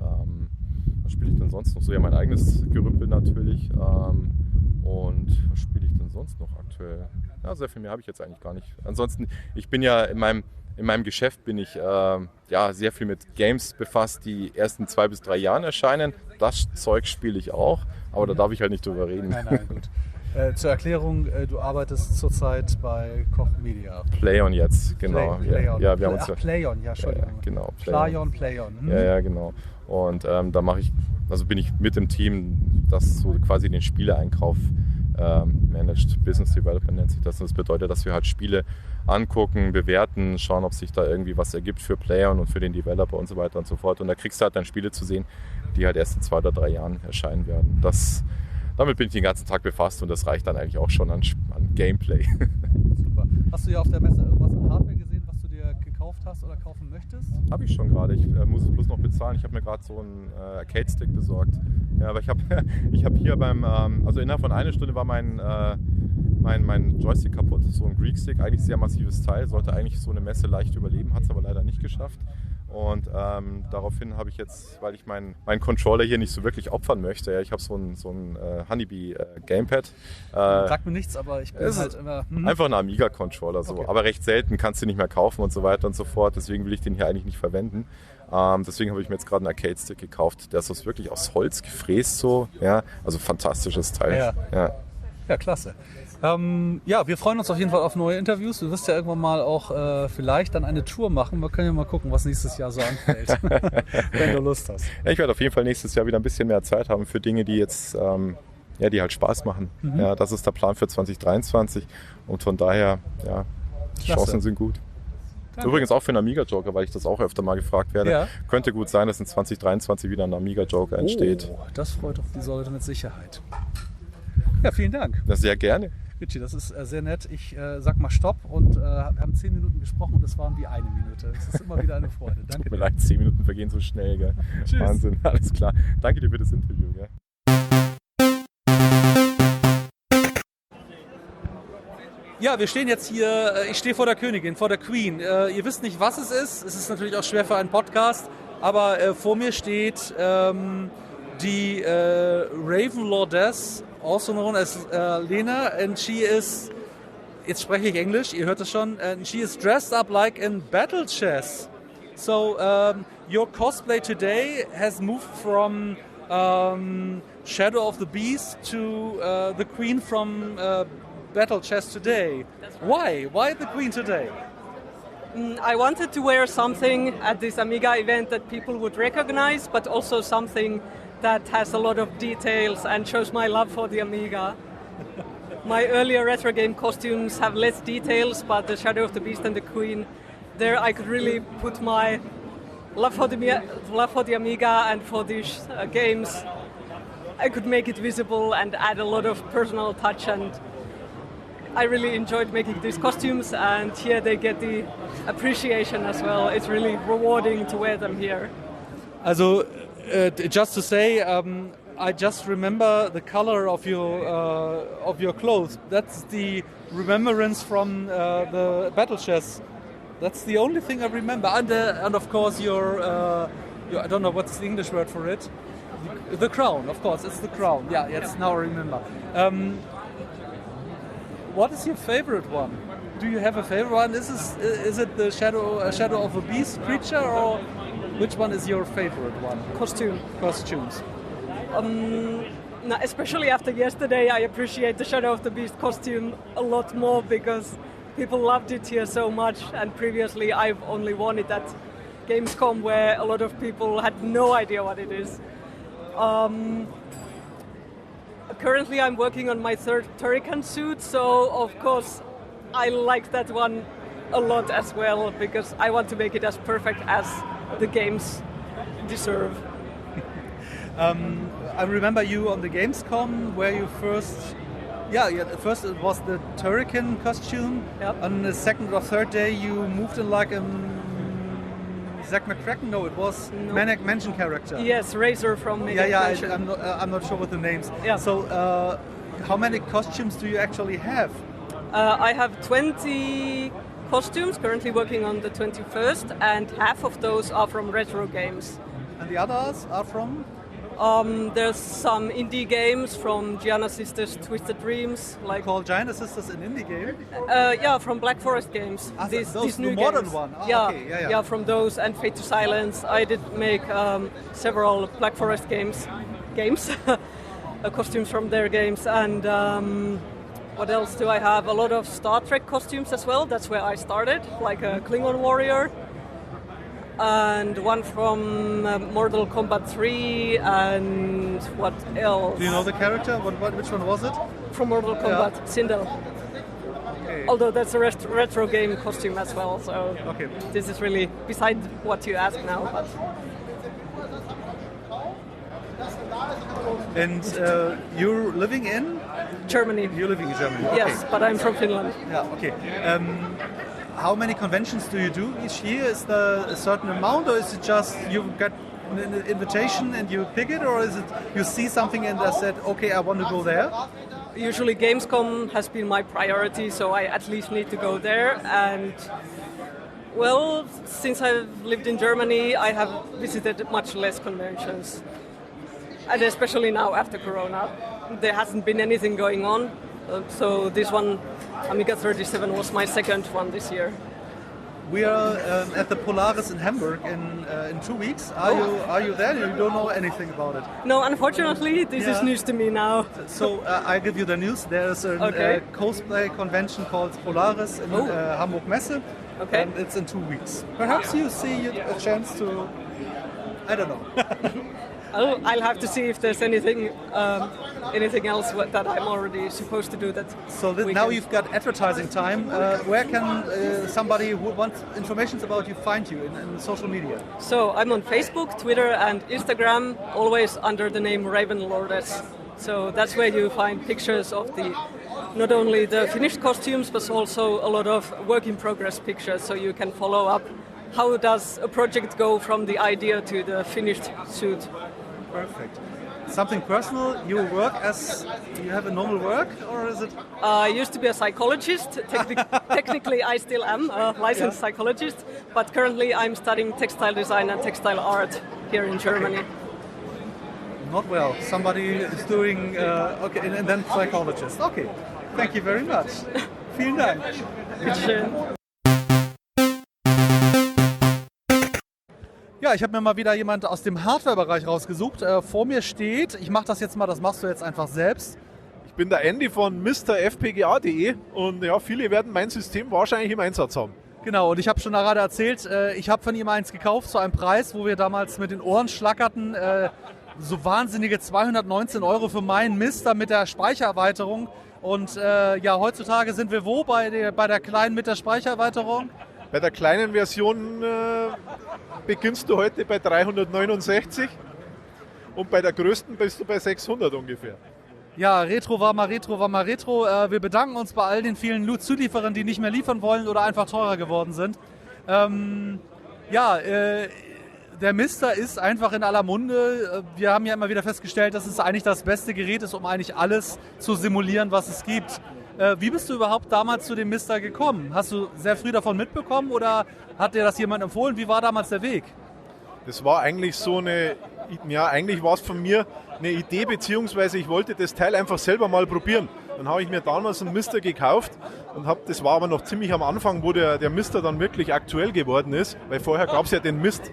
was spiele ich denn sonst noch so? Ja, mein eigenes Gerümpel natürlich. Und was spiele ich denn sonst noch aktuell? Ja, sehr viel mehr habe ich jetzt eigentlich gar nicht. Ansonsten, ich bin ja in meinem Geschäft bin ich sehr viel mit Games befasst, die erst in 2 bis 3 Jahren erscheinen. Das Zeug spiele ich auch, aber da darf ich halt nicht drüber reden. Nein, gut. Zur Erklärung, du arbeitest zurzeit bei Koch Media. Playon jetzt, genau. Playon. Ja, wir haben uns Playon, ja, Entschuldigung. Genau, Playon. Ja, genau. Und da bin ich mit im Team, das so quasi den Spieleeinkauf Managed Business Development nennt sich das. Und das bedeutet, dass wir halt Spiele angucken, bewerten, schauen, ob sich da irgendwie was ergibt für Player und für den Developer und so weiter und so fort. Und da kriegst du halt dann Spiele zu sehen, die halt erst in 2 oder 3 Jahren erscheinen werden. Damit bin ich den ganzen Tag befasst und das reicht dann eigentlich auch schon an Gameplay. Super. Hast du ja auf der Messe irgendwas an Hardware gesehen, was du dir gekauft hast oder kaufen möchtest? Habe ich schon gerade. Ich muss es bloß noch bezahlen. Ich habe mir gerade so einen Arcade-Stick besorgt. Ja, aber ich hab hier also innerhalb von 1 Stunde war mein Joystick kaputt. So ein Greek-Stick, eigentlich sehr massives Teil. Sollte eigentlich so eine Messe leicht überleben, hat es aber leider nicht geschafft. Und daraufhin habe ich jetzt, weil ich meinen Controller hier nicht so wirklich opfern möchte, ja, ich habe so ein Honeybee Gamepad. Sagt mir nichts, aber ich bin halt immer... Einfach ein Amiga-Controller so, okay. Aber recht selten, kannst du nicht mehr kaufen und so weiter und so fort. Deswegen will ich den hier eigentlich nicht verwenden. Deswegen habe ich mir jetzt gerade einen Arcade-Stick gekauft. Der ist wirklich aus Holz gefräst so. Ja, also fantastisches Teil. Ja, klasse. Wir freuen uns auf jeden Fall auf neue Interviews. Du wirst ja irgendwann mal auch vielleicht dann eine Tour machen. Wir können ja mal gucken, was nächstes Jahr so anfällt, wenn du Lust hast. Ja, ich werde auf jeden Fall nächstes Jahr wieder ein bisschen mehr Zeit haben für Dinge, die jetzt die halt Spaß machen. Mhm. Ja, das ist der Plan für 2023 und von daher, die Chancen sind gut. Danke. Übrigens auch für einen Amiga-Joker, weil ich das auch öfter mal gefragt werde. Ja. Könnte gut sein, dass in 2023 wieder ein Amiga-Joker entsteht. Oh, das freut doch die Leute mit Sicherheit. Ja, vielen Dank. Ja, sehr gerne. Richie, das ist sehr nett. Ich sag mal Stopp und wir haben 10 Minuten gesprochen und es waren wie 1 Minute. Es ist immer wieder eine Freude. Danke. Tut mir leid, 10 Minuten vergehen so schnell. Gell? Tschüss. Wahnsinn, alles klar. Danke dir für das Interview. Gell? Ja, wir stehen jetzt hier, ich stehe vor der Königin, vor der Queen. Ihr wisst nicht, was es ist natürlich auch schwer für einen Podcast, aber vor mir steht die Raven Lordess, also known as Lena, and she is, jetzt spreche ich Englisch, ihr hört es schon, and she is dressed up like in battle chess. So your cosplay today has moved from Shadow of the Beast to the Queen from Battle Chess today. Why? Why the Queen today? I wanted to wear something at this Amiga event that people would recognize, but also something that has a lot of details and shows my love for the Amiga. My earlier retro game costumes have less details, but the Shadow of the Beast and the Queen, there I could really put my love for the Amiga and for these games. I could make it visible and add a lot of personal touch, and I really enjoyed making these costumes, and here they get the appreciation as well. It's really rewarding to wear them here. Also, just to say, I just remember the color of your clothes. That's the remembrance from the battle chess. That's the only thing I remember. And of course your I don't know what's the English word for it. The crown, of course, it's the crown. Yeah, yes, now I remember. What is your favorite one? Do you have a favorite one? Is it the Shadow of a Beast creature, or which one is your favorite one? Costumes. Now, especially after yesterday, I appreciate the Shadow of the Beast costume a lot more because people loved it here so much, and previously I've only worn it at Gamescom where a lot of people had no idea what it is. Currently I'm working on my third Turrican suit, so of course I like that one a lot as well because I want to make it as perfect as the games deserve. I remember you on the Gamescom where you first it was the Turrican costume. Yep. On the second or third day you moved in like a Zack McCracken? No, it was Manic Mansion character. Yes, Razor from Manic Mansion. I'm not sure what the names. Yeah. So, how many costumes do you actually have? I have 20 costumes, currently working on the 21st, and half of those are from retro games. And the others are from? There's some indie games from Gianna Sisters' Twisted Dreams. Like called Gianna Sisters an indie game? Yeah, from Black Forest games. These new the modern games. one? Okay, yeah. Yeah, from those and Fate to Silence. I did make several Black Forest games, costumes from their games. And what else do I have? A lot of Star Trek costumes as well. That's where I started, like a Klingon warrior. And one from Mortal Kombat 3, and what else? Do you know the character? Which one was it? From Mortal Kombat, Sindel. Okay. Although that's a retro game costume as well, so this is really beside what you ask now. But. And you're living in? Germany. You're living in Germany, okay. Yes, but I'm from Finland. Yeah, okay. How many conventions do you do each year? Is there a certain amount, or is it just you get an invitation and you pick it, or is it you see something and I said, okay, I want to go there? Usually Gamescom has been my priority, so I at least need to go there. And well, since I've lived in Germany, I have visited much less conventions. And especially now after Corona, there hasn't been anything going on. So this one, Amiga 37, was my second one this year. We are at the Polaris in Hamburg in 2 weeks. Are you there? You don't know anything about it? No, unfortunately, this is news to me now. So I give you the news. There's a cosplay convention called Polaris in Hamburg Messe, and it's in 2 weeks. Perhaps you see a chance to. I don't know. I'll have to see if there's anything else that I'm already supposed to do. So now you've got advertising time. Where can somebody who wants information about you find you in social media? So I'm on Facebook, Twitter, and Instagram, always under the name Raven Lordess. So that's where you find pictures of not only the finished costumes, but also a lot of work in progress pictures, so you can follow up. How does a project go from the idea to the finished suit? Perfect. something personal? You have a normal work, or is it? I used to be a psychologist. Technically, I still am a licensed psychologist, but currently I'm studying textile design and textile art here in Germany. Not well. Somebody is doing, okay, and then psychologist. Okay, thank you very much. Vielen Dank. Bitteschön. Ja, ich habe mir mal wieder jemand aus dem Hardware-Bereich rausgesucht. Vor mir steht, ich mache das jetzt mal, das machst du jetzt einfach selbst. Ich bin der Andy von MrFPGA.de und ja, viele werden mein System wahrscheinlich im Einsatz haben. Genau, und ich habe schon gerade erzählt, ich habe von ihm eins gekauft zu einem Preis, wo wir damals mit den Ohren schlackerten. So wahnsinnige 219 € für meinen Mister mit der Speichererweiterung. Und ja, heutzutage sind wir wo bei der kleinen mit der Speichererweiterung? Bei der kleinen Version beginnst du heute bei 369 und bei der größten bist du bei 600 ungefähr. Ja, Retro war mal Retro. Wir bedanken uns bei all den vielen Zulieferern, die nicht mehr liefern wollen oder einfach teurer geworden sind. Der Mister ist einfach in aller Munde. Wir haben ja immer wieder festgestellt, dass es eigentlich das beste Gerät ist, um eigentlich alles zu simulieren, was es gibt. Wie bist du überhaupt damals zu dem Mister gekommen? Hast du sehr früh davon mitbekommen oder hat dir das jemand empfohlen? Wie war damals der Weg? Das war eigentlich eigentlich war es von mir eine Idee, beziehungsweise ich wollte das Teil einfach selber mal probieren. Dann habe ich mir damals einen Mister gekauft und das war aber noch ziemlich am Anfang, wo der Mister dann wirklich aktuell geworden ist, weil vorher gab es ja den Mist.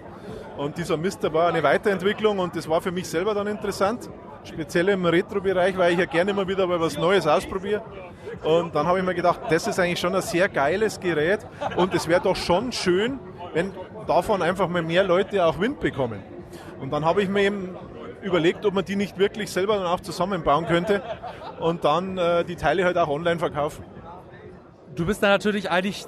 Und dieser Mister war eine Weiterentwicklung und das war für mich selber dann interessant, speziell im Retro-Bereich, weil ich ja gerne immer wieder mal was Neues ausprobiere. Und dann habe ich mir gedacht, das ist eigentlich schon ein sehr geiles Gerät und es wäre doch schon schön, wenn davon einfach mal mehr Leute auch Wind bekommen. Und dann habe ich mir eben überlegt, ob man die nicht wirklich selber dann auch zusammenbauen könnte und dann die Teile halt auch online verkaufen. Du bist da natürlich eigentlich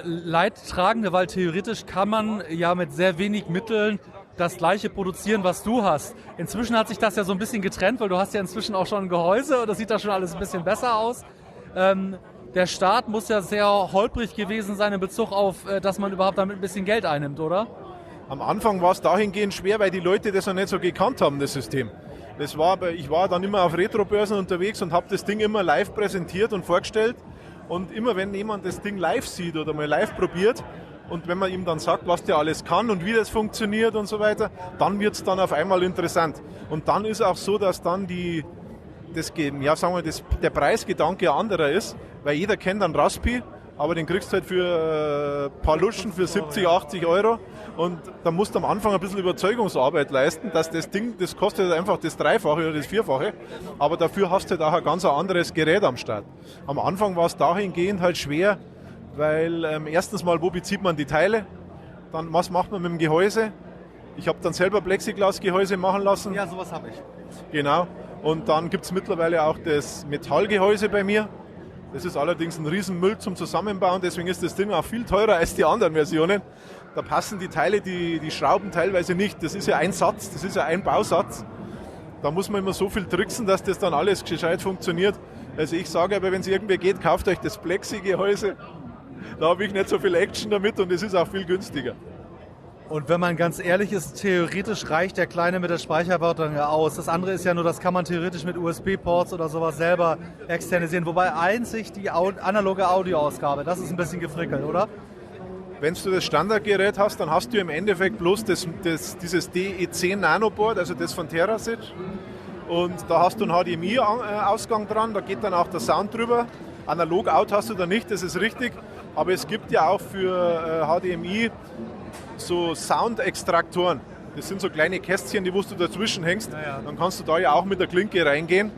Leidtragende, weil theoretisch kann man ja mit sehr wenig Mitteln das gleiche produzieren, was du hast. Inzwischen hat sich das ja so ein bisschen getrennt, weil du hast ja inzwischen auch schon ein Gehäuse und das sieht da schon alles ein bisschen besser aus. Der Start muss ja sehr holprig gewesen sein in Bezug auf, dass man überhaupt damit ein bisschen Geld einnimmt, oder? Am Anfang war es dahingehend schwer, weil die Leute das noch nicht so gekannt haben, das System. Ich war dann immer auf Retrobörsen unterwegs und habe das Ding immer live präsentiert und vorgestellt. Und immer wenn jemand das Ding live sieht oder mal live probiert und wenn man ihm dann sagt, was der alles kann und wie das funktioniert und so weiter, dann wird es dann auf einmal interessant. Und dann ist auch so, dass dann der Preisgedanke anderer ist, weil jeder kennt einen Raspi, aber den kriegst du halt für ein paar Luschen für 70, 80 € und da musst du am Anfang ein bisschen Überzeugungsarbeit leisten, dass das Ding, das kostet einfach das Dreifache oder das Vierfache, aber dafür hast du halt auch ein ganz anderes Gerät am Start. Am Anfang war es dahingehend halt schwer, weil erstens mal, wo bezieht man die Teile, dann was macht man mit dem Gehäuse? Ich habe dann selber Plexiglas-Gehäuse machen lassen. Ja, sowas habe ich. Genau, und dann gibt es mittlerweile auch das Metallgehäuse bei mir. Das ist allerdings ein Riesenmüll zum Zusammenbauen, deswegen ist das Ding auch viel teurer als die anderen Versionen. Da passen die Teile, die Schrauben teilweise nicht. Das ist ja ein Satz, das ist ja ein Bausatz. Da muss man immer so viel tricksen, dass das dann alles gescheit funktioniert. Also ich sage aber, wenn es irgendwie geht, kauft euch das Plexi-Gehäuse. Da habe ich nicht so viel Action damit und es ist auch viel günstiger. Und wenn man ganz ehrlich ist, theoretisch reicht der Kleine mit der Speichererweiterung ja aus. Das andere ist ja nur, das kann man theoretisch mit USB-Ports oder sowas selber externisieren. Wobei einzig die analoge Audioausgabe, das ist ein bisschen gefrickelt, oder? Wenn du das Standardgerät hast, dann hast du im Endeffekt bloß dieses DE10 Nanoboard, also das von Terasic. Und da hast du einen HDMI-Ausgang dran, da geht dann auch der Sound drüber. Analog-Out hast du da nicht, das ist richtig. Aber es gibt ja auch für HDMI so Sound-Extraktoren. Das sind so kleine Kästchen, die du dazwischen hängst. Ja. Dann kannst du da ja auch mit der Klinke reingehen.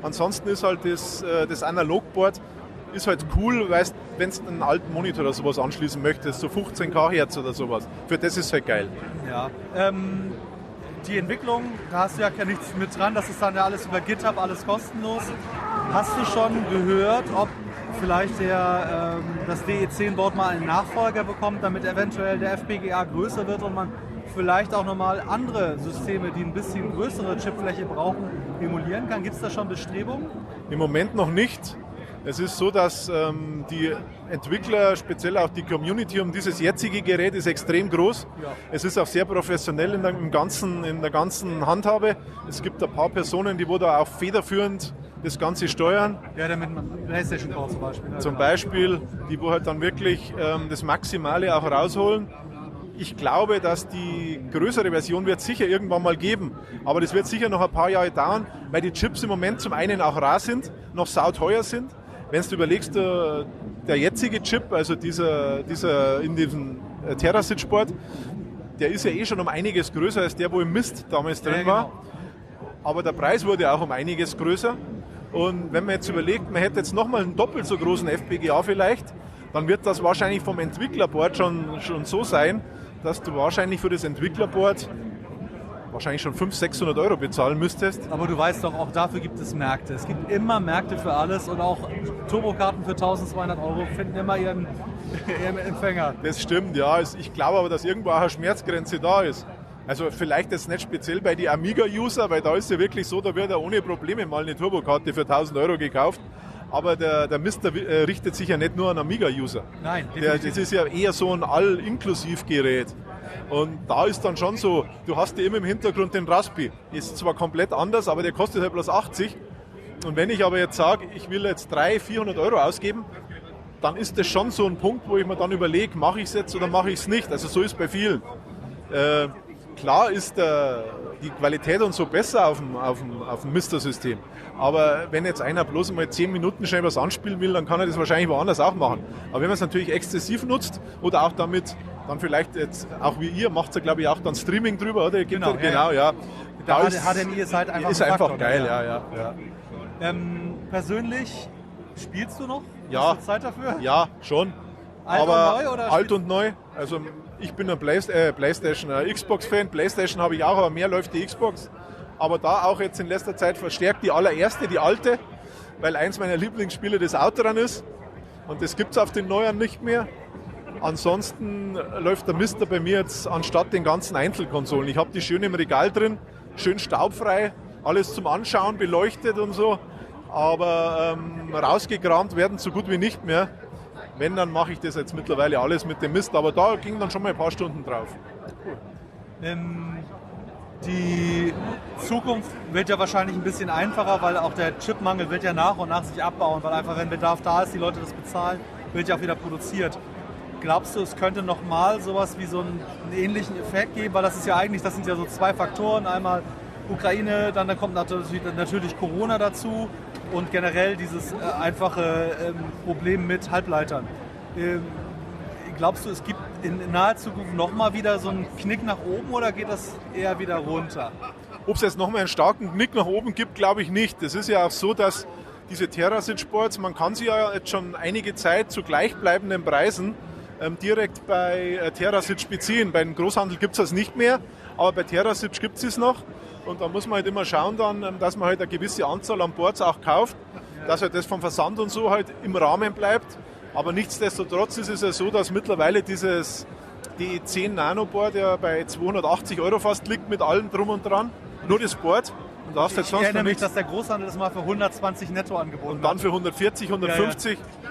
Ansonsten ist halt das Analogboard ist halt cool, weißt, wenn du einen alten Monitor oder sowas anschließen möchtest, so 15K Hertz oder sowas. Für das ist halt geil. Ja. Die Entwicklung, da hast du ja nichts mit dran, das ist dann ja alles über GitHub, alles kostenlos. Hast du schon gehört, ob vielleicht das DE10-Board mal einen Nachfolger bekommt, damit eventuell der FPGA größer wird und man vielleicht auch nochmal andere Systeme, die ein bisschen größere Chipfläche brauchen, emulieren kann? Gibt es da schon Bestrebungen? Im Moment noch nicht. Es ist so, dass die Entwickler, speziell auch die Community um dieses jetzige Gerät ist extrem groß. Ja. Es ist auch sehr professionell in der ganzen Handhabe. Es gibt ein paar Personen, die da auch federführend das Ganze steuern. Ja, der mit PlayStation Core zum Beispiel. Zum Beispiel, die wo halt dann wirklich das Maximale auch rausholen. Ich glaube, dass die größere Version wird sicher irgendwann mal geben, aber das wird sicher noch ein paar Jahre dauern, weil die Chips im Moment zum einen auch rar sind, noch sauteuer sind. Wenn du überlegst, der jetzige Chip, also dieser in diesem Terrasitz-Board, der ist ja eh schon um einiges größer als der, wo im Mist damals drin war. Aber der Preis wurde auch um einiges größer. Und wenn man jetzt überlegt, man hätte jetzt nochmal einen doppelt so großen FPGA vielleicht, dann wird das wahrscheinlich vom Entwicklerboard schon so sein, dass du wahrscheinlich für das Entwicklerboard wahrscheinlich schon 500-600 € bezahlen müsstest. Aber du weißt doch, auch dafür gibt es Märkte. Es gibt immer Märkte für alles und auch Turbokarten für 1.200 € finden immer ihren Empfänger. Das stimmt, ja. Ich glaube aber, dass irgendwo auch eine Schmerzgrenze da ist. Also vielleicht jetzt nicht speziell bei den Amiga-User, weil da ist ja wirklich so, da wird ja ohne Probleme mal eine Turbokarte für 1.000 € gekauft. Aber der Mister richtet sich ja nicht nur an Amiga-User. Nein, das ist ja eher so ein All-Inklusiv-Gerät. Und da ist dann schon so, du hast ja immer im Hintergrund den Raspi. Ist zwar komplett anders, aber der kostet halt bloß 80. Und wenn ich aber jetzt sage, ich will jetzt 300-400 € ausgeben, dann ist das schon so ein Punkt, wo ich mir dann überlege, mache ich es jetzt oder mache ich es nicht. Also so ist es bei vielen. Klar ist die Qualität und so besser auf dem Mister-System. Aber wenn jetzt einer bloß mal 10 Minuten schnell was anspielen will, dann kann er das wahrscheinlich woanders auch machen. Aber wenn man es natürlich exzessiv nutzt oder auch damit dann vielleicht jetzt, auch wie ihr, macht es glaube ich auch dann Streaming drüber, oder? Genau, ja. Da HDMI ist halt einfach ist ein einfach Faktor, geil, ja. Persönlich, spielst du noch? Ja. Hast du Zeit dafür? Ja, schon. Alt aber und neu, oder alt und neu. Also ich bin ein PlayStation, Xbox-Fan. PlayStation habe ich auch, aber mehr läuft die Xbox. Aber da auch jetzt in letzter Zeit verstärkt die allererste, die alte, weil eins meiner Lieblingsspiele das Outrun ist. Und das gibt es auf den neueren nicht mehr. Ansonsten läuft der Mister bei mir jetzt anstatt den ganzen Einzelkonsolen. Ich habe die schön im Regal drin, schön staubfrei, alles zum Anschauen, beleuchtet und so. Aber rausgekramt werden so gut wie nicht mehr. Wenn, dann mache ich das jetzt mittlerweile alles mit dem Mist. Aber da ging dann schon mal ein paar Stunden drauf. Die Zukunft wird ja wahrscheinlich ein bisschen einfacher, weil auch der Chipmangel wird ja nach und nach sich abbauen, weil einfach, wenn Bedarf da ist, die Leute das bezahlen, wird ja auch wieder produziert. Glaubst du, es könnte nochmal sowas wie so einen ähnlichen Effekt geben? Weil das sind ja so zwei Faktoren. Einmal Ukraine, dann kommt natürlich Corona dazu und generell dieses einfache Problem mit Halbleitern. Glaubst du, es gibt in naher Zukunft nochmal wieder so einen Knick nach oben oder geht das eher wieder runter? Ob es jetzt nochmal einen starken Knick nach oben gibt, glaube ich nicht. Es ist ja auch so, dass diese Terrasitz-Boards, man kann sie ja jetzt schon einige Zeit zu gleichbleibenden Preisen direkt bei Terrasitz beziehen. Beim Großhandel gibt es das nicht mehr, aber bei Terrasitz gibt es noch. Und da muss man halt immer schauen, dann, dass man halt eine gewisse Anzahl an Boards auch kauft, dass halt das vom Versand und so halt im Rahmen bleibt. Aber nichtsdestotrotz ist es ja so, dass mittlerweile dieses DE10 Nano-Board ja bei 280 € fast liegt mit allem drum und dran. Nur das Board. Und da hast du jetzt sonst ich erinnere mich, dass der Großhandel das mal für 120 netto angeboten hat. Und dann für 140, 150. Ja.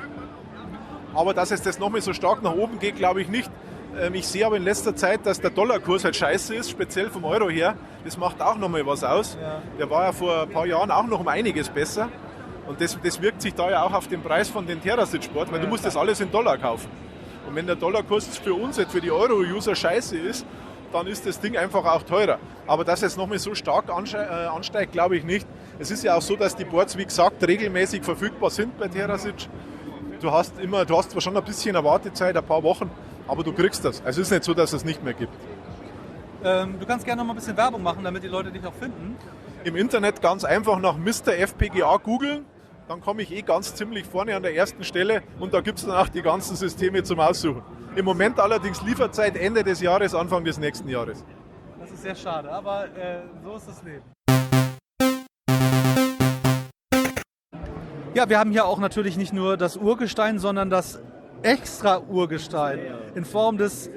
Aber dass es das nochmal so stark nach oben geht, glaube ich nicht. Ich sehe aber in letzter Zeit, dass der Dollarkurs halt scheiße ist, speziell vom Euro her. Das macht auch nochmal was aus. Ja. Der war ja vor ein paar Jahren auch noch um einiges besser. Und das wirkt sich da ja auch auf den Preis von den Terrasitz-Boards, weil du musst das alles in Dollar kaufen. Und wenn der Dollarkurs für uns jetzt, für die Euro-User scheiße ist, dann ist das Ding einfach auch teurer. Aber dass es nochmal so stark ansteigt, glaube ich nicht. Es ist ja auch so, dass die Boards, wie gesagt, regelmäßig verfügbar sind bei Terrasitz. Du hast zwar schon ein bisschen eine Wartezeit, ein paar Wochen, aber du kriegst das. Also es ist nicht so, dass es nicht mehr gibt. Du kannst gerne noch mal ein bisschen Werbung machen, damit die Leute dich auch finden. Im Internet ganz einfach nach Mr. FPGA googeln. Dann komme ich ganz ziemlich vorne an der ersten Stelle und da gibt es dann auch die ganzen Systeme zum Aussuchen. Im Moment allerdings Lieferzeit Ende des Jahres, Anfang des nächsten Jahres. Das ist sehr schade, aber so ist das Leben. Ja, wir haben hier auch natürlich nicht nur das Urgestein, sondern das Extra-Urgestein in Form des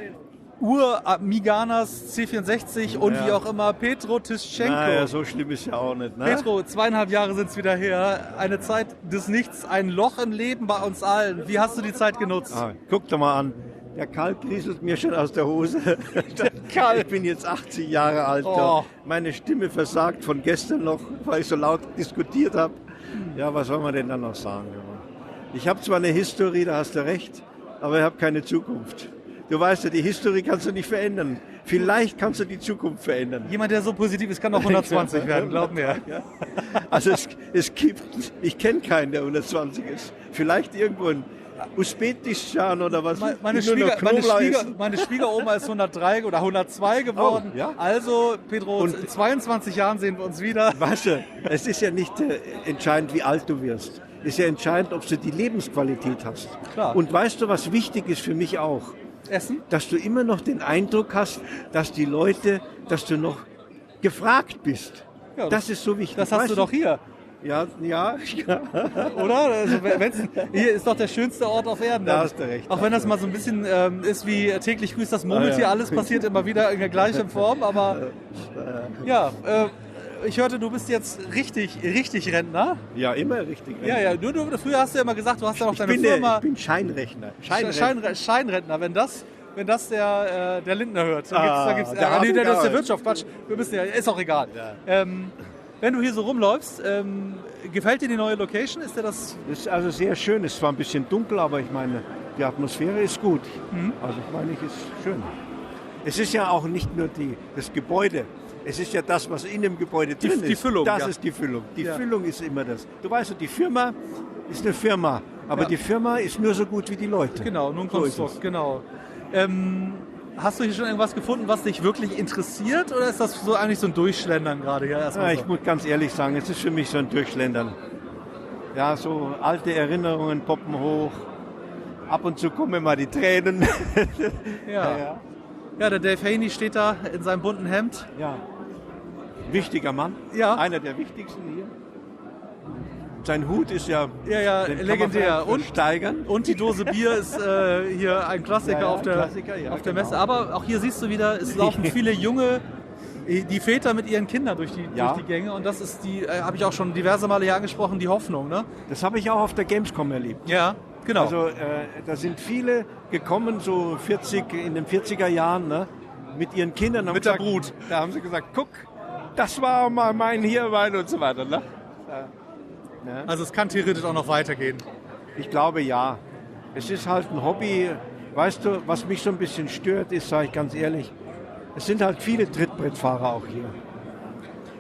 Ur-Amiganas C64 und wie auch immer Petro Tischenko. Naja, so schlimm ist ja auch nicht. Ne? Petro, 2,5 Jahre sind es wieder her. Eine Zeit des Nichts, ein Loch im Leben bei uns allen. Wie hast du die Zeit genutzt? Guck doch mal an. Der Kalk rieselt mir schon aus der Hose. Ich bin jetzt 80 Jahre alt. Oh. Meine Stimme versagt von gestern noch, weil ich so laut diskutiert habe. Ja, was soll man denn dann noch sagen? Ich habe zwar eine Historie, da hast du recht, aber ich habe keine Zukunft. Du weißt ja, die Historie kannst du nicht verändern. Vielleicht kannst du die Zukunft verändern. Jemand, der so positiv ist, kann auch 120 werden, glaub mir. Also ich kenne keinen, der 120 ist. Vielleicht irgendwo ein Usbekistan oder was. Meine Schwiegeroma ist 103 oder 102 geworden. Oh, ja? Also, Pedro, in 22 Jahren sehen wir uns wieder. Weißt du, es ist ja nicht entscheidend, wie alt du wirst. Es ist ja entscheidend, ob du die Lebensqualität hast. Klar. Und weißt du, was wichtig ist für mich auch? Essen? Dass du immer noch den Eindruck hast, dass die Leute, dass du noch gefragt bist. Ja, das ist so wichtig. Das hast du doch hier. Ja. Oder? Also, hier ist doch der schönste Ort auf Erden. Da hast du recht. Auch wenn das mal so ein bisschen ist wie täglich grüßt das Murmeltier, alles passiert immer wieder in der gleichen Form, aber ja, ich hörte, du bist jetzt richtig Rentner. Ja, immer richtig Rentner. Ja, du früher hast du ja immer gesagt, du hast ja noch deine Firma. Ich bin Scheinrechner. Scheinrentner, wenn das der Lindner hört, dann gibt's das ist der Wirtschaft, Quatsch, wir müssen ja, ist auch egal. Ja. Wenn du hier so rumläufst, gefällt dir die neue Location? Ist dir das? Das ist also sehr schön. Es ist zwar ein bisschen dunkel, aber ich meine, die Atmosphäre ist gut. Also ich meine, es ist schön. Es ist ja auch nicht nur das Gebäude. Es ist ja das, was in dem Gebäude drin ist. Die Füllung. Das ist die Füllung. Die Füllung ist immer das. Du weißt, die Firma ist eine Firma, aber die Firma ist nur so gut wie die Leute. Genau, nur ein Konstrukt, genau. Hast du hier schon irgendwas gefunden, was dich wirklich interessiert, oder ist das so eigentlich so ein Durchschlendern gerade hier erstmal? Ja, ich muss ganz ehrlich sagen, es ist für mich so ein Durchschlendern. Ja, so alte Erinnerungen poppen hoch. Ab und zu kommen mal die Tränen. Ja, der Dave Haney steht da in seinem bunten Hemd. Ja. Wichtiger Mann. Ja. Einer der wichtigsten hier. Sein Hut ist ja legendär. Und die Dose Bier ist hier ein Klassiker auf der Messe. Aber auch hier siehst du wieder, es laufen viele junge, die Väter mit ihren Kindern durch die Gänge. Und das ist habe ich auch schon diverse Male hier angesprochen, die Hoffnung. Ne? Das habe ich auch auf der Gamescom erlebt. Ja, genau. Also da sind viele gekommen, so in den 40er Jahren, ne, mit ihren Kindern. Mit der Brut. Da haben sie gesagt, guck, das war mal mein Hirwein und so weiter. Ne? Ja. Also es kann theoretisch auch noch weitergehen. Ich glaube, ja. Es ist halt ein Hobby. Weißt du, was mich so ein bisschen stört, ist, sage ich ganz ehrlich, es sind halt viele Trittbrettfahrer auch hier.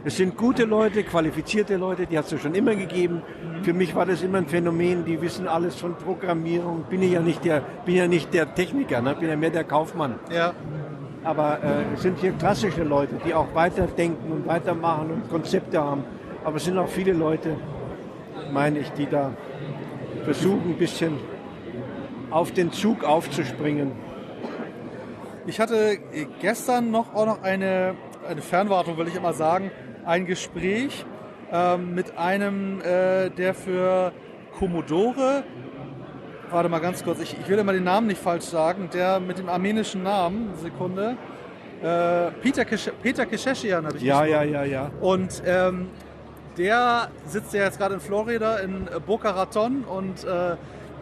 Es sind gute Leute, qualifizierte Leute, die hat es ja schon immer gegeben. Für mich war das immer ein Phänomen, die wissen alles von Programmierung. Bin ja nicht der Techniker, ne? Bin ja mehr der Kaufmann. Ja. Aber es sind hier klassische Leute, die auch weiterdenken und weitermachen und Konzepte haben. Aber es sind auch viele Leute, meine ich, die da versuchen, ein bisschen auf den Zug aufzuspringen. Ich hatte gestern auch noch eine Fernwartung, will ich immer sagen, ein Gespräch mit einem, der für Commodore, warte mal ganz kurz, ich will immer den Namen nicht falsch sagen, der mit dem armenischen Namen, Sekunde, Peter Kesheshian habe ich gesprochen. Ja. Und der sitzt ja jetzt gerade in Florida, in Boca Raton und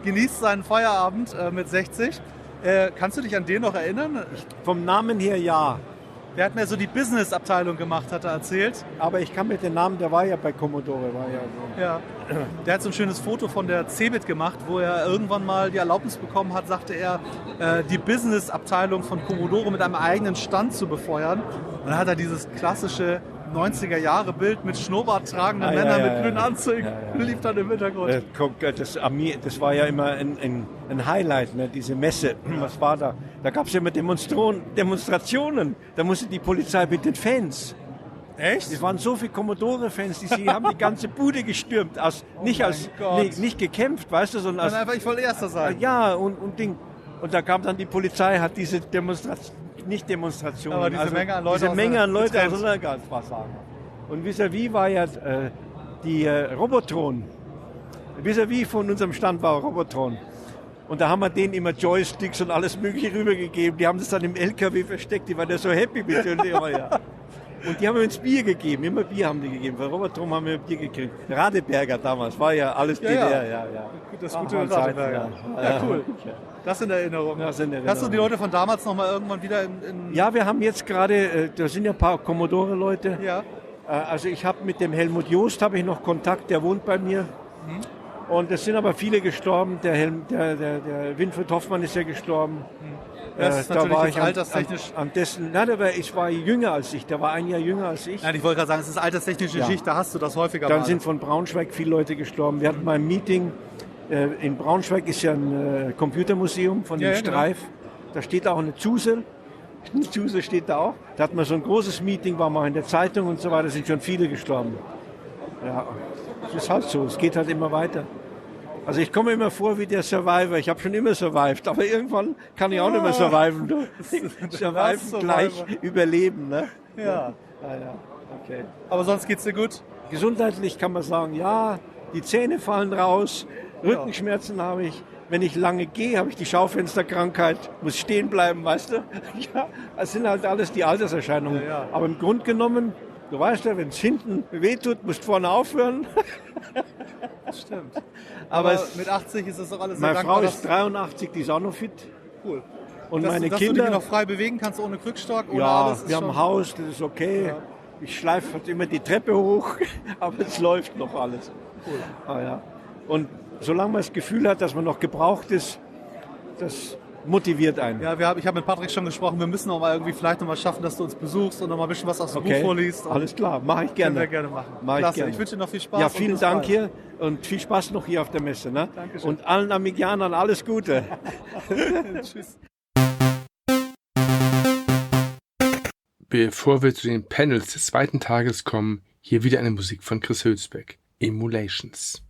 genießt seinen Feierabend mit 60. Kannst du dich an den noch erinnern? Vom Namen her ja. Der hat mir so die Business-Abteilung gemacht, hat er erzählt. Aber ich kann mit dem Namen, der war ja bei Commodore. Ja. Der hat so ein schönes Foto von der Cebit gemacht, wo er irgendwann mal die Erlaubnis bekommen hat, sagte er, die Business-Abteilung von Commodore mit einem eigenen Stand zu befeuern. Und dann hat er dieses klassische 90er-Jahre-Bild mit Schnurrbart tragenden Männern mit grünen Anzügen, lief dann im Hintergrund. Das war ja immer ein Highlight, ne, diese Messe. Was war da? Da gab es ja immer Demonstrationen. Da musste die Polizei mit den Fans. Echt? Es waren so viele Commodore-Fans, die haben die ganze Bude gestürmt. Nicht gekämpft, weißt du, sondern als... Einfach, ich wollte Erster sein. Ja, und Ding. Und da kam dann die Polizei, hat diese Demonstrationen. Aber diese Menge an Leuten aus Sondergas war sagen. Und vis-à-vis war ja die Robotron. Vis-à-vis von unserem Stand war Robotron. Und da haben wir denen immer Joysticks und alles Mögliche rübergegeben. Die haben das dann im LKW versteckt. Die waren ja so happy mit uns immer, ja. Und die haben uns Bier gegeben. Immer Bier haben die gegeben. Für Robert Drum haben wir Bier gekriegt. Radeberger damals. War ja alles DDR, ja. Das gute Radeberger. Ja, cool. Das in Erinnerung. Hast du die Leute von damals noch mal irgendwann wieder in... Ja, wir haben jetzt gerade, da sind ja ein paar Commodore-Leute. Ja. Also ich habe mit dem Helmut Joost habe ich noch Kontakt, der wohnt bei mir. Und es sind aber viele gestorben. Der Winfried Hoffmann ist ja gestorben. Das ist da war ich alterstechnisch... Ich war jünger als ich, der war ein Jahr jünger als ich. Nein, ich wollte gerade sagen, es ist alterstechnische Schicht, da hast du das häufiger Dann mal. sind von Braunschweig viele Leute gestorben. Wir hatten mal ein Meeting, in Braunschweig ist ja ein Computermuseum von dem Streif. Genau. Da steht auch eine Zusel. Eine Zusel steht da auch. Da hatten wir so ein großes Meeting, war mal in der Zeitung und so weiter, sind schon viele gestorben. Ja, es ist halt so, es geht halt immer weiter. Also ich komme immer vor wie der Survivor. Ich habe schon immer survived, aber irgendwann kann ich auch nicht mehr surviven. Du. Surviven gleich überleben, ne? Ja. Okay. Aber sonst geht's dir gut? Gesundheitlich kann man sagen, ja, die Zähne fallen raus, Rückenschmerzen habe ich. Wenn ich lange gehe, habe ich die Schaufensterkrankheit, muss stehen bleiben, weißt du? Ja, das sind halt alles die Alterserscheinungen. Ja. Aber im Grunde genommen, du weißt ja, wenn es hinten wehtut, musst du vorne aufhören. Das stimmt. Aber mit 80 ist das doch alles sehr dankbar. Meine Frau ist 83, die ist auch noch fit. Cool. Und meine dass Kinder... du dich noch frei bewegen kannst ohne Krückstock? Ohne ja, alles, wir haben ein Haus, das ist okay. Ja. Ich schleife immer die Treppe hoch, aber es läuft noch alles. Cool. Ja. Und solange man das Gefühl hat, dass man noch gebraucht ist, das motiviert einen. Ja, ich habe mit Patrick schon gesprochen, wir müssen auch mal irgendwie vielleicht noch mal schaffen, dass du uns besuchst und noch mal ein bisschen was aus dem Buch vorliest. Alles klar, mache ich gerne. Können wir gerne machen. Klasse, ich wünsche dir noch viel Spaß. Ja, vielen Dank hier und viel Spaß noch hier auf der Messe. Ne? Dankeschön. Und allen Amigianern alles Gute. Tschüss. Bevor wir zu den Panels des zweiten Tages kommen, hier wieder eine Musik von Chris Hülsbeck. Emulations.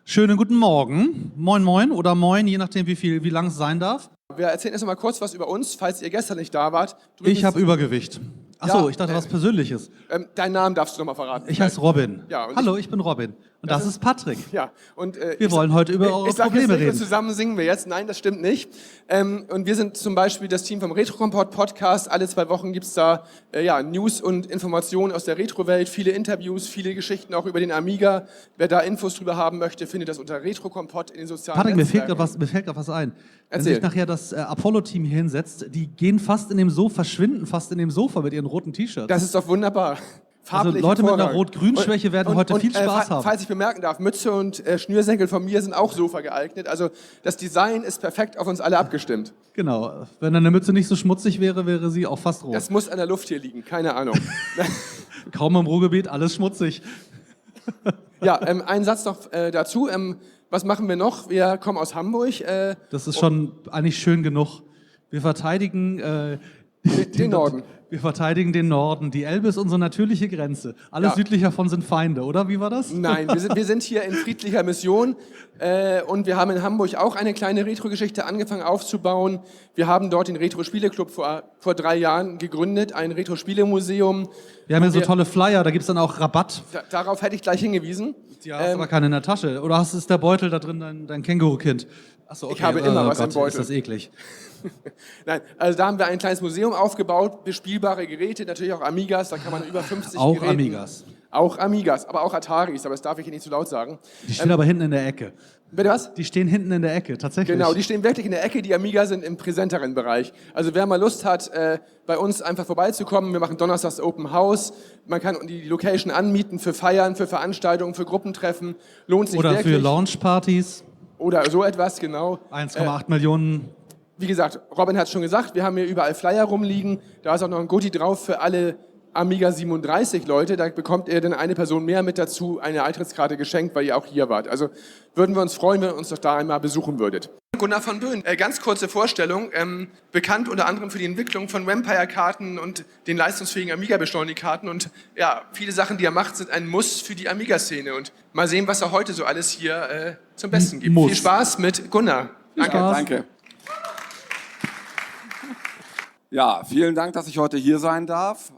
Schönen guten Morgen. Moin, moin oder moin, je nachdem, wie lang es sein darf. Wir erzählen erst mal kurz was über uns, falls ihr gestern nicht da wart. Ich habe Übergewicht. Achso, Ja, ich dachte was Persönliches. Deinen Namen darfst du noch mal verraten. Ich heiße Robin. Ja, und Hallo, ich bin Robin. Und das ist Patrick. Ja, und Wir wollen heute über eure Probleme reden. Zusammen singen wir jetzt. Nein, das stimmt nicht. Und wir sind zum Beispiel das Team vom Retrokompott Podcast. Alle 2 Wochen gibt es da News und Informationen aus der Retro-Welt, viele Interviews, viele Geschichten auch über den Amiga. Wer da Infos drüber haben möchte, findet das unter Retrokompott in den sozialen Patrick, mir fällt Netzwerken. gerade was ein. Wenn Erzähl. sich nachher das Apollo-Team hier hinsetzt, die gehen verschwinden fast in dem Sofa mit ihren roten T-Shirts. Das ist doch wunderbar. Also Leute mit einer Rot-Grün-Schwäche werden heute viel Spaß haben. Falls ich bemerken darf, Mütze und Schnürsenkel von mir sind auch Sofa geeignet. Also das Design ist perfekt auf uns alle abgestimmt. Genau. Wenn eine Mütze nicht so schmutzig wäre, wäre sie auch fast rot. Das muss an der Luft hier liegen, keine Ahnung. Kaum im Ruhrgebiet, alles schmutzig. Ja, ein Satz noch dazu. Was machen wir noch? Wir kommen aus Hamburg. Das ist schon eigentlich schön genug. Wir verteidigen den Norden. Wir verteidigen den Norden. Die Elbe ist unsere natürliche Grenze. Alles südlich davon sind Feinde, oder? Wie war das? Nein, wir sind hier in friedlicher Mission und wir haben in Hamburg auch eine kleine Retro-Geschichte angefangen aufzubauen. Wir haben dort den Retro-Spiele-Club vor 3 Jahren gegründet, ein Retro-Spiele-Museum. Wir haben hier so tolle Flyer, da gibt es dann auch Rabatt. Darauf hätte ich gleich hingewiesen. Ja, hast aber keine in der Tasche. Oder ist der Beutel da drin dein Känguru-Kind? Achso, okay. Ich habe immer was Gott, im Beutel. Ist das eklig. Nein, also da haben wir ein kleines Museum aufgebaut, bespielbare Geräte, natürlich auch Amigas, da kann man über 50 Auch Geräten... Amigas. Auch Amigas, aber auch Ataris, aber das darf ich hier nicht zu laut sagen. Die stehen aber hinten in der Ecke. Bitte was? Die stehen hinten in der Ecke, tatsächlich. Genau, die stehen wirklich in der Ecke, die Amiga sind im präsenteren Bereich. Also wer mal Lust hat, bei uns einfach vorbeizukommen, wir machen donnerstags Open House, man kann die Location anmieten für Feiern, für Veranstaltungen, für Gruppentreffen, lohnt sich Oder wirklich. für Launchpartys. Oder so etwas, genau. 1,8 Millionen. Wie gesagt, Robin hat es schon gesagt, wir haben hier überall Flyer rumliegen. Da ist auch noch ein Goodie drauf für alle Amiga 37 Leute. Da bekommt ihr dann eine Person mehr mit dazu, eine Eintrittskarte geschenkt, weil ihr auch hier wart. Also würden wir uns freuen, wenn ihr uns doch da einmal besuchen würdet. Gunnar von Böhn, ganz kurze Vorstellung. Bekannt unter anderem für die Entwicklung von Vampire-Karten und den leistungsfähigen Amiga-Beschleunigkarten. Und ja, viele Sachen, die er macht, sind ein Muss für die Amiga-Szene. Und mal sehen, was er heute so alles hier zum Besten gibt. Viel Spaß mit Gunnar. Danke. Danke. Ja, vielen Dank, dass ich heute hier sein darf.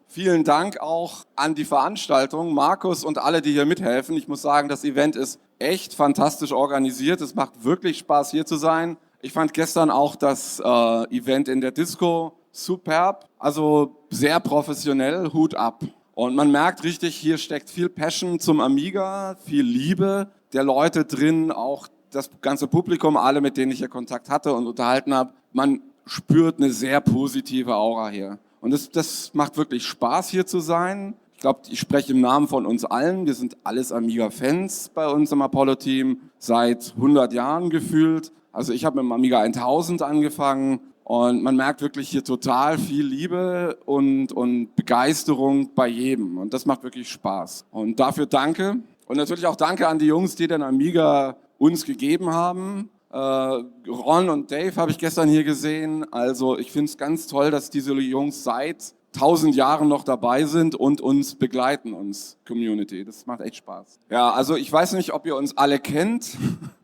Vielen Dank auch an die Veranstaltung, Markus und alle, die hier mithelfen. Ich muss sagen, das Event ist echt fantastisch organisiert. Es macht wirklich Spaß, hier zu sein. Ich fand gestern auch das Event in der Disco superb, also sehr professionell, Hut ab. Und man merkt richtig, hier steckt viel Passion zum Amiga, viel Liebe der Leute drin, auch das ganze Publikum, alle, mit denen ich hier Kontakt hatte und unterhalten habe. Man spürt eine sehr positive Aura hier. Und das macht wirklich Spaß, hier zu sein. Ich glaube, ich spreche im Namen von uns allen. Wir sind alles Amiga-Fans bei uns im Apollo-Team, seit 100 Jahren gefühlt. Also ich habe mit dem Amiga 1000 angefangen und man merkt wirklich hier total viel Liebe und Begeisterung bei jedem. Und das macht wirklich Spaß. Und dafür danke. Und natürlich auch danke an die Jungs, die den Amiga uns gegeben haben. Ron und Dave habe ich gestern hier gesehen. Also ich finde es ganz toll, dass diese Jungs seit 1000 Jahren noch dabei sind und uns begleiten, uns Community. Das macht echt Spaß. Ja, also ich weiß nicht, ob ihr uns alle kennt.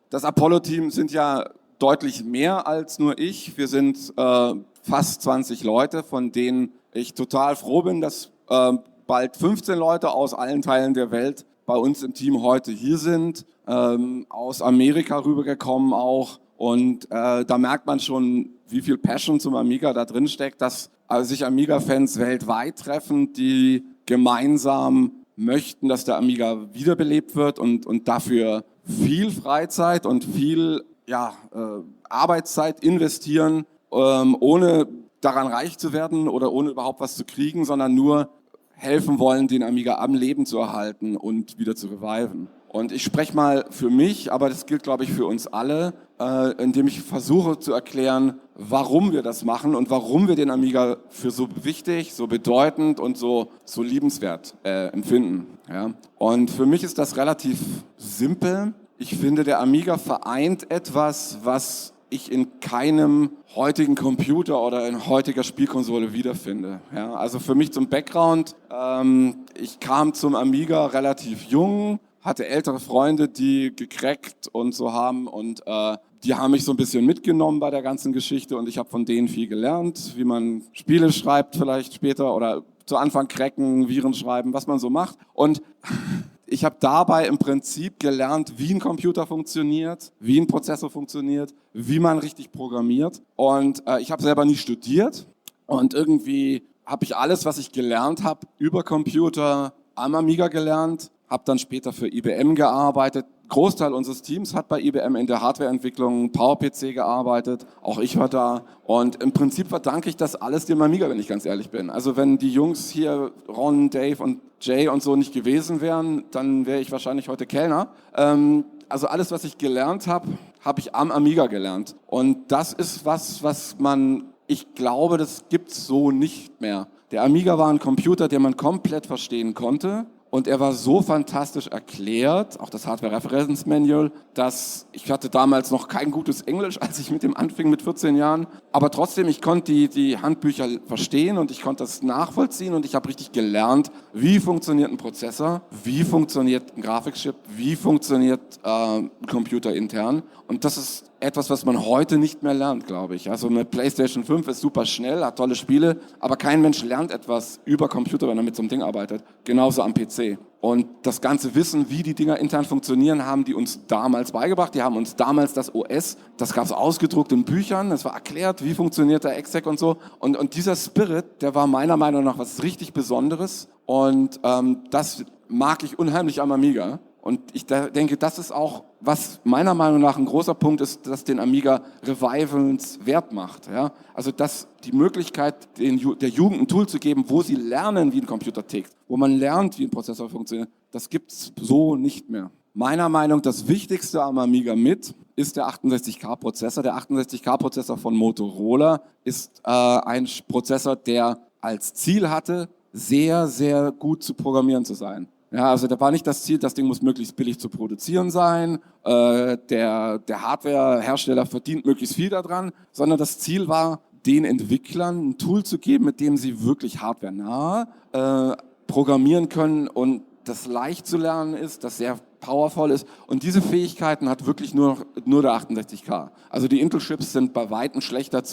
Das Apollo-Team sind ja deutlich mehr als nur ich. Wir sind fast 20 Leute, von denen ich total froh bin, dass bald 15 Leute aus allen Teilen der Welt bei uns im Team heute hier sind, aus Amerika rübergekommen auch. Und da merkt man schon, wie viel Passion zum Amiga da drin steckt, dass sich Amiga-Fans weltweit treffen, die gemeinsam möchten, dass der Amiga wiederbelebt wird und dafür viel Freizeit und viel Arbeitszeit investieren, ohne daran reich zu werden oder ohne überhaupt was zu kriegen, sondern nur helfen wollen, den Amiga am Leben zu erhalten und wieder zu reviven. Und ich spreche mal für mich, aber das gilt, glaube ich, für uns alle, indem ich versuche zu erklären, warum wir das machen und warum wir den Amiga für so wichtig, so bedeutend und so liebenswert empfinden. Ja? Und für mich ist das relativ simpel. Ich finde, der Amiga vereint etwas, was ich in keinem heutigen Computer oder in heutiger Spielkonsole wiederfinde. Ja, also für mich zum Background, ich kam zum Amiga relativ jung, hatte ältere Freunde, die gecrackt und so haben und die haben mich so ein bisschen mitgenommen bei der ganzen Geschichte und ich habe von denen viel gelernt, wie man Spiele schreibt vielleicht später oder zu Anfang cracken, Viren schreiben, was man so macht. Und ich habe dabei im Prinzip gelernt, wie ein Computer funktioniert, wie ein Prozessor funktioniert, wie man richtig programmiert. Und ich habe selber nie studiert und irgendwie habe ich alles, was ich gelernt habe, über Computer am Amiga gelernt, habe dann später für IBM gearbeitet. Großteil unseres Teams hat bei IBM in der Hardwareentwicklung PowerPC gearbeitet, auch ich war da und im Prinzip verdanke ich das alles dem Amiga, wenn ich ganz ehrlich bin. Also wenn die Jungs hier, Ron, Dave und Jay und so nicht gewesen wären, dann wäre ich wahrscheinlich heute Kellner. Also alles, was ich gelernt habe, habe ich am Amiga gelernt und das ist was man, ich glaube, das gibt's so nicht mehr. Der Amiga war ein Computer, den man komplett verstehen konnte. Und er war so fantastisch erklärt, auch das Hardware-Reference-Manual, dass ich hatte damals noch kein gutes Englisch, als ich mit dem anfing mit 14 Jahren. Aber trotzdem, ich konnte die Handbücher verstehen und ich konnte das nachvollziehen und ich habe richtig gelernt, wie funktioniert ein Prozessor, wie funktioniert ein Grafikchip, wie funktioniert ein Computer intern. Und das ist etwas, was man heute nicht mehr lernt, glaube ich. Also eine PlayStation 5 ist super schnell, hat tolle Spiele, aber kein Mensch lernt etwas über Computer, wenn er mit so einem Ding arbeitet. Genauso am PC. Und das ganze Wissen, wie die Dinger intern funktionieren, haben die uns damals beigebracht. Die haben uns damals das OS, das gab es ausgedruckt in Büchern, es war erklärt, wie funktioniert der Exec und so. Und dieser Spirit, der war meiner Meinung nach was richtig Besonderes. Und das mag ich unheimlich am Amiga. Und ich denke, das ist auch, was meiner Meinung nach ein großer Punkt ist, das den Amiga revivalswert macht. Ja? Also die Möglichkeit, der Jugend ein Tool zu geben, wo sie lernen, wie ein Computer tickt, wo man lernt, wie ein Prozessor funktioniert, das gibt es so nicht mehr. Meiner Meinung nach das Wichtigste am Amiga ist der 68K-Prozessor. Der 68K-Prozessor von Motorola ist ein Prozessor, der als Ziel hatte, sehr, sehr gut zu programmieren zu sein. Ja, also da war nicht das Ziel, das Ding muss möglichst billig zu produzieren sein, der Hardware-Hersteller verdient möglichst viel daran, sondern das Ziel war, den Entwicklern ein Tool zu geben, mit dem sie wirklich hardwarenah programmieren können und das leicht zu lernen ist, das sehr powerful ist. Und diese Fähigkeiten hat wirklich nur der 68K. Also die Intel-Chips sind bei Weitem schlechter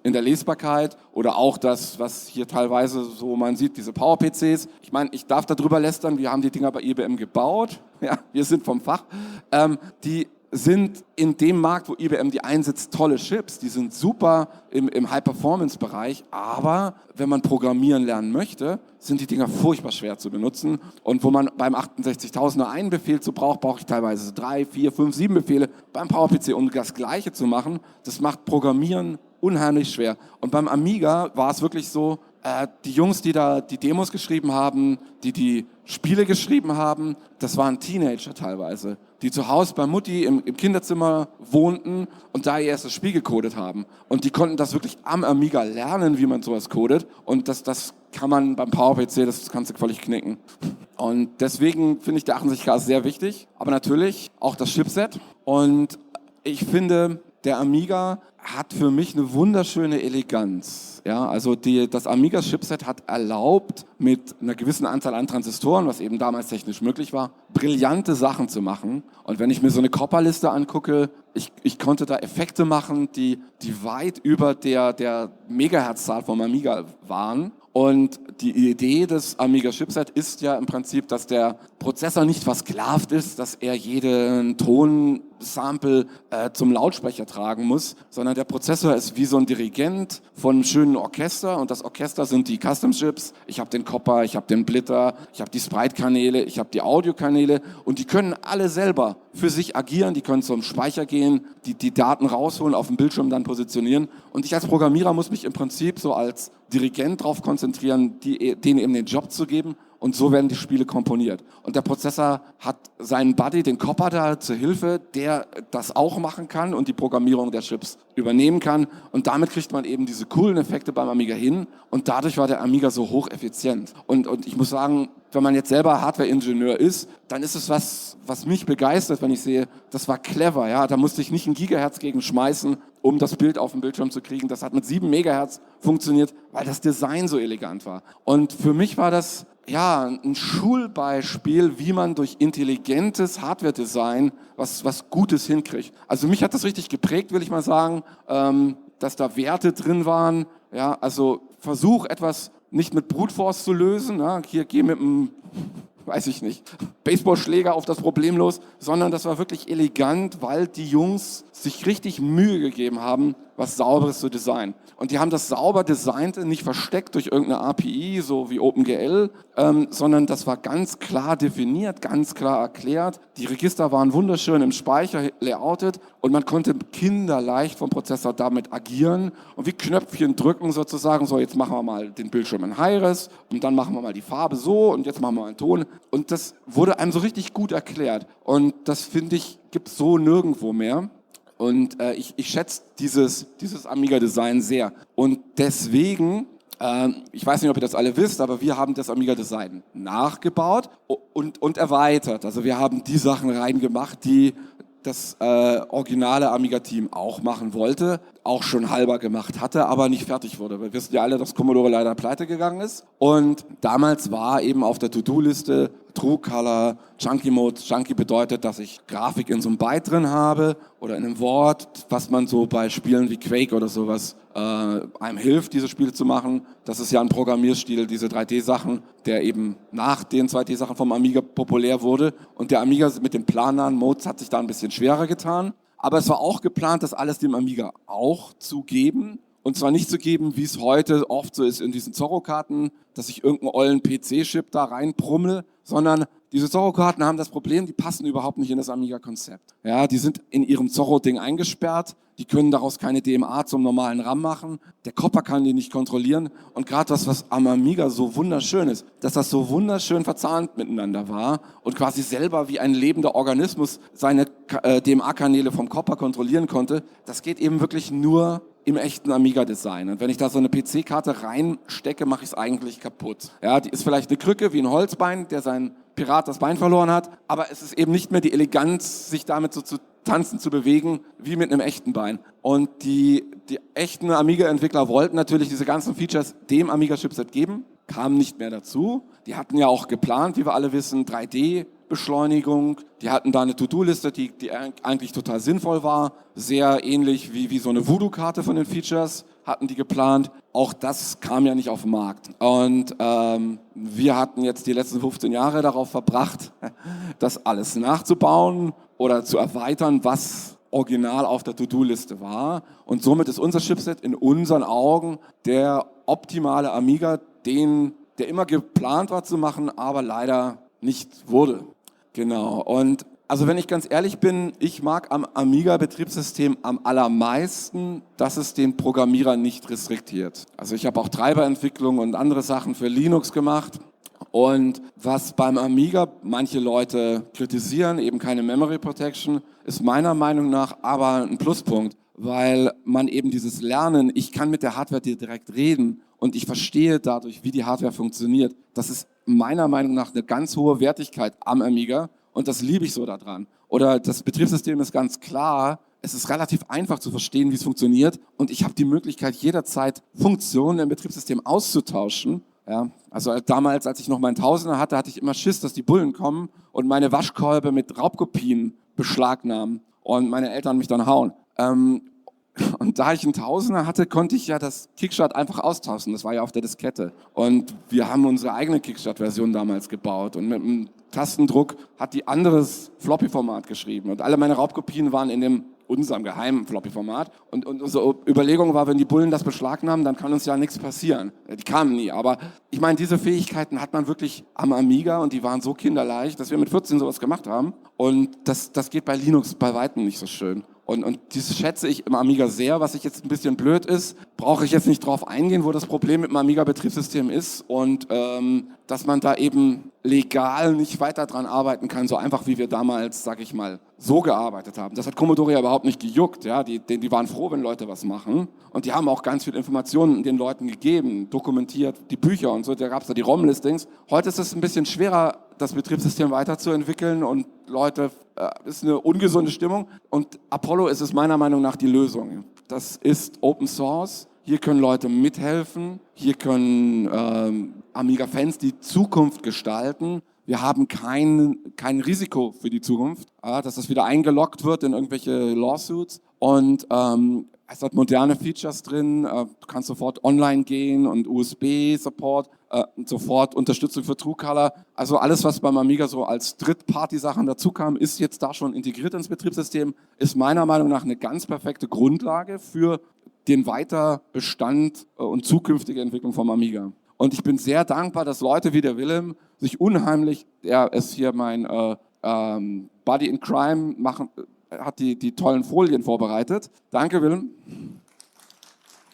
in der Lesbarkeit oder auch das, was hier teilweise so man sieht, diese Power-PCs. Ich meine, ich darf darüber lästern, wir haben die Dinger bei IBM gebaut. Ja, wir sind vom Fach. Die sind in dem Markt, wo IBM die einsetzt, tolle Chips. Die sind super im High-Performance-Bereich, aber wenn man programmieren lernen möchte, sind die Dinger furchtbar schwer zu benutzen. Und wo man beim 68.000 nur einen Befehl zu brauche ich teilweise 3, 4, 5, 7 Befehle beim PowerPC, um das Gleiche zu machen. Das macht Programmieren unheimlich schwer. Und beim Amiga war es wirklich so, die Jungs, die da die Demos geschrieben haben, die Spiele geschrieben haben, das waren Teenager teilweise, die zu Hause bei Mutti im Kinderzimmer wohnten und da ihr erstes Spiel gecodet haben. Und die konnten das wirklich am Amiga lernen, wie man sowas codet. Und das kann man beim PowerPC, das kannst du völlig knicken. Und deswegen finde ich der 68K sehr wichtig. Aber natürlich auch das Chipset. Und ich finde, der Amiga hat für mich eine wunderschöne Eleganz. Ja, also das Amiga-Chipset hat erlaubt, mit einer gewissen Anzahl an Transistoren, was eben damals technisch möglich war, brillante Sachen zu machen. Und wenn ich mir so eine Copper-Liste angucke, ich konnte da Effekte machen, die weit über der Megahertz-Zahl vom Amiga waren. Und die Idee des Amiga-Chipset ist ja im Prinzip, dass der Prozessor nicht versklavt ist, dass er jeden Tonsample zum Lautsprecher tragen muss, sondern der Prozessor ist wie so ein Dirigent von einem schönen Orchester und das Orchester sind die Custom-Chips. Ich habe den Copper, ich habe den Blitter, ich habe die Sprite-Kanäle, ich habe die Audiokanäle und die können alle selber für sich agieren, die können zum Speicher gehen, die Daten rausholen, auf dem Bildschirm dann positionieren und ich als Programmierer muss mich im Prinzip so als Dirigent darauf konzentrieren, denen eben den Job zu geben und so werden die Spiele komponiert. Und der Prozessor hat seinen Buddy, den Copper da zur Hilfe, der das auch machen kann und die Programmierung der Chips übernehmen kann und damit kriegt man eben diese coolen Effekte beim Amiga hin und dadurch war der Amiga so hocheffizient. Und ich muss sagen, wenn man jetzt selber Hardware-Ingenieur ist, dann ist es was mich begeistert, wenn ich sehe, das war clever, ja, da musste ich nicht 1 Gigahertz gegen schmeißen, um das Bild auf dem Bildschirm zu kriegen. Das hat mit 7 Megahertz funktioniert, weil das Design so elegant war. Und für mich war das ja, ein Schulbeispiel, wie man durch intelligentes Hardware-Design was Gutes hinkriegt. Also mich hat das richtig geprägt, will ich mal sagen, dass da Werte drin waren. Ja, also versuch etwas nicht mit Brute Force zu lösen. Ja, hier geh mit einem, weiß ich nicht, Baseballschläger auf das Problem los, sondern das war wirklich elegant, weil die Jungs sich richtig Mühe gegeben haben, was Sauberes zu designen. Und die haben das sauber Designte nicht versteckt durch irgendeine API, so wie OpenGL, sondern das war ganz klar definiert, ganz klar erklärt. Die Register waren wunderschön im Speicher layoutet und man konnte kinderleicht vom Prozessor damit agieren und wie Knöpfchen drücken sozusagen, so jetzt machen wir mal den Bildschirm in Hi-Res und dann machen wir mal die Farbe so und jetzt machen wir mal einen Ton. Und das wurde einem so richtig gut erklärt. Und das, finde ich, gibt es so nirgendwo mehr. Und ich schätze dieses Amiga-Design sehr. Und deswegen, ich weiß nicht, ob ihr das alle wisst, aber wir haben das Amiga-Design nachgebaut und erweitert. Also wir haben die Sachen reingemacht, die das originale Amiga-Team auch machen wollte, auch schon halber gemacht hatte, aber nicht fertig wurde. Wir wissen ja alle, dass Commodore leider pleite gegangen ist. Und damals war eben auf der To-Do-Liste True Color, Chunky Mode. Chunky bedeutet, dass ich Grafik in so einem Byte drin habe oder in einem Wort, was man so bei Spielen wie Quake oder sowas einem hilft, diese Spiele zu machen. Das ist ja ein Programmierstil, diese 3D-Sachen, der eben nach den 2D-Sachen vom Amiga populär wurde. Und der Amiga mit den planaren Modes hat sich da ein bisschen schwerer getan. Aber es war auch geplant, das alles dem Amiga auch zu geben. Und zwar nicht zu geben, wie es heute oft so ist in diesen Zorro-Karten, dass ich irgendeinen ollen PC-Chip da reinprummel, sondern diese Zorro-Karten haben das Problem, die passen überhaupt nicht in das Amiga-Konzept. Ja, die sind in ihrem Zorro-Ding eingesperrt, die können daraus keine DMA zum normalen RAM machen, der Kopper kann die nicht kontrollieren und gerade das, was am Amiga so wunderschön ist, dass das so wunderschön verzahnt miteinander war und quasi selber wie ein lebender Organismus seine DMA-Kanäle vom Kopper kontrollieren konnte, das geht eben wirklich nur im echten Amiga-Design. Und wenn ich da so eine PC-Karte reinstecke, mache ich es eigentlich kaputt. Ja, die ist vielleicht eine Krücke wie ein Holzbein, der sein Pirat das Bein verloren hat, aber es ist eben nicht mehr die Eleganz, sich damit so zu tanzen, zu bewegen, wie mit einem echten Bein. Und die echten Amiga-Entwickler wollten natürlich diese ganzen Features dem Amiga-Chipset geben, kamen nicht mehr dazu. Die hatten ja auch geplant, wie wir alle wissen, 3D-Beschleunigung. Die hatten da eine To-Do-Liste, die eigentlich total sinnvoll war. Sehr ähnlich wie so eine Voodoo-Karte von den Features hatten die geplant. Auch das kam ja nicht auf den Markt. Und wir hatten jetzt die letzten 15 Jahre darauf verbracht, das alles nachzubauen oder zu erweitern, was original auf der To-Do-Liste war. Und somit ist unser Chipset in unseren Augen der optimale Amiga, der immer geplant war zu machen, aber leider nicht wurde. Genau. Und also wenn ich ganz ehrlich bin, ich mag am Amiga-Betriebssystem am allermeisten, dass es den Programmierer nicht restriktiert. Also ich habe auch Treiberentwicklung und andere Sachen für Linux gemacht. Und was beim Amiga manche Leute kritisieren, eben keine Memory Protection, ist meiner Meinung nach aber ein Pluspunkt, weil man eben dieses Lernen, ich kann mit der Hardware direkt reden und ich verstehe dadurch, wie die Hardware funktioniert. Das ist meiner Meinung nach eine ganz hohe Wertigkeit am Amiga und das liebe ich so daran. Oder das Betriebssystem ist ganz klar, es ist relativ einfach zu verstehen, wie es funktioniert und ich habe die Möglichkeit, jederzeit Funktionen im Betriebssystem auszutauschen. Ja, also damals, als ich noch meinen Tausender hatte, hatte ich immer Schiss, dass die Bullen kommen und meine Waschkolbe mit Raubkopien beschlagnahmen und meine Eltern mich dann hauen. Und da ich einen Tausender hatte, konnte ich ja das Kickstart einfach austauschen. Das war ja auf der Diskette. Und wir haben unsere eigene Kickstart-Version damals gebaut. Und mit einem Tastendruck hat die anderes Floppy-Format geschrieben. Und alle meine Raubkopien waren in unserem geheimen Floppy-Format. Und unsere Überlegung war, wenn die Bullen das beschlagnahmen, dann kann uns ja nichts passieren. Die kamen nie. Aber ich meine, diese Fähigkeiten hat man wirklich am Amiga und die waren so kinderleicht, dass wir mit 14 sowas gemacht haben. Und das geht bei Linux bei Weitem nicht so schön. Und das schätze ich im Amiga sehr. Was ich jetzt ein bisschen blöd ist, brauche ich jetzt nicht drauf eingehen, wo das Problem mit dem Amiga-Betriebssystem ist und dass man da eben legal nicht weiter dran arbeiten kann, so einfach wie wir damals, sag ich mal, so gearbeitet haben. Das hat Commodore ja überhaupt nicht gejuckt. Ja? Die waren froh, wenn Leute was machen und die haben auch ganz viel Informationen den Leuten gegeben, dokumentiert, die Bücher und so, da gab es da die ROM-Listings. Heute ist es ein bisschen schwerer, das Betriebssystem weiterzuentwickeln und Leute, ist eine ungesunde Stimmung und Apollo ist es meiner Meinung nach die Lösung. Das ist Open Source. hier können Leute mithelfen, hier können Amiga-Fans die Zukunft gestalten. Wir haben kein Risiko für die Zukunft, dass das wieder eingeloggt wird in irgendwelche Lawsuits. Und es hat moderne Features drin, du kannst sofort online gehen und USB-Support, sofort Unterstützung für TrueColor. Also alles, was beim Amiga so als Drittparty-Sachen dazu kam, ist jetzt da schon integriert ins Betriebssystem, ist meiner Meinung nach eine ganz perfekte Grundlage für den Weiterbestand und zukünftige Entwicklung vom Amiga. Und ich bin sehr dankbar, dass Leute wie der Willem sich unheimlich, er ist hier mein Buddy in Crime, hat die tollen Folien vorbereitet. Danke, Willem.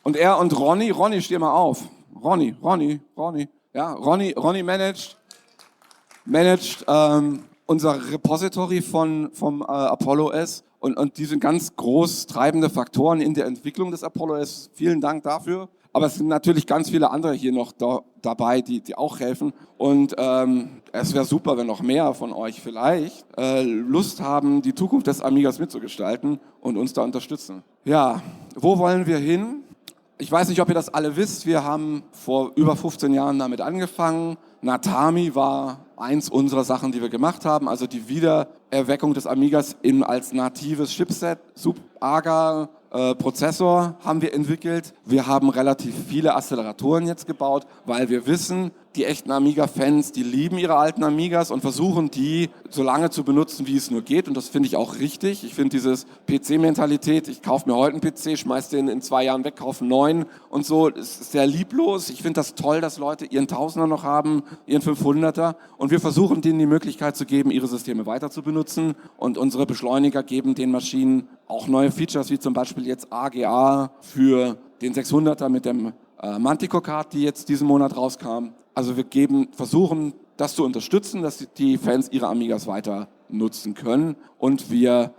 Und er und Ronny, steh mal auf. Ronny. Ja, Ronny managt unser Repository vom Apollo S. Und die sind ganz groß treibende Faktoren in der Entwicklung des Apollo S. Vielen Dank dafür. Aber es sind natürlich ganz viele andere hier noch dabei, die auch helfen. Und es wäre super, wenn noch mehr von euch vielleicht Lust haben, die Zukunft des Amigas mitzugestalten und uns da unterstützen. Ja, wo wollen wir hin? Ich weiß nicht, ob ihr das alle wisst. Wir haben vor über 15 Jahren damit angefangen. Natami war eins unserer Sachen, die wir gemacht haben. Also die Wiedererweckung des Amigas als natives Chipset, Sub-AGA, Prozessor haben wir entwickelt. Wir haben relativ viele Acceleratoren jetzt gebaut, weil wir wissen, die echten Amiga-Fans, die lieben ihre alten Amigas und versuchen die so lange zu benutzen, wie es nur geht. Und das finde ich auch richtig. Ich finde dieses PC-Mentalität, ich kaufe mir heute einen PC, schmeiß den in 2 Jahren weg, kaufe einen neuen und so, ist sehr lieblos. Ich finde das toll, dass Leute ihren Tausender noch haben, ihren 500er. Und wir versuchen denen die Möglichkeit zu geben, ihre Systeme weiter zu benutzen. Und unsere Beschleuniger geben den Maschinen auch neue Features, wie zum Beispiel jetzt AGA für den 600er mit dem Manticore-Card, die jetzt diesen Monat rauskam. Also wir versuchen das zu unterstützen, dass die Fans ihre Amigas weiter nutzen können. Und wir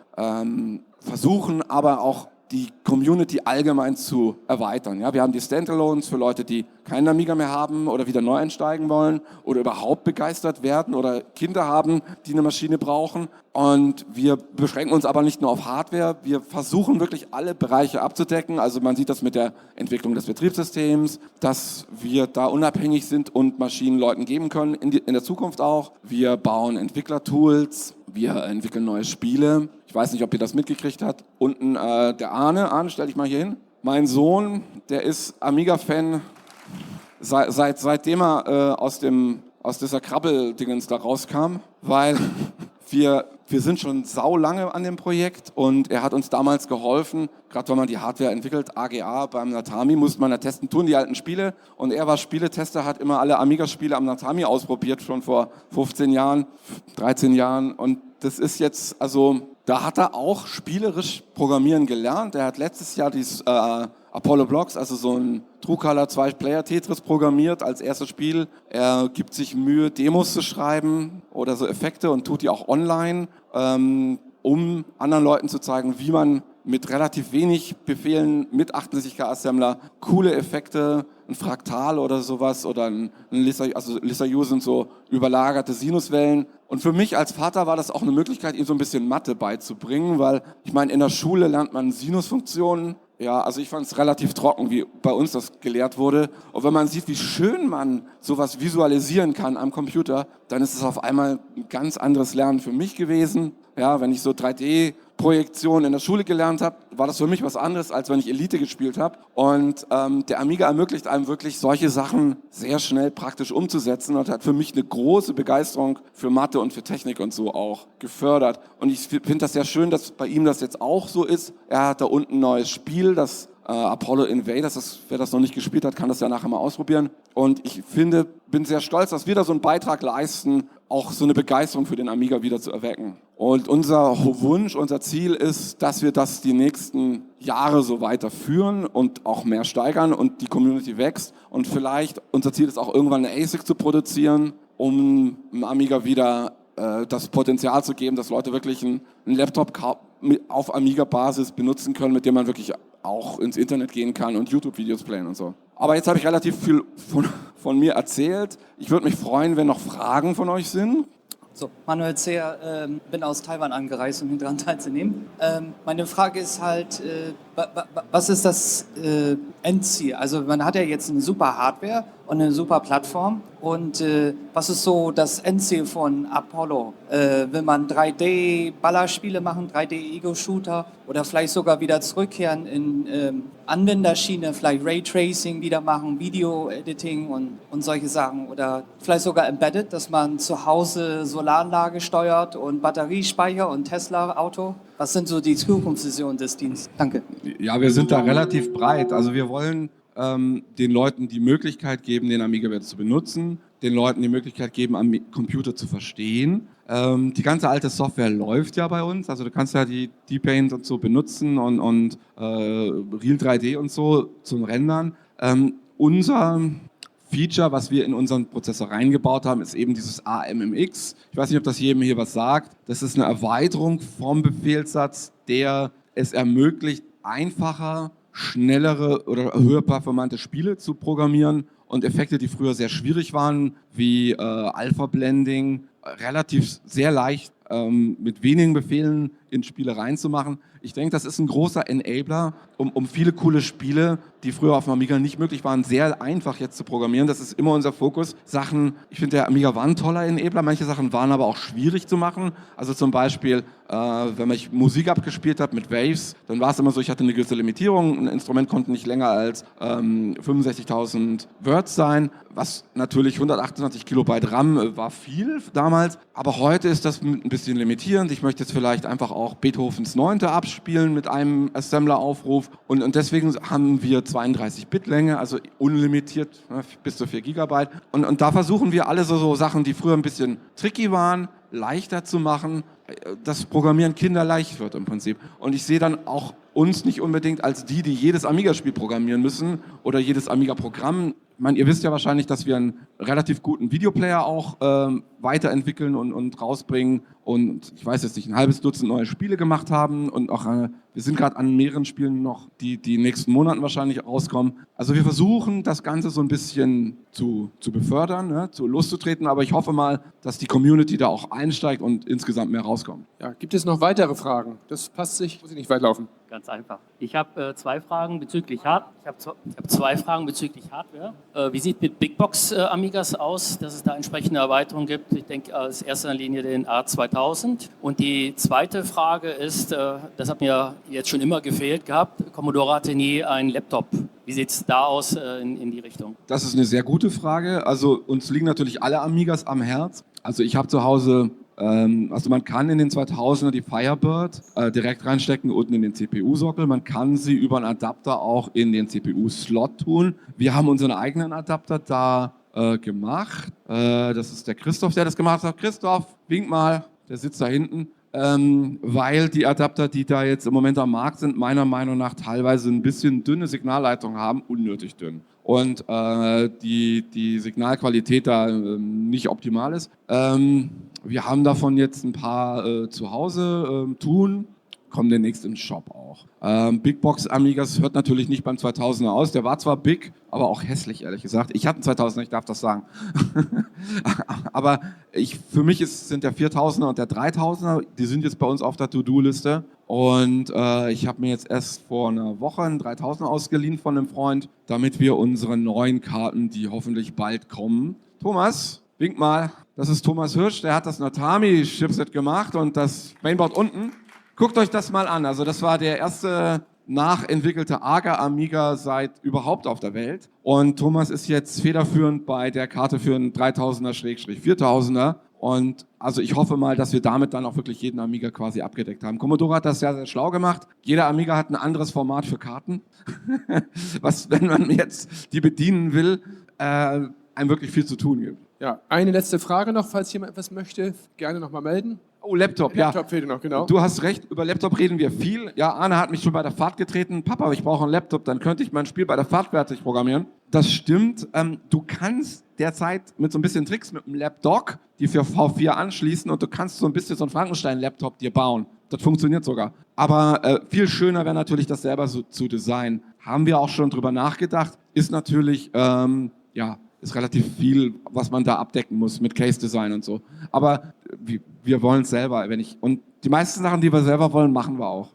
versuchen aber auch die Community allgemein zu erweitern. Ja, wir haben die Standalones für Leute, die keinen Amiga mehr haben oder wieder neu einsteigen wollen oder überhaupt begeistert werden oder Kinder haben, die eine Maschine brauchen. Und wir beschränken uns aber nicht nur auf Hardware, wir versuchen wirklich alle Bereiche abzudecken. Also man sieht das mit der Entwicklung des Betriebssystems, dass wir da unabhängig sind und Maschinen Leuten geben können, in der Zukunft auch. Wir bauen Entwicklertools, wir entwickeln neue Spiele. Ich weiß nicht, ob ihr das mitgekriegt habt. Unten der Arne, stell dich mal hier hin. Mein Sohn, der ist Amiga-Fan, seitdem er aus dieser Krabbeldingens da rauskam, weil wir sind schon saulange an dem Projekt und er hat uns damals geholfen, gerade wenn man die Hardware entwickelt, AGA beim Natami, musste man da testen, tun die alten Spiele und er war Spieletester, hat immer alle Amiga-Spiele am Natami ausprobiert, schon vor 15 Jahren, 13 Jahren und das ist jetzt, also da hat er auch spielerisch Programmieren gelernt. Er hat letztes Jahr dieses Apollo Blocks, also so ein TrueColor 2-Player-Tetris programmiert als erstes Spiel. Er gibt sich Mühe, Demos zu schreiben oder so Effekte und tut die auch online, um anderen Leuten zu zeigen, wie man mit relativ wenig Befehlen mit 68K Assembler coole Effekte, ein Fraktal oder sowas oder ein Lissa-U sind so überlagerte Sinuswellen. Und für mich als Vater war das auch eine Möglichkeit, ihm so ein bisschen Mathe beizubringen, weil ich meine, in der Schule lernt man Sinusfunktionen. Ja, also ich fand es relativ trocken, wie bei uns das gelehrt wurde. Und wenn man sieht, wie schön man sowas visualisieren kann am Computer, dann ist es auf einmal ein ganz anderes Lernen für mich gewesen. Ja, wenn ich so 3D-Projektion in der Schule gelernt habe, war das für mich was anderes, als wenn ich Elite gespielt habe. Und der Amiga ermöglicht einem wirklich, solche Sachen sehr schnell praktisch umzusetzen und hat für mich eine große Begeisterung für Mathe und für Technik und so auch gefördert. Und ich finde das sehr schön, dass bei ihm das jetzt auch so ist. Er hat da unten ein neues Spiel, das Apollo Invaders, wer das noch nicht gespielt hat, kann das ja nachher mal ausprobieren. Und ich bin sehr stolz, dass wir da so einen Beitrag leisten, auch so eine Begeisterung für den Amiga wieder zu erwecken. Und unser Wunsch, unser Ziel ist, dass wir das die nächsten Jahre so weiterführen und auch mehr steigern und die Community wächst. Und vielleicht, unser Ziel ist auch irgendwann eine ASIC zu produzieren, um im Amiga wieder das Potenzial zu geben, dass Leute wirklich einen Laptop auf Amiga-Basis benutzen können, mit dem man wirklich auch ins Internet gehen kann und YouTube-Videos playen und so. Aber jetzt habe ich relativ viel von mir erzählt. Ich würde mich freuen, wenn noch Fragen von euch sind. So, Manuel Zehr, bin aus Taiwan angereist, um hier daran teilzunehmen. Meine Frage ist halt, was ist das Endziel? Also man hat ja jetzt eine super Hardware und eine super Plattform. Und was ist so das Endziel von Apollo? Will man 3D-Ballerspiele machen, 3D-Ego-Shooter oder vielleicht sogar wieder zurückkehren in Anwenderschiene, vielleicht Raytracing wieder machen, Video-Editing und solche Sachen oder vielleicht sogar Embedded, dass man zu Hause Solaranlage steuert und Batteriespeicher und Tesla-Auto? Was sind so die Zukunftsvisionen des Dienstes? Danke. Ja, wir sind da relativ breit. Also wir wollen den Leuten die Möglichkeit geben, den Amiga zu benutzen, den Leuten die Möglichkeit geben, am Computer zu verstehen. Die ganze alte Software läuft ja bei uns, also du kannst ja die D-Paint und so benutzen und Real 3D und so zum Rendern. Unser Feature, was wir in unseren Prozessor reingebaut haben, ist eben dieses AMMX. Ich weiß nicht, ob das jedem hier was sagt. Das ist eine Erweiterung vom Befehlssatz, der es ermöglicht, einfacher, schnellere oder höher performante Spiele zu programmieren und Effekte, die früher sehr schwierig waren, wie Alpha-Blending, relativ sehr leicht mit wenigen Befehlen in Spiele reinzumachen. Ich denke, das ist ein großer Enabler, um viele coole Spiele, die früher auf dem Amiga nicht möglich waren, sehr einfach jetzt zu programmieren. Das ist immer unser Fokus. Ich finde, der Amiga war ein toller Enabler. Manche Sachen waren aber auch schwierig zu machen. Also zum Beispiel, wenn ich Musik abgespielt habe mit Waves, dann war es immer so, ich hatte eine gewisse Limitierung. Ein Instrument konnte nicht länger als 65.000 Words sein, was natürlich 128 Kilobyte RAM war viel damals. Aber heute ist das ein bisschen limitierend. Ich möchte jetzt vielleicht einfach auch Beethovens 9. abspielen mit einem Assembler-Aufruf. Und deswegen haben wir 32-Bit-Länge, also unlimitiert, bis zu 4 Gigabyte. Und da versuchen wir alle so Sachen, die früher ein bisschen tricky waren, leichter zu machen, dass Programmieren kinderleicht wird im Prinzip. Und ich sehe dann auch uns nicht unbedingt als die jedes Amiga-Spiel programmieren müssen oder jedes Amiga-Programm. Ich meine, ihr wisst ja wahrscheinlich, dass wir einen relativ guten Videoplayer auch weiterentwickeln und rausbringen. Und ich weiß jetzt nicht, ein halbes Dutzend neue Spiele gemacht haben. Und auch wir sind gerade an mehreren Spielen noch, die in den nächsten Monaten wahrscheinlich rauskommen. Also wir versuchen, das Ganze so ein bisschen zu befördern, ne, zu loszutreten. Aber ich hoffe mal, dass die Community da auch einsteigt und insgesamt mehr rauskommt. Ja, gibt es noch weitere Fragen? Das passt sich, muss ich nicht weit laufen. Ganz einfach. Ich habe zwei Fragen bezüglich zwei Fragen bezüglich Hardware. Wie sieht mit Bigbox Amigas aus, dass es da entsprechende Erweiterungen gibt? Ich denke als erster Linie den A2000. Und die zweite Frage ist, das hat mir jetzt schon immer gefehlt gehabt, Commodore hatte nie einen Laptop. Wie sieht es da aus in die Richtung? Das ist eine sehr gute Frage. Also uns liegen natürlich alle Amigas am Herz. Also ich habe zu Hause, also man kann in den 2000er die Firebird direkt reinstecken, unten in den CPU-Sockel. Man kann sie über einen Adapter auch in den CPU-Slot tun. Wir haben unseren eigenen Adapter da gemacht. Das ist der Christoph, der das gemacht hat. Christoph, wink mal, der sitzt da hinten. Weil die Adapter, die da jetzt im Moment am Markt sind, meiner Meinung nach teilweise ein bisschen dünne Signalleitungen haben, unnötig dünn. Und die Signalqualität da nicht optimal ist. Wir haben davon jetzt ein paar zu Hause tun, kommen demnächst im Shop auch. Big Box Amigas hört natürlich nicht beim 2000er aus. Der war zwar big, aber auch hässlich, ehrlich gesagt. Ich hatte einen 2000er, ich darf das sagen. Aber für mich sind der 4000er und der 3000er, die sind jetzt bei uns auf der To-Do-Liste. Und ich habe mir jetzt erst vor einer Woche einen 3000er ausgeliehen von einem Freund, damit wir unsere neuen Karten, die hoffentlich bald kommen. Thomas, wink mal. Das ist Thomas Hirsch, der hat das Natami-Chipset gemacht und das Mainboard unten. Guckt euch das mal an. Also das war der erste nachentwickelte Aga-Amiga seit überhaupt auf der Welt. Und Thomas ist jetzt federführend bei der Karte für einen 3000er/4000er. Und also ich hoffe mal, dass wir damit dann auch wirklich jeden Amiga quasi abgedeckt haben. Commodore hat das sehr, sehr schlau gemacht. Jeder Amiga hat ein anderes Format für Karten. Was, wenn man jetzt die bedienen will, einem wirklich viel zu tun gibt. Ja, eine letzte Frage noch, falls jemand etwas möchte, gerne nochmal melden. Oh, Laptop, ja. Laptop fehlt noch, genau. Du hast recht, über Laptop reden wir viel. Ja, Arne hat mich schon bei der Fahrt getreten. Papa, ich brauche einen Laptop, dann könnte ich mein Spiel bei der Fahrt fertig programmieren. Das stimmt. Du kannst derzeit mit so ein bisschen Tricks mit dem Laptop die für V4 anschließen und du kannst so ein bisschen so einen Frankenstein-Laptop dir bauen. Das funktioniert sogar. Aber viel schöner wäre natürlich, das selber so zu designen. Haben wir auch schon drüber nachgedacht. Ist natürlich, ist relativ viel, was man da abdecken muss mit Case-Design und so. Aber wir wollen es selber, und die meisten Sachen, die wir selber wollen, machen wir auch.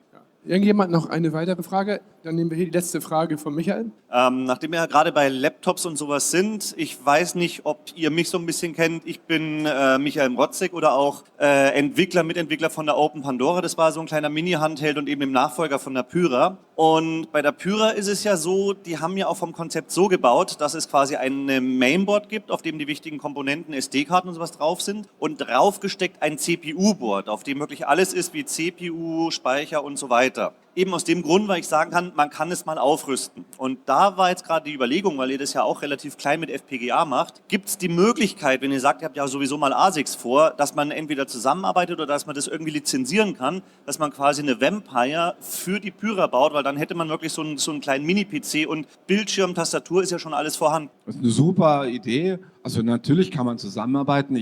Irgendjemand noch eine weitere Frage? Dann nehmen wir hier die letzte Frage von Michael. Nachdem wir ja gerade bei Laptops und sowas sind, ich weiß nicht, ob ihr mich so ein bisschen kennt. Ich bin Michael Mrotzek oder auch Mitentwickler von der Open Pandora. Das war so ein kleiner Mini-Handheld und eben im Nachfolger von der Pyra. Und bei der Pyra ist es ja so, die haben ja auch vom Konzept so gebaut, dass es quasi ein Mainboard gibt, auf dem die wichtigen Komponenten, SD-Karten und sowas drauf sind und draufgesteckt ein CPU-Board, auf dem wirklich alles ist wie CPU, Speicher und so weiter. Eben aus dem Grund, weil ich sagen kann, man kann es mal aufrüsten. Und da war jetzt gerade die Überlegung, weil ihr das ja auch relativ klein mit FPGA macht, gibt es die Möglichkeit, wenn ihr sagt, ihr habt ja sowieso mal ASICs vor, dass man entweder zusammenarbeitet oder dass man das irgendwie lizenzieren kann, dass man quasi eine Vampire für die Pyra baut, weil dann hätte man wirklich so einen kleinen Mini-PC und Bildschirm, Tastatur ist ja schon alles vorhanden. Das ist eine super Idee. Also natürlich kann man zusammenarbeiten.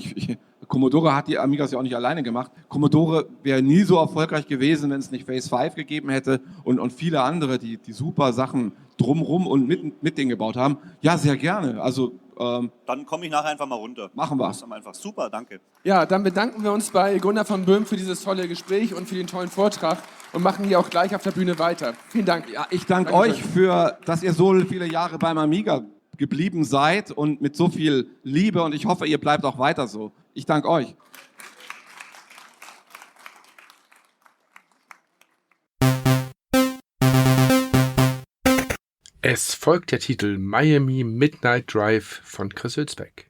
Commodore hat die Amigas ja auch nicht alleine gemacht. Commodore wäre nie so erfolgreich gewesen, wenn es nicht Phase 5 gegeben hätte und viele andere, die super Sachen drumrum und mit denen gebaut haben. Ja, sehr gerne. Also dann komme ich nachher einfach mal runter. Machen wir. Das ist einfach super, danke. Ja, dann bedanken wir uns bei Gunnar von Böhm für dieses tolle Gespräch und für den tollen Vortrag und machen hier auch gleich auf der Bühne weiter. Vielen Dank. Ja, ich danke euch dass ihr so viele Jahre beim Amiga geblieben seid und mit so viel Liebe und ich hoffe, ihr bleibt auch weiter so. Ich danke euch. Es folgt der Titel Miami Midnight Drive von Chris Hülsbeck.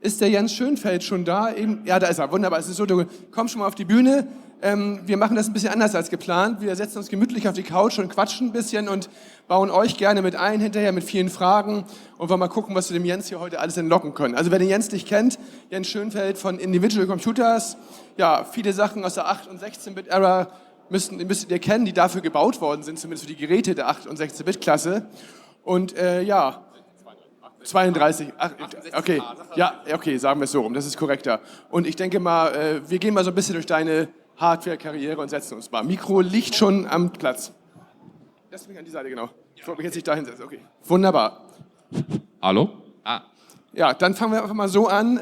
Ist der Jens Schönfeld schon da? Eben, ja, da ist er. Wunderbar. Es ist so, du kommst schon mal auf die Bühne. Wir machen das ein bisschen anders als geplant. Wir setzen uns gemütlich auf die Couch und quatschen ein bisschen und bauen euch gerne mit ein hinterher mit vielen Fragen und wollen mal gucken, was wir dem Jens hier heute alles entlocken können. Also wer den Jens nicht kennt, Jens Schönfeld von Individual Computers, ja, viele Sachen aus der 8- und 16-Bit-Ära müsstet ihr kennen, die dafür gebaut worden sind, zumindest für die Geräte der 8- und 16-Bit-Klasse. Und ja, 32, ach, okay, ja, okay, sagen wir es so rum, das ist korrekter. Und ich denke mal, wir gehen mal so ein bisschen durch deine Hardware-Karriere und setzen uns mal. Mikro liegt schon am Platz. Lass mich an die Seite, genau. Ich wollte mich jetzt nicht da hinsetzen, okay. Wunderbar. Hallo? Ja, dann fangen wir einfach mal so an,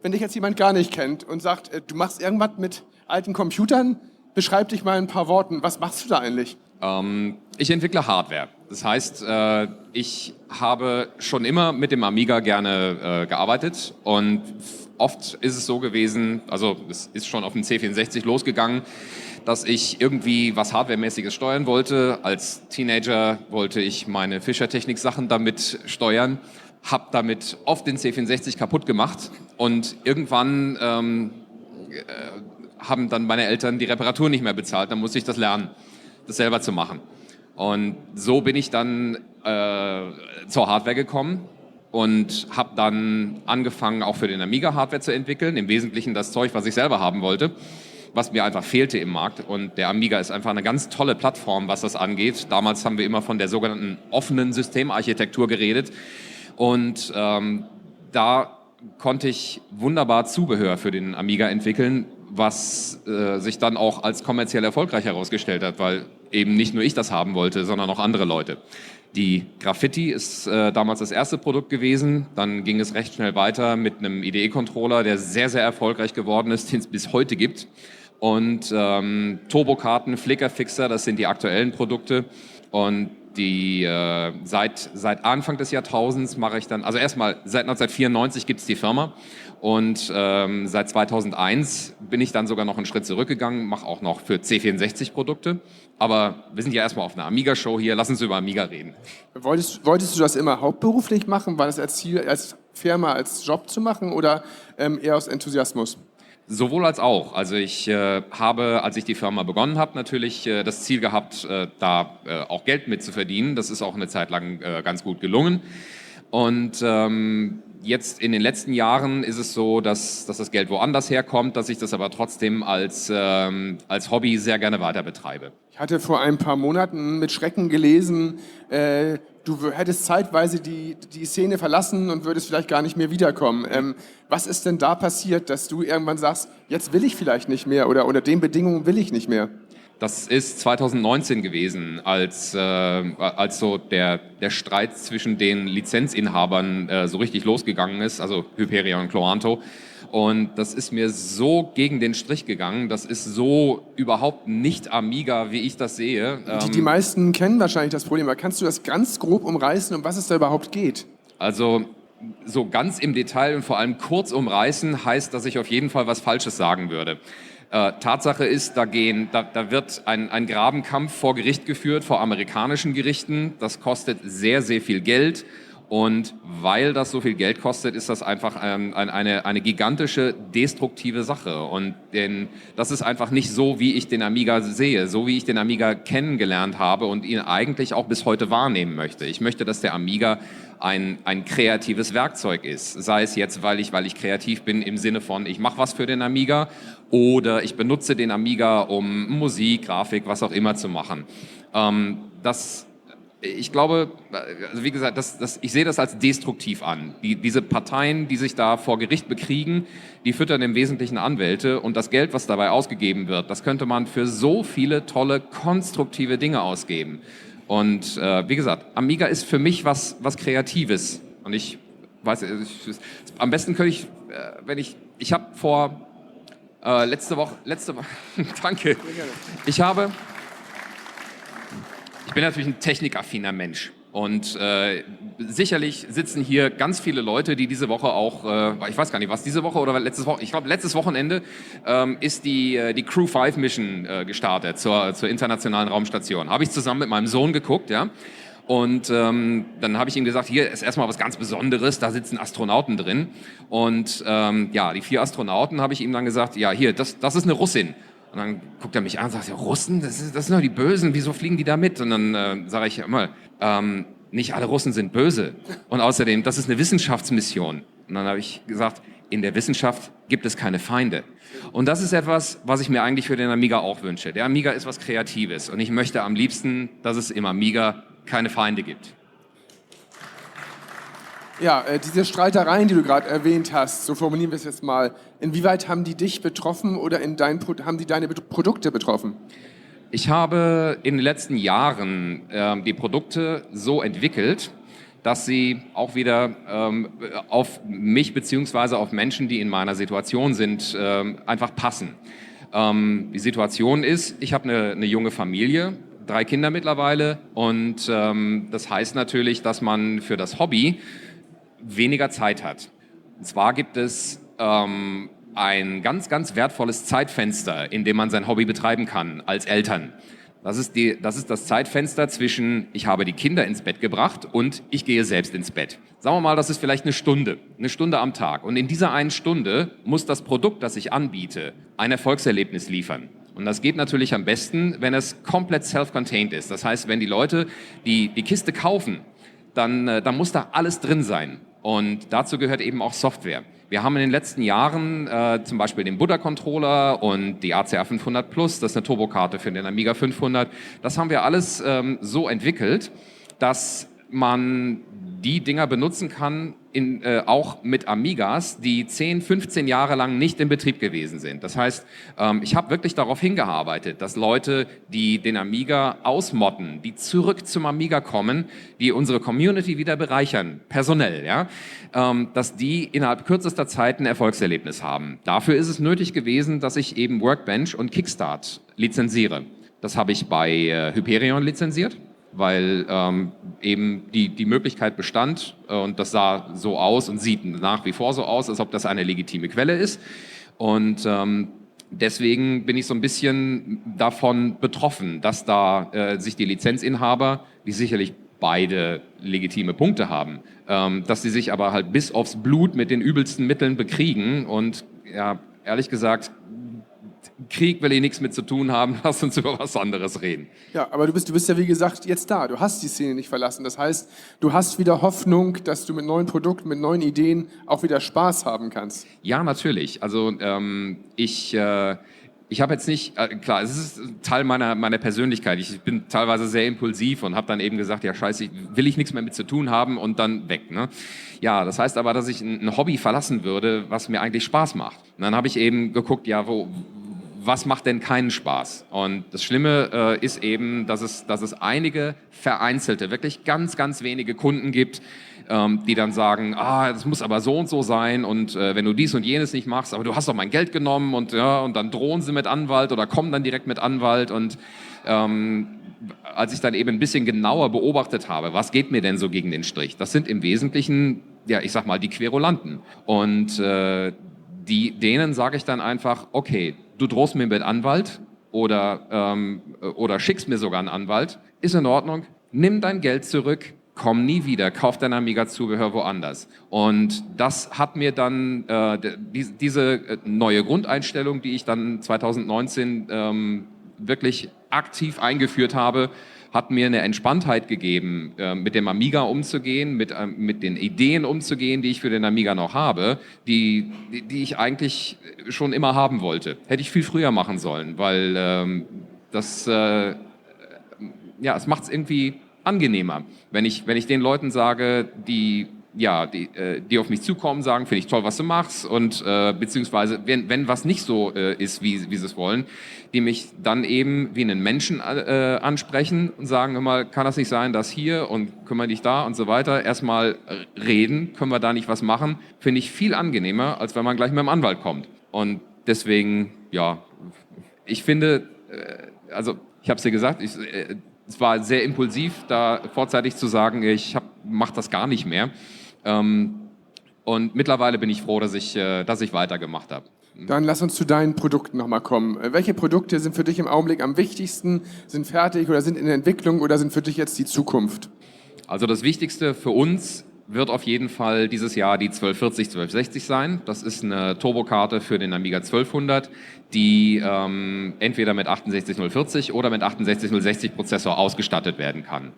wenn dich jetzt jemand gar nicht kennt und sagt, du machst irgendwas mit alten Computern, beschreib dich mal in ein paar Worten. Was machst du da eigentlich? Ich entwickle Hardware. Das heißt, ich habe schon immer mit dem Amiga gerne gearbeitet und oft ist es so gewesen, also es ist schon auf dem C64 losgegangen, dass ich irgendwie was Hardware-mäßiges steuern wollte. Als Teenager wollte ich meine Fischertechnik-Sachen damit steuern, habe damit oft den C64 kaputt gemacht und irgendwann haben dann meine Eltern die Reparatur nicht mehr bezahlt, dann musste ich das lernen, das selber zu machen. Und so bin ich dann zur Hardware gekommen und habe dann angefangen, auch für den Amiga Hardware zu entwickeln. Im Wesentlichen das Zeug, was ich selber haben wollte, was mir einfach fehlte im Markt. Und der Amiga ist einfach eine ganz tolle Plattform, was das angeht. Damals haben wir immer von der sogenannten offenen Systemarchitektur geredet. Und da konnte ich wunderbar Zubehör für den Amiga entwickeln, was sich dann auch als kommerziell erfolgreich herausgestellt hat, weil eben nicht nur ich das haben wollte, sondern auch andere Leute. Die Graffiti ist damals das erste Produkt gewesen. Dann ging es recht schnell weiter mit einem IDE-Controller, der sehr, sehr erfolgreich geworden ist, den es bis heute gibt. Und Turbokarten, Flickerfixer, das sind die aktuellen Produkte. Und die seit Anfang des Jahrtausends mache ich dann, also erstmal seit 1994 gibt es die Firma und seit 2001 bin ich dann sogar noch einen Schritt zurückgegangen, mache auch noch für C64 Produkte. Aber wir sind ja erstmal auf einer Amiga-Show hier, lass uns über Amiga reden. Wolltest du das immer hauptberuflich machen? War das als Ziel, als Firma, als Job zu machen oder eher aus Enthusiasmus? Sowohl als auch. Also ich habe, als ich die Firma begonnen habe, natürlich das Ziel gehabt, da auch Geld mit zu verdienen. Das ist auch eine Zeit lang ganz gut gelungen. Und jetzt in den letzten Jahren ist es so, dass das Geld woanders herkommt, dass ich das aber trotzdem als Hobby sehr gerne weiter betreibe. Ich hatte vor ein paar Monaten mit Schrecken gelesen, du hättest zeitweise die Szene verlassen und würdest vielleicht gar nicht mehr wiederkommen. Was ist denn da passiert, dass du irgendwann sagst, jetzt will ich vielleicht nicht mehr oder unter den Bedingungen will ich nicht mehr? Das ist 2019 gewesen, als so der Streit zwischen den Lizenzinhabern so richtig losgegangen ist, also Hyperion und Cloanto. Und das ist mir so gegen den Strich gegangen. Das ist so überhaupt nicht Amiga, wie ich das sehe. Die meisten kennen wahrscheinlich das Problem. Aber kannst du das ganz grob umreißen, um was es da überhaupt geht? Also so ganz im Detail und vor allem kurz umreißen heißt, dass ich auf jeden Fall was Falsches sagen würde. Tatsache ist, da wird ein Grabenkampf vor Gericht geführt, vor amerikanischen Gerichten. Das kostet sehr, sehr viel Geld. Und weil das so viel Geld kostet, ist das einfach eine gigantische, destruktive Sache. Und das ist einfach nicht so, wie ich den Amiga sehe, so wie ich den Amiga kennengelernt habe und ihn eigentlich auch bis heute wahrnehmen möchte. Ich möchte, dass der Amiga ein kreatives Werkzeug ist. Sei es jetzt, weil ich kreativ bin im Sinne von, ich mache was für den Amiga oder ich benutze den Amiga, um Musik, Grafik, was auch immer zu machen. Ich glaube, also wie gesagt, ich sehe das als destruktiv an. Diese Parteien, die sich da vor Gericht bekriegen, die füttern im Wesentlichen Anwälte und das Geld, was dabei ausgegeben wird, das könnte man für so viele tolle, konstruktive Dinge ausgeben. Und wie gesagt, Amiga ist für mich was Kreatives. Und ich weiß, am besten könnte ich, ich habe vor letzte Woche, danke, ich bin natürlich ein technikaffiner Mensch und sicherlich sitzen hier ganz viele Leute, die diese Woche auch, ich weiß gar nicht, was diese Woche oder letztes Woche, ich glaube letztes Wochenende ist die Crew 5 Mission gestartet zur internationalen Raumstation. Habe ich zusammen mit meinem Sohn geguckt, ja. Und dann habe ich ihm gesagt, hier ist erstmal was ganz Besonderes, da sitzen Astronauten drin. Und die 4 Astronauten habe ich ihm dann gesagt, ja hier, das ist eine Russin. Und dann guckt er mich an und sagt, ja, Russen, das sind doch die Bösen, wieso fliegen die da mit? Und dann sage ich immer, nicht alle Russen sind böse. Und außerdem, das ist eine Wissenschaftsmission. Und dann habe ich gesagt, in der Wissenschaft gibt es keine Feinde. Und das ist etwas, was ich mir eigentlich für den Amiga auch wünsche. Der Amiga ist was Kreatives und ich möchte am liebsten, dass es im Amiga keine Feinde gibt. Ja, diese Streitereien, die du gerade erwähnt hast, so formulieren wir es jetzt mal, inwieweit haben die dich betroffen oder haben die deine Produkte betroffen? Ich habe in den letzten Jahren die Produkte so entwickelt, dass sie auch wieder auf mich bzw. auf Menschen, die in meiner Situation sind, einfach passen. Die Situation ist, ich habe eine junge Familie, 3 Kinder mittlerweile und das heißt natürlich, dass man für das Hobby weniger Zeit hat. Und zwar gibt es ein ganz, ganz wertvolles Zeitfenster, in dem man sein Hobby betreiben kann als Eltern. Das ist das Zeitfenster zwischen, ich habe die Kinder ins Bett gebracht und ich gehe selbst ins Bett. Sagen wir mal, das ist vielleicht eine Stunde am Tag. Und in dieser einen Stunde muss das Produkt, das ich anbiete, ein Erfolgserlebnis liefern. Und das geht natürlich am besten, wenn es komplett self-contained ist. Das heißt, wenn die Leute die Kiste kaufen, dann muss da alles drin sein. Und dazu gehört eben auch Software. Wir haben in den letzten Jahren zum Beispiel den Buddha-Controller und die ACR 500 Plus, das ist eine Turbokarte für den Amiga 500. Das haben wir alles so entwickelt, dass man die Dinger benutzen kann, auch mit Amigas, die 10, 15 Jahre lang nicht in Betrieb gewesen sind. Das heißt, ich habe wirklich darauf hingearbeitet, dass Leute, die den Amiga ausmotten, die zurück zum Amiga kommen, die unsere Community wieder bereichern, personell, ja, dass die innerhalb kürzester Zeit ein Erfolgserlebnis haben. Dafür ist es nötig gewesen, dass ich eben Workbench und Kickstart lizenziere. Das habe ich bei Hyperion lizenziert, weil eben die Möglichkeit bestand und das sah so aus und sieht nach wie vor so aus, als ob das eine legitime Quelle ist. Und deswegen bin ich so ein bisschen davon betroffen, dass da sich die Lizenzinhaber, die sicherlich beide legitime Punkte haben, dass sie sich aber halt bis aufs Blut mit den übelsten Mitteln bekriegen und ja, ehrlich gesagt, Krieg will ich nichts mit zu tun haben, lass uns über was anderes reden. Ja, aber du bist ja wie gesagt jetzt da, du hast die Szene nicht verlassen. Das heißt, du hast wieder Hoffnung, dass du mit neuen Produkten, mit neuen Ideen auch wieder Spaß haben kannst. Ja, natürlich. Also ich habe jetzt nicht, klar, es ist Teil meiner Persönlichkeit. Ich bin teilweise sehr impulsiv und habe dann eben gesagt, ja scheiße, will ich nichts mehr mit zu tun haben und dann weg. Ne? Ja, das heißt aber, dass ich ein Hobby verlassen würde, was mir eigentlich Spaß macht. Und dann habe ich eben geguckt, ja, was macht denn keinen Spaß? Und das Schlimme ist eben, dass es einige vereinzelte, wirklich ganz, ganz wenige Kunden gibt, die dann sagen, das muss aber so und so sein und wenn du dies und jenes nicht machst, aber du hast doch mein Geld genommen und dann drohen sie mit Anwalt oder kommen dann direkt mit Anwalt und als ich dann eben ein bisschen genauer beobachtet habe, was geht mir denn so gegen den Strich? Das sind im Wesentlichen, ja, ich sag mal, die Querulanten und denen sage ich dann einfach, okay, du drohst mir mit Anwalt oder schickst mir sogar einen Anwalt, ist in Ordnung, nimm dein Geld zurück, komm nie wieder, kauf dein Amiga-Zubehör woanders. Und das hat mir dann diese neue Grundeinstellung, die ich dann 2019 wirklich aktiv eingeführt habe, hat mir eine Entspanntheit gegeben, mit dem Amiga umzugehen, mit den Ideen umzugehen, die ich für den Amiga noch habe, die ich eigentlich schon immer haben wollte. Hätte ich viel früher machen sollen, weil es macht es irgendwie angenehmer, wenn ich den Leuten sage, die auf mich zukommen, sagen, finde ich toll, was du machst und beziehungsweise wenn was nicht so ist, wie sie es wollen, die mich dann eben wie einen Menschen ansprechen und sagen immer, kann das nicht sein, dass hier und kümmere dich da und so weiter, erstmal reden, können wir da nicht was machen, finde ich viel angenehmer, als wenn man gleich mit dem Anwalt kommt. Und deswegen, ja, ich finde, also ich habe es dir gesagt, es war sehr impulsiv, da vorzeitig zu sagen, ich mache das gar nicht mehr. Und mittlerweile bin ich froh, dass ich weitergemacht habe. Dann lass uns zu deinen Produkten nochmal kommen. Welche Produkte sind für dich im Augenblick am wichtigsten, sind fertig oder sind in der Entwicklung oder sind für dich jetzt die Zukunft? Also das Wichtigste für uns wird auf jeden Fall dieses Jahr die 1240, 1260 sein. Das ist eine Turbokarte für den Amiga 1200, die entweder mit 68040 oder mit 68060 Prozessor ausgestattet werden kann.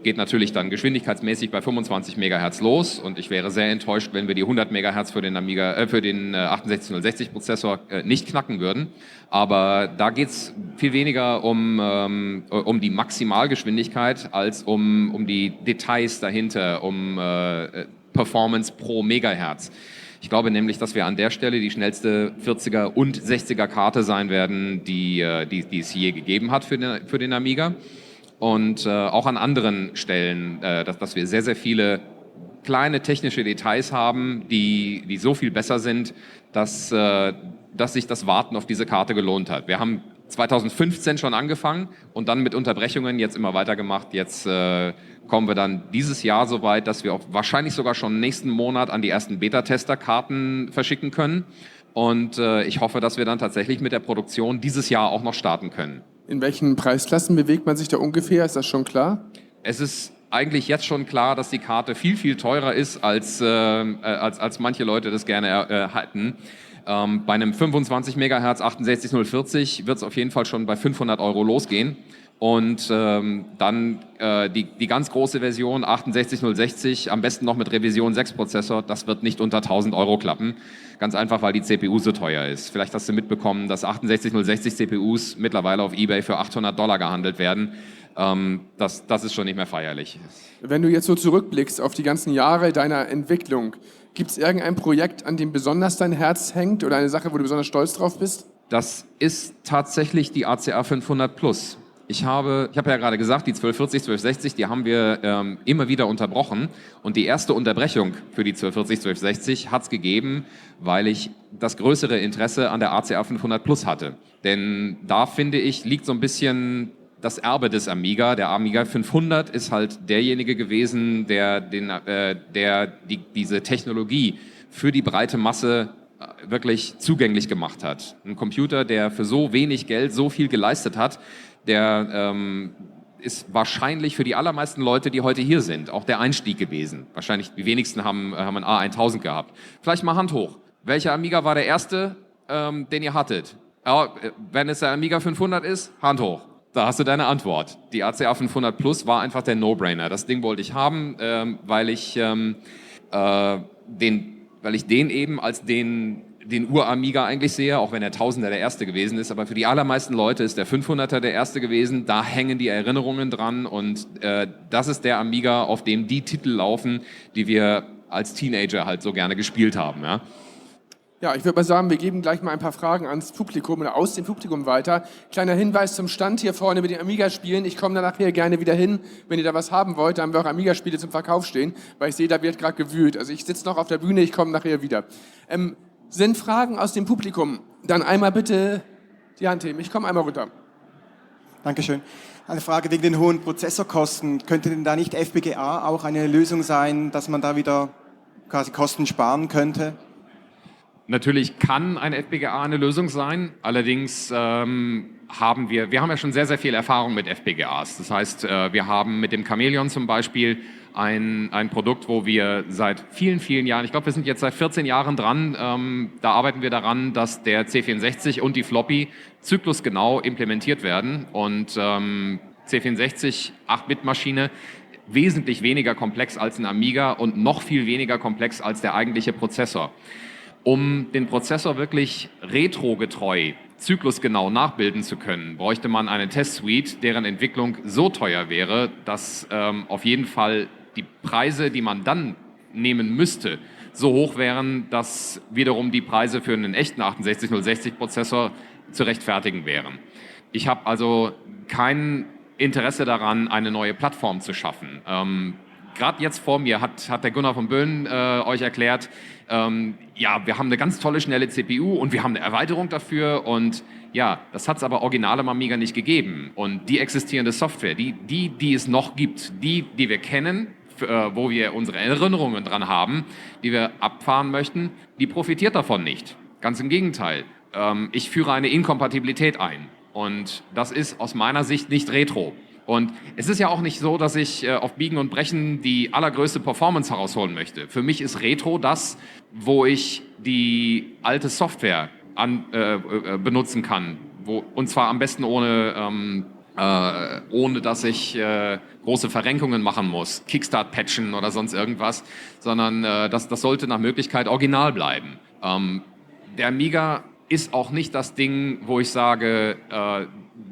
Geht natürlich dann geschwindigkeitsmäßig bei 25 MHz los und ich wäre sehr enttäuscht, wenn wir die 100 MHz für den 68060 Prozessor nicht knacken würden. Aber da geht es viel weniger um die Maximalgeschwindigkeit als um die Details dahinter, um Performance pro Megahertz. Ich glaube nämlich, dass wir an der Stelle die schnellste 40er und 60er Karte sein werden, die es je gegeben hat für den Amiga. Und auch an anderen Stellen, dass wir sehr, sehr viele kleine technische Details haben, die so viel besser sind, dass sich das Warten auf diese Karte gelohnt hat. Wir haben 2015 schon angefangen und dann mit Unterbrechungen jetzt immer weitergemacht. Jetzt kommen wir dann dieses Jahr so weit, dass wir auch wahrscheinlich sogar schon nächsten Monat an die ersten Beta-Tester-Karten verschicken können. Und ich hoffe, dass wir dann tatsächlich mit der Produktion dieses Jahr auch noch starten können. In welchen Preisklassen bewegt man sich da ungefähr? Ist das schon klar? Es ist eigentlich jetzt schon klar, dass die Karte viel, viel teurer ist, als manche Leute das gerne hätten. Bei einem 25 MHz 68040 wird es auf jeden Fall schon bei 500 € losgehen. Und dann die ganz große Version 68060, am besten noch mit Revision 6 Prozessor, das wird nicht unter 1000 € klappen. Ganz einfach, weil die CPU so teuer ist. Vielleicht hast du mitbekommen, dass 68060 CPUs mittlerweile auf eBay für $800 gehandelt werden. Das ist schon nicht mehr feierlich. Wenn du jetzt so zurückblickst auf die ganzen Jahre deiner Entwicklung, gibt es irgendein Projekt, an dem besonders dein Herz hängt oder eine Sache, wo du besonders stolz drauf bist? Das ist tatsächlich die ACA 500 Plus. Ich habe ja gerade gesagt, die 1240, 1260, die haben wir immer wieder unterbrochen. Und die erste Unterbrechung für die 1240, 1260 hat es gegeben, weil ich das größere Interesse an der ACA 500 Plus hatte. Denn da, finde ich, liegt so ein bisschen das Erbe des Amiga. Der Amiga 500 ist halt derjenige gewesen, der diese Technologie für die breite Masse wirklich zugänglich gemacht hat. Ein Computer, der für so wenig Geld so viel geleistet hat, der ist wahrscheinlich für die allermeisten Leute, die heute hier sind, auch der Einstieg gewesen. Wahrscheinlich die wenigsten haben einen A1000 gehabt. Vielleicht mal Hand hoch. Welcher Amiga war der erste, den ihr hattet? Wenn es der Amiga 500 ist, Hand hoch. Da hast du deine Antwort. Die ACA 500 Plus war einfach der No-Brainer. Das Ding wollte ich haben, weil ich den eben als den Ur-Amiga eigentlich sehe, auch wenn der 1000er der erste gewesen ist. Aber für die allermeisten Leute ist der 500er der erste gewesen. Da hängen die Erinnerungen dran. Und das ist der Amiga, auf dem die Titel laufen, die wir als Teenager halt so gerne gespielt haben. Ja? Ja, ich würde mal sagen, wir geben gleich mal ein paar Fragen ans Publikum oder aus dem Publikum weiter. Kleiner Hinweis zum Stand hier vorne mit den Amiga-Spielen. Ich komme da nachher gerne wieder hin. Wenn ihr da was haben wollt, dann haben wir auch Amiga-Spiele zum Verkauf stehen, weil ich sehe, da wird gerade gewühlt. Also ich sitze noch auf der Bühne, ich komme nachher wieder. Sind Fragen aus dem Publikum? Dann einmal bitte die Hand heben. Ich komme einmal runter. Dankeschön. Eine Frage wegen den hohen Prozessorkosten. Könnte denn da nicht FPGA auch eine Lösung sein, dass man da wieder quasi Kosten sparen könnte? Natürlich kann ein FPGA eine Lösung sein, allerdings haben wir ja schon sehr, sehr viel Erfahrung mit FPGAs. Das heißt, wir haben mit dem Chameleon zum Beispiel ein Produkt, wo wir seit vielen, vielen Jahren, ich glaube, wir sind jetzt seit 14 Jahren dran, da arbeiten wir daran, dass der C64 und die Floppy zyklusgenau implementiert werden und C64 8-Bit-Maschine wesentlich weniger komplex als ein Amiga und noch viel weniger komplex als der eigentliche Prozessor. Um den Prozessor wirklich retrogetreu, zyklusgenau nachbilden zu können, bräuchte man eine Testsuite, deren Entwicklung so teuer wäre, dass auf jeden Fall die Preise, die man dann nehmen müsste, so hoch wären, dass wiederum die Preise für einen echten 68060-Prozessor zu rechtfertigen wären. Ich habe also kein Interesse daran, eine neue Plattform zu schaffen. Gerade jetzt vor mir hat der Gunnar von Böhn euch erklärt, ja, wir haben eine ganz tolle, schnelle CPU und wir haben eine Erweiterung dafür und ja, das hat es aber original am Amiga nicht gegeben. Und die existierende Software, die es noch gibt, die wir kennen, wo wir unsere Erinnerungen dran haben, die wir abfahren möchten, die profitiert davon nicht. Ganz im Gegenteil. Ich führe eine Inkompatibilität ein und das ist aus meiner Sicht nicht retro. Und es ist ja auch nicht so, dass ich auf Biegen und Brechen die allergrößte Performance herausholen möchte. Für mich ist Retro das, wo ich die alte Software benutzen kann. Und zwar am besten ohne dass ich große Verrenkungen machen muss, Kickstart patchen oder sonst irgendwas, sondern das sollte nach Möglichkeit original bleiben. Der Amiga ist auch nicht das Ding, wo ich sage,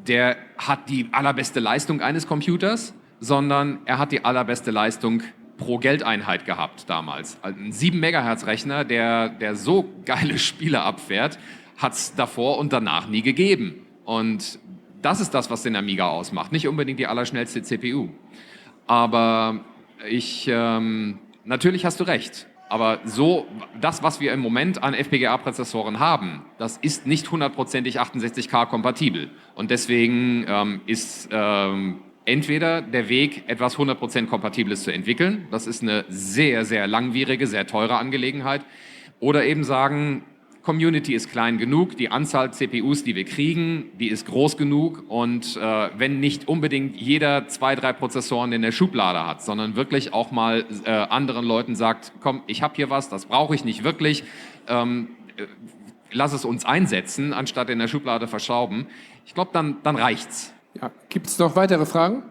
der hat die allerbeste Leistung eines Computers, sondern er hat die allerbeste Leistung pro Geldeinheit gehabt damals. Ein 7 Megahertz Rechner, der so geile Spiele abfährt, hat es davor und danach nie gegeben. Und das ist das, was den Amiga ausmacht, nicht unbedingt die allerschnellste CPU. Aber natürlich hast du recht. Aber das, was wir im Moment an FPGA-Prozessoren haben, das ist nicht 100%ig 68K kompatibel. Und deswegen ist entweder der Weg, etwas 100% Kompatibles zu entwickeln, das ist eine sehr, sehr langwierige, sehr teure Angelegenheit, oder eben sagen, Community ist klein genug, die Anzahl CPUs, die wir kriegen, die ist groß genug und wenn nicht unbedingt jeder 2, 3 Prozessoren in der Schublade hat, sondern wirklich auch mal anderen Leuten sagt, komm, ich habe hier was, das brauche ich nicht wirklich, lass es uns einsetzen, anstatt in der Schublade verschrauben. Ich glaube, dann reicht's. Ja. Gibt es noch weitere Fragen?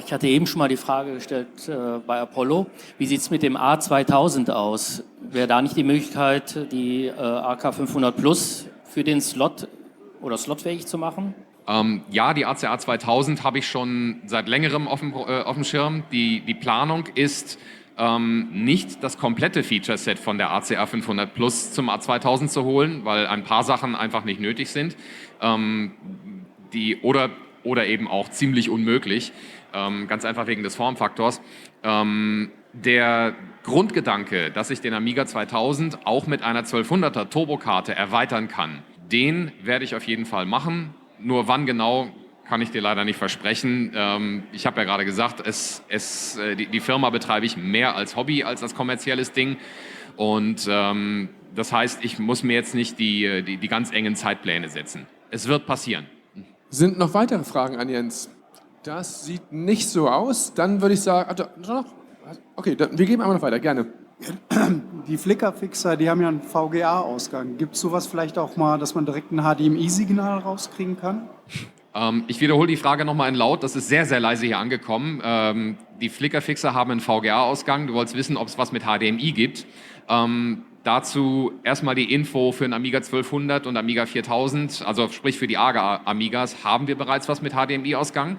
Ich hatte eben schon mal die Frage gestellt bei Apollo. Wie sieht es mit dem A2000 aus? Wäre da nicht die Möglichkeit, die AK 500 Plus für den Slot oder slotfähig zu machen? Ja, die ACA 2000 habe ich schon seit längerem auf dem Schirm. Die Planung ist, nicht das komplette Feature-Set von der ACA 500 Plus zum A2000 zu holen, weil ein paar Sachen einfach nicht nötig sind. Oder eben auch ziemlich unmöglich. Ganz einfach wegen des Formfaktors. Der Grundgedanke, dass ich den Amiga 2000 auch mit einer 1200er Turbokarte erweitern kann, den werde ich auf jeden Fall machen. Nur wann genau, kann ich dir leider nicht versprechen. Ich habe ja gerade gesagt, die Firma betreibe ich mehr als Hobby, als kommerzielles Ding. Und das heißt, ich muss mir jetzt nicht die ganz engen Zeitpläne setzen. Es wird passieren. Sind noch weitere Fragen an Jens? Das sieht nicht so aus. Dann würde ich sagen, okay, wir geben einmal noch weiter, gerne. Die Flickerfixer, die haben ja einen VGA-Ausgang. Gibt es sowas vielleicht auch mal, dass man direkt ein HDMI-Signal rauskriegen kann? Ich wiederhole die Frage nochmal in laut. Das ist sehr, sehr leise hier angekommen. Die Flickerfixer haben einen VGA-Ausgang. Du wolltest wissen, ob es was mit HDMI gibt. Dazu erstmal die Info für den Amiga 1200 und Amiga 4000, also sprich für die AGA-Amigas, haben wir bereits was mit HDMI-Ausgang.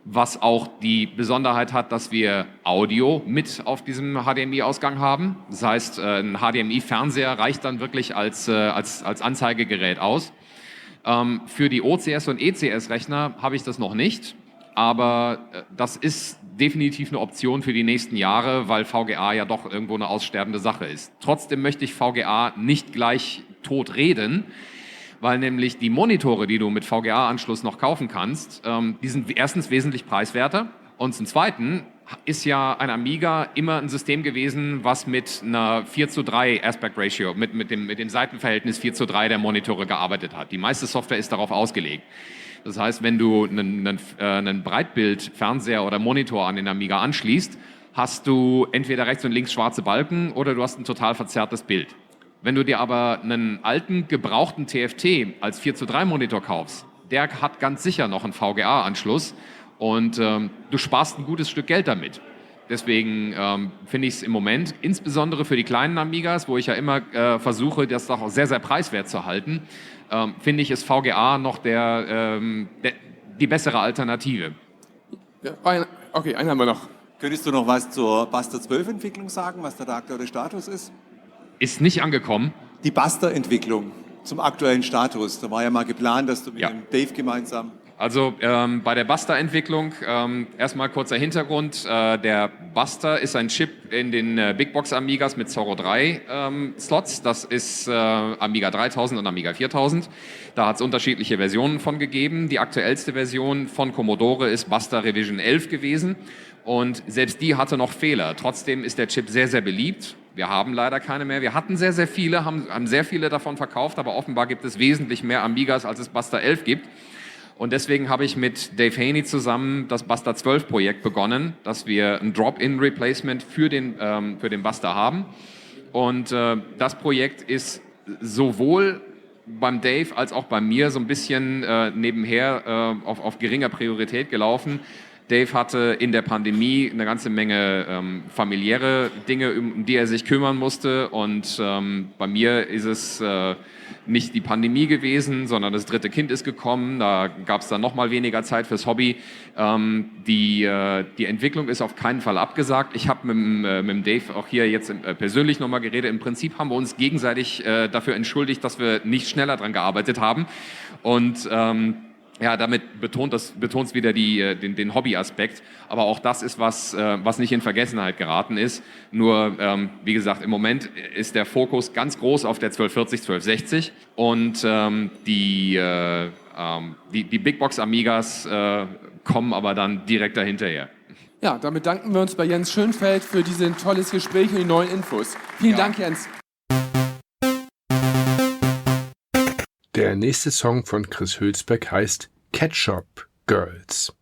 Was auch die Besonderheit hat, dass wir Audio mit auf diesem HDMI-Ausgang haben. Das heißt, ein HDMI-Fernseher reicht dann wirklich als Anzeigegerät aus. Für die OCS- und ECS-Rechner habe ich das noch nicht, aber das ist definitiv eine Option für die nächsten Jahre, weil VGA ja doch irgendwo eine aussterbende Sache ist. Trotzdem möchte ich VGA nicht gleich tot reden, weil nämlich die Monitore, die du mit VGA-Anschluss noch kaufen kannst, die sind erstens wesentlich preiswerter und zum Zweiten ist ja ein Amiga immer ein System gewesen, was mit einer 4:3 Aspect Ratio, mit dem Seitenverhältnis 4:3 der Monitore gearbeitet hat. Die meiste Software ist darauf ausgelegt. Das heißt, wenn du einen Breitbild-Fernseher oder Monitor an den Amiga anschließt, hast du entweder rechts und links schwarze Balken oder du hast ein total verzerrtes Bild. Wenn du dir aber einen alten, gebrauchten TFT als 4:3 Monitor kaufst, der hat ganz sicher noch einen VGA-Anschluss und du sparst ein gutes Stück Geld damit. Deswegen finde ich es im Moment, insbesondere für die kleinen Amigas, wo ich ja immer versuche, das auch sehr, sehr preiswert zu halten, finde ich, ist VGA noch die bessere Alternative. Ja, okay, einen haben wir noch. Könntest du noch was zur Buster 12-Entwicklung sagen, was da der aktuelle Status ist? Ist nicht angekommen. Die Buster-Entwicklung zum aktuellen Status. Da war ja mal geplant, dass du mit dem Dave gemeinsam... Also bei der Buster-Entwicklung, erstmal kurzer Hintergrund. Der Buster ist ein Chip in den Big Box Amigas mit Zorro 3 Slots. Das ist Amiga 3000 und Amiga 4000. Da hat es unterschiedliche Versionen von gegeben. Die aktuellste Version von Commodore ist Buster Revision 11 gewesen. Und selbst die hatte noch Fehler. Trotzdem ist der Chip sehr, sehr beliebt. Wir haben leider keine mehr. Wir hatten sehr, sehr viele, haben sehr viele davon verkauft, aber offenbar gibt es wesentlich mehr Amigas, als es Buster 11 gibt. Und deswegen habe ich mit Dave Haney zusammen das Buster 12 Projekt begonnen, dass wir ein Drop-in-Replacement für den Buster haben. Und das Projekt ist sowohl beim Dave als auch bei mir so ein bisschen nebenher auf geringer Priorität gelaufen. Dave hatte in der Pandemie eine ganze Menge familiäre Dinge, um die er sich kümmern musste. Und bei mir ist es nicht die Pandemie gewesen, sondern das 3. Kind ist gekommen. Da gab es dann noch mal weniger Zeit fürs Hobby. Die Entwicklung ist auf keinen Fall abgesagt. Ich habe mit dem Dave auch hier jetzt persönlich noch mal geredet. Im Prinzip haben wir uns gegenseitig dafür entschuldigt, dass wir nicht schneller dran gearbeitet haben. Und ja, damit betont es wieder den Hobbyaspekt. Aber auch das ist was nicht in Vergessenheit geraten ist. Nur, wie gesagt, im Moment ist der Fokus ganz groß auf der 1240, 1260. Und die Big Box Amigas kommen aber dann direkt dahinterher. Ja, damit danken wir uns bei Jens Schönfeld für dieses tolles Gespräch und die neuen Infos. Vielen Dank, Jens. Der nächste Song von Chris Hülsbeck heißt Ketchup Girls.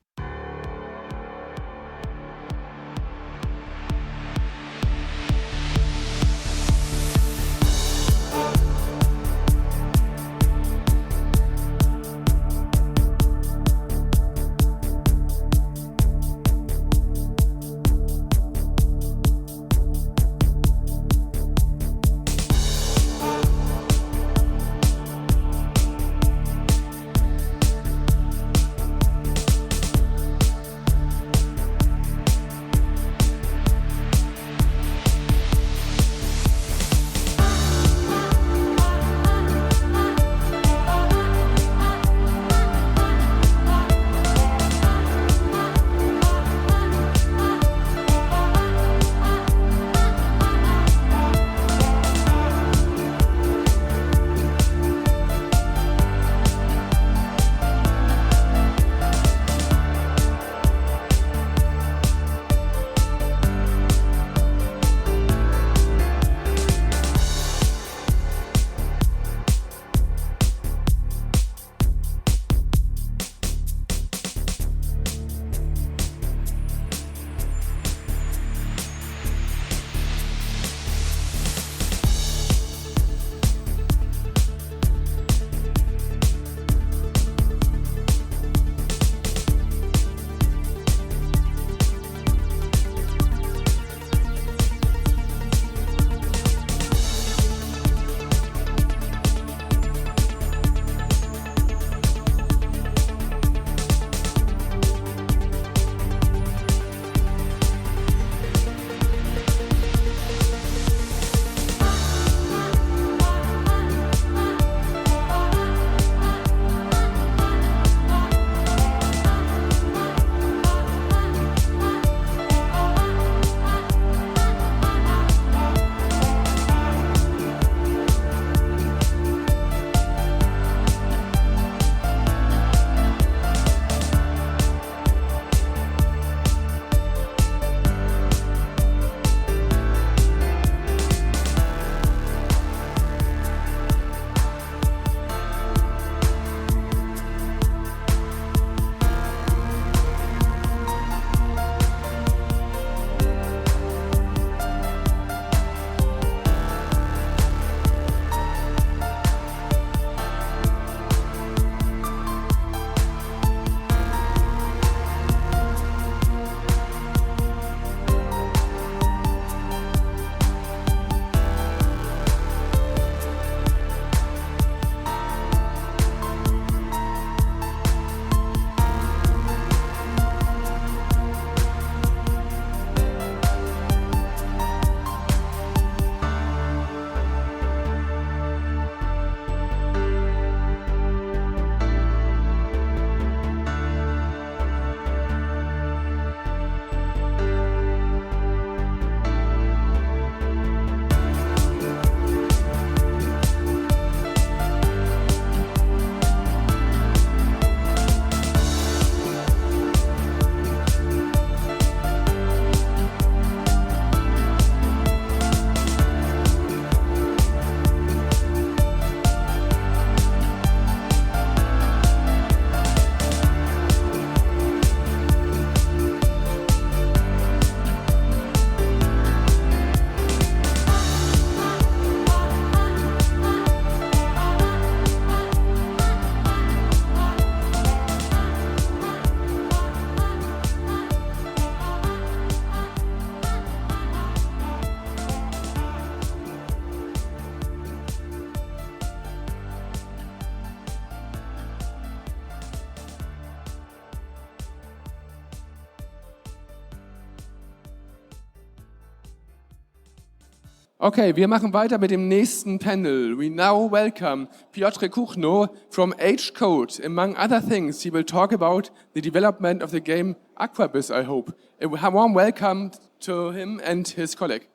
Okay, wir machen weiter mit dem nächsten Panel. We now welcome Piotr Kuchno from Age Code. Among other things, he will talk about the development of the game Aquabus, I hope. A warm welcome to him and his colleague.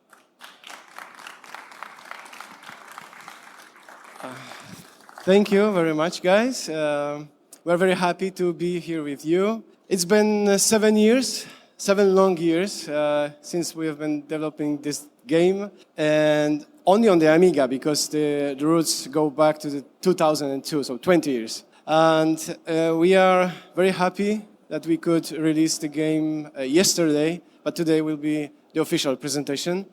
Thank you very much, guys. We're very happy to be here with you. It's been 7 years, 7 long years since we have been developing this game, and only on the Amiga because the roots go back to the 2002, so 20 years. And we are very happy that we could release the game yesterday, but today will be the official presentation.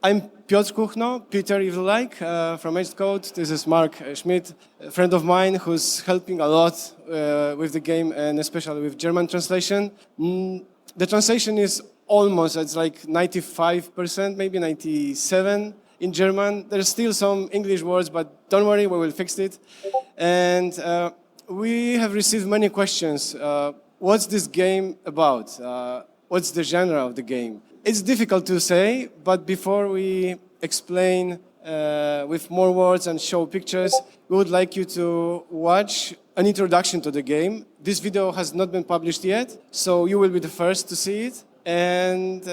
I'm Piotr Kuchno, Peter if you like, from Age Code. This is Mark Schmidt, a friend of mine who's helping a lot with the game and especially with German translation. The translation is almost, it's like 95%, maybe 97% in German. There's still some English words, but don't worry, we will fix it. And we have received many questions. What's this game about? What's the genre of the game? It's difficult to say, but before we explain with more words and show pictures, we would like you to watch an introduction to the game. This video has not been published yet, so you will be the first to see it. And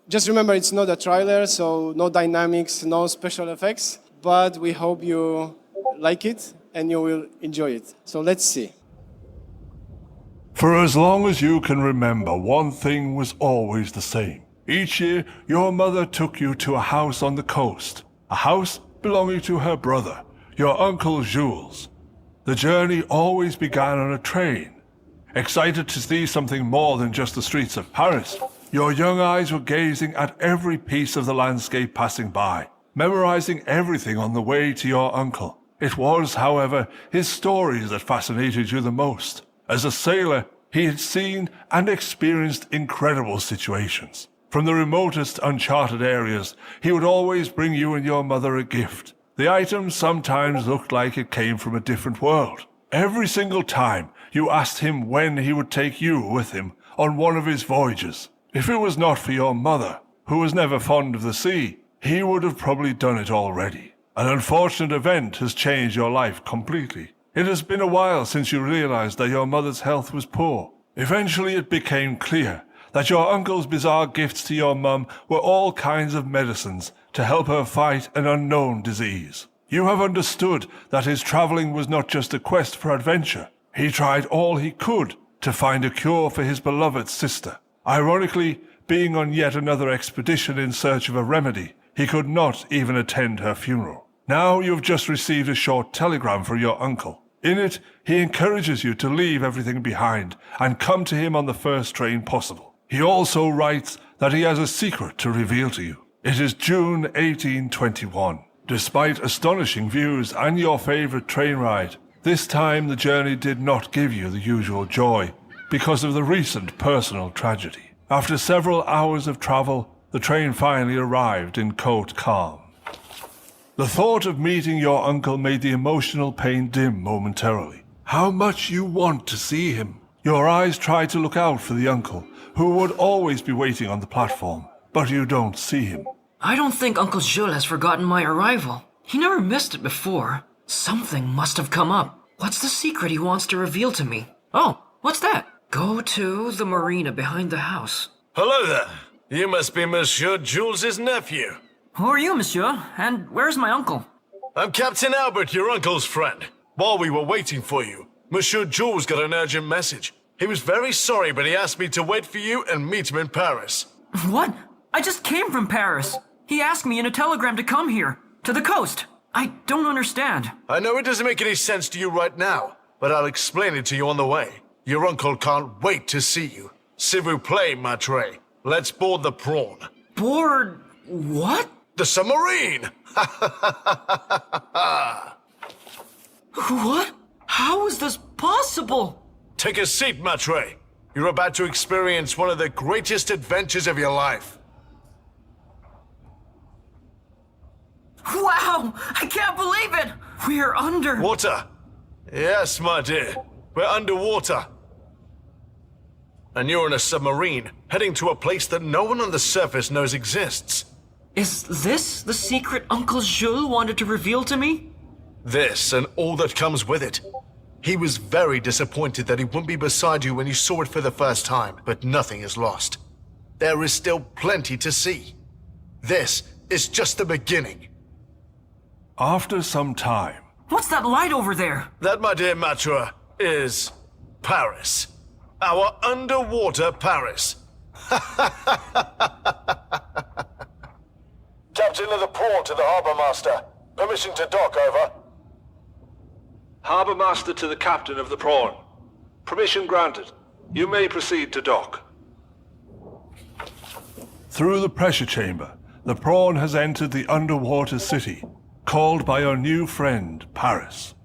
just remember, it's not a trailer, so no dynamics, no special effects, but we hope you like it and you will enjoy it. So let's see. For as long as you can remember, one thing was always the same. Each year, your mother took you to a house on the coast, a house belonging to her brother, your Uncle Jules. The journey always began on a train. Excited to see something more than just the streets of Paris, your young eyes were gazing at every piece of the landscape passing by, memorizing everything on the way to your uncle. It was, however, his stories that fascinated you the most. As a sailor, he had seen and experienced incredible situations. From the remotest uncharted areas, he would always bring you and your mother a gift. The item sometimes looked like it came from a different world. Every single time, you asked him when he would take you with him on one of his voyages. If it was not for your mother, who was never fond of the sea, he would have probably done it already. An unfortunate event has changed your life completely. It has been a while since you realized that your mother's health was poor. Eventually it became clear that your uncle's bizarre gifts to your mum were all kinds of medicines to help her fight an unknown disease. You have understood that his traveling was not just a quest for adventure. He tried all he could to find a cure for his beloved sister. Ironically, being on yet another expedition in search of a remedy, he could not even attend her funeral. Now you have just received a short telegram from your uncle. In it, he encourages you to leave everything behind and come to him on the first train possible. He also writes that he has a secret to reveal to you. It is June 1821. Despite astonishing views and your favorite train ride, this time the journey did not give you the usual joy because of the recent personal tragedy. After several hours of travel, the train finally arrived in Côte Calm. The thought of meeting your uncle made the emotional pain dim momentarily. How much you want to see him. Your eyes try to look out for the uncle, who would always be waiting on the platform, but you don't see him. I don't think Uncle Jules has forgotten my arrival. He never missed it before. Something must have come up. What's the secret he wants to reveal to me? Oh, what's that? Go to the marina behind the house. Hello there. You must be Monsieur Jules' nephew. Who are you, monsieur? And where's my uncle? I'm Captain Albert, your uncle's friend. While we were waiting for you, Monsieur Jules got an urgent message. He was very sorry, but he asked me to wait for you and meet him in Paris. What? I just came from Paris. He asked me in a telegram to come here, to the coast. I don't understand. I know it doesn't make any sense to you right now, but I'll explain it to you on the way. Your uncle can't wait to see you. S'il vous plaît, maitre. Let's board the prawn. Board what? The submarine! What? How is this possible? Take a seat, maitre. You're about to experience one of the greatest adventures of your life. Wow! I can't believe it! We're under... Water. Yes, my dear. We're underwater. And you're in a submarine, heading to a place that no one on the surface knows exists. Is this the secret Uncle Jules wanted to reveal to me? This and all that comes with it. He was very disappointed that he wouldn't be beside you when you saw it for the first time, but nothing is lost. There is still plenty to see. This is just the beginning. After some time... What's that light over there? That, my dear Mature, is Paris. Our underwater Paris. Captain of the Prawn to the Harbour Master. Permission to dock, over. Harbour Master to the Captain of the Prawn. Permission granted. You may proceed to dock. Through the pressure chamber, the Prawn has entered the underwater city, called by your new friend, Paris.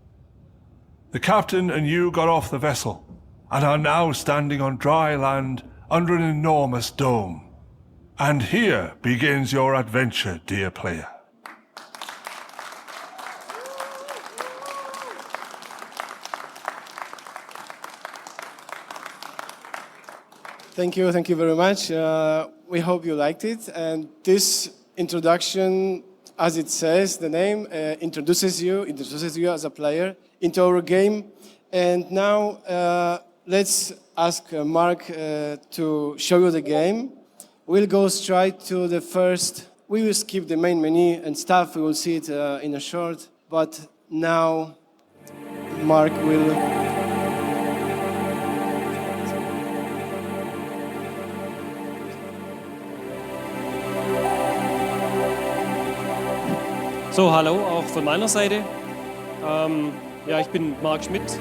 The Captain and you got off the vessel, and are now standing on dry land under an enormous dome. And here begins your adventure, dear player. Thank you very much. We hope you liked it. And this introduction, as it says, the name introduces you as a player into our game. And now let's ask Mark to show you the game. We'll go straight to the first. We will skip the main menu and stuff. We will see it in a short. But now Mark will... So, hallo, auch von meiner Seite. Ja, ich bin Marc Schmidt,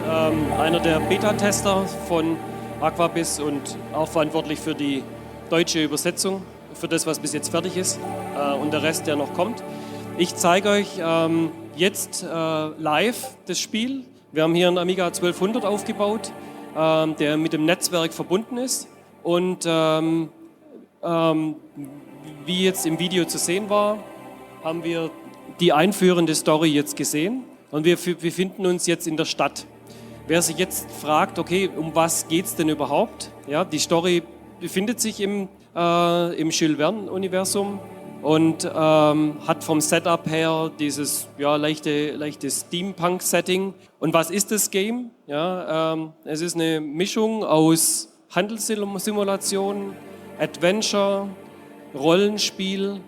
einer der Beta-Tester von Aquabis und auch verantwortlich für die deutsche Übersetzung, für das, was bis jetzt fertig ist und der Rest, der noch kommt. Ich zeige euch jetzt live das Spiel. Wir haben hier einen Amiga 1200 aufgebaut, der mit dem Netzwerk verbunden ist und wie jetzt im Video zu sehen war, haben wir die einführende Story jetzt gesehen und wir befinden uns jetzt in der Stadt. Wer sich jetzt fragt, okay, um was geht es denn überhaupt? Ja, die Story befindet sich im Jules Verne-Universum und hat vom Setup her dieses leichte Steampunk-Setting. Und was ist das Game? Ja, es ist eine Mischung aus Handelssimulation, Adventure, Rollenspiel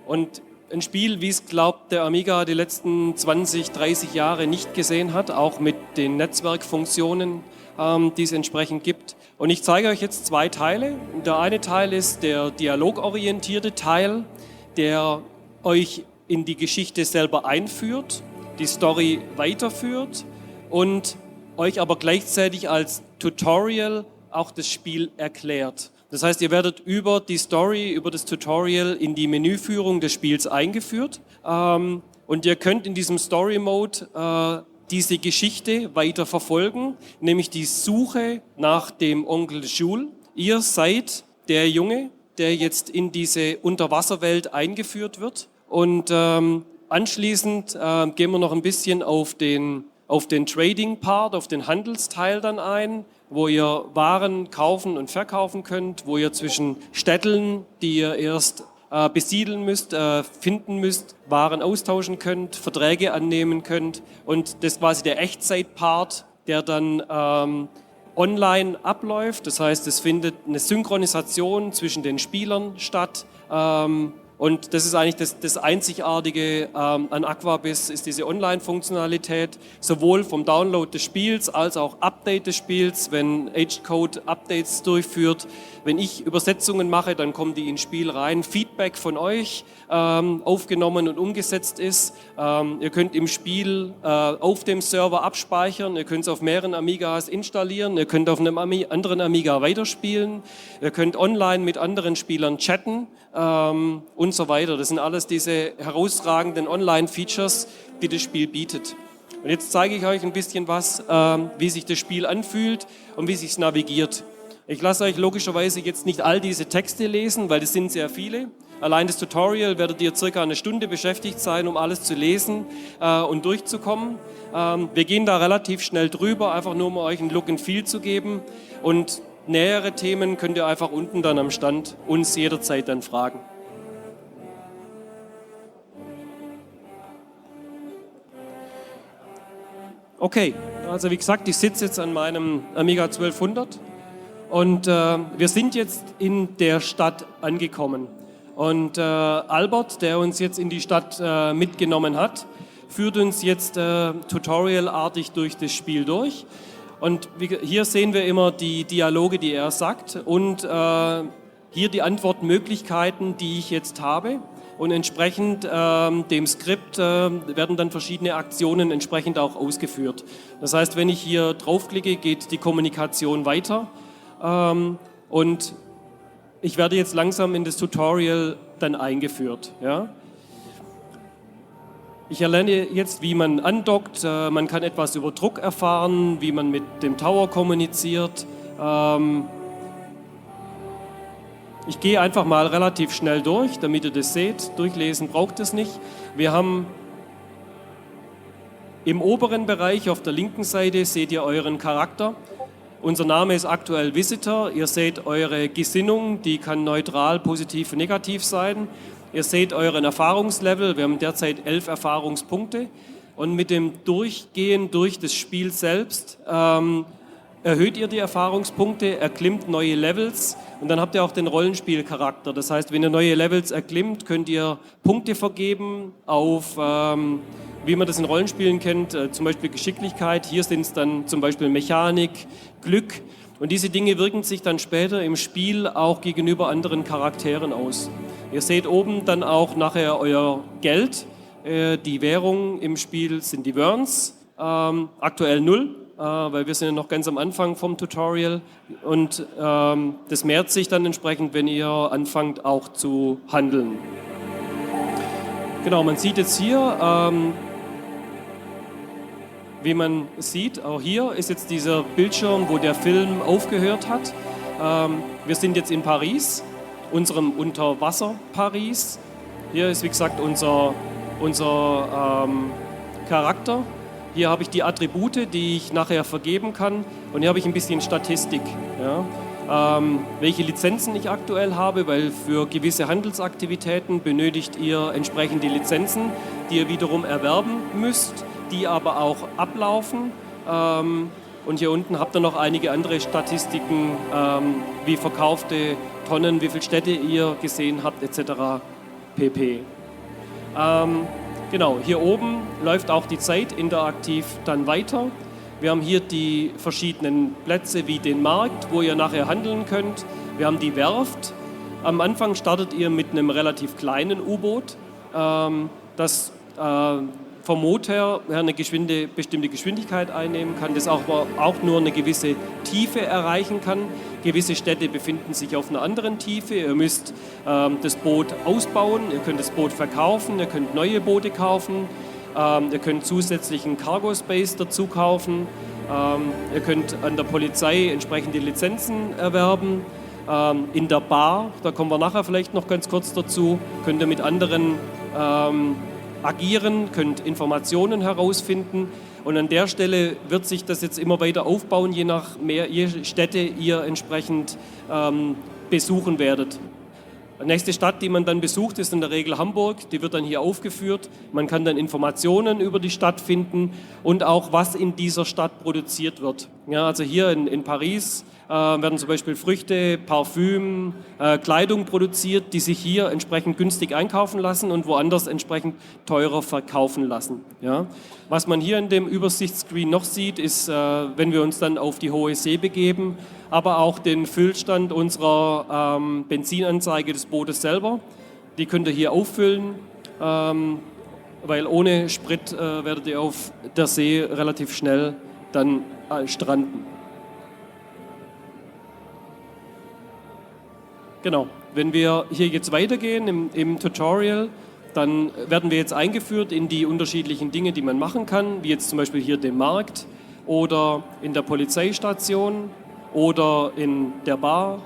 und ein Spiel, wie es, glaubt, der Amiga die letzten 20, 30 Jahre nicht gesehen hat, auch mit den Netzwerkfunktionen, die es entsprechend gibt. Und ich zeige euch jetzt zwei Teile. Der eine Teil ist der dialogorientierte Teil, der euch in die Geschichte selber einführt, die Story weiterführt und euch aber gleichzeitig als Tutorial auch das Spiel erklärt. Das heißt, ihr werdet über die Story, über das Tutorial in die Menüführung des Spiels eingeführt und ihr könnt in diesem Story-Mode diese Geschichte weiter verfolgen, nämlich die Suche nach dem Onkel Jules. Ihr seid der Junge, der jetzt in diese Unterwasserwelt eingeführt wird und anschließend gehen wir noch ein bisschen auf den Trading-Part, auf den Handelsteil dann ein, wo ihr Waren kaufen und verkaufen könnt, wo ihr zwischen Städten, die ihr erst besiedeln müsst, finden müsst, Waren austauschen könnt, Verträge annehmen könnt. Und das ist quasi der Echtzeit-Part, der dann online abläuft. Das heißt, es findet eine Synchronisation zwischen den Spielern statt. Und das ist eigentlich das Einzigartige an Aquabis, ist diese Online-Funktionalität, sowohl vom Download des Spiels als auch Update des Spiels, wenn Aged-Code Updates durchführt. Wenn ich Übersetzungen mache, dann kommen die ins Spiel rein. Feedback von euch aufgenommen und umgesetzt ist. Ihr könnt im Spiel auf dem Server abspeichern, ihr könnt es auf mehreren Amigas installieren, ihr könnt auf einem anderen Amiga weiterspielen, ihr könnt online mit anderen Spielern chatten und so weiter. Das sind alles diese herausragenden Online-Features, die das Spiel bietet. Und jetzt zeige ich euch ein bisschen was, wie sich das Spiel anfühlt und wie sich es navigiert. Ich lasse euch logischerweise jetzt nicht all diese Texte lesen, weil das sind sehr viele. Allein das Tutorial werdet ihr circa eine Stunde beschäftigt sein, um alles zu lesen und durchzukommen. Wir gehen da relativ schnell drüber, einfach nur um euch einen Look and Feel zu geben. Und nähere Themen könnt ihr einfach unten dann am Stand uns jederzeit dann fragen. Okay, also wie gesagt, ich sitze jetzt an meinem Amiga 1200 und wir sind jetzt in der Stadt angekommen. Und Albert, der uns jetzt in die Stadt mitgenommen hat, führt uns jetzt tutorialartig durch das Spiel durch. Und hier sehen wir immer die Dialoge, die er sagt und hier die Antwortmöglichkeiten, die ich jetzt habe. Und entsprechend dem Skript werden dann verschiedene Aktionen entsprechend auch ausgeführt. Das heißt, wenn ich hier draufklicke, geht die Kommunikation weiter. Und ich werde jetzt langsam in das Tutorial dann eingeführt. Ja? Ich erlerne jetzt, wie man andockt, man kann etwas über Druck erfahren, wie man mit dem Tower kommuniziert. Ich gehe einfach mal relativ schnell durch, damit ihr das seht. Durchlesen braucht es nicht. Wir haben im oberen Bereich auf der linken Seite seht ihr euren Charakter. Unser Name ist aktuell Visitor. Ihr seht eure Gesinnung, die kann neutral, positiv, negativ sein. Ihr seht euren Erfahrungslevel. Wir haben derzeit 11 Erfahrungspunkte. Und mit dem Durchgehen durch das Spiel selbst erhöht ihr die Erfahrungspunkte, erklimmt neue Levels und dann habt ihr auch den Rollenspielcharakter. Das heißt, wenn ihr neue Levels erklimmt, könnt ihr Punkte vergeben auf, wie man das in Rollenspielen kennt, zum Beispiel Geschicklichkeit. Hier sind es dann zum Beispiel Mechanik, Glück. Und diese Dinge wirken sich dann später im Spiel auch gegenüber anderen Charakteren aus. Ihr seht oben dann auch nachher euer Geld. Die Währung im Spiel sind die Worms, aktuell 0. Weil wir sind ja noch ganz am Anfang vom Tutorial und das mehrt sich dann entsprechend, wenn ihr anfangt auch zu handeln. Genau, man sieht jetzt hier, wie man sieht, auch hier ist jetzt dieser Bildschirm, wo der Film aufgehört hat. Wir sind jetzt in Paris, unserem Unterwasser-Paris. Hier ist wie gesagt unser Charakter. Hier habe ich die Attribute, die ich nachher vergeben kann und hier habe ich ein bisschen Statistik. Ja. Welche Lizenzen ich aktuell habe, weil für gewisse Handelsaktivitäten benötigt ihr entsprechend die Lizenzen, die ihr wiederum erwerben müsst, die aber auch ablaufen. Und hier unten habt ihr noch einige andere Statistiken, wie verkaufte Tonnen, wie viele Städte ihr gesehen habt, etc. pp. Genau, hier oben läuft auch die Zeit interaktiv dann weiter. Wir haben hier die verschiedenen Plätze wie den Markt, wo ihr nachher handeln könnt. Wir haben die Werft. Am Anfang startet ihr mit einem relativ kleinen U-Boot, das vom Motor her eine bestimmte Geschwindigkeit einnehmen kann, das auch nur eine gewisse Tiefe erreichen kann. Gewisse Städte befinden sich auf einer anderen Tiefe. Ihr müsst das Boot ausbauen, ihr könnt das Boot verkaufen, ihr könnt neue Boote kaufen, ihr könnt zusätzlichen Cargo Space dazu kaufen, ihr könnt an der Polizei entsprechende Lizenzen erwerben. In der Bar, da kommen wir nachher vielleicht noch ganz kurz dazu, könnt ihr mit anderen agieren, könnt Informationen herausfinden und an der Stelle wird sich das jetzt immer weiter aufbauen, je nach mehr Städte ihr entsprechend besuchen werdet. Die nächste Stadt, die man dann besucht, ist in der Regel Hamburg, die wird dann hier aufgeführt. Man kann dann Informationen über die Stadt finden und auch, was in dieser Stadt produziert wird. Ja, also hier in Paris werden zum Beispiel Früchte, Parfüm, Kleidung produziert, die sich hier entsprechend günstig einkaufen lassen und woanders entsprechend teurer verkaufen lassen. Ja. Was man hier in dem Übersichtsscreen noch sieht, ist, wenn wir uns dann auf die hohe See begeben, aber auch den Füllstand unserer Benzinanzeige des Bootes selber. Die könnt ihr hier auffüllen, weil ohne Sprit werdet ihr auf der See relativ schnell dann stranden. Genau, wenn wir hier jetzt weitergehen im Tutorial, dann werden wir jetzt eingeführt in die unterschiedlichen Dinge, die man machen kann, wie jetzt zum Beispiel hier den Markt oder in der Polizeistation oder in der Bar.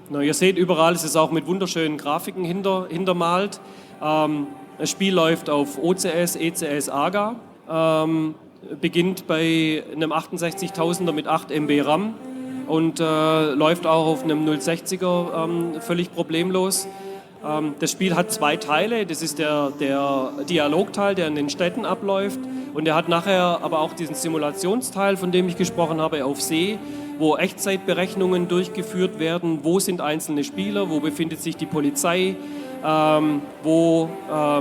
Na, ihr seht, überall ist es auch mit wunderschönen Grafiken hintermalt. Das Spiel läuft auf OCS, ECS, AGA, beginnt bei einem 68.000er mit 8 MB RAM und läuft auch auf einem 060er völlig problemlos. Das Spiel hat 2 Teile. Das ist der Dialogteil, der in den Städten abläuft. Und er hat nachher aber auch diesen Simulationsteil, von dem ich gesprochen habe, auf See, wo Echtzeitberechnungen durchgeführt werden. Wo sind einzelne Spieler? Wo befindet sich die Polizei? Wo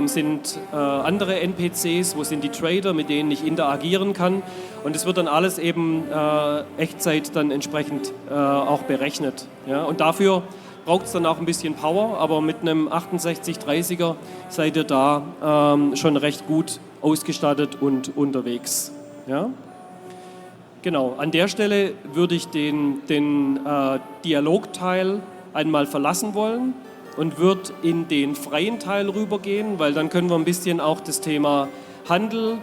sind andere NPCs? Wo sind die Trader, mit denen ich interagieren kann? Und es wird dann alles eben Echtzeit dann entsprechend auch berechnet. Ja? Und dafür braucht es dann auch ein bisschen Power, aber mit einem 6830er seid ihr da schon recht gut ausgestattet und unterwegs. Ja? Genau, an der Stelle würde ich den Dialogteil einmal verlassen wollen und würde in den freien Teil rübergehen, weil dann können wir ein bisschen auch das Thema Handel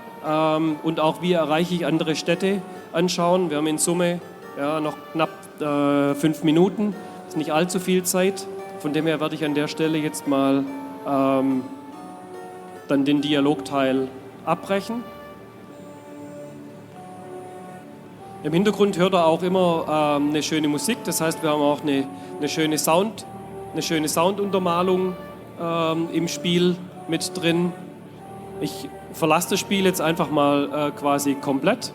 und auch wie erreiche ich andere Städte anschauen. Wir haben in Summe noch knapp 5 Minuten. Ist nicht allzu viel Zeit, von dem her werde ich an der Stelle jetzt mal dann den Dialogteil abbrechen. Im Hintergrund hört ihr auch immer eine schöne Musik, das heißt, wir haben auch eine schöne Sounduntermalung im Spiel mit drin. Ich verlasse das Spiel jetzt einfach mal quasi komplett.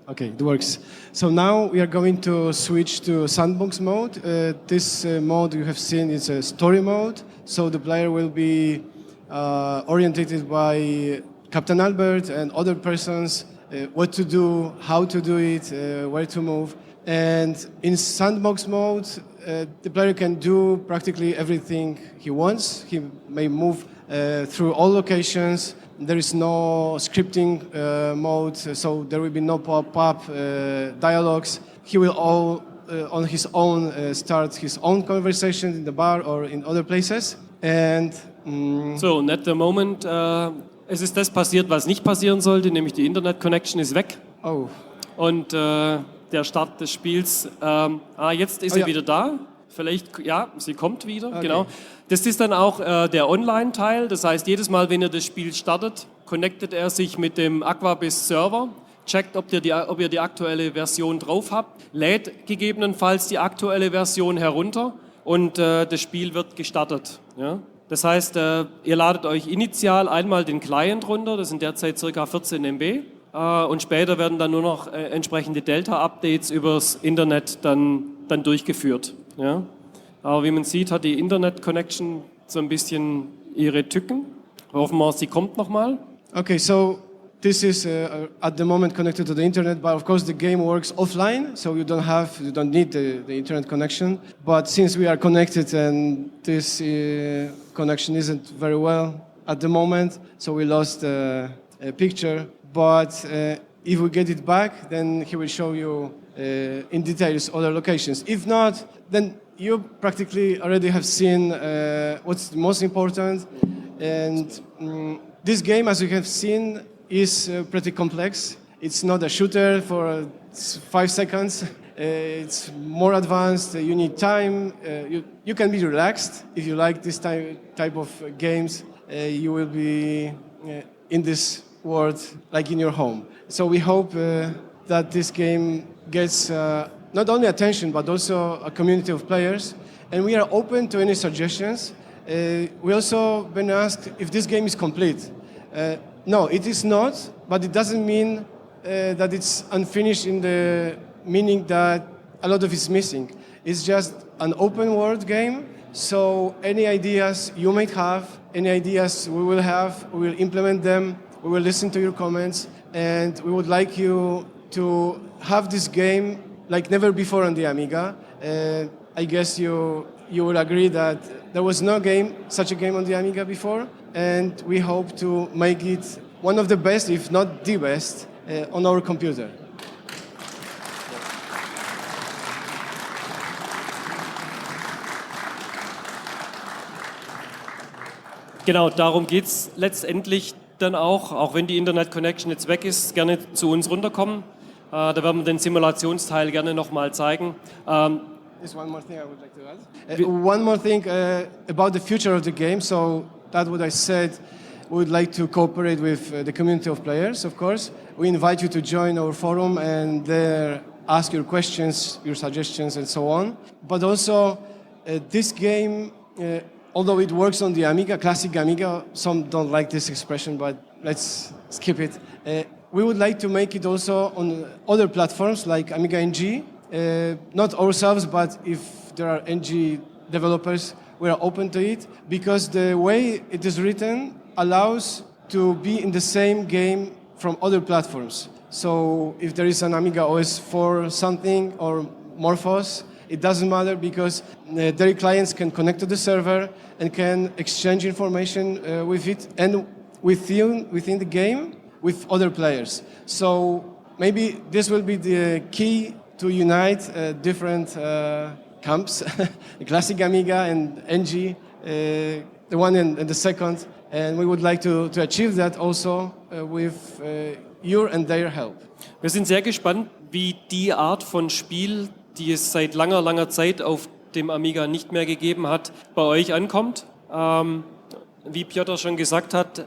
Okay, it works. So now we are going to switch to sandbox mode. This mode you have seen is a story mode. So the player will be orientated by Captain Albert and other persons, what to do, how to do it, where to move. And in sandbox mode, the player can do practically everything he wants. He may move through all locations. There is no scripting mode, so there will be no pop-up dialogues. He will all on his own start his own conversation in the bar or in other places. And so, and at the moment, es ist das passiert, was nicht passieren sollte, nämlich die Internet-Connection ist weg. Oh. Und der Start des Spiels, jetzt ist sie wieder da. Vielleicht, ja, sie kommt wieder, okay. Genau. Das ist dann auch der Online-Teil, das heißt, jedes Mal, wenn ihr das Spiel startet, connectet er sich mit dem Aquabis-Server, checkt, ob ihr die aktuelle Version drauf habt, lädt gegebenenfalls die aktuelle Version herunter und das Spiel wird gestartet. Ja? Das heißt, ihr ladet euch initial einmal den Client runter, das sind derzeit ca. 14 MB, und später werden dann nur noch entsprechende Delta-Updates übers Internet dann durchgeführt. Ja? Aber wie man sieht, hat die Internet-Connection so ein bisschen ihre Tücken. Hoffen wir, sie kommt nochmal. Okay, so this is at the moment connected to the internet, but of course the game works offline, so you don't need the internet connection. But since we are connected and this connection isn't very well at the moment, so we lost a picture. But if we get it back, then he will show you in details other locations. If not, then you practically already have seen what's the most important. And this game, as you have seen, is pretty complex. It's not a shooter for 5 seconds. It's more advanced. You need time. You can be relaxed if you like this type of games. You will be in this world like in your home. So we hope that this game gets not only attention but also a community of players, and we are open to any suggestions. We also been asked if this game is complete. No, it is not, but it doesn't mean that it's unfinished in the meaning that a lot of it is missing. It's just an open world game, so any ideas you might have, any ideas we will have, we will implement them, we will listen to your comments, and we would like you to have this game like never before on the Amiga. I guess you will agree that there was no such a game on the Amiga before, and we hope to make it one of the best, if not the best, on our computer. Genau, darum geht es letztendlich dann auch wenn die Internet-Connection jetzt weg ist, gerne zu uns runterkommen. Da werden wir den Simulationsteil gerne nochmal zeigen. There's one more thing I would like to add. One more thing about the future of the game. So that's what I said. We would like to cooperate with the community of players, of course. we invite you to join our forum and there ask your questions, your suggestions, and so on. But also, this game, although it works on the Amiga, classic Amiga, some don't like this expression, but let's skip it. We would like to make it also on other platforms like Amiga NG. Not ourselves, but if there are NG developers, we are open to it, because the way it is written allows to be in the same game from other platforms. So if there is an Amiga OS 4 something or Morphos, it doesn't matter, because their clients can connect to the server and can exchange information with it and within the game with other players. So maybe this will be the key to unite different camps, the classic Amiga and NG, the one and the second. And we would like to achieve that also with your and their help. Wir sind sehr gespannt, wie die Art von Spiel, die es seit langer, langer Zeit auf dem Amiga nicht mehr gegeben hat, bei euch ankommt. Wie Piotr schon gesagt hat,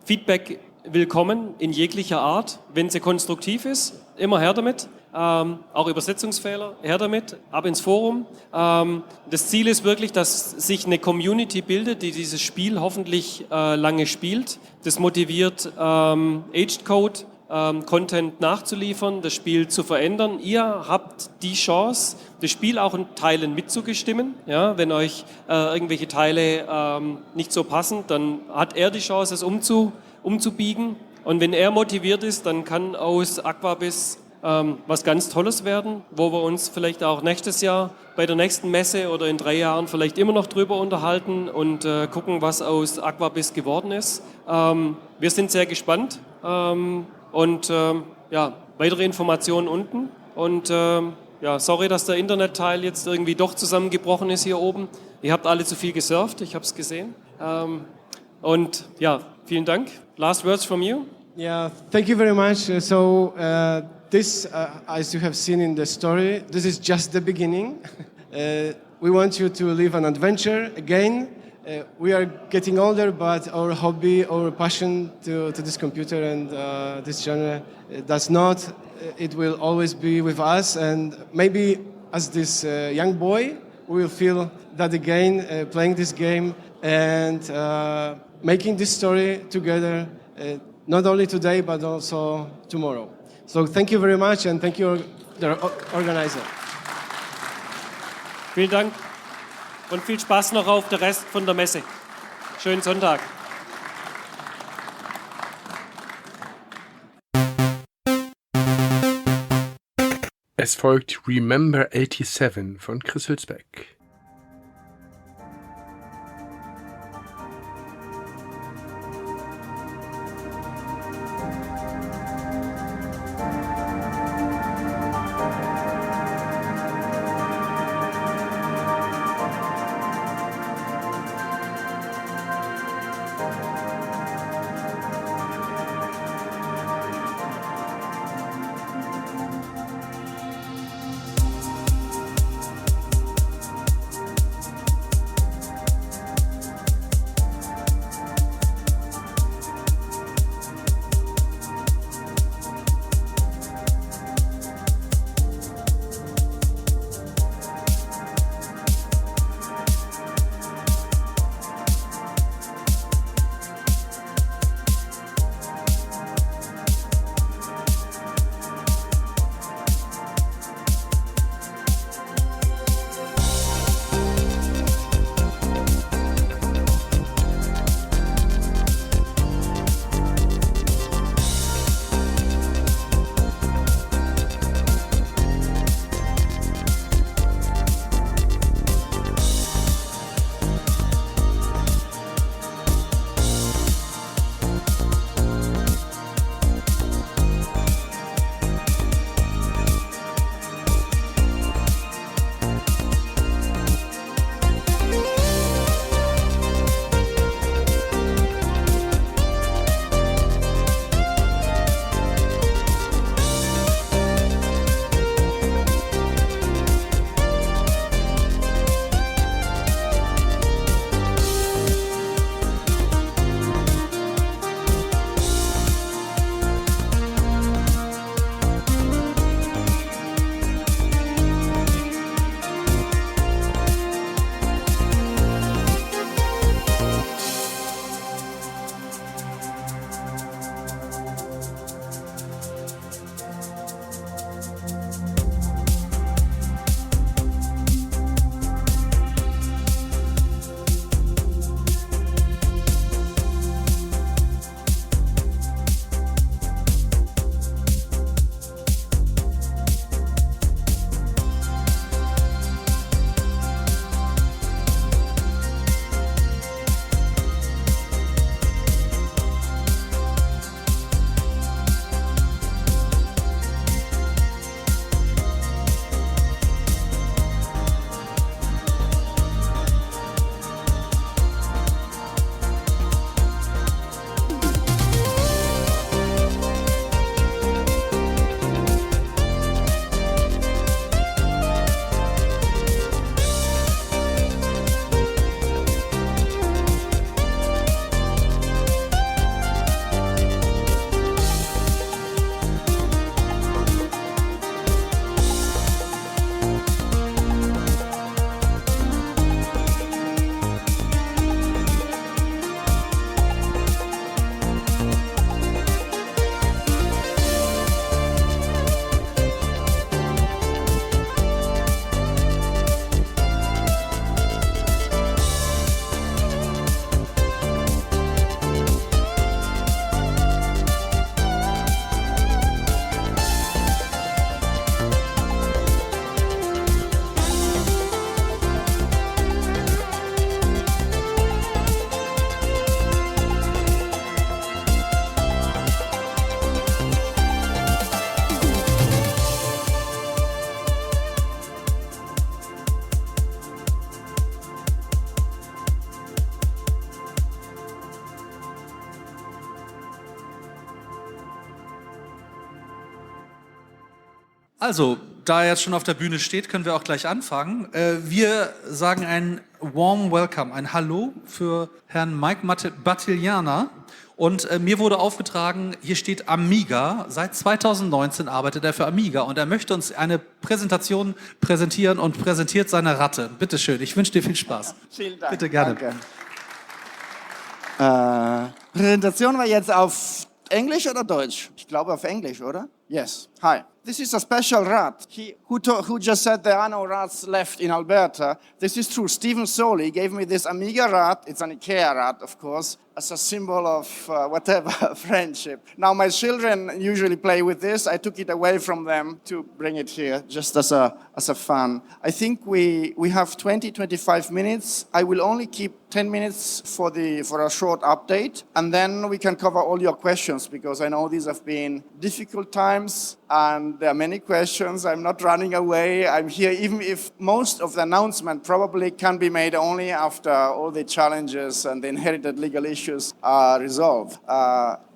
Feedback willkommen in jeglicher Art, wenn sie konstruktiv ist, immer her damit. Auch Übersetzungsfehler, her damit, ab ins Forum. Das Ziel ist wirklich, dass sich eine Community bildet, die dieses Spiel hoffentlich lange spielt. Das motiviert Aged Code, Content nachzuliefern, das Spiel zu verändern. Ihr habt die Chance, das Spiel auch in Teilen mitzubestimmen. Ja, wenn euch irgendwelche Teile nicht so passen, dann hat er die Chance, es umzubiegen. Und wenn er motiviert ist, dann kann aus Aquabis was ganz Tolles werden, wo wir uns vielleicht auch nächstes Jahr bei der nächsten Messe oder in 3 Jahren vielleicht immer noch drüber unterhalten und gucken, was aus Aquabis geworden ist. Wir sind sehr gespannt und weitere Informationen unten. Und sorry, dass der Internetteil jetzt irgendwie doch zusammengebrochen ist hier oben. Ihr habt alle zu viel gesurft, ich habe es gesehen. Und vielen Dank. Last words from you. Yeah, thank you very much. This, as you have seen in the story, this is just the beginning. We want you to live an adventure again. We are getting older, but our hobby, our passion to this computer and this genre does not. It will always be with us, and maybe as this young boy, we will feel that again, playing this game and making this story together, not only today, but also tomorrow. So thank you very much and thank you, the organizer. Vielen Dank und viel Spaß noch auf der Rest von der Messe. Schönen Sonntag. Es folgt Remember 87 von Chris Hülsbeck. Also, da er jetzt schon auf der Bühne steht, können wir auch gleich anfangen. Wir sagen ein warm welcome, ein Hallo für Herrn Mike Batiliana. Und mir wurde aufgetragen, hier steht Amiga. Seit 2019 arbeitet er für Amiga und er möchte uns eine Präsentation präsentieren und präsentiert seine Ratte. Bitte schön, ich wünsche dir viel Spaß. Vielen Dank. Bitte gerne. Danke. Präsentation war jetzt auf Englisch oder Deutsch? Ich glaube auf Englisch, oder? Yes. Hi. This is a special rat. Who just said there are no rats left in Alberta. This is true. Stephen Soley gave me this Amiga rat. It's an IKEA rat, of course, as a symbol of friendship. Now my children usually play with this. I took it away from them to bring it here, just as a fun. I think we have 25 minutes. I will only keep 10 minutes for a short update, and then we can cover all your questions, because I know these have been difficult times and there are many questions. I'm not running away. I'm here, even if most of the announcement probably can be made only after all the challenges and the inherited legal issues are resolved.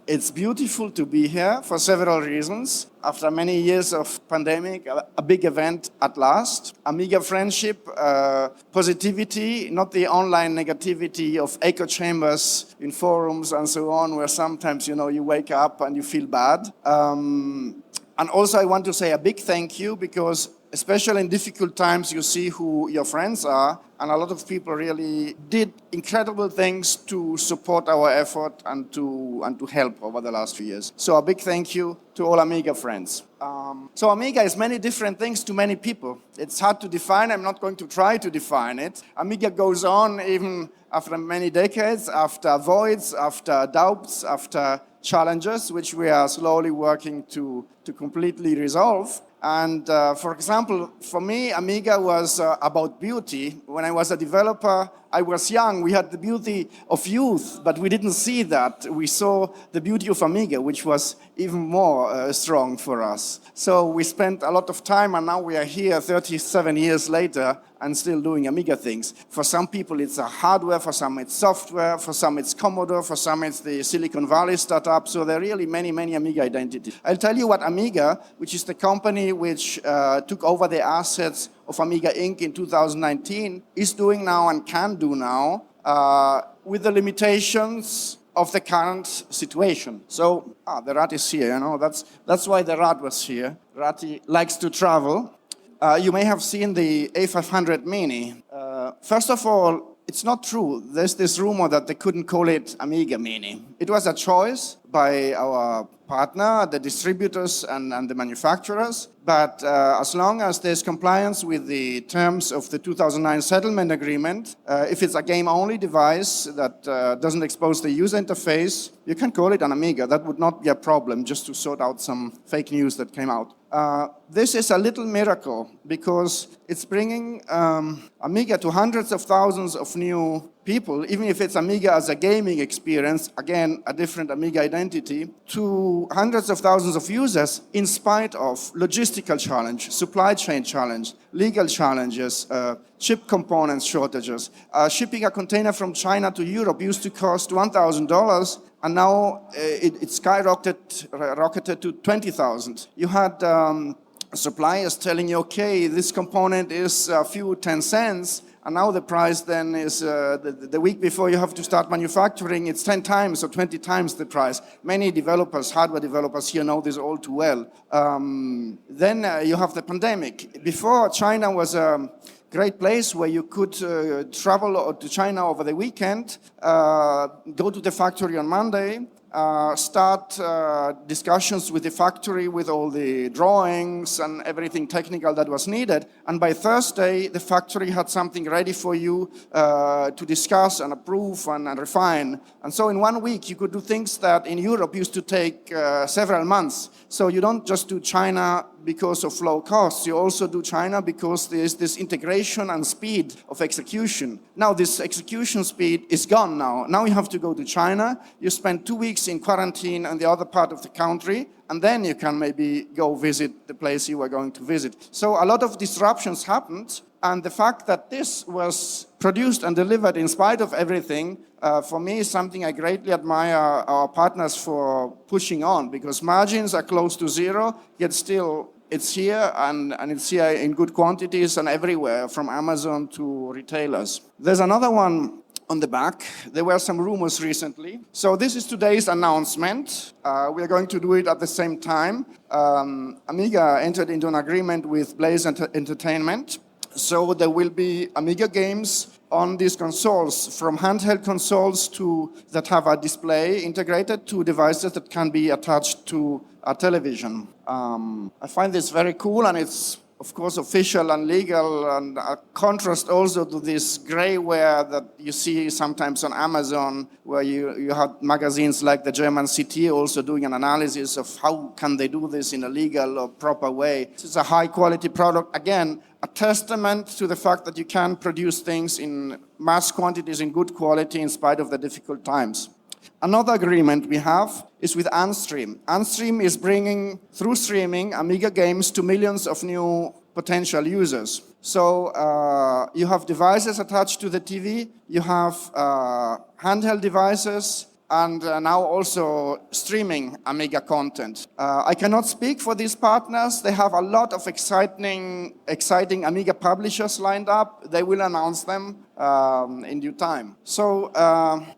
It's beautiful to be here for several reasons. After many years of pandemic, a big event at last. Amiga friendship, positivity, not the online negativity of echo chambers in forums and so on, where sometimes, you wake up and you feel bad. And also I want to say a big thank you, because especially in difficult times, you see who your friends are, and a lot of people really did incredible things to support our effort and to help over the last few years. So a big thank you to all Amiga friends. So Amiga is many different things to many people. It's hard to define. I'm not going to try to define it. Amiga goes on even after many decades, after voids, after doubts, after challenges, which we are slowly working to completely resolve. And for example, for me, Amiga was about beauty. When I was a developer, I was young. We had the beauty of youth, but we didn't see that. We saw the beauty of Amiga, which was even more strong for us. So we spent a lot of time, and now we are here 37 years later and still doing Amiga things. For some people, it's a hardware. For some, it's software. For some, it's Commodore. For some, it's the Silicon Valley startup. So there are really many, many Amiga identities. I'll tell you what Amiga, which is the company which took over the assets of Amiga Inc. in 2019, is doing now and can do now with the limitations of the current situation. So, the rat is here, that's why the rat was here. Ratty likes to travel. You may have seen the A500 Mini. First of all, it's not true. There's this rumor that they couldn't call it Amiga Mini. It was a choice by our partner, the distributors and the manufacturers. But as long as there's compliance with the terms of the 2009 settlement agreement, if it's a game-only device that doesn't expose the user interface, you can call it an Amiga. That would not be a problem, just to sort out some fake news that came out. This is a little miracle, because it's bringing Amiga to hundreds of thousands of new people, even if it's Amiga as a gaming experience, again, a different Amiga identity, to hundreds of thousands of users in spite of logistical challenge, supply chain challenge, legal challenges, chip components shortages. Shipping a container from China to Europe used to cost $1,000, and now it skyrocketed to $20,000. You had suppliers telling you, okay, this component is a few 10 cents, and now the price then is, the week before you have to start manufacturing, it's 10 times or 20 times the price. Many developers, hardware developers here know this all too well. Then you have the pandemic. Before, China was a great place where you could travel to China over the weekend, go to the factory on Monday, start discussions with the factory with all the drawings and everything technical that was needed. And by Thursday, the factory had something ready for you to discuss and approve and refine. And so in 1 week, you could do things that in Europe used to take several months. So you don't just do China because of low costs. You also do China because there is this integration and speed of execution. Now this execution speed is gone now. Now you have to go to China. You spend 2 weeks in quarantine in the other part of the country, and then you can maybe go visit the place you were going to visit. So a lot of disruptions happened, and the fact that this was produced and delivered in spite of everything, for me is something I greatly admire our partners for pushing on, because margins are close to zero, yet still it's here and it's here in good quantities and everywhere, from Amazon to retailers. There's another one on the back. There were some rumors recently. So this is today's announcement. We are going to do it at the same time. Amiga entered into an agreement with Blaze Entertainment. So there will be Amiga games on these consoles, from handheld consoles that have a display integrated to devices that can be attached to a television. I find this very cool, and it's of course official and legal, and a contrast also to this grayware that you see sometimes on Amazon, where you have magazines like the German CT also doing an analysis of how can they do this in a legal or proper way. This is a high quality product, again, a testament to the fact that you can produce things in mass quantities in good quality in spite of the difficult times. Another agreement we have is with Unstream. Unstream is bringing, through streaming, Amiga games to millions of new potential users. So you have devices attached to the TV, you have handheld devices, and now also streaming Amiga content. I cannot speak for these partners. They have a lot of exciting Amiga publishers lined up. They will announce them in due time. So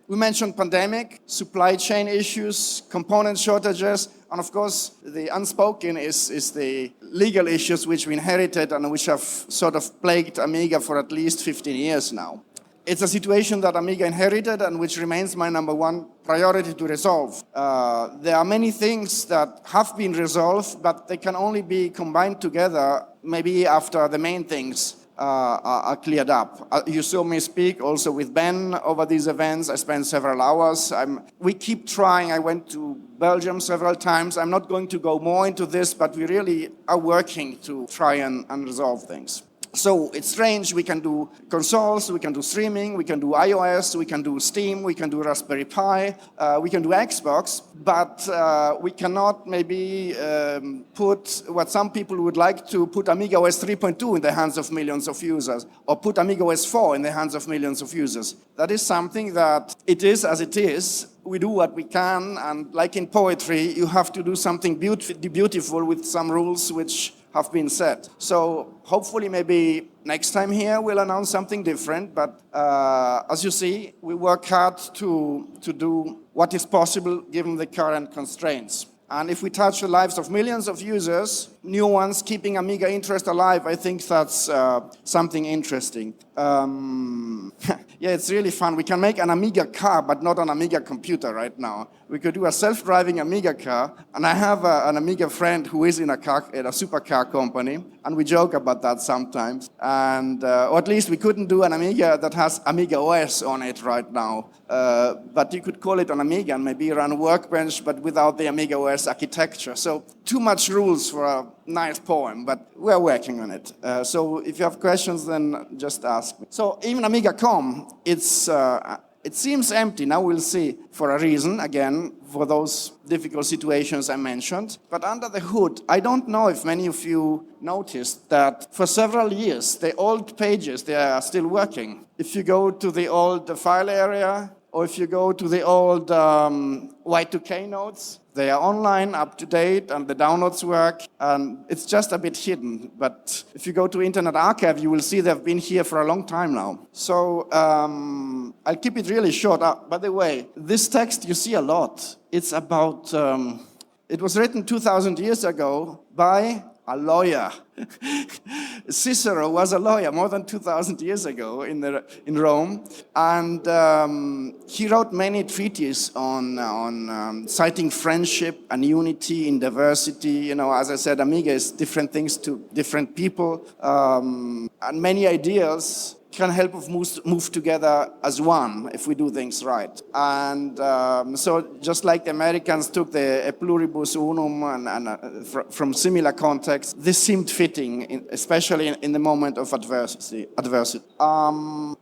we mentioned pandemic, supply chain issues, component shortages, and of course the unspoken is the legal issues which we inherited and which have sort of plagued Amiga for at least 15 years now. It's a situation that Amiga inherited and which remains my number one priority to resolve. There are many things that have been resolved, but they can only be combined together maybe after the main things are cleared up. You saw me speak also with Ben over these events. I spent several hours. We keep trying. I went to Belgium several times. I'm not going to go more into this, but we really are working to try and resolve things. So it's strange, we can do consoles, we can do streaming, we can do iOS, we can do Steam, we can do Raspberry Pi, we can do Xbox, but we cannot maybe put what some people would like to put Amiga OS 3.2 in the hands of millions of users, or put Amiga OS 4 in the hands of millions of users. That is something that it is as it is. We do what we can, and like in poetry, you have to do something beautiful with some rules which have been set. So hopefully maybe next time here we'll announce something different, but as you see, we work hard to do what is possible given the current constraints. And if we touch the lives of millions of users, new ones, keeping Amiga interest alive, I think that's something interesting. Yeah, it's really fun. We can make an Amiga car, but not an Amiga computer right now. We could do a self-driving Amiga car, and I have an Amiga friend who is in a supercar company, and we joke about that sometimes. And or at least we couldn't do an Amiga that has Amiga OS on it right now. But you could call it an Amiga and maybe run Workbench, but without the Amiga OS architecture. So too much rules for a nice poem, but we're working on it. So if you have questions, then just ask me. So even Amiga.com, it seems empty. Now we'll see, for a reason, again, for those difficult situations I mentioned. But under the hood, I don't know if many of you noticed that for several years, the old pages, they are still working. If you go to the old file area, or if you go to the old Y2K notes, they are online, up to date, and the downloads work, and it's just a bit hidden. But if you go to Internet Archive, you will see they've been here for a long time now. So I'll keep it really short. By the way, this text you see a lot. It's about, it was written 2,000 years ago by a lawyer. Cicero was a lawyer more than 2,000 years ago in Rome, and he wrote many treatises on citing friendship and unity in diversity. You know, as I said, Amiga is different things to different people, and many ideas can help us move together as one if we do things right. And so just like the Americans took the e pluribus unum and from similar contexts, this seemed fitting, especially in the moment of adversity.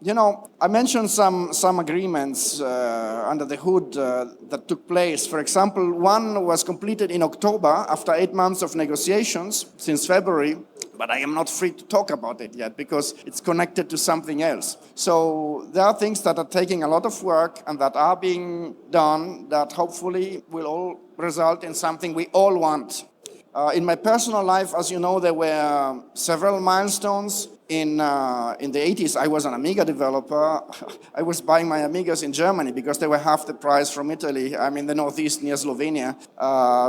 You know, I mentioned some agreements under the hood that took place. For example, one was completed in October after 8 months of negotiations since February. But I am not free to talk about it yet because it's connected to something else. So there are things that are taking a lot of work and that are being done that hopefully will all result in something we all want. In my personal life, as you know, there were several milestones. In the 80s, I was an Amiga developer. I was buying my Amigas in Germany because they were half the price from Italy. I'm in the northeast near Slovenia.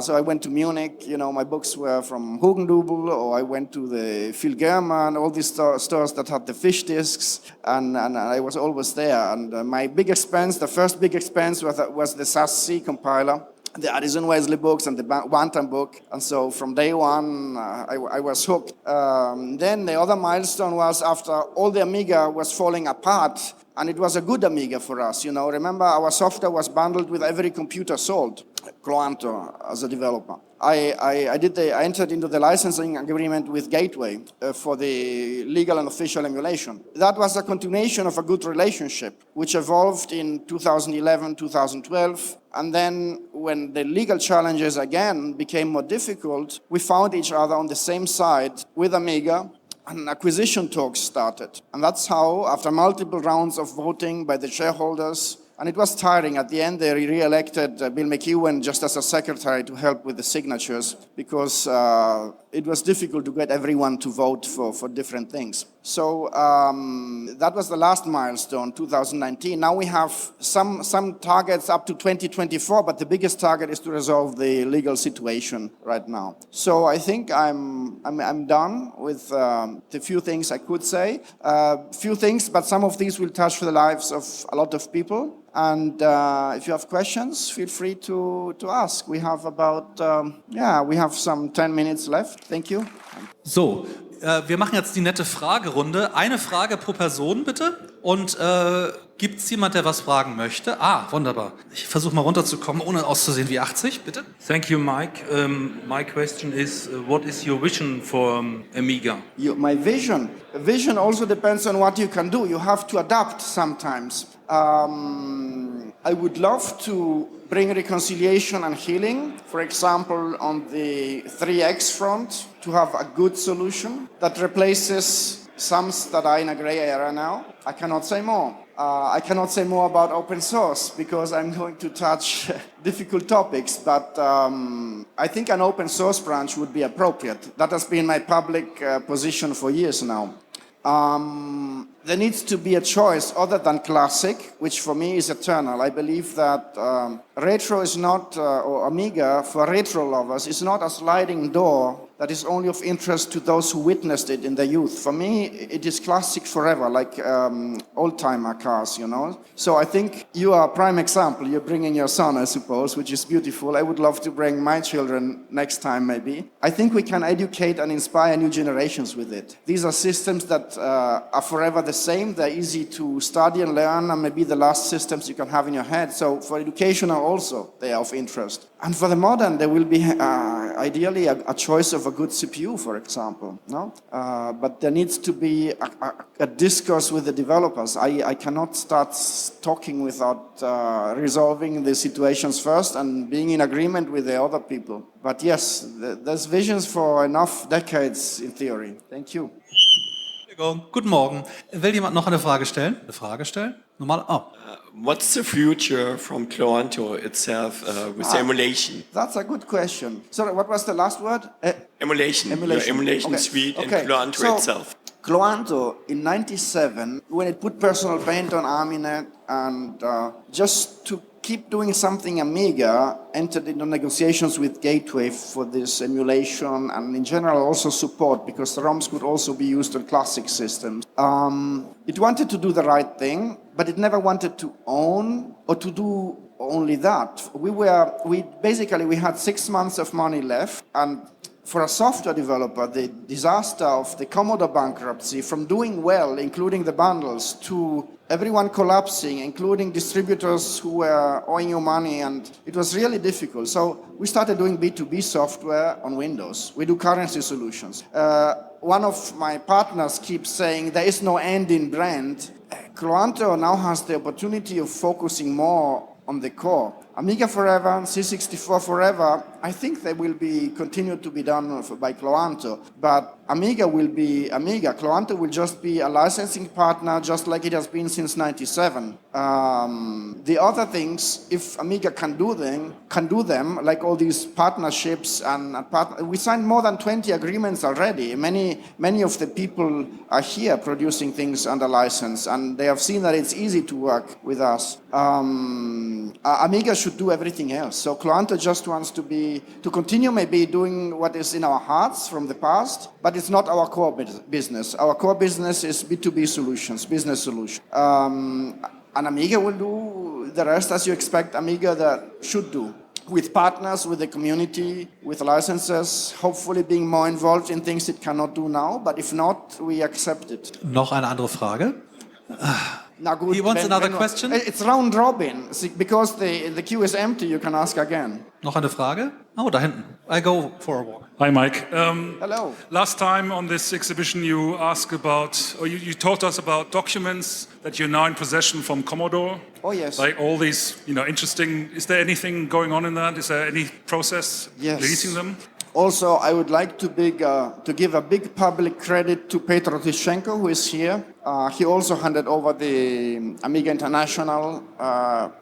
So I went to Munich. My books were from Hugendubel, or I went to the Phil German, all these stores that had the fish discs, and I was always there. And my big expense, the first big expense was the SAS-C compiler, the Addison Wesley books and the Bantam book. And so from day one, I was hooked. Then the other milestone was after all the Amiga was falling apart, and it was a good Amiga for us. Remember, our software was bundled with every computer sold, Cloanto as a developer. I entered into the licensing agreement with Gateway for the legal and official emulation. That was a continuation of a good relationship, which evolved in 2011, 2012. And then when the legal challenges again became more difficult, we found each other on the same side with Amiga, and acquisition talks started. And that's how, after multiple rounds of voting by the shareholders, and it was tiring. At the end, they re-elected Bill McEwen just as a secretary to help with the signatures because it was difficult to get everyone to vote for different things. So that was the last milestone, 2019. Now we have some targets up to 2024, but the biggest target is to resolve the legal situation right now. So I think I'm done with the few things I could say. Few things, but some of these will touch the lives of a lot of people. And if you have questions, feel free to ask. We have about, we have some 10 minutes left. Thank you. So, wir machen jetzt die nette Fragerunde. Eine Frage pro Person, bitte. Und gibt es jemand, der was fragen möchte? Wunderbar. Ich versuche mal runterzukommen, ohne auszusehen wie 80, bitte. Thank you, Mike. My question is, what is your vision for Amiga? My vision? Vision also depends on what you can do. You have to adapt sometimes. I would love to bring reconciliation and healing, for example, on the 3X front, to have a good solution that replaces some that are in a gray area now. I cannot say more. I cannot say more about open source because I'm going to touch difficult topics, but I think an open source branch would be appropriate. That has been my public position for years now. There needs to be a choice other than classic, which for me is eternal. I believe that retro is not, or Amiga for retro lovers, is not a sliding door that is only of interest to those who witnessed it in their youth. For me, it is classic forever, like old-timer cars, So I think you are a prime example. You're bringing your son, I suppose, which is beautiful. I would love to bring my children next time, maybe. I think we can educate and inspire new generations with it. These are systems that are forever the same. They're easy to study and learn, and maybe the last systems you can have in your head. So for educational also, they are of interest. And for the modern, there will be ideally a choice of a good CPU, for example. No, but there needs to be a discourse with the developers. I cannot start talking without resolving the situations first and being in agreement with the other people. But yes, there's visions for enough decades in theory. Thank you. Guten Morgen. Will jemand noch eine Frage stellen? Normal. What's the future from Cloanto itself with emulation? That's a good question. Sorry, what was the last word? Emulation. Your emulation suite and Cloanto itself. Cloanto in '97, when it put personal paint on ArmiNet and just to keep doing something Amiga, entered into negotiations with Gateway for this emulation and in general also support, because the ROMs could also be used on classic systems. It wanted to do the right thing, but it never wanted to own or to do only that. We had 6 months of money left, and for a software developer, the disaster of the Commodore bankruptcy, from doing well, including the bundles, to everyone collapsing, including distributors who were owing you money, and it was really difficult. So we started doing B2B software on Windows. We do currency solutions. One of my partners keeps saying there is no end in brand. Cloanto now has the opportunity of focusing more on the core. Amiga forever, C64 forever. I think they will be continued to be done by Cloanto, but Amiga will be Amiga. Cloanto will just be a licensing partner, just like it has been since '97. The other things, if Amiga can do them, like all these partnerships we signed more than 20 agreements already. Many of the people are here producing things under license, and they have seen that it's easy to work with us. Amiga should do everything else. So Cloanto just wants to continue maybe doing what is in our hearts from the past, but it's not our core business. Our core business is B2B solutions, business solutions. And Amiga will do the rest as you expect Amiga that should do. With partners, with the community, with licenses, hopefully being more involved in things it cannot do now, but if not, we accept it. Noch eine andere Frage. Now good, He wants another question. It's round robin. Because the queue is empty, you can ask again. Noch eine Frage? Oh, da hinten. I go for a walk. Hi, Mike. Hello. Last time on this exhibition, you taught us about documents that you're now in possession from Commodore. Oh, yes. Like all these, interesting. Is there anything going on in that? Is there any process releasing them? Also, I would like to give a big public credit to Petro Tyschenko, who is here. He also handed over the Amiga International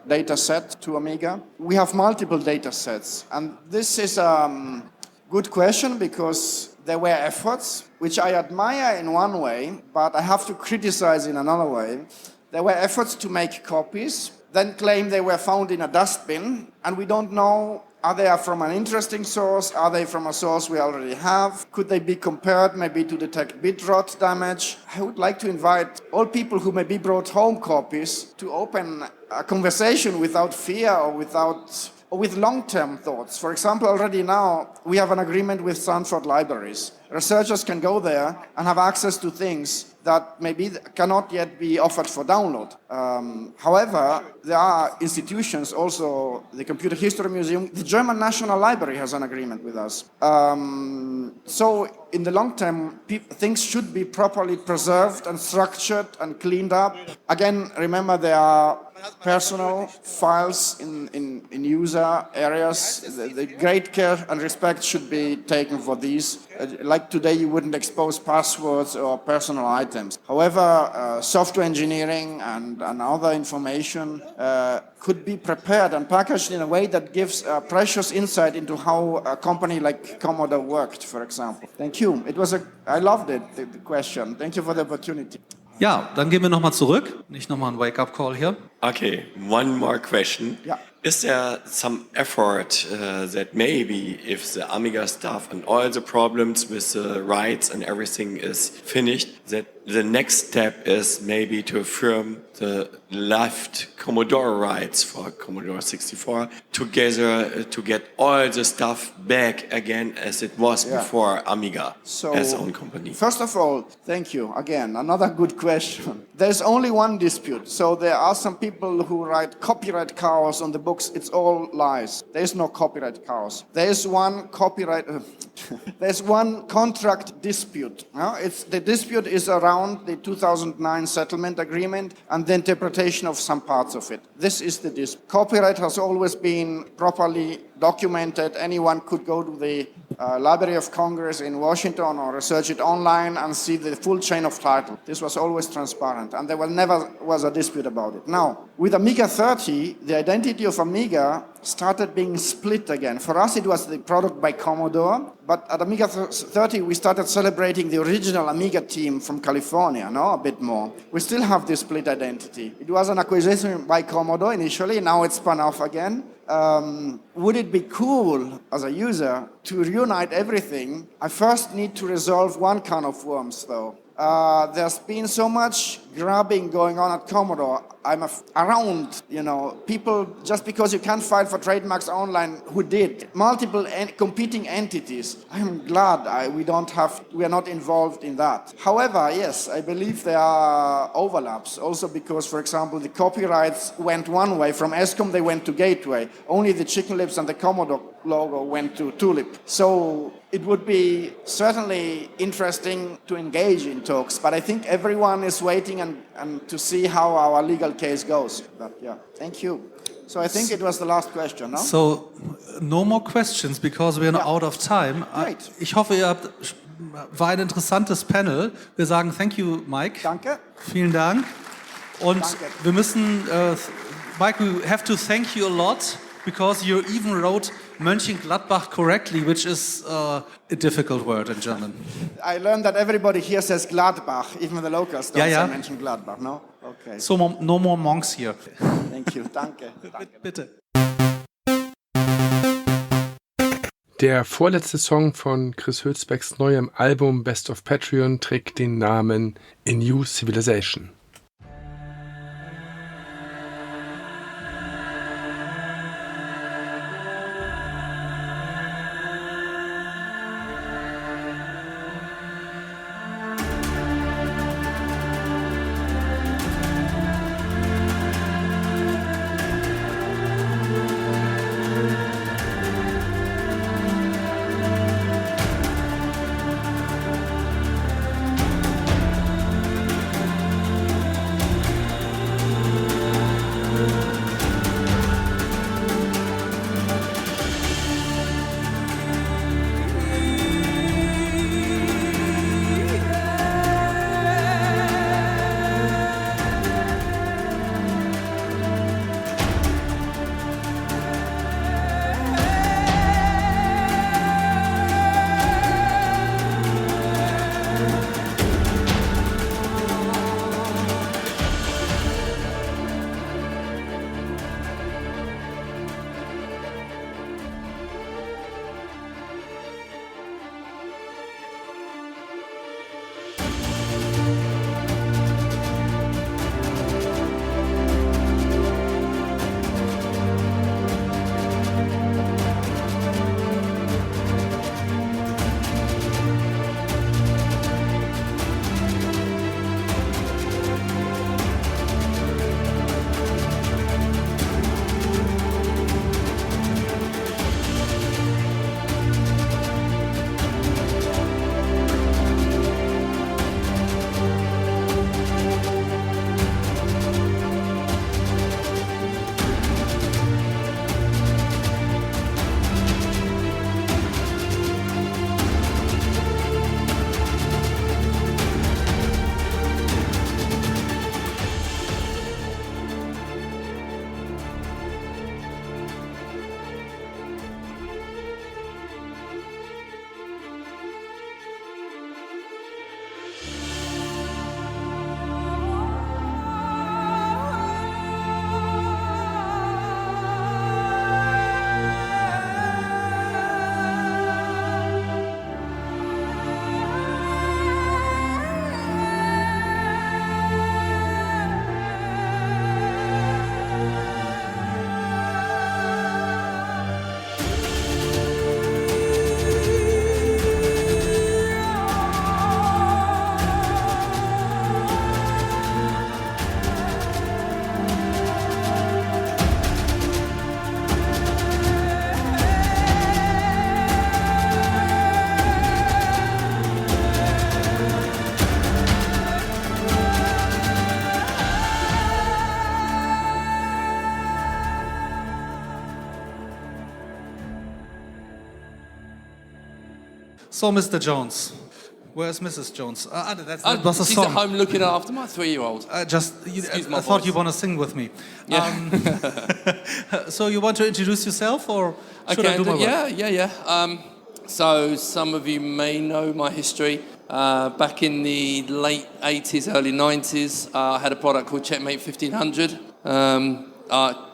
data set to Amiga. We have multiple data sets, and this is a good question because there were efforts, which I admire in one way, but I have to criticize in another way. There were efforts to make copies, then claim they were found in a dustbin, and we don't know. Are they from an interesting source? Are they from a source we already have? Could they be compared maybe to detect bit rot damage? I would like to invite all people who maybe brought home copies to open a conversation without fear or with long-term thoughts. For example, already now we have an agreement with Stanford Libraries. Researchers can go there and have access to things that maybe cannot yet be offered for download. However, there are institutions, also the Computer History Museum, the German National Library has an agreement with us. So in the long term, things should be properly preserved and structured and cleaned up. Again, remember there are personal files in user areas. The great care and respect should be taken for these. Like today, you wouldn't expose passwords or personal items. However, software engineering and other information could be prepared and packaged in a way that gives precious insight into how a company like Commodore worked, for example. Thank you. I loved it, the question. Thank you for the opportunity. Ja, dann gehen wir nochmal zurück. Nicht nochmal ein Wake-up-Call hier. Okay, one more question. Yeah. Is there some effort that maybe if the Amiga stuff and all the problems with the rights and everything is finished, that the next step is maybe to affirm the left Commodore rights for Commodore 64 together to get all the stuff back again as it was before Amiga as own company? First of all, thank you. Again, another good question. There's only one dispute. So there are some people who write copyright chaos on the books. It's all lies. There's no copyright chaos. There's one there's one contract dispute. The dispute is around the 2009 settlement agreement and the interpretation of some parts of it. This is the dispute. Copyright has always been properly documented. Anyone could go to the Library of Congress in Washington or research it online and see the full chain of title. This was always transparent, and there never was a dispute about it. Now, with Amiga 30, the identity of Amiga started being split again. For us, it was the product by Commodore, but at Amiga 30, we started celebrating the original Amiga team from California, a bit more. We still have this split identity. It was an acquisition by Commodore initially, now it's spun off again. Would it be cool as a user to reunite everything? I first need to resolve one can of worms, though. There's been so much grabbing going on at Commodore. I'm around, people, just because you can't file for trademarks online, who did. Multiple competing entities. I'm glad we are not involved in that. However, yes, I believe there are overlaps. Also because, for example, the copyrights went one way. From ESCOM, they went to Gateway. Only the Chicken Lips and the Commodore logo went to Tulip. So it would be certainly interesting to engage in talks, but I think everyone is waiting and to see how our legal case goes. But yeah, thank you. So I think it was the last question, no? So, no more questions because we are out of time. Great. Ich hoffe, war ein interessantes Panel. Wir sagen thank you, Mike. Danke. Vielen Dank. Und Danke. wir müssen, Mike, we have to thank you a lot because you even wrote Mönchengladbach correctly, which is a difficult word in German. I learned that everybody here says Gladbach, even the locals don't say Mönchengladbach, no? Okay. So, no more monks here. Thank you, danke. Bitte. Der vorletzte Song von Chris Hülsbecks neuem Album Best of Patreon trägt den Namen A New Civilization. So, Mr. Jones, where's Mrs. Jones? That was a she's song. at home looking after my 3-year-old. I thought you want to sing with me. Yeah. So you want to introduce yourself, or should I do my work? Yeah. So some of you may know my history. Back in the late 80s, early 90s, I had a product called Checkmate 1500.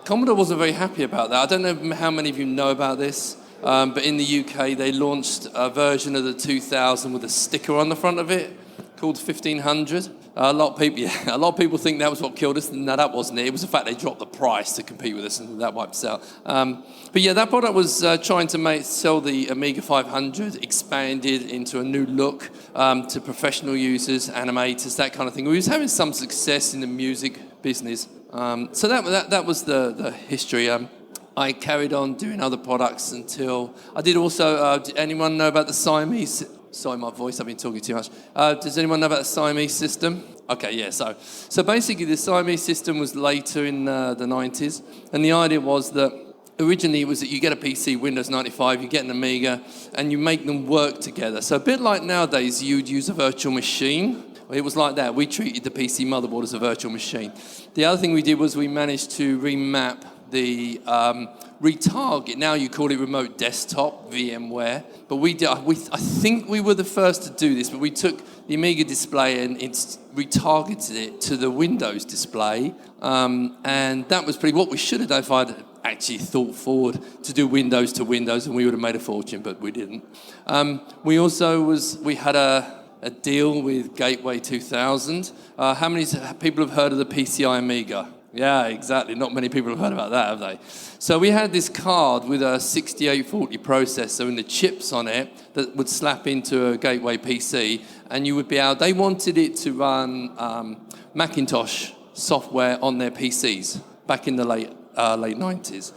Commodore wasn't very happy about that. I don't know how many of you know about this. But in the UK, they launched a version of the 2000 with a sticker on the front of it called 1500. A lot of people think that was what killed us. No, that wasn't it. It was the fact they dropped the price to compete with us, and that wiped us out. But yeah, that product was trying to sell the Amiga 500, expanded into a new look to professional users, animators, that kind of thing. We was having some success in the music business. So that was the history. I carried on doing other products until I did also. Did anyone know about the Siamese? Sorry, my voice. I've been talking too much. Does anyone know about the Siamese system? Okay, yeah. So basically, the Siamese system was later in the 90s, and the idea was that originally it was that you get a PC, Windows 95, you get an Amiga, and you make them work together. So a bit like nowadays, you'd use a virtual machine. It was like that. We treated the PC motherboard as a virtual machine. The other thing we did was we managed to remap the retarget. Now you call it remote desktop, VMware. But I think we were the first to do this, but we took the Amiga display and retargeted it to the Windows display. And that was pretty what we should have done if I'd actually thought forward to do Windows to Windows, and we would have made a fortune, but we didn't. We had a deal with Gateway 2000. How many people have heard of the PCI Amiga? Yeah, exactly. Not many people have heard about that, have they? So we had this card with a 6840 processor and the chips on it that would slap into a Gateway PC, and you would be able. They wanted it to run Macintosh software on their PCs back in the late 90s.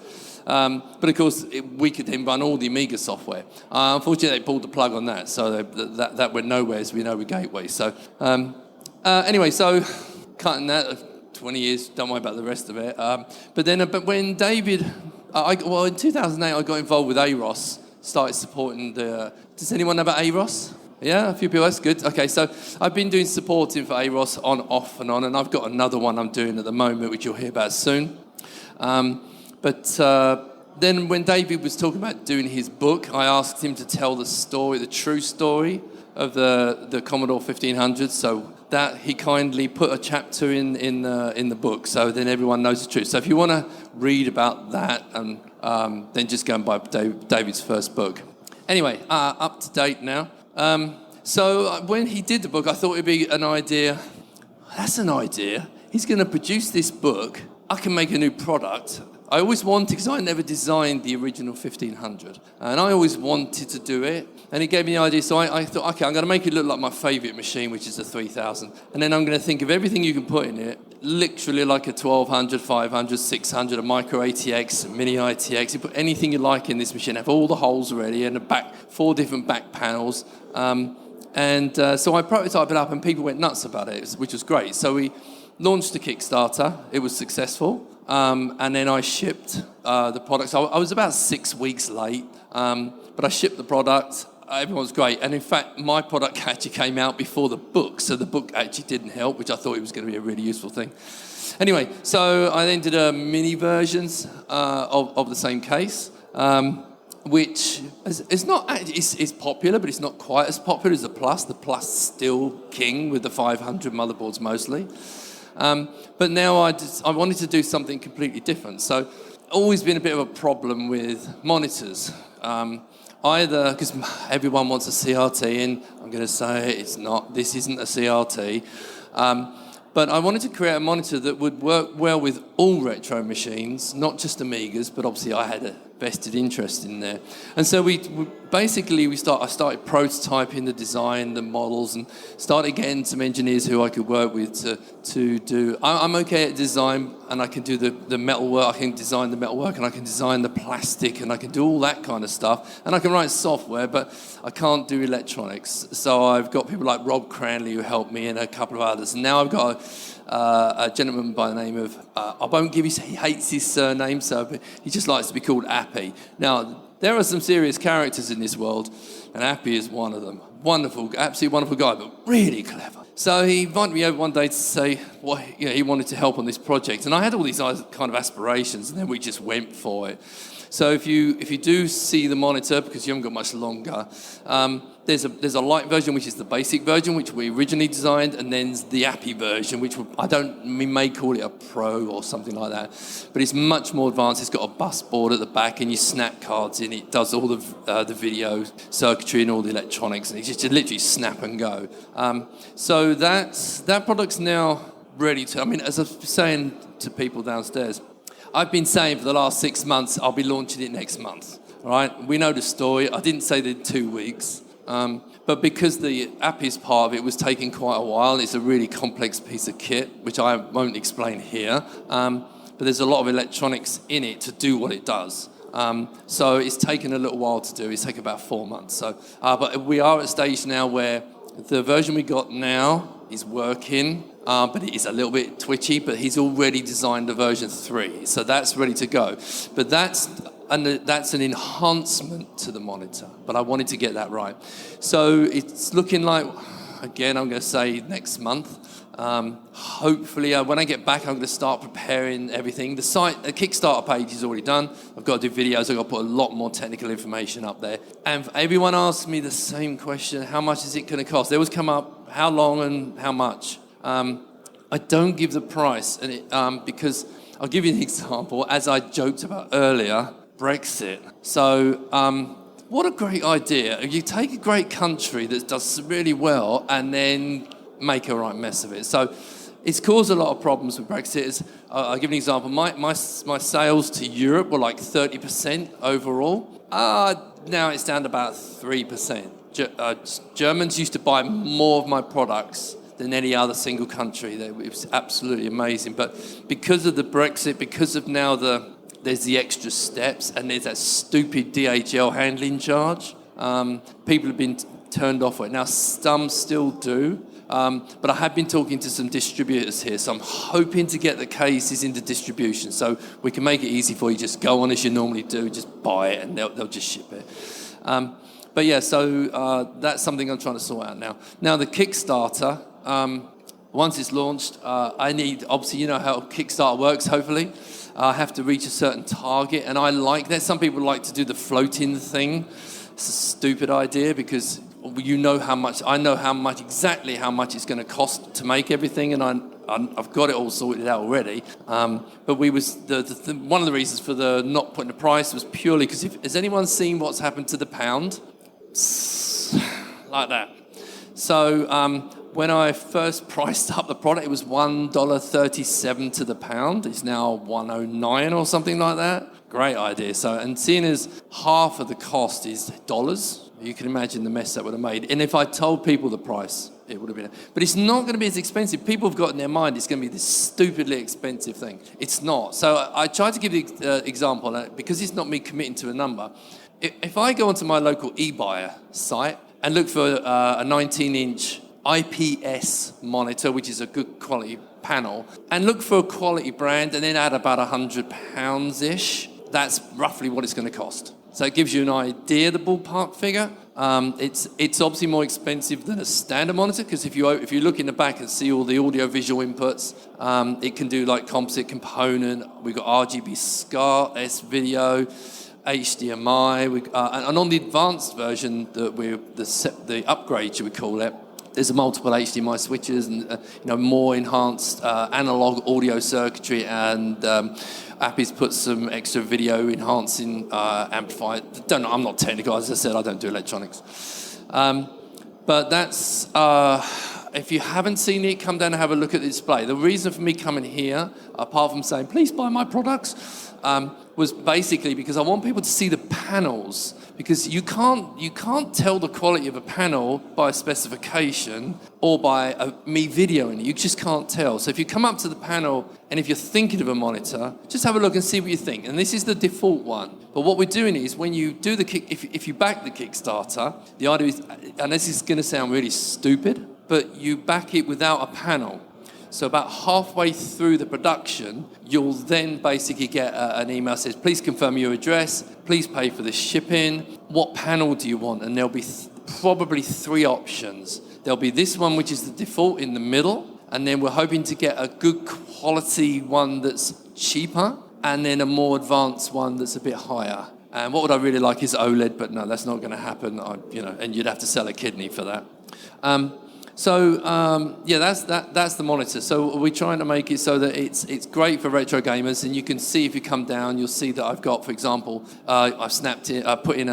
But of course, we could then run all the Amiga software. Unfortunately, they pulled the plug on that, so that went nowhere, as we know, with Gateway. So anyway, so cutting that. 20 years, don't worry about the rest of it. But when David, in 2008, I got involved with AROS, started supporting does anyone know about AROS? Yeah, a few people, that's good. Okay, so I've been doing supporting for AROS on, off and on, and I've got another one I'm doing at the moment, which you'll hear about soon. Then when David was talking about doing his book, I asked him to tell the story, the true story of the Commodore 1500, so that he kindly put a chapter in the book, so then everyone knows the truth. So if you want to read about that, and then just go and buy David's first book. Anyway, up to date now. So when he did the book, I thought it'd be an idea. That's an idea. He's going to produce this book. I can make a new product. I always wanted, because I never designed the original 1500, and I always wanted to do it, and he gave me the idea, so I thought, okay, I'm going to make it look like my favourite machine, which is a 3000, and then I'm going to think of everything you can put in it, literally like a 1200, 500, 600, a micro ATX, a mini ITX, you put anything you like in this machine, have all the holes ready, and 4 different back panels, so I prototyped it up, and people went nuts about it, which was great. So we launched a Kickstarter, it was successful. And then I shipped the product. So I was about 6 weeks late, but I shipped the product. Everyone was great. And in fact, my product actually came out before the book, so the book actually didn't help, which I thought it was going to be a really useful thing. Anyway, so I then did mini versions of the same case, which is not it's popular, but it's not quite as popular as the Plus. The Plus still king with the 500 motherboards mostly. But now I wanted to do something completely different. So always been a bit of a problem with monitors. Either, because everyone wants a CRT, and I'm going to say this isn't a CRT. But I wanted to create a monitor that would work well with all retro machines, not just Amigas, but obviously I had a vested interest in there. And so I started prototyping the design, the models, and started getting some engineers who I could work with to do. I'm okay at design, and I can do the metal work, I can design the metal work, and I can design the plastic, and I can do all that kind of stuff. And I can write software, but I can't do electronics. So I've got people like Rob Cranley who helped me, and a couple of others. And now I've got a gentleman by the name of, I won't give he hates his surname, so he just likes to be called Appy. Now, there are some serious characters in this world, and Appy is one of them. Wonderful, absolutely wonderful guy, but really clever. So he invited me over one day to say he wanted to help on this project, and I had all these kind of aspirations, and then we just went for it. So if you do see the monitor, because you haven't got much longer, there's a light version, which is the basic version, which we originally designed, and then the Appy version, which we may call it a Pro or something like that, but it's much more advanced. It's got a bus board at the back, and you snap cards in. It does all the video circuitry and all the electronics, and it's just literally snap and go. So that product's now ready to. I mean, as I was saying to people downstairs, I've been saying for the last 6 months, I'll be launching it next month, all right? We know the story. I didn't say that in 2 weeks, but because the Appy's part of it was taking quite a while, it's a really complex piece of kit, which I won't explain here, but there's a lot of electronics in it to do what it does. So it's taken a little while to do. It's taken about 4 months. So, but we are at a stage now where the version we got now is working. but it is a little bit twitchy, but he's already designed a version 3, so that's ready to go. But that's an enhancement to the monitor, but I wanted to get that right. So it's looking like, again, I'm going to say next month. Hopefully, when I get back, I'm going to start preparing everything. The Kickstarter page is already done. I've got to do videos. I've got to put a lot more technical information up there. And everyone asks me the same question: how much is it going to cost? They always come up, how long and how much? I don't give the price, and because I'll give you an example. As I joked about earlier, Brexit. So, what a great idea! You take a great country that does really well, and then make a right mess of it. So it's caused a lot of problems with Brexit. I'll give you an example. My sales to Europe were like 30% overall. Now it's down to about 3%. Germans used to buy more of my products than any other single country. It was absolutely amazing. But because of the Brexit, because of now there's the extra steps, and there's that stupid DHL handling charge, people have been turned off it. Now some still do. But I have been talking to some distributors here, so I'm hoping to get the cases into distribution, so we can make it easy for you. Just go on as you normally do, just buy it, and they'll just ship it. But yeah, so that's something I'm trying to sort out now. Now the Kickstarter, once it's launched, I need, obviously you know how Kickstarter works, hopefully. I have to reach a certain target, and I like that. Some people like to do the floating thing. It's a stupid idea because you know how much, I know exactly how much it's going to cost to make everything, and I've got it all sorted out already. But one of the reasons for the not putting the price was purely because has anyone seen what's happened to the pound? Like that. So when I first priced up the product, it was $1.37 to the pound. It's now $1.09 or something like that. Great idea. So, and seeing as half of the cost is dollars, you can imagine the mess that would have made. And if I told people the price, it would have been. But it's not going to be as expensive. People have got in their mind it's going to be this stupidly expensive thing. It's not. So I tried to give the example, because it's not me committing to a number. If I go onto my local eBuyer site and look for a 19-inch IPS monitor, which is a good quality panel, and look for a quality brand and then add about £100-ish, that's roughly what it's going to cost. So it gives you an idea, the ballpark figure. It's obviously more expensive than a standard monitor, because if you look in the back and see all the audio-visual inputs, it can do like composite component. We've got RGB SCART, S-video, HDMI, and on the advanced version, the upgrade, should we call it, there's multiple HDMI switches and more enhanced analog audio circuitry, and Appy's put some extra video enhancing amplifier. I'm not technical, as I said, I don't do electronics. But that's, if you haven't seen it, come down and have a look at the display. The reason for me coming here, apart from saying, please buy my products, was basically because I want people to see the panels, because you can't tell the quality of a panel by a specification or by me videoing it. You just can't tell. So if you come up to the panel and if you're thinking of a monitor, just have a look and see what you think. And this is the default one. But what we're doing is when you do if you back the Kickstarter, the idea is, and this is going to sound really stupid, but you back it without a panel. So about halfway through the production, you'll then basically get an email that says, please confirm your address, please pay for the shipping, what panel do you want? And there'll be probably 3 options. There'll be this one, which is the default in the middle, and then we're hoping to get a good quality one that's cheaper, and then a more advanced one that's a bit higher. And what would I really like is OLED, but no, that's not going to happen, and you'd have to sell a kidney for that. That's the monitor. So we're trying to make it so that it's great for retro gamers, and you can see if you come down, you'll see that I've got, for example, I've snapped it, put in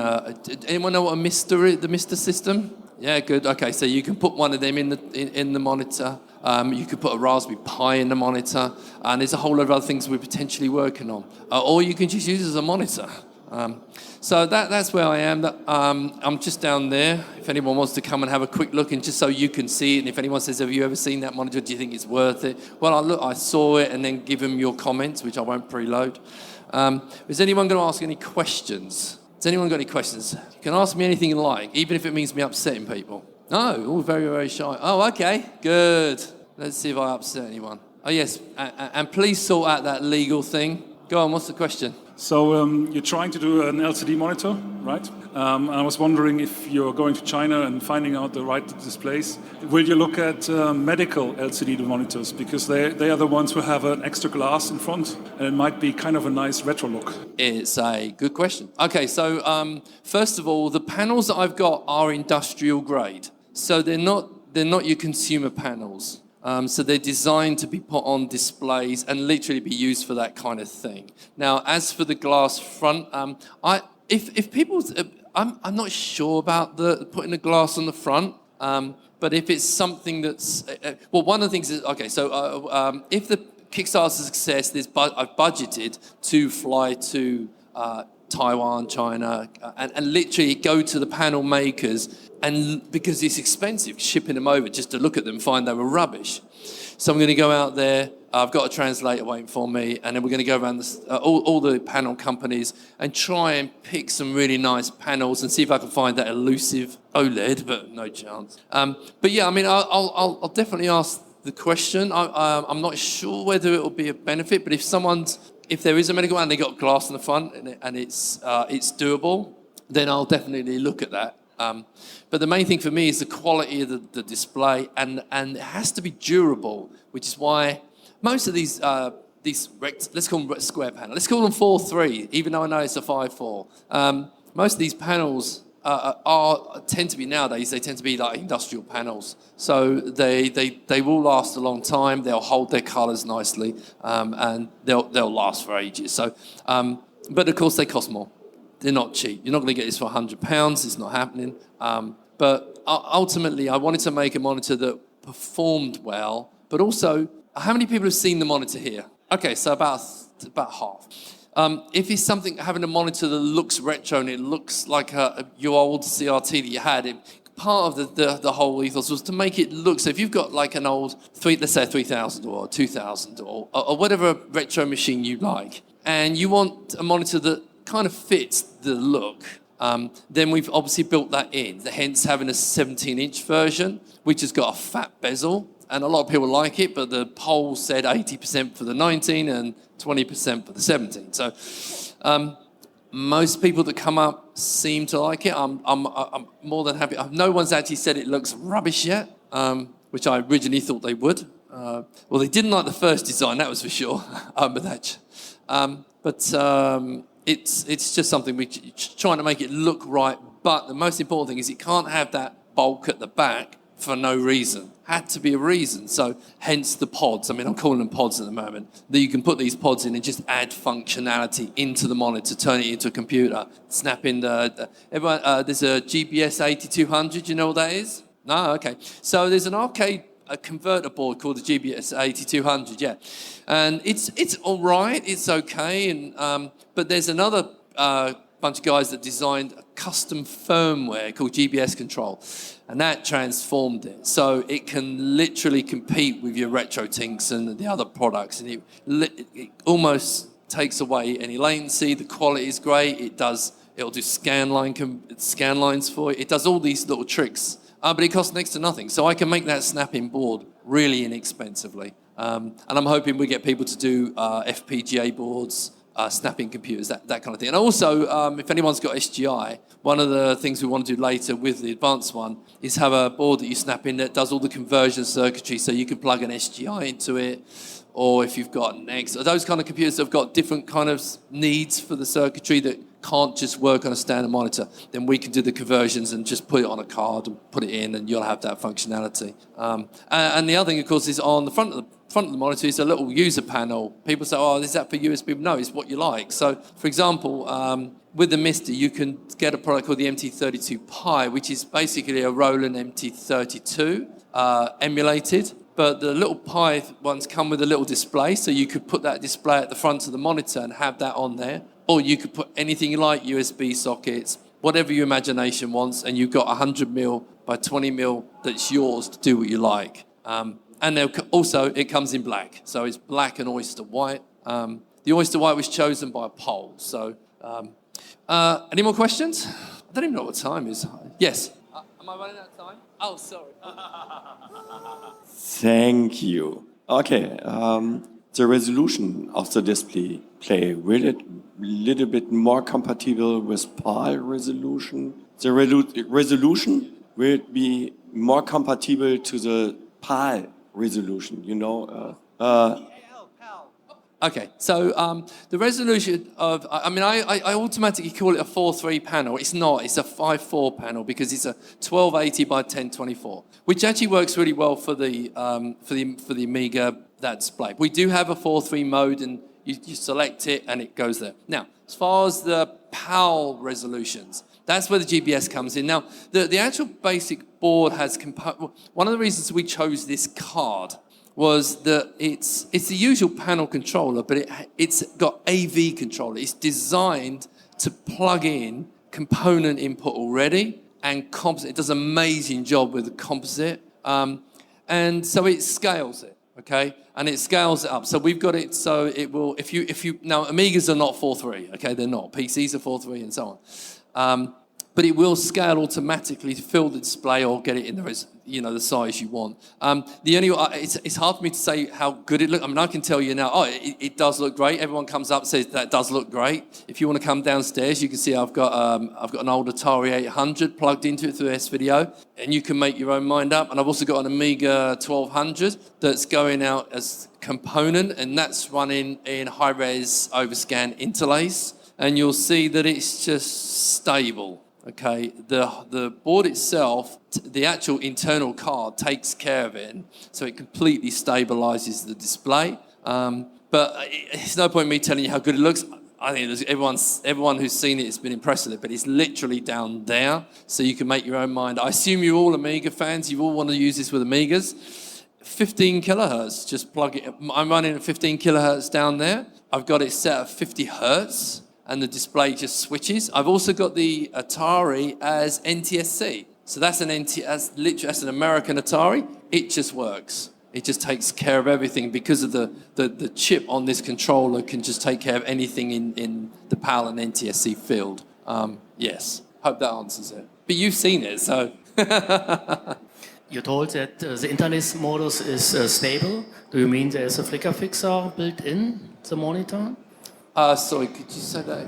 anyone know what the Mister system? Yeah, good. Okay, so you can put one of them in the monitor. You could put a Raspberry Pi in the monitor, and there's a whole lot of other things we're potentially working on. Or you can just use it as a monitor. So that's where I am. I'm just down there. If anyone wants to come and have a quick look, and just so you can see it, and if anyone says, have you ever seen that monitor? Do you think it's worth it? Well, I saw it, and then give them your comments, which I won't preload. Is anyone going to ask any questions? Has anyone got any questions? You can ask me anything you like, even if it means me upsetting people. No, all very, very shy. Oh, okay, good. Let's see if I upset anyone. Oh, yes, and please sort out that legal thing. Go on, what's the question? So you're trying to do an LCD monitor, right? I was wondering if you're going to China and finding out the right displays. Will you look at medical LCD monitors? Because they are the ones who have an extra glass in front, and it might be kind of a nice retro look. It's a good question. Okay, so first of all, the panels that I've got are industrial grade. So they're not your consumer panels. So they're designed to be put on displays and literally be used for that kind of thing. Now, as for the glass front, if people, I'm not sure about putting the glass on the front. But if it's something that's, one of the things is, okay, so if the Kickstarter's a success, I've budgeted to fly to Taiwan, China, and literally go to the panel makers, and because it's expensive shipping them over just to look at them, find they were rubbish. So I'm going to go out there. I've got a translator waiting for me, and then we're going to go around all the panel companies and try and pick some really nice panels and see if I can find that elusive OLED, but no chance. But yeah, I mean, I'll definitely ask the question. I'm not sure whether it will be a benefit, but if there is a medical and they got glass in the front and it's doable, then I'll definitely look at that. But the main thing for me is the quality of the display, and it has to be durable, which is why most of these let's call them square panel, let's call them 4:3, even though I know it's a 5:4. Most of these panels tend to be nowadays. They tend to be like industrial panels, so they will last a long time. They'll hold their colours nicely, and they'll last for ages. So, but of course they cost more. They're not cheap. You're not going to get this for £100. It's not happening. But ultimately, I wanted to make a monitor that performed well, but also, how many people have seen the monitor here? Okay, so about half. If it's something, having a monitor that looks retro and it looks like your old CRT that you had, part of the whole ethos was to make it look, so if you've got like an old, let's say 3000 or 2000 or whatever retro machine you like, and you want a monitor that kind of fits the look, then we've obviously built that in, hence having a 17-inch version, which has got a fat bezel, and a lot of people like it, but the poll said 80% for the 19 and 20% for the 17. So most people that come up seem to like it. I'm more than happy. No one's actually said it looks rubbish yet, which I originally thought they would. Well, they didn't like the first design, that was for sure. It's just something we're trying to make it look right. But the most important thing is it can't have that bulk at the back for no reason. Had to be a reason. So hence the pods. I mean, I'm calling them pods at the moment. That you can put these pods in and just add functionality into the monitor, turn it into a computer, snap in everyone. There's a GBS 8200. You know what that is? No, okay. So there's an arcade converter board called the GBS 8200. Yeah, and it's all right. It's okay. And but there's another bunch of guys that designed a custom firmware called GBS Control, and that transformed it so it can literally compete with your RetroTinks and the other products, and it almost takes away any latency. The quality is great. It'll do scan lines for you. It does all these little tricks, but it costs next to nothing. So I can make that snap-in board really inexpensively, and I'm hoping we get people to do FPGA boards, snapping computers, that kind of thing. And also, if anyone's got SGI, one of the things we want to do later with the advanced one is have a board that you snap in that does all the conversion circuitry, so you can plug an SGI into it, or if you've got an X, or those kind of computers that have got different kind of needs for the circuitry that can't just work on a standard monitor, then we can do the conversions and just put it on a card and put it in, and you'll have that functionality. And the other thing, of course, is on the front of the monitor is a little user panel. People say, oh, is that for USB? No, it's what you like. So, for example, with the Mister, you can get a product called the MT32 Pi, which is basically a Roland MT32 emulated. But the little Pi ones come with a little display, so you could put that display at the front of the monitor and have that on there. Or you could put anything you like, USB sockets, whatever your imagination wants, and you've got 100mm by 20mm that's yours to do what you like. And also, it comes in black. So it's black and oyster white. The oyster white was chosen by a poll. So, any more questions? I don't even know what time it is. Yes. Am I running out of time? Oh, sorry. Thank you. Okay, the resolution of the display, will it little bit more compatible with PAL resolution? The resolution will it be more compatible to the PAL resolution, you know? Okay, so the resolution of, I automatically call it a 4:3 panel. It's not, it's a 5:4 panel because it's a 1280 by 1024, which actually works really well for the Amiga, that display. We do have a 4:3 mode and you select it and it goes there. Now, as far as the PAL resolutions, that's where the GBS comes in. Now, the actual basic board has, one of the reasons we chose this card was that it's the usual panel controller, but it's got AV controller. It's designed to plug in component input already and composite. It does an amazing job with the composite. And so it scales it, okay? And it scales it up. So we've got it so it will, if you now Amigas are not 4:3, okay? They're not. PCs are 4:3 and so on. But it will scale automatically to fill the display or get it in the size you want. It's hard for me to say how good it looks. I mean, I can tell you now, it does look great. Everyone comes up and says that does look great. If you want to come downstairs, you can see I've got an old Atari 800 plugged into it through S-Video, and you can make your own mind up. And I've also got an Amiga 1200 that's going out as component, and that's running in high-res overscan interlace, and you'll see that it's just stable. Okay, the board itself, the actual internal card takes care of it, so it completely stabilizes the display. But it's no point in me telling you how good it looks. I think everyone who's seen it has been impressed with it, but it's literally down there, so you can make your own mind. I assume you're all Amiga fans. You all want to use this with Amigas. 15 kilohertz, just plug it. I'm running at 15 kilohertz down there. I've got it set at 50 hertz. And the display just switches. I've also got the Atari as NTSC. So that's an American Atari. It just works. It just takes care of everything because of the chip on this controller can just take care of anything in the PAL and NTSC field. Yes, hope that answers it. But you've seen it, so. You're told that the interlace modus is stable. Do you mean there's a flicker fixer built in the monitor? Sorry, could you say that?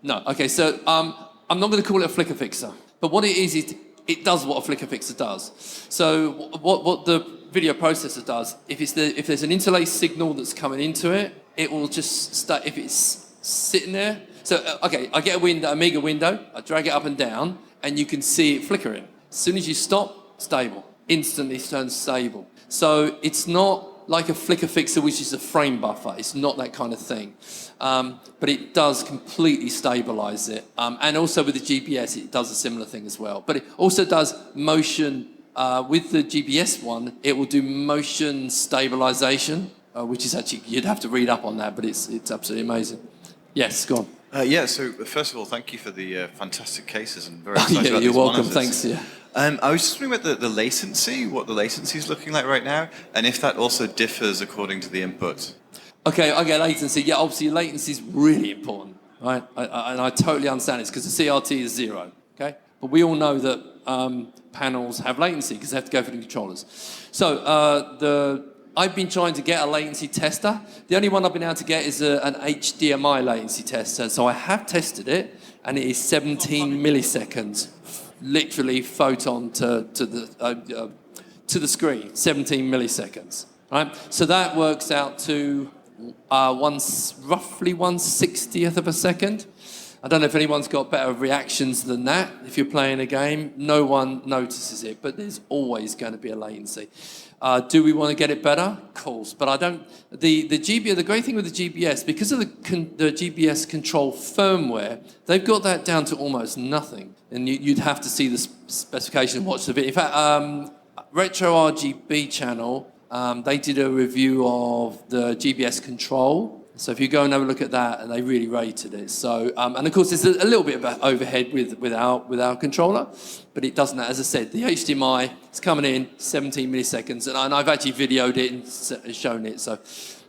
No, okay, so I'm not going to call it a flicker fixer, but what it is it does what a flicker fixer does. So what the video processor does, if there's an interlace signal that's coming into it, it will just stay, if it's sitting there. So, okay, I get a Amiga window, I drag it up and down, and you can see it flickering. As soon as you stop, stable. Instantly turns stable. So it's not like a flicker fixer, which is a frame buffer. It's not that kind of thing. But it does completely stabilize it. And also with the GBS, it does a similar thing as well. But it also does motion, with the GBS one, it will do motion stabilization, which is actually, you'd have to read up on that, but it's absolutely amazing. Yes, go on. So first of all, thank you for the fantastic cases and very excited about you're these welcome, monitors. thanks, yeah. I was just wondering about the latency, what the latency is looking like right now, and if that also differs according to the input. Okay, latency. Yeah, obviously latency is really important, right? And I totally understand it because the CRT is 0, okay? But we all know that panels have latency because they have to go through the controllers. So I've been trying to get a latency tester. The only one I've been able to get is an HDMI latency tester. So I have tested it, and it is 17 milliseconds. Literally photon to the screen, 17 milliseconds, right? So that works out to roughly 1/60th of a second. I don't know if anyone's got better reactions than that. If you're playing a game, no one notices it, but there's always going to be a latency. Do we want to get it better? Of course, but I don't. The GBS, the great thing with the GBS, because of the GBS control firmware, they've got that down to almost nothing. And you'd have to see the specification and watch the video. In fact, Retro RGB channel, they did a review of the GBS control. So if you go and have a look at that, and they really rated it. So, and of course, there's a little bit of overhead with our controller, but it doesn't. As I said, the HDMI is coming in 17 milliseconds, and I've actually videoed it and shown it. So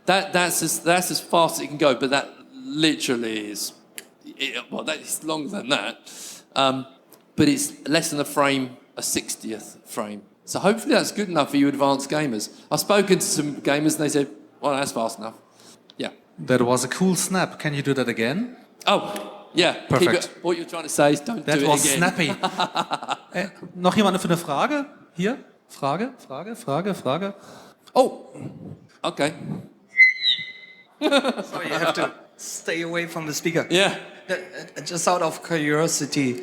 that's as fast as it can go. But that literally is, that is longer than that. but it's less than a frame, a 60th frame. So hopefully that's good enough for you advanced gamers. I've spoken to some gamers and they said, well, that's fast enough. Yeah. That was a cool snap. Can you do that again? Oh, yeah. Perfect. What you're trying to say is don't That do it was again. snappy. Noch jemand für eine Frage? Hier? Frage? Oh. Okay. So you have to stay away from the speaker. Yeah. Just out of curiosity,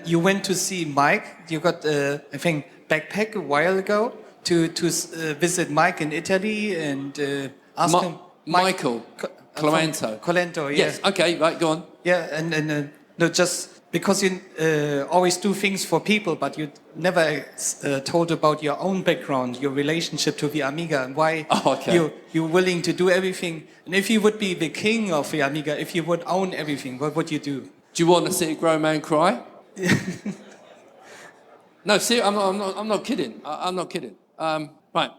you went to see Mike. You got, I think, backpack a while ago to visit Mike in Italy and ask him. Michael Clemento. Clemento, yeah. Yes. Okay. Right. Go on. Yeah, and no, just because you always do things for people, but you never told about your own background, your relationship to the Amiga, and why you're willing to do everything. And if you would be the king of the Amiga, if you would own everything, what would you do? Do you want to see a grown man cry? No, see, I'm not kidding. I'm not kidding. Right.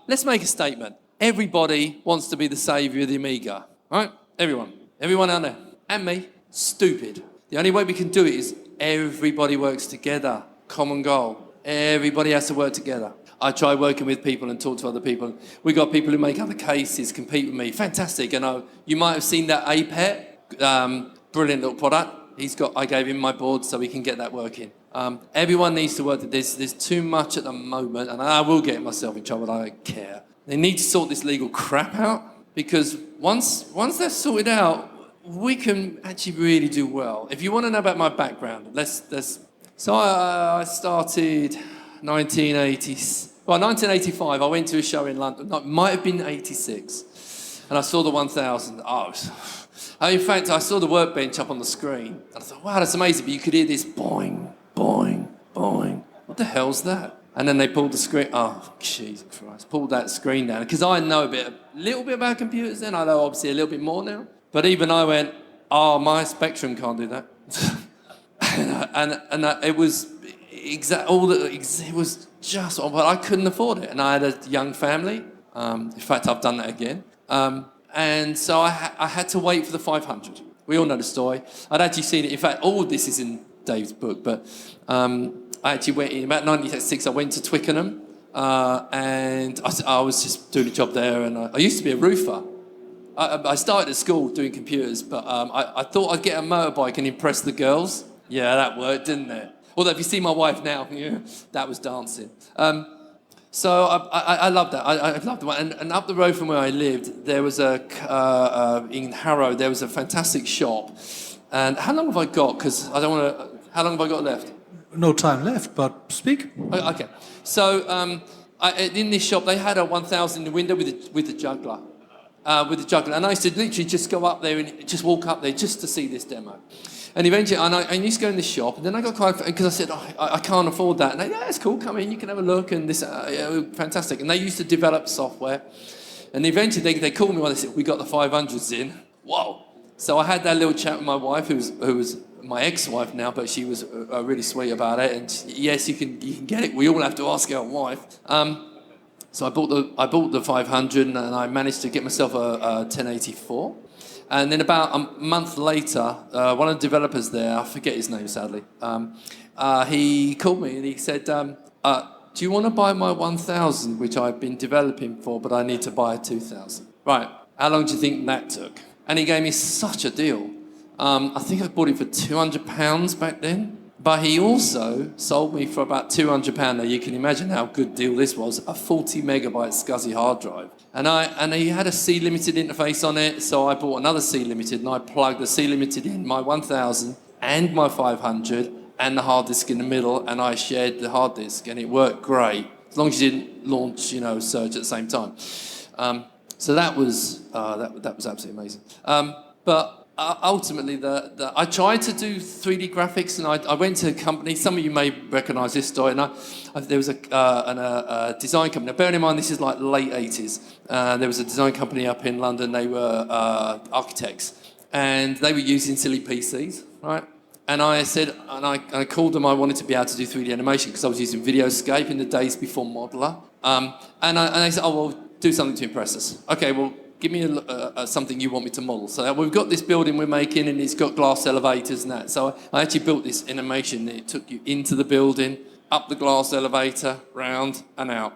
Let's make a statement. Everybody wants to be the saviour of the Amiga, right? Everyone out there, and me, stupid. The only way we can do it is everybody works together. Common goal. Everybody has to work together. I try working with people and talk to other people. We got people who make other cases, compete with me. Fantastic. And you might have seen that APET, brilliant little product. I gave him my board so we can get that working. Everyone needs to work. There's too much at the moment, and I will get myself in trouble. I don't care. They need to sort this legal crap out, because once they're sorted out, we can actually really do well. If you want to know about my background, So I started 1985. I went to a show in London. No, it might have been 86, and I saw the 1000. In fact, I saw the workbench up on the screen, and I thought, wow, that's amazing. But you could hear this boing, boing, boing. What the hell's that? And then they pulled the screen. Oh, Jesus Christ! Pulled that screen down, because I know a little bit about computers. Then I know obviously a little bit more now. But even I went, oh, my Spectrum can't do that. and it was it was just, but I couldn't afford it, and I had a young family. In fact, I've done that again. And so I had to wait for the 500. We all know the story. I'd actually seen it. In fact, all of this is in Dave's book, but I actually went in about 96. I went to Twickenham, and I was just doing a job there, and I used to be a roofer. I started at school doing computers, but I thought I'd get a motorbike and impress the girls. Yeah, that worked, didn't it? Although if you see my wife now, yeah, that was dancing. So I loved that. I loved the one. And up the road from where I lived, there was in Harrow, there was a fantastic shop. And how long have I got? Because I don't want to. How long have I got left? No time left, but speak. Okay. So in this shop, they had a 1000 in the window with the juggler. And I used to literally just go up there and just walk up there just to see this demo. And eventually, I used to go in this shop, and then I got quite, because I said, I can't afford that. And they, yeah, it's cool, come in, you can have a look, and this, fantastic. And they used to develop software. And eventually, they called me when they said, we got the 500s in. Whoa. So I had that little chat with my wife, who was my ex-wife now, but she was really sweet about it. And yes, you can get it. We all have to ask our wife. So I bought the 500, and I managed to get myself a 1084. And then about a month later, one of the developers there, I forget his name sadly, he called me and he said, do you want to buy my 1000, which I've been developing for, but I need to buy a 2000? Right, how long do you think that took? And he gave me such a deal. I think I bought it for £200 back then. But he also sold me for about £200. Now you can imagine how good a deal this was. A 40 megabyte SCSI hard drive. And he had a C limited interface on it, so I bought another C limited and I plugged the C limited in, my 1000 and my 500 and the hard disk in the middle, and I shared the hard disk, and it worked great. As long as you didn't launch, Surge at the same time. So that was absolutely amazing. But ultimately, I tried to do 3D graphics, and I went to a company. Some of you may recognise this story. And there was a design company. Now, bearing in mind, this is like late 80s. There was a design company up in London. They were architects, and they were using silly PCs, right? And I said, and I called them. I wanted to be able to do 3D animation because I was using Videoscape in the days before Modeler. And they said, oh well, do something to impress us. Okay, well, give me something you want me to model. So we've got this building we're making and it's got glass elevators and that. So I actually built this animation that it took you into the building, up the glass elevator, round and out.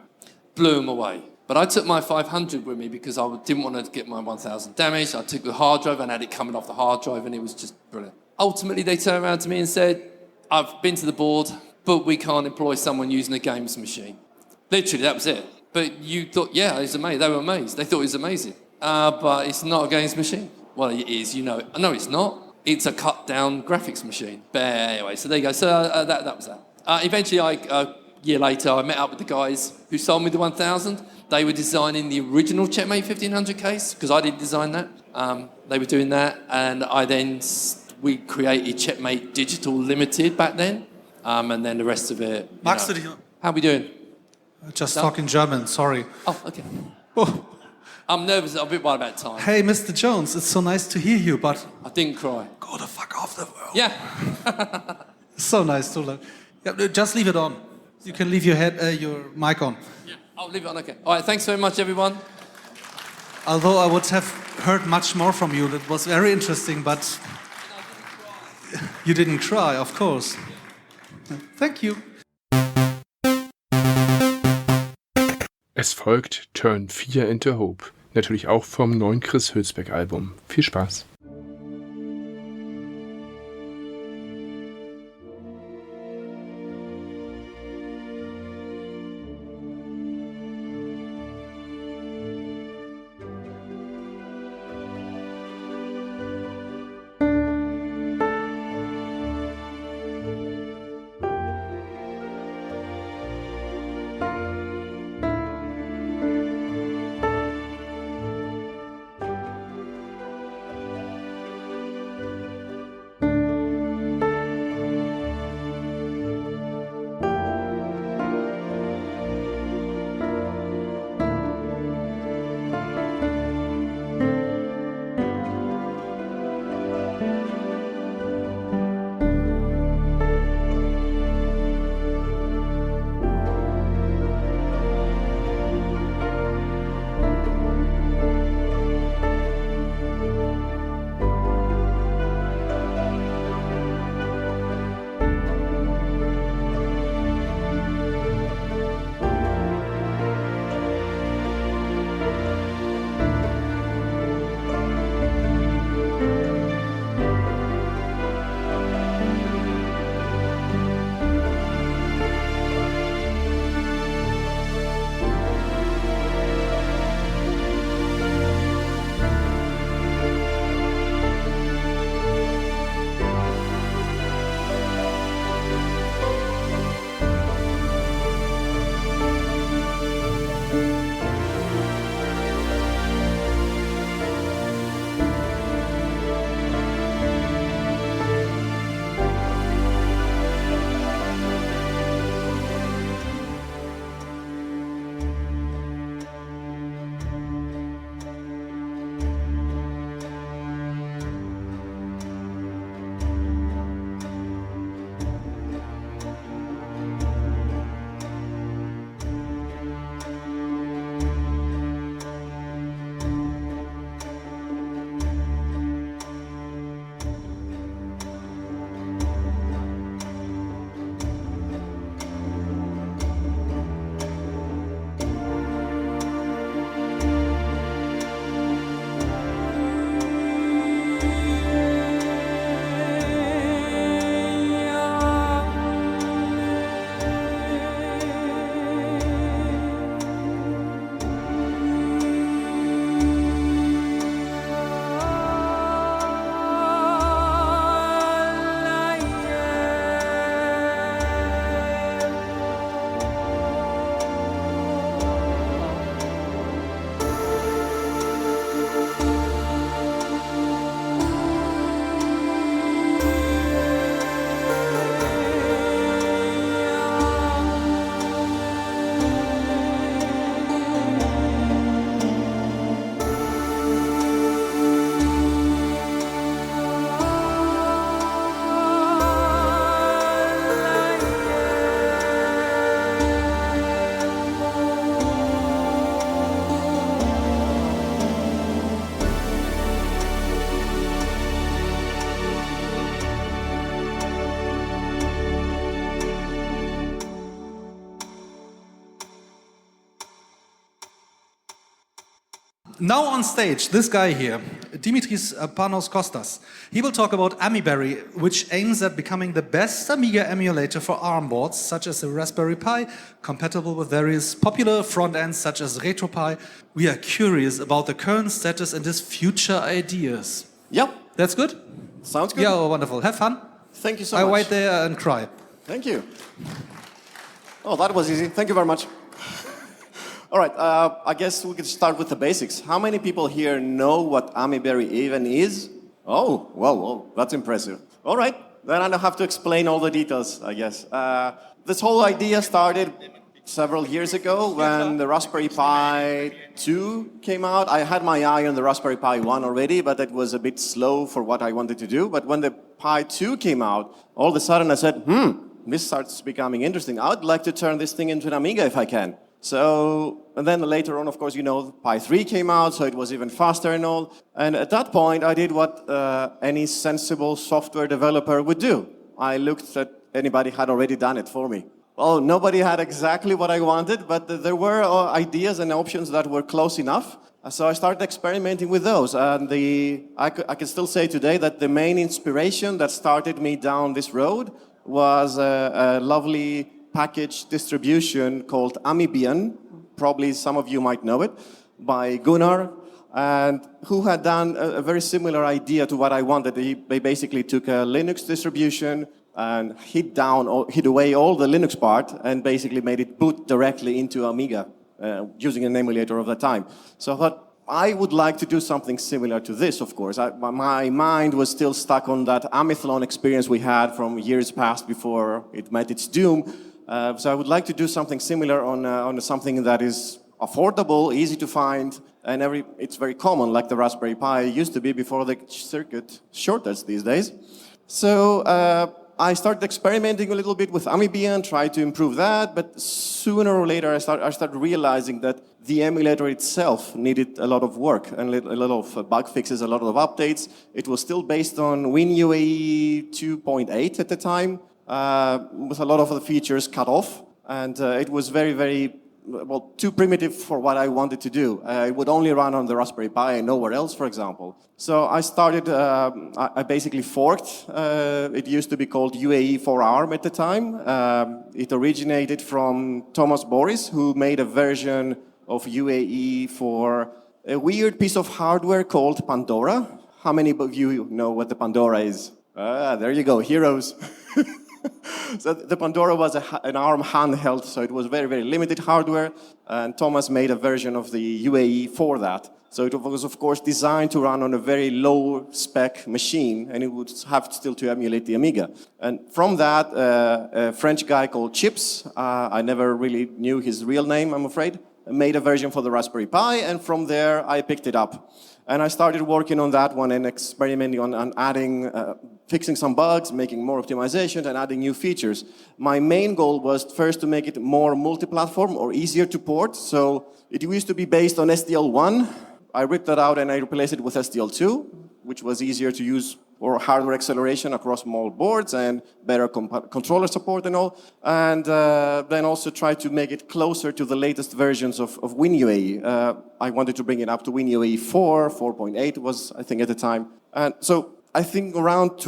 Blew them away. But I took my 500 with me because I didn't want to get my 1000 damaged. I took the hard drive and had it coming off the hard drive and it was just brilliant. Ultimately, they turned around to me and said, I've been to the board, but we can't employ someone using a games machine. Literally, that was it. But you thought, yeah, it was amazing. They were amazed. They thought it was amazing. But it's not a games machine. Well, it is, you know. No, it's not. It's a cut-down graphics machine. But anyway, so there you go. So that was that. Eventually, a year later, I met up with the guys who sold me the 1000. They were designing the original Checkmate 1500 case, because I didn't design that. They were doing that, and we created Checkmate Digital Limited back then, and then the rest of it. Magst du dich? How we doing? Just talking German, sorry. Oh, okay. Oh. I'm nervous, I'm a bit worried about time. Hey, Mr. Jones, it's so nice to hear you, but... I didn't cry. Go the fuck off the world. Yeah. So nice to learn. Yeah, just leave it on. You can leave your mic on. Yeah, I'll leave it on, okay. All right, thanks very much, everyone. Although I would have heard much more from you, that was very interesting, but... You didn't cry, of course. Thank you. Es folgt Turn 4 into Hope. Natürlich auch vom neuen Chris Hülsbeck Album. Viel Spaß. Now on stage, this guy here, Dimitris Panos Kostas. He will talk about Amiberry, which aims at becoming the best Amiga emulator for ARM boards, such as the Raspberry Pi, compatible with various popular front ends such as RetroPie. We are curious about the current status and his future ideas. Yep. That's good? Sounds good. Yeah, wonderful. Have fun. Thank you so much. I wait there and cry. Thank you. Oh, that was easy. Thank you very much. All right, I guess we could start with the basics. How many people here know what Amiberry even is? Oh, well, that's impressive. All right, then I don't have to explain all the details, I guess. This whole idea started several years ago when the Raspberry Pi 2 came out. I had my eye on the Raspberry Pi 1 already, but it was a bit slow for what I wanted to do. But when the Pi 2 came out, all of a sudden I said, this starts becoming interesting. I'd like to turn this thing into an Amiga if I can. So, and then later on, of course, you know, Pi 3 came out, so it was even faster and all. And at that point, I did what any sensible software developer would do. I looked at anybody had already done it for me. Well, nobody had exactly what I wanted, but there were ideas and options that were close enough. So I started experimenting with those. And I can still say today that the main inspiration that started me down this road was a lovely package distribution called Amibian. Probably some of you might know it, by Gunnar, and who had done a very similar idea to what I wanted. They basically took a Linux distribution and hid away all the Linux part and basically made it boot directly into Amiga using an emulator of the time. So I thought, I would like to do something similar to this, of course. My mind was still stuck on that Amithlon experience we had from years past before it met its doom. So I would like to do something similar on something that is affordable, easy to find, and it's very common, like the Raspberry Pi used to be before the circuit shortage these days. So I started experimenting a little bit with Amibian, tried to improve that, but sooner or later I started realizing that the emulator itself needed a lot of work and a lot of bug fixes, a lot of updates. It was still based on WinUAE 2.8 at the time, with a lot of the features cut off, and it was very, too primitive for what I wanted to do. It would only run on the Raspberry Pi and nowhere else, for example. So I started, I basically forked. It used to be called UAE for ARM at the time. It originated from Thomas Boris, who made a version of UAE for a weird piece of hardware called Pandora. How many of you know what the Pandora is? There you go, heroes. So the Pandora was an ARM handheld, so it was very limited hardware, and Thomas made a version of the UAE for that. So it was, of course, designed to run on a very low-spec machine, and it would have still to emulate the Amiga. And from that, a French guy called Chips, I never really knew his real name, I'm afraid, made a version for the Raspberry Pi, and from there I picked it up. And I started working on that one and experimenting on adding, fixing some bugs, making more optimizations, and adding new features. My main goal was first to make it more multi-platform or easier to port. So it used to be based on SDL1. I ripped that out and I replaced it with SDL2, which was easier to use for hardware acceleration across more boards and better controller support and all. And then also tried to make it closer to the latest versions of WinUAE. I wanted to bring it up to WinUAE 4, 4.8 was, I think, at the time. And so I think around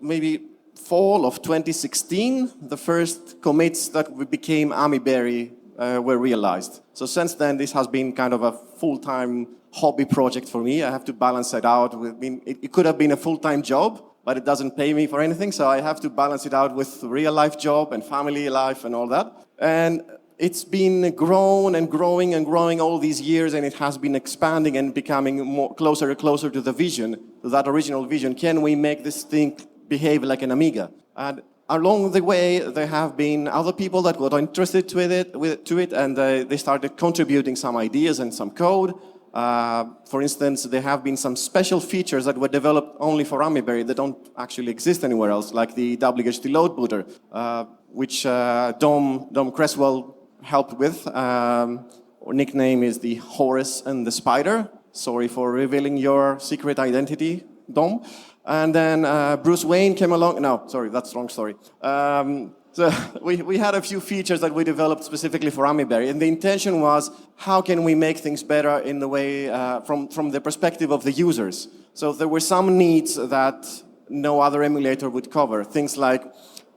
maybe fall of 2016, the first commits that became Amiberry were realized. So since then, this has been kind of a full-time hobby project for me. I have to balance it out. It could have been a full-time job, but it doesn't pay me for anything, so I have to balance it out with real-life job and family life and all that. And it's been grown and growing and growing all these years, and it has been expanding and becoming more closer and closer to the vision, to that original vision. Can we make this thing behave like an Amiga? And along the way, there have been other people that got interested to it, and they started contributing some ideas and some code. For instance, there have been some special features that were developed only for Amiberry that don't actually exist anywhere else, like the WHD load booter, which Dom Cresswell helped with. Our nickname is the Horus and the Spider. Sorry for revealing your secret identity, Dom. And then Bruce Wayne came along. No, sorry, that's the wrong story. So we had a few features that we developed specifically for AmiBerry, and the intention was how can we make things better in the way from the perspective of the users. So there were some needs that no other emulator would cover. Things like,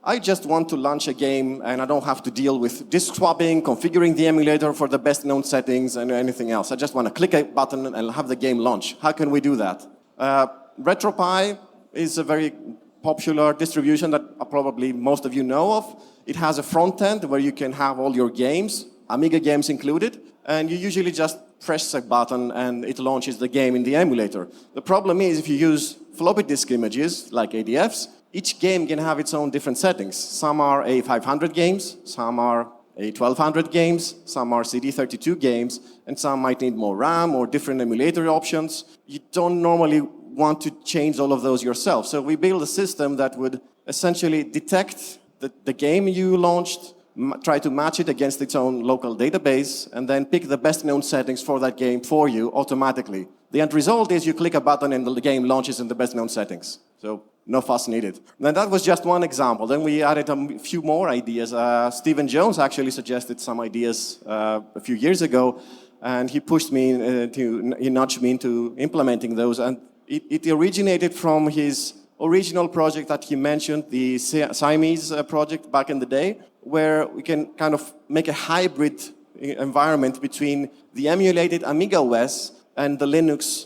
I just want to launch a game and I don't have to deal with disk swapping, configuring the emulator for the best known settings and anything else. I just want to click a button and have the game launch. How can we do that? RetroPie is a very popular distribution that probably most of you know of. It has a front end where you can have all your games, Amiga games included, and you usually just press a button and it launches the game in the emulator. The problem is if you use floppy disk images like ADFs, each game can have its own different settings. Some are A500 games, some are A1200 games, some are CD32 games, and some might need more RAM or different emulator options. You don't normally want to change all of those yourself. So we built a system that would essentially detect the game you launched, try to match it against its own local database, and then pick the best known settings for that game for you automatically. The end result is you click a button and the game launches in the best known settings. So no fuss needed. And that was just one example. Then we added a few more ideas. Stephen Jones actually suggested some ideas a few years ago, and he pushed me he nudged me into implementing those. And it originated from his original project that he mentioned, the Siamese project back in the day, where we can kind of make a hybrid environment between the emulated Amiga OS and the Linux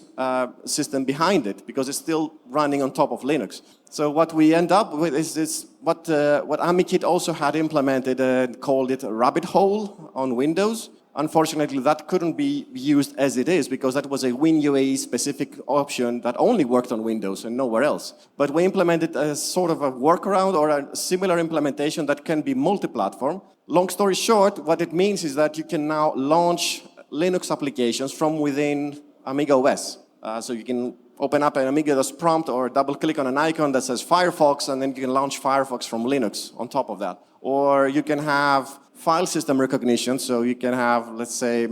system behind it, because it's still running on top of Linux. So what we end up with is what AmiKit also had implemented and called it a rabbit hole on Windows. Unfortunately, that couldn't be used as it is because that was a WinUAE specific option that only worked on Windows and nowhere else. But we implemented a sort of a workaround or a similar implementation that can be multi-platform. Long story short, what it means is that you can now launch Linux applications from within Amiga OS. So you can open up an Amiga DOS prompt or double-click on an icon that says Firefox, and then you can launch Firefox from Linux on top of that. Or you can have file system recognition, so you can have, let's say,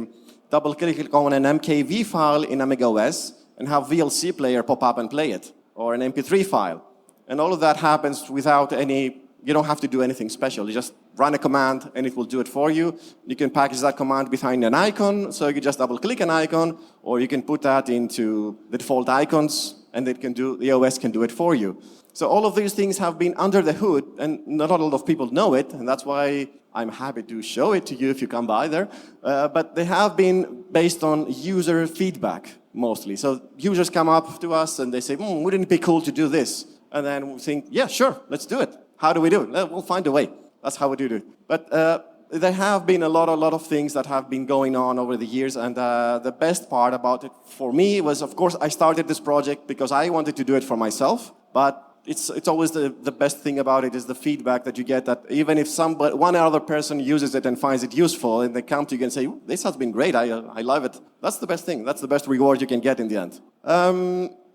double-click on an MKV file in Amiga OS and have VLC player pop up and play it, or an MP3 file. And all of that happens without you don't have to do anything special. You just run a command and it will do it for you. You can package that command behind an icon, so you can just double-click an icon, or you can put that into the default icons, and the OS can do it for you. So all of these things have been under the hood, and not a lot of people know it, and that's why I'm happy to show it to you if you come by there. But they have been based on user feedback, mostly. So users come up to us and they say, wouldn't it be cool to do this? And then we think, yeah, sure, let's do it. How do we do it? We'll find a way. That's how we do it. But there have been a lot of things that have been going on over the years, and the best part about it for me was, of course, I started this project because I wanted to do it for myself, but it's always the best thing about it is the feedback that you get, that even if one other person uses it and finds it useful, and they come to you and say, this has been great, I love it. That's the best thing. That's the best reward you can get in the end.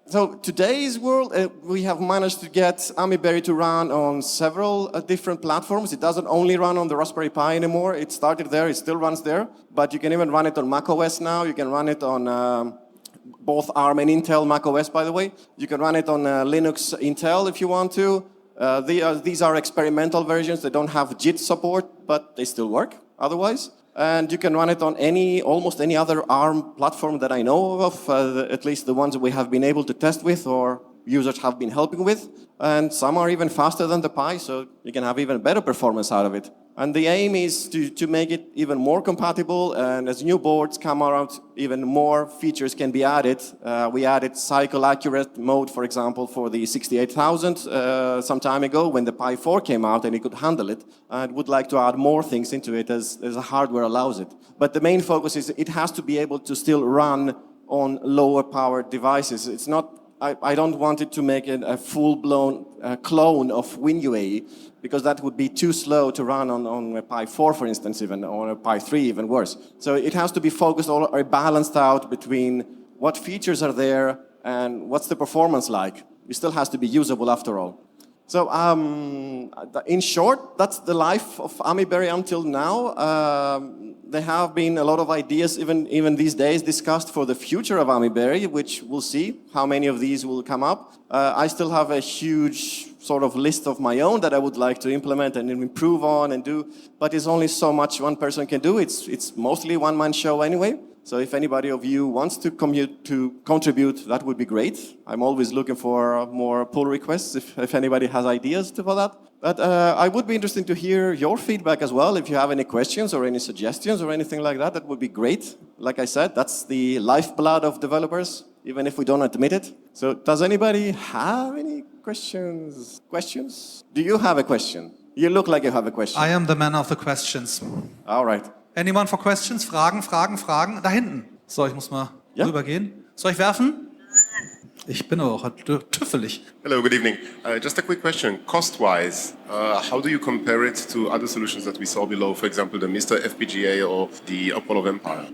So today's world, we have managed to get AmiBerry to run on several different platforms. It doesn't only run on the Raspberry Pi anymore. It started there, it still runs there, but you can even run it on macOS now. You can run it on both ARM and Intel macOS, by the way. You can run it on Linux Intel if you want to. These are experimental versions. They don't have JIT support, but they still work otherwise. And you can run it on almost any other ARM platform that I know of, at least the ones that we have been able to test with or users have been helping with. And some are even faster than the Pi, so you can have even better performance out of it. And the aim is to make it even more compatible, and as new boards come around, even more features can be added. We added cycle accurate mode, for example, for the 68000 some time ago when the Pi 4 came out and it could handle it. And would like to add more things into it as the hardware allows it. But the main focus is it has to be able to still run on lower powered devices. It's not, I don't want it to make it a full-blown clone of WinUAE, because that would be too slow to run on a Pi 4, for instance, even, or a Pi 3, even worse. So it has to be focused or balanced out between what features are there and what's the performance like. It still has to be usable after all. So, in short, that's the life of AmiBerry until now. There have been a lot of ideas, even these days, discussed for the future of AmiBerry, which we'll see how many of these will come up. I still have a huge sort of list of my own that I would like to implement and improve on and do, but it's only so much one person can do. It's mostly one-man show anyway. So if anybody of you wants to contribute, that would be great. I'm always looking for more pull requests if anybody has ideas for that. But I would be interested to hear your feedback as well. If you have any questions or any suggestions or anything like that, that would be great. Like I said, that's the lifeblood of developers, even if we don't admit it. So does anybody have any questions? Do you have a question? You look like you have a question. I am the man of the questions. All right. Anyone for questions? Fragen? Da hinten. So, ich muss mal rübergehen. Soll ich werfen? Ich bin aber auch tüffelig. Hello, good evening. Just a quick question. Cost-wise, how do you compare it to other solutions that we saw below, for example, the Mr. FPGA or the Apollo Empire?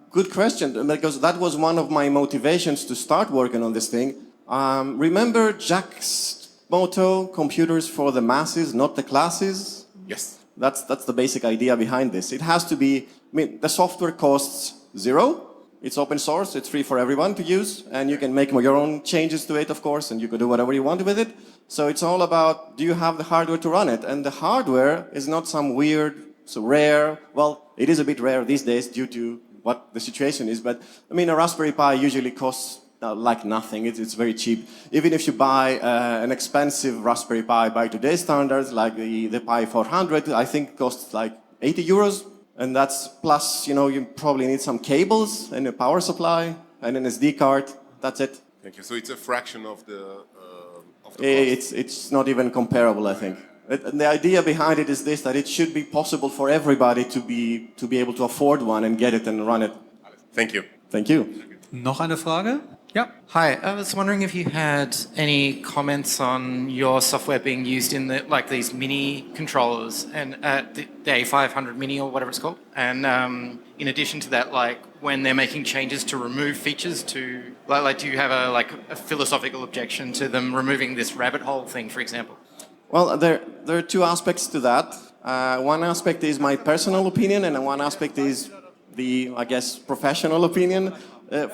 Good question, because that was one of my motivations to start working on this thing. Remember Jack's motto, computers for the masses, not the classes? Yes. That's the basic idea behind this. It has to be, the software costs zero. It's open source, it's free for everyone to use, and you can make your own changes to it, of course, and you can do whatever you want with it. So it's all about, do you have the hardware to run it? And the hardware is not some weird, so rare, well, it is a bit rare these days due to what the situation is, but a Raspberry Pi usually costs like nothing. It's very cheap. Even if you buy an expensive Raspberry Pi by today's standards, like the Pi 400, I think costs like 80 euros. And that's plus, you probably need some cables and a power supply and an SD card. That's it. Thank you. So it's a fraction of the cost. It's not even comparable, I think. And the idea behind it is this, that it should be possible for everybody to be able to afford one and get it and run it. Thank you. Thank you. Noch eine Frage? Yeah. Hi. I was wondering if you had any comments on your software being used in these mini controllers and the A500 Mini or whatever it's called. And in addition to that, when they're making changes to remove features, do you have a philosophical objection to them removing this rabbit hole thing, for example? Well, there are two aspects to that. One aspect is my personal opinion, and one aspect is the, I guess, professional opinion.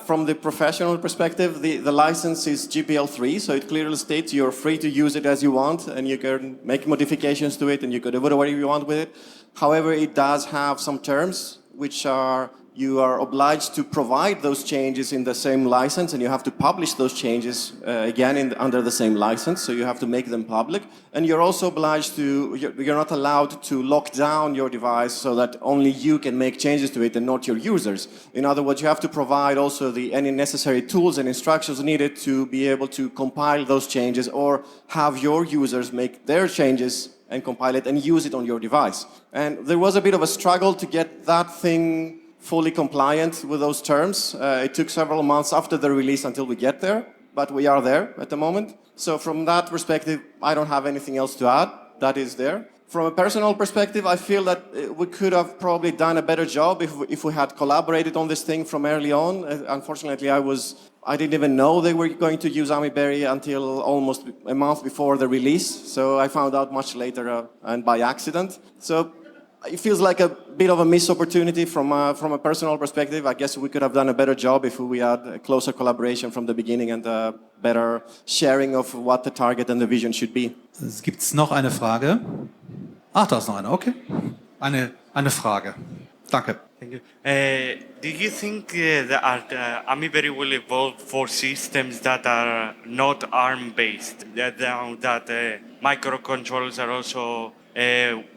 From the professional perspective, the license is GPL3, so it clearly states you're free to use it as you want, and you can make modifications to it, and you can do whatever you want with it. However, it does have some terms which are, you are obliged to provide those changes in the same license, and you have to publish those changes again under the same license, so you have to make them public. And you're also obliged to, you're not allowed to lock down your device so that only you can make changes to it and not your users. In other words, you have to provide also any necessary tools and instructions needed to be able to compile those changes or have your users make their changes and compile it and use it on your device. And there was a bit of a struggle to get that thing fully compliant with those terms. It took several months after the release until we get there, but we are there at the moment. So from that perspective, I don't have anything else to add. That is there. From a personal perspective, I feel that we could have probably done a better job if we had collaborated on this thing from early on. Unfortunately, I didn't even know they were going to use AmiBerry until almost a month before the release. So I found out much later and by accident. So it feels like a bit of a missed opportunity from a personal perspective. I guess we could have done a better job if we had a closer collaboration from the beginning and a better sharing of what the target and the vision should be. Gibt's noch eine Frage? Ach, da ist noch eine, okay. Eine Frage. Danke. Thank you. Do you think that AmiBerry will evolve for systems that are not ARM-based, that microcontrollers are also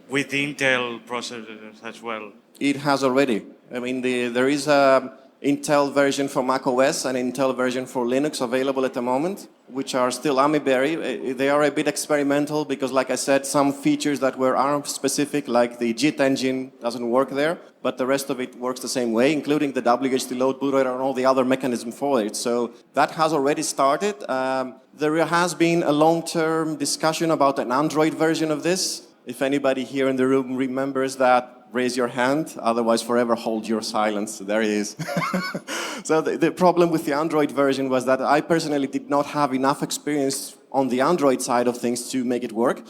with Intel processors as well? It has already. There is a Intel version for macOS and Intel version for Linux available at the moment, which are still AmiBerry. They are a bit experimental because, like I said, some features that were ARM-specific, like the JIT engine, doesn't work there, but the rest of it works the same way, including the WHD load bootloader and all the other mechanisms for it. So that has already started. There has been a long-term discussion about an Android version of this. If anybody here in the room remembers that, raise your hand, otherwise forever hold your silence. There he is. So the problem with the Android version was that I personally did not have enough experience on the Android side of things to make it work.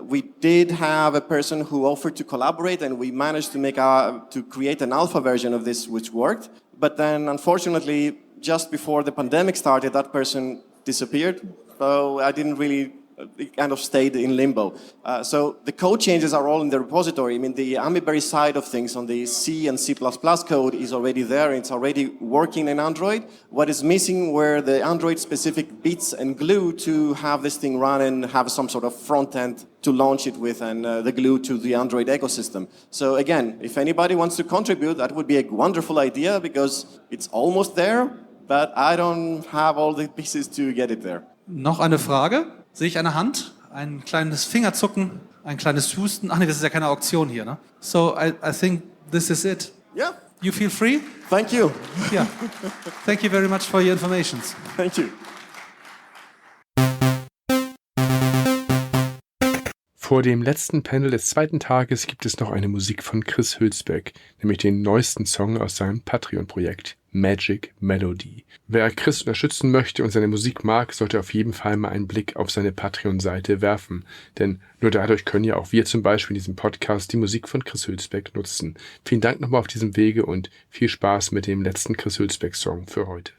We did have a person who offered to collaborate, and we managed to create an alpha version of this which worked. But then, unfortunately, just before the pandemic started, that person disappeared. So I didn't really, it kind of stayed in limbo. So the code changes are all in the repository. I mean, the Amiberry side of things on the C and C++ code is already there. It's already working in Android. What is missing were the Android-specific bits and glue to have this thing run and have some sort of front end to launch it with, and the glue to the Android ecosystem. So again, if anybody wants to contribute, that would be a wonderful idea because it's almost there, but I don't have all the pieces to get it there. Noch eine Frage? Sehe ich eine Hand? Ein kleines Fingerzucken? Ein kleines Husten? Ach nee, das ist ja keine Auktion hier, ne? So, I think this is it. Yeah. You feel free? Thank you. Yeah. Thank you very much for your information. Thank you. Vor dem letzten Panel des zweiten Tages gibt es noch eine Musik von Chris Hülsbeck, nämlich den neuesten Song aus seinem Patreon-Projekt Magic Melody. Wer Chris unterstützen möchte und seine Musik mag, sollte auf jeden Fall mal einen Blick auf seine Patreon-Seite werfen, denn nur dadurch können ja auch wir zum Beispiel in diesem Podcast die Musik von Chris Hülsbeck nutzen. Vielen Dank nochmal auf diesem Wege und viel Spaß mit dem letzten Chris Hülsbeck-Song für heute.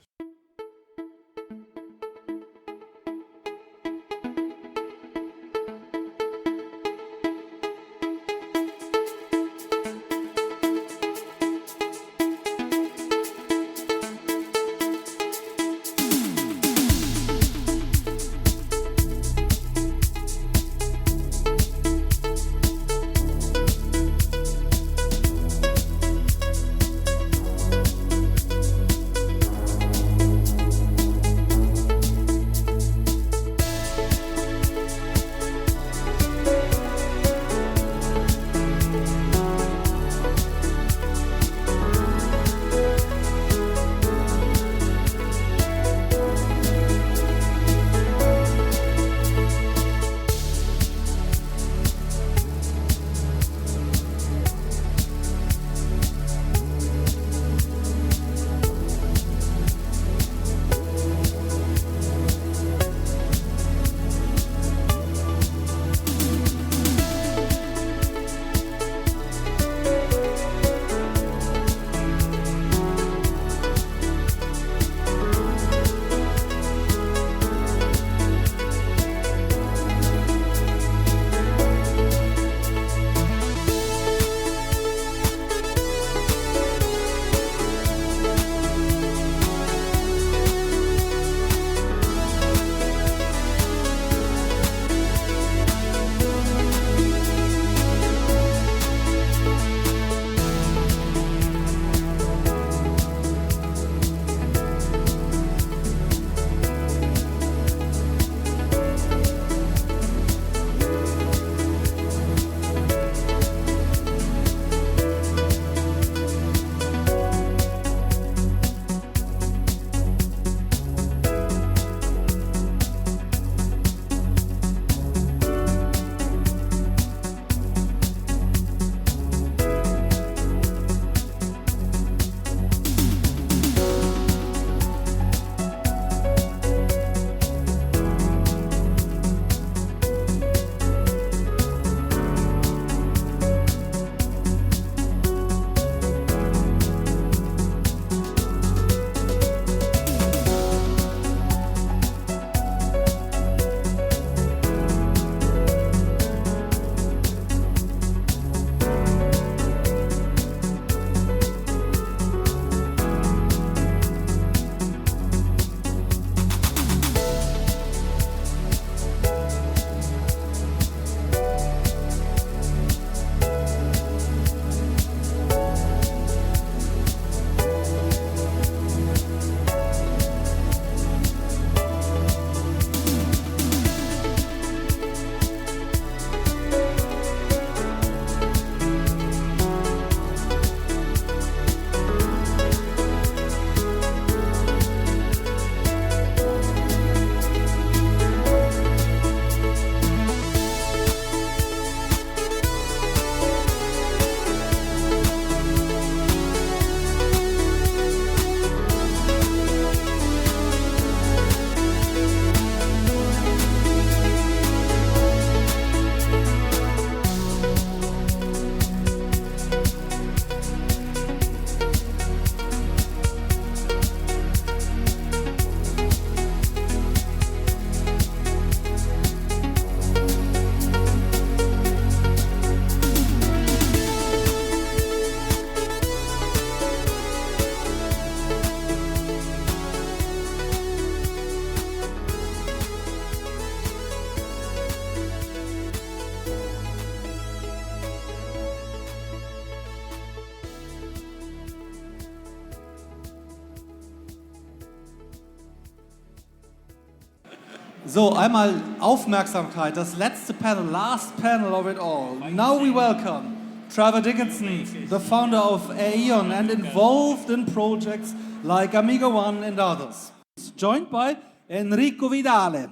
So, einmal Aufmerksamkeit. Das letzte Panel, last panel of it all. Now we welcome Trevor Dickinson, the founder of Aeon and involved in projects like Amiga 1 and others. Joined by Enrico Vidale,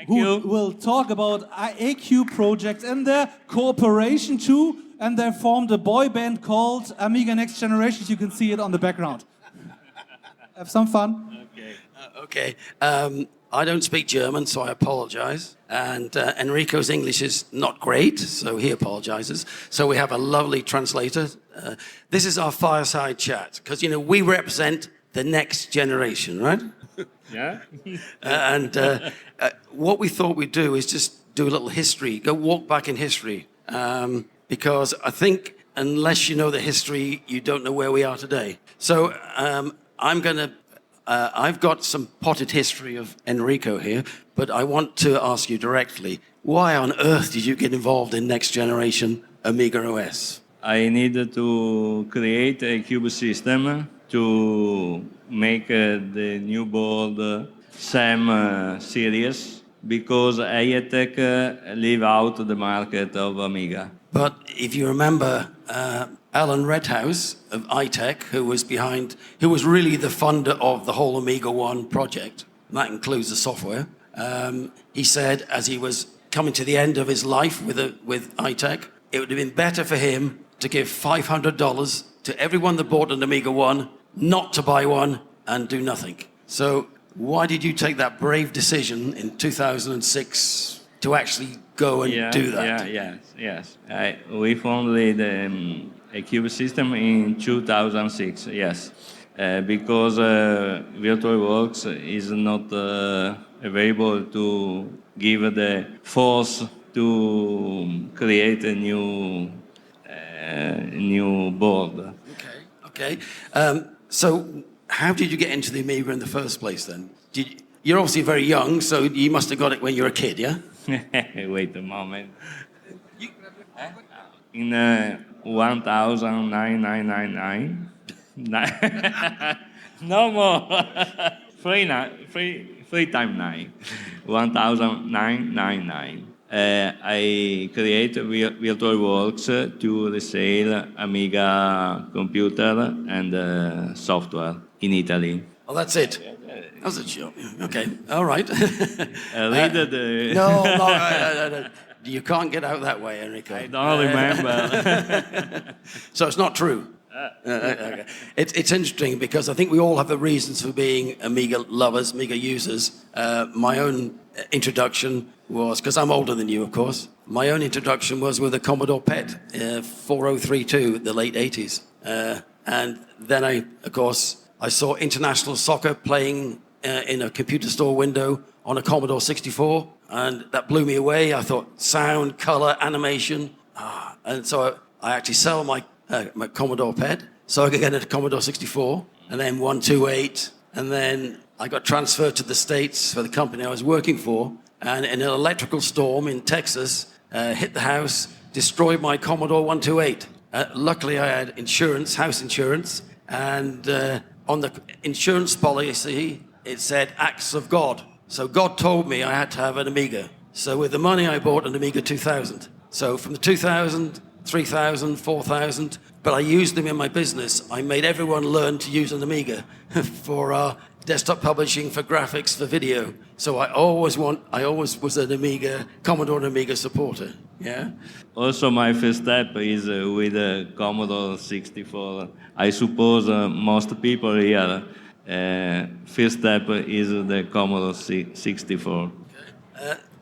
who will talk about AQ projects and their cooperation too, and they formed a boy band called Amiga Next Generation. You can see it on the background. Have some fun. Okay. I don't speak German, so I apologize. And Enrico's English is not great, so he apologizes. So we have a lovely translator. This is our fireside chat, because, we represent the next generation, right? Yeah. What we thought we'd do is just do a little history, go walk back in history. Because I think unless you know the history, you don't know where we are today. So I've got some potted history of Enrico here, but I want to ask you directly, why on earth did you get involved in next generation Amiga OS? I needed to create a cube system to make the new board SAM series, because AETEC leave out the market of Amiga. But if you remember, Alan Redhouse of iTech, who was really the funder of the whole Amiga 1 project, and that includes the software, he said as he was coming to the end of his life with iTech, it would have been better for him to give $500 to everyone that bought an Amiga 1, not to buy one, and do nothing. So why did you take that brave decision in 2006 to actually go and do that? Yes. We founded a cube system in 2006, yes. Because VirtualWorks is not available to give the force to create a new board. Okay. So how did you get into the Amiga in the first place then? You're obviously very young, so you must have got it when you were a kid, yeah? Wait a moment. In 1999. No more. Three times 9. 1999. I created VirtualWorks to resell Amiga computer and software in Italy. Oh, that's it. That was a joke. Okay, all right. No. You can't get out that way, Enrico. I don't remember. So it's not true. Okay. It's interesting because I think we all have the reasons for being Amiga lovers, Amiga users. My own introduction was, because I'm older than you, of course, my own introduction was with a Commodore PET 4032 in the late 80s. And then I saw international soccer playing in a computer store window on a Commodore 64, and that blew me away. I thought sound, color, animation. And so I actually sell my Commodore PET so I could get a Commodore 64, and then 128, and then I got transferred to the States for the company I was working for, and in an electrical storm in Texas, hit the house, destroyed my Commodore 128. Luckily I had insurance, house insurance, and on the insurance policy it said acts of God. So God told me I had to have an Amiga. So with the money I bought an Amiga 2000. So from the 2000, 3000, 4000, but I used them in my business. I made everyone learn to use an Amiga for desktop publishing, for graphics, for video. So I always was an Amiga, Commodore and Amiga supporter. Yeah. Also, my first step is with a Commodore 64. I suppose most people here, first step is the Commodore 64.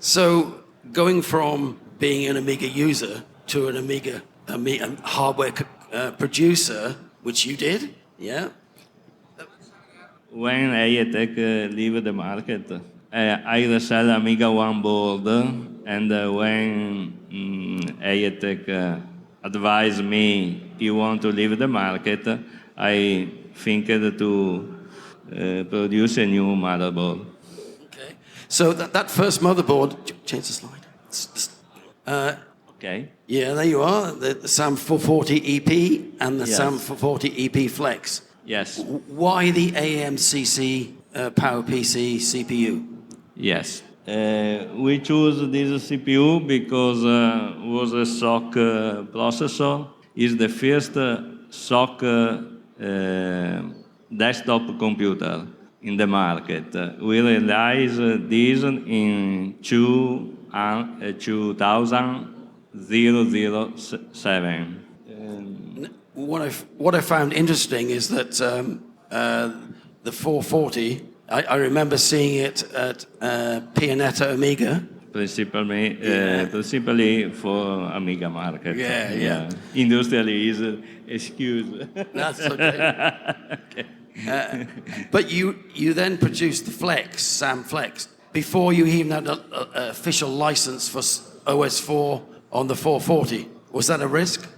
So going from being an Amiga user to an Amiga hardware producer, which you did, yeah? When AETEC leave the market, I resell Amiga 1 board, and when AETEC advised me you want to leave the market, I think to produce a new motherboard. Okay. So that first motherboard, change the slide. Okay. Yeah, there you are, the SAM 440 EP and the SAM 440 EP Flex. Yes. Why the AMCC PowerPC CPU? Yes. We choose this CPU because was a SOC processor. It's the first SOC desktop computer in the market. We realized this in 2007. What I found interesting is that the 440, I remember seeing it at Pianetta Amiga. Principally for Amiga market. Yeah. Industrially is excuse. That's okay. Okay. But you then produced the Flex, Sam Flex, before you even had an official license for OS4 on the 440. Was that a risk?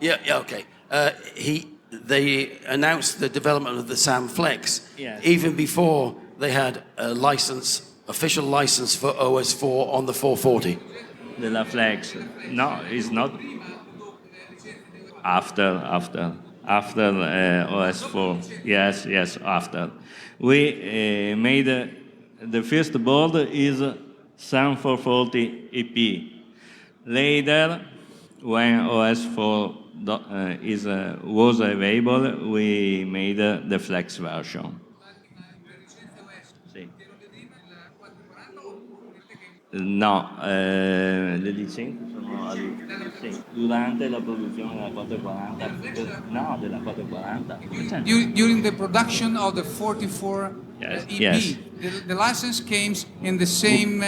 Yeah, okay. They announced the development of the Sam Flex even before they had a official license for OS4 on the 440. The La Flex. No, it's not. After OS4. Yes, after. We made the first board is Sam 440 EP. Later, when OS4 was available, we made the Flex version. Sì. No, le licenze sono durante la produzione della 440. No, della 440. During the production of the 44 EP, yes. The license came in the same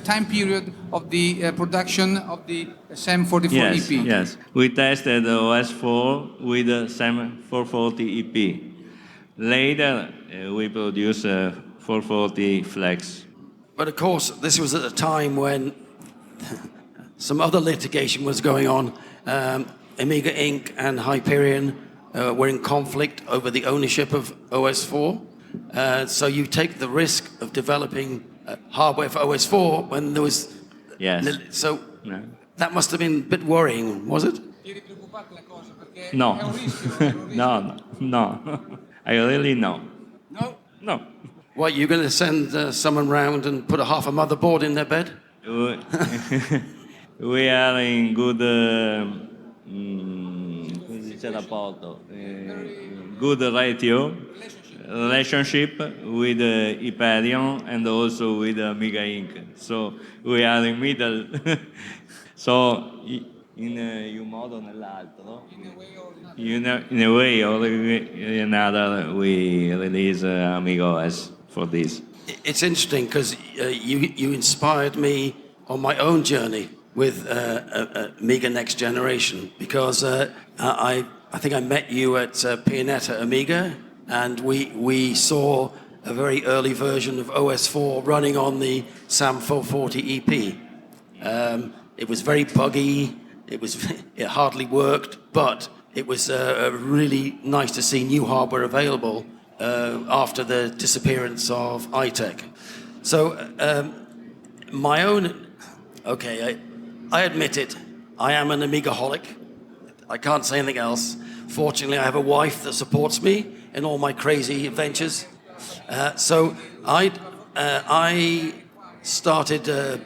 time period of the production of the SAM 44 EP. Yes, we tested OS4 with the SAM 440 EP. Later, we produced 440 Flex. But of course, this was at a time when some other litigation was going on. Amiga Inc. and Hyperion were in conflict over the ownership of OS4. So you take the risk of developing hardware for OS4 when there was... Yes. So that must have been a bit worrying, was it? No. No. I really no. No. What, you're going to send someone round and put a half a motherboard in their bed? We are in good good relationship with Hyperion and also with Amiga Inc. So we are in middle. So in un modo o nell'altro, in a way or in another, we release Amiga OS for this. It's interesting because you inspired me on my own journey with Amiga Next Generation, because I think I met you at Pianetta Amiga, and we saw a very early version of OS4 running on the SAM 440 EP. It was very buggy. It hardly worked, but it was really nice to see new hardware available after the disappearance of iTech. So my own, okay, I admit it, I am an Amiga-holic. I can't say anything else. Fortunately, I have a wife that supports me in all my crazy adventures. So I started a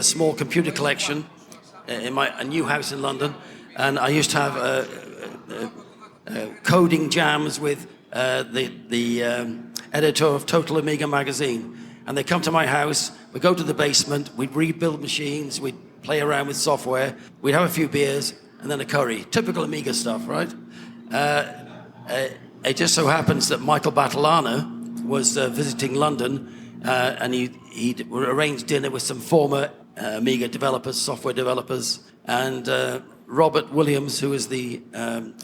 small computer collection in a new house in London, and I used to have coding jams with the editor of Total Amiga magazine. And they come to my house, we'd go to the basement, we'd rebuild machines, we'd play around with software, we'd have a few beers, and then a curry. Typical Amiga stuff, right? It just so happens that Michael Battilana was visiting London, and he'd arranged dinner with some former Amiga developers, software developers, and Robert Williams, who is the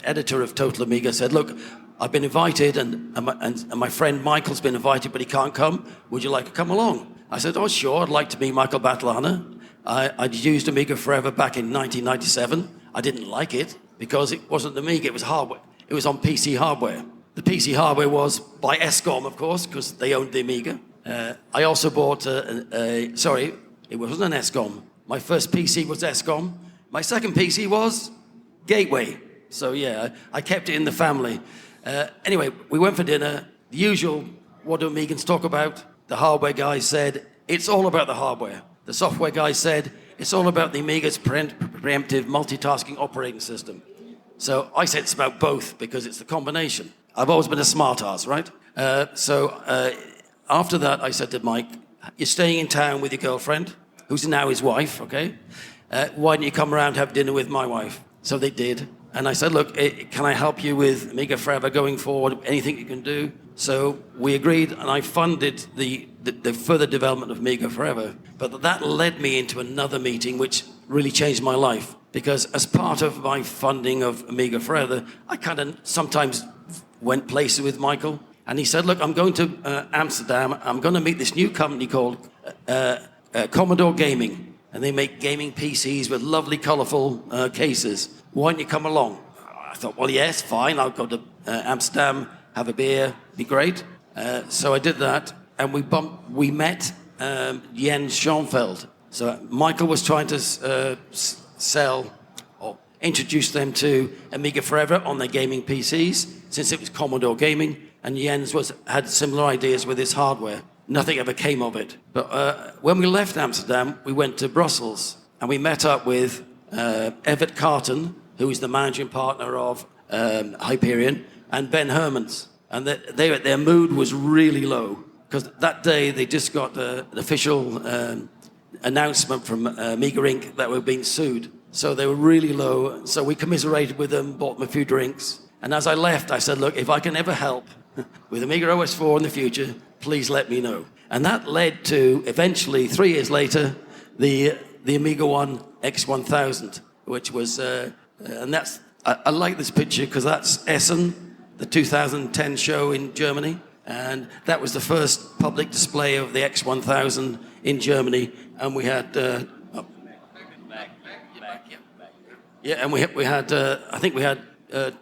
editor of Total Amiga, said, look, I've been invited, and my friend Michael's been invited, but he can't come. Would you like to come along? I said, oh, sure, I'd like to meet Michael Battilana. I'd used Amiga forever back in 1997. I didn't like it because it wasn't Amiga, it was hardware. It was on PC hardware. The PC hardware was by ESCOM, of course, because they owned the Amiga. I also bought sorry, it wasn't an ESCOM. My first PC was ESCOM. My second PC was Gateway. So yeah, I kept it in the family. Anyway, we went for dinner. The usual, what do Amigans talk about? The hardware guy said, it's all about the hardware. The software guy said, it's all about the Amiga's preemptive multitasking operating system. So I said it's about both because it's the combination. I've always been a smart ass, right? After that, I said to Mike, you're staying in town with your girlfriend, who's now his wife, okay? Why don't you come around and have dinner with my wife? So they did. And I said, look, can I help you with Amiga Forever going forward? Anything you can do? So we agreed, and I funded the further development of Amiga Forever. But that led me into another meeting, which really changed my life. Because as part of my funding of Amiga Forever, I kind of sometimes went places with Michael. And he said, look, I'm going to Amsterdam. I'm going to meet this new company called Commodore Gaming. And they make gaming PCs with lovely, colourful cases. Why don't you come along? I thought, well, yes, fine. I'll go to Amsterdam, have a beer, be great. So I did that, and we met Jens Schoenfeld. So Michael was trying to sell or introduce them to Amiga Forever on their gaming PCs, since it was Commodore Gaming, and Jens had similar ideas with his hardware. Nothing ever came of it. But when we left Amsterdam, we went to Brussels, and we met up with Evert Carton, who is the managing partner of Hyperion, and Ben Hermans. And their mood was really low, because that day they just got an official announcement from Amiga Inc. that we were being sued. So they were really low. So we commiserated with them, bought them a few drinks. And as I left, I said, look, if I can ever help with Amiga OS4 in the future, please let me know. And that led to, eventually, 3 years later, the Amiga One X1000, which was, and that's, I like this picture because that's Essen, the 2010 show in Germany. And that was the first public display of the X1000 in Germany. And we had, and we had, I think we had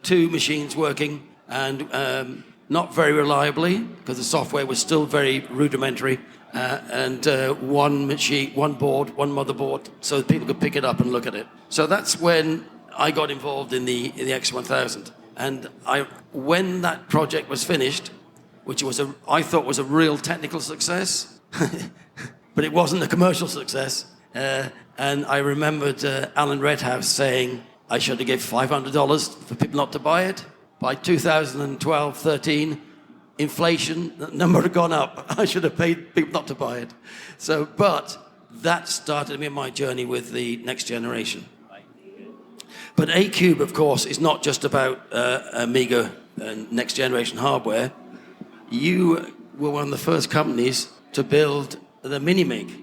2 machines working, and not very reliably, because the software was still very rudimentary, and one machine, one board, one motherboard, so that people could pick it up and look at it. So that's when I got involved in the X1000. And when that project was finished, which I thought was a real technical success, but it wasn't a commercial success. And I remembered Alan Redhouse saying I should have given $500 for people not to buy it. By 2012-13, inflation, the number had gone up. I should have paid people not to buy it. But that started me on my journey with the next generation. But A-Cube, of course, is not just about Amiga and next generation hardware. You were one of the first companies to build the Minimig.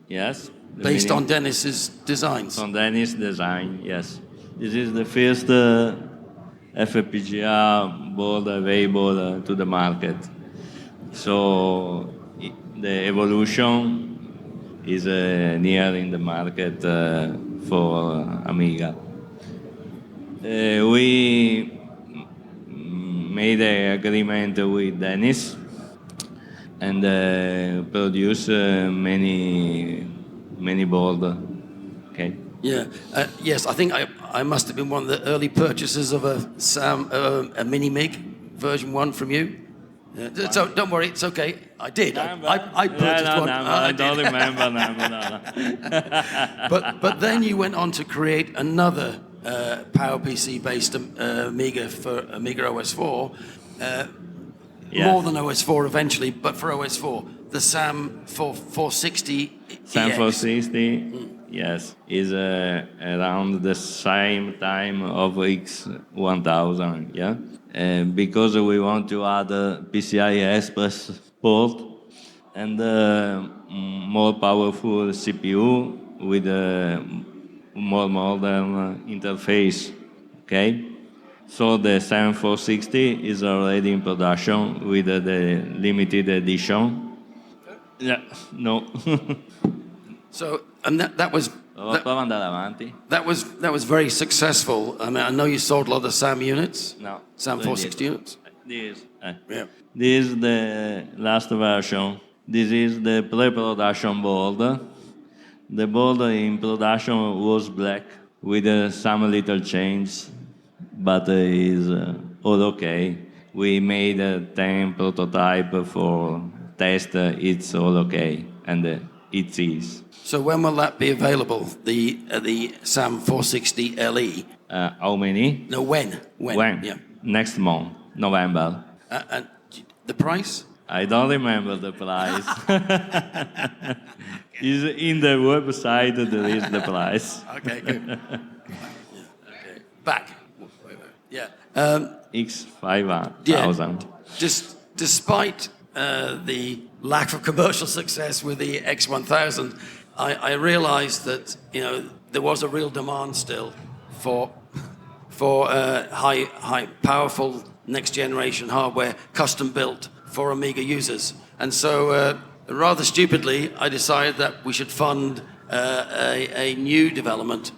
Yes. Based on Dennis's designs. On Dennis' design, yes. This is the first FPGA board available to the market. So the evolution is near in the market for Amiga. We made an agreement with Dennis and produced many boards. Okay. Yeah. Yes, I think I must have been one of the early purchasers of a Minimig version 1 from you. So don't worry, it's okay. I did. I purchased one. I don't remember now. But then you went on to create another PowerPC-based Amiga for Amiga OS4. More than OS4 eventually, but for OS4. The SAM 460 SAM 460, yes, is around the same time of X1000, yeah? Because we want to add a PCI Express port and more powerful CPU with a more modern interface, okay? So the SAM 460 is already in production with the limited edition. Yeah, no. So, and that was very successful. I mean, I know you sold a lot of SAM units. No. SAM 460 units. This is the last version. This is the pre-production board. The board in production was black with some little changes, but is all okay. We made a 10 prototype for test it's all okay, and it is. So when will that be available? The SAM 460 LE. How many? No, when? When? Yeah. Next month, November. And the price? I don't remember the price. Is in the website there is the price. Okay, good. Okay. Back. Yeah. X5000. Just despite the lack of commercial success with the X1000, I realized that there was a real demand still for high powerful next generation hardware custom built for Amiga users. And so rather stupidly I decided that we should fund a new development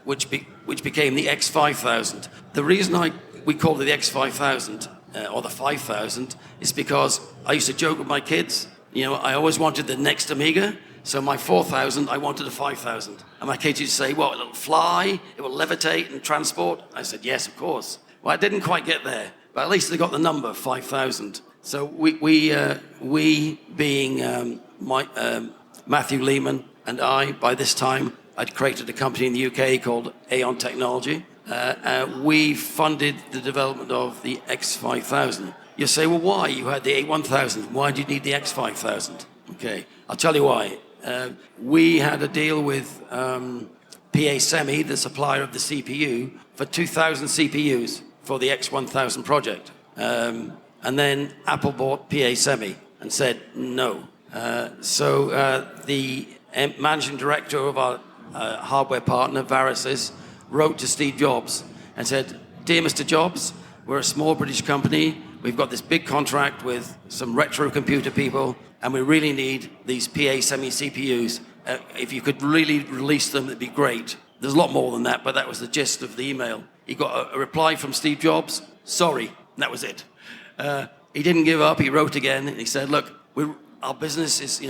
which became the X5000. The reason we called it the X5000 or the 5000 is because I used to joke with my kids. I always wanted the next Amiga. So my 4000, I wanted a 5000. And my kids used to say, well, it'll fly, it will levitate and transport. I said, yes, of course. Well, I didn't quite get there, but at least they got the number 5000. So we being Matthew Lehman and I, by this time, I'd created a company in the UK called Aeon Technology. We funded the development of the X5000. You say, well, why? You had the A1000. Why do you need the X5000? Okay, I'll tell you why. We had a deal with PA Semi, the supplier of the CPU, for 2,000 CPUs for the X1000 project. And then Apple bought PA Semi and said no. So the managing director of our hardware partner, Varisys, wrote to Steve Jobs and said, dear Mr. Jobs, we're a small British company. We've got this big contract with some retro computer people, and we really need these PA Semi CPUs. If you could really release them, it'd be great. There's a lot more than that, but that was the gist of the email. He got a reply from Steve Jobs, sorry, and that was it. He didn't give up, he wrote again, and he said, look, our business is,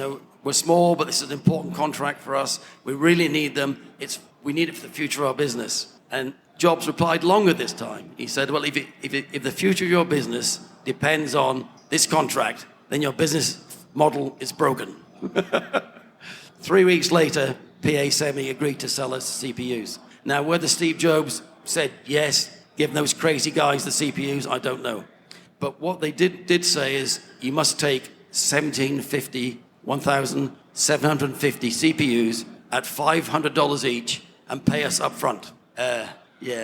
we're small, but this is an important contract for us. We really need them. We need it for the future of our business. And Jobs replied longer this time. He said, well, if the future of your business depends on this contract, then your business model is broken. 3 weeks later, PA Semi agreed to sell us CPUs. Now, whether Steve Jobs said yes, given those crazy guys the CPUs, I don't know. But what they did say is, you must take 1,750 CPUs at $500 each and pay us up front.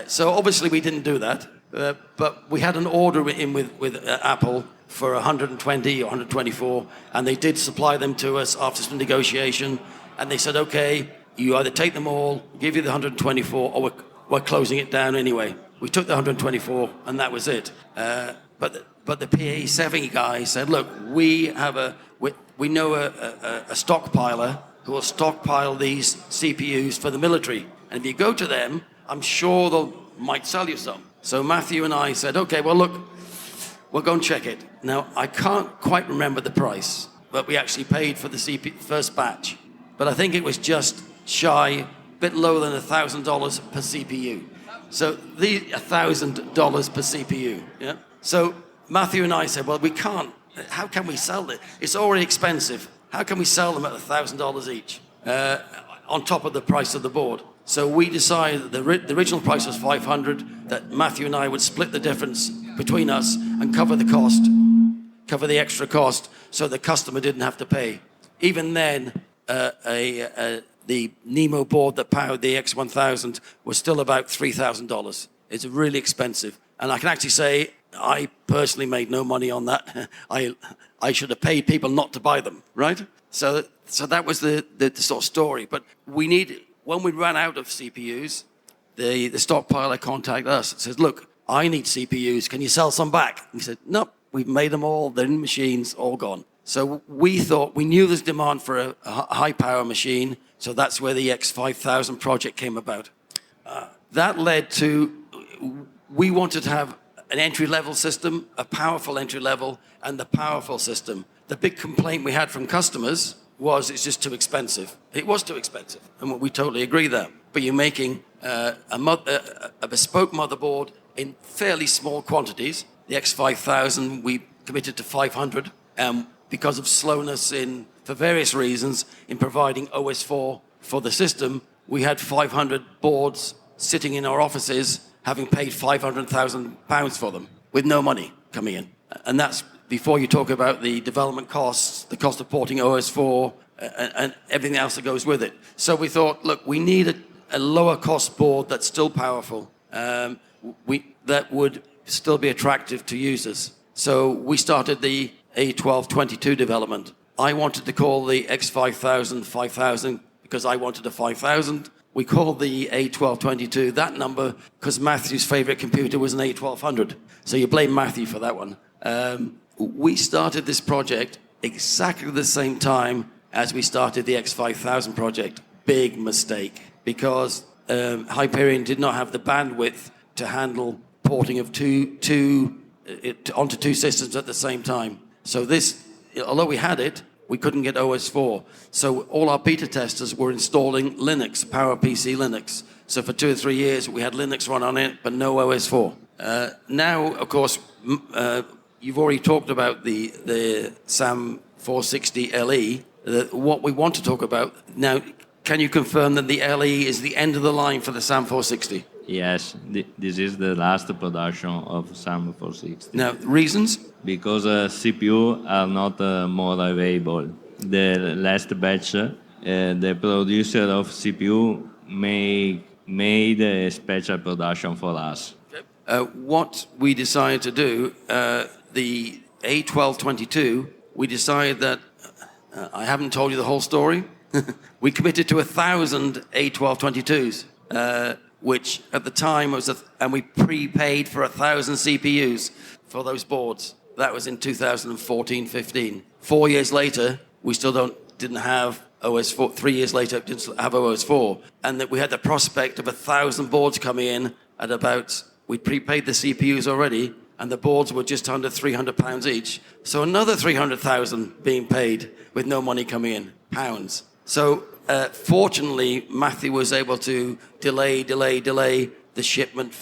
So obviously we didn't do that, but we had an order in with Apple for 120 or 124, and they did supply them to us after some negotiation, and they said, okay, you either take them all, give you the 124, or we're closing it down anyway. We took the 124, and that was it. But the PA Semi guy said, look, we know a stockpiler who will stockpile these CPUs for the military, and if you go to them, I'm sure they might sell you some. So Matthew and I said, okay, well, look, we'll go and check it. Now, I can't quite remember the price, but we actually paid for the first batch. But I think it was just shy, a bit lower than $1,000 per CPU. So $1,000 per CPU, yeah? So Matthew and I said, well, we can't. How can we sell it? It's already expensive. How can we sell them at $1,000 each on top of the price of the board? So we decided that the original price was $500, that Matthew and I would split the difference between us and cover the cost, cover the extra cost, so the customer didn't have to pay. Even then, the Nemo board that powered the X1000 was still about $3,000. It's really expensive. And I can actually say I personally made no money on that. I should have paid people not to buy them, right? So that was the sort of story. But when we ran out of CPUs, the stockpiler contacted us and says, look, I need CPUs. Can you sell some back? We said, nope, we've made them all. They're in machines, all gone. So we knew there's demand for a high-power machine, so that's where the X5000 project came about. That led to, we wanted to have an entry-level system, a powerful entry-level, and the powerful system. The big complaint we had from customers was it's just too expensive. It was too expensive, and we totally agree there. But you're making a bespoke motherboard in fairly small quantities. The X5000, we committed to 500, and because of slowness for various reasons, in providing OS4 for the system, we had 500 boards sitting in our offices, having paid £500,000 for them, with no money coming in. And that's before you talk about the development costs, the cost of porting OS4, and everything else that goes with it. So we thought, look, we need a lower cost board that's still powerful, that would still be attractive to users. So we started the A1222 development. I wanted to call the X5000 5000 because I wanted a 5000. We called the A1222 that number because Matthew's favorite computer was an A1200. So you blame Matthew for that one. We started this project exactly the same time as we started the X5000 project. Big mistake, because Hyperion did not have the bandwidth to handle porting of onto two systems at the same time. So this, although we had it, we couldn't get OS4. So all our beta testers were installing Linux, PowerPC Linux. So for 2 or 3 years, we had Linux run on it, but no OS4. Now, of course, you've already talked about the SAM 460 LE. What we want to talk about now, can you confirm that the LE is the end of the line for the SAM 460? Yes, this is the last production of SAM 460. Now, reasons? Because CPU are not more available. The last batch, the producer of CPU made a special production for us. What we decided to do, the A1222, we decided that, I haven't told you the whole story, we committed to 1,000 A1222s, which at the time was, and we prepaid for 1,000 CPUs for those boards. That was in 2014-15. 4 years later, we still didn't have OS4. 3 years later, didn't have OS4. And that we had the prospect of 1,000 boards coming in at about, we prepaid the CPUs already, and the boards were just under £300 each. So another 300,000 being paid with no money coming in, pounds. So fortunately, Matthew was able to delay the shipment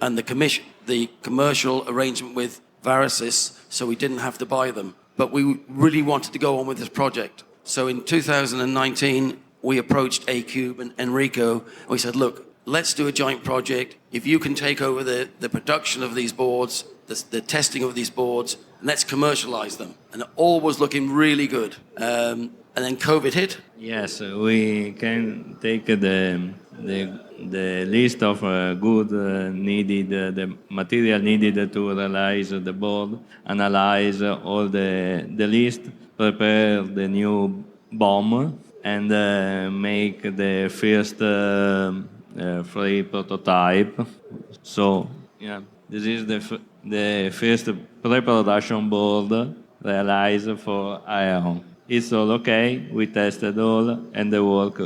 and the commercial arrangement with Varisys, so we didn't have to buy them. But we really wanted to go on with this project. So in 2019, we approached A-Cube and Enrico, and we said, look, let's do a joint project. If you can take over the production of these boards, the testing of these boards, and let's commercialize them. And all was looking really good. And then COVID hit. Yes, we can take the list of good needed, the material needed to realize the board, analyze all the list, prepare the new BOM, and make the first free prototype. So, yeah, this is the first pre-production board realized for Aeon. It's all okay. We tested all, and they work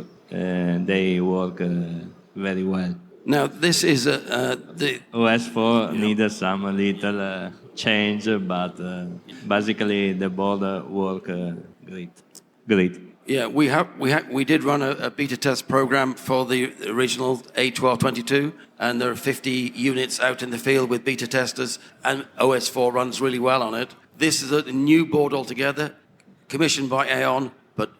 very well. Now, this is the OS4 needed some little change, but basically the board work great. Yeah, we did run a beta test program for the original A1222, and there are 50 units out in the field with beta testers, and OS4 runs really well on it. This is a new board altogether, commissioned by Aeon, but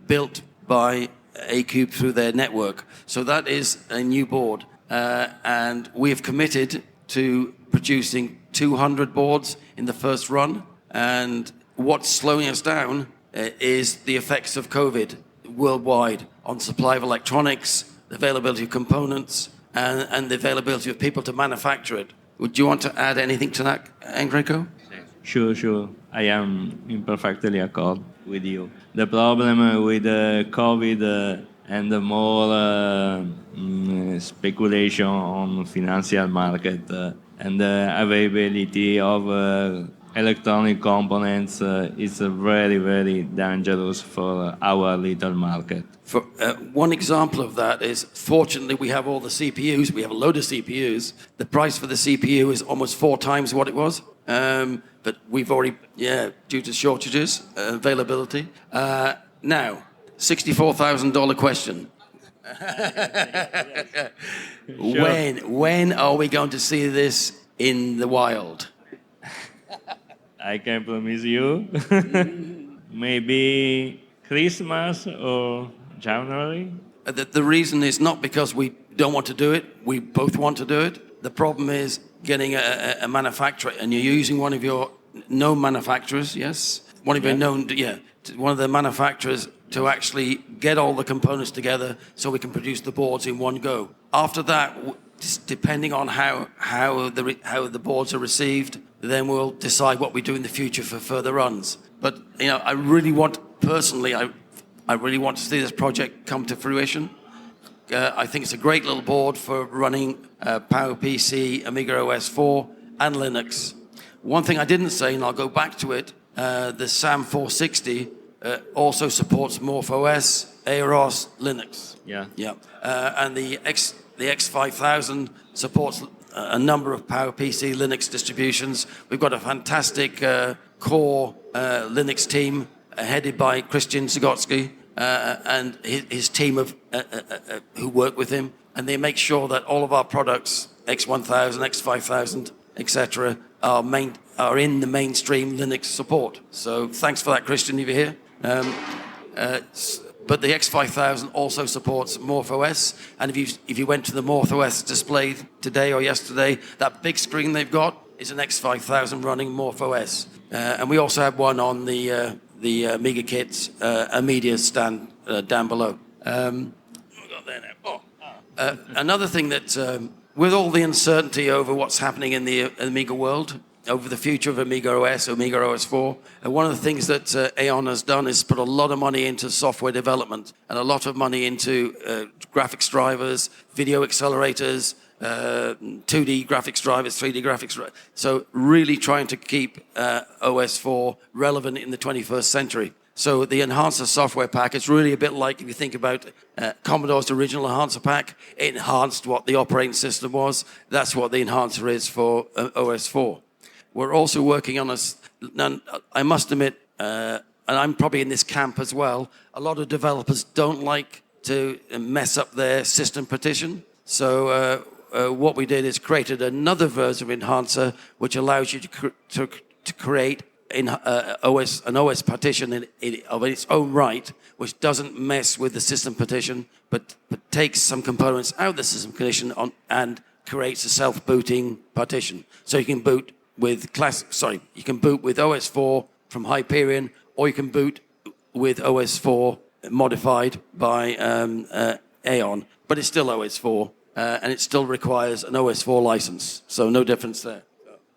built by A-Cube through their network. So that is a new board, and we have committed to producing 200 boards in the first run. And what's slowing us down is the effects of COVID worldwide on supply of electronics, the availability of components, and the availability of people to manufacture it. Would you want to add anything to that, Enrico? Sure. I am in perfectly accord with you. The problem with COVID and the more speculation on financial market and the availability of electronic components is very, very dangerous for our little market. For one example of that is, fortunately, we have all the CPUs. We have a load of CPUs. The price for the CPU is almost 4 times what it was. But we've already, due to shortages, availability. Now, $64,000 question. Sure. When are we going to see this in the wild? I can promise you. Maybe Christmas or January. The reason is not because we don't want to do it. We both want to do it. The problem is getting a manufacturer, and you're using one of your known manufacturers, yes? One of your known, one of the manufacturers to actually get all the components together so we can produce the boards in one go. After that, just depending on how the boards are received, then we'll decide what we do in the future for further runs. But I really want, personally, I really want to see this project come to fruition. I think it's a great little board for running PowerPC, Amiga OS 4, and Linux. One thing I didn't say, and I'll go back to it, the SAM 460 also supports MorphOS, AROS, Linux. Yeah. And the X5000 supports a number of PowerPC Linux distributions. We've got a fantastic core Linux team headed by Christian Zagotsky and his team of who work with him, and they make sure that all of our products, X1000, X5000, etc., are in the mainstream Linux support. So thanks for that, Christian, if you're here. But the X5000 also supports MorphOS, and if you went to the MorphOS display today or yesterday, that big screen they've got is an X5000 running MorphOS. And we also have one on the Amiga Kit Amiga stand down below. Another thing that, with all the uncertainty over what's happening in the Amiga world, over the future of Amiga OS, Amiga OS 4, one of the things that Aeon has done is put a lot of money into software development and a lot of money into graphics drivers, video accelerators, 2D graphics drivers, 3D graphics drivers. So really trying to keep OS 4 relevant in the 21st century. So the enhancer software pack is really a bit like, if you think about Commodore's original enhancer pack, it enhanced what the operating system was. That's what the enhancer is for OS 4. We're also working on I must admit, and I'm probably in this camp as well, a lot of developers don't like to mess up their system partition. So what we did is created another version of enhancer which allows you to create an OS partition of its own right, which doesn't mess with the system partition, but takes some components out of the system partition and creates a self-booting partition. So you can boot with you can boot with OS 4 from Hyperion, or you can boot with OS 4 modified by Aeon, but it's still OS 4, and it still requires an OS 4 license, so no difference there.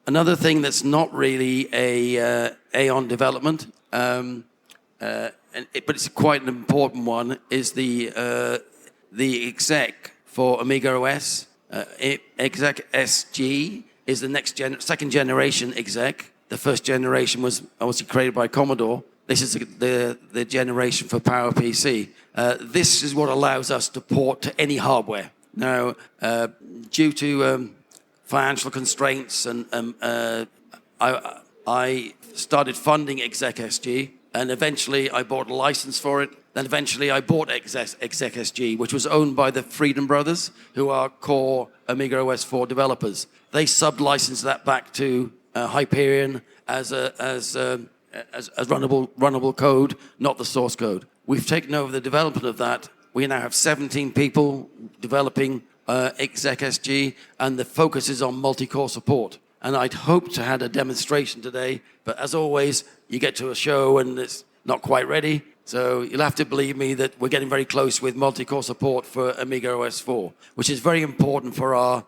Another thing that's not really a Aeon development, but it's quite an important one, is the exec for Amiga OS. Exec SG is the second generation exec. The first generation was obviously created by Commodore. This is the generation for PowerPC. This is what allows us to port to any hardware. Now, due to financial constraints, and I started funding Exec SG, and eventually I bought a license for it. Then eventually I bought Exec SG, which was owned by the Freedom Brothers, who are core Amiga OS 4 developers. They sub-licensed that back to Hyperion as runnable code, not the source code. We've taken over the development of that. We now have 17 people developing Exec SG, and the focus is on multi-core support. And I'd hoped to have a demonstration today, but as always, you get to a show and it's not quite ready. So you'll have to believe me that we're getting very close with multi-core support for Amiga OS 4, which is very important for our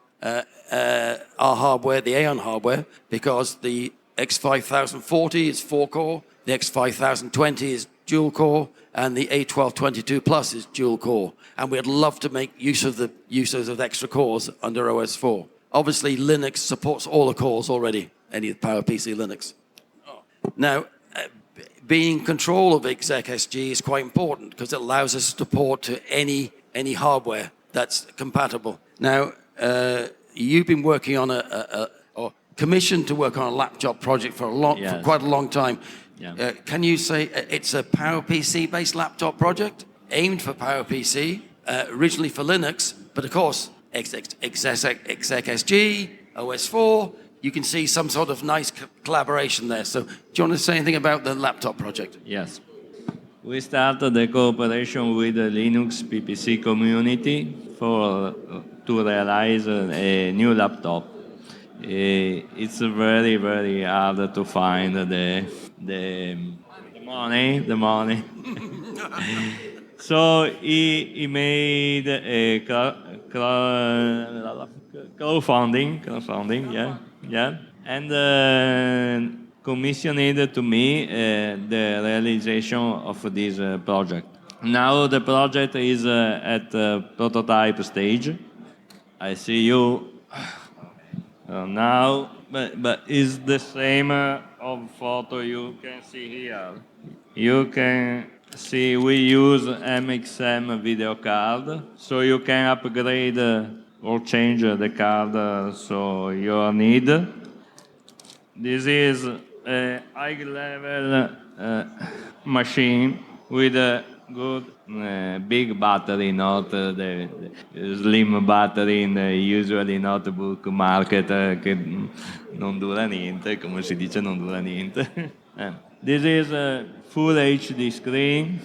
hardware, the Aeon hardware, because the X5040 is 4-core, the X5020 is dual-core, and the A1222 Plus is dual-core. And we'd love to make use of the uses of extra cores under OS 4. Obviously, Linux supports all the cores already, any PowerPC Linux. Now, being in control of Exec SG is quite important because it allows us to port to any hardware that's compatible. Now, you've been working on or commissioned to work on a laptop project for quite a long time. Yeah. Can you say it's a PowerPC-based laptop project aimed for PowerPC, originally for Linux, but of course, Exec SG, OS 4, you can see some sort of nice collaboration there. So do you want to say anything about the laptop project? Yes. We started the cooperation with the Linux PPC community to realize a new laptop. It's very, very hard to find the money. So he made a crowdfunding, yeah, and commissioned it to me the realization of this project. Now the project is at prototype stage. I see you now, but it's the same of photo you can see here. You can see we use MXM video card, so you can upgrade or change the card so your need. This is a high-level machine with a good big battery, not the slim battery in the usually notebook market che non dura niente, come si dice non dura niente. This is a full HD screen,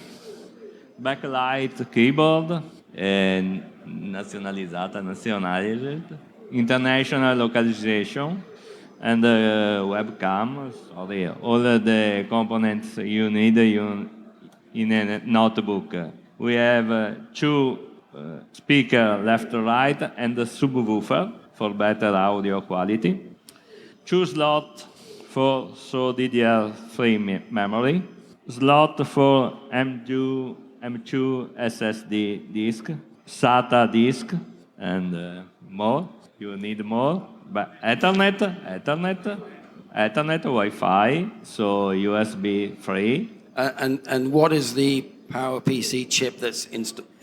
backlight keyboard, nazionalized, international localization, and webcam. Sorry, all the components you need in a notebook. We have two speakers left to right and a subwoofer for better audio quality. Two slots for DDR3 memory, slot for M2 SSD disk, SATA disk, and more. You need more, but Ethernet, Wi-Fi, so USB 3. And what is the PowerPC chip that's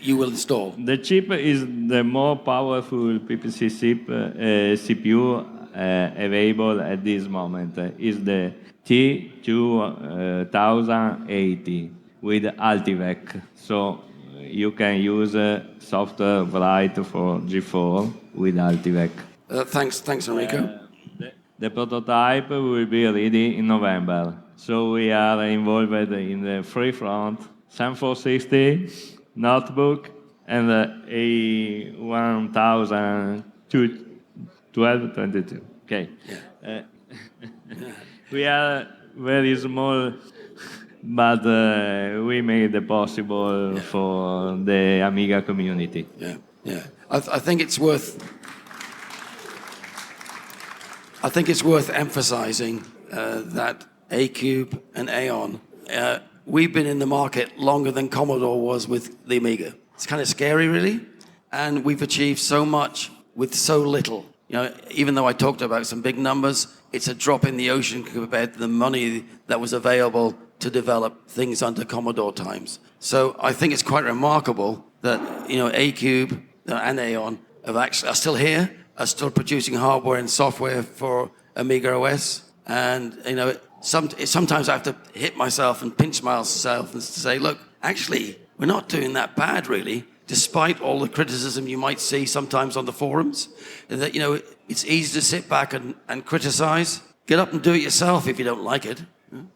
you will install? The chip is the more powerful PPC chip CPU available at this moment. Is the T2080 with Altivec. So you can use software write for G4 with Altivec. Thanks, Enrico. The prototype will be ready in November. So we are involved in the free front, SAM 460, notebook, and a 1222. Okay. We are very small, but we made it possible for the Amiga community. Yeah. I think it's worth emphasizing that A-Cube and Aeon, we've been in the market longer than Commodore was with the Amiga. It's kind of scary, really, and we've achieved so much with so little. You know, even though I talked about some big numbers, it's a drop in the ocean compared to the money that was available to develop things under Commodore times. So I think it's quite remarkable that, you know, A-Cube and Aeon are still here, are still producing hardware and software for Amiga OS. And, you know, sometimes I have to hit myself and pinch myself and say, look, actually, we're not doing that bad, really, despite all the criticism you might see sometimes on the forums. That, you know, it's easy to sit back and criticize. Get up and do it yourself if you don't like it.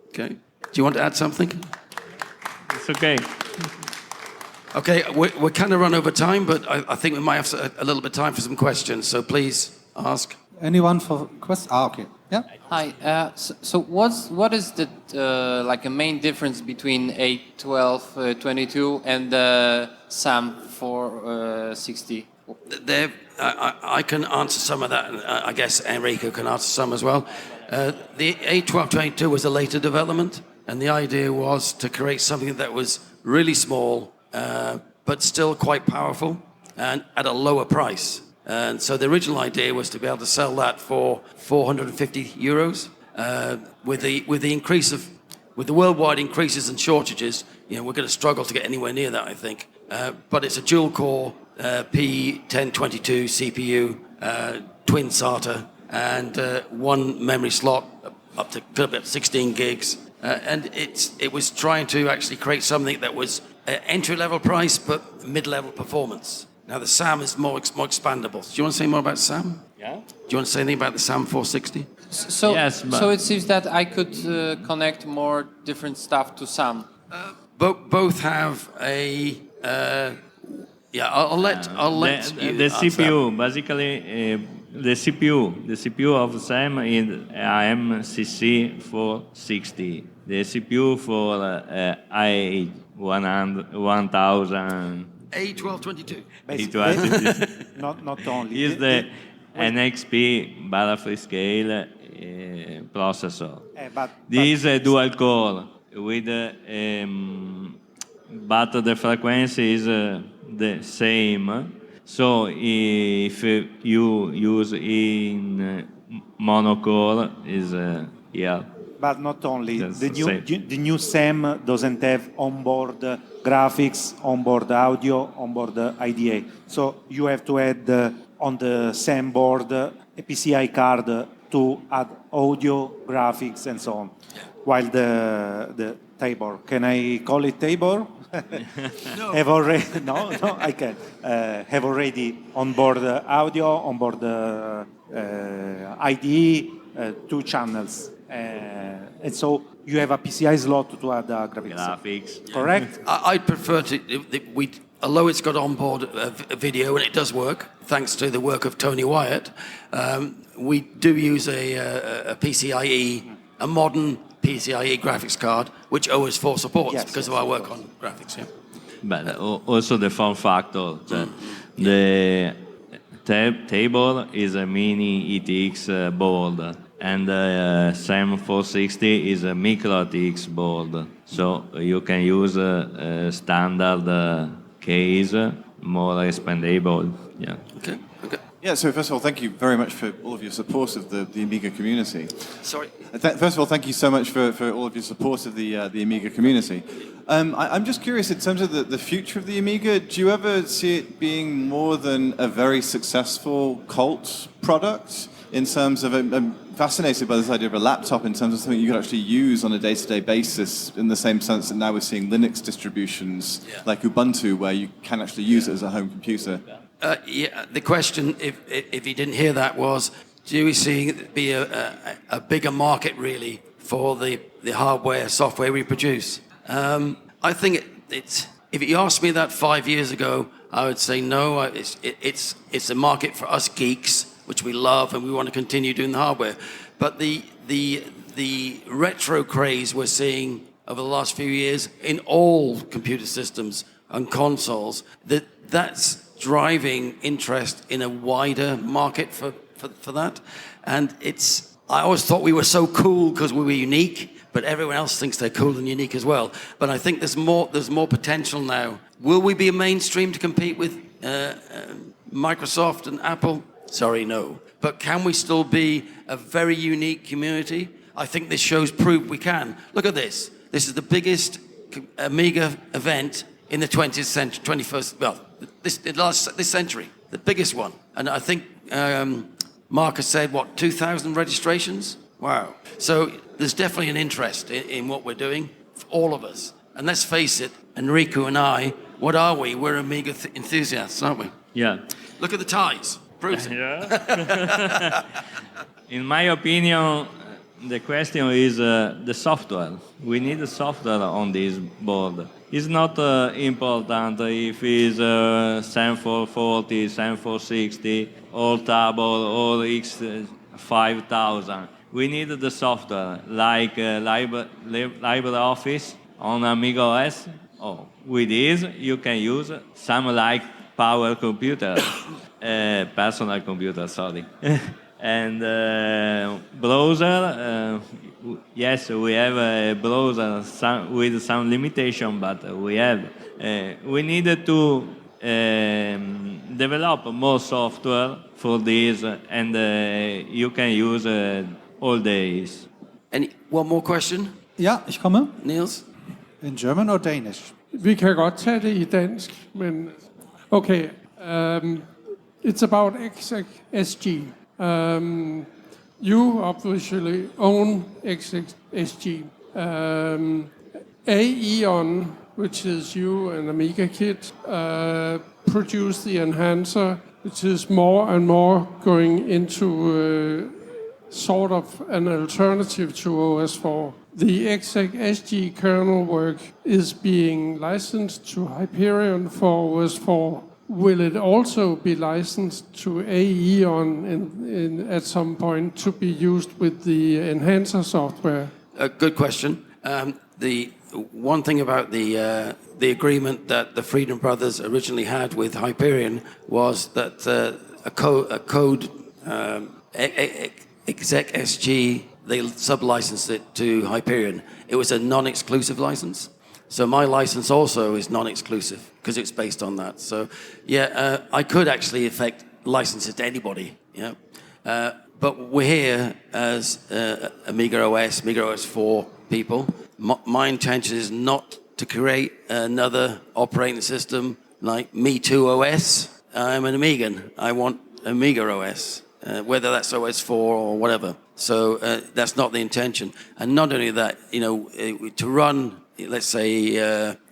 Okay. Do you want to add something? It's okay. Okay, we're kind of run over time, but I think we might have a little bit of time for some questions, so please ask. Anyone for questions? Okay. Yeah. Hi. So what is the like a main difference between A1222 and the SAM 460? I can answer some of that, and I guess Enrico can answer some as well. The A1222 was a later development, and the idea was to create something that was really small, but still quite powerful, and at a lower price. And so the original idea was to be able to sell that for 450 euros. With the worldwide increases and shortages, you know, we're going to struggle to get anywhere near that, I think. But it's a dual-core P1022 CPU, twin SATA, and one memory slot up to 16 gigs. And it was trying to actually create something that was entry-level price but mid-level performance. Now the SAM is more expandable. Do you want to say more about SAM? Yeah. Do you want to say anything about the SAM 460? So, Yes, but- so it seems that I could connect more different stuff to SAM. Both have a. I'll let. The CPU basically. The CPU of SAM is AMCC 460. The CPU for i8 1000. A1222. Not only. Is the NXP battlefield scale processor. This is a dual core with, but the frequency is the same. So if you use in monocore is But not only. That's The the the new SAM doesn't have onboard graphics, onboard audio, onboard IDA. So you have to add on the SAM board a PCI card to add audio, graphics, and so on. While the Tabor, can I call it Tabor? No. Have already I can have already onboard audio, onboard IDE, 2 channels, and so you have a PCI slot to add graphics. Correct. I'd prefer to. Although it's got onboard a video and it does work, thanks to the work of Tony Wyatt, we do use a PCIe, a modern PCIe graphics card, which OS4 supports because of our work on graphics. Yeah. But also the form factor. The Tabor is a mini ETX board, and SAM 460 is a micro ETX board. So you can use a standard case, more expandable. Yeah. Okay. Yeah, so first of all, thank you very much for all of your support of the Amiga community. Sorry. First of all, thank you so much for all of your support of the Amiga community. I'm just curious, in terms of the future of the Amiga, do you ever see it being more than a very successful cult product? In terms of, I'm fascinated by this idea of a laptop in terms of something you could actually use on a day-to-day basis, in the same sense that now we're seeing Linux distributions like Ubuntu, where you can actually use it as a home computer. The question, if you didn't hear that, was: do we see it be a bigger market really for the hardware, software we produce? I think it's. If you asked me that 5 years ago, I would say no. It's a market for us geeks, which we love, and we want to continue doing the hardware. But the retro craze we're seeing over the last few years in all computer systems and consoles, that's driving interest in a wider market for that. And I always thought we were so cool because we were unique, but everyone else thinks they're cool and unique as well. But I think there's more potential now. Will we be a mainstream to compete with Microsoft and Apple? Sorry, no. But can we still be a very unique community? I think this show's proved we can. Look at this. This is the biggest Amiga event in the 20th century, 21st, well, this century, the biggest one. And I think Marcus said, 2,000 registrations? Wow. So there's definitely an interest in what we're doing, for all of us. And let's face it, Enrico and I, what are we? We're Amiga enthusiasts, aren't we? Yeah. Look at the ties. Proves it. Yeah. In my opinion, the question is the software. We need the software on this board. It's not important if it's SAM 440, SAM 460, or Tabor, or X5000. We need the software, like LibreOffice on Amiga OS. Oh, with this, you can use some like power computer, personal computer, sorry. And browser, yes, we have a browser with some limitation, but we have. We needed to develop more software for this, and you can use all days. One more question? Ja, ich komme. Niels? In German or Danish? Vi kan godt tage det i dansk, men okay. It's about XSG. You obviously own XSG. Aeon, which is you and Amiga Kit, produce the enhancer, which is more and more going into sort of an alternative to OS4. The exec-SG kernel work is being licensed to Hyperion for OS4. Will it also be licensed to Aeon at some point to be used with the enhancer software? Good question. The one thing about the agreement that the Freedom Brothers originally had with Hyperion was that a code exec-SG, they sub-licensed it to Hyperion. It was a non-exclusive license. So my license also is non-exclusive because it's based on that. So yeah, I could actually license it to anybody. Yeah, but we're here as Amiga OS, Amiga OS 4 people. My intention is not to create another operating system like Me Too OS. I'm an Amigan. I want Amiga OS, whether that's OS 4 or whatever. So that's not the intention. And not only that, to run, let's say,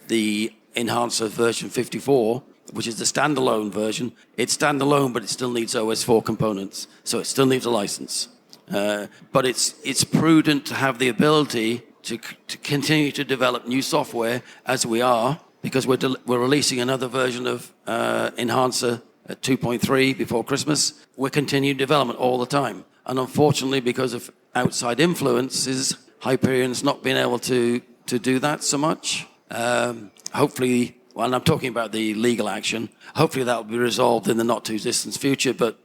the enhancer version 54, which is the standalone version, it's standalone, but it still needs OS 4 components. So it still needs a license. But it's prudent to have the ability to continue to develop new software as we are, because we're releasing another version of Enhancer 2.3 before Christmas. We're continuing development all the time. And unfortunately, because of outside influences, Hyperion's not been able to do that so much. Hopefully, well, I'm talking about the legal action, hopefully that will be resolved in the not too distant future, but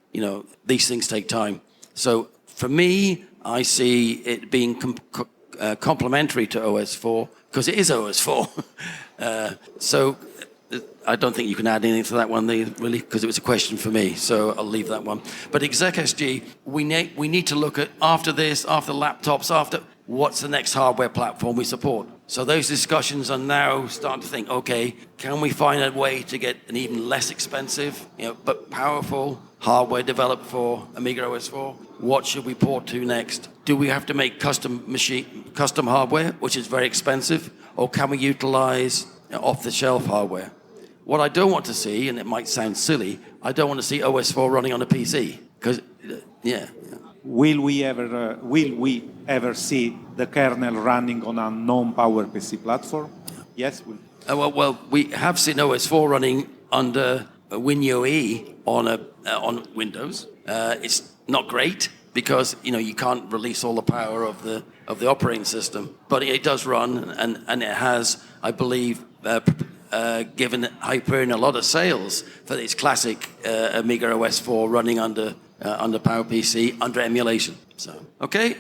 these things take time. So for me, I see it being complementary to OS4, because it is OS4. So I don't think you can add anything to that one, really, because it was a question for me, so I'll leave that one. But exec-SG, we need to look at, after this, after laptops, after what's the next hardware platform we support. So those discussions are now starting to think, okay, can we find a way to get an even less expensive, but powerful hardware developed for Amiga OS 4? What should we port to next? Do we have to make custom hardware, which is very expensive, or can we utilize off-the-shelf hardware? What I don't want to see, and it might sound silly, I don't want to see OS 4 running on a PC, because, Will we ever see the kernel running on a non-PowerPC platform? Yes. Well, we have seen OS 4 running under WinUE on Windows. It's not great because you can't release all the power of the operating system, but it does run, and it has, I believe, given Hyperion a lot of sales for its classic Amiga OS 4 running under PowerPC under emulation. So okay,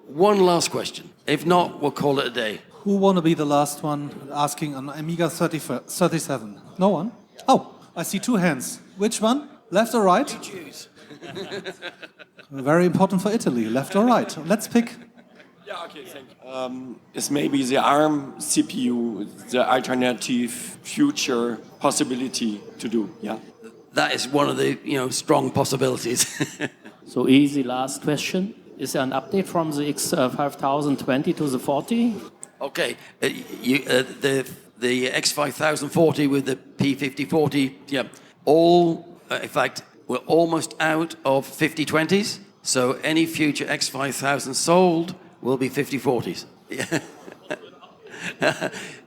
one last question. If not, we'll call it a day. Who want to be the last one asking on Amiga 37? No one? Oh, I see two hands. Which one? Left or right? You choose. Very important for Italy. Left or right? Let's pick. Yeah, okay, thank you. Is maybe the ARM CPU the alternative future possibility to do? Yeah. That is one of the strong possibilities. So easy last question. Is there an update from the X5020 to the 40? Okay, the X5040 with the P5040, yeah, in fact, we're almost out of 5020s, so any future X5000 sold will be 5040s.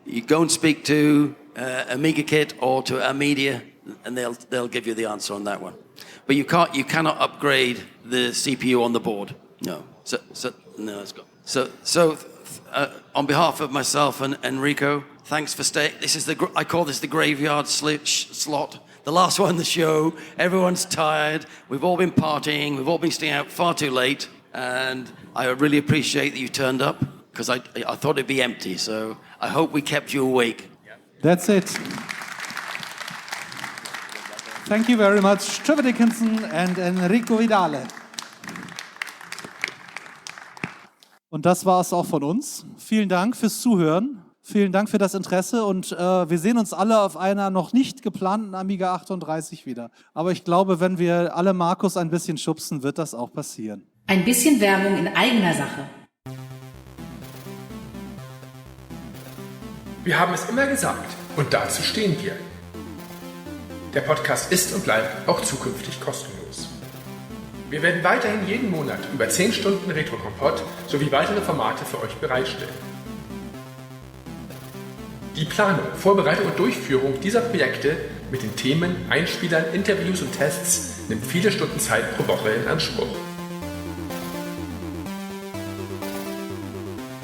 You go and speak to Amiga Kit or to Amidia, and they'll give you the answer on that one. But you cannot upgrade the CPU on the board. No. No, let's go. So on behalf of myself and Enrico, thanks for staying. I call this the graveyard slot. The last one in the show. Everyone's tired. We've all been partying. We've all been staying out far too late. And I really appreciate that you turned up, because I thought it'd be empty. So I hope we kept you awake. That's it. Thank you very much, Trevor Dickinson and Enrico Vidale. Und das war es auch von uns. Vielen Dank fürs Zuhören. Vielen Dank für das Interesse und wir sehen uns alle auf einer noch nicht geplanten Amiga 38 wieder. Aber ich glaube, wenn wir alle Markus ein bisschen schubsen, wird das auch passieren. Ein bisschen Werbung in eigener Sache. Wir haben es immer gesagt und dazu stehen wir. Der Podcast ist und bleibt auch zukünftig kostenlos. Wir werden weiterhin jeden Monat über 10 Stunden Retrokompott sowie weitere Formate für euch bereitstellen. Die Planung, Vorbereitung und Durchführung dieser Projekte mit den Themen, Einspielern, Interviews und Tests nimmt viele Stunden Zeit pro Woche in Anspruch.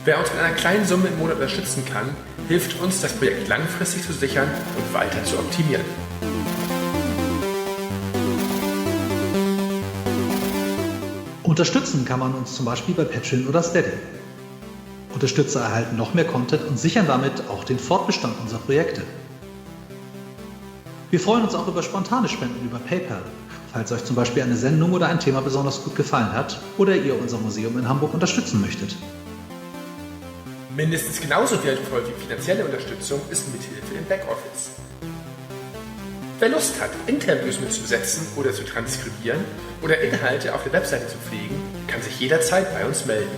Wer uns mit einer kleinen Summe im Monat unterstützen kann, hilft uns, das Projekt langfristig zu sichern und weiter zu optimieren. Unterstützen kann man uns zum Beispiel bei Patreon oder Steady. Unterstützer erhalten noch mehr Content und sichern damit auch den Fortbestand unserer Projekte. Wir freuen uns auch über spontane Spenden über PayPal, falls euch zum Beispiel eine Sendung oder ein Thema besonders gut gefallen hat oder ihr unser Museum in Hamburg unterstützen möchtet. Mindestens genauso wertvoll wie finanzielle Unterstützung ist Mithilfe im Backoffice. Wer Lust hat, Interviews mitzusetzen oder zu transkribieren oder Inhalte auf der Webseite zu pflegen, kann sich jederzeit bei uns melden.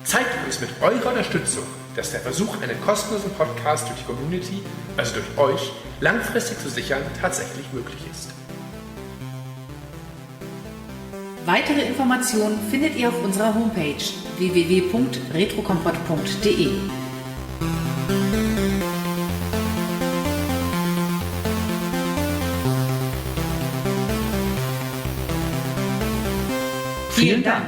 Zeigt uns mit eurer Unterstützung, dass der Versuch, einen kostenlosen Podcast durch die Community, also durch euch, langfristig zu sichern, tatsächlich möglich ist. Weitere Informationen findet ihr auf unserer Homepage www.retrokompott.de. Vielen Dank.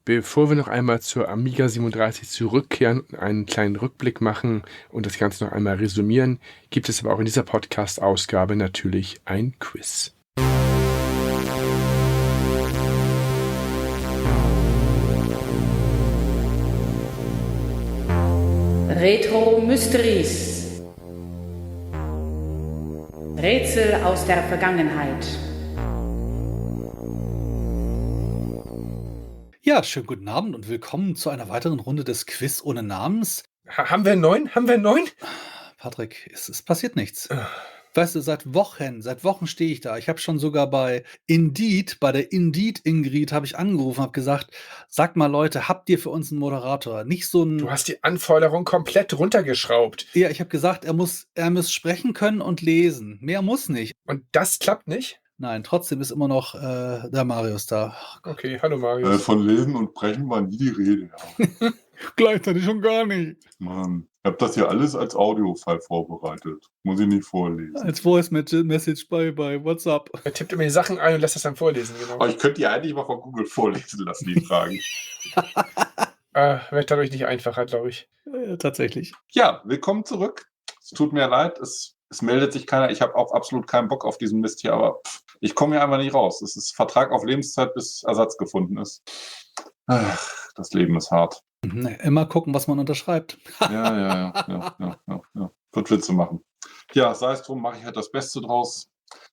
Bevor wir noch einmal zur Amiga 37 zurückkehren und einen kleinen Rückblick machen und das Ganze noch einmal resümieren, gibt es aber auch in dieser Podcast-Ausgabe natürlich ein Quiz. Retro Mysteries. Rätsel aus der Vergangenheit. Ja, schönen guten Abend und willkommen zu einer weiteren Runde des Quiz ohne Namens. Haben wir 9? Patrick, es passiert nichts. Weißt du, seit Wochen stehe ich da. Ich habe schon sogar bei der Indeed Ingrid habe ich angerufen, habe gesagt, sag mal Leute, habt ihr für uns einen Moderator? Nicht so ein... Du hast die Anforderung komplett runtergeschraubt. Ja, ich habe gesagt, er muss sprechen können und lesen. Mehr muss nicht. Und das klappt nicht? Nein, trotzdem ist immer noch der Marius da. Okay, hallo Marius. Von Lesen und Brechen war nie die Rede. Ja. Gleichzeitig schon gar nicht. Mann, ich habe das hier alles als Audiofile vorbereitet. Muss ich nicht vorlesen. Als Voice Message bei WhatsApp. Er tippt immer die Sachen ein und lässt das dann vorlesen, genau. Aber ich könnte die eigentlich mal von Google vorlesen lassen, die Fragen. Wird dadurch nicht einfacher, glaube ich. Tatsächlich. Ja, willkommen zurück. Es tut mir leid, es meldet sich keiner. Ich habe auch absolut keinen Bock auf diesen Mist hier, aber ich komme hier einfach nicht raus. Es ist Vertrag auf Lebenszeit, bis Ersatz gefunden ist. Ach, das Leben ist hart. Immer gucken, was man unterschreibt. Ja. Wird Witze machen. Ja, sei es drum, mache ich halt das Beste draus.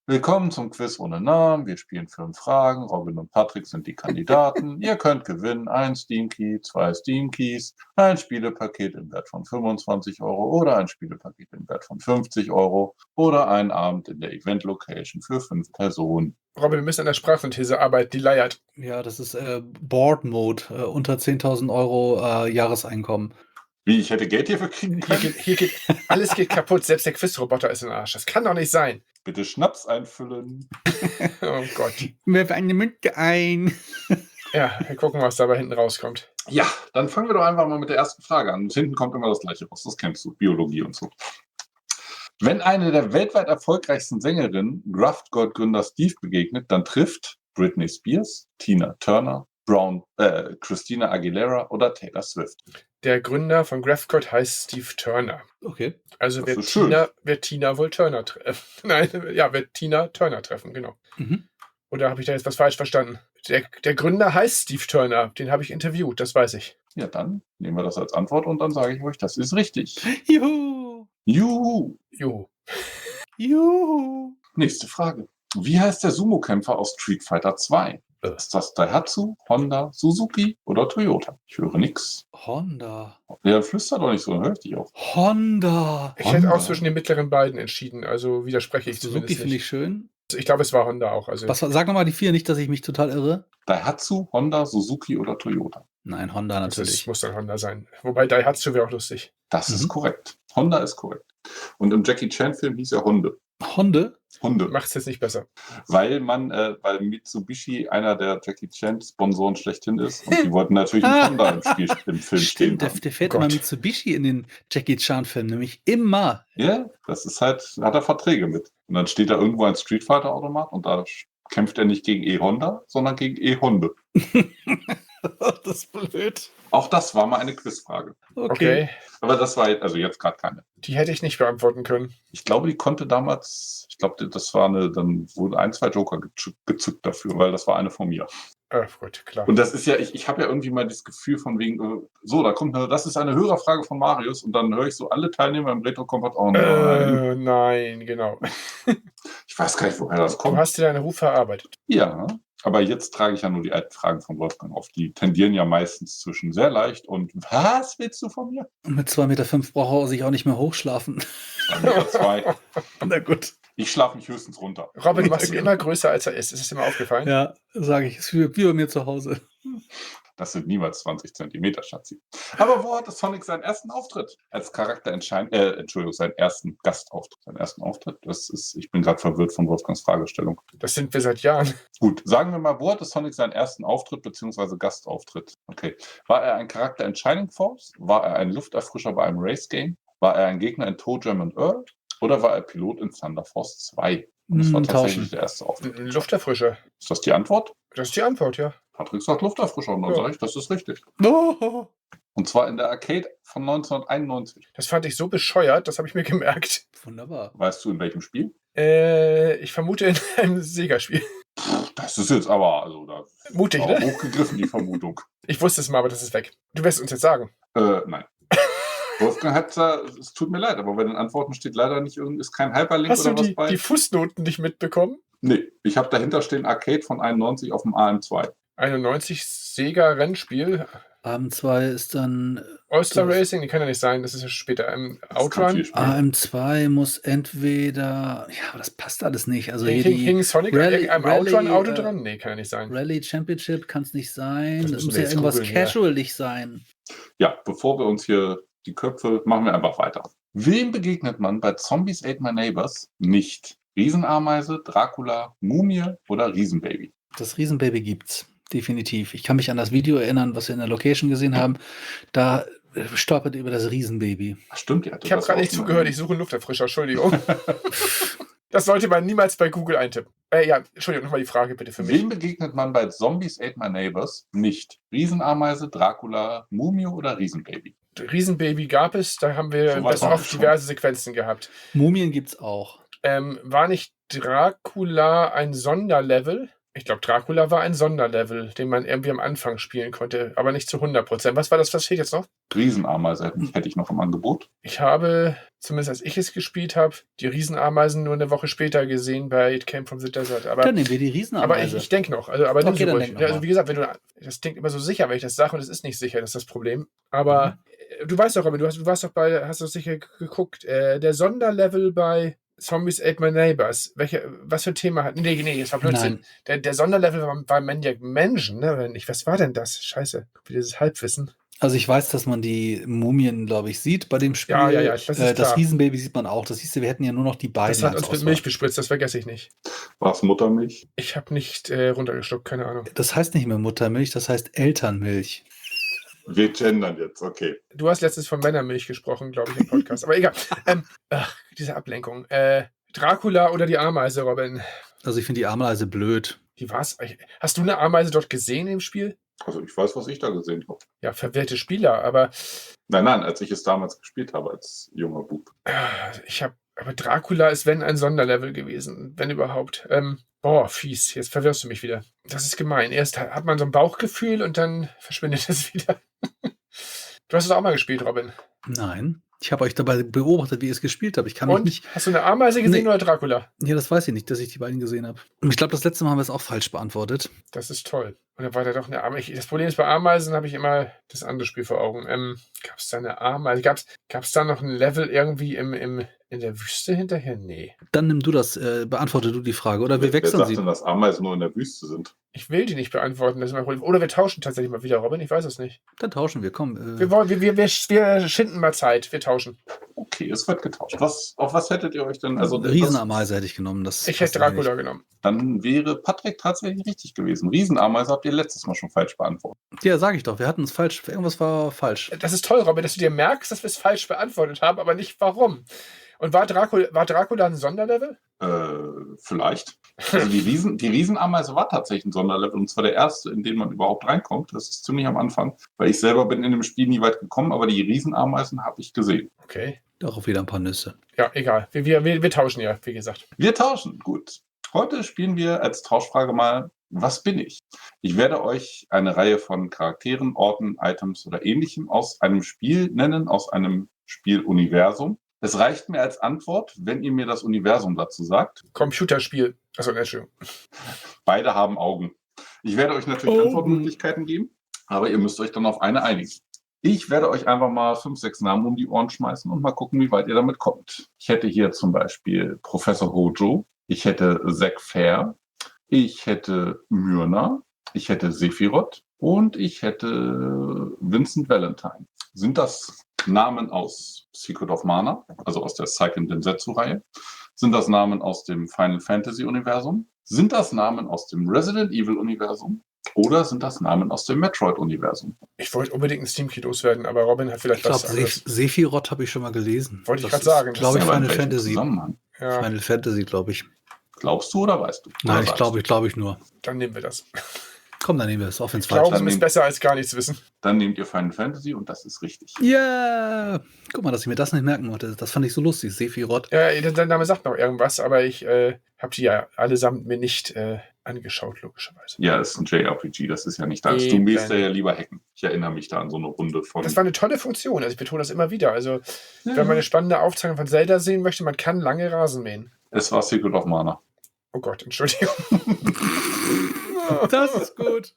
Willkommen zum Quiz ohne Namen. Wir spielen 5 Fragen. Robin und Patrick sind die Kandidaten. Ihr könnt gewinnen 1 Steam Key, 2 Steam Keys, ein Spielepaket im Wert von 25 € oder ein Spielepaket im Wert von 50 € oder einen Abend in der Event Location für 5 Personen. Robin, wir müssen an der Sprachsynthese arbeiten, die leiert. Ja, das ist Board Mode, unter 10.000 € Jahreseinkommen. Wie, ich hätte Geld hierfür kriegen können? Alles geht kaputt, selbst der Quizroboter ist im Arsch. Das kann doch nicht sein. Bitte Schnaps einfüllen. Oh Gott. Wirf eine Münze ein. Ja, wir gucken, was dabei hinten rauskommt. Ja, dann fangen wir doch einfach mal mit der ersten Frage an. Und hinten kommt immer das Gleiche raus. Das kennst du, Biologie und so. Wenn eine der weltweit erfolgreichsten Sängerinnen Kraftwerk-Gründer Steve begegnet, dann trifft Britney Spears, Tina Turner, Christina Aguilera oder Taylor Swift. Der Gründer von Kraftwerk heißt Steve Turner. Okay. Also wird Tina wohl Turner treffen. Nein, ja, wird Tina Turner treffen, genau. Mhm. Oder habe ich da jetzt was falsch verstanden? Der Gründer heißt Steve Turner. Den habe ich interviewt, das weiß ich. Ja, dann nehmen wir das als Antwort und dann sage ich euch, das ist richtig. Juhu! Juhu! Juhu! Juhu! Nächste Frage. Wie heißt der Sumo-Kämpfer aus Street Fighter 2? Ist das Daihatsu, Honda, Suzuki oder Toyota? Ich höre nix. Honda. Ja, flüstert doch nicht so, dann höre ich dich auf. Honda. Ich hätte auch zwischen den mittleren beiden entschieden, also widerspreche ich zumindest Suzuki finde ich schön. Ich glaube, es war Honda auch. Also Sag nochmal die 4, nicht, dass ich mich total irre. Daihatsu, Honda, Suzuki oder Toyota? Nein, Honda natürlich. Das muss dann Honda sein. Wobei Daihatsu wäre auch lustig. Das ist korrekt. Honda ist korrekt. Und im Jackie Chan-Film hieß er Hunde. Hunde? Hunde. Macht es jetzt nicht besser. Weil Mitsubishi einer der Jackie Chan-Sponsoren schlechthin ist. Und die wollten natürlich einen Honda im Film stehen Stimmt, haben. der fährt immer Mitsubishi in den Jackie Chan-Filmen, nämlich immer. Ja, das ist halt, hat er Verträge mit. Und dann steht da irgendwo ein Street Fighter-Automat und da kämpft er nicht gegen E-Honda, sondern gegen E-Hunde. Das ist blöd. Auch das war mal eine Quizfrage. Okay. Aber das war also jetzt gerade keine. Die hätte ich nicht beantworten können. Ich glaube, die konnte damals, das war dann wurden 1, 2 Joker gezückt dafür, weil das war eine von mir. Gut, klar. Und das ist ja, ich habe ja irgendwie mal das Gefühl von wegen, so, das ist eine Hörerfrage von Marius und dann höre ich so alle Teilnehmer im Retrokompott auch. Nein, genau. Ich weiß gar nicht, woher das kommt. Du hast dir deinen Ruf verarbeitet. Ja, aber jetzt trage ich ja nur die alten Fragen von Wolfgang auf. Die tendieren ja meistens zwischen sehr leicht und was willst du von mir? Mit 2,5 Meter braucht er sich auch nicht mehr hochschlafen. 2,2 Meter. Na gut. Ich schlafe mich höchstens runter. Robin, du machst ihn immer größer, als er ist. Ist es dir mal aufgefallen? Ja, sage ich. Ist wie bei mir zu Hause. Das sind niemals 20 Zentimeter, Schatzi. Aber wo hatte Sonic seinen ersten Auftritt? Als seinen ersten Gastauftritt. Seinen ersten Auftritt? Ich bin gerade verwirrt von Wolfgangs Fragestellung. Das sind wir seit Jahren. Gut, sagen wir mal, wo hatte Sonic seinen ersten Auftritt bzw. Gastauftritt? Okay. War er ein Charakter in Shining Force? War er ein Lufterfrischer bei einem Race-Game? War er ein Gegner in Toe Jam and Earl? Oder war er Pilot in Thunder Force 2? Und das war tatsächlich der erste Auftritt. Ein Lufterfrischer. Ist das die Antwort? Das ist die Antwort, ja. Patrick sagt Lufterfrischer und dann Ja. sage ich, das ist richtig. Oh. Und zwar in der Arcade von 1991. Das fand ich so bescheuert, das habe ich mir gemerkt. Wunderbar. Weißt du, in welchem Spiel? Ich vermute in einem Sega-Spiel. Das ist jetzt aber, also da Mutig, war ne? hochgegriffen, die Vermutung. Ich wusste es mal, aber das ist weg. Du wirst uns jetzt sagen. Nein. Wolfgang hat, es tut mir leid, aber bei den Antworten steht leider nicht ist kein Hyperlink Hast oder du was bei. die Fußnoten nicht mitbekommen? Nee, ich habe dahinter stehen Arcade von 91 auf dem AM2. 91 Sega-Rennspiel. AM2 ist dann. All-Star Racing, die kann ja nicht sein, das ist ja später. Outrun. AM2 muss entweder. Ja, aber das passt alles nicht. Also hier Hing Sonic an einem Outrun-Auto dran? Nee, kann ja nicht sein. Rally Championship kann es nicht sein. Das müssen muss wir ja jetzt irgendwas googeln, ja. casualig sein. Ja, bevor wir uns hier die Köpfe, machen wir einfach weiter. Wem begegnet man bei Zombies Ate My Neighbors nicht? Riesenameise, Dracula, Mumie oder Riesenbaby? Das Riesenbaby gibt's. Definitiv. Ich kann mich an das Video erinnern, was wir in der Location gesehen haben. Da stolpert über das Riesenbaby. Ach, stimmt, ja. Ich habe gerade nicht zugehört, ich suche einen Lufterfrischer, Entschuldigung. Das sollte man niemals bei Google eintippen. Ja, Entschuldigung, nochmal die Frage bitte für mich. Wem begegnet man bei Zombies Ate My Neighbors nicht? Riesenameise, Dracula, Mumie oder Riesenbaby? Riesenbaby gab es, da haben wir So weit das waren wir oft schon. diverse Sequenzen gehabt. Mumien gibt's auch. War nicht Dracula ein Sonderlevel? Ich glaube, Dracula war ein Sonderlevel, den man irgendwie am Anfang spielen konnte, aber nicht zu 100%. Was war das? Was fehlt jetzt noch? Riesenameise hätte ich noch im Angebot. Ich habe, zumindest als ich es gespielt habe, die Riesenameisen nur eine Woche später gesehen bei It Came From the Desert. Aber, Dann nehmen wir die Riesenameise. aber ich denke noch. Aber Okay, nimm sie dann ruhig. denk noch mal. Also wie gesagt, das klingt immer so sicher, wenn ich das sage, und es ist nicht sicher, das ist das Problem. Aber du weißt doch, Robin, du warst doch hast doch sicher geguckt, der Sonderlevel bei Zombies Ate My Neighbors. Was für ein Thema hat? Nee, das war Blödsinn. Der Sonderlevel war Maniac Mansion, ne? Oder nicht? Was war denn das? Scheiße. Dieses Halbwissen. Also ich weiß, dass man die Mumien, glaube ich, sieht bei dem Spiel. Ja, das ist klar. Das Riesenbaby sieht man auch. Das siehst du, wir hätten ja nur noch die beiden. Das hat als uns mit Auswahl. Milch bespritzt, das vergesse ich nicht. War es Muttermilch? Ich habe nicht runtergeschluckt, keine Ahnung. Das heißt nicht mehr Muttermilch, das heißt Elternmilch. Wir gendern jetzt, okay. Du hast letztens von Männermilch gesprochen, glaube ich, im Podcast. Aber egal. Diese Ablenkung. Dracula oder die Ameise, Robin? Also ich finde die Ameise blöd. Wie war's? Hast du eine Ameise dort gesehen im Spiel? Also ich weiß, was ich da gesehen habe. Ja, verwirrte Spieler, aber Nein, als ich es damals gespielt habe, als junger Bub. aber Dracula ist, wenn, ein Sonderlevel gewesen, wenn überhaupt. Fies, jetzt verwirrst du mich wieder. Das ist gemein. Erst hat man so ein Bauchgefühl und dann verschwindet es wieder. Du hast es auch mal gespielt, Robin. Nein. Ich habe euch dabei beobachtet, wie ihr es gespielt habt. Ich kann mich Und? nicht. Hast du eine Ameise gesehen oder Dracula? Ja, das weiß ich nicht, dass ich die beiden gesehen habe. Ich glaube, das letzte Mal haben wir es auch falsch beantwortet. Das ist toll. Oder war da doch eine Ameise? Das Problem ist, bei Ameisen habe ich immer das andere Spiel vor Augen. Gab es da eine Ameise? Gab es da noch ein Level irgendwie in der Wüste hinterher? Nee. Dann nimm du das, beantworte du die Frage. Oder wir Wer wechseln sagt sie. denn, dass Ameisen nur in der Wüste sind? Ich will die nicht beantworten, das ist mein Problem. Oder wir tauschen tatsächlich mal wieder, Robin, ich weiß es nicht. Dann tauschen wir, komm. Wir schinden mal Zeit, wir tauschen. Okay, es wird getauscht. Auf was hättet ihr euch denn? Also Riesenameise hätte ich genommen. Ich hätte Dracula genommen. Dann wäre Patrick tatsächlich richtig gewesen. Riesenameise habt ihr letztes Mal schon falsch beantwortet. Ja, sag ich doch, wir hatten es falsch. Irgendwas war falsch. Das ist toll, Robin, dass du dir merkst, dass wir es falsch beantwortet haben, aber nicht warum. Und war Dracula ein Sonderlevel? Vielleicht. Also die Riesenameise war tatsächlich ein Sonderlevel und zwar der erste, in den man überhaupt reinkommt. Das ist ziemlich am Anfang, weil ich selber bin in dem Spiel nie weit gekommen, aber die Riesenameisen habe ich gesehen. Okay. Darauf wieder ein paar Nüsse. Ja, egal. Wir tauschen ja, wie gesagt. Wir tauschen, gut. Heute spielen wir als Tauschfrage mal, was bin ich? Ich werde euch eine Reihe von Charakteren, Orten, Items oder Ähnlichem aus einem Spiel nennen, aus einem Spieluniversum. Es reicht mir als Antwort, wenn ihr mir das Universum dazu sagt. Computerspiel. Achso, Entschuldigung. Beide haben Augen. Ich werde euch natürlich Antwortmöglichkeiten geben, aber ihr müsst euch dann auf eine einigen. Ich werde euch einfach mal 5, 6 Namen um die Ohren schmeißen und mal gucken, wie weit ihr damit kommt. Ich hätte hier zum Beispiel Professor Hojo, ich hätte Zack Fair, ich hätte Myrna, ich hätte Sephiroth und ich hätte Vincent Valentine. Sind das Namen aus Secret of Mana, also aus der Seiken Densetsu-Reihe? Sind das Namen aus dem Final Fantasy-Universum? Sind das Namen aus dem Resident Evil-Universum? Oder sind das Namen aus dem Metroid-Universum? Ich wollte unbedingt ein Steam-Key loswerden, aber Robin hat vielleicht was anderes. Sephiroth habe ich schon mal gelesen. Wollte ich gerade sagen. Glaube ich, Final Fantasy. Ja. Final Fantasy, glaube ich. Glaubst du oder weißt du? Nein, ich glaube ich nur. Dann nehmen wir das. Komm, dann nehmen wir es, auch wenn es falsch ist. Glauben ist besser als gar nichts wissen. Dann nehmt ihr Final Fantasy und das ist richtig. Ja! Yeah. Guck mal, dass ich mir das nicht merken wollte. Das fand ich so lustig, Sephiroth. Ja, dein Name sagt noch irgendwas, aber ich habe die ja allesamt mir nicht angeschaut, logischerweise. Ja, es ist ein JRPG, das ist ja nicht das. Du willst ja lieber hacken. Ich erinnere mich da an so eine Runde von... Das war eine tolle Funktion, also ich betone das immer wieder. Also, wenn man eine spannende Aufzeichnung von Zelda sehen möchte, man kann lange Rasen mähen. Es war Secret of Mana. Oh Gott, Entschuldigung. Das ist gut.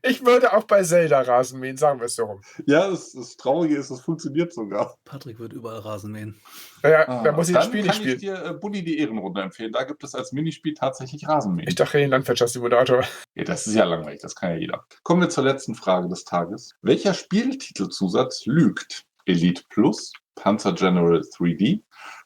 Ich würde auch bei Zelda Rasen mähen, sagen wir es so rum. Ja, das Traurige ist, es funktioniert sogar. Patrick wird überall Rasen mähen. Ja, da muss ich das Spiel nicht spielen. Dann kann ich dir Bulli die Ehrenrunde empfehlen. Da gibt es als Minispiel tatsächlich Rasenmähen. Ich dachte, den Landwirtschaftssimulator. Ja, das ist ja langweilig, das kann ja jeder. Kommen wir zur letzten Frage des Tages. Welcher Spieltitelzusatz lügt? Elite Plus, Panzer General 3D,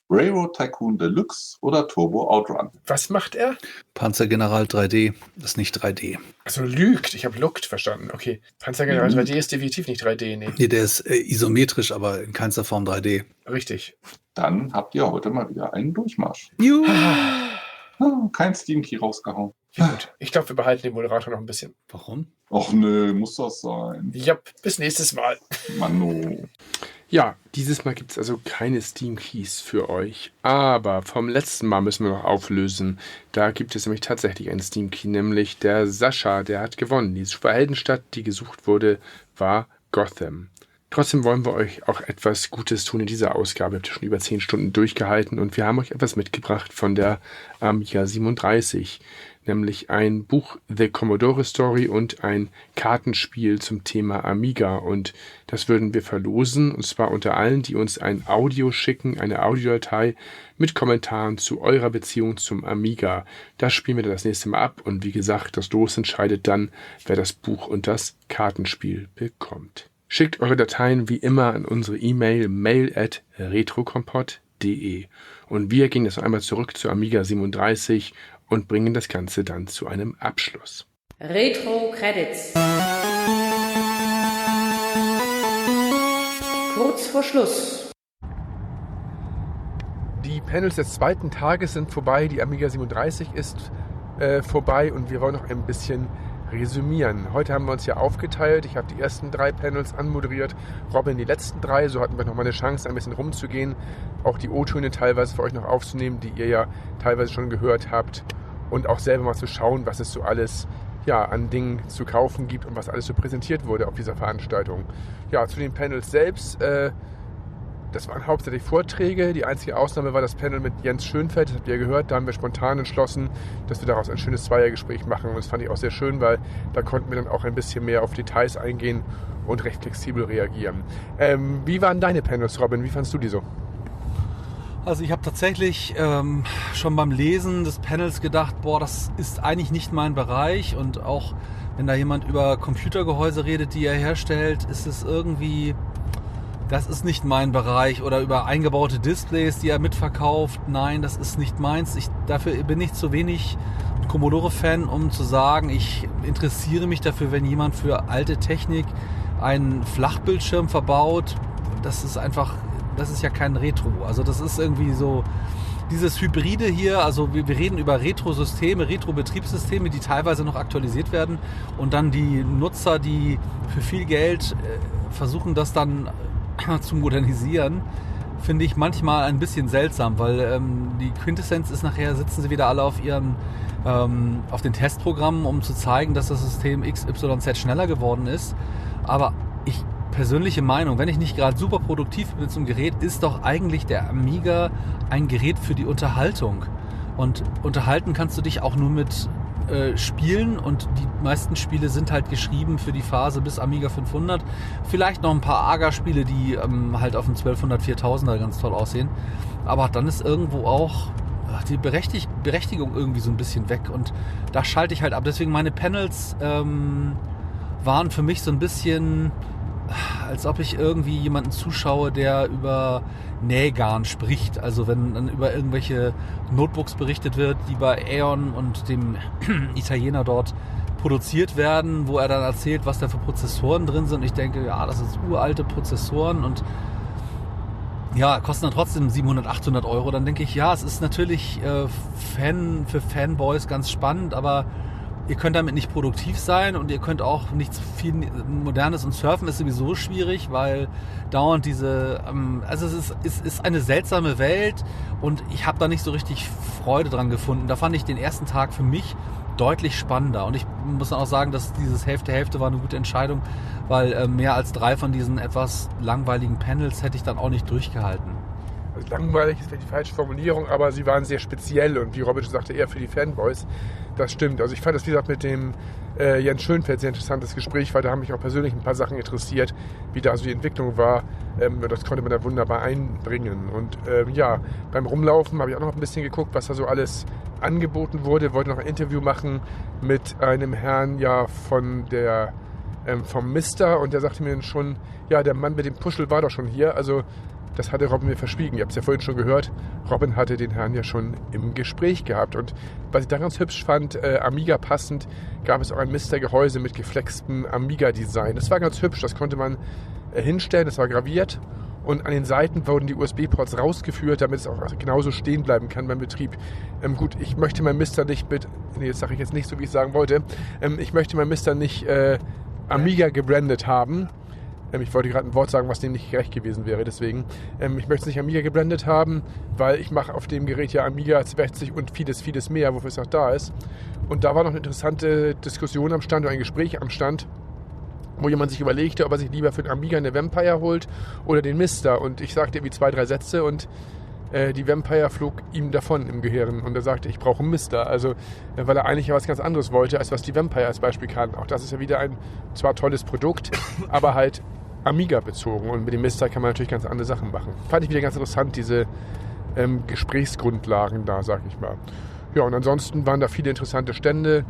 Railroad Tycoon Deluxe oder Turbo Outrun? Was macht er? Panzergeneral 3D, das ist nicht 3D. Also lügt, ich habe Lukt verstanden. Okay, Panzergeneral 3D ist definitiv nicht 3D, nee. Nee, der ist isometrisch, aber in keinster Form 3D. Richtig. Dann habt ihr heute mal wieder einen Durchmarsch. Juhu. Kein Steam-Key rausgehauen. Ja, gut. Ich glaube, wir behalten den Moderator noch ein bisschen. Warum? Och nö, muss das sein. Ja, bis nächstes Mal. Mano. Ja, dieses Mal gibt es also keine Steam-Keys für euch. Aber vom letzten Mal müssen wir noch auflösen. Da gibt es nämlich tatsächlich einen Steam-Key, nämlich der Sascha, der hat gewonnen. Die Superheldenstadt, die gesucht wurde, war Gotham. Trotzdem wollen wir euch auch etwas Gutes tun in dieser Ausgabe. Ihr habt ja schon über 10 Stunden durchgehalten und wir haben euch etwas mitgebracht von der Amiga 37. Nämlich ein Buch The Commodore Story und ein Kartenspiel zum Thema Amiga. Und das würden wir verlosen, und zwar unter allen, die uns ein Audio schicken, eine Audiodatei mit Kommentaren zu eurer Beziehung zum Amiga. Das spielen wir dann das nächste Mal ab und wie gesagt, das Los entscheidet dann, wer das Buch und das Kartenspiel bekommt. Schickt eure Dateien wie immer an unsere E-Mail mail@retrokompott.de. Und wir gehen jetzt noch einmal zurück zur Amiga 37 und bringen das Ganze dann zu einem Abschluss. Retro Credits. Kurz vor Schluss. Die Panels des zweiten Tages sind vorbei, die Amiga 37 ist vorbei und wir wollen noch ein bisschen resümieren. Heute haben wir uns ja aufgeteilt. Ich habe die ersten 3 Panels anmoderiert, Robin die letzten 3. So hatten wir noch mal eine Chance, ein bisschen rumzugehen. Auch die O-Töne teilweise für euch noch aufzunehmen, die ihr ja teilweise schon gehört habt. Und auch selber mal zu schauen, was es so alles an Dingen zu kaufen gibt und was alles so präsentiert wurde auf dieser Veranstaltung. Ja, zu den Panels selbst. Das waren hauptsächlich Vorträge. Die einzige Ausnahme war das Panel mit Jens Schönfeld, das habt ihr gehört. Da haben wir spontan entschlossen, dass wir daraus ein schönes Zweiergespräch machen. Und das fand ich auch sehr schön, weil da konnten wir dann auch ein bisschen mehr auf Details eingehen und recht flexibel reagieren. Wie waren deine Panels, Robin? Wie fandst du die so? Also ich habe tatsächlich schon beim Lesen des Panels gedacht, boah, das ist eigentlich nicht mein Bereich. Und auch wenn da jemand über Computergehäuse redet, die er herstellt, ist es irgendwie... Das ist nicht mein Bereich. Oder über eingebaute Displays, die er mitverkauft. Nein, das ist nicht meins. Dafür bin ich zu wenig Commodore-Fan, um zu sagen, ich interessiere mich dafür, wenn jemand für alte Technik einen Flachbildschirm verbaut. Das ist ja kein Retro. Also das ist irgendwie so dieses Hybride hier. Also wir reden über Retro-Systeme, Retro-Betriebssysteme, die teilweise noch aktualisiert werden. Und dann die Nutzer, die für viel Geld versuchen, das dann zu modernisieren, finde ich manchmal ein bisschen seltsam, weil die Quintessenz ist nachher, sitzen sie wieder alle auf ihren auf den Testprogrammen, um zu zeigen, dass das System XYZ schneller geworden ist. Aber persönliche Meinung, wenn ich nicht gerade super produktiv bin zum Gerät, ist doch eigentlich der Amiga ein Gerät für die Unterhaltung. Und unterhalten kannst du dich auch nur mit Spielen, und die meisten Spiele sind halt geschrieben für die Phase bis Amiga 500. Vielleicht noch ein paar AGA-Spiele, die halt auf dem 1200, 4000er ganz toll aussehen. Aber dann ist irgendwo auch die Berechtigung irgendwie so ein bisschen weg, und da schalte ich halt ab. Deswegen meine Panels waren für mich so ein bisschen, als ob ich irgendwie jemanden zuschaue, der über Nähgarn spricht. Also wenn dann über irgendwelche Notebooks berichtet wird, die bei Aeon und dem Italiener dort produziert werden, wo er dann erzählt, was da für Prozessoren drin sind. Und ich denke, ja, das sind uralte Prozessoren und ja, kosten dann trotzdem 700, 800 Euro. Dann denke ich, ja, es ist natürlich für Fanboys ganz spannend, aber ihr könnt damit nicht produktiv sein und ihr könnt auch nichts viel Modernes, und Surfen ist sowieso schwierig, weil dauernd also es ist eine seltsame Welt, und ich habe da nicht so richtig Freude dran gefunden. Da fand ich den ersten Tag für mich deutlich spannender, und ich muss dann auch sagen, dass dieses Hälfte war eine gute Entscheidung, weil mehr als 3 von diesen etwas langweiligen Panels hätte ich dann auch nicht durchgehalten. Also langweilig ist vielleicht die falsche Formulierung, aber sie waren sehr speziell, und wie Robin schon sagte, eher für die Fanboys. Das stimmt. Also ich fand das, wie gesagt, mit dem Jens Schönfeld sehr interessantes Gespräch, weil da haben mich auch persönlich ein paar Sachen interessiert, wie da also die Entwicklung war. Das konnte man da wunderbar einbringen. Und ja, beim Rumlaufen habe ich auch noch ein bisschen geguckt, was da so alles angeboten wurde. Wollte noch ein Interview machen mit einem Herrn vom Mister, und der sagte mir dann schon, ja, der Mann mit dem Puschel war doch schon hier. Also das hatte Robin mir verschwiegen. Ihr habt es ja vorhin schon gehört. Robin hatte den Herrn ja schon im Gespräch gehabt. Und was ich da ganz hübsch fand, Amiga passend, gab es auch ein Mister-Gehäuse mit geflextem Amiga-Design. Das war ganz hübsch. Das konnte man hinstellen. Das war graviert. Und an den Seiten wurden die USB-Ports rausgeführt, damit es auch genauso stehen bleiben kann beim Betrieb. Gut, ich möchte mein Mister nicht das sage ich jetzt nicht so, wie ich sagen wollte. Ich möchte mein Mister nicht Amiga gebrandet haben. Ich wollte gerade ein Wort sagen, was dem nicht gerecht gewesen wäre. Deswegen, ich möchte es nicht Amiga gebrandet haben, weil ich mache auf dem Gerät ja Amiga 60 und vieles mehr, wofür es auch da ist. Und da war noch eine interessante Diskussion am Stand, oder ein Gespräch am Stand, wo jemand sich überlegte, ob er sich lieber für den Amiga eine Vampire holt oder den Mister. Und ich sagte irgendwie 2, 3 Sätze, und die Vampire flog ihm davon im Gehirn, und er sagte, ich brauche einen Mister. Also, weil er eigentlich ja was ganz anderes wollte, als was die Vampire als Beispiel kann. Auch das ist ja wieder ein zwar tolles Produkt, aber halt Amiga bezogen, und mit dem Mister kann man natürlich ganz andere Sachen machen. Fand ich wieder ganz interessant, diese Gesprächsgrundlagen da, sag ich mal. Ja, und ansonsten waren da viele interessante Stände.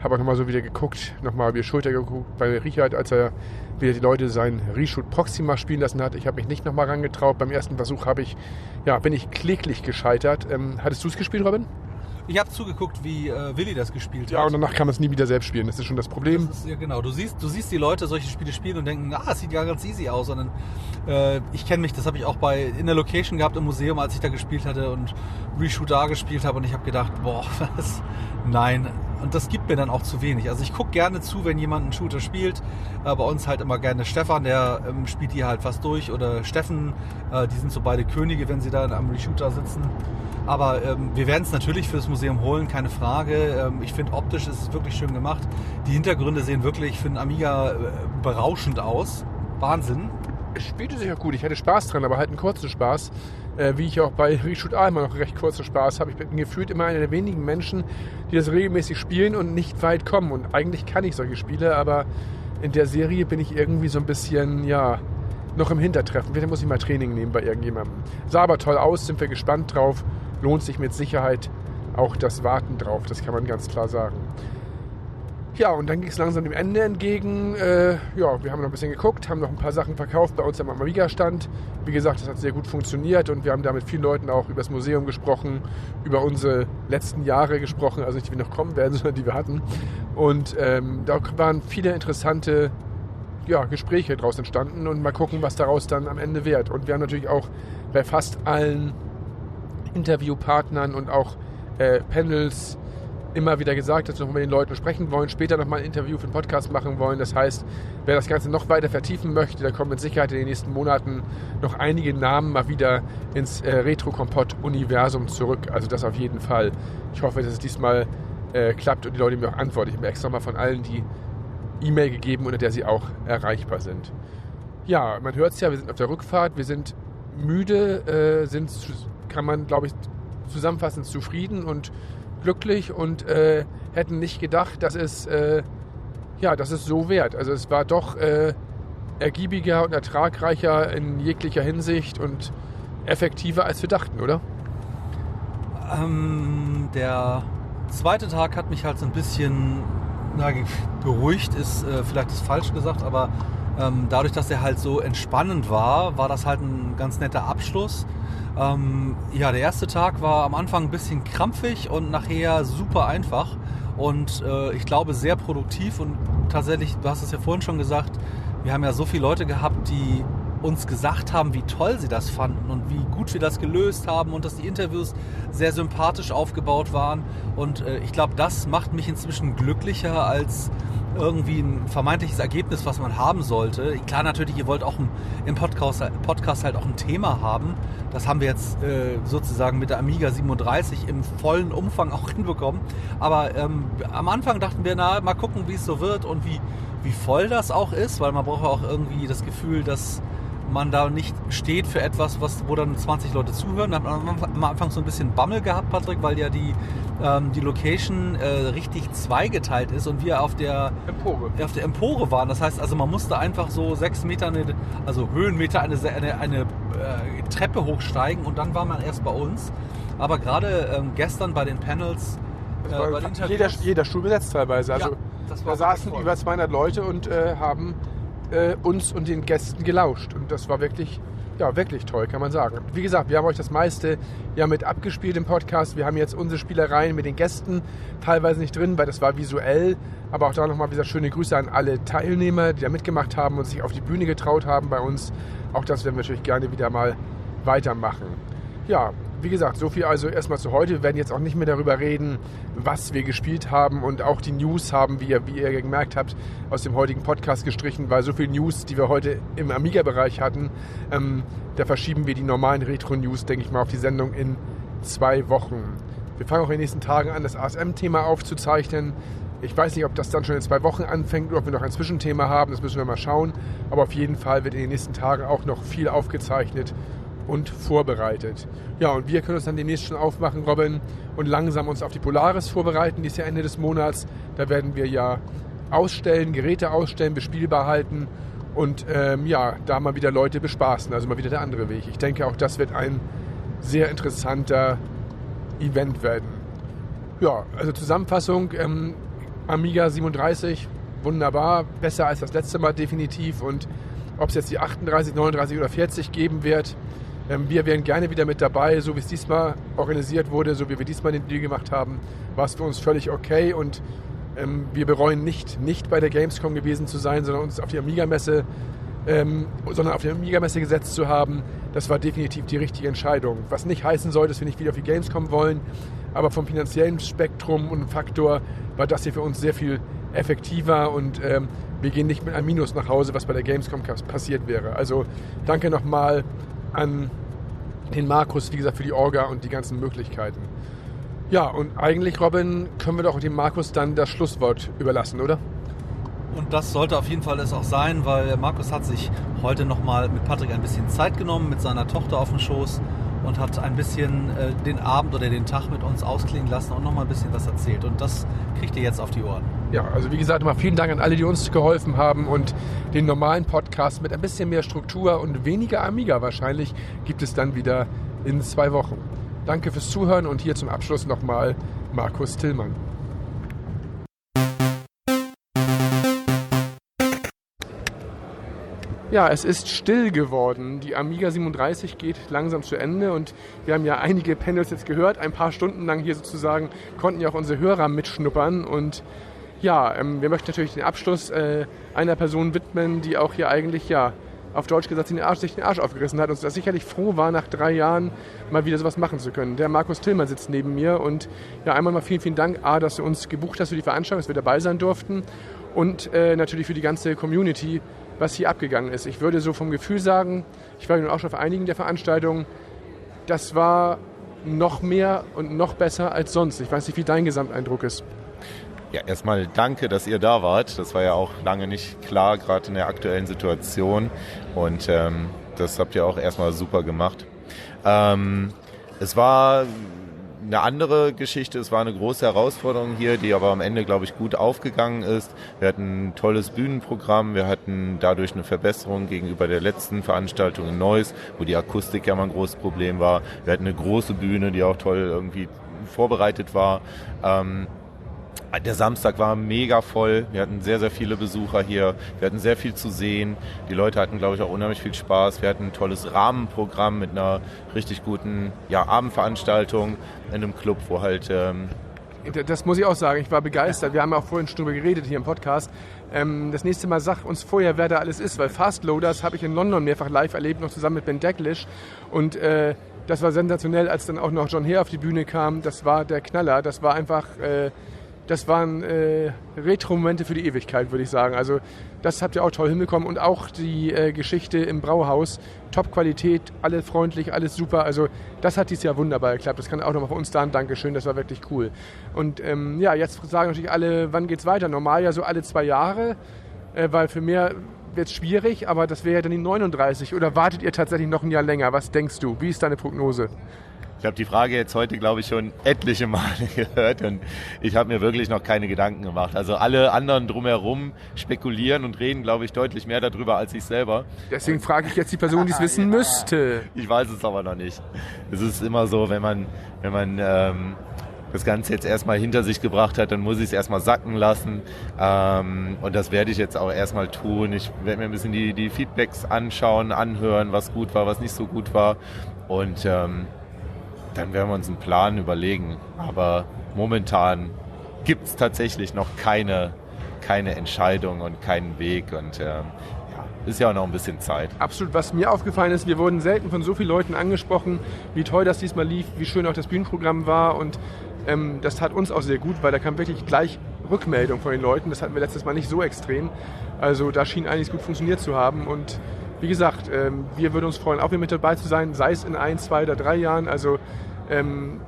Habe auch nochmal so wieder geguckt, nochmal über die Schulter geguckt bei Richard, als er wieder die Leute sein Reshoot Proxima spielen lassen hat. Ich habe mich nicht nochmal rangetraut. Beim ersten Versuch bin ich kläglich gescheitert. Hattest du es gespielt, Robin? Ich habe zugeguckt, wie Willi das gespielt hat. Ja, und danach kann man es nie wieder selbst spielen. Das ist schon das Problem. Ja, genau. Du siehst die Leute solche Spiele spielen und denken, es sieht ja ganz easy aus. Und dann, ich kenne mich, das habe ich auch in der Location gehabt im Museum, als ich da gespielt hatte und Reshoot da gespielt habe. Und ich habe gedacht, nein. Und das gibt mir dann auch zu wenig. Also ich gucke gerne zu, wenn jemand einen Shooter spielt. Bei uns halt immer gerne Stefan, der spielt die halt fast durch. Oder Steffen, die sind so beide Könige, wenn sie da am Reshooter sitzen. Aber wir werden es natürlich fürs Museum holen, keine Frage. Ich finde, optisch ist es wirklich schön gemacht. Die Hintergründe sehen wirklich für einen Amiga berauschend aus. Wahnsinn. Es spielte sich auch gut. Ich hatte Spaß dran, aber halt einen kurzen Spaß. Wie ich auch bei Reshoot A immer noch recht kurzen Spaß habe. Ich bin gefühlt immer einer der wenigen Menschen, die das regelmäßig spielen und nicht weit kommen. Und eigentlich kann ich solche Spiele, aber in der Serie bin ich irgendwie so ein bisschen, ja, noch im Hintertreffen. Vielleicht muss ich mal Training nehmen bei irgendjemandem. Sah aber toll aus, sind wir gespannt drauf. Lohnt sich mit Sicherheit auch das Warten drauf, das kann man ganz klar sagen. Ja, und dann ging es langsam dem Ende entgegen. Wir haben noch ein bisschen geguckt, haben noch ein paar Sachen verkauft bei uns am Amiga-Stand. Wie gesagt, das hat sehr gut funktioniert und wir haben da mit vielen Leuten auch über das Museum gesprochen, über unsere letzten Jahre gesprochen, also nicht die wir noch kommen werden, sondern die wir hatten. Und da waren viele interessante Gespräche daraus entstanden und mal gucken, was daraus dann am Ende wird. Und wir haben natürlich auch bei fast allen Interviewpartnern und auch Panels immer wieder gesagt, dass wir noch mit den Leuten sprechen wollen, später nochmal ein Interview für den Podcast machen wollen. Das heißt, wer das Ganze noch weiter vertiefen möchte, da kommen mit Sicherheit in den nächsten Monaten noch einige Namen mal wieder ins Retrokompott-Universum zurück. Also das auf jeden Fall. Ich hoffe, dass es diesmal klappt und die Leute mir auch antworten. Ich habe mir extra mal von allen die E-Mail gegeben, unter der sie auch erreichbar sind. Ja, man hört es ja, wir sind auf der Rückfahrt, wir sind müde, kann man, glaube ich, zusammenfassend zufrieden und glücklich und hätten nicht gedacht, dass es so wert. Also es war doch ergiebiger und ertragreicher in jeglicher Hinsicht und effektiver, als wir dachten, oder? Der zweite Tag hat mich halt so ein bisschen beruhigt, ist vielleicht ist falsch gesagt, aber dadurch, dass er halt so entspannend war, war das halt ein ganz netter Abschluss. Der erste Tag war am Anfang ein bisschen krampfig und nachher super einfach und ich glaube sehr produktiv und tatsächlich, du hast es ja vorhin schon gesagt, wir haben ja so viele Leute gehabt, die uns gesagt haben, wie toll sie das fanden und wie gut wir das gelöst haben und dass die Interviews sehr sympathisch aufgebaut waren und ich glaube, das macht mich inzwischen glücklicher als irgendwie ein vermeintliches Ergebnis, was man haben sollte. Klar, natürlich, ihr wollt auch im Podcast halt auch ein Thema haben. Das haben wir jetzt sozusagen mit der Amiga 37 im vollen Umfang auch hinbekommen. Aber am Anfang dachten wir, mal gucken, wie es so wird und wie voll das auch ist, weil man braucht auch irgendwie das Gefühl, dass man da nicht steht für etwas, wo dann 20 Leute zuhören. Da hat man am Anfang so ein bisschen Bammel gehabt, Patrick, weil ja die Location richtig zweigeteilt ist und wir auf der Empore waren. Das heißt, also man musste einfach so 6 Meter, Höhenmeter eine Treppe hochsteigen und dann war man erst bei uns. Aber gerade gestern bei den Panels, jeder Stuhl besetzt teilweise. Also da saßen über 200 Leute und haben uns und den Gästen gelauscht. Und das war wirklich toll, kann man sagen. Wie gesagt, wir haben euch das meiste mit abgespielt im Podcast. Wir haben jetzt unsere Spielereien mit den Gästen teilweise nicht drin, weil das war visuell. Aber auch da nochmal wieder schöne Grüße an alle Teilnehmer, die da mitgemacht haben und sich auf die Bühne getraut haben bei uns. Auch das werden wir natürlich gerne wieder mal weitermachen. Ja, wie gesagt, so viel also erstmal zu heute. Wir werden jetzt auch nicht mehr darüber reden, was wir gespielt haben und auch die News haben, wie ihr gemerkt habt, aus dem heutigen Podcast gestrichen, weil so viele News, die wir heute im Amiga-Bereich hatten, da verschieben wir die normalen Retro-News, denke ich mal, auf die Sendung in 2 Wochen. Wir fangen auch in den nächsten Tagen an, das ASM-Thema aufzuzeichnen. Ich weiß nicht, ob das dann schon in 2 Wochen anfängt oder ob wir noch ein Zwischenthema haben, das müssen wir mal schauen. Aber auf jeden Fall wird in den nächsten Tagen auch noch viel aufgezeichnet und vorbereitet. Ja, und wir können uns dann demnächst schon aufmachen, Robin, und langsam uns auf die Polaris vorbereiten, die ist ja Ende des Monats. Da werden wir ja Geräte ausstellen, bespielbar halten und da mal wieder Leute bespaßen, also mal wieder der andere Weg. Ich denke, auch das wird ein sehr interessanter Event werden. Ja, also Zusammenfassung, Amiga 37, wunderbar, besser als das letzte Mal definitiv und ob es jetzt die 38, 39 oder 40 geben wird, wir wären gerne wieder mit dabei, so wie es diesmal organisiert wurde, so wie wir diesmal den Deal gemacht haben, war es für uns völlig okay und wir bereuen nicht bei der Gamescom gewesen zu sein, sondern uns auf die Amiga-Messe gesetzt zu haben. Das war definitiv die richtige Entscheidung. Was nicht heißen soll, dass wir nicht wieder auf die Gamescom wollen, aber vom finanziellen Spektrum und Faktor war das hier für uns sehr viel effektiver und wir gehen nicht mit einem Minus nach Hause, was bei der Gamescom passiert wäre. Also danke nochmal an den Markus, wie gesagt, für die Orga und die ganzen Möglichkeiten. Ja, und eigentlich, Robin, können wir doch dem Markus dann das Schlusswort überlassen, oder? Und das sollte auf jeden Fall es auch sein, weil Markus hat sich heute nochmal mit Patrick ein bisschen Zeit genommen, mit seiner Tochter auf dem Schoß und hat ein bisschen den Abend oder den Tag mit uns ausklingen lassen und nochmal ein bisschen was erzählt. Und das kriegt ihr jetzt auf die Ohren. Ja, also wie gesagt, mal vielen Dank an alle, die uns geholfen haben, und den normalen Podcast mit ein bisschen mehr Struktur und weniger Amiga wahrscheinlich gibt es dann wieder in 2 Wochen. Danke fürs Zuhören und hier zum Abschluss nochmal Markus Tillmann. Ja, es ist still geworden. Die Amiga 37 geht langsam zu Ende und wir haben ja einige Panels jetzt gehört. Ein paar Stunden lang hier sozusagen konnten ja auch unsere Hörer mitschnuppern. Und ja, wir möchten natürlich den Abschluss einer Person widmen, die auch hier eigentlich, ja, auf Deutsch gesagt, sich den Arsch aufgerissen hat und das sicherlich froh war, nach 3 Jahren mal wieder sowas machen zu können. Der Markus Tillmann sitzt neben mir und ja, einmal mal vielen, vielen Dank, dass du uns gebucht hast für die Veranstaltung, dass wir dabei sein durften, und natürlich für die ganze Community, was hier abgegangen ist. Ich würde so vom Gefühl sagen, ich war nun auch schon auf einigen der Veranstaltungen, das war noch mehr und noch besser als sonst. Ich weiß nicht, wie dein Gesamteindruck ist. Ja, erstmal danke, dass ihr da wart. Das war ja auch lange nicht klar, gerade in der aktuellen Situation. Und das habt ihr auch erstmal super gemacht. Es war eine andere Geschichte. Es war eine große Herausforderung hier, die aber am Ende, glaube ich, gut aufgegangen ist. Wir hatten ein tolles Bühnenprogramm. Wir hatten dadurch eine Verbesserung gegenüber der letzten Veranstaltung in Neuss, wo die Akustik ja mal ein großes Problem war. Wir hatten eine große Bühne, die auch toll irgendwie vorbereitet war. Der Samstag war mega voll. Wir hatten sehr, sehr viele Besucher hier. Wir hatten sehr viel zu sehen. Die Leute hatten, glaube ich, auch unheimlich viel Spaß. Wir hatten ein tolles Rahmenprogramm mit einer richtig guten Abendveranstaltung in einem Club, wo halt... Das muss ich auch sagen, ich war begeistert. Wir haben auch vorhin schon drüber geredet hier im Podcast. Das nächste Mal sag uns vorher, wer da alles ist, weil Fastloaders habe ich in London mehrfach live erlebt, noch zusammen mit Ben Daglish. Und das war sensationell, als dann auch noch John Hare auf die Bühne kam. Das war der Knaller. Das war einfach... Das waren Retro-Momente für die Ewigkeit, würde ich sagen. Also das habt ihr auch toll hinbekommen. Und auch die Geschichte im Brauhaus. Top-Qualität, alle freundlich, alles super. Also das hat dieses Jahr wunderbar geklappt. Das kann auch nochmal von uns da ein Dankeschön. Das war wirklich cool. Und jetzt sagen natürlich alle, wann geht's weiter? Normal ja so alle 2 Jahre, weil für mehr wird es schwierig. Aber das wäre ja dann die 39. Oder wartet ihr tatsächlich noch ein Jahr länger? Was denkst du? Wie ist deine Prognose? Ich habe die Frage jetzt heute, glaube ich, schon etliche Male gehört und ich habe mir wirklich noch keine Gedanken gemacht. Also alle anderen drumherum spekulieren und reden, glaube ich, deutlich mehr darüber als ich selber. Deswegen frage ich jetzt die Person, die es wissen müsste. Ich weiß es aber noch nicht. Es ist immer so, wenn man das Ganze jetzt erstmal hinter sich gebracht hat, dann muss ich es erstmal sacken lassen. Und das werde ich jetzt auch erstmal tun. Ich werde mir ein bisschen die Feedbacks anschauen, anhören, was gut war, was nicht so gut war. Und dann werden wir uns einen Plan überlegen. Aber momentan gibt es tatsächlich noch keine Entscheidung und keinen Weg. Und ist ja auch noch ein bisschen Zeit. Absolut. Was mir aufgefallen ist, wir wurden selten von so vielen Leuten angesprochen, wie toll das diesmal lief, wie schön auch das Bühnenprogramm war. Und das tat uns auch sehr gut, weil da kam wirklich gleich Rückmeldung von den Leuten. Das hatten wir letztes Mal nicht so extrem. Also da schien einiges gut funktioniert zu haben. Und wie gesagt, wir würden uns freuen, auch wieder mit dabei zu sein, sei es in 1, 2 oder 3 Jahren. Also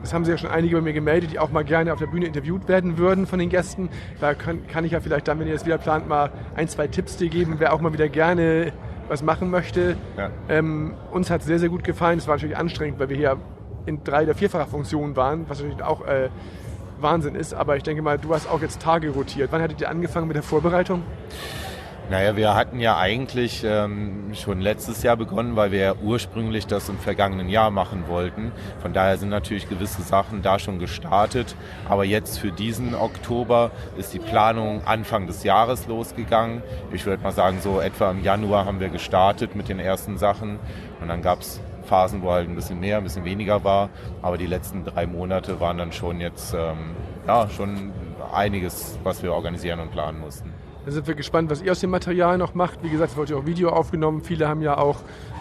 es haben sich ja schon einige bei mir gemeldet, die auch mal gerne auf der Bühne interviewt werden würden von den Gästen. Da kann ich ja vielleicht dann, wenn ihr das wieder plant, mal 1, 2 Tipps dir geben, wer auch mal wieder gerne was machen möchte. Ja. Uns hat es sehr, sehr gut gefallen. Es war natürlich anstrengend, weil wir hier in 3- oder 4-facher Funktion waren, was natürlich auch Wahnsinn ist. Aber ich denke mal, du hast auch jetzt Tage rotiert. Wann hattet ihr angefangen mit der Vorbereitung? Naja, wir hatten ja eigentlich schon letztes Jahr begonnen, weil wir ja ursprünglich das im vergangenen Jahr machen wollten. Von daher sind natürlich gewisse Sachen da schon gestartet. Aber jetzt für diesen Oktober ist die Planung Anfang des Jahres losgegangen. Ich würde mal sagen, so etwa im Januar haben wir gestartet mit den ersten Sachen. Und dann gab es Phasen, wo halt ein bisschen mehr, ein bisschen weniger war. Aber die letzten 3 Monate waren dann schon jetzt schon einiges, was wir organisieren und planen mussten. Da sind wir gespannt, was ihr aus dem Material noch macht. Wie gesagt, es wurde ja auch Video aufgenommen. Viele haben ja auch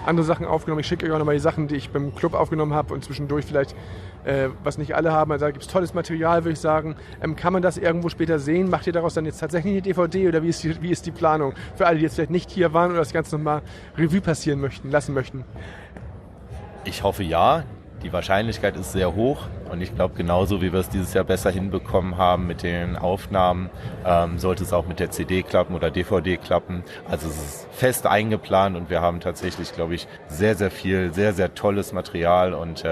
andere Sachen aufgenommen. Ich schicke euch auch nochmal die Sachen, die ich beim Club aufgenommen habe und zwischendurch vielleicht, was nicht alle haben. Also da gibt es tolles Material, würde ich sagen. Kann man das irgendwo später sehen? Macht ihr daraus dann jetzt tatsächlich eine DVD oder wie ist die Planung? Für alle, die jetzt vielleicht nicht hier waren oder das Ganze nochmal Revue passieren lassen möchten. Ich hoffe ja. die Wahrscheinlichkeit ist sehr hoch und ich glaube, genauso wie wir es dieses Jahr besser hinbekommen haben mit den Aufnahmen, sollte es auch mit der CD klappen oder DVD klappen. Also es ist fest eingeplant und wir haben tatsächlich, glaube ich, sehr, sehr viel, sehr, sehr tolles Material und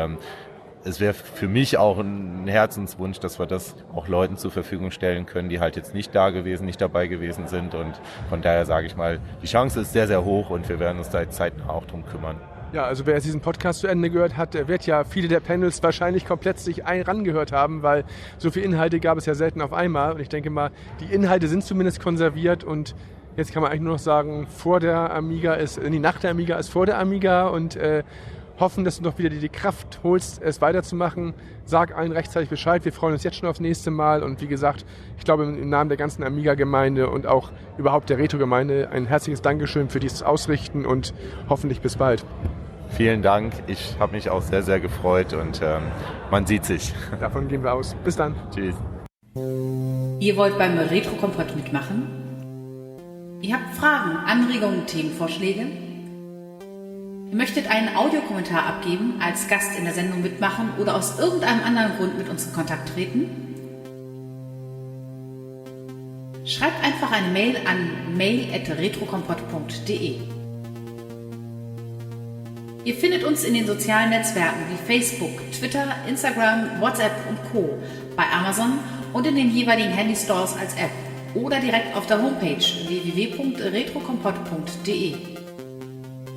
es wäre für mich auch ein Herzenswunsch, dass wir das auch Leuten zur Verfügung stellen können, die halt jetzt nicht dabei gewesen sind. Und von daher sage ich mal, die Chance ist sehr, sehr hoch und wir werden uns da jetzt zeitnah auch drum kümmern. Ja, also wer jetzt diesen Podcast zu Ende gehört hat, der wird ja viele der Panels wahrscheinlich komplett sich rangehört haben, weil so viele Inhalte gab es ja selten auf einmal. Und ich denke mal, die Inhalte sind zumindest konserviert und jetzt kann man eigentlich nur noch sagen, nach der Amiga ist vor der Amiga und hoffen, dass du noch wieder die Kraft holst, es weiterzumachen. Sag allen rechtzeitig Bescheid. Wir freuen uns jetzt schon aufs nächste Mal. Und wie gesagt, ich glaube im Namen der ganzen Amiga-Gemeinde und auch überhaupt der Retro-Gemeinde ein herzliches Dankeschön für dieses Ausrichten und hoffentlich bis bald. Vielen Dank. Ich habe mich auch sehr, sehr gefreut und man sieht sich. Davon gehen wir aus. Bis dann. Tschüss. Ihr wollt beim Retrokompott mitmachen? Ihr habt Fragen, Anregungen, Themenvorschläge? Ihr möchtet einen Audiokommentar abgeben, als Gast in der Sendung mitmachen oder aus irgendeinem anderen Grund mit uns in Kontakt treten? Schreibt einfach eine Mail an mail@retrokompott.de. Ihr findet uns in den sozialen Netzwerken wie Facebook, Twitter, Instagram, WhatsApp und Co. bei Amazon und in den jeweiligen Handy-Stores als App oder direkt auf der Homepage www.retrokompott.de.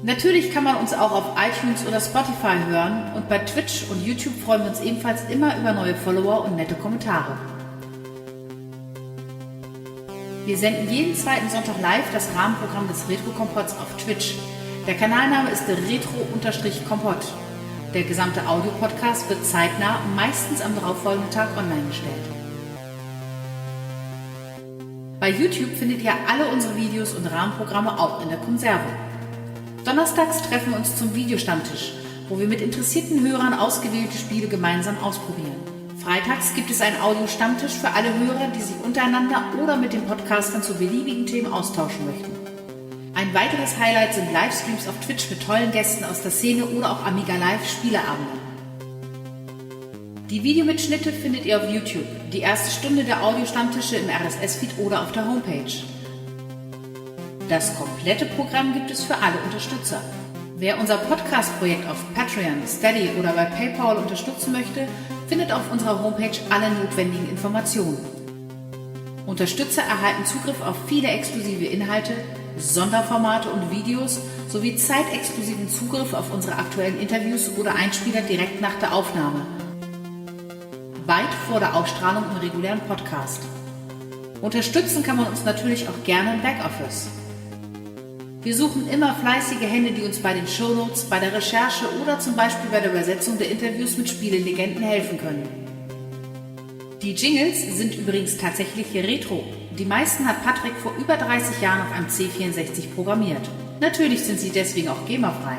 Natürlich kann man uns auch auf iTunes oder Spotify hören und bei Twitch und YouTube freuen wir uns ebenfalls immer über neue Follower und nette Kommentare. Wir senden jeden zweiten Sonntag live das Rahmenprogramm des Retrokompotts auf Twitch. Der Kanalname ist Retro-Kompott. Der gesamte Audiopodcast wird zeitnah und meistens am darauffolgenden Tag online gestellt. Bei YouTube findet ihr alle unsere Videos und Rahmenprogramme auch in der Konserve. Donnerstags treffen wir uns zum Videostammtisch, wo wir mit interessierten Hörern ausgewählte Spiele gemeinsam ausprobieren. Freitags gibt es einen Audiostammtisch für alle Hörer, die sich untereinander oder mit den Podcastern zu beliebigen Themen austauschen möchten. Ein weiteres Highlight sind Livestreams auf Twitch mit tollen Gästen aus der Szene oder auch Amiga Live Spieleabende. Die Videomitschnitte findet ihr auf YouTube, die erste Stunde der Audiostammtische im RSS-Feed oder auf der Homepage. Das komplette Programm gibt es für alle Unterstützer. Wer unser Podcast-Projekt auf Patreon, Steady oder bei PayPal unterstützen möchte, findet auf unserer Homepage alle notwendigen Informationen. Unterstützer erhalten Zugriff auf viele exklusive Inhalte, Sonderformate und Videos sowie zeitexklusiven Zugriff auf unsere aktuellen Interviews oder Einspieler direkt nach der Aufnahme. Weit vor der Ausstrahlung im regulären Podcast. Unterstützen kann man uns natürlich auch gerne im Backoffice. Wir suchen immer fleißige Hände, die uns bei den Shownotes, bei der Recherche oder zum Beispiel bei der Übersetzung der Interviews mit Spielelegenden helfen können. Die Jingles sind übrigens tatsächlich retro. Die meisten hat Patrick vor über 30 Jahren auf einem C64 programmiert. Natürlich sind sie deswegen auch GEMA-frei.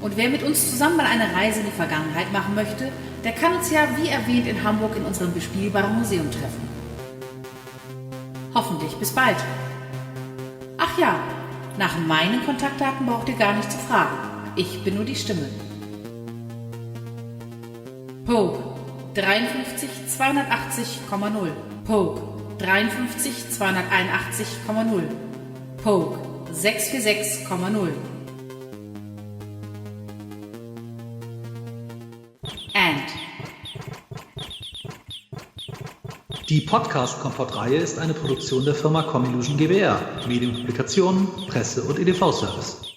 Und wer mit uns zusammen mal eine Reise in die Vergangenheit machen möchte, der kann uns ja, wie erwähnt, in Hamburg in unserem bespielbaren Museum treffen. Hoffentlich bis bald. Ach ja, nach meinen Kontaktdaten braucht ihr gar nicht zu fragen. Ich bin nur die Stimme. Poke 53 280,0. Poke 53 281,0. Poke 646,0. Die Podcast-Kompott-Reihe ist eine Produktion der Firma Comillusion GbR, Medienpublikation, Presse- und EDV-Service.